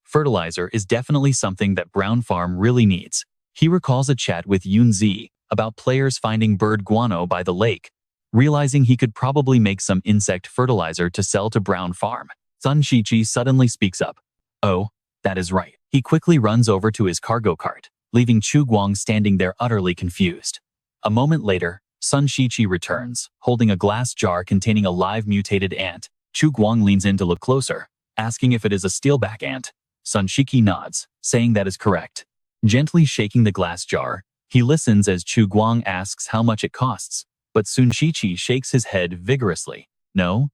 Fertilizer is definitely something that Brown Farm really needs. He recalls a chat with Yunzi about players finding bird guano by the lake, realizing he could probably make some insect fertilizer to sell to Brown Farm. Sun Shiqi suddenly speaks up. Oh, that is right. He quickly runs over to his cargo cart, leaving Chu Guang standing there utterly confused. A moment later, Sun Shiqi returns, holding a glass jar containing a live mutated ant. Chu Guang leans in to look closer, asking if it is a steelback ant. Sun Shiqi nods, saying that is correct. Gently shaking the glass jar, he listens as Chu Guang asks how much it costs, but Sun Shiqi shakes his head vigorously. No,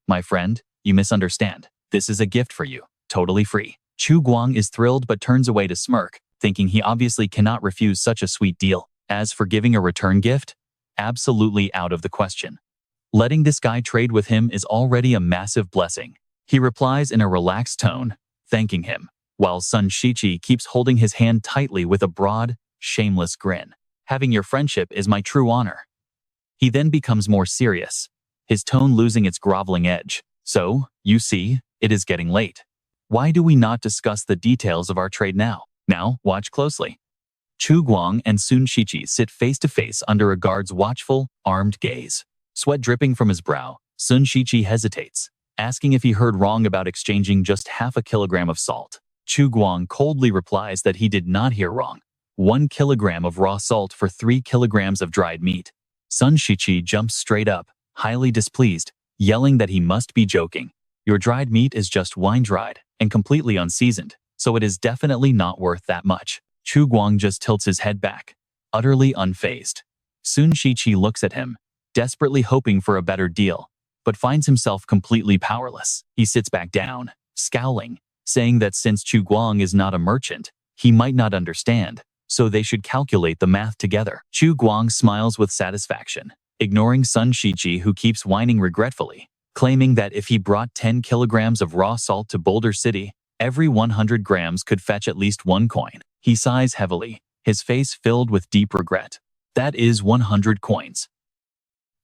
my friend, you misunderstand. This is a gift for you, totally free. Chu Guang is thrilled but turns away to smirk, thinking he obviously cannot refuse such a sweet deal. As for giving a return gift, absolutely out of the question. Letting this guy trade with him is already a massive blessing. He replies in a relaxed tone, thanking him, while Sun Shiqi keeps holding his hand tightly with a broad, shameless grin. Having your friendship is my true honor. He then becomes more serious, his tone losing its groveling edge. So, you see, it is getting late. Why do we not discuss the details of our trade now? Now, watch closely. Chu Guang and Sun Shiqi sit face to face under a guard's watchful, armed gaze. Sweat dripping from his brow, Sun Shiqi hesitates, asking if he heard wrong about exchanging just half a kilogram of salt. Chu Guang coldly replies that he did not hear wrong. 1 kilogram of raw salt for 3 kilograms of dried meat. Sun Shiqi jumps straight up, highly displeased, yelling that he must be joking. Your dried meat is just wine-dried and completely unseasoned, so it is definitely not worth that much. Chu Guang just tilts his head back, utterly unfazed. Sun Shiqi looks at him, desperately hoping for a better deal, but finds himself completely powerless. He sits back down, scowling, saying that since Chu Guang is not a merchant, he might not understand, so they should calculate the math together. Chu Guang smiles with satisfaction, ignoring Sun Shiqi, who keeps whining regretfully, claiming that if he brought 10 kilograms of raw salt to Boulder City, every 100 grams could fetch at least 1 coin. He sighs heavily, his face filled with deep regret. That is 100 coins.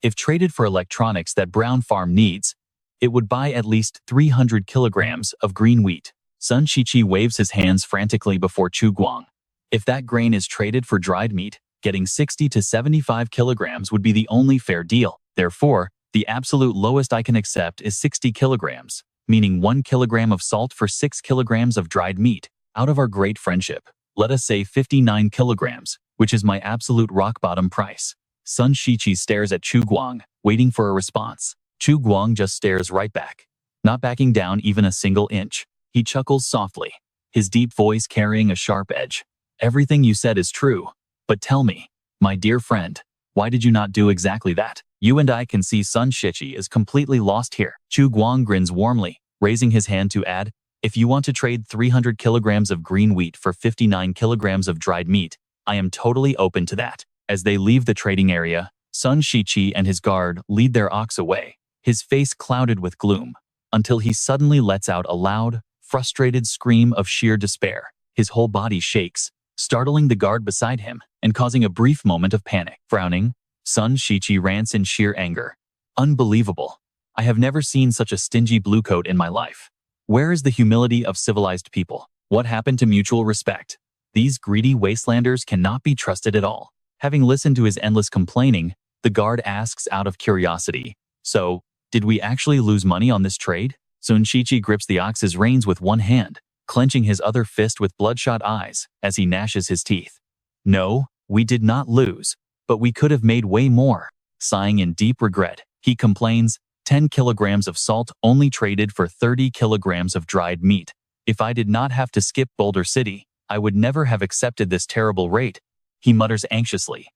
If traded for electronics that Brown Farm needs, it would buy at least 300 kilograms of green wheat. Sun Shiqi waves his hands frantically before Chu Guang. If that grain is traded for dried meat, getting 60 to 75 kilograms would be the only fair deal. Therefore, the absolute lowest I can accept is 60 kilograms, meaning 1 kilogram of salt for 6 kilograms of dried meat. Out of our great friendship, let us say 59 kilograms, which is my absolute rock-bottom price. Sun Shiqi stares at Chu Guang, waiting for a response. Chu Guang just stares right back, not backing down even a single inch. He chuckles softly, his deep voice carrying a sharp edge. Everything you said is true, but tell me, my dear friend, why did you not do exactly that? You and I can see Sun Shiqi is completely lost here. Chu Guang grins warmly, raising his hand to add, if you want to trade 300 kilograms of green wheat for 59 kilograms of dried meat, I am totally open to that. As they leave the trading area, Sun Shiqi and his guard lead their ox away, his face clouded with gloom, until he suddenly lets out a loud, frustrated scream of sheer despair. His whole body shakes, startling the guard beside him and causing a brief moment of panic. Frowning, Sun Shiqi rants in sheer anger. Unbelievable. I have never seen such a stingy bluecoat in my life. Where is the humility of civilized people? What happened to mutual respect? These greedy wastelanders cannot be trusted at all. Having listened to his endless complaining, the guard asks out of curiosity, so, did we actually lose money on this trade? Sun Shiqi grips the ox's reins with one hand, clenching his other fist with bloodshot eyes as he gnashes his teeth. No, we did not lose, but we could have made way more. Sighing in deep regret, he complains, 10 kilograms of salt only traded for 30 kilograms of dried meat. If I did not have to skip Boulder City, I would never have accepted this terrible rate, he mutters anxiously.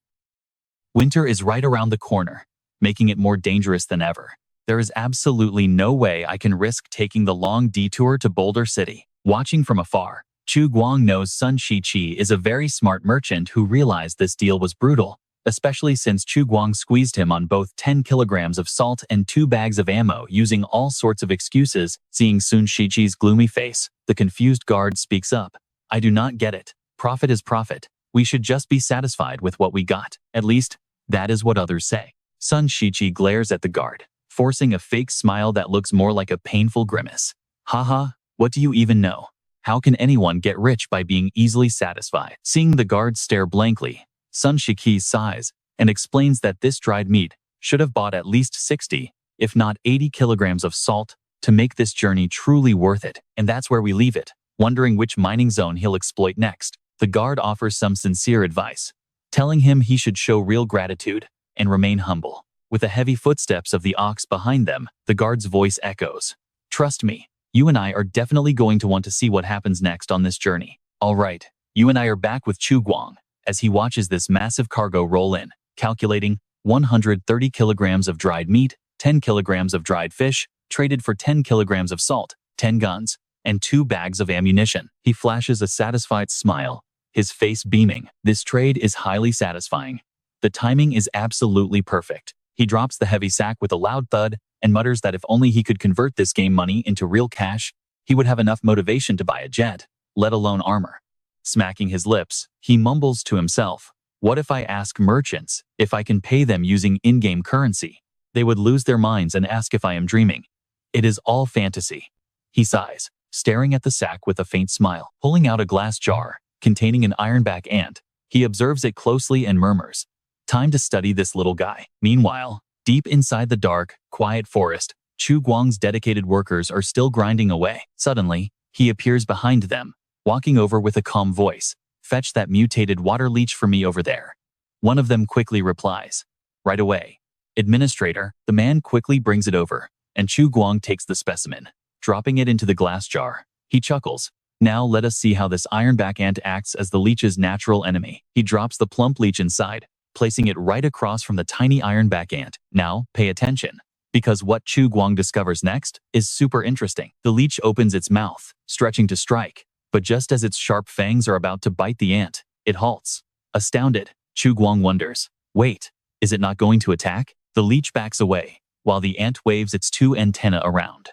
Winter is right around the corner, making it more dangerous than ever. There is absolutely no way I can risk taking the long detour to Boulder City. Watching from afar, Chu Guang knows Sun Shiqi is a very smart merchant who realized this deal was brutal, especially since Chu Guang squeezed him on both 10 kilograms of salt and 2 bags of ammo using all sorts of excuses. Seeing Sun Shiqi's gloomy face, the confused guard speaks up. I do not get it. Profit is profit. We should just be satisfied with what we got. At least, that is what others say. Sun Shiqi glares at the guard, forcing a fake smile that looks more like a painful grimace. Haha, what do you even know? How can anyone get rich by being easily satisfied? Seeing the guard stare blankly, Sun Shiqi sighs and explains that this dried meat should have bought at least 60, if not 80 kilograms of salt to make this journey truly worth it. And that's where we leave it, wondering which mining zone he'll exploit next. The guard offers some sincere advice, telling him he should show real gratitude and remain humble. With the heavy footsteps of the ox behind them, the guard's voice echoes. Trust me, you and I are definitely going to want to see what happens next on this journey. All right, you and I are back with Chu Guang as he watches this massive cargo roll in, calculating 130 kilograms of dried meat, 10 kilograms of dried fish, traded for 10 kilograms of salt, 10 guns, and 2 bags of ammunition. He flashes a satisfied smile, his face beaming. This trade is highly satisfying. The timing is absolutely perfect. He drops the heavy sack with a loud thud and mutters that if only he could convert this game money into real cash, he would have enough motivation to buy a jet, let alone armor. Smacking his lips, he mumbles to himself, "What if I ask merchants if I can pay them using in-game currency? They would lose their minds and ask if I am dreaming. It is all fantasy." He sighs, staring at the sack with a faint smile. Pulling out a glass jar containing an ironback ant, he observes it closely and murmurs, "Time to study this little guy." Meanwhile, deep inside the dark, quiet forest, Chu Guang's dedicated workers are still grinding away. Suddenly, he appears behind them, walking over with a calm voice. "Fetch that mutated water leech for me over there." One of them quickly replies, "Right away." "Administrator," the man quickly brings it over, and Chu Guang takes the specimen, dropping it into the glass jar. He chuckles. "Now let us see how this ironback ant acts as the leech's natural enemy." He drops the plump leech inside, placing it right across from the tiny ironback ant. Now, pay attention, because what Chu Guang discovers next is super interesting. The leech opens its mouth, stretching to strike, but just as its sharp fangs are about to bite the ant, it halts. Astounded, Chu Guang wonders, "Wait, is it not going to attack?" The leech backs away, while the ant waves its two antennae around.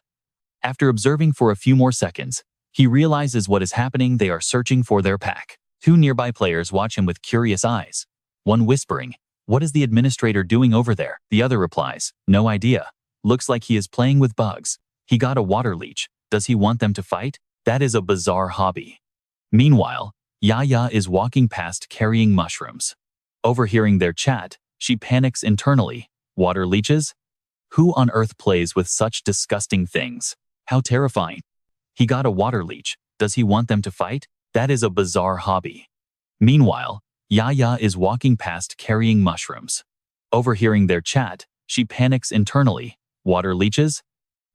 After observing for a few more seconds, he realizes what is happening. They are searching for their pack. Two nearby players watch him with curious eyes. One whispering, "What is the administrator doing over there?" The other replies, "No idea. Looks like he is playing with bugs. He got a water leech. Does he want them to fight? That is a bizarre hobby." Meanwhile, Yaya is walking past carrying mushrooms. Overhearing their chat, she panics internally. Water leeches? Who on earth plays with such disgusting things? How terrifying. He got a water leech. Does he want them to fight? That is a bizarre hobby. Meanwhile, Yaya is walking past carrying mushrooms. Overhearing their chat, she panics internally. Water leeches?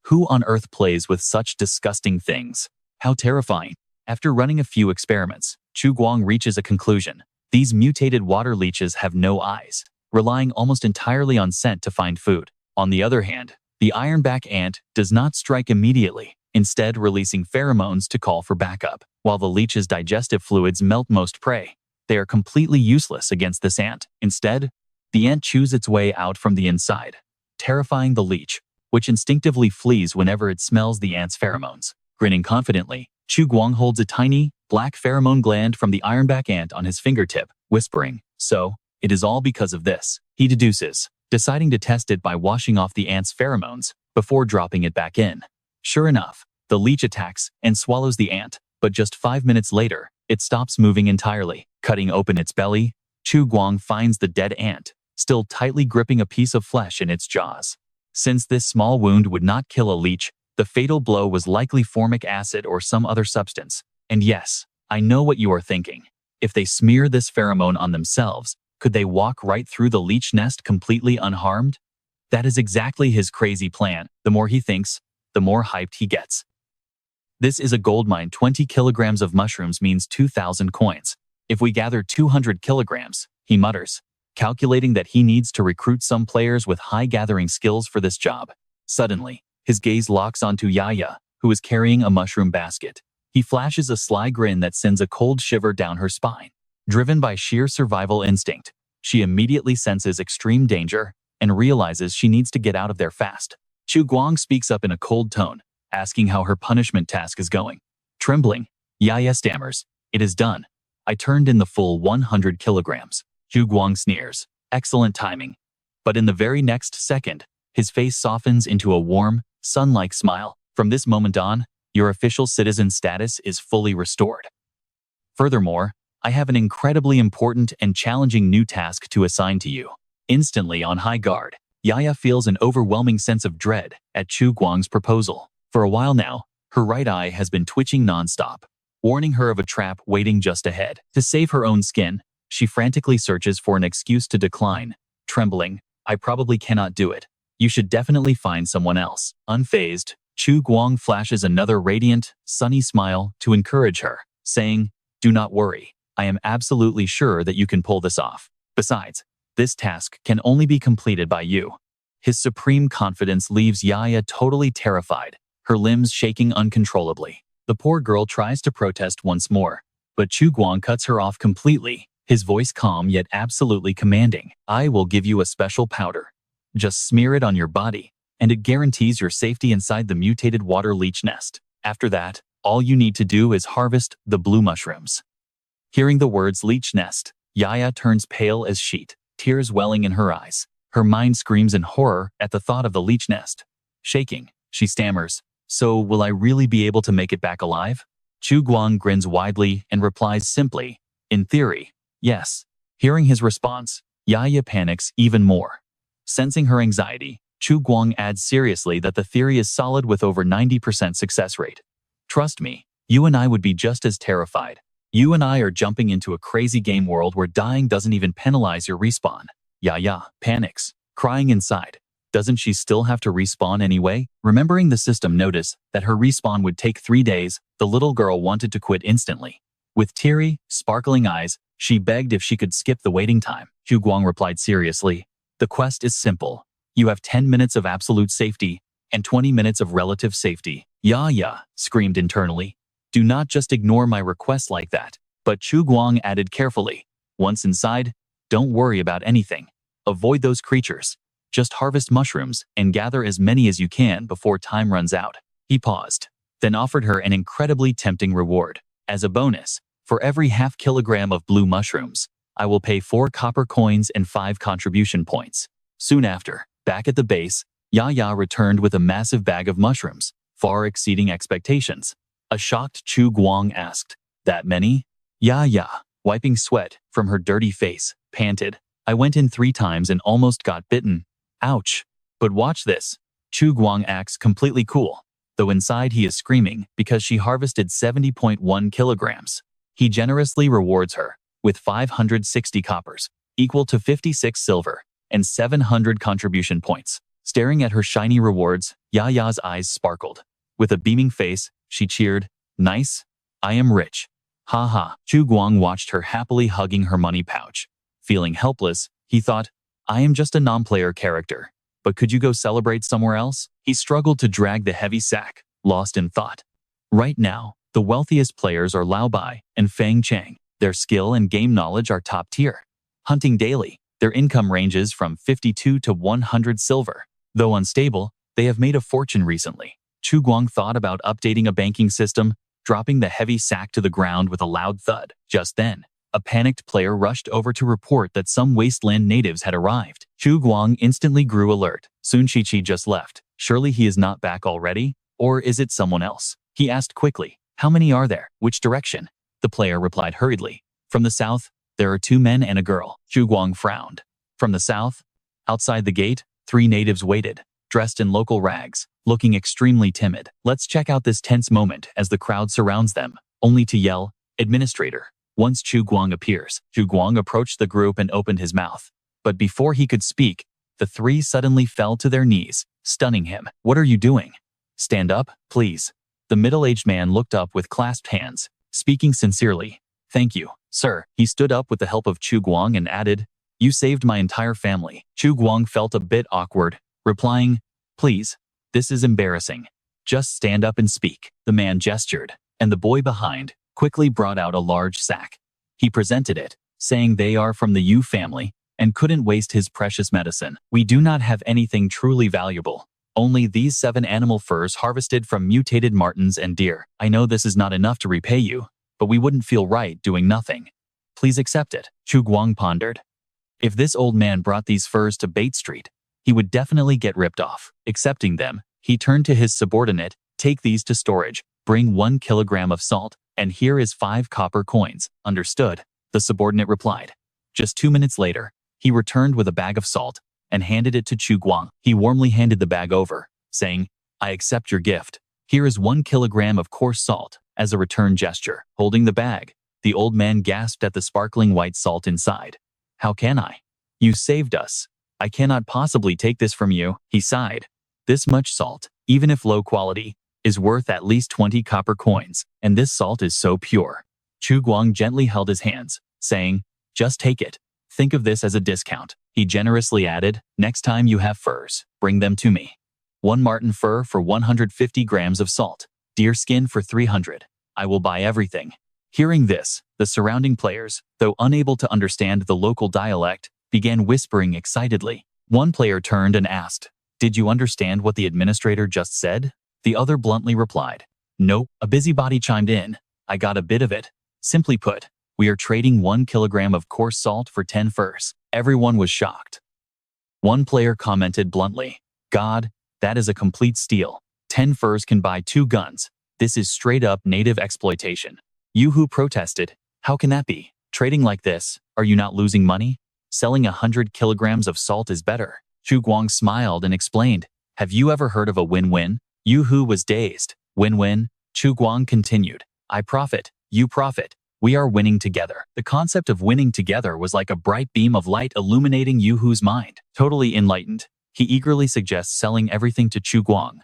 Who on earth plays with such disgusting things? How terrifying. After running a few experiments, Chu Guang reaches a conclusion. These mutated water leeches have no eyes, relying almost entirely on scent to find food. On the other hand, the ironback ant does not strike immediately, instead releasing pheromones to call for backup. While the leech's digestive fluids melt most prey, they are completely useless against this ant. Instead, the ant chews its way out from the inside, terrifying the leech, which instinctively flees whenever it smells the ant's pheromones. Grinning confidently, Chu Guang holds a tiny, black pheromone gland from the ironback ant on his fingertip, whispering, "So, it is all because of this." He deduces, deciding to test it by washing off the ant's pheromones before dropping it back in. Sure enough, the leech attacks and swallows the ant, but just 5 minutes later, it stops moving entirely. Cutting open its belly, Chu Guang finds the dead ant, still tightly gripping a piece of flesh in its jaws. Since this small wound would not kill a leech, the fatal blow was likely formic acid or some other substance. And yes, I know what you are thinking. If they smear this pheromone on themselves, could they walk right through the leech nest completely unharmed? That is exactly his crazy plan. The more he thinks, the more hyped he gets. This is a goldmine. 20 kilograms of mushrooms means 2,000 coins. If we gather 200 kilograms, he mutters, calculating that he needs to recruit some players with high gathering skills for this job. Suddenly, his gaze locks onto Yaya, who is carrying a mushroom basket. He flashes a sly grin that sends a cold shiver down her spine. Driven by sheer survival instinct, she immediately senses extreme danger and realizes she needs to get out of there fast. Chu Guang speaks up in a cold tone, asking how her punishment task is going. Trembling, Yaya stammers, "It is done. I turned in the full 100 kilograms. Chu Guang sneers, "Excellent timing." But in the very next second, his face softens into a warm, sun-like smile. From this moment on, your official citizen status is fully restored. Furthermore, I have an incredibly important and challenging new task to assign to you. Instantly on high guard, Yaya feels an overwhelming sense of dread at Chu Guang's proposal. For a while now, her right eye has been twitching nonstop, warning her of a trap waiting just ahead. To save her own skin, she frantically searches for an excuse to decline. Trembling, "I probably cannot do it. You should definitely find someone else." Unfazed, Chu Guang flashes another radiant, sunny smile to encourage her, saying, "Do not worry. I am absolutely sure that you can pull this off. Besides, this task can only be completed by you." His supreme confidence leaves Yaya totally terrified, her limbs shaking uncontrollably. The poor girl tries to protest once more, but Chu Guang cuts her off completely, his voice calm yet absolutely commanding. "I will give you a special powder. Just smear it on your body, and it guarantees your safety inside the mutated water leech nest." After that, all you need to do is harvest the blue mushrooms. Hearing the words leech nest, Yaya turns pale as sheet, tears welling in her eyes. Her mind screams in horror at the thought of the leech nest. Shaking, she stammers, "So will I really be able to make it back alive?" Chu Guang grins widely and replies simply, "In theory, yes." Hearing his response, Yaya panics even more. Sensing her anxiety, Chu Guang adds seriously that the theory is solid with over 90% success rate. "Trust me, you and I would be just as terrified. You and I are jumping into a crazy game world where dying doesn't even penalize your respawn." Yaya panics, crying inside. Doesn't she still have to respawn anyway? Remembering the system notice that her respawn would take 3 days, the little girl wanted to quit instantly. With teary, sparkling eyes, she begged if she could skip the waiting time. Chu Guang replied seriously, "The quest is simple. You have 10 minutes of absolute safety and 20 minutes of relative safety." Yaya screamed internally, "Do not just ignore my request like that." But Chu Guang added carefully, "Once inside, don't worry about anything. Avoid those creatures. Just harvest mushrooms and gather as many as you can before time runs out." He paused, then offered her an incredibly tempting reward. "As a bonus, for every half kilogram of blue mushrooms, I will pay 4 copper coins and 5 contribution points." Soon after, back at the base, Yaya returned with a massive bag of mushrooms, far exceeding expectations. A shocked Chu Guang asked, "That many?" Yaya, wiping sweat from her dirty face, panted, "I went in 3 times and almost got bitten. Ouch." But watch this. Chu Guang acts completely cool, though inside he is screaming because she harvested 70.1 kilograms. He generously rewards her with 560 coppers, equal to 56 silver, and 700 contribution points. Staring at her shiny rewards, Yaya's eyes sparkled. With a beaming face, she cheered, "Nice. I am rich." Ha ha. Chu Guang watched her happily hugging her money pouch. Feeling helpless, he thought, "I am just a non-player character, but could you go celebrate somewhere else?" He struggled to drag the heavy sack, lost in thought. Right now, the wealthiest players are Lao Bai and Fang Chang. Their skill and game knowledge are top tier. Hunting daily, their income ranges from 52 to 100 silver. Though unstable, they have made a fortune recently. Chu Guang thought about updating a banking system, dropping the heavy sack to the ground with a loud thud. Just then, a panicked player rushed over to report that some Wasteland natives had arrived. Chu Guang instantly grew alert. Soon Chi just left. Surely he is not back already? Or is it someone else? He asked quickly, "How many are there? Which direction?" The player replied hurriedly, "From the south, there are 2 men and a girl." Chu Guang frowned. From the south? Outside the gate, 3 natives waited, dressed in local rags, looking extremely timid. Let's check out this tense moment as the crowd surrounds them, only to yell, "Administrator." Once Chu Guang appears, Chu Guang approached the group and opened his mouth. But before he could speak, the 3 suddenly fell to their knees, stunning him. "What are you doing? Stand up, please." The middle-aged man looked up with clasped hands, speaking sincerely. "Thank you, sir." He stood up with the help of Chu Guang and added, "You saved my entire family." Chu Guang felt a bit awkward, replying, "Please, this is embarrassing. Just stand up and speak." The man gestured, and the boy behind quickly brought out a large sack. He presented it, saying they are from the Yu family and couldn't waste his precious medicine. "We do not have anything truly valuable. Only these 7 animal furs harvested from mutated martens and deer. I know this is not enough to repay you, but we wouldn't feel right doing nothing. Please accept it." Chu Guang pondered. If this old man brought these furs to Bait Street, he would definitely get ripped off. Accepting them, he turned to his subordinate, "Take these to storage, bring 1 kilogram of salt, and here is 5 copper coins." "Understood," the subordinate replied. Just 2 minutes later, he returned with a bag of salt and handed it to Chu Guang. He warmly handed the bag over, saying, "I accept your gift. Here is 1 kilogram of coarse salt," as a return gesture. Holding the bag, the old man gasped at the sparkling white salt inside. "How can I? You saved us. I cannot possibly take this from you." He sighed. "This much salt, even if low quality, is worth at least 20 copper coins, and this salt is so pure." Chu Guang gently held his hands, saying, "Just take it. Think of this as a discount." He generously added, "Next time you have furs, bring them to me. 1 marten fur for 150 grams of salt, deer skin for 300. I will buy everything." Hearing this, the surrounding players, though unable to understand the local dialect, began whispering excitedly. One player turned and asked, "Did you understand what the administrator just said?" The other bluntly replied, Nope, a busybody chimed in. I got a bit of it. Simply put, we are trading 1 kilogram of coarse salt for 10 furs. Everyone was shocked. One player commented bluntly, God, that is a complete steal. 10 furs can buy 2 guns. This is straight up native exploitation. Yoo-hoo protested, how can that be? Trading like this, are you not losing money? Selling 100 kilograms of salt is better. Chu Guang smiled and explained, have you ever heard of a win-win? Yoo-hoo was dazed. Win-win? Chu Guang continued, I profit, you profit. We are winning together. The concept of winning together was like a bright beam of light illuminating Yoo-hoo's mind. Totally enlightened, he eagerly suggests selling everything to Chu Guang.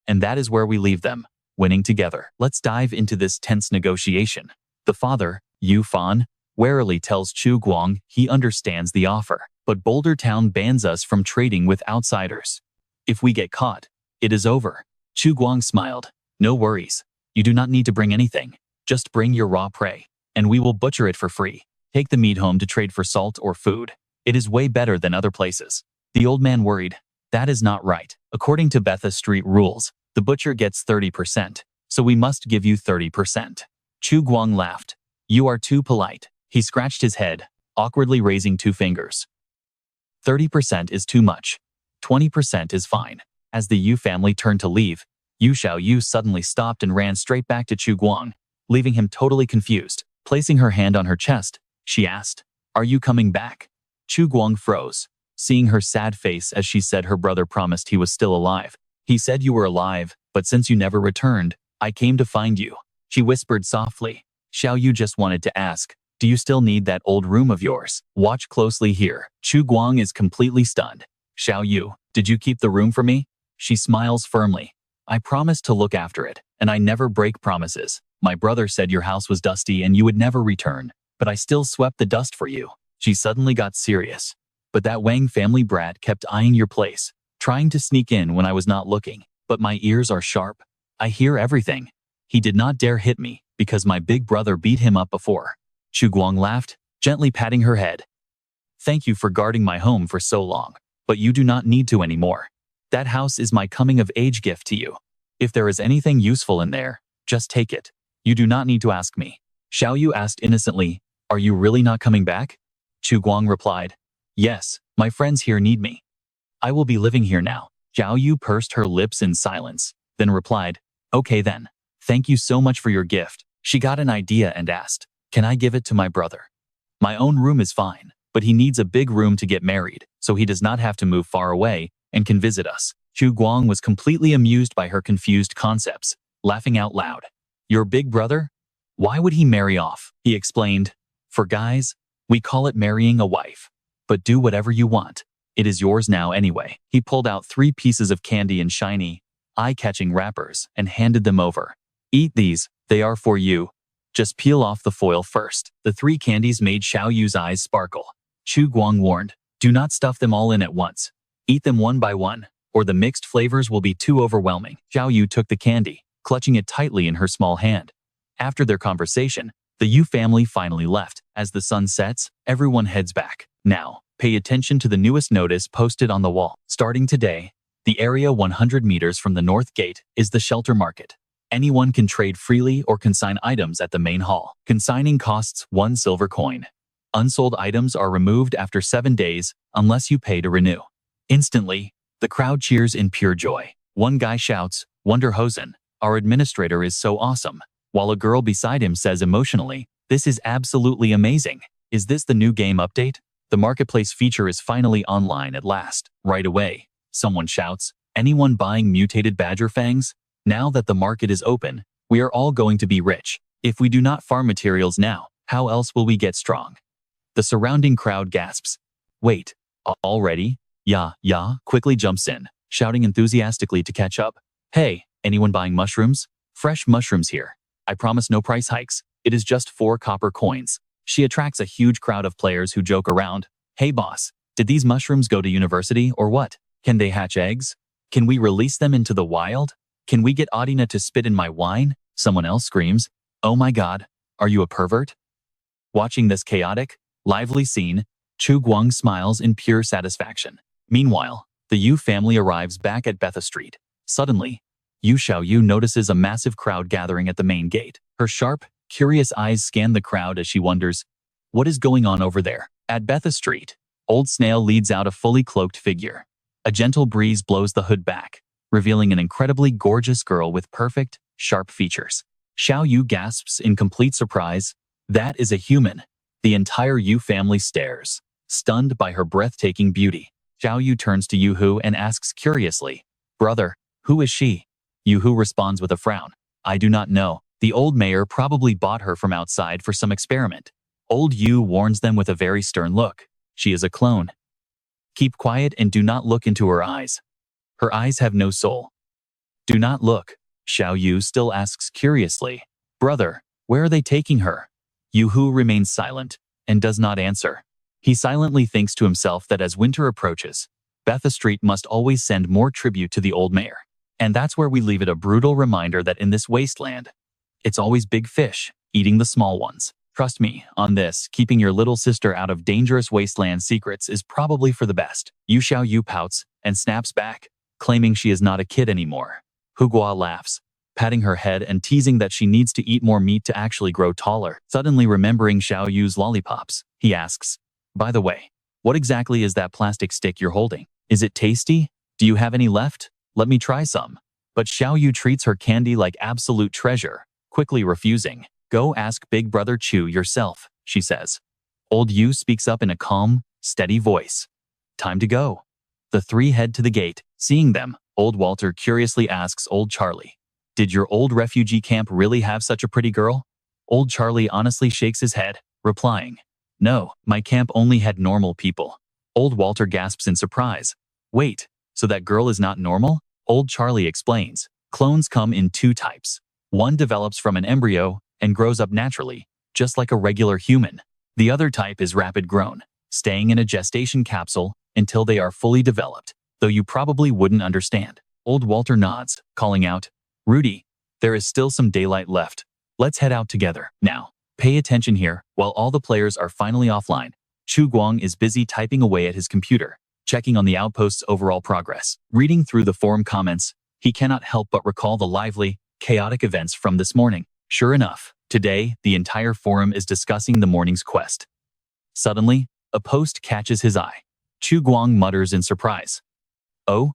And that is where we leave them, winning together. Let's dive into this tense negotiation. The father, Yu Fan, warily tells Chu Guang he understands the offer, but Boulder Town bans us from trading with outsiders. If we get caught, it is over. Chu Guang smiled. No worries. You do not need to bring anything. Just bring your raw prey, and we will butcher it for free. Take the meat home to trade for salt or food. It is way better than other places. The old man worried. That is not right. According to Betha Street rules, the butcher gets 30%, so we must give you 30%. Chu Guang laughed. You are too polite. He scratched his head, awkwardly raising 2 fingers. 30% is too much. 20% is fine. As the Yu family turned to leave, Yu Xiaoyu suddenly stopped and ran straight back to Chu Guang, leaving him totally confused. Placing her hand on her chest, she asked, Are you coming back? Chu Guang froze, seeing her sad face as she said her brother promised he was still alive. He said you were alive, but since you never returned, I came to find you. She whispered softly. Xiaoyu just wanted to ask, do you still need that old room of yours? Watch closely here. Chu Guang is completely stunned. Xiaoyu, did you keep the room for me? She smiles firmly. I promised to look after it, and I never break promises. My brother said your house was dusty and you would never return, but I still swept the dust for you. She suddenly got serious. But that Wang family brat kept eyeing your place, trying to sneak in when I was not looking. But my ears are sharp. I hear everything. He did not dare hit me, because my big brother beat him up before. Chu Guang laughed, gently patting her head. Thank you for guarding my home for so long, but you do not need to anymore. That house is my coming-of-age gift to you. If there is anything useful in there, just take it. You do not need to ask me. Xiaoyu asked innocently, Are you really not coming back? Chu Guang replied, Yes, my friends here need me. I will be living here now. Xiaoyu pursed her lips in silence, then replied, Okay then. Thank you so much for your gift. She got an idea and asked, Can I give it to my brother? My own room is fine, but he needs a big room to get married, so he does not have to move far away and can visit us. Chu Guang was completely amused by her confused concepts, laughing out loud. Your big brother? Why would he marry off? He explained. For guys, we call it marrying a wife. But do whatever you want. It is yours now anyway. He pulled out 3 pieces of candy in shiny, eye-catching wrappers and handed them over. Eat these, they are for you. Just peel off the foil first. The 3 candies made Xiaoyu's eyes sparkle. Chu Guang warned, do not stuff them all in at once. Eat them one by one, or the mixed flavors will be too overwhelming. Xiaoyu took the candy, clutching it tightly in her small hand. After their conversation, the Yu family finally left. As the sun sets, everyone heads back. Now, pay attention to the newest notice posted on the wall. Starting today, the area 100 meters from the north gate is the shelter market. Anyone can trade freely or consign items at the main hall. Consigning costs 1 silver coin. Unsold items are removed after 7 days unless you pay to renew. Instantly, the crowd cheers in pure joy. One guy shouts, Wunderhosen, our administrator is so awesome, while a girl beside him says emotionally, this is absolutely amazing. Is this the new game update? The marketplace feature is finally online at last. Right away, someone shouts, anyone buying mutated badger fangs? Now that the market is open, we are all going to be rich. If we do not farm materials now, how else will we get strong? The surrounding crowd gasps. Wait, already? Yeah, quickly jumps in, shouting enthusiastically to catch up. Hey, anyone buying mushrooms? Fresh mushrooms here. I promise no price hikes. It is just 4 copper coins. She attracts a huge crowd of players who joke around. Hey boss, did these mushrooms go to university or what? Can they hatch eggs? Can we release them into the wild? Can we get Adina to spit in my wine? Someone else screams. Oh my god, are you a pervert? Watching this chaotic, lively scene, Chu Guang smiles in pure satisfaction. Meanwhile, the Yu family arrives back at Betha Street. Suddenly, Xiao notices a massive crowd gathering at the main gate. Her sharp, curious eyes scan the crowd as she wonders, what is going on over there? At Betha Street, Old Snail leads out a fully cloaked figure. A gentle breeze blows the hood back, revealing an incredibly gorgeous girl with perfect, sharp features. Xiao gasps in complete surprise. That is a human. The entire Yu family stares, stunned by her breathtaking beauty. Xiao turns to Yu and asks curiously, brother, who is she? Yu responds with a frown. I do not know. The old mayor probably bought her from outside for some experiment. Old Yu warns them with a very stern look. She is a clone. Keep quiet and do not look into her eyes. Her eyes have no soul. Do not look. Xiao still asks curiously, brother, where are they taking her? Yu remains silent and does not answer. He silently thinks to himself that as winter approaches, Betha Street must always send more tribute to the old mayor. And that's where we leave it, a brutal reminder that in this wasteland, it's always big fish eating the small ones. Trust me on this, keeping your little sister out of dangerous wasteland secrets is probably for the best. Xiao pouts and snaps back, claiming she is not a kid anymore. Hugua laughs, patting her head and teasing that she needs to eat more meat to actually grow taller. Suddenly remembering Xiao's lollipops, he asks, by the way, what exactly is that plastic stick you're holding? Is it tasty? Do you have any left? Let me try some. But Xiao treats her candy like absolute treasure, quickly refusing. Go ask Big Brother Chu yourself, she says. Old Yu speaks up in a calm, steady voice. Time to go. The three head to the gate. Seeing them, Old Walter curiously asks Old Charlie, did your old refugee camp really have such a pretty girl? Old Charlie honestly shakes his head, replying, no, my camp only had normal people. Old Walter gasps in surprise. Wait, so that girl is not normal? Old Charlie explains, clones come in two types. One develops from an embryo and grows up naturally, just like a regular human. The other type is rapid grown, staying in a gestation capsule until they are fully developed, though you probably wouldn't understand. Old Walter nods, calling out, Rudy, there is still some daylight left. Let's head out together. Now, pay attention here. While all the players are finally offline, Chu Guang is busy typing away at his computer, checking on the outpost's overall progress. Reading through the forum comments, he cannot help but recall the lively, chaotic events from this morning. Sure enough, today, the entire forum is discussing the morning's quest. Suddenly, a post catches his eye. Chu Guang mutters in surprise. Oh?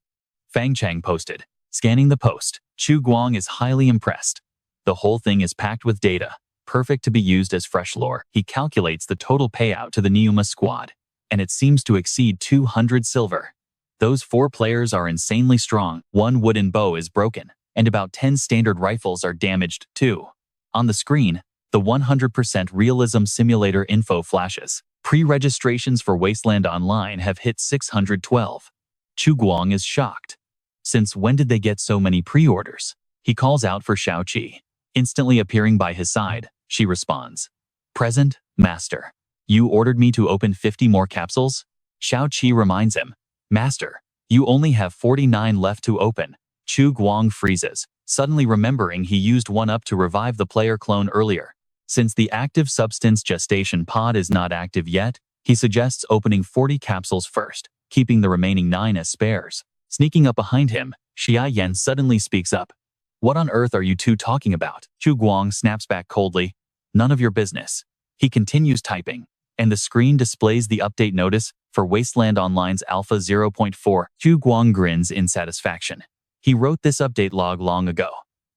Fang Chang posted. Scanning the post, Chu Guang is highly impressed. The whole thing is packed with data, perfect to be used as fresh lore. He calculates the total payout to the Neuma squad, and it seems to exceed 200 silver. Those 4 players are insanely strong. 1 wooden bow is broken, and about 10 standard rifles are damaged too. On the screen, the 100% realism simulator info flashes. Pre-registrations for Wasteland Online have hit 612. Chu Guang is shocked. Since when did they get so many pre-orders? He calls out for Xiao Qi. Instantly appearing by his side, she responds. Present, Master. You ordered me to open 50 more capsules? Xiao Qi reminds him. Master, you only have 49 left to open. Chu Guang freezes, suddenly remembering he used one up to revive the player clone earlier. Since the active substance gestation pod is not active yet, he suggests opening 40 capsules first, keeping the remaining 9 as spares. Sneaking up behind him, Xia Yan suddenly speaks up. What on earth are you two talking about? Chu Guang snaps back coldly. None of your business. He continues typing, and the screen displays the update notice for Wasteland Online's Alpha 0.4. Chu Guang grins in satisfaction. He wrote this update log long ago,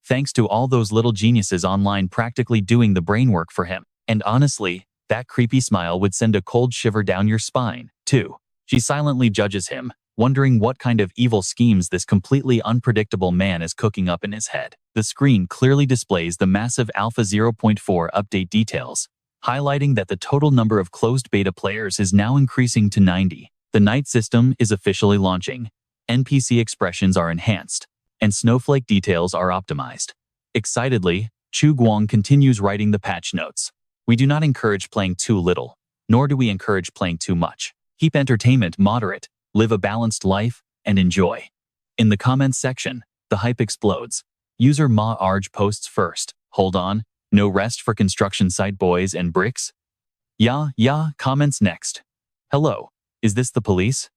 thanks to all those little geniuses online practically doing the brain work for him. And honestly, that creepy smile would send a cold shiver down your spine, too. She silently judges him, wondering what kind of evil schemes this completely unpredictable man is cooking up in his head. The screen clearly displays the massive Alpha 0.4 update details, highlighting that the total number of closed beta players is now increasing to 90. The night system is officially launching. NPC expressions are enhanced, and snowflake details are optimized. Excitedly, Chu Guang continues writing the patch notes. We do not encourage playing too little, nor do we encourage playing too much. Keep entertainment moderate, live a balanced life, and enjoy. In the comments section, the hype explodes. User Ma Arj posts first. Hold on, no rest for construction site boys and bricks? Yeah, comments next. Hello, is this the police?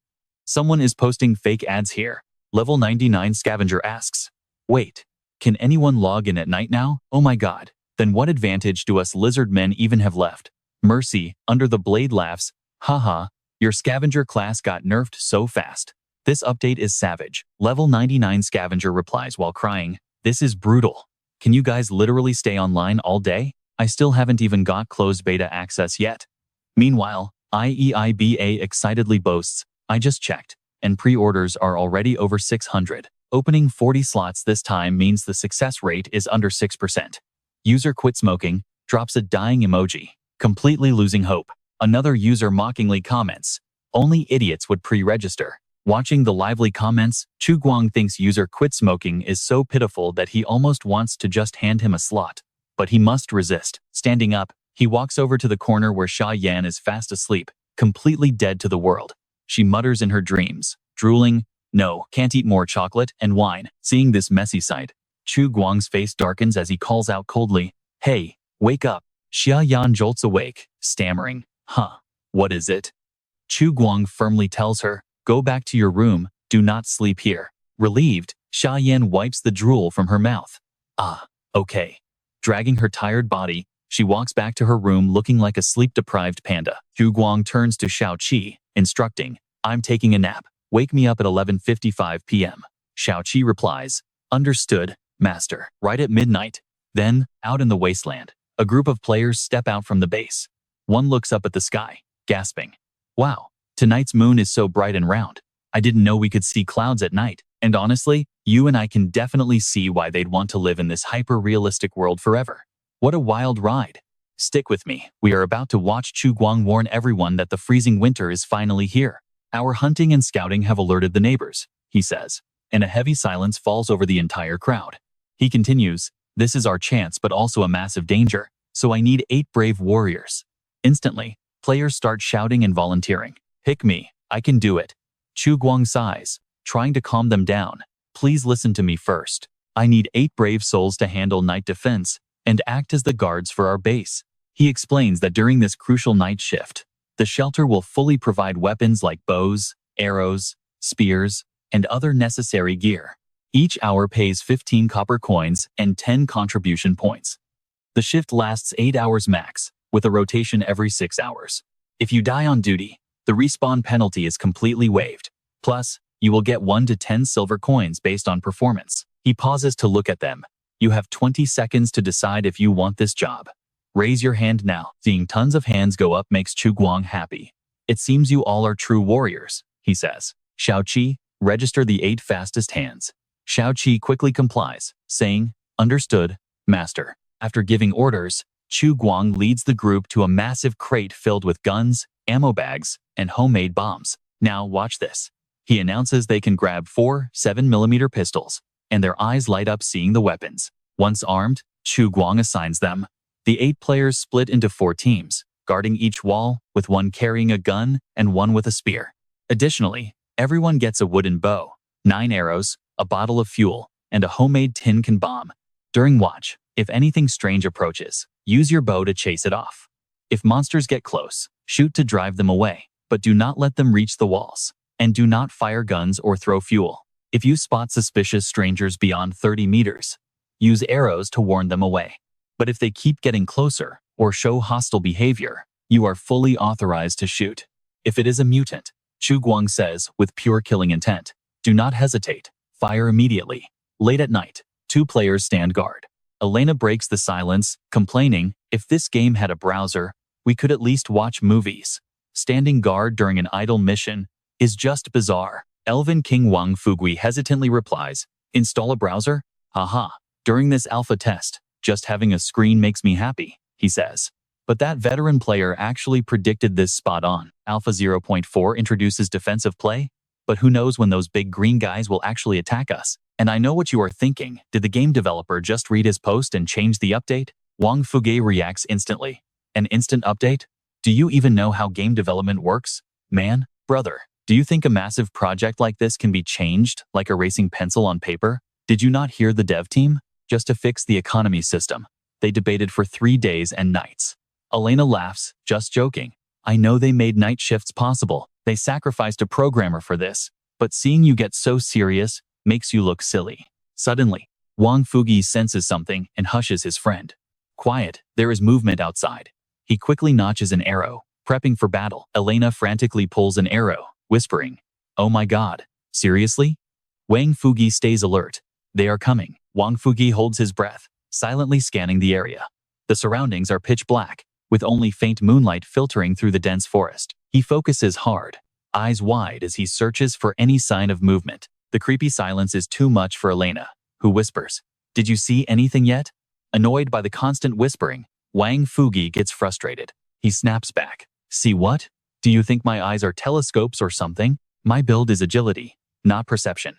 Someone is posting fake ads here. Level 99 Scavenger asks. Wait, can anyone log in at night now? Oh my god. Then what advantage do us lizard men even have left? Mercy, Under the Blade laughs. Haha, your scavenger class got nerfed so fast. This update is savage. Level 99 scavenger replies while crying. This is brutal. Can you guys literally stay online all day? I still haven't even got closed beta access yet. Meanwhile, IEIBA excitedly boasts, I just checked, and pre-orders are already over 600. Opening 40 slots this time means the success rate is under 6%. User quit smoking, drops a dying emoji, completely losing hope. Another user mockingly comments, only idiots would pre-register. Watching the lively comments, Chu Guang thinks user quit smoking is so pitiful that he almost wants to just hand him a slot. But he must resist. Standing up, he walks over to the corner where Xia Yan is fast asleep, completely dead to the world. She mutters in her dreams, drooling, no, can't eat more chocolate and wine. Seeing this messy sight, Chu Guang's face darkens as he calls out coldly, hey, wake up. Xia Yan jolts awake, stammering, what is it? Chu Guang firmly tells her, go back to your room, do not sleep here. Relieved, Xia Yan wipes the drool from her mouth. Okay. Dragging her tired body, she walks back to her room looking like a sleep-deprived panda. Chu Guang turns to Xiao Qi, instructing, I'm taking a nap. Wake me up at 11:55 p.m. Xiao Qi replies, understood, master. Right at midnight. Then, out in the wasteland, a group of players step out from the base. One looks up at the sky, gasping. Wow, tonight's moon is so bright and round. I didn't know we could see clouds at night. And honestly, you and I can definitely see why they'd want to live in this hyper-realistic world forever. What a wild ride. Stick with me. We are about to watch Chu Guang warn everyone that the freezing winter is finally here. Our hunting and scouting have alerted the neighbors, he says, and a heavy silence falls over the entire crowd. He continues, this is our chance but also a massive danger, so I need 8 brave warriors. Instantly, players start shouting and volunteering. Pick me, I can do it. Chu Guang sighs, trying to calm them down. Please listen to me first. I need 8 brave souls to handle night defense and act as the guards for our base. He explains that during this crucial night shift, the shelter will fully provide weapons like bows, arrows, spears, and other necessary gear. Each hour pays 15 copper coins and 10 contribution points. The shift lasts 8 hours max, with a rotation every 6 hours. If you die on duty, the respawn penalty is completely waived. Plus, you will get 1 to 10 silver coins based on performance. He pauses to look at them. You have 20 seconds to decide if you want this job. Raise your hand now. Seeing tons of hands go up makes Chu Guang happy. It seems you all are true warriors, he says. Xiao Qi, register the 8 fastest hands. Xiao Qi quickly complies, saying, understood, master. After giving orders, Chu Guang leads the group to a massive crate filled with guns, ammo bags, and homemade bombs. Now watch this. He announces they can grab 4 7mm pistols, and their eyes light up seeing the weapons. Once armed, Chu Guang assigns them. The 8 players split into 4 teams, guarding each wall, with one carrying a gun and one with a spear. Additionally, everyone gets a wooden bow, 9 arrows, a bottle of fuel, and a homemade tin can bomb. During watch, if anything strange approaches, use your bow to chase it off. If monsters get close, shoot to drive them away, but do not let them reach the walls. And do not fire guns or throw fuel. If you spot suspicious strangers beyond 30 meters, use arrows to warn them away. But if they keep getting closer or show hostile behavior, you are fully authorized to shoot. If it is a mutant, Chu Guang says with pure killing intent, do not hesitate, fire immediately. Late at night, 2 players stand guard. Elena breaks the silence, complaining, if this game had a browser, we could at least watch movies. Standing guard during an idle mission is just bizarre. Elven King Wang Fugui hesitantly replies, install a browser? Haha, during this alpha test, just having a screen makes me happy, he says. But that veteran player actually predicted this spot on. Alpha 0.4 introduces defensive play, but who knows when those big green guys will actually attack us. And I know what you are thinking, did the game developer just read his post and change the update? Wang Fugui reacts instantly. An instant update? Do you even know how game development works? Man, brother. Do you think a massive project like this can be changed, like erasing pencil on paper? Did you not hear the dev team? Just to fix the economy system. They debated for 3 days and nights. Elena laughs, just joking. I know they made night shifts possible. They sacrificed a programmer for this. But seeing you get so serious makes you look silly. Suddenly, Wang Fugi senses something and hushes his friend. Quiet, there is movement outside. He quickly notches an arrow, prepping for battle. Elena frantically pulls an arrow, whispering, "Oh my god, seriously?" Wang Fugi stays alert. They are coming. Wang Fugi holds his breath, silently scanning the area. The surroundings are pitch black, with only faint moonlight filtering through the dense forest. He focuses hard, eyes wide as he searches for any sign of movement. The creepy silence is too much for Elena, who whispers, "Did you see anything yet?" Annoyed by the constant whispering, Wang Fugi gets frustrated. He snaps back. "See what? Do you think my eyes are telescopes or something? My build is agility, not perception."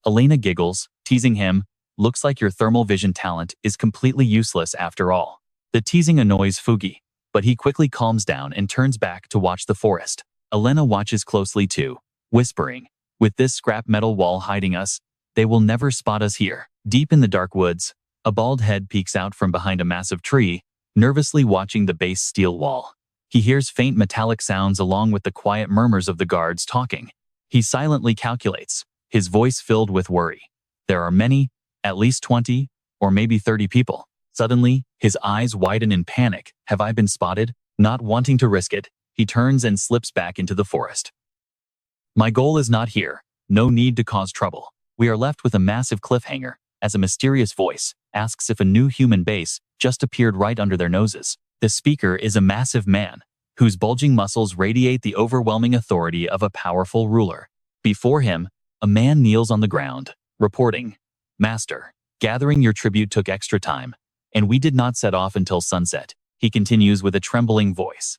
Elena giggles, teasing him, "Looks like your thermal vision talent is completely useless after all." The teasing annoys Fugi, but he quickly calms down and turns back to watch the forest. Elena watches closely too, whispering, "With this scrap metal wall hiding us, they will never spot us here." Deep in the dark woods, a bald head peeks out from behind a massive tree, nervously watching the base steel wall. He hears faint metallic sounds along with the quiet murmurs of the guards talking. He silently calculates, his voice filled with worry. There are many, at least 20, or maybe 30 people. Suddenly, his eyes widen in panic. "Have I been spotted?" Not wanting to risk it, he turns and slips back into the forest. "My goal is not here. No need to cause trouble." We are left with a massive cliffhanger, as a mysterious voice asks if a new human base just appeared right under their noses. The speaker is a massive man, whose bulging muscles radiate the overwhelming authority of a powerful ruler. Before him, a man kneels on the ground, reporting, "Master, gathering your tribute took extra time, and we did not set off until sunset." He continues with a trembling voice.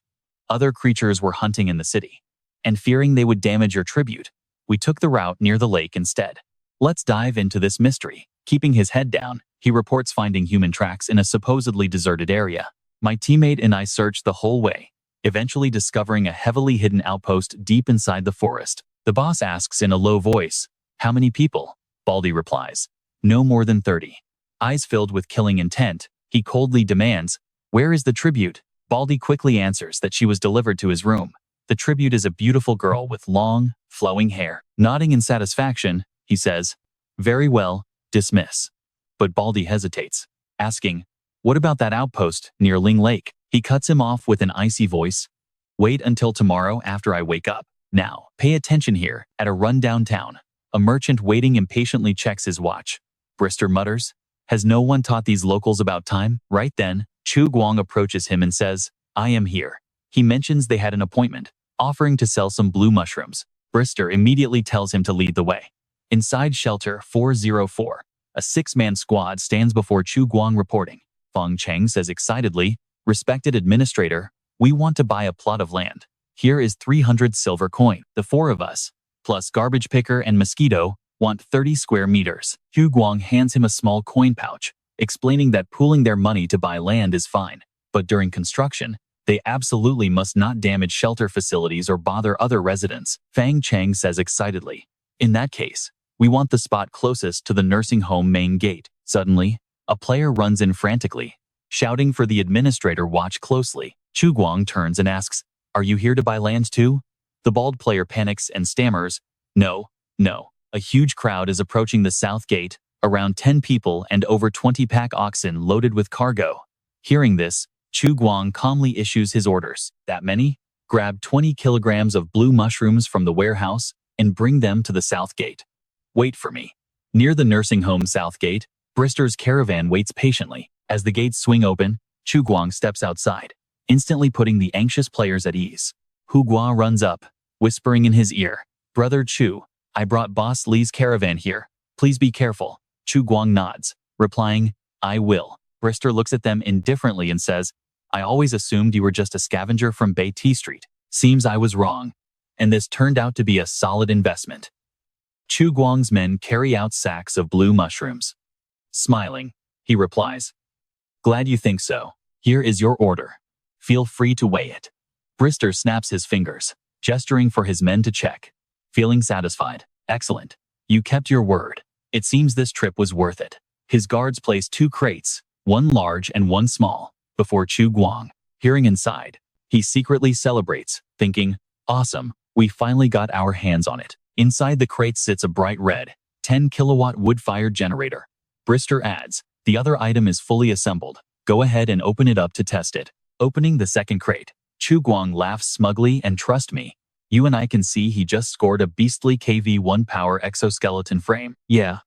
"Other creatures were hunting in the city, and fearing they would damage your tribute, we took the route near the lake instead. Let's dive into this mystery." Keeping his head down, he reports finding human tracks in a supposedly deserted area. "My teammate and I searched the whole way, eventually discovering a heavily hidden outpost deep inside the forest." The boss asks in a low voice, "How many people?" Baldy replies, "No more than 30. Eyes filled with killing intent, he coldly demands, "Where is the tribute?" Baldy quickly answers that she was delivered to his room. The tribute is a beautiful girl with long, flowing hair. Nodding in satisfaction, he says, "Very well, dismiss." But Baldy hesitates, asking, "What about that outpost near Ling Lake?" He cuts him off with an icy voice, "Wait until tomorrow after I wake up. Now, pay attention here." At a rundown town, a merchant waiting impatiently checks his watch. Brister mutters, "Has no one taught these locals about time?" Right then, Chu Guang approaches him and says, "I am here." He mentions they had an appointment, offering to sell some blue mushrooms. Brister immediately tells him to lead the way. Inside Shelter 404, a 6-man squad stands before Chu Guang reporting. Feng Cheng says excitedly, "Respected administrator, we want to buy a plot of land. Here is 300 silver coin. The 4 of us, plus garbage picker and mosquito, want 30 square meters." Chu Guang hands him a small coin pouch, explaining that pooling their money to buy land is fine, but during construction, they absolutely must not damage shelter facilities or bother other residents. Feng Cheng says excitedly, "In that case, we want the spot closest to the nursing home main gate." Suddenly, a player runs in frantically, shouting for the administrator. "Watch closely." Chu Guang turns and asks, "Are you here to buy land too?" The bald player panics and stammers, "No, no." A huge crowd is approaching the south gate, around 10 people and over 20 pack oxen loaded with cargo. Hearing this, Chu Guang calmly issues his orders. "That many? Grab 20 kilograms of blue mushrooms from the warehouse and bring them to the south gate. Wait for me." Near the nursing home south gate, Brister's caravan waits patiently. As the gates swing open, Chu Guang steps outside, instantly putting the anxious players at ease. Hu Guo runs up, whispering in his ear, "Brother Chu, I brought Boss Li's caravan here. Please be careful." Chu Guang nods, replying, "I will." Brister looks at them indifferently and says, "I always assumed you were just a scavenger from Bay T Street. Seems I was wrong. And this turned out to be a solid investment." Chu Guang's men carry out sacks of blue mushrooms. Smiling, he replies, "Glad you think so. Here is your order. Feel free to weigh it." Brister snaps his fingers, gesturing for his men to check. Feeling satisfied, "Excellent. You kept your word. It seems this trip was worth it." His guards place 2 crates, one large and one small, before Chu Guang. Peering inside, he secretly celebrates, thinking, "Awesome, we finally got our hands on it." Inside the crate sits a bright red, 10-kilowatt wood-fired generator. Brister adds, the other item is fully assembled. Go ahead and open it up to test it. Opening the second crate, Chu Guang laughs smugly and trust me. You and I can see he just scored a beastly KV-1 power exoskeleton frame. Yeah,